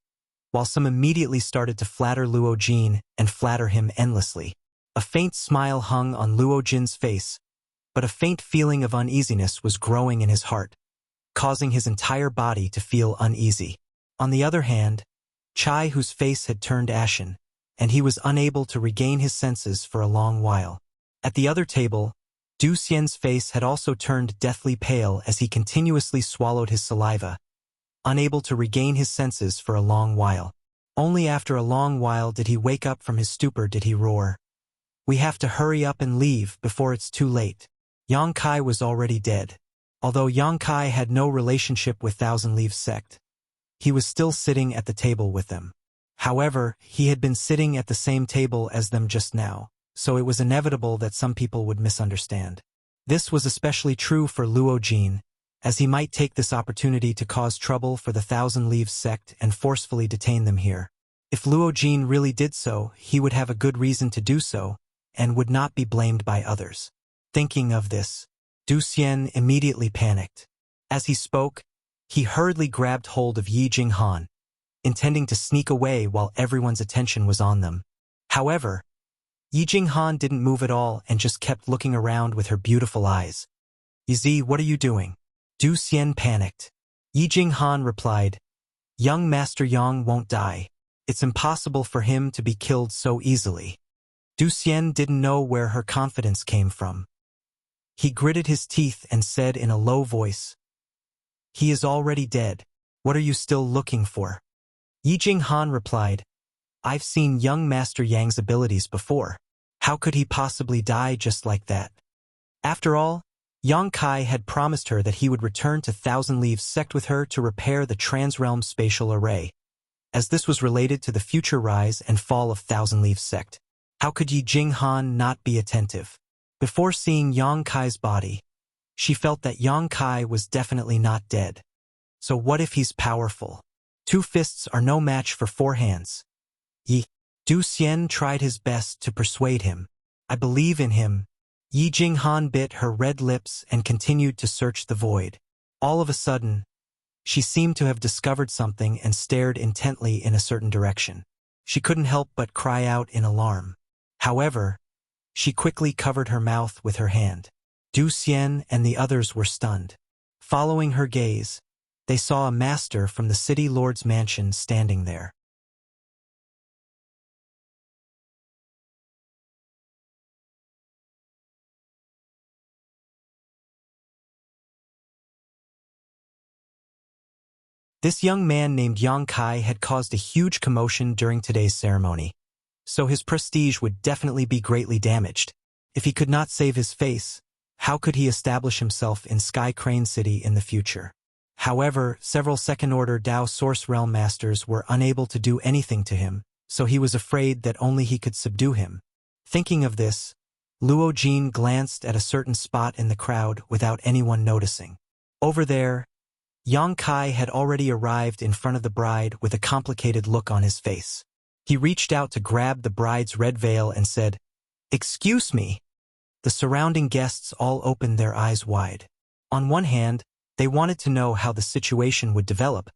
while some immediately started to flatter Luo Jin and flatter him endlessly. A faint smile hung on Luo Jin's face, but a faint feeling of uneasiness was growing in his heart, causing his entire body to feel uneasy. On the other hand, Chai, whose face had turned ashen, and he was unable to regain his senses for a long while. At the other table, Du Xian's face had also turned deathly pale as he continuously swallowed his saliva, unable to regain his senses for a long while. Only after a long while did he wake up from his stupor did he roar, "We have to hurry up and leave before it's too late." Yang Kai was already dead. Although Yang Kai had no relationship with Thousand Leaves sect, he was still sitting at the table with them. However, he had been sitting at the same table as them just now, so it was inevitable that some people would misunderstand. This was especially true for Luo Jin, as he might take this opportunity to cause trouble for the Thousand Leaves sect and forcefully detain them here. If Luo Jin really did so, he would have a good reason to do so, and would not be blamed by others. Thinking of this, Du Xian immediately panicked. As he spoke, he hurriedly grabbed hold of Yi Jinghan, intending to sneak away while everyone's attention was on them. However, Yi Jinghan didn't move at all and just kept looking around with her beautiful eyes. "Yi, what are you doing?" Du Xian panicked. Yi Jinghan replied, "Young Master Yang won't die. It's impossible for him to be killed so easily." Du Xian didn't know where her confidence came from. He gritted his teeth and said in a low voice, "He is already dead. What are you still looking for?" Yi Jinghan replied, "I've seen young Master Yang's abilities before. How could he possibly die just like that?" After all, Yang Kai had promised her that he would return to Thousand Leaves sect with her to repair the Transrealm spatial array. As this was related to the future rise and fall of Thousand Leaves sect, how could Yi Jinghan not be attentive? Before seeing Yang Kai's body, she felt that Yang Kai was definitely not dead. So what if he's powerful? 2 fists are no match for 4 hands. Du Xian tried his best to persuade him. "I believe in him." Yi Jinghan bit her red lips and continued to search the void. All of a sudden, she seemed to have discovered something and stared intently in a certain direction. She couldn't help but cry out in alarm. However, she quickly covered her mouth with her hand. Du Xian and the others were stunned. Following her gaze, they saw a master from the city lord's mansion standing there. This young man named Yang Kai had caused a huge commotion during today's ceremony, so his prestige would definitely be greatly damaged. If he could not save his face, how could he establish himself in Sky Crane City in the future? However, several second-order Dao Source Realm Masters were unable to do anything to him, so he was afraid that only he could subdue him. Thinking of this, Luo Jin glanced at a certain spot in the crowd without anyone noticing. Over there, Yang Kai had already arrived in front of the bride with a complicated look on his face. He reached out to grab the bride's red veil and said, "Excuse me." The surrounding guests all opened their eyes wide. On one hand, they wanted to know how the situation would develop,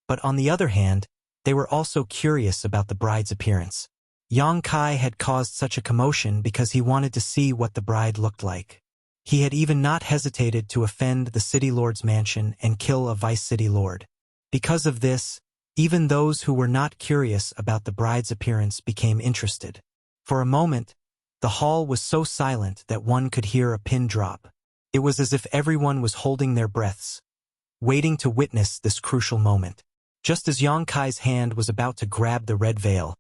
but on the other hand, they were also curious about the bride's appearance. Yang Kai had caused such a commotion because he wanted to see what the bride looked like. He had even not hesitated to offend the city lord's mansion and kill a vice city lord. Because of this, even those who were not curious about the bride's appearance became interested. For a moment, the hall was so silent that one could hear a pin drop. It was as if everyone was holding their breaths, waiting to witness this crucial moment. Just as Yang Kai's hand was about to grab the red veil,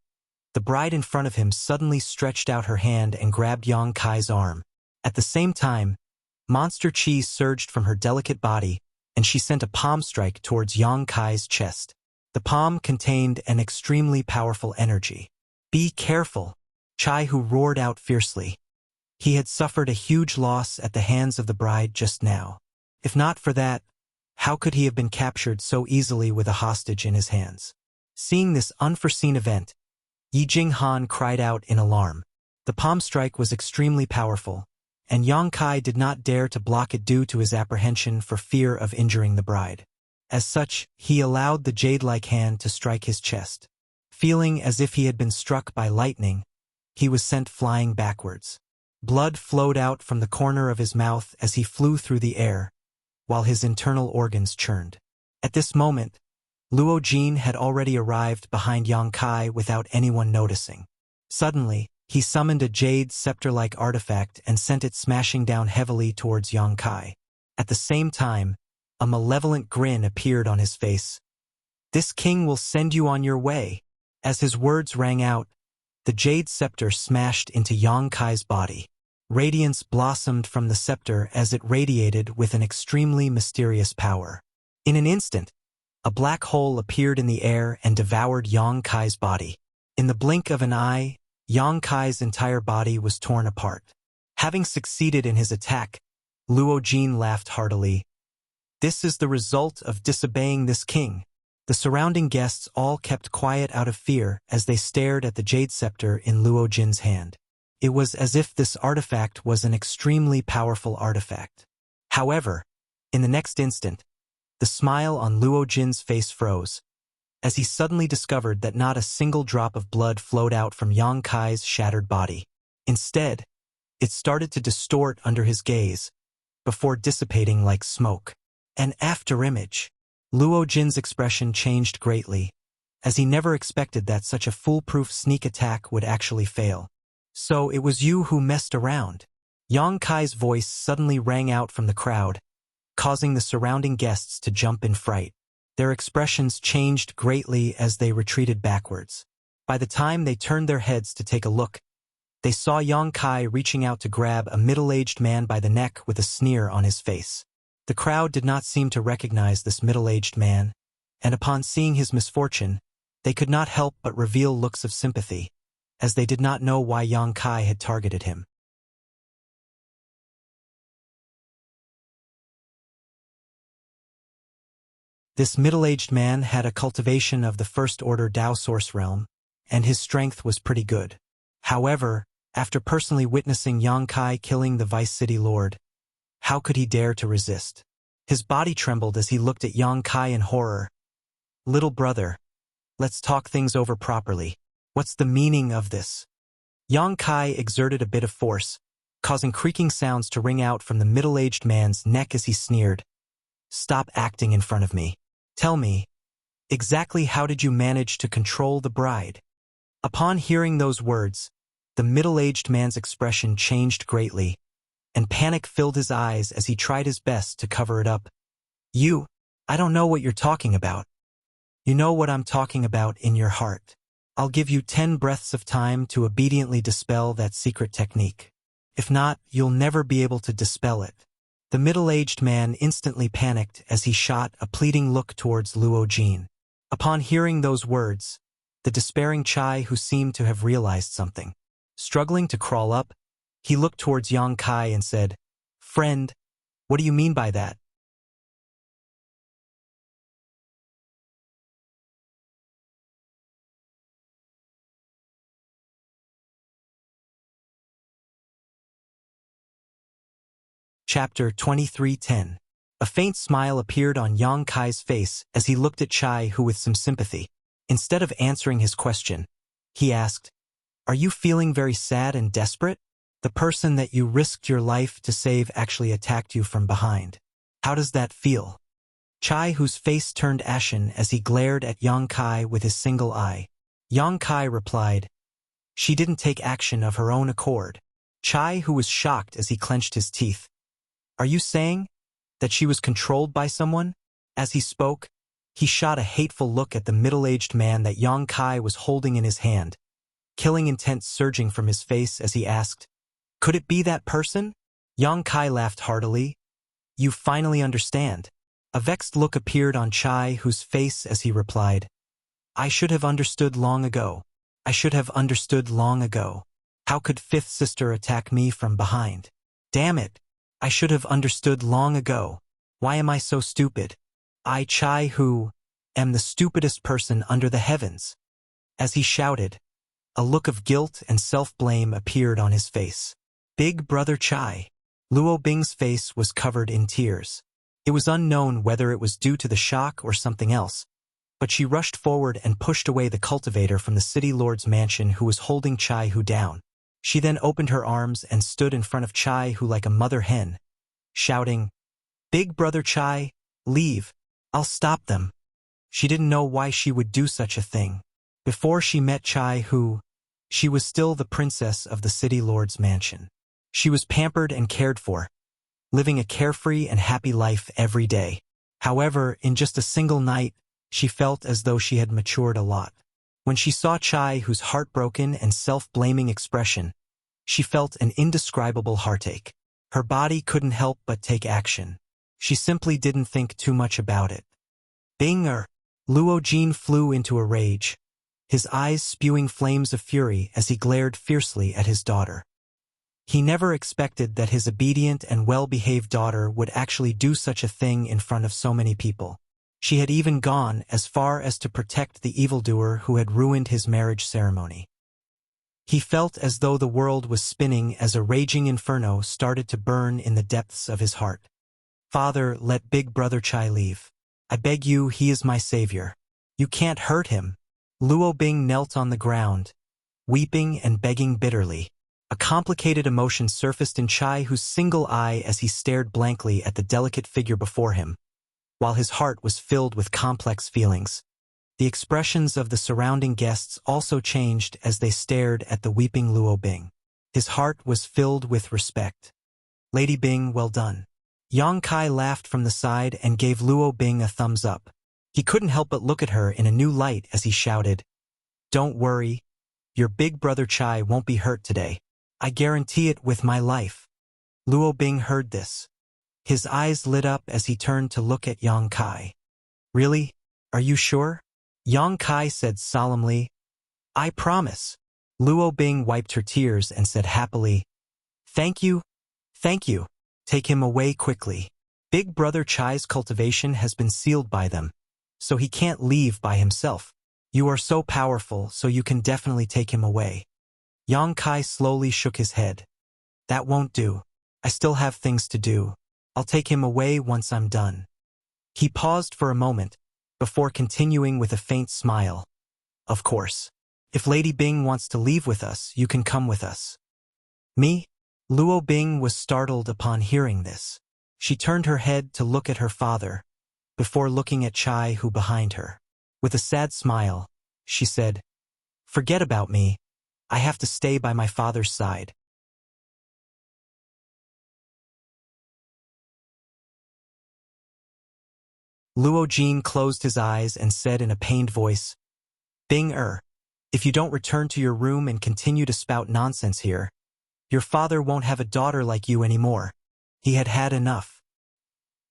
the bride in front of him suddenly stretched out her hand and grabbed Yang Kai's arm. At the same time, monster chi surged from her delicate body, and she sent a palm strike towards Yang Kai's chest. The palm contained an extremely powerful energy. "Be careful," Chai Hu roared out fiercely. He had suffered a huge loss at the hands of the bride just now. If not for that, how could he have been captured so easily with a hostage in his hands? Seeing this unforeseen event, Yi Jinghan cried out in alarm. The palm strike was extremely powerful, and Yang Kai did not dare to block it due to his apprehension for fear of injuring the bride. As such, he allowed the jade-like hand to strike his chest. Feeling as if he had been struck by lightning, he was sent flying backwards. Blood flowed out from the corner of his mouth as he flew through the air, while his internal organs churned. At this moment, Luo Jin had already arrived behind Yang Kai without anyone noticing. Suddenly, he summoned a jade scepter-like artifact and sent it smashing down heavily towards Yang Kai. At the same time, a malevolent grin appeared on his face. "This king will send you on your way." As his words rang out, the jade scepter smashed into Yang Kai's body. Radiance blossomed from the scepter as it radiated with an extremely mysterious power. In an instant, a black hole appeared in the air and devoured Yang Kai's body. In the blink of an eye, Yang Kai's entire body was torn apart. Having succeeded in his attack, Luo Jin laughed heartily. This is the result of disobeying this king. The surrounding guests all kept quiet out of fear as they stared at the jade scepter in Luo Jin's hand. It was as if this artifact was an extremely powerful artifact. However, in the next instant, the smile on Luo Jin's face froze, as he suddenly discovered that not a single drop of blood flowed out from Yang Kai's shattered body. Instead, it started to distort under his gaze, before dissipating like smoke. An afterimage. Luo Jin's expression changed greatly, as he never expected that such a foolproof sneak attack would actually fail. So it was you who messed around. Yang Kai's voice suddenly rang out from the crowd, causing the surrounding guests to jump in fright. Their expressions changed greatly as they retreated backwards. By the time they turned their heads to take a look, they saw Yang Kai reaching out to grab a middle-aged man by the neck with a sneer on his face. The crowd did not seem to recognize this middle-aged man, and upon seeing his misfortune, they could not help but reveal looks of sympathy, as they did not know why Yang Kai had targeted him. This middle-aged man had a cultivation of the first-order Dao Source realm, and his strength was pretty good. However, after personally witnessing Yang Kai killing the Vice City Lord, how could he dare to resist? His body trembled as he looked at Yang Kai in horror. "Little brother, let's talk things over properly. What's the meaning of this?" Yang Kai exerted a bit of force, causing creaking sounds to ring out from the middle-aged man's neck as he sneered. "Stop acting in front of me. Tell me, exactly how did you manage to control the bride?" Upon hearing those words, the middle-aged man's expression changed greatly, and panic filled his eyes as he tried his best to cover it up. I don't know what you're talking about. You know what I'm talking about in your heart. I'll give you 10 breaths of time to obediently dispel that secret technique. If not, you'll never be able to dispel it. The middle-aged man instantly panicked as he shot a pleading look towards Luo Jin. Upon hearing those words, the despairing Chai, who seemed to have realized something, struggling to crawl up, he looked towards Yang Kai and said, "Friend, what do you mean by that?" Chapter 23:10. A faint smile appeared on Yang Kai's face as he looked at Chai, who with some sympathy, instead of answering his question, he asked, "Are you feeling very sad and desperate? The person that you risked your life to save actually attacked you from behind. How does that feel?" Chai, whose face turned ashen as he glared at Yang Kai with his single eye. Yang Kai replied, "She didn't take action of her own accord." Chai, who was shocked as he clenched his teeth. "Are you saying that she was controlled by someone?" As he spoke, he shot a hateful look at the middle-aged man that Yang Kai was holding in his hand, killing intent surging from his face as he asked, "Could it be that person?" Yang Kai laughed heartily. "You finally understand." A vexed look appeared on Chai, whose face as he replied, "I should have understood long ago. I should have understood long ago. How could Fifth Sister attack me from behind? Damn it. I should have understood long ago. Why am I so stupid? I, Chai, who am the stupidest person under the heavens." As he shouted, a look of guilt and self-blame appeared on his face. Big brother Chai. Luo Bing's face was covered in tears. It was unknown whether it was due to the shock or something else, but she rushed forward and pushed away the cultivator from the city lord's mansion who was holding Chai Hu down. She then opened her arms and stood in front of Chai Hu like a mother hen, shouting, "Big brother Chai, leave. I'll stop them." She didn't know why she would do such a thing. Before she met Chai Hu, she was still the princess of the city lord's mansion. She was pampered and cared for, living a carefree and happy life every day. However, in just a single night, she felt as though she had matured a lot. When she saw Chai Hu's heartbroken and self-blaming expression, she felt an indescribable heartache. Her body couldn't help but take action. She simply didn't think too much about it. Binger! Luo Jin flew into a rage, his eyes spewing flames of fury as he glared fiercely at his daughter. He never expected that his obedient and well-behaved daughter would actually do such a thing in front of so many people. She had even gone as far as to protect the evildoer who had ruined his marriage ceremony. He felt as though the world was spinning as a raging inferno started to burn in the depths of his heart. Father, let Big Brother Chai leave. I beg you, he is my savior. You can't hurt him. Luo Bing knelt on the ground, weeping and begging bitterly. A complicated emotion surfaced in Chai Hu's single eye as he stared blankly at the delicate figure before him, while his heart was filled with complex feelings. The expressions of the surrounding guests also changed as they stared at the weeping Luo Bing. His heart was filled with respect. Lady Bing, well done. Yang Kai laughed from the side and gave Luo Bing a thumbs up. He couldn't help but look at her in a new light as he shouted, "Don't worry. Your big brother Chai won't be hurt today. I guarantee it with my life." Luo Bing heard this. His eyes lit up as he turned to look at Yang Kai. "Really? Are you sure?" Yang Kai said solemnly, "I promise." Luo Bing wiped her tears and said happily, "Thank you. Thank you. Take him away quickly. Big Brother Chai's cultivation has been sealed by them, so he can't leave by himself. You are so powerful, so you can definitely take him away." Yang Kai slowly shook his head. "That won't do. I still have things to do. I'll take him away once I'm done." He paused for a moment, before continuing with a faint smile. "Of course. If Lady Bing wants to leave with us, you can come with us." "Me?" Luo Bing was startled upon hearing this. She turned her head to look at her father, before looking at Chai Hu behind her. With a sad smile, she said, "Forget about me. I have to stay by my father's side." Luo Jin closed his eyes and said in a pained voice, "Bing-er, if you don't return to your room and continue to spout nonsense here, your father won't have a daughter like you anymore." He had had enough.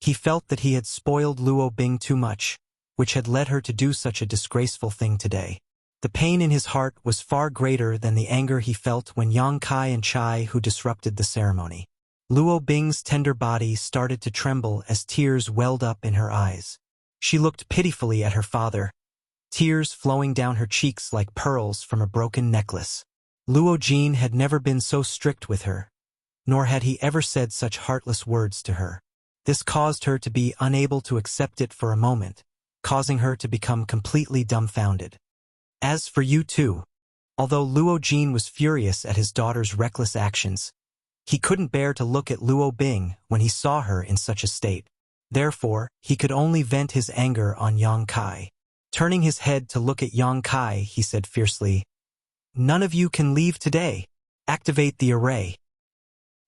He felt that he had spoiled Luo Bing too much, which had led her to do such a disgraceful thing today. The pain in his heart was far greater than the anger he felt when Yang Kai and Chai Hu disrupted the ceremony. Luo Bing's tender body started to tremble as tears welled up in her eyes. She looked pitifully at her father, tears flowing down her cheeks like pearls from a broken necklace. Luo Jin had never been so strict with her, nor had he ever said such heartless words to her. This caused her to be unable to accept it for a moment, causing her to become completely dumbfounded. As for you two, although Luo Jin was furious at his daughter's reckless actions, he couldn't bear to look at Luo Bing when he saw her in such a state. Therefore, he could only vent his anger on Yang Kai. Turning his head to look at Yang Kai, he said fiercely, "None of you can leave today. Activate the array."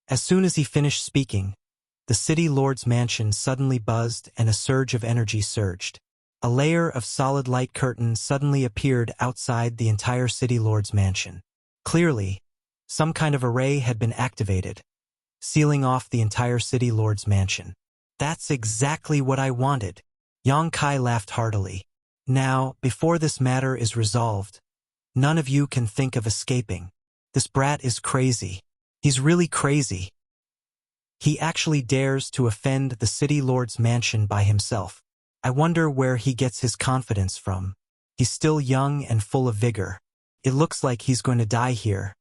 As soon as he finished speaking, the city lord's mansion suddenly buzzed and a surge of energy surged. A layer of solid light curtain suddenly appeared outside the entire city lord's mansion. Clearly, some kind of array had been activated, sealing off the entire city lord's mansion. "That's exactly what I wanted." Yang Kai laughed heartily. "Now, before this matter is resolved, none of you can think of escaping. This brat is crazy. He's really crazy. He actually dares to offend the city lord's mansion by himself. I wonder where he gets his confidence from. He's still young and full of vigor. It looks like he's going to die here.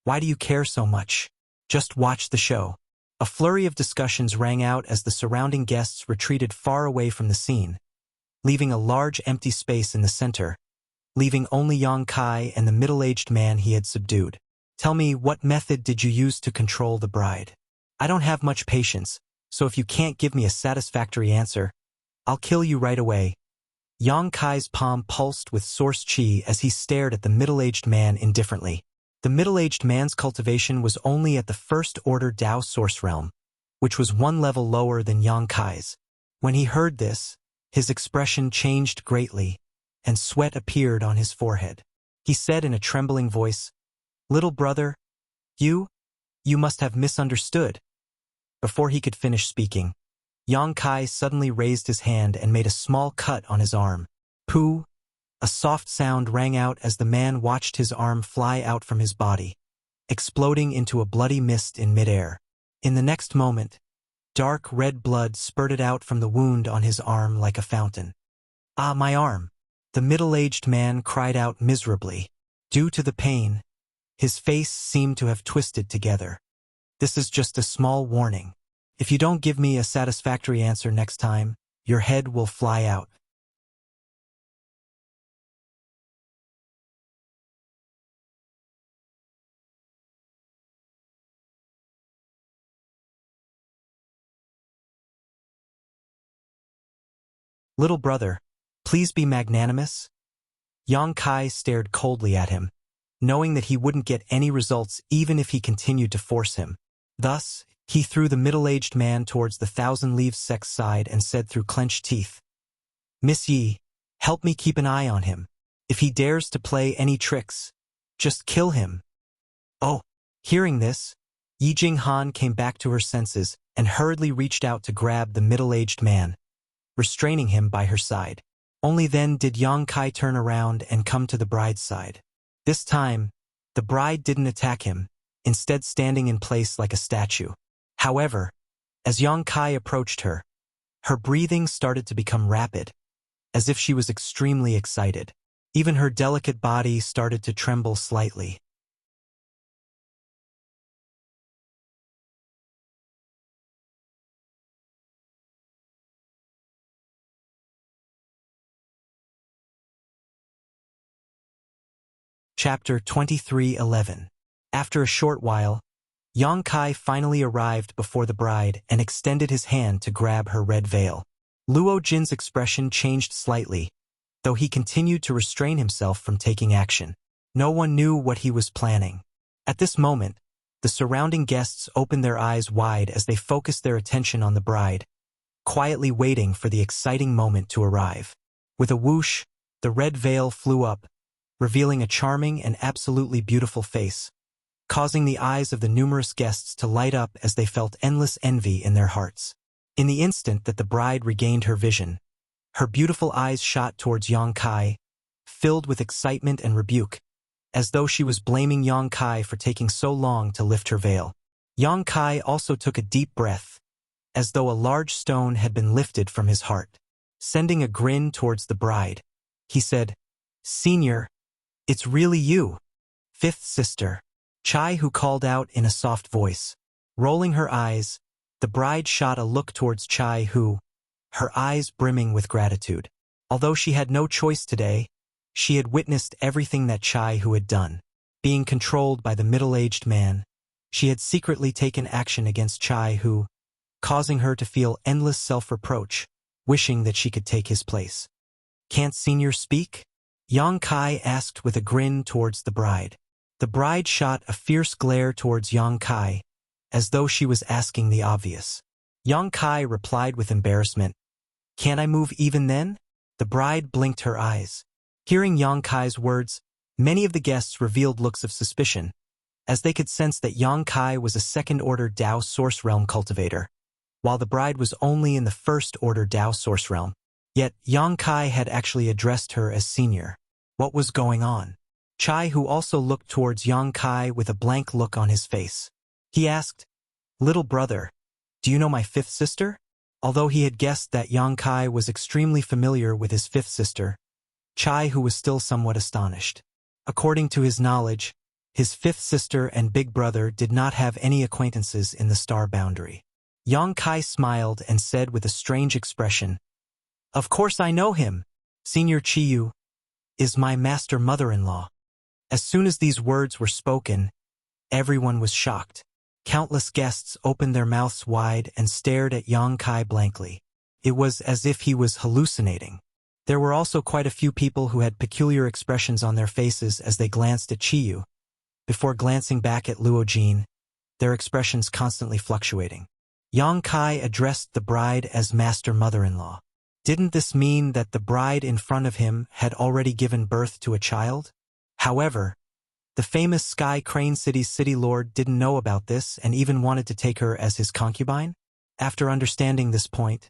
Why do you care so much? Just watch the show." A flurry of discussions rang out as the surrounding guests retreated far away from the scene, leaving a large empty space in the center, leaving only Yang Kai and the middle-aged man he had subdued. "Tell me, what method did you use to control the bride? I don't have much patience, so if you can't give me a satisfactory answer, I'll kill you right away." Yang Kai's palm pulsed with source chi as he stared at the middle-aged man indifferently. The middle-aged man's cultivation was only at the first-order Dao source realm, which was one level lower than Yang Kai's. When he heard this, his expression changed greatly, and sweat appeared on his forehead. He said in a trembling voice, "Little brother, you must have misunderstood." Before he could finish speaking, Yang Kai suddenly raised his hand and made a small cut on his arm. Pooh! A soft sound rang out as the man watched his arm fly out from his body, exploding into a bloody mist in midair. In the next moment, dark red blood spurted out from the wound on his arm like a fountain. "Ah, my arm!" The middle-aged man cried out miserably. Due to the pain, his face seemed to have twisted together. "This is just a small warning. If you don't give me a satisfactory answer next time, your head will fly out." "Little brother, please be magnanimous." Yang Kai stared coldly at him, knowing that he wouldn't get any results even if he continued to force him. Thus, he threw the middle-aged man towards the Thousand Leaves sect's side and said through clenched teeth, "Miss Yi, help me keep an eye on him. If he dares to play any tricks, just kill him." Oh, hearing this, Yi Jinghan came back to her senses and hurriedly reached out to grab the middle-aged man, restraining him by her side. Only then did Yang Kai turn around and come to the bride's side. This time, the bride didn't attack him, instead standing in place like a statue. However, as Yang Kai approached her, her breathing started to become rapid, as if she was extremely excited. Even her delicate body started to tremble slightly. Chapter 23:11. After a short while, Yang Kai finally arrived before the bride and extended his hand to grab her red veil. Luo Jin's expression changed slightly, though he continued to restrain himself from taking action. No one knew what he was planning. At this moment, the surrounding guests opened their eyes wide as they focused their attention on the bride, quietly waiting for the exciting moment to arrive. With a whoosh, the red veil flew up, revealing a charming and absolutely beautiful face, causing the eyes of the numerous guests to light up as they felt endless envy in their hearts. In the instant that the bride regained her vision, her beautiful eyes shot towards Yang Kai, filled with excitement and rebuke, as though she was blaming Yang Kai for taking so long to lift her veil. Yang Kai also took a deep breath, as though a large stone had been lifted from his heart. Sending a grin towards the bride, he said, "Senior, it's really you, fifth sister." Chai Hu called out in a soft voice. Rolling her eyes, the bride shot a look towards Chai Hu, her eyes brimming with gratitude. Although she had no choice today, she had witnessed everything that Chai Hu had done. Being controlled by the middle-aged man, she had secretly taken action against Chai Hu, causing her to feel endless self-reproach, wishing that she could take his place. "Can't senior speak?" Yang Kai asked with a grin towards the bride. The bride shot a fierce glare towards Yang Kai, as though she was asking the obvious. Yang Kai replied with embarrassment, "Can't I move even then?" The bride blinked her eyes. Hearing Yang Kai's words, many of the guests revealed looks of suspicion, as they could sense that Yang Kai was a second-order Dao Source Realm cultivator, while the bride was only in the first-order Dao Source Realm. Yet Yang Kai had actually addressed her as senior. What was going on? Chai Hu also looked towards Yang Kai with a blank look on his face. He asked, "Little brother, do you know my fifth sister?" Although he had guessed that Yang Kai was extremely familiar with his fifth sister, Chai Hu was still somewhat astonished. According to his knowledge, his fifth sister and big brother did not have any acquaintances in the star boundary. Yang Kai smiled and said with a strange expression, "Of course I know him. Senior Chiyu is my master mother-in-law." As soon as these words were spoken, everyone was shocked. Countless guests opened their mouths wide and stared at Yang Kai blankly. It was as if he was hallucinating. There were also quite a few people who had peculiar expressions on their faces as they glanced at Chiyu, before glancing back at Luo Jin, their expressions constantly fluctuating. Yang Kai addressed the bride as master mother-in-law. Didn't this mean that the bride in front of him had already given birth to a child? However, the famous Sky Crane City's city lord didn't know about this and even wanted to take her as his concubine. After understanding this point,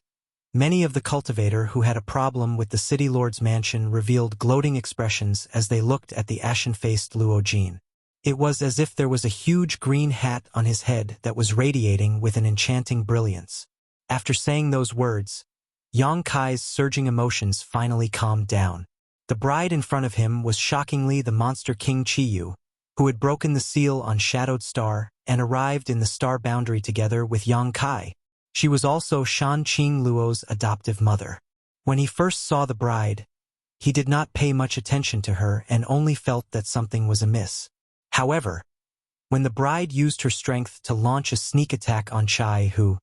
many of the cultivator who had a problem with the city lord's mansion revealed gloating expressions as they looked at the ashen-faced Luo Jin. It was as if there was a huge green hat on his head that was radiating with an enchanting brilliance. After saying those words, Yang Kai's surging emotions finally calmed down. The bride in front of him was shockingly the monster King Chiyu, who had broken the seal on Shadowed Star and arrived in the star boundary together with Yang Kai. She was also Shan Qing Luo's adoptive mother. When he first saw the bride, he did not pay much attention to her and only felt that something was amiss. However, when the bride used her strength to launch a sneak attack on Chai Hu,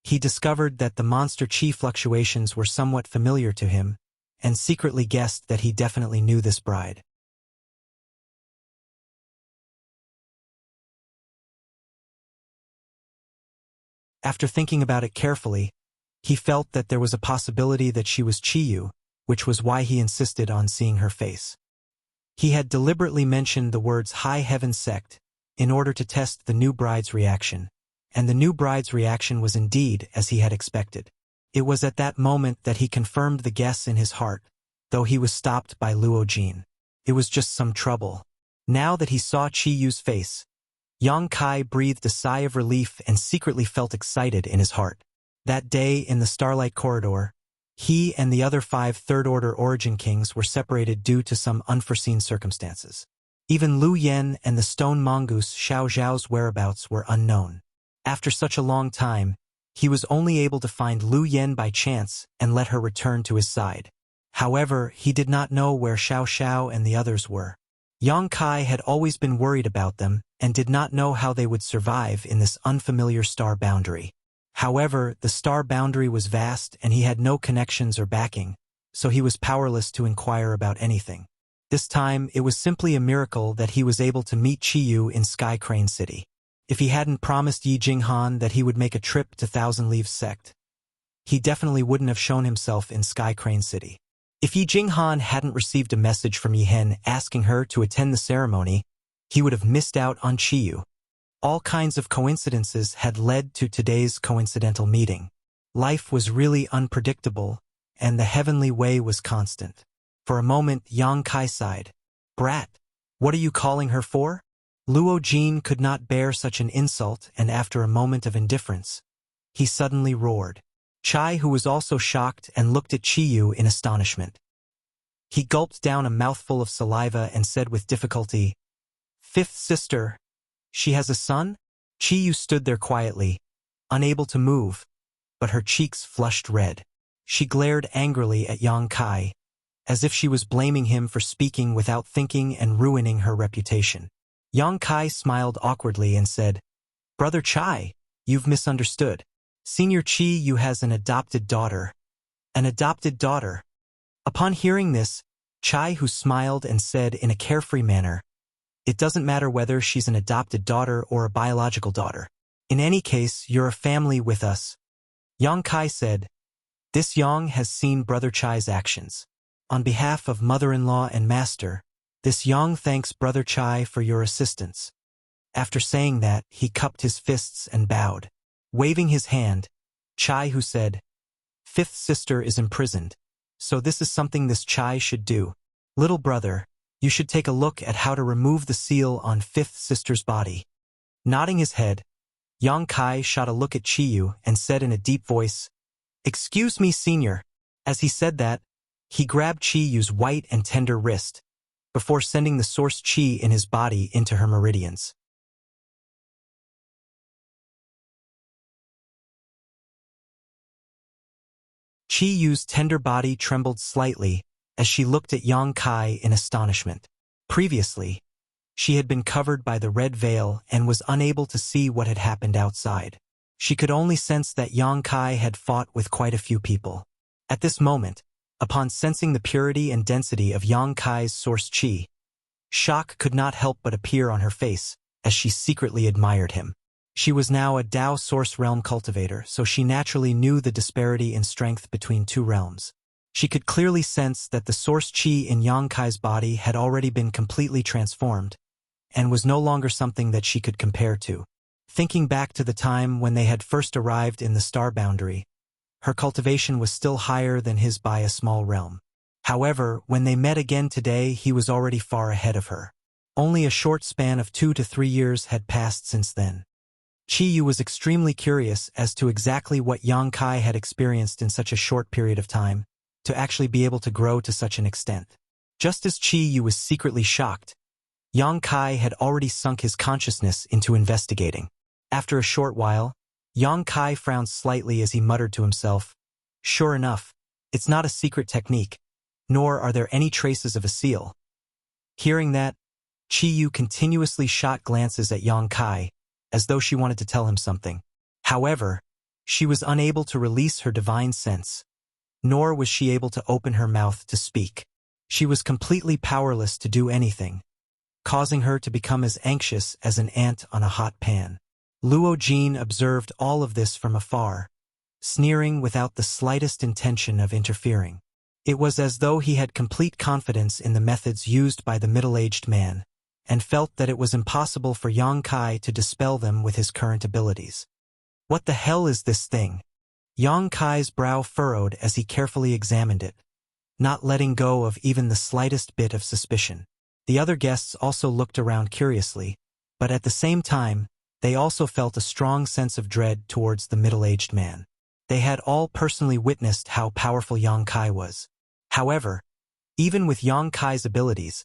he discovered that the monster chi fluctuations were somewhat familiar to him, and secretly guessed that he definitely knew this bride. After thinking about it carefully, he felt that there was a possibility that she was Chiyu, which was why he insisted on seeing her face. He had deliberately mentioned the words High Heaven Sect in order to test the new bride's reaction, and the new bride's reaction was indeed as he had expected. It was at that moment that he confirmed the guess in his heart, though he was stopped by Luo Jin. It was just some trouble. Now that he saw Chiyu's face, Yang Kai breathed a sigh of relief and secretly felt excited in his heart. That day in the Starlight Corridor, he and the other 5 third-order Origin Kings were separated due to some unforeseen circumstances. Even Lu Yen and the stone mongoose Xiao Zhao's whereabouts were unknown. After such a long time, he was only able to find Lu Yen by chance and let her return to his side. However, he did not know where Xiao Xiao and the others were. Yang Kai had always been worried about them and did not know how they would survive in this unfamiliar star boundary. However, the star boundary was vast and he had no connections or backing, so he was powerless to inquire about anything. This time, it was simply a miracle that he was able to meet Chiyu in Sky Crane City. If he hadn't promised Yi Jinghan that he would make a trip to Thousand Leaves Sect, he definitely wouldn't have shown himself in Sky Crane City. If Yi Jinghan hadn't received a message from Yi Hen asking her to attend the ceremony, he would have missed out on Chiyu. All kinds of coincidences had led to today's coincidental meeting. Life was really unpredictable, and the heavenly way was constant. For a moment, Yang Kai sighed. "Brat, what are you calling her for?" Luo Jin could not bear such an insult, and after a moment of indifference, he suddenly roared. Chai, who was also shocked and looked at Chiyu in astonishment. He gulped down a mouthful of saliva and said with difficulty, "Fifth sister, she has a son?" Chiyu stood there quietly, unable to move, but her cheeks flushed red. She glared angrily at Yang Kai, as if she was blaming him for speaking without thinking and ruining her reputation. Yang Kai smiled awkwardly and said, "Brother Chai, you've misunderstood. Senior Chiyu has an adopted daughter." An adopted daughter. Upon hearing this, Chai Hu smiled and said in a carefree manner, "It doesn't matter whether she's an adopted daughter or a biological daughter. In any case, you're a family with us." Yang Kai said, "This Yang has seen Brother Chai's actions. On behalf of mother-in-law and master, this Yang thanks Brother Chai for your assistance." After saying that, he cupped his fists and bowed. Waving his hand, Chai Hu said, "Fifth sister is imprisoned, so this is something this Chai should do. Little brother, you should take a look at how to remove the seal on fifth sister's body." Nodding his head, Yang Kai shot a look at Chiyu and said in a deep voice, "Excuse me, senior." As he said that, he grabbed Chiyu's white and tender wrist, before sending the source chi in his body into her meridians. Chiyu's tender body trembled slightly as she looked at Yang Kai in astonishment. Previously, she had been covered by the red veil and was unable to see what had happened outside. She could only sense that Yang Kai had fought with quite a few people. At this moment, upon sensing the purity and density of Yang Kai's source chi, shock could not help but appear on her face as she secretly admired him. She was now a Dao Source Realm cultivator, so she naturally knew the disparity in strength between two realms. She could clearly sense that the source chi in Yang Kai's body had already been completely transformed, and was no longer something that she could compare to. Thinking back to the time when they had first arrived in the star boundary, her cultivation was still higher than his by a small realm. However, when they met again today, he was already far ahead of her. Only a short span of 2 to 3 years had passed since then. Qiyu was extremely curious as to exactly what Yang Kai had experienced in such a short period of time, to actually be able to grow to such an extent. Just as Qiyu was secretly shocked, Yang Kai had already sunk his consciousness into investigating. After a short while, Yang Kai frowned slightly as he muttered to himself, "Sure enough, it's not a secret technique, nor are there any traces of a seal." Hearing that, Qiyu continuously shot glances at Yang Kai, as though she wanted to tell him something. However, she was unable to release her divine sense, nor was she able to open her mouth to speak. She was completely powerless to do anything, causing her to become as anxious as an ant on a hot pan. Luo Jin observed all of this from afar, sneering without the slightest intention of interfering. It was as though he had complete confidence in the methods used by the middle-aged man, and felt that it was impossible for Yang Kai to dispel them with his current abilities. What the hell is this thing? Yang Kai's brow furrowed as he carefully examined it, not letting go of even the slightest bit of suspicion. The other guests also looked around curiously, but at the same time, they also felt a strong sense of dread towards the middle-aged man. They had all personally witnessed how powerful Yang Kai was. However, even with Yang Kai's abilities,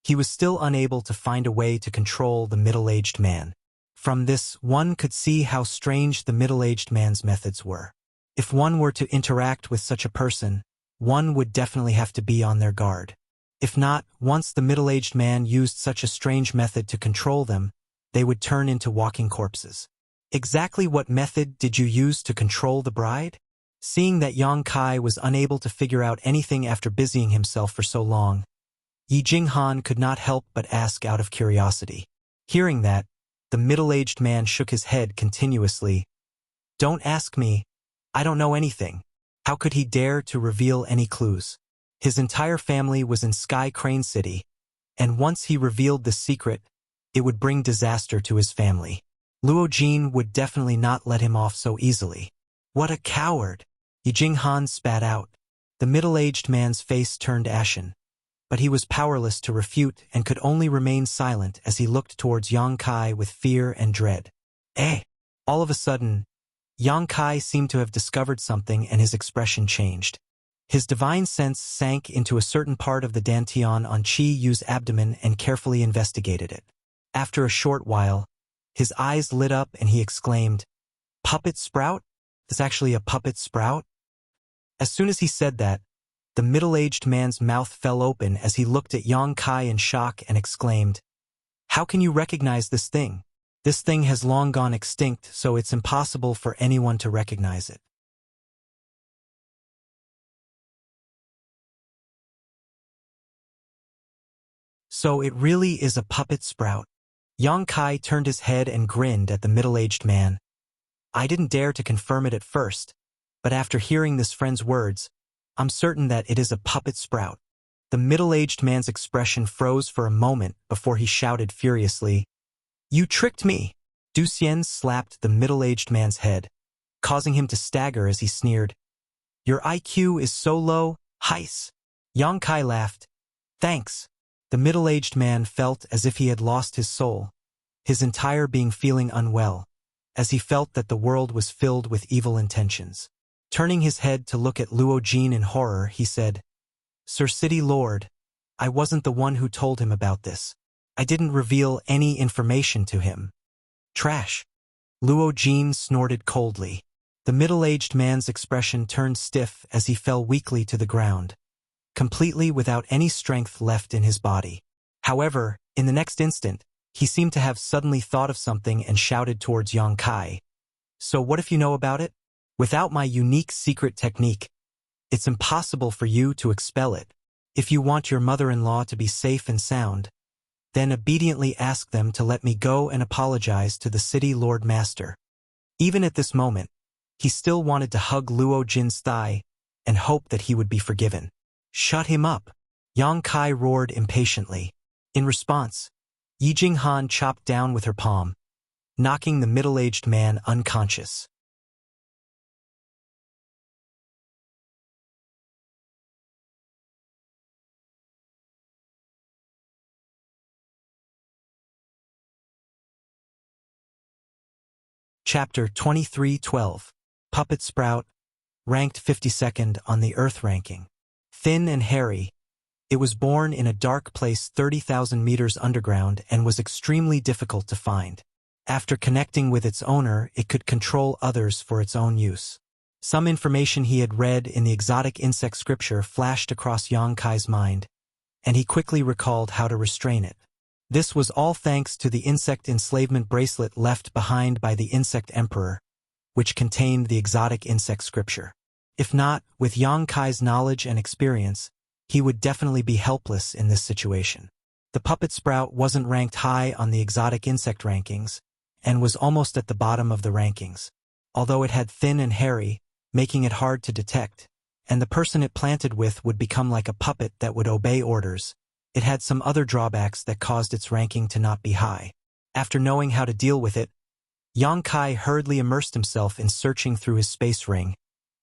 he was still unable to find a way to control the middle-aged man. From this, one could see how strange the middle-aged man's methods were. If one were to interact with such a person, one would definitely have to be on their guard. If not, once the middle-aged man used such a strange method to control them, they would turn into walking corpses. Exactly what method did you use to control the bride? Seeing that Yang Kai was unable to figure out anything after busying himself for so long, Yi Jinghan could not help but ask out of curiosity. Hearing that, the middle-aged man shook his head continuously. "Don't ask me. I don't know anything." How could he dare to reveal any clues? His entire family was in Sky Crane City, and once he revealed the secret, it would bring disaster to his family. Luo Jin would definitely not let him off so easily. What a coward! Yi Jinghan spat out. The middle-aged man's face turned ashen, but he was powerless to refute and could only remain silent as he looked towards Yang Kai with fear and dread. Eh! All of a sudden, Yang Kai seemed to have discovered something and his expression changed. His divine sense sank into a certain part of the dantian on Qi Yu's abdomen and carefully investigated it. After a short while, his eyes lit up and he exclaimed, "Puppet sprout? That's actually a puppet sprout?" As soon as he said that, the middle-aged man's mouth fell open as he looked at Yang Kai in shock and exclaimed, "How can you recognize this thing? This thing has long gone extinct, so it's impossible for anyone to recognize it." So it really is a puppet sprout. Yang Kai turned his head and grinned at the middle-aged man. "I didn't dare to confirm it at first, but after hearing this friend's words, I'm certain that it is a puppet sprout." The middle-aged man's expression froze for a moment before he shouted furiously, "You tricked me!" Du Xian slapped the middle-aged man's head, causing him to stagger as he sneered, "Your IQ is so low, heis." Yang Kai laughed. "Thanks." The middle-aged man felt as if he had lost his soul, his entire being feeling unwell, as he felt that the world was filled with evil intentions. Turning his head to look at Luo Jin in horror, he said, "Sir City Lord, I wasn't the one who told him about this. I didn't reveal any information to him." "Trash." Luo Jin snorted coldly. The middle-aged man's expression turned stiff as he fell weakly to the ground, completely without any strength left in his body. However, in the next instant, he seemed to have suddenly thought of something and shouted towards Yang Kai, "So what if you know about it? Without my unique secret technique, it's impossible for you to expel it. If you want your mother-in-law to be safe and sound, then obediently ask them to let me go and apologize to the city Lord Master." Even at this moment, he still wanted to hug Luo Jin's thigh and hope that he would be forgiven. "Shut him up!" Yang Kai roared impatiently. In response, Yi Jinghan chopped down with her palm, knocking the middle-aged man unconscious. Chapter 23:12. Puppet Sprout, ranked 52nd on the Earth ranking. Thin and hairy, it was born in a dark place 30,000 meters underground and was extremely difficult to find. After connecting with its owner, it could control others for its own use. Some information he had read in the exotic insect scripture flashed across Yang Kai's mind, and he quickly recalled how to restrain it. This was all thanks to the insect enslavement bracelet left behind by the insect emperor, which contained the exotic insect scripture. If not, with Yang Kai's knowledge and experience, he would definitely be helpless in this situation. The puppet sprout wasn't ranked high on the exotic insect rankings, and was almost at the bottom of the rankings. Although it had thin and hairy, making it hard to detect, and the person it planted with would become like a puppet that would obey orders, it had some other drawbacks that caused its ranking to not be high. After knowing how to deal with it, Yang Kai hurriedly immersed himself in searching through his space ring,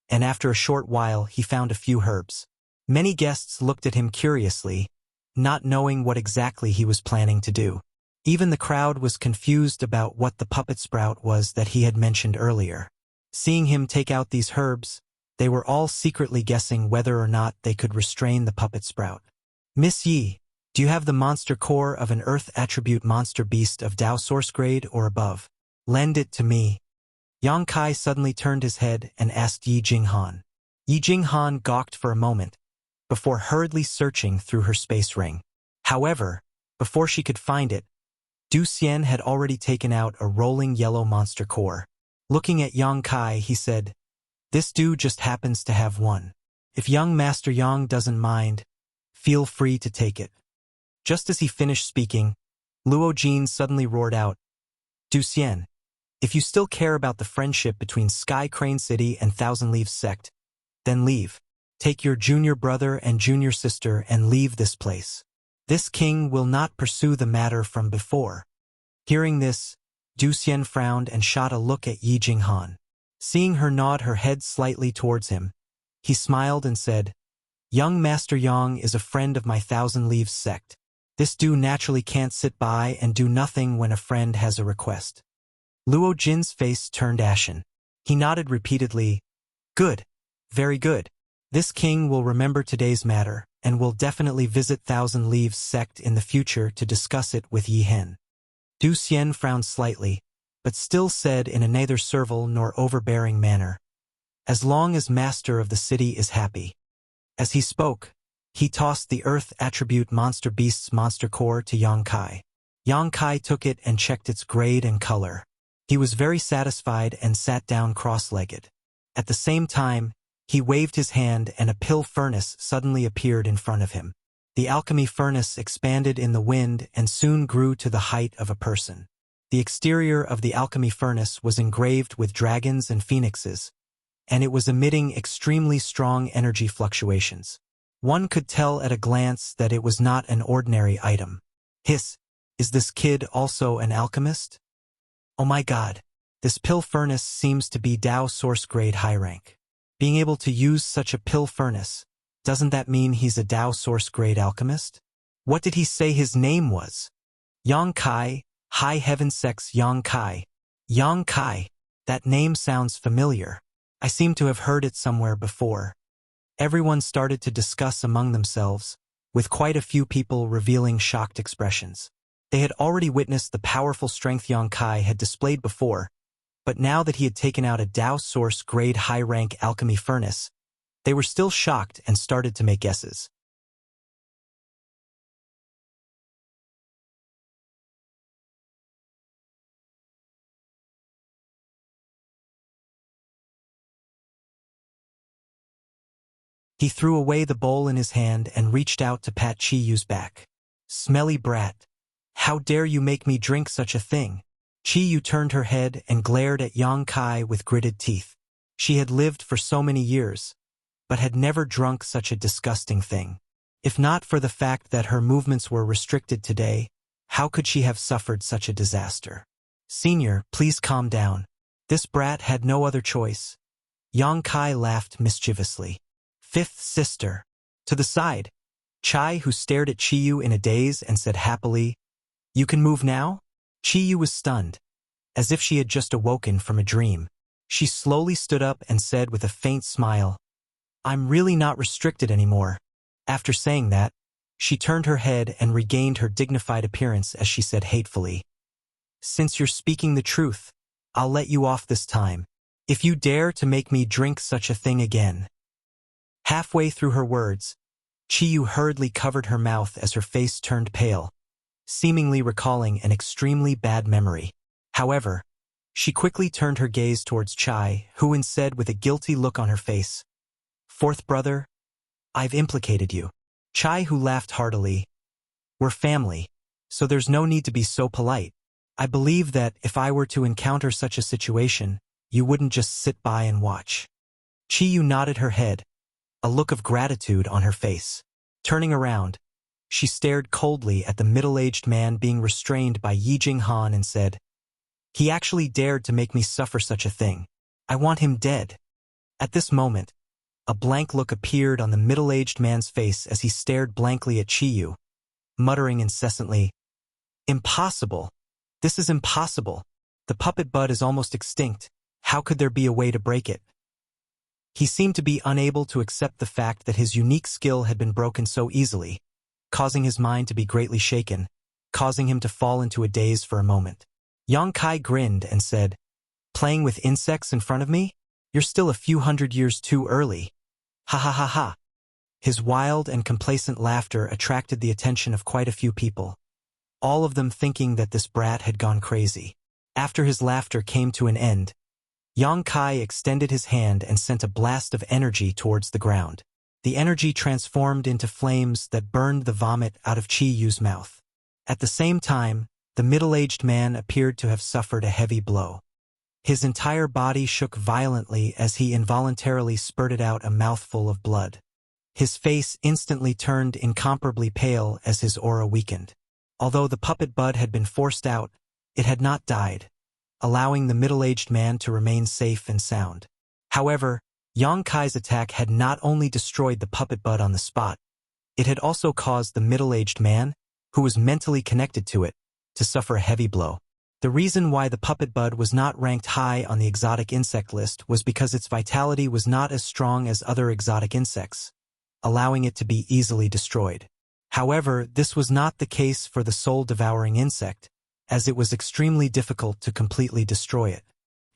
and after a short while he found a few herbs. Many guests looked at him curiously, not knowing what exactly he was planning to do. Even the crowd was confused about what the puppet sprout was that he had mentioned earlier. Seeing him take out these herbs, they were all secretly guessing whether or not they could restrain the puppet sprout. "Miss Yi, do you have the monster core of an Earth attribute monster beast of Dao source grade or above? Lend it to me." Yang Kai suddenly turned his head and asked Yi Jinghan. Yi Jinghan gawked for a moment, before hurriedly searching through her space ring. However, before she could find it, Du Xian had already taken out a rolling yellow monster core. Looking at Yang Kai, he said, "This Du just happens to have one. If young Master Yang doesn't mind, feel free to take it." Just as he finished speaking, Luo Jin suddenly roared out, "Du Xian, if you still care about the friendship between Sky Crane City and Thousand Leaves Sect, then leave. Take your junior brother and junior sister and leave this place. This king will not pursue the matter from before." Hearing this, Du Xian frowned and shot a look at Yi Jinghan. Seeing her nod her head slightly towards him, he smiled and said, "Young Master Yang is a friend of my Thousand Leaves Sect. This Du naturally can't sit by and do nothing when a friend has a request." Luo Jin's face turned ashen. He nodded repeatedly, "Good, very good. This king will remember today's matter, and will definitely visit Thousand Leaves Sect in the future to discuss it with Yi Hen." Du Xian frowned slightly, but still said in a neither servile nor overbearing manner, "As long as master of the city is happy." As he spoke, he tossed the Earth attribute monster beast's monster core to Yang Kai. Yang Kai took it and checked its grade and color. He was very satisfied and sat down cross-legged. At the same time, he waved his hand and a pill furnace suddenly appeared in front of him. The alchemy furnace expanded in the wind and soon grew to the height of a person. The exterior of the alchemy furnace was engraved with dragons and phoenixes, and it was emitting extremely strong energy fluctuations. One could tell at a glance that it was not an ordinary item. "Hiss, is this kid also an alchemist? Oh my god, this pill furnace seems to be Dao source grade high rank. Being able to use such a pill furnace, doesn't that mean he's a Dao source grade alchemist? What did he say his name was? Yang Kai, High Heaven Sect's Yang Kai. Yang Kai, that name sounds familiar. I seem to have heard it somewhere before." Everyone started to discuss among themselves, with quite a few people revealing shocked expressions. They had already witnessed the powerful strength Yang Kai had displayed before, but now that he had taken out a Dao source grade high-rank alchemy furnace, they were still shocked and started to make guesses. He threw away the bowl in his hand and reached out to pat Chi Yu's back. "Smelly brat. How dare you make me drink such a thing?" Chi Yu turned her head and glared at Yang Kai with gritted teeth. She had lived for so many years, but had never drunk such a disgusting thing. If not for the fact that her movements were restricted today, how could she have suffered such a disaster? "Senior, please calm down. This brat had no other choice." Yang Kai laughed mischievously. "Fifth sister." To the side, Chai, who stared at Chi Yu in a daze and said happily, "You can move now?" Chi Yu was stunned. as if she had just awoken from a dream. She slowly stood up and said with a faint smile, "I'm really not restricted anymore." After saying that, she turned her head and regained her dignified appearance as she said hatefully, "Since you're speaking the truth, I'll let you off this time. If you dare to make me drink such a thing again." Halfway through her words, Chiyu hurriedly covered her mouth as her face turned pale, seemingly recalling an extremely bad memory. However, she quickly turned her gaze towards Chai, who said with a guilty look on her face, "Fourth brother, I've implicated you." Chai, who laughed heartily, "We're family, so there's no need to be so polite. I believe that if I were to encounter such a situation, you wouldn't just sit by and watch." Chiyu nodded her head, a look of gratitude on her face. Turning around, she stared coldly at the middle-aged man being restrained by Yi Jinghan and said, "He actually dared to make me suffer such a thing. I want him dead." At this moment, a blank look appeared on the middle-aged man's face as he stared blankly at Chiyu, muttering incessantly, "Impossible! This is impossible! The puppet bud is almost extinct. How could there be a way to break it?" He seemed to be unable to accept the fact that his unique skill had been broken so easily, causing his mind to be greatly shaken, causing him to fall into a daze for a moment. Yang Kai grinned and said, "Playing with insects in front of me? You're still a few hundred years too early. Ha ha ha ha." His wild and complacent laughter attracted the attention of quite a few people, all of them thinking that this brat had gone crazy. After his laughter came to an end, Yang Kai extended his hand and sent a blast of energy towards the ground. The energy transformed into flames that burned the vomit out of Chi Yu's mouth. At the same time, the middle-aged man appeared to have suffered a heavy blow. His entire body shook violently as he involuntarily spurted out a mouthful of blood. His face instantly turned incomparably pale as his aura weakened. Although the puppet bud had been forced out, it had not died, allowing the middle-aged man to remain safe and sound. However, Yang Kai's attack had not only destroyed the puppet bud on the spot, it had also caused the middle-aged man, who was mentally connected to it, to suffer a heavy blow. The reason why the puppet bud was not ranked high on the exotic insect list was because its vitality was not as strong as other exotic insects, allowing it to be easily destroyed. However, this was not the case for the soul-devouring insect, as it was extremely difficult to completely destroy it.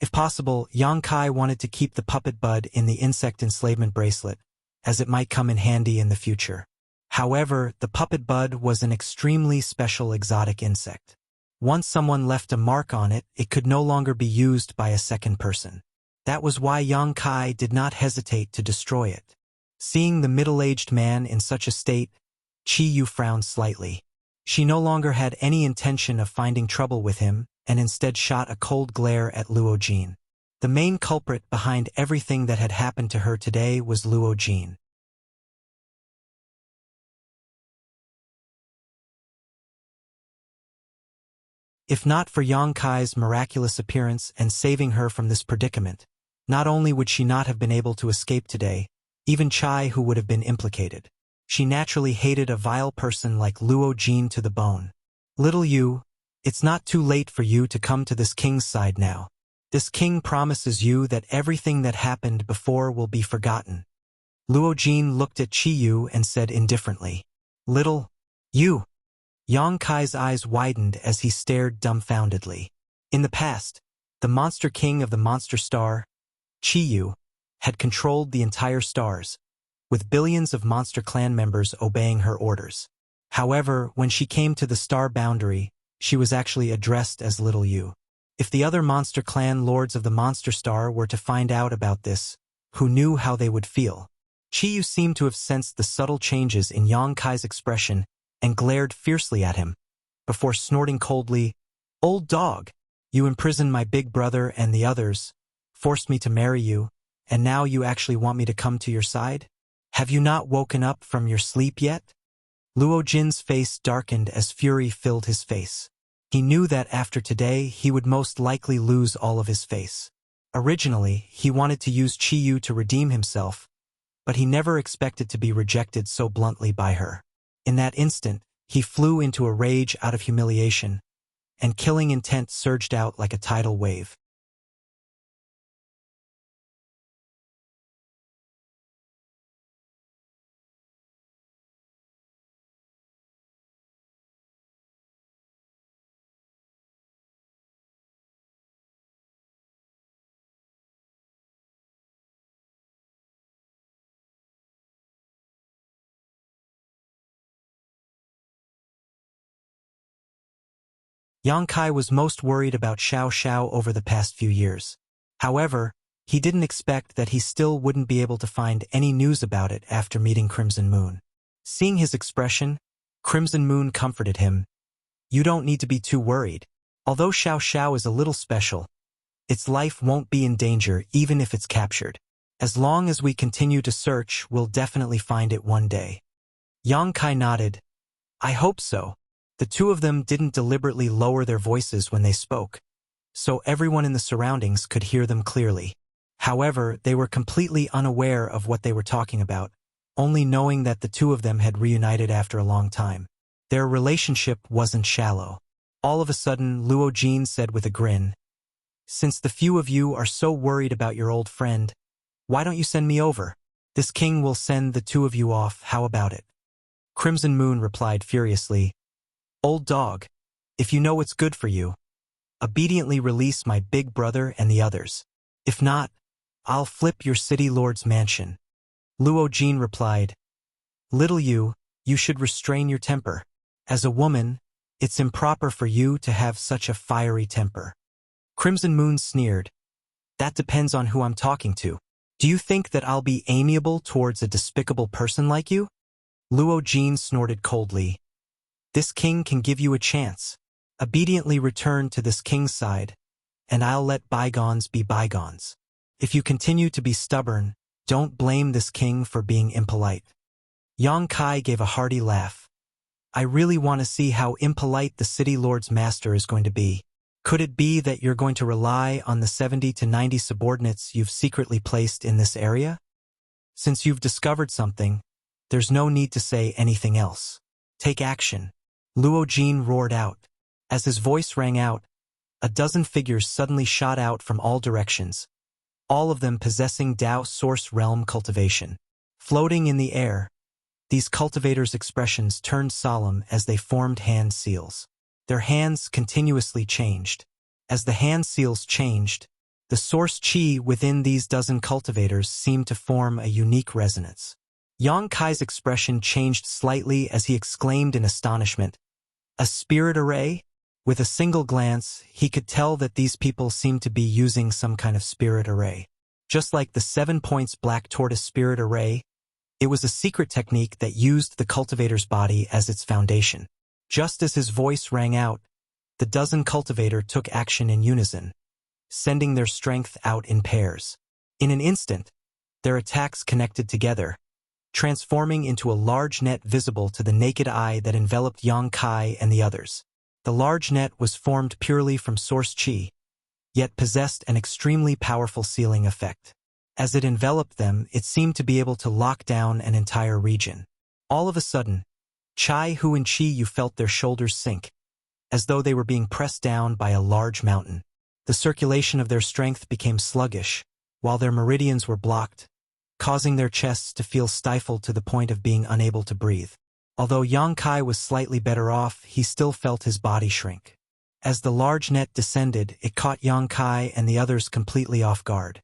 If possible, Yang Kai wanted to keep the puppet bud in the insect enslavement bracelet, as it might come in handy in the future. However, the puppet bud was an extremely special exotic insect. Once someone left a mark on it, it could no longer be used by a second person. That was why Yang Kai did not hesitate to destroy it. Seeing the middle-aged man in such a state, Chi Yu frowned slightly. She no longer had any intention of finding trouble with him, and instead shot a cold glare at Luo Jin. The main culprit behind everything that had happened to her today was Luo Jin. If not for Yang Kai's miraculous appearance and saving her from this predicament, not only would she not have been able to escape today, even Chai who would have been implicated. She naturally hated a vile person like Luo Jin to the bone. "Little you, it's not too late for you to come to this king's side now. This king promises you that everything that happened before will be forgotten." Luo Jin looked at Chi Yu and said indifferently, "Little you." Yang Kai's eyes widened as he stared dumbfoundedly. In the past, the monster king of the monster star, Chi Yu, had controlled the entire stars, with billions of monster clan members obeying her orders. However, when she came to the star boundary, she was actually addressed as Little You. If the other monster clan lords of the monster star were to find out about this, who knew how they would feel? Chi Yu seemed to have sensed the subtle changes in Yang Kai's expression and glared fiercely at him, before snorting coldly, "Old dog, you imprisoned my big brother and the others, forced me to marry you, and now you actually want me to come to your side? Have you not woken up from your sleep yet?" Luo Jin's face darkened as fury filled his face. He knew that after today he would most likely lose all of his face. Originally, he wanted to use Chi Yu to redeem himself, but he never expected to be rejected so bluntly by her. In that instant, he flew into a rage out of humiliation, and killing intent surged out like a tidal wave. Yang Kai was most worried about Xiao Xiao over the past few years. However, he didn't expect that he still wouldn't be able to find any news about it after meeting Crimson Moon. Seeing his expression, Crimson Moon comforted him. You don't need to be too worried. Although Xiao Xiao is a little special, its life won't be in danger even if it's captured. As long as we continue to search, we'll definitely find it one day. Yang Kai nodded. I hope so. The two of them didn't deliberately lower their voices when they spoke, so everyone in the surroundings could hear them clearly. However, they were completely unaware of what they were talking about, only knowing that the two of them had reunited after a long time. Their relationship wasn't shallow. All of a sudden, Luo Jin said with a grin, Since the few of you are so worried about your old friend, why don't you send me over? This king will send the two of you off, how about it? Crimson Moon replied furiously, Old dog, if you know what's good for you, obediently release my big brother and the others. If not, I'll flip your city lord's mansion. Luo Jin replied, Little you should restrain your temper. As a woman, it's improper for you to have such a fiery temper. Crimson Moon sneered, That depends on who I'm talking to. Do you think that I'll be amiable towards a despicable person like you? Luo Jin snorted coldly, This king can give you a chance. Obediently return to this king's side, and I'll let bygones be bygones. If you continue to be stubborn, don't blame this king for being impolite. Yang Kai gave a hearty laugh. I really want to see how impolite the city lord's master is going to be. Could it be that you're going to rely on the 70 to 90 subordinates you've secretly placed in this area? Since you've discovered something, there's no need to say anything else. Take action. Luo Jin roared out. As his voice rang out, a dozen figures suddenly shot out from all directions, all of them possessing Dao Source Realm cultivation. Floating in the air, these cultivators' expressions turned solemn as they formed hand seals. Their hands continuously changed. As the hand seals changed, the source chi within these dozen cultivators seemed to form a unique resonance. Yang Kai's expression changed slightly as he exclaimed in astonishment, A spirit array? With a single glance, he could tell that these people seemed to be using some kind of spirit array. Just like the 7 points black tortoise spirit array, it was a secret technique that used the cultivator's body as its foundation. Just as his voice rang out, the dozen cultivator took action in unison, sending their strength out in pairs. In an instant, their attacks connected together, transforming into a large net visible to the naked eye that enveloped Yang Kai and the others. The large net was formed purely from source chi, yet possessed an extremely powerful sealing effect. As it enveloped them, it seemed to be able to lock down an entire region. All of a sudden, Chai Hu and Chi Yu felt their shoulders sink, as though they were being pressed down by a large mountain. The circulation of their strength became sluggish, while their meridians were blocked, causing their chests to feel stifled to the point of being unable to breathe. Although Yang Kai was slightly better off, he still felt his body shrink. As the large net descended, it caught Yang Kai and the others completely off guard.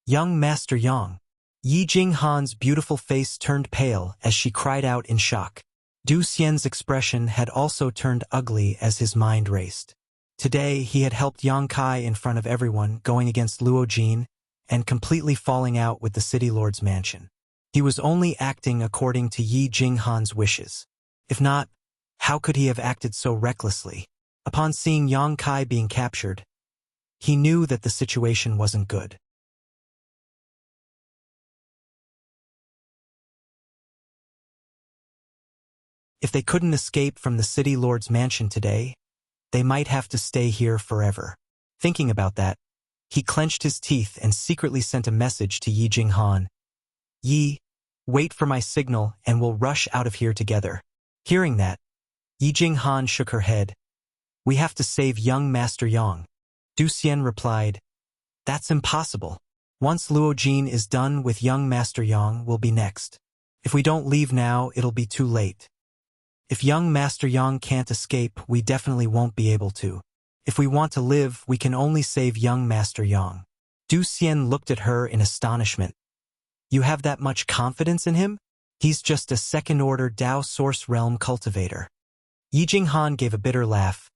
Young Master Yang. Yi Jinghan's beautiful face turned pale as she cried out in shock. Du Xian's expression had also turned ugly as his mind raced. Today, he had helped Yang Kai in front of everyone, going against Luo Jin, and completely falling out with the city lord's mansion. He was only acting according to Yi Jinghan's wishes. If not, how could he have acted so recklessly? Upon seeing Yang Kai being captured, he knew that the situation wasn't good. If they couldn't escape from the city lord's mansion today, they might have to stay here forever. Thinking about that, he clenched his teeth and secretly sent a message to Yi Jinghan. Yi, wait for my signal and we'll rush out of here together. Hearing that, Yi Jinghan shook her head. We have to save young Master Yang. Du Xian replied, "That's impossible. Once Luo Jin is done with young Master Yang, we'll be next. If we don't leave now, it'll be too late. If young Master Yang can't escape, we definitely won't be able to. If we want to live, we can only save young Master Yang." Du Xian looked at her in astonishment. "You have that much confidence in him? He's just a second-order Dao Source Realm cultivator." Yi Jinghan gave a bitter laugh.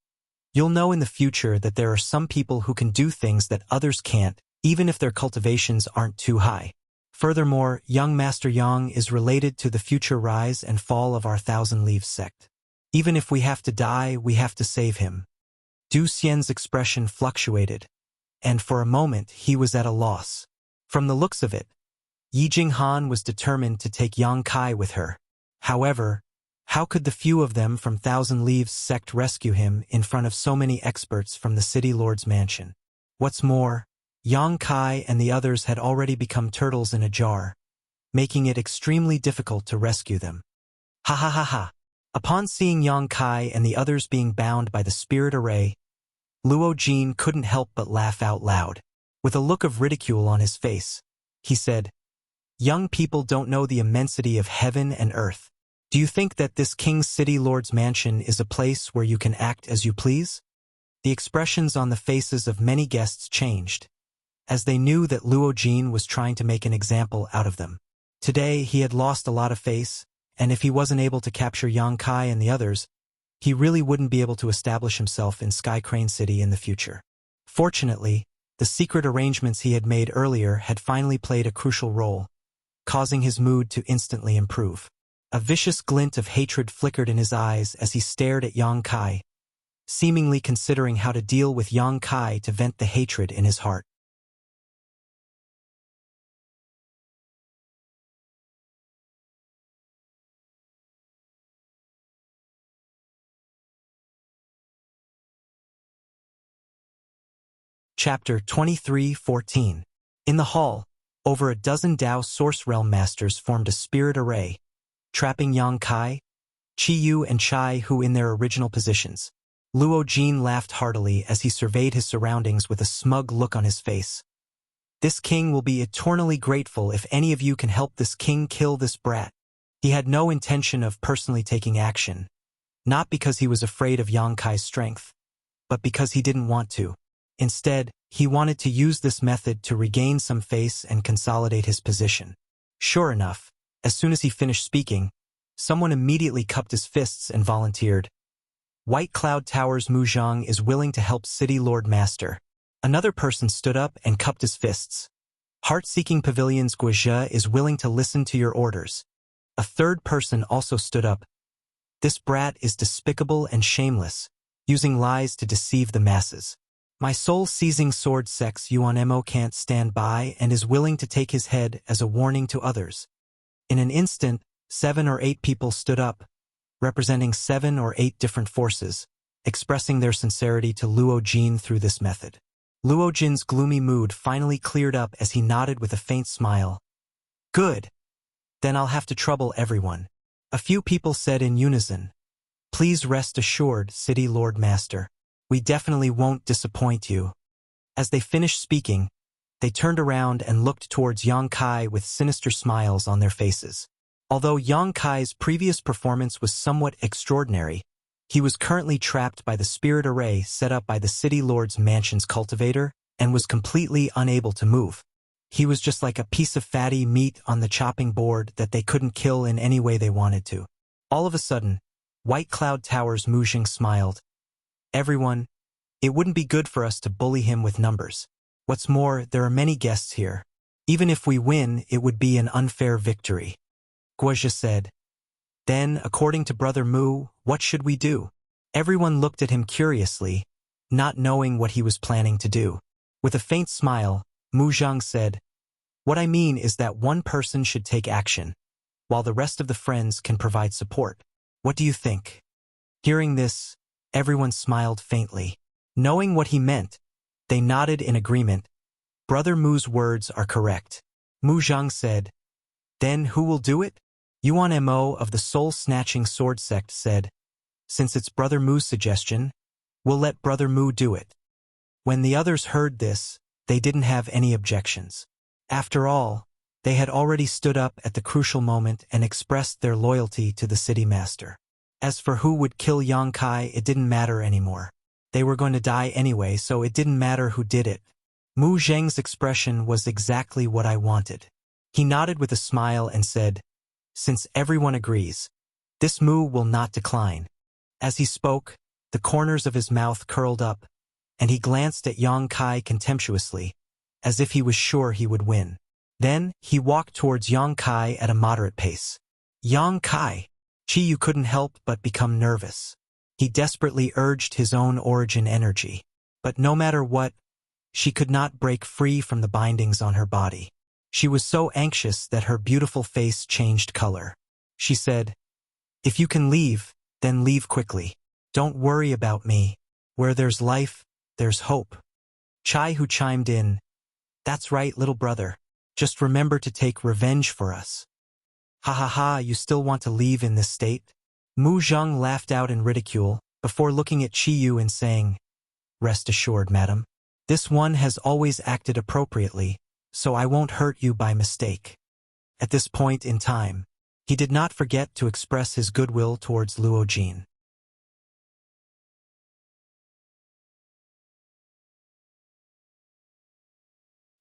"You'll know in the future that there are some people who can do things that others can't, even if their cultivations aren't too high. Furthermore, young Master Yang is related to the future rise and fall of our Thousand Leaves sect. Even if we have to die, we have to save him." Du Xian's expression fluctuated, and for a moment he was at a loss. From the looks of it, Yi Jinghan was determined to take Yang Kai with her. However, how could the few of them from Thousand Leaves sect rescue him in front of so many experts from the City Lord's mansion? What's more, Yang Kai and the others had already become turtles in a jar, making it extremely difficult to rescue them. Ha ha ha ha. Upon seeing Yang Kai and the others being bound by the spirit array, Luo Jin couldn't help but laugh out loud. With a look of ridicule on his face, he said, "Young people don't know the immensity of heaven and earth. Do you think that this King's City Lord's mansion is a place where you can act as you please?" The expressions on the faces of many guests changed, as they knew that Luo Jin was trying to make an example out of them. Today he had lost a lot of face, and if he wasn't able to capture Yang Kai and the others, he really wouldn't be able to establish himself in Sky Crane City in the future. Fortunately, the secret arrangements he had made earlier had finally played a crucial role, causing his mood to instantly improve. A vicious glint of hatred flickered in his eyes as he stared at Yang Kai, seemingly considering how to deal with Yang Kai to vent the hatred in his heart. Chapter 23:14. In the hall, over a dozen Dao Source Realm Masters formed a spirit array, trapping Yang Kai, Qi Yu and Chai Hu in their original positions. Luo Jin laughed heartily as he surveyed his surroundings with a smug look on his face. "This king will be eternally grateful if any of you can help this king kill this brat." He had no intention of personally taking action, not because he was afraid of Yang Kai's strength, but because he didn't want to. Instead, he wanted to use this method to regain some face and consolidate his position. Sure enough, as soon as he finished speaking, someone immediately cupped his fists and volunteered. "White Cloud Tower's Mu Zhang is willing to help City Lord Master." Another person stood up and cupped his fists. "Heart-Seeking Pavilion's Guizhe is willing to listen to your orders." A third person also stood up. "This brat is despicable and shameless, using lies to deceive the masses. My soul-seizing sword sex Yuan Mo can't stand by and is willing to take his head as a warning to others." In an instant, 7 or 8 people stood up, representing 7 or 8 different forces, expressing their sincerity to Luo Jin through this method. Luo Jin's gloomy mood finally cleared up as he nodded with a faint smile. "Good. Then I'll have to trouble everyone." A few people said in unison, "Please rest assured, City Lord Master. We definitely won't disappoint you." As they finished speaking, they turned around and looked towards Yang Kai with sinister smiles on their faces. Although Yang Kai's previous performance was somewhat extraordinary, he was currently trapped by the spirit array set up by the City Lord's mansion's cultivator and was completely unable to move. He was just like a piece of fatty meat on the chopping board that they couldn't kill in any way they wanted to. All of a sudden, White Cloud Tower's Mu Zhang smiled. "Everyone, it wouldn't be good for us to bully him with numbers. What's more, there are many guests here. Even if we win, it would be an unfair victory." Guizhe said. "Then, according to Brother Mu, what should we do?" Everyone looked at him curiously, not knowing what he was planning to do. With a faint smile, Mu Zhang said, "What I mean is that one person should take action, while the rest of the friends can provide support. What do you think?" Hearing this, everyone smiled faintly. Knowing what he meant, they nodded in agreement. Brother Mu's words are correct. Mu Zhang said, "Then who will do it?" Yuan Mo of the soul-snatching sword sect said, "Since it's Brother Mu's suggestion, We'll let Brother Mu do it." When the others heard this, they didn't have any objections. After all, they had already stood up at the crucial moment and expressed their loyalty to the city master. As for who would kill Yang Kai, it didn't matter anymore. They were going to die anyway, so it didn't matter who did it. Mu Zheng's expression was exactly what I wanted. He nodded with a smile and said, "Since everyone agrees, this Mu will not decline." As he spoke, the corners of his mouth curled up, and he glanced at Yang Kai contemptuously, as if he was sure he would win. Then, he walked towards Yang Kai at a moderate pace. Yang Kai! Chi-Yu couldn't help but become nervous. He desperately urged his own origin energy. But no matter what, she could not break free from the bindings on her body. She was so anxious that her beautiful face changed color. She said, "If you can leave, then leave quickly. Don't worry about me. Where there's life, there's hope." Chai-Hu chimed in, "That's right, little brother. Just remember to take revenge for us." "Ha ha ha, you still want to leave in this state?" Mu Zheng laughed out in ridicule, before looking at Chi-Yu and saying, "Rest assured, madam. This one has always acted appropriately, so I won't hurt you by mistake." At this point in time, he did not forget to express his goodwill towards Luo Jin.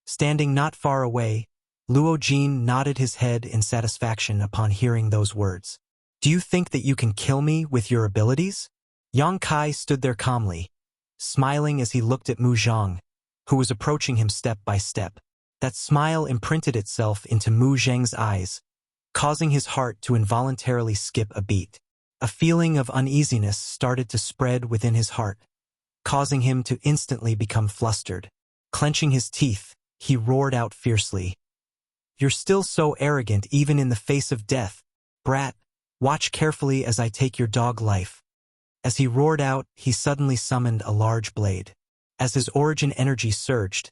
Standing not far away, Luo Jin nodded his head in satisfaction upon hearing those words. "Do you think that you can kill me with your abilities?" Yang Kai stood there calmly, smiling as he looked at Mu Zheng, who was approaching him step by step. That smile imprinted itself into Mu Zheng's eyes, causing his heart to involuntarily skip a beat. A feeling of uneasiness started to spread within his heart, causing him to instantly become flustered. Clenching his teeth, he roared out fiercely, "You're still so arrogant even in the face of death. Brat, watch carefully as I take your dog life." As he roared out, he suddenly summoned a large blade. As his origin energy surged,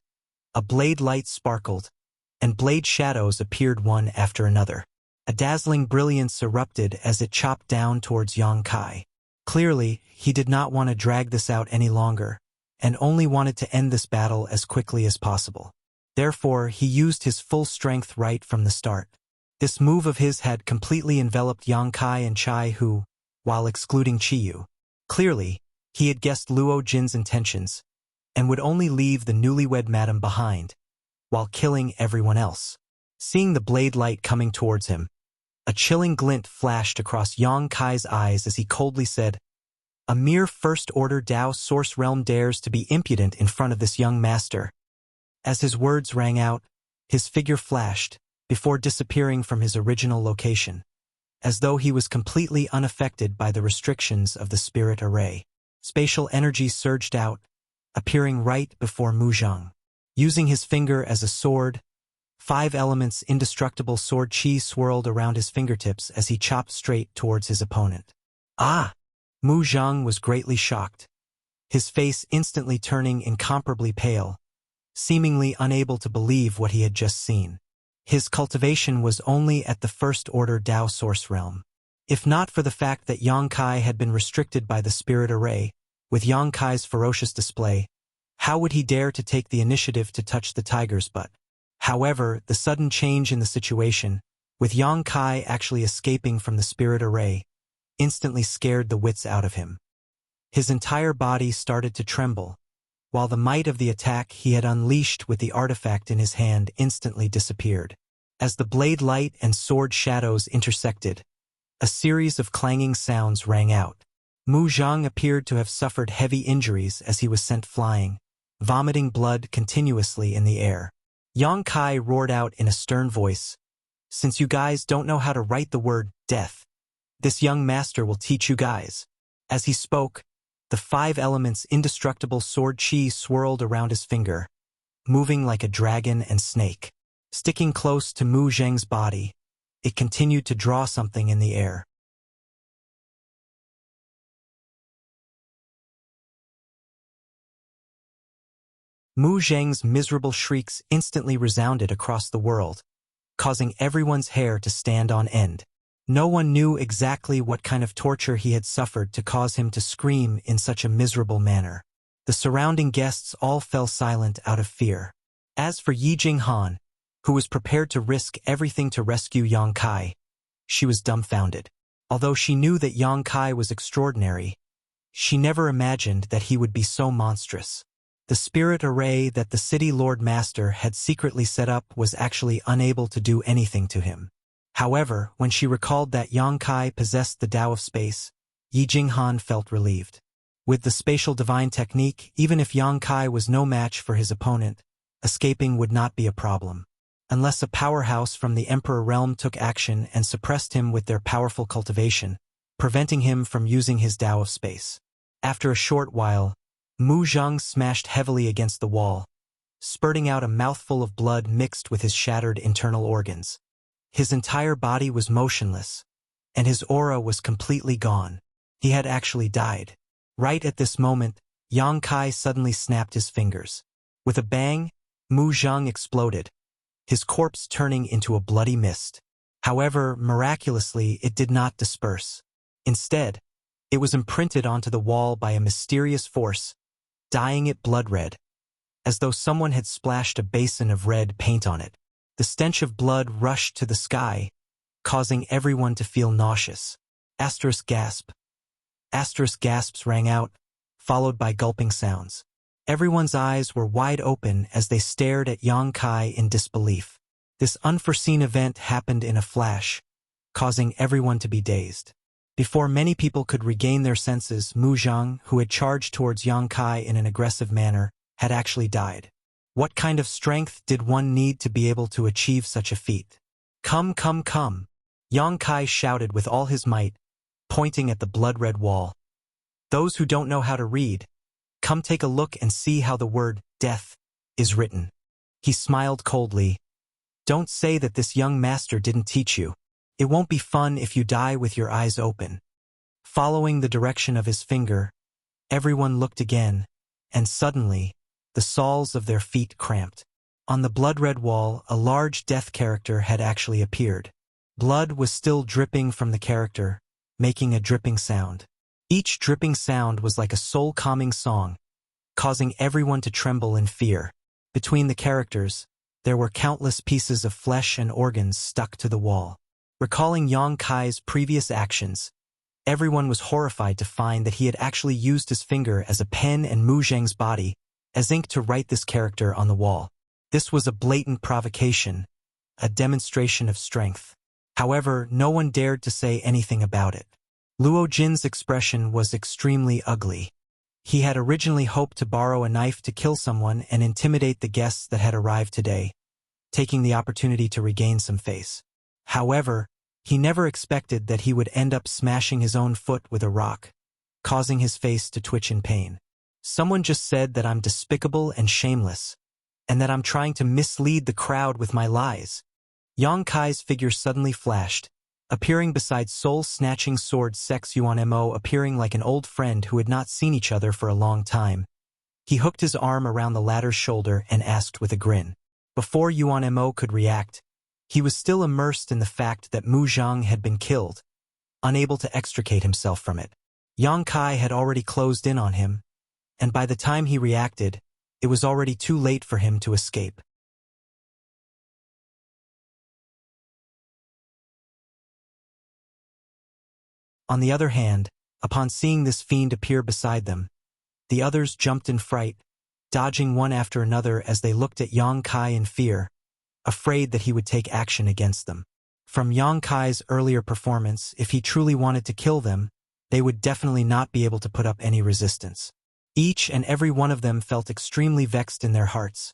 a blade light sparkled, and blade shadows appeared one after another. A dazzling brilliance erupted as it chopped down towards Yang Kai. Clearly, he did not want to drag this out any longer, and only wanted to end this battle as quickly as possible. Therefore, he used his full strength right from the start. This move of his had completely enveloped Yang Kai and Chai-Hu, while excluding Chi-Yu. Clearly, he had guessed Luo Jin's intentions, and would only leave the newlywed madam behind, while killing everyone else. Seeing the blade light coming towards him, a chilling glint flashed across Yang Kai's eyes as he coldly said, "A mere first-order Dao Source Realm dares to be impudent in front of this young master." As his words rang out, his figure flashed, before disappearing from his original location, as though he was completely unaffected by the restrictions of the spirit array. Spatial energy surged out, appearing right before Mu Zheng. Using his finger as a sword, 5 elements indestructible sword chi swirled around his fingertips as he chopped straight towards his opponent. "Ah!" Mu Zheng was greatly shocked, his face instantly turning incomparably pale, seemingly unable to believe what he had just seen. His cultivation was only at the first-order Dao Source Realm. If not for the fact that Yang Kai had been restricted by the spirit array, with Yang Kai's ferocious display, how would he dare to take the initiative to touch the tiger's butt? However, the sudden change in the situation, with Yang Kai actually escaping from the spirit array, instantly scared the wits out of him. His entire body started to tremble, while the might of the attack he had unleashed with the artifact in his hand instantly disappeared. As the blade light and sword shadows intersected, a series of clanging sounds rang out. Mu Zheng appeared to have suffered heavy injuries as he was sent flying, vomiting blood continuously in the air. Yang Kai roared out in a stern voice, "Since you guys don't know how to write the word death, this young master will teach you guys." As he spoke, the 5 elements indestructible sword chi swirled around his finger, moving like a dragon and snake. Sticking close to Mu Zheng's body, it continued to draw something in the air. Mu Zheng's miserable shrieks instantly resounded across the world, causing everyone's hair to stand on end. No one knew exactly what kind of torture he had suffered to cause him to scream in such a miserable manner. The surrounding guests all fell silent out of fear. As for Yi Jinghan, who was prepared to risk everything to rescue Yang Kai, she was dumbfounded. Although she knew that Yang Kai was extraordinary, she never imagined that he would be so monstrous. The spirit array that the city Lord Master had secretly set up was actually unable to do anything to him. However, when she recalled that Yang Kai possessed the Tao of Space, Yi Jinghan felt relieved. With the spatial divine technique, even if Yang Kai was no match for his opponent, escaping would not be a problem. Unless a powerhouse from the Emperor realm took action and suppressed him with their powerful cultivation, preventing him from using his Tao of Space. After a short while, Mu Zheng smashed heavily against the wall, spurting out a mouthful of blood mixed with his shattered internal organs. His entire body was motionless, and his aura was completely gone. He had actually died. Right at this moment, Yang Kai suddenly snapped his fingers. With a bang, Mu Zheng exploded, his corpse turning into a bloody mist. However, miraculously, it did not disperse. Instead, it was imprinted onto the wall by a mysterious force, dyeing it blood red, as though someone had splashed a basin of red paint on it. The stench of blood rushed to the sky, causing everyone to feel nauseous. Asterisk gasp. Asterisk gasps rang out, followed by gulping sounds. Everyone's eyes were wide open as they stared at Yang Kai in disbelief. This unforeseen event happened in a flash, causing everyone to be dazed. Before many people could regain their senses, Mu Zheng, who had charged towards Yang Kai in an aggressive manner, had actually died. What kind of strength did one need to be able to achieve such a feat? Come, come, come! Yang Kai shouted with all his might, pointing at the blood-red wall. Those who don't know how to read, come take a look and see how the word death is written. He smiled coldly. Don't say that this young master didn't teach you. It won't be fun if you die with your eyes open. Following the direction of his finger, everyone looked again, and suddenly, the soles of their feet cramped. On the blood-red wall, a large death character had actually appeared. Blood was still dripping from the character, making a dripping sound. Each dripping sound was like a soul-calming song, causing everyone to tremble in fear. Between the characters, there were countless pieces of flesh and organs stuck to the wall. Recalling Yang Kai's previous actions, everyone was horrified to find that he had actually used his finger as a pen and Mu Zheng's body as ink to write this character on the wall. This was a blatant provocation, a demonstration of strength. However, no one dared to say anything about it. Luo Jin's expression was extremely ugly. He had originally hoped to borrow a knife to kill someone and intimidate the guests that had arrived today, taking the opportunity to regain some face. However, he never expected that he would end up smashing his own foot with a rock, causing his face to twitch in pain. Someone just said that I'm despicable and shameless, and that I'm trying to mislead the crowd with my lies. Yang Kai's figure suddenly flashed, appearing beside soul-snatching sword Sex Yuan Mo, appearing like an old friend who had not seen each other for a long time. He hooked his arm around the latter's shoulder and asked with a grin. Before Yuan Mo could react, he was still immersed in the fact that Mu Zheng had been killed, unable to extricate himself from it. Yang Kai had already closed in on him, and by the time he reacted, it was already too late for him to escape. On the other hand, upon seeing this fiend appear beside them, the others jumped in fright, dodging one after another as they looked at Yang Kai in fear, afraid that he would take action against them. From Yang Kai's earlier performance, if he truly wanted to kill them, they would definitely not be able to put up any resistance. Each and every one of them felt extremely vexed in their hearts,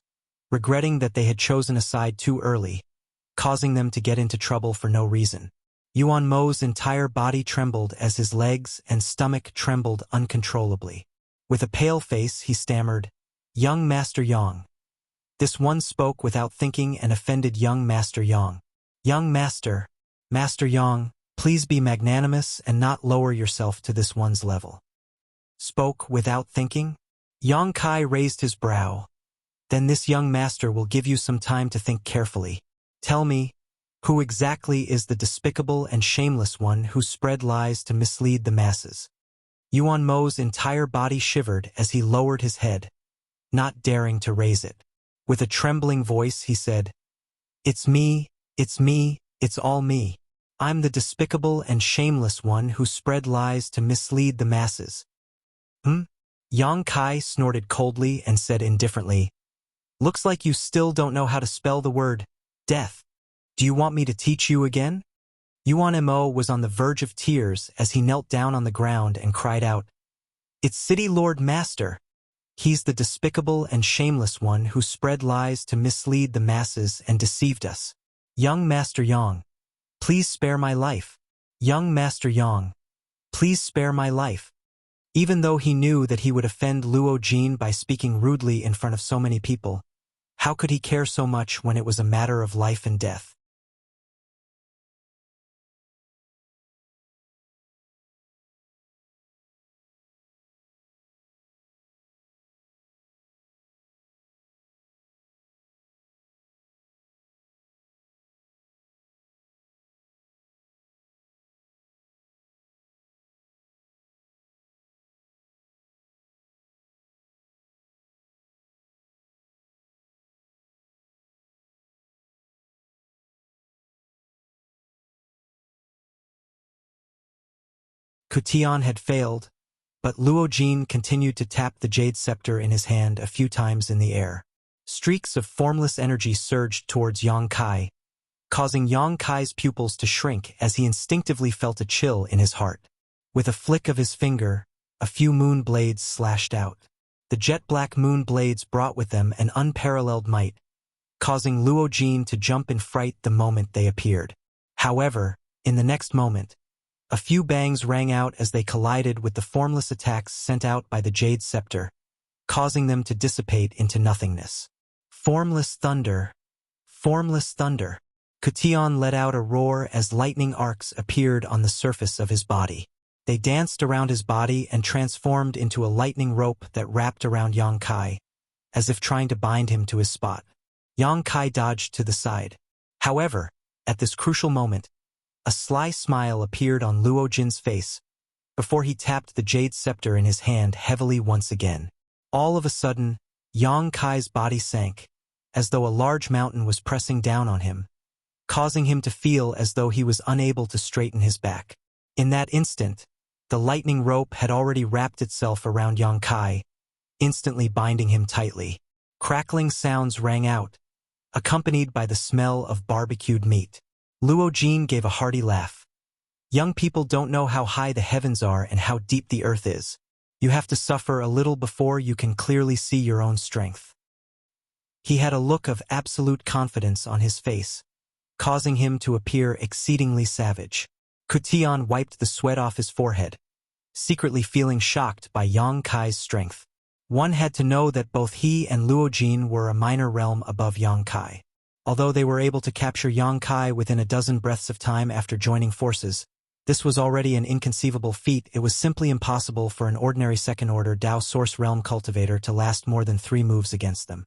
regretting that they had chosen a side too early, causing them to get into trouble for no reason. Yuan Mo's entire body trembled as his legs and stomach trembled uncontrollably. With a pale face, he stammered, "Young Master Yang." This one spoke without thinking and offended young Master Yang. "Young Master, Master Yang, please be magnanimous and not lower yourself to this one's level." Spoke without thinking? Yang Kai raised his brow. "Then this young master will give you some time to think carefully. Tell me, Who exactly is the despicable and shameless one who spread lies to mislead the masses? Yuan Mo's entire body shivered as he lowered his head, not daring to raise it. With a trembling voice he said, "It's me, it's all me. I'm the despicable and shameless one who spread lies to mislead the masses." Yang Kai snorted coldly and said indifferently, "Looks like you still don't know how to spell the word death. Do you want me to teach you again?" Yuan Mo was on the verge of tears as he knelt down on the ground and cried out, "It's City Lord Master. He's the despicable and shameless one who spread lies to mislead the masses and deceived us. Young Master Yang, please spare my life. Young Master Yang, please spare my life." Even though he knew that he would offend Luo Jin by speaking rudely in front of so many people, how could he care so much when it was a matter of life and death? Kutian had failed, but Luo Jin continued to tap the jade scepter in his hand a few times in the air. Streaks of formless energy surged towards Yang Kai, causing Yang Kai's pupils to shrink as he instinctively felt a chill in his heart. With a flick of his finger, a few moon blades slashed out. The jet-black moon blades brought with them an unparalleled might, causing Luo Jin to jump in fright the moment they appeared. However, in the next moment, a few bangs rang out as they collided with the formless attacks sent out by the Jade Scepter, causing them to dissipate into nothingness. Formless thunder. Formless thunder. Kutian let out a roar as lightning arcs appeared on the surface of his body. They danced around his body and transformed into a lightning rope that wrapped around Yang Kai, as if trying to bind him to his spot. Yang Kai dodged to the side. However, at this crucial moment, a sly smile appeared on Luo Jin's face before he tapped the jade scepter in his hand heavily once again. All of a sudden, Yang Kai's body sank, as though a large mountain was pressing down on him, causing him to feel as though he was unable to straighten his back. In that instant, the lightning rope had already wrapped itself around Yang Kai, instantly binding him tightly. Crackling sounds rang out, accompanied by the smell of barbecued meat. Luo Jin gave a hearty laugh. Young people don't know how high the heavens are and how deep the earth is. You have to suffer a little before you can clearly see your own strength. He had a look of absolute confidence on his face, causing him to appear exceedingly savage. Kutian wiped the sweat off his forehead, secretly feeling shocked by Yang Kai's strength. One had to know that both he and Luo Jin were a minor realm above Yang Kai. Although they were able to capture Yang Kai within a dozen breaths of time after joining forces, this was already an inconceivable feat. It was simply impossible for an ordinary second-order Dao Source Realm cultivator to last more than 3 moves against them.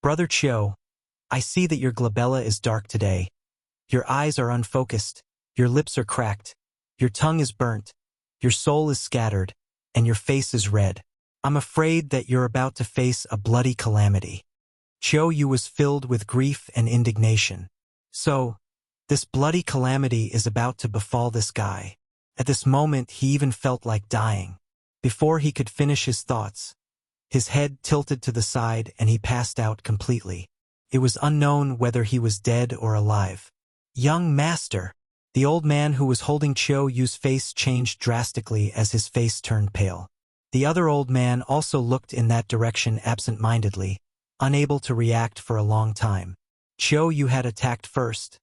Brother Chiu, I see that your glabella is dark today. Your eyes are unfocused, your lips are cracked, your tongue is burnt, your soul is scattered, and your face is red. I'm afraid that you're about to face a bloody calamity. Chiu Yu was filled with grief and indignation. So, this bloody calamity is about to befall this guy. At this moment he even felt like dying. Before he could finish his thoughts, his head tilted to the side and he passed out completely. It was unknown whether he was dead or alive. Young master! The old man who was holding Chiu Yu's face changed drastically as his face turned pale. The other old man also looked in that direction absent-mindedly, unable to react for a long time. Chiu Yu had attacked first,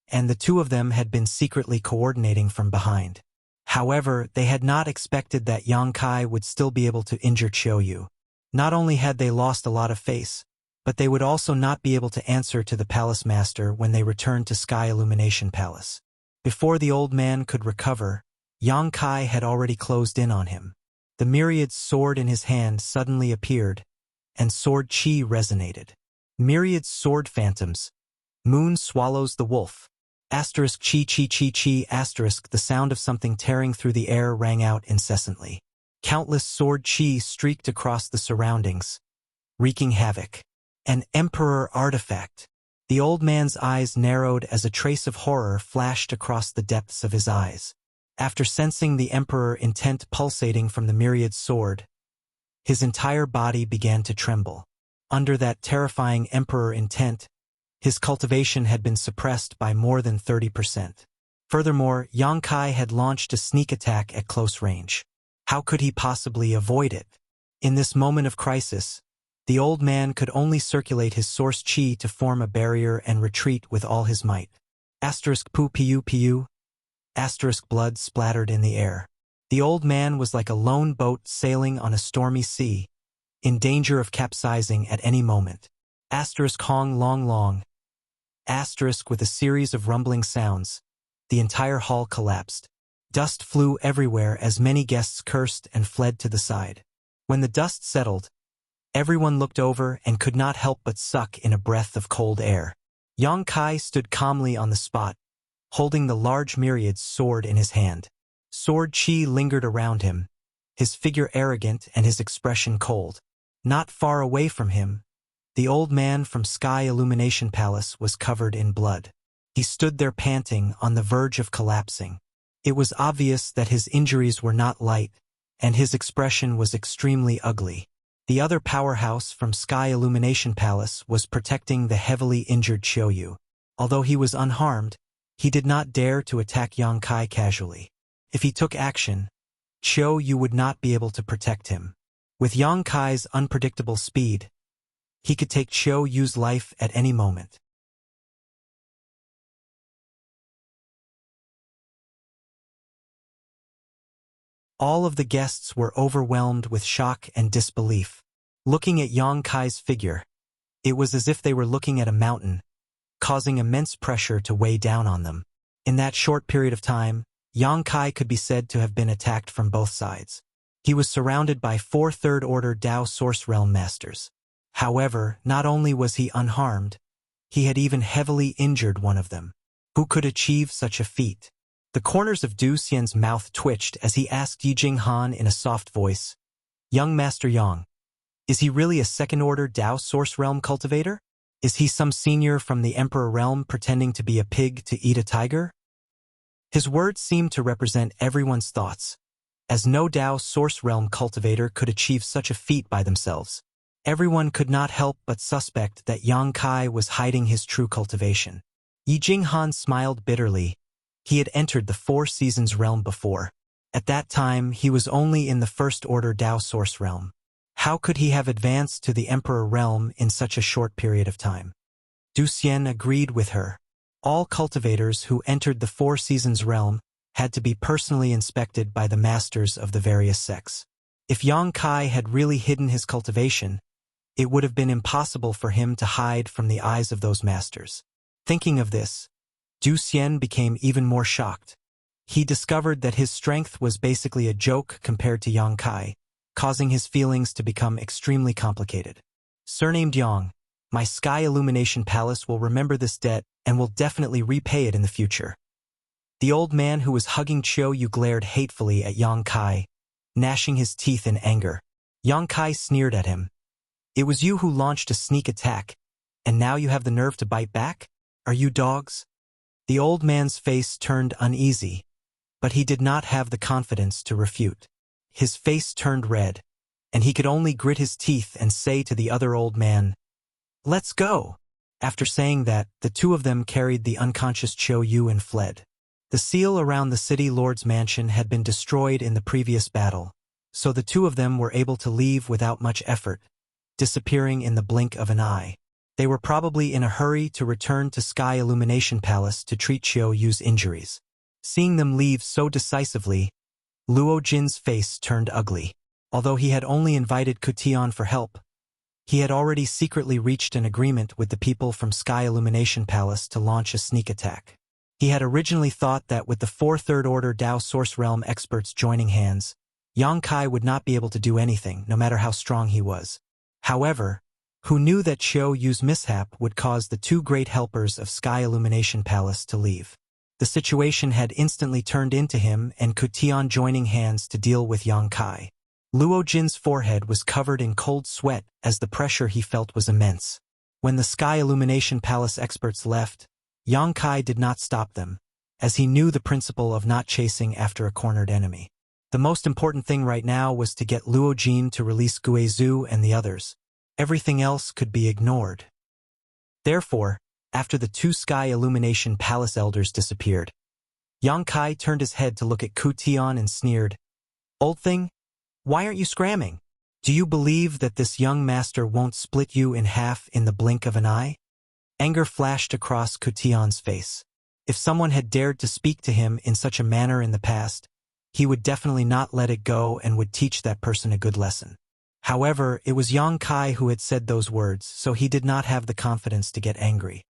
and the two of them had been secretly coordinating from behind. However, they had not expected that Yang Kai would still be able to injure Chiu Yu. Not only had they lost a lot of face, but they would also not be able to answer to the palace master when they returned to Sky Illumination Palace. Before the old man could recover, Yang Kai had already closed in on him. The myriad sword in his hand suddenly appeared, and sword chi resonated. Myriad sword phantoms. Moon swallows the wolf. Asterisk chi chi chi chi asterisk the sound of something tearing through the air rang out incessantly. Countless sword chi streaked across the surroundings, wreaking havoc. An emperor artifact. The old man's eyes narrowed as a trace of horror flashed across the depths of his eyes. After sensing the emperor intent pulsating from the myriad sword, his entire body began to tremble. Under that terrifying emperor intent, his cultivation had been suppressed by more than 30%. Furthermore, Yang Kai had launched a sneak attack at close range. How could he possibly avoid it? In this moment of crisis, the old man could only circulate his source chi to form a barrier and retreat with all his might. Asterisk pu piu piu. Asterisk blood splattered in the air. The old man was like a lone boat sailing on a stormy sea, in danger of capsizing at any moment. Asterisk hong long long. Asterisk with a series of rumbling sounds, the entire hall collapsed. Dust flew everywhere as many guests cursed and fled to the side. When the dust settled, everyone looked over and could not help but suck in a breath of cold air. Yang Kai stood calmly on the spot, holding the large myriad's sword in his hand. Sword chi lingered around him, his figure arrogant and his expression cold. Not far away from him, the old man from Sky Illumination Palace was covered in blood. He stood there panting, on the verge of collapsing. It was obvious that his injuries were not light, and his expression was extremely ugly. The other powerhouse from Sky Illumination Palace was protecting the heavily injured Qiuyu. Although he was unharmed, he did not dare to attack Yang Kai casually. If he took action, Qiuyu would not be able to protect him. With Yang Kai's unpredictable speed, he could take Qiuyu's life at any moment. All of the guests were overwhelmed with shock and disbelief. Looking at Yang Kai's figure, it was as if they were looking at a mountain, causing immense pressure to weigh down on them. In that short period of time, Yang Kai could be said to have been attacked from both sides. He was surrounded by 4 third-order Dao Source Realm Masters. However, not only was he unharmed, he had even heavily injured one of them. Who could achieve such a feat? The corners of Du Xian's mouth twitched as he asked Yi Jinghan in a soft voice, "Young Master Yang, is he really a second-order Dao Source Realm cultivator? Is he some senior from the Emperor Realm pretending to be a pig to eat a tiger?" His words seemed to represent everyone's thoughts, as no Dao Source Realm cultivator could achieve such a feat by themselves. Everyone could not help but suspect that Yang Kai was hiding his true cultivation. Yi Jinghan smiled bitterly. He had entered the 4 Seasons realm before. At that time, he was only in the first-order Dao Source realm. How could he have advanced to the Emperor realm in such a short period of time? Du Xian agreed with her. All cultivators who entered the 4 Seasons realm had to be personally inspected by the masters of the various sects. If Yang Kai had really hidden his cultivation, it would have been impossible for him to hide from the eyes of those masters. Thinking of this, Du Xian became even more shocked. He discovered that his strength was basically a joke compared to Yang Kai, causing his feelings to become extremely complicated. Surnamed Yang, my Sky Illumination Palace will remember this debt and will definitely repay it in the future. The old man who was hugging Qiuyu glared hatefully at Yang Kai, gnashing his teeth in anger. Yang Kai sneered at him. "It was you who launched a sneak attack, and now you have the nerve to bite back? Are you dogs?" The old man's face turned uneasy, but he did not have the confidence to refute. His face turned red, and he could only grit his teeth and say to the other old man, "Let's go." After saying that, the two of them carried the unconscious Qiuyu and fled. The seal around the city lord's mansion had been destroyed in the previous battle, so the two of them were able to leave without much effort, disappearing in the blink of an eye. They were probably in a hurry to return to Sky Illumination Palace to treat Qiuyu's injuries. Seeing them leave so decisively, Luo Jin's face turned ugly. Although he had only invited Cutian for help, he had already secretly reached an agreement with the people from Sky Illumination Palace to launch a sneak attack. He had originally thought that with the 4 Third Order Dao Source Realm experts joining hands, Yang Kai would not be able to do anything, no matter how strong he was. However, who knew that Xiao Yu's mishap would cause the 2 great helpers of Sky Illumination Palace to leave? The situation had instantly turned into him and Cutian joining hands to deal with Yang Kai. Luo Jin's forehead was covered in cold sweat as the pressure he felt was immense. When the Sky Illumination Palace experts left, Yang Kai did not stop them, as he knew the principle of not chasing after a cornered enemy. The most important thing right now was to get Luo Jin to release Guizhou and the others. Everything else could be ignored. Therefore, after the 2 Sky Illumination Palace elders disappeared, Yang Kai turned his head to look at Cutian and sneered, "Old thing, why aren't you scramming? Do you believe that this young master won't split you in half in the blink of an eye?" Anger flashed across Cutian's face. If someone had dared to speak to him in such a manner in the past, he would definitely not let it go and would teach that person a good lesson. However, it was Yang Kai who had said those words, so he did not have the confidence to get angry.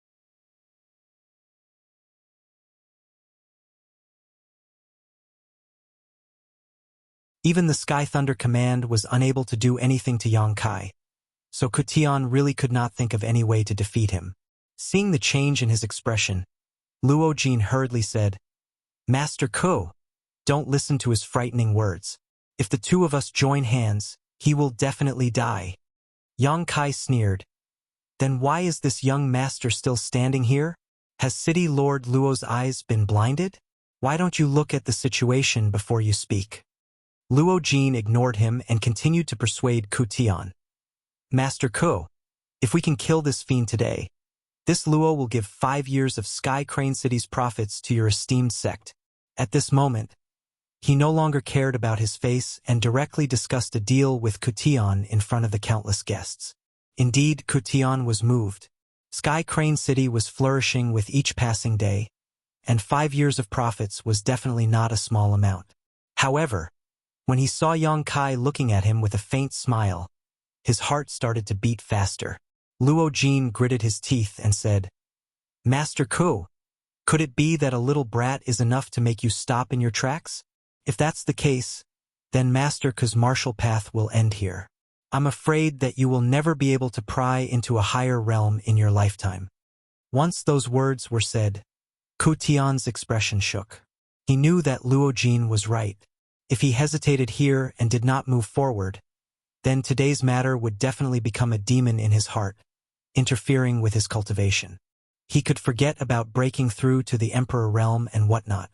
Even the Sky Thunder Command was unable to do anything to Yang Kai, so Cutian really could not think of any way to defeat him. Seeing the change in his expression, Luo Jin hurriedly said, "Master Ko, don't listen to his frightening words. If the 2 of us join hands, he will definitely die." Yang Kai sneered, "Then why is this young master still standing here? Has City Lord Luo's eyes been blinded? Why don't you look at the situation before you speak?" Luo Jin ignored him and continued to persuade Cutian. "Master Ko, if we can kill this fiend today, this Luo will give 5 years of Sky Crane City's profits to your esteemed sect." At this moment, he no longer cared about his face and directly discussed a deal with Cutian in front of the countless guests. Indeed, Cutian was moved. Sky Crane City was flourishing with each passing day, and 5 years of profits was definitely not a small amount. However, when he saw Yang Kai looking at him with a faint smile, his heart started to beat faster. Luo Jin gritted his teeth and said, "Master Ko, could it be that a little brat is enough to make you stop in your tracks? If that's the case, then Master Ko's martial path will end here. I'm afraid that you will never be able to pry into a higher realm in your lifetime." Once those words were said, Cutian's expression shook. He knew that Luo Jin was right. If he hesitated here and did not move forward, then today's matter would definitely become a demon in his heart, interfering with his cultivation. He could forget about breaking through to the Emperor realm and whatnot.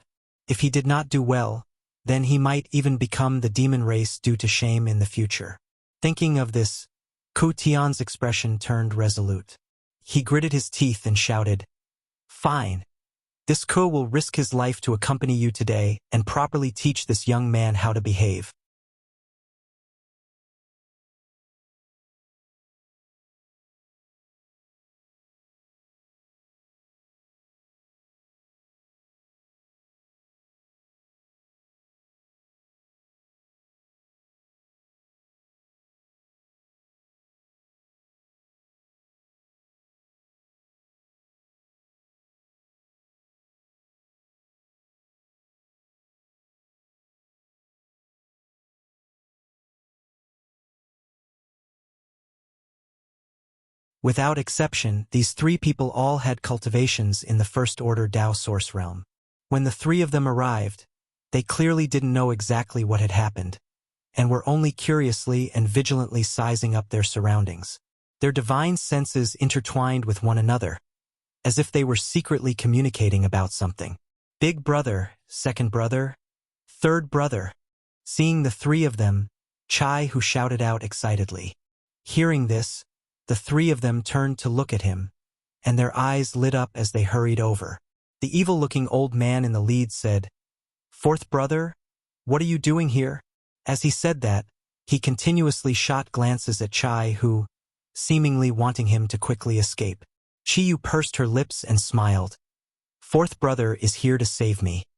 If he did not do well, then he might even become the demon race due to shame in the future. Thinking of this, Cutian's expression turned resolute. He gritted his teeth and shouted, "Fine. This Ko will risk his life to accompany you today and properly teach this young man how to behave." Without exception, these 3 people all had cultivations in the First Order Dao Source Realm. When the 3 of them arrived, they clearly didn't know exactly what had happened, and were only curiously and vigilantly sizing up their surroundings. Their divine senses intertwined with one another, as if they were secretly communicating about something. Big brother, second brother, third brother. Seeing the 3 of them, Chai who shouted out excitedly. Hearing this, the 3 of them turned to look at him, and their eyes lit up as they hurried over. The evil-looking old man in the lead said, "Fourth brother, what are you doing here?" As he said that, he continuously shot glances at Chai who, seemingly wanting him to quickly escape. Chiyu pursed her lips and smiled. "Fourth brother is here to save me."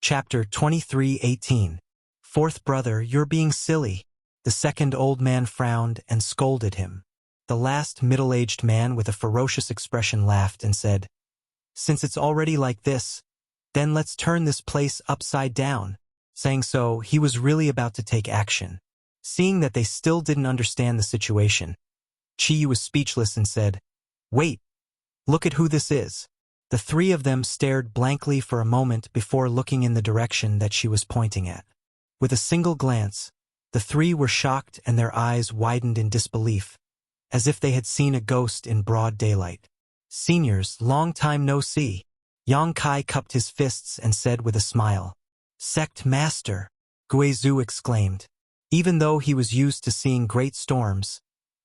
Chapter 23:18. Fourth brother, you're being silly. The second old man frowned and scolded him. The last middle-aged man with a ferocious expression laughed and said, "Since it's already like this, then let's turn this place upside down." Saying so, he was really about to take action. Seeing that they still didn't understand the situation, Chi was speechless and said, "Wait, look at who this is." The three of them stared blankly for a moment before looking in the direction that she was pointing at. With a single glance, the three were shocked and their eyes widened in disbelief, as if they had seen a ghost in broad daylight. "Seniors, long time no see." Yang Kai cupped his fists and said with a smile. "Sect Master," Guizhu exclaimed. Even though he was used to seeing great storms,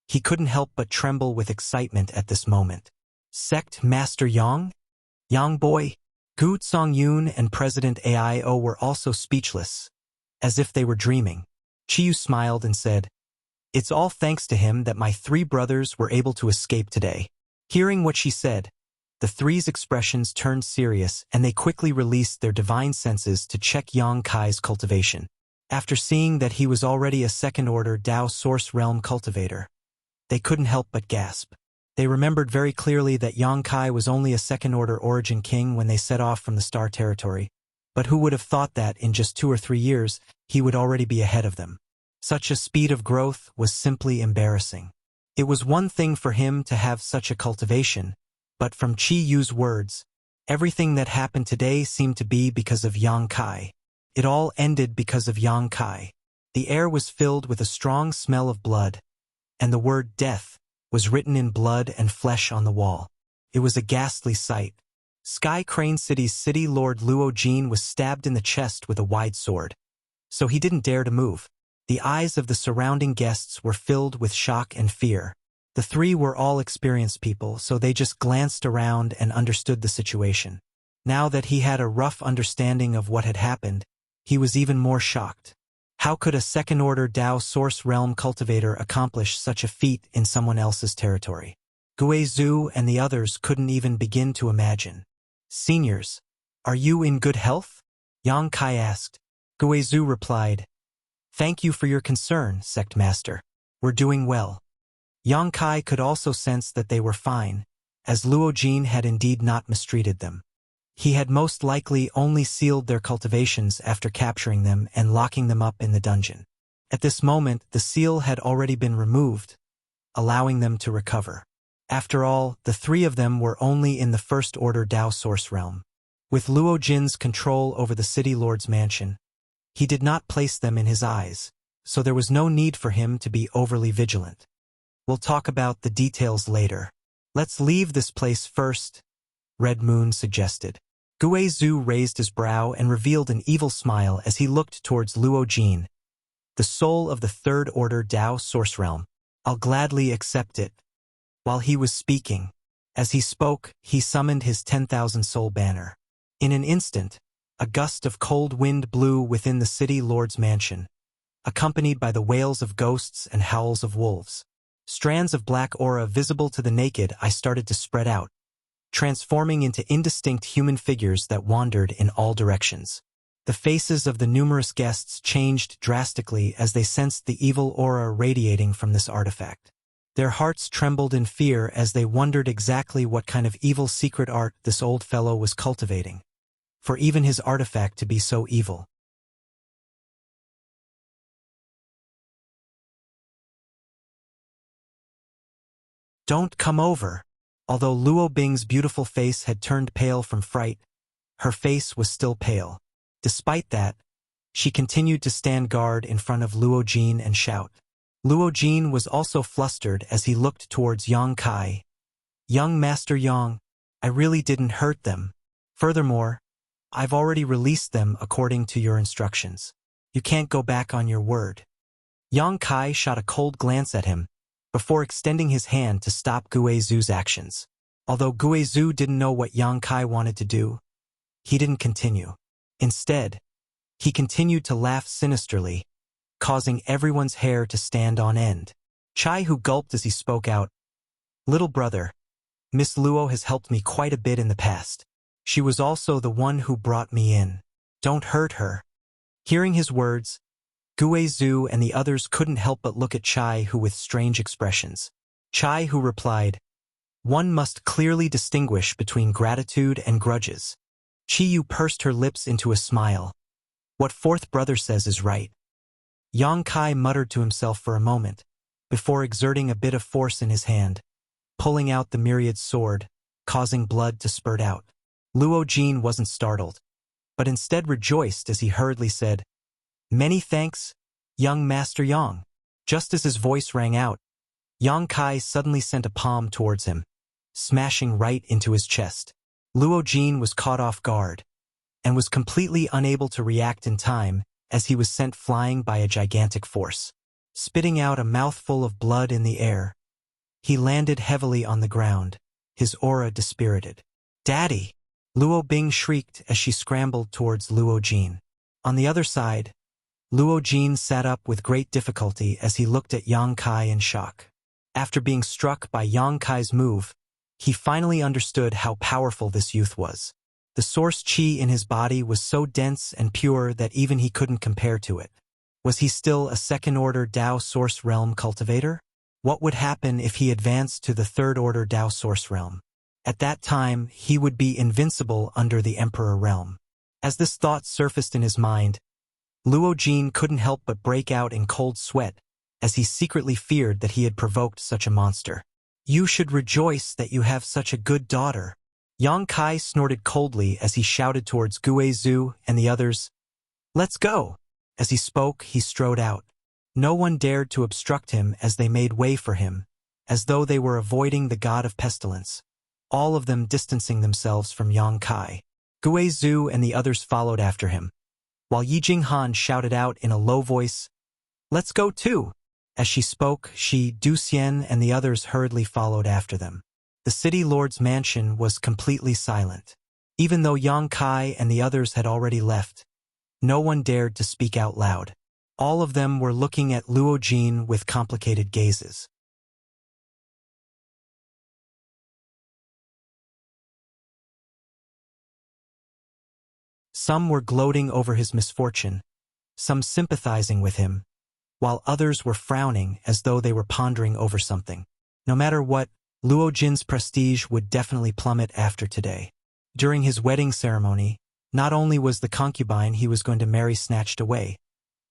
he couldn't help but tremble with excitement at this moment. "Sect Master Yang? Yang boy?" Gu Songyun and President Aio were also speechless, as if they were dreaming. Chiyu smiled and said, "It's all thanks to him that my three brothers were able to escape today." Hearing what she said, the three's expressions turned serious and they quickly released their divine senses to check Yang Kai's cultivation. After seeing that he was already a second-order Dao Source Realm cultivator, they couldn't help but gasp. They remembered very clearly that Yang Kai was only a second-order Origin King when they set off from the Star Territory, but who would have thought that in just 2 or 3 years he would already be ahead of them? Such a speed of growth was simply embarrassing. It was one thing for him to have such a cultivation, but from Chi Yu's words, everything that happened today seemed to be because of Yang Kai. It all ended because of Yang Kai. The air was filled with a strong smell of blood, and the word death was written in blood and flesh on the wall. It was a ghastly sight. Sky Crane City's city lord Luo Jin was stabbed in the chest with a wide sword, so he didn't dare to move. The eyes of the surrounding guests were filled with shock and fear. The three were all experienced people, so they just glanced around and understood the situation. Now that he had a rough understanding of what had happened, he was even more shocked. How could a second-order Dao Source Realm cultivator accomplish such a feat in someone else's territory? Guizhu and the others couldn't even begin to imagine. "Seniors, are you in good health?" Yang Kai asked. Guizhu replied, "Thank you for your concern, Sect Master. We're doing well." Yang Kai could also sense that they were fine, as Luo Jin had indeed not mistreated them. He had most likely only sealed their cultivations after capturing them and locking them up in the dungeon. At this moment, the seal had already been removed, allowing them to recover. After all, the three of them were only in the first-order Dao Source Realm. With Luo Jin's control over the City Lord's mansion, he did not place them in his eyes, so there was no need for him to be overly vigilant. "We'll talk about the details later. Let's leave this place first," Red Moon suggested. Guizhu raised his brow and revealed an evil smile as he looked towards Luo Jin, the soul of the third-order Dao Source Realm. "I'll gladly accept it." While he was speaking, as he spoke, he summoned his 10,000 soul banner. In an instant, a gust of cold wind blew within the City Lord's mansion, accompanied by the wails of ghosts and howls of wolves. Strands of black aura visible to the naked eye started to spread out, transforming into indistinct human figures that wandered in all directions. The faces of the numerous guests changed drastically as they sensed the evil aura radiating from this artifact. Their hearts trembled in fear as they wondered exactly what kind of evil secret art this old fellow was cultivating, for even his artifact to be so evil. "Don't come over." Although Luo Bing's beautiful face had turned pale from fright, her face was still pale. Despite that, she continued to stand guard in front of Luo Jin and shout. Luo Jin was also flustered as he looked towards Yang Kai. "Young Master Yang, I really didn't hurt them. Furthermore, I've already released them according to your instructions. You can't go back on your word." Yang Kai shot a cold glance at him, before extending his hand to stop Guizhu's actions. Although Guizhu didn't know what Yang Kai wanted to do, he didn't continue. Instead, he continued to laugh sinisterly, causing everyone's hair to stand on end. Chai Hu gulped as he spoke out, "Little brother, Miss Luo has helped me quite a bit in the past. She was also the one who brought me in." Don't hurt her. Hearing his words, Guizhu and the others couldn't help but look at Chai Hu with strange expressions. Chai Hu replied, "One must clearly distinguish between gratitude and grudges." Chi Yu pursed her lips into a smile. "What fourth brother says is right." Yang Kai muttered to himself for a moment, before exerting a bit of force in his hand, pulling out the myriad sword, causing blood to spurt out. Luo Jin wasn't startled, but instead rejoiced as he hurriedly said, "Many thanks, young Master Yang." Just as his voice rang out, Yang Kai suddenly sent a palm towards him, smashing right into his chest. Luo Jin was caught off guard, and was completely unable to react in time as he was sent flying by a gigantic force. Spitting out a mouthful of blood in the air, he landed heavily on the ground, his aura dispirited. "Daddy!" Luo Bing shrieked as she scrambled towards Luo Jin. On the other side, Luo Jin sat up with great difficulty as he looked at Yang Kai in shock. After being struck by Yang Kai's move, he finally understood how powerful this youth was. The source qi in his body was so dense and pure that even he couldn't compare to it. Was he still a second-order Dao Source Realm cultivator? What would happen if he advanced to the third-order Dao Source Realm? At that time, he would be invincible under the Emperor Realm. As this thought surfaced in his mind, Luo Jin couldn't help but break out in cold sweat, as he secretly feared that he had provoked such a monster. "You should rejoice that you have such a good daughter." Yang Kai snorted coldly as he shouted towards Guizhu and the others, "Let's go!" As he spoke, he strode out. No one dared to obstruct him as they made way for him, as though they were avoiding the god of pestilence, all of them distancing themselves from Yang Kai. Guizhu and the others followed after him, while Yi Jinghan shouted out in a low voice, "Let's go too!" As she spoke, Du Xian and the others hurriedly followed after them. The city lord's mansion was completely silent. Even though Yang Kai and the others had already left, no one dared to speak out loud. All of them were looking at Luo Jin with complicated gazes. Some were gloating over his misfortune, some sympathizing with him, while others were frowning as though they were pondering over something. No matter what, Luo Jin's prestige would definitely plummet after today. During his wedding ceremony, not only was the concubine he was going to marry snatched away,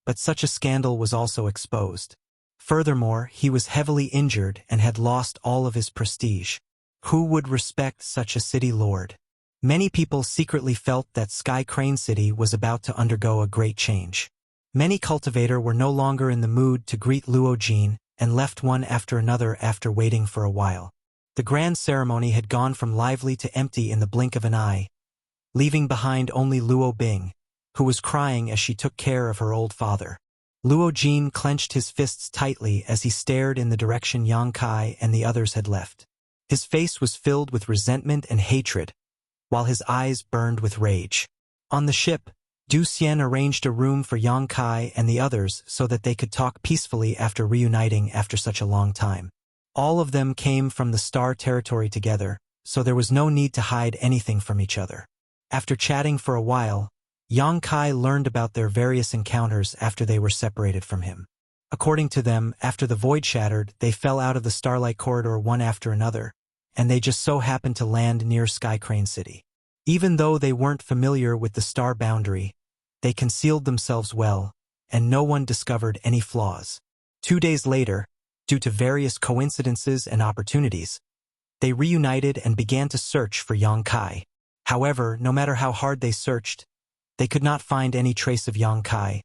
but such a scandal was also exposed. Furthermore, he was heavily injured and had lost all of his prestige. Who would respect such a city lord? Many people secretly felt that Sky Crane City was about to undergo a great change. Many cultivators were no longer in the mood to greet Luo Jin and left one after another after waiting for a while. The grand ceremony had gone from lively to empty in the blink of an eye, leaving behind only Luo Bing, who was crying as she took care of her old father. Luo Jin clenched his fists tightly as he stared in the direction Yang Kai and the others had left. His face was filled with resentment and hatred, while his eyes burned with rage. On the ship, Du Xian arranged a room for Yang Kai and the others so that they could talk peacefully after reuniting after such a long time. All of them came from the Star Territory together, so there was no need to hide anything from each other. After chatting for a while, Yang Kai learned about their various encounters after they were separated from him. According to them, after the void shattered, they fell out of the Starlight Corridor one after another, and they just so happened to land near Sky Crane City. Even though they weren't familiar with the star boundary, they concealed themselves well, and no one discovered any flaws. 2 days later, due to various coincidences and opportunities, they reunited and began to search for Yang Kai. However, no matter how hard they searched, they could not find any trace of Yang Kai,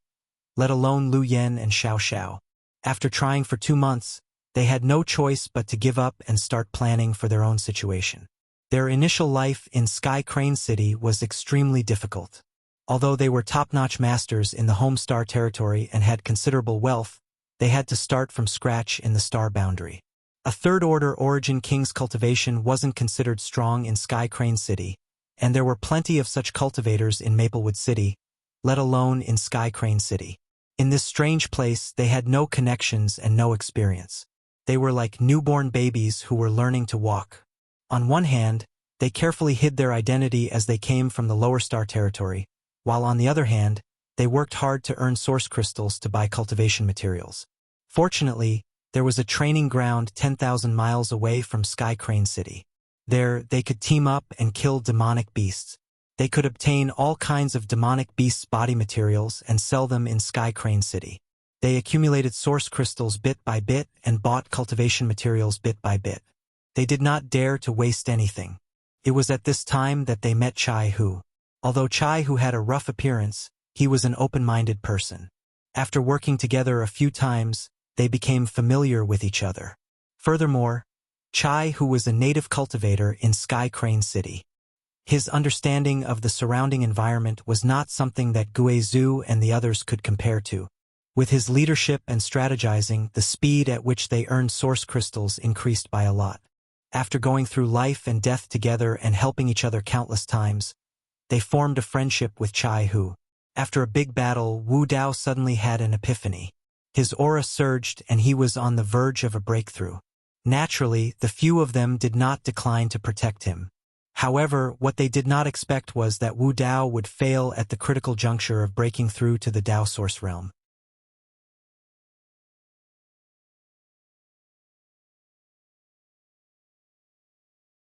let alone Lu Yen and Xiao Xiao. After trying for 2 months, they had no choice but to give up and start planning for their own situation. Their initial life in Sky Crane City was extremely difficult. Although they were top-notch masters in the home star territory and had considerable wealth, they had to start from scratch in the star boundary. A third-order Origin King's cultivation wasn't considered strong in Sky Crane City, and there were plenty of such cultivators in Maplewood City, let alone in Sky Crane City. In this strange place, they had no connections and no experience. They were like newborn babies who were learning to walk. On one hand, they carefully hid their identity as they came from the lower star territory, while on the other hand, they worked hard to earn source crystals to buy cultivation materials. Fortunately, there was a training ground 10,000 miles away from Sky Crane City. There, they could team up and kill demonic beasts. They could obtain all kinds of demonic beasts' body materials and sell them in Sky Crane City. They accumulated source crystals bit by bit and bought cultivation materials bit by bit. They did not dare to waste anything. It was at this time that they met Chai Hu. Although Chai Hu had a rough appearance, he was an open-minded person. After working together a few times, they became familiar with each other. Furthermore, Chai Hu was a native cultivator in Sky Crane City. His understanding of the surrounding environment was not something that Guizhou and the others could compare to. With his leadership and strategizing, the speed at which they earned source crystals increased by a lot. After going through life and death together and helping each other countless times, they formed a friendship with Chai Hu. After a big battle, Wu Dao suddenly had an epiphany. His aura surged and he was on the verge of a breakthrough. Naturally, the few of them did not decline to protect him. However, what they did not expect was that Wu Dao would fail at the critical juncture of breaking through to the Dao Source realm.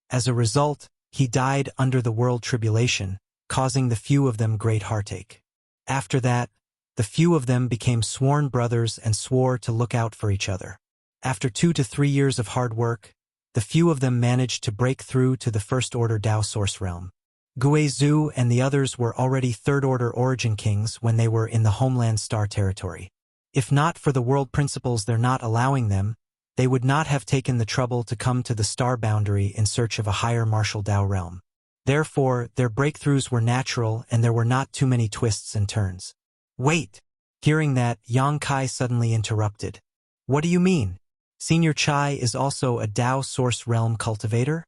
As a result, he died under the world tribulation, causing the few of them great heartache. After that, the few of them became sworn brothers and swore to look out for each other. After 2 to 3 years of hard work, the few of them managed to break through to the first-order Dao Source realm. Guizhou and the others were already third-order origin kings when they were in the Homeland Star territory. If not for the world principles they're not allowing them, they would not have taken the trouble to come to the star boundary in search of a higher martial Dao realm. Therefore, their breakthroughs were natural and there were not too many twists and turns. Wait! Hearing that, Yang Kai suddenly interrupted. What do you mean? Senior Chai is also a Dao Source realm cultivator?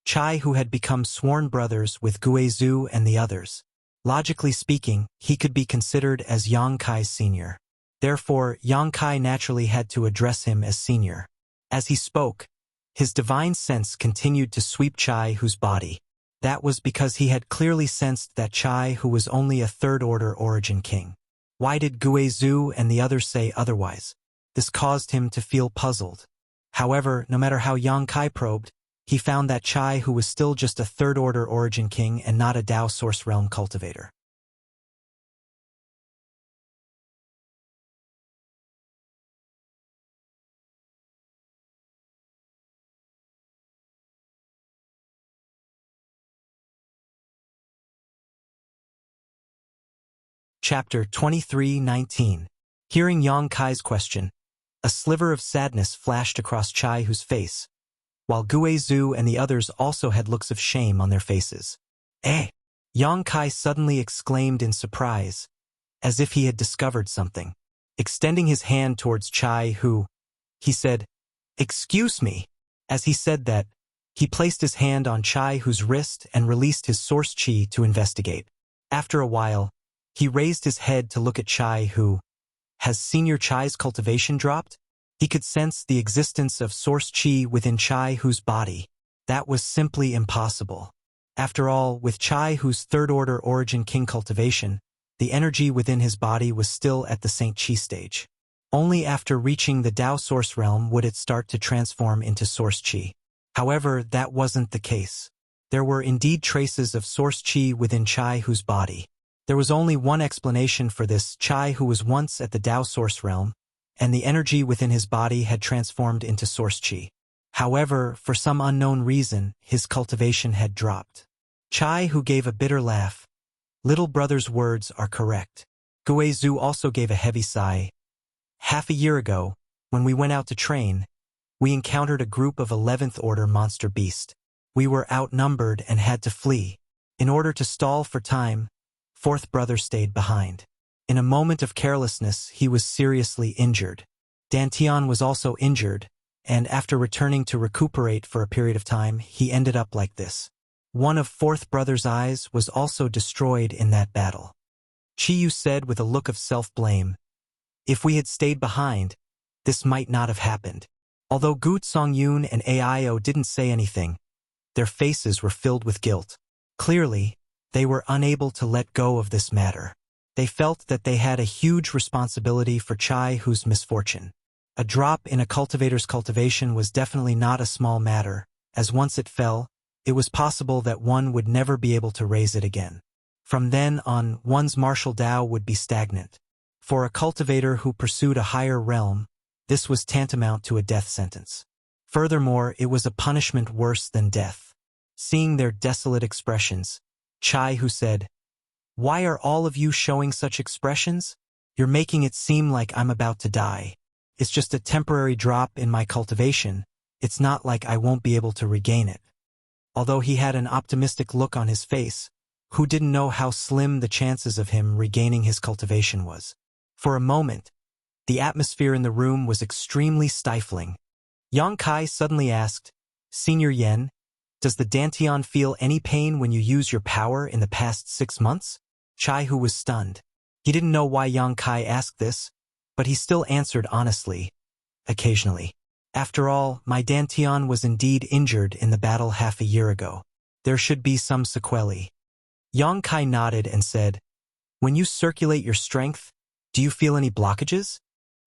Chai, who had become sworn brothers with Guizhou and the others. Logically speaking, he could be considered as Yang Kai's senior. Therefore, Yang Kai naturally had to address him as senior. As he spoke, his divine sense continued to sweep Chai Hu's body. That was because he had clearly sensed that Chai Hu was only a third-order origin king. Why did Guizhou and the others say otherwise? This caused him to feel puzzled. However, no matter how Yang Kai probed, he found that Chai Hu was still just a third-order origin king and not a Dao Source realm cultivator. Chapter 23:19. Hearing Yang Kai's question, a sliver of sadness flashed across Chai Hu's face, while Guizhou and the others also had looks of shame on their faces. Eh! Yang Kai suddenly exclaimed in surprise, as if he had discovered something. Extending his hand towards Chai Hu, he said, "Excuse me." As he said that, he placed his hand on Chai Hu's wrist and released his source chi to investigate. After a while, he raised his head to look at Chai Hu. Has Senior Chai's cultivation dropped? He could sense the existence of source chi within Chai Hu's body. That was simply impossible. After all, with Chai Hu's third-order origin king cultivation, the energy within his body was still at the Saint Chi stage. Only after reaching the Dao Source realm would it start to transform into source chi. However, that wasn't the case. There were indeed traces of source chi within Chai Hu's body. There was only one explanation for this: Chai Hu was once at the Dao Source realm, and the energy within his body had transformed into source chi. However, for some unknown reason, his cultivation had dropped. Chai Hu gave a bitter laugh. Little brother's words are correct. Guizhou also gave a heavy sigh. Half a year ago, when we went out to train, we encountered a group of 11th order monster beast. We were outnumbered and had to flee. In order to stall for time, fourth brother stayed behind. In a moment of carelessness, he was seriously injured. Dantian was also injured, and after returning to recuperate for a period of time, he ended up like this. One of fourth brother's eyes was also destroyed in that battle. Chiyu said with a look of self-blame, "If we had stayed behind, this might not have happened." Although Gu Songyun and Aio didn't say anything, their faces were filled with guilt. Clearly, They were unable to let go of this matter. They felt that they had a huge responsibility for Chai Hu's misfortune. A drop in a cultivator's cultivation was definitely not a small matter, as once it fell, it was possible that one would never be able to raise it again. From then on, one's martial Dao would be stagnant. For a cultivator who pursued a higher realm, this was tantamount to a death sentence. Furthermore, it was a punishment worse than death. Seeing their desolate expressions, Chai Hu said, "Why are all of you showing such expressions? You're making it seem like I'm about to die. It's just a temporary drop in my cultivation. It's not like I won't be able to regain it." Although he had an optimistic look on his face, Hu didn't know how slim the chances of him regaining his cultivation was. For a moment, the atmosphere in the room was extremely stifling. Yang Kai suddenly asked, "Senior Yen, does the Dantian feel any pain when you use your power in the past 6 months?" Chai Hu was stunned. He didn't know why Yang Kai asked this, but he still answered honestly, "Occasionally. After all, my Dantian was indeed injured in the battle half a year ago. There should be some sequelae." Yang Kai nodded and said, "When you circulate your strength, do you feel any blockages?"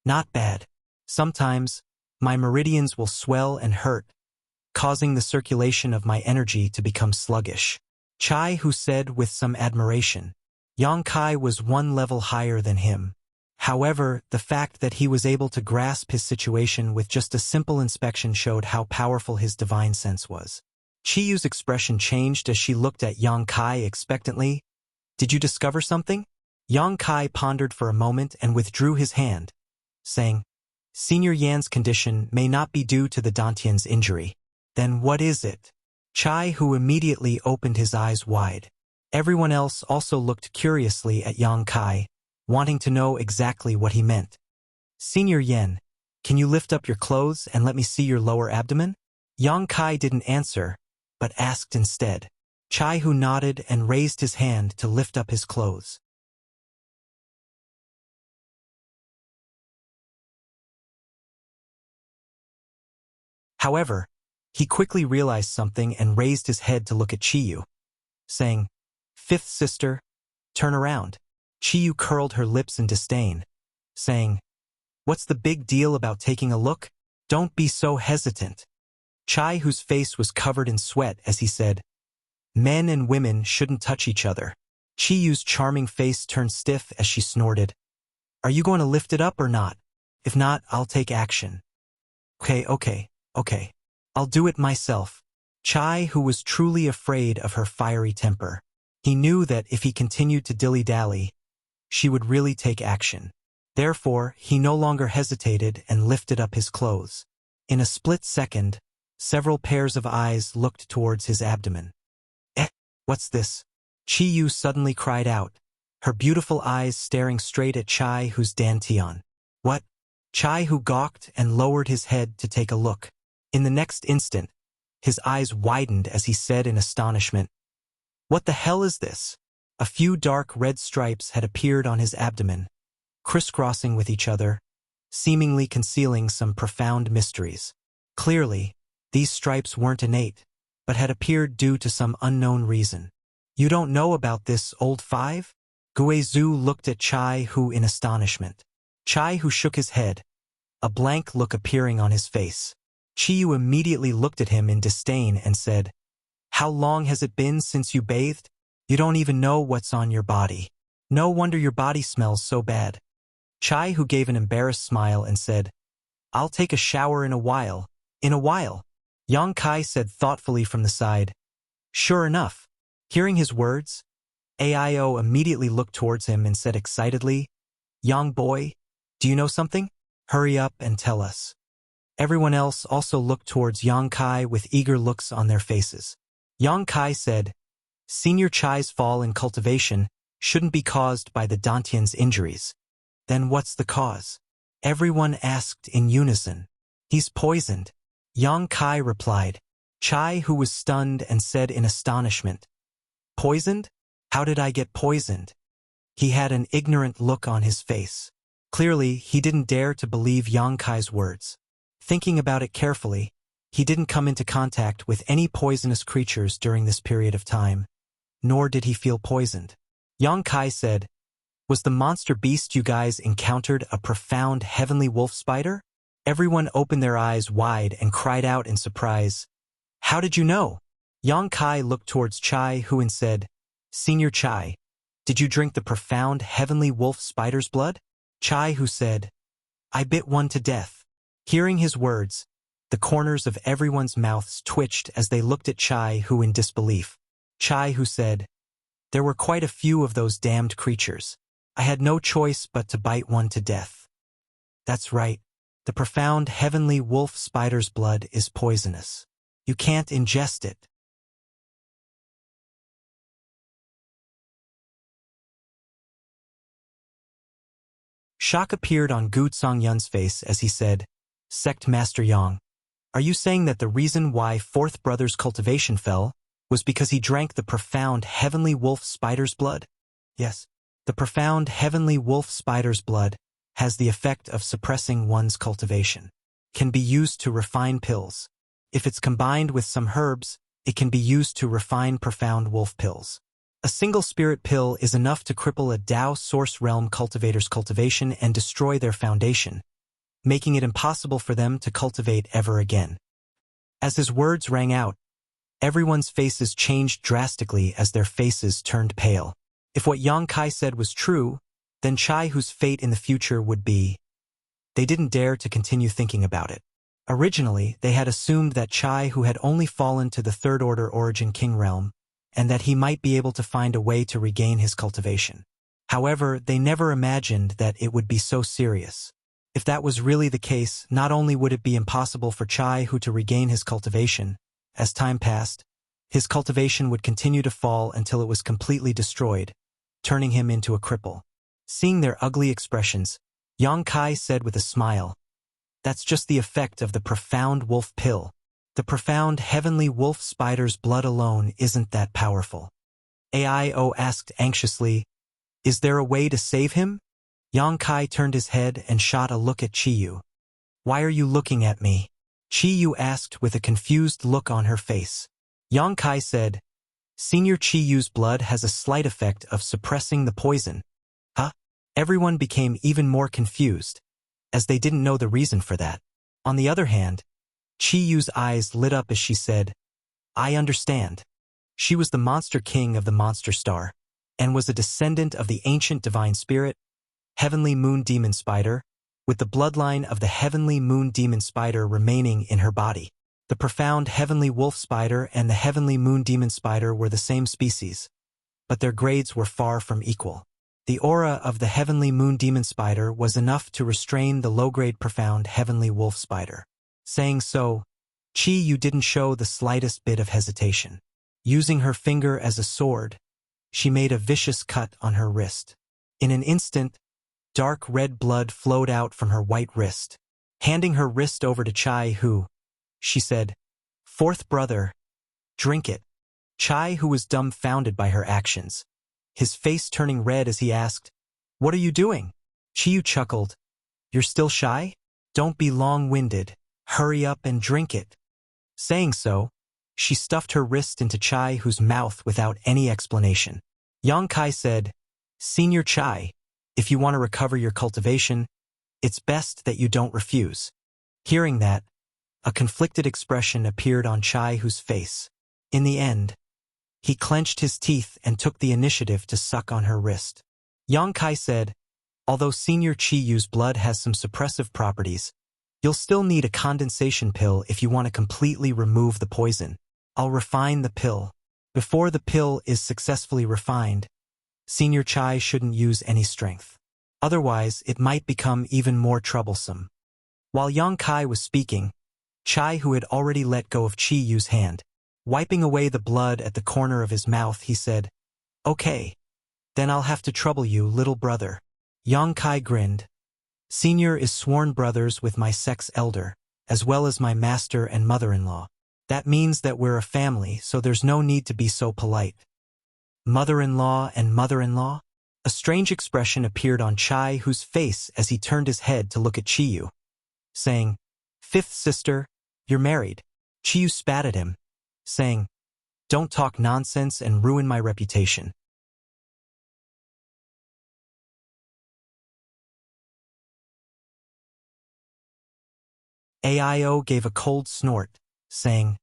"Not bad. Sometimes, my meridians will swell and hurt, causing the circulation of my energy to become sluggish." Chai Hu said with some admiration. Yang Kai was one level higher than him. However, the fact that he was able to grasp his situation with just a simple inspection showed how powerful his divine sense was. Chi Yu's expression changed as she looked at Yang Kai expectantly. "Did you discover something?" Yang Kai pondered for a moment and withdrew his hand, saying, "Senior Yan's condition may not be due to the Dantian's injury." "Then what is it?" Chai Hu immediately opened his eyes wide. Everyone else also looked curiously at Yang Kai, wanting to know exactly what he meant. "Senior Yen, can you lift up your clothes and let me see your lower abdomen?" Yang Kai didn't answer, but asked instead. Chai Hu nodded and raised his hand to lift up his clothes. However, he quickly realized something and raised his head to look at Chi Yu, saying, "Fifth sister, turn around." Chi Yu curled her lips in disdain, saying, "What's the big deal about taking a look? Don't be so hesitant." Chai Hu's face was covered in sweat as he said, "Men and women shouldn't touch each other." Chi Yu's charming face turned stiff as she snorted, "Are you going to lift it up or not? If not, I'll take action." Okay. I'll do it myself." Chai Hu was truly afraid of her fiery temper. He knew that if he continued to dilly-dally, she would really take action. Therefore, he no longer hesitated and lifted up his clothes. In a split second, several pairs of eyes looked towards his abdomen. What's this?" Chi Yu suddenly cried out, her beautiful eyes staring straight at Chai Hu's Dantian. "What?" Chai Hu gawked and lowered his head to take a look. In the next instant, his eyes widened as he said in astonishment, "What the hell is this?" A few dark red stripes had appeared on his abdomen, crisscrossing with each other, seemingly concealing some profound mysteries. Clearly, these stripes weren't innate, but had appeared due to some unknown reason. "You don't know about this, old five?" Guizhu looked at Chai Hu in astonishment. Chai Hu shook his head, a blank look appearing on his face. Chi Yu immediately looked at him in disdain and said, "How long has it been since you bathed? You don't even know what's on your body. No wonder your body smells so bad." Chai Hu gave an embarrassed smile and said, "I'll take a shower in a while." "In a while," Yang Kai said thoughtfully from the side. Sure enough, hearing his words, Aio immediately looked towards him and said excitedly, "Yang boy, do you know something? Hurry up and tell us." Everyone else also looked towards Yang Kai with eager looks on their faces. Yang Kai said, "Senior Chai's fall in cultivation shouldn't be caused by the Dantian's injuries." "Then what's the cause?" everyone asked in unison. "He's poisoned," Yang Kai replied. Chai Hu was stunned and said in astonishment, "Poisoned? How did I get poisoned?" He had an ignorant look on his face. Clearly, he didn't dare to believe Yang Kai's words. Thinking about it carefully, he didn't come into contact with any poisonous creatures during this period of time. nor did he feel poisoned. Yang Kai said, "Was the monster beast you guys encountered a profound heavenly wolf spider?" Everyone opened their eyes wide and cried out in surprise, "How did you know?" Yang Kai looked towards Chai Hu and said, "Senior Chai, did you drink the profound heavenly wolf spider's blood?" Chai Hu said, "I bit one to death." Hearing his words, the corners of everyone's mouths twitched as they looked at Chai Hu in disbelief. Chai Hu said, "There were quite a few of those damned creatures. I had no choice but to bite one to death." "That's right. The profound heavenly wolf spider's blood is poisonous. You can't ingest it." Shock appeared on Gu Songyun's face as he said, "Sect Master Yang, are you saying that the reason why Fourth Brother's cultivation fell was because he drank the profound heavenly wolf spider's blood?" "Yes. The profound heavenly wolf spider's blood has the effect of suppressing one's cultivation. Can be used to refine pills. If it's combined with some herbs, it can be used to refine profound wolf pills. A single spirit pill is enough to cripple a Tao Source Realm cultivator's cultivation and destroy their foundation, making it impossible for them to cultivate ever again." As his words rang out, everyone's faces changed drastically as their faces turned pale. If what Yang Kai said was true, then Chai Hu's fate in the future would be... They didn't dare to continue thinking about it. Originally, they had assumed that Chai Hu had only fallen to the Third Order Origin King realm, and that he might be able to find a way to regain his cultivation. However, they never imagined that it would be so serious. If that was really the case, not only would it be impossible for Chai Hu to regain his cultivation, as time passed, his cultivation would continue to fall until it was completely destroyed, turning him into a cripple. Seeing their ugly expressions, Yang Kai said with a smile, "That's just the effect of the profound wolf pill. The profound heavenly wolf spider's blood alone isn't that powerful." Aio asked anxiously, "Is there a way to save him?" Yang Kai turned his head and shot a look at Chiyu. "Why are you looking at me?" Chiyu asked with a confused look on her face. Yang Kai said, "Senior Chiyu's blood has a slight effect of suppressing the poison." Huh? Everyone became even more confused, as they didn't know the reason for that. On the other hand, Chiyu's eyes lit up as she said, "I understand." She was the monster king of the monster star, and was a descendant of the ancient divine spirit, Heavenly Moon Demon Spider, with the bloodline of the Heavenly Moon Demon Spider remaining in her body. The profound Heavenly Wolf Spider and the Heavenly Moon Demon Spider were the same species, but their grades were far from equal. The aura of the Heavenly Moon Demon Spider was enough to restrain the low-grade profound Heavenly Wolf Spider. Saying so, Chi-Yu didn't show the slightest bit of hesitation. Using her finger as a sword, she made a vicious cut on her wrist. In an instant, dark red blood flowed out from her white wrist. Handing her wrist over to Chai Hu, she said, "Fourth brother, drink it." Chai Hu was dumbfounded by her actions, his face turning red as he asked, "What are you doing?" Chi-Yu chuckled, "You're still shy? Don't be long-winded. Hurry up and drink it." Saying so, she stuffed her wrist into Chai Hu's mouth without any explanation. Yang Kai said, "Senior Chai, if you want to recover your cultivation, it's best that you don't refuse." Hearing that, a conflicted expression appeared on Chai Hu's face. In the end, he clenched his teeth and took the initiative to suck on her wrist. Yang Kai said, "Although Senior Chi-Yu's blood has some suppressive properties, you'll still need a condensation pill if you want to completely remove the poison. I'll refine the pill. Before the pill is successfully refined, Senior Chai shouldn't use any strength. Otherwise, it might become even more troublesome." While Yang Kai was speaking, Chai Hu had already let go of Chi-Yu's hand. Wiping away the blood at the corner of his mouth, he said, "Okay, then I'll have to trouble you, little brother." Yang Kai grinned. "Senior is sworn brothers with my sex elder, as well as my master and mother-in-law. That means that we're a family, so there's no need to be so polite." Mother-in-law and mother-in-law? A strange expression appeared on Chai Hu's face as he turned his head to look at Chi-Yu, saying, "Fifth sister, you're married." Chi-Yu spat at him, saying, Don't talk nonsense and ruin my reputation. Aio gave a cold snort, saying,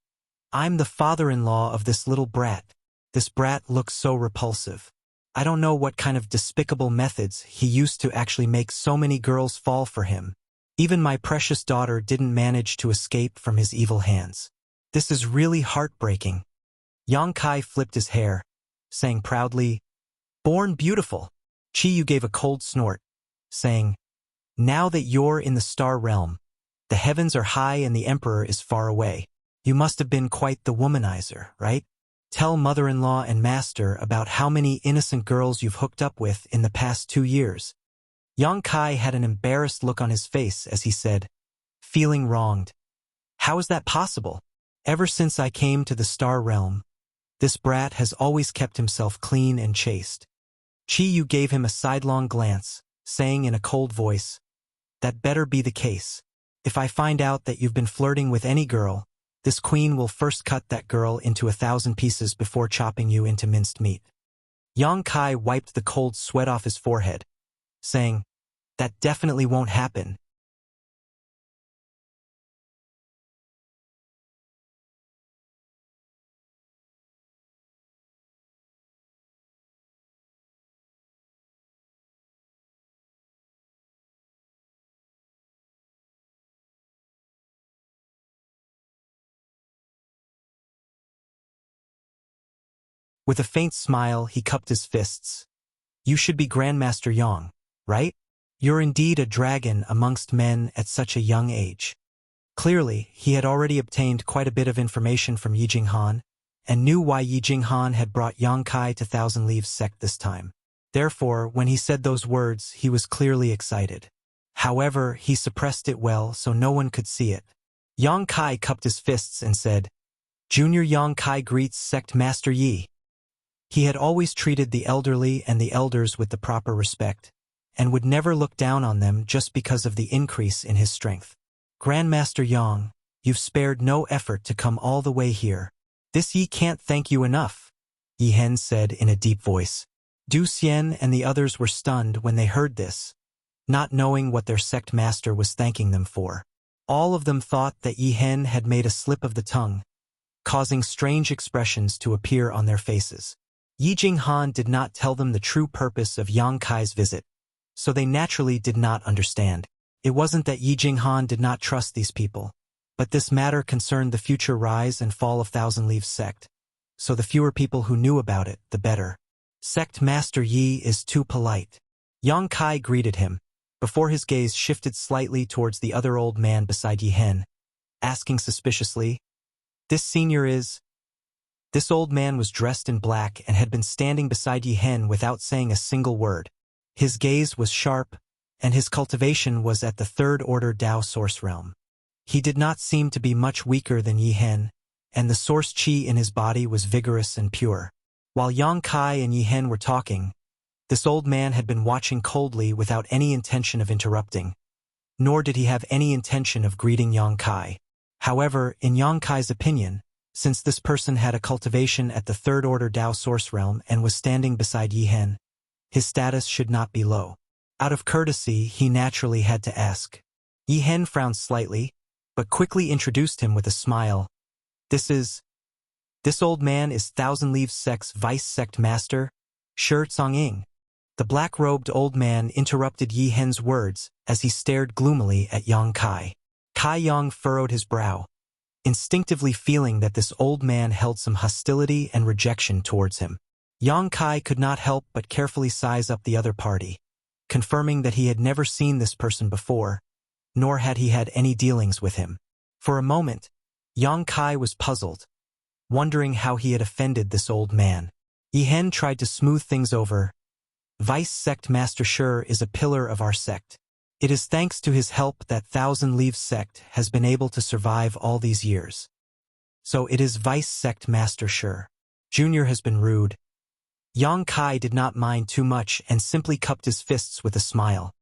I'm the father-in-law of this little brat. This brat looks so repulsive. I don't know what kind of despicable methods he used to actually make so many girls fall for him. Even my precious daughter didn't manage to escape from his evil hands. This is really heartbreaking. Yang Kai flipped his hair, saying proudly, Born beautiful. Chi Yu gave a cold snort, saying, Now that you're in the star realm, the heavens are high and the emperor is far away. You must have been quite the womanizer, right? Tell mother-in-law and master about how many innocent girls you've hooked up with in the past 2 years. Yang Kai had an embarrassed look on his face as he said, feeling wronged. How is that possible? Ever since I came to the star realm, this brat has always kept himself clean and chaste. Chi Yu gave him a sidelong glance, saying in a cold voice, That better be the case. If I find out that you've been flirting with any girl, this queen will first cut that girl into 1,000 pieces before chopping you into minced meat. Yang Kai wiped the cold sweat off his forehead, saying, That definitely won't happen. With a faint smile, he cupped his fists. You should be Grandmaster Yang, right? You're indeed a dragon amongst men at such a young age. Clearly, he had already obtained quite a bit of information from Yi Jinghan, and knew why Yi Jinghan had brought Yang Kai to Thousand Leaves sect this time. Therefore, when he said those words, he was clearly excited. However, he suppressed it well so no one could see it. Yang Kai cupped his fists and said, Junior Yang Kai greets Sect Master Yi. He had always treated the elderly and the elders with the proper respect, and would never look down on them just because of the increase in his strength. Grandmaster Yang, you've spared no effort to come all the way here. This Yi can't thank you enough, Yi Hen said in a deep voice. Du Xian and the others were stunned when they heard this, not knowing what their sect master was thanking them for. All of them thought that Yi Hen had made a slip of the tongue, causing strange expressions to appear on their faces. Yi Jinghan did not tell them the true purpose of Yang Kai's visit, so they naturally did not understand. It wasn't that Yi Jinghan did not trust these people, but this matter concerned the future rise and fall of Thousand Leaves sect, so the fewer people who knew about it, the better. Sect Master Yi is too polite. Yang Kai greeted him, before his gaze shifted slightly towards the other old man beside Yi Hen, asking suspiciously, This senior is... This old man was dressed in black and had been standing beside Yi Hen without saying a single word. His gaze was sharp, and his cultivation was at the third-order Tao source realm. He did not seem to be much weaker than Yi Hen, and the source qi in his body was vigorous and pure. While Yang Kai and Yi Hen were talking, this old man had been watching coldly without any intention of interrupting, nor did he have any intention of greeting Yang Kai. However, in Yang Kai's opinion, since this person had a cultivation at the third-order Tao source realm and was standing beside Yi Hen, his status should not be low. Out of courtesy, he naturally had to ask. Yi Hen frowned slightly, but quickly introduced him with a smile. This old man is Thousand Leaves Sect's vice sect master, Shi Tsongying. The black-robed old man interrupted Yi Hen's words as he stared gloomily at Yang Kai. Kai Yang furrowed his brow, instinctively feeling that this old man held some hostility and rejection towards him. Yang Kai could not help but carefully size up the other party, confirming that he had never seen this person before, nor had he had any dealings with him. For a moment, Yang Kai was puzzled, wondering how he had offended this old man. Yi Hen tried to smooth things over. Vice Sect Master Shi is a pillar of our sect. It is thanks to his help that Thousand Leaves sect has been able to survive all these years. So it is Vice Sect Master Shi. Junior has been rude. Yang Kai did not mind too much and simply cupped his fists with a smile.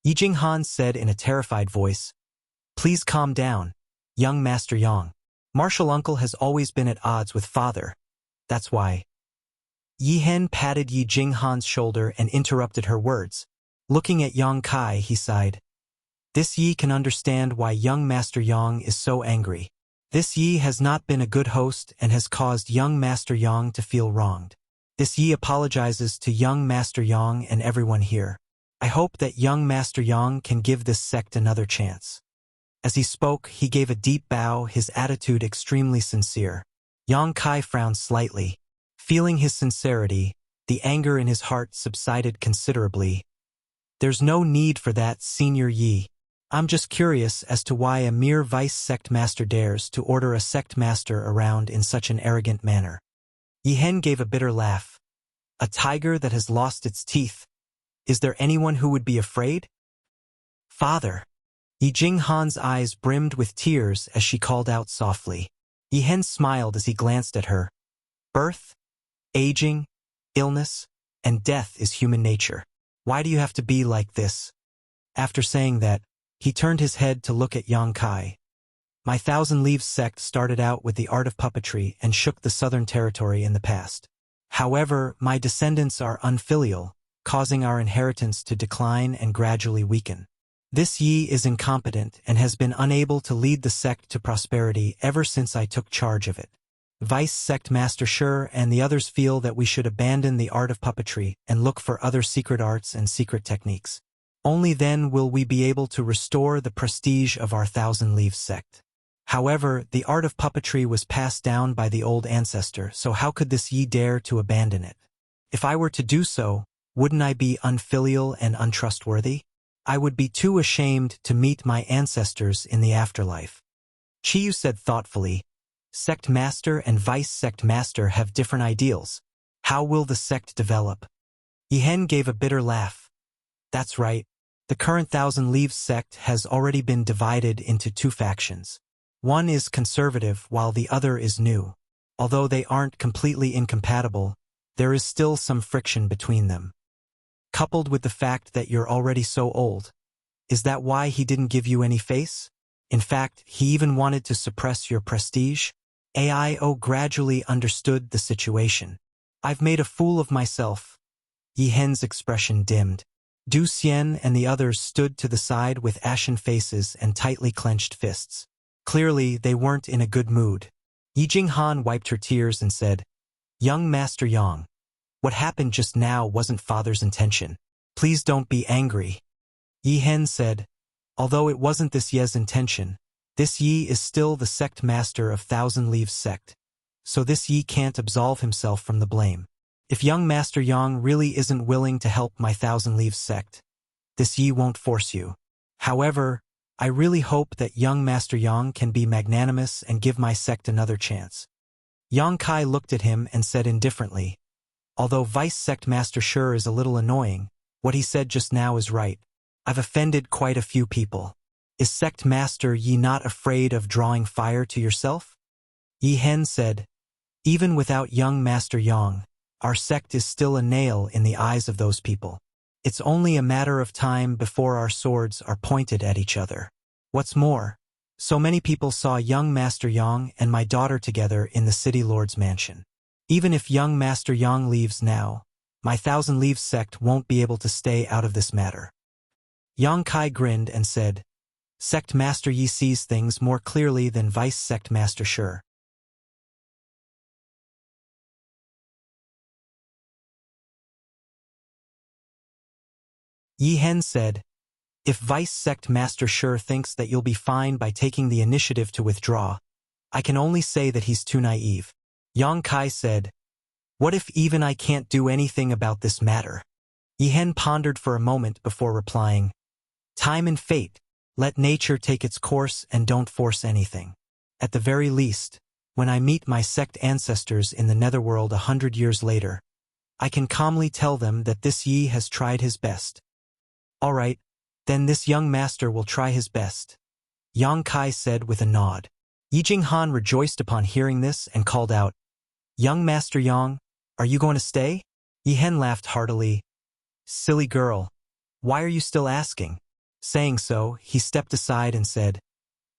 Yi Jinghan said in a terrified voice. Please calm down, young Master Yang. Martial uncle has always been at odds with father. That's why. Yi Hen patted Yi Jinghan's shoulder and interrupted her words. Looking at Yang Kai, he sighed. This Yi can understand why young Master Yang is so angry. This Yi has not been a good host and has caused young Master Yang to feel wronged. This Yi apologizes to young Master Yang and everyone here. I hope that young Master Yang can give this sect another chance. As he spoke, he gave a deep bow, his attitude extremely sincere. Yang Kai frowned slightly. Feeling his sincerity, the anger in his heart subsided considerably. There's no need for that, Senior Yi. I'm just curious as to why a mere vice sect master dares to order a sect master around in such an arrogant manner. Yi Hen gave a bitter laugh. A tiger that has lost its teeth. Is there anyone who would be afraid? Father. Yi Jinghan's eyes brimmed with tears as she called out softly. Yi Hen smiled as he glanced at her. Birth, aging, illness, and death is human nature. Why do you have to be like this? After saying that, he turned his head to look at Yang Kai. My Thousand Leaves sect started out with the art of puppetry and shook the southern territory in the past. However, my descendants are unfilial, causing our inheritance to decline and gradually weaken. This Yi is incompetent and has been unable to lead the sect to prosperity ever since I took charge of it. Vice Sect Master Shi and the others feel that we should abandon the art of puppetry and look for other secret arts and secret techniques. Only then will we be able to restore the prestige of our Thousand Leaves sect. However, the art of puppetry was passed down by the old ancestor, so how could this Yi dare to abandon it? If I were to do so, wouldn't I be unfilial and untrustworthy? I would be too ashamed to meet my ancestors in the afterlife. Chiyu said thoughtfully, Sect Master and Vice Sect Master have different ideals. How will the sect develop? Yi Hen gave a bitter laugh. That's right. The current Thousand Leaves sect has already been divided into two factions. One is conservative while the other is new. Although they aren't completely incompatible, there is still some friction between them. Coupled with the fact that you're already so old. Is that why he didn't give you any face? In fact, he even wanted to suppress your prestige? AIO gradually understood the situation. I've made a fool of myself. Yi Hen's expression dimmed. Du Xian and the others stood to the side with ashen faces and tightly clenched fists. Clearly, they weren't in a good mood. Yi Jinghan wiped her tears and said, Young Master Yang, what happened just now wasn't father's intention. Please don't be angry. Yi Hen said, although it wasn't this Ye's intention, this Yi is still the sect master of Thousand Leaves sect, so this Yi can't absolve himself from the blame. If young Master Yang really isn't willing to help my Thousand Leaves sect, this Yi won't force you. However, I really hope that young Master Yang can be magnanimous and give my sect another chance. Yang Kai looked at him and said indifferently, although Vice Sect Master Shi is a little annoying, what he said just now is right. I've offended quite a few people. Is Sect Master Yi not afraid of drawing fire to yourself? Yi Hen said, even without young Master Yang, our sect is still a nail in the eyes of those people. It's only a matter of time before our swords are pointed at each other. What's more, so many people saw young Master Yang and my daughter together in the City Lord's mansion. Even if young Master Yang leaves now, my Thousand Leaves sect won't be able to stay out of this matter. Yang Kai grinned and said, Sect Master Yi sees things more clearly than Vice Sect Master Shi. Yi Hen said, if Vice Sect Master Shi thinks that you'll be fine by taking the initiative to withdraw, I can only say that he's too naive. Yang Kai said, what if even I can't do anything about this matter? Yi Hen pondered for a moment before replying, time and fate, let nature take its course and don't force anything. At the very least, when I meet my sect ancestors in the netherworld 100 years later, I can calmly tell them that this Yi has tried his best. All right, then this young master will try his best, Yang Kai said with a nod. Yi Jinghan rejoiced upon hearing this and called out, young Master Yang, are you going to stay? Yi Hen laughed heartily. Silly girl, why are you still asking? Saying so, he stepped aside and said,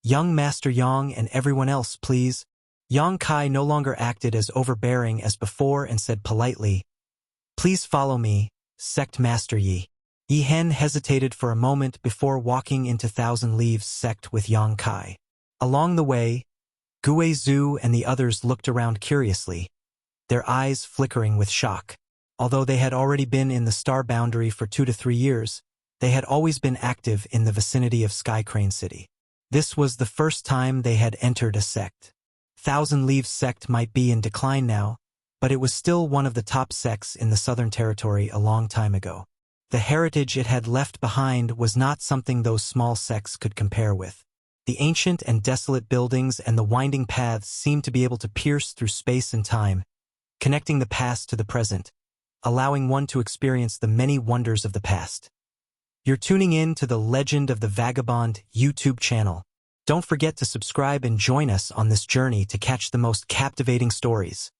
"Young Master Yang and everyone else, please." Yang Kai no longer acted as overbearing as before and said politely, "Please follow me, Sect Master Yi." Yi Hen hesitated for a moment before walking into Thousand Leaves sect with Yang Kai. Along the way, Gue Zhu and the others looked around curiously, their eyes flickering with shock. Although they had already been in the star boundary for 2 to 3 years, they had always been active in the vicinity of Sky Crane City. This was the first time they had entered a sect. Thousand Leaves sect might be in decline now, but it was still one of the top sects in the Southern Territory a long time ago. The heritage it had left behind was not something those small sects could compare with. The ancient and desolate buildings and the winding paths seemed to be able to pierce through space and time, connecting the past to the present, allowing one to experience the many wonders of the past. You're tuning in to the Legend of the Vagabond YouTube channel. Don't forget to subscribe and join us on this journey to catch the most captivating stories.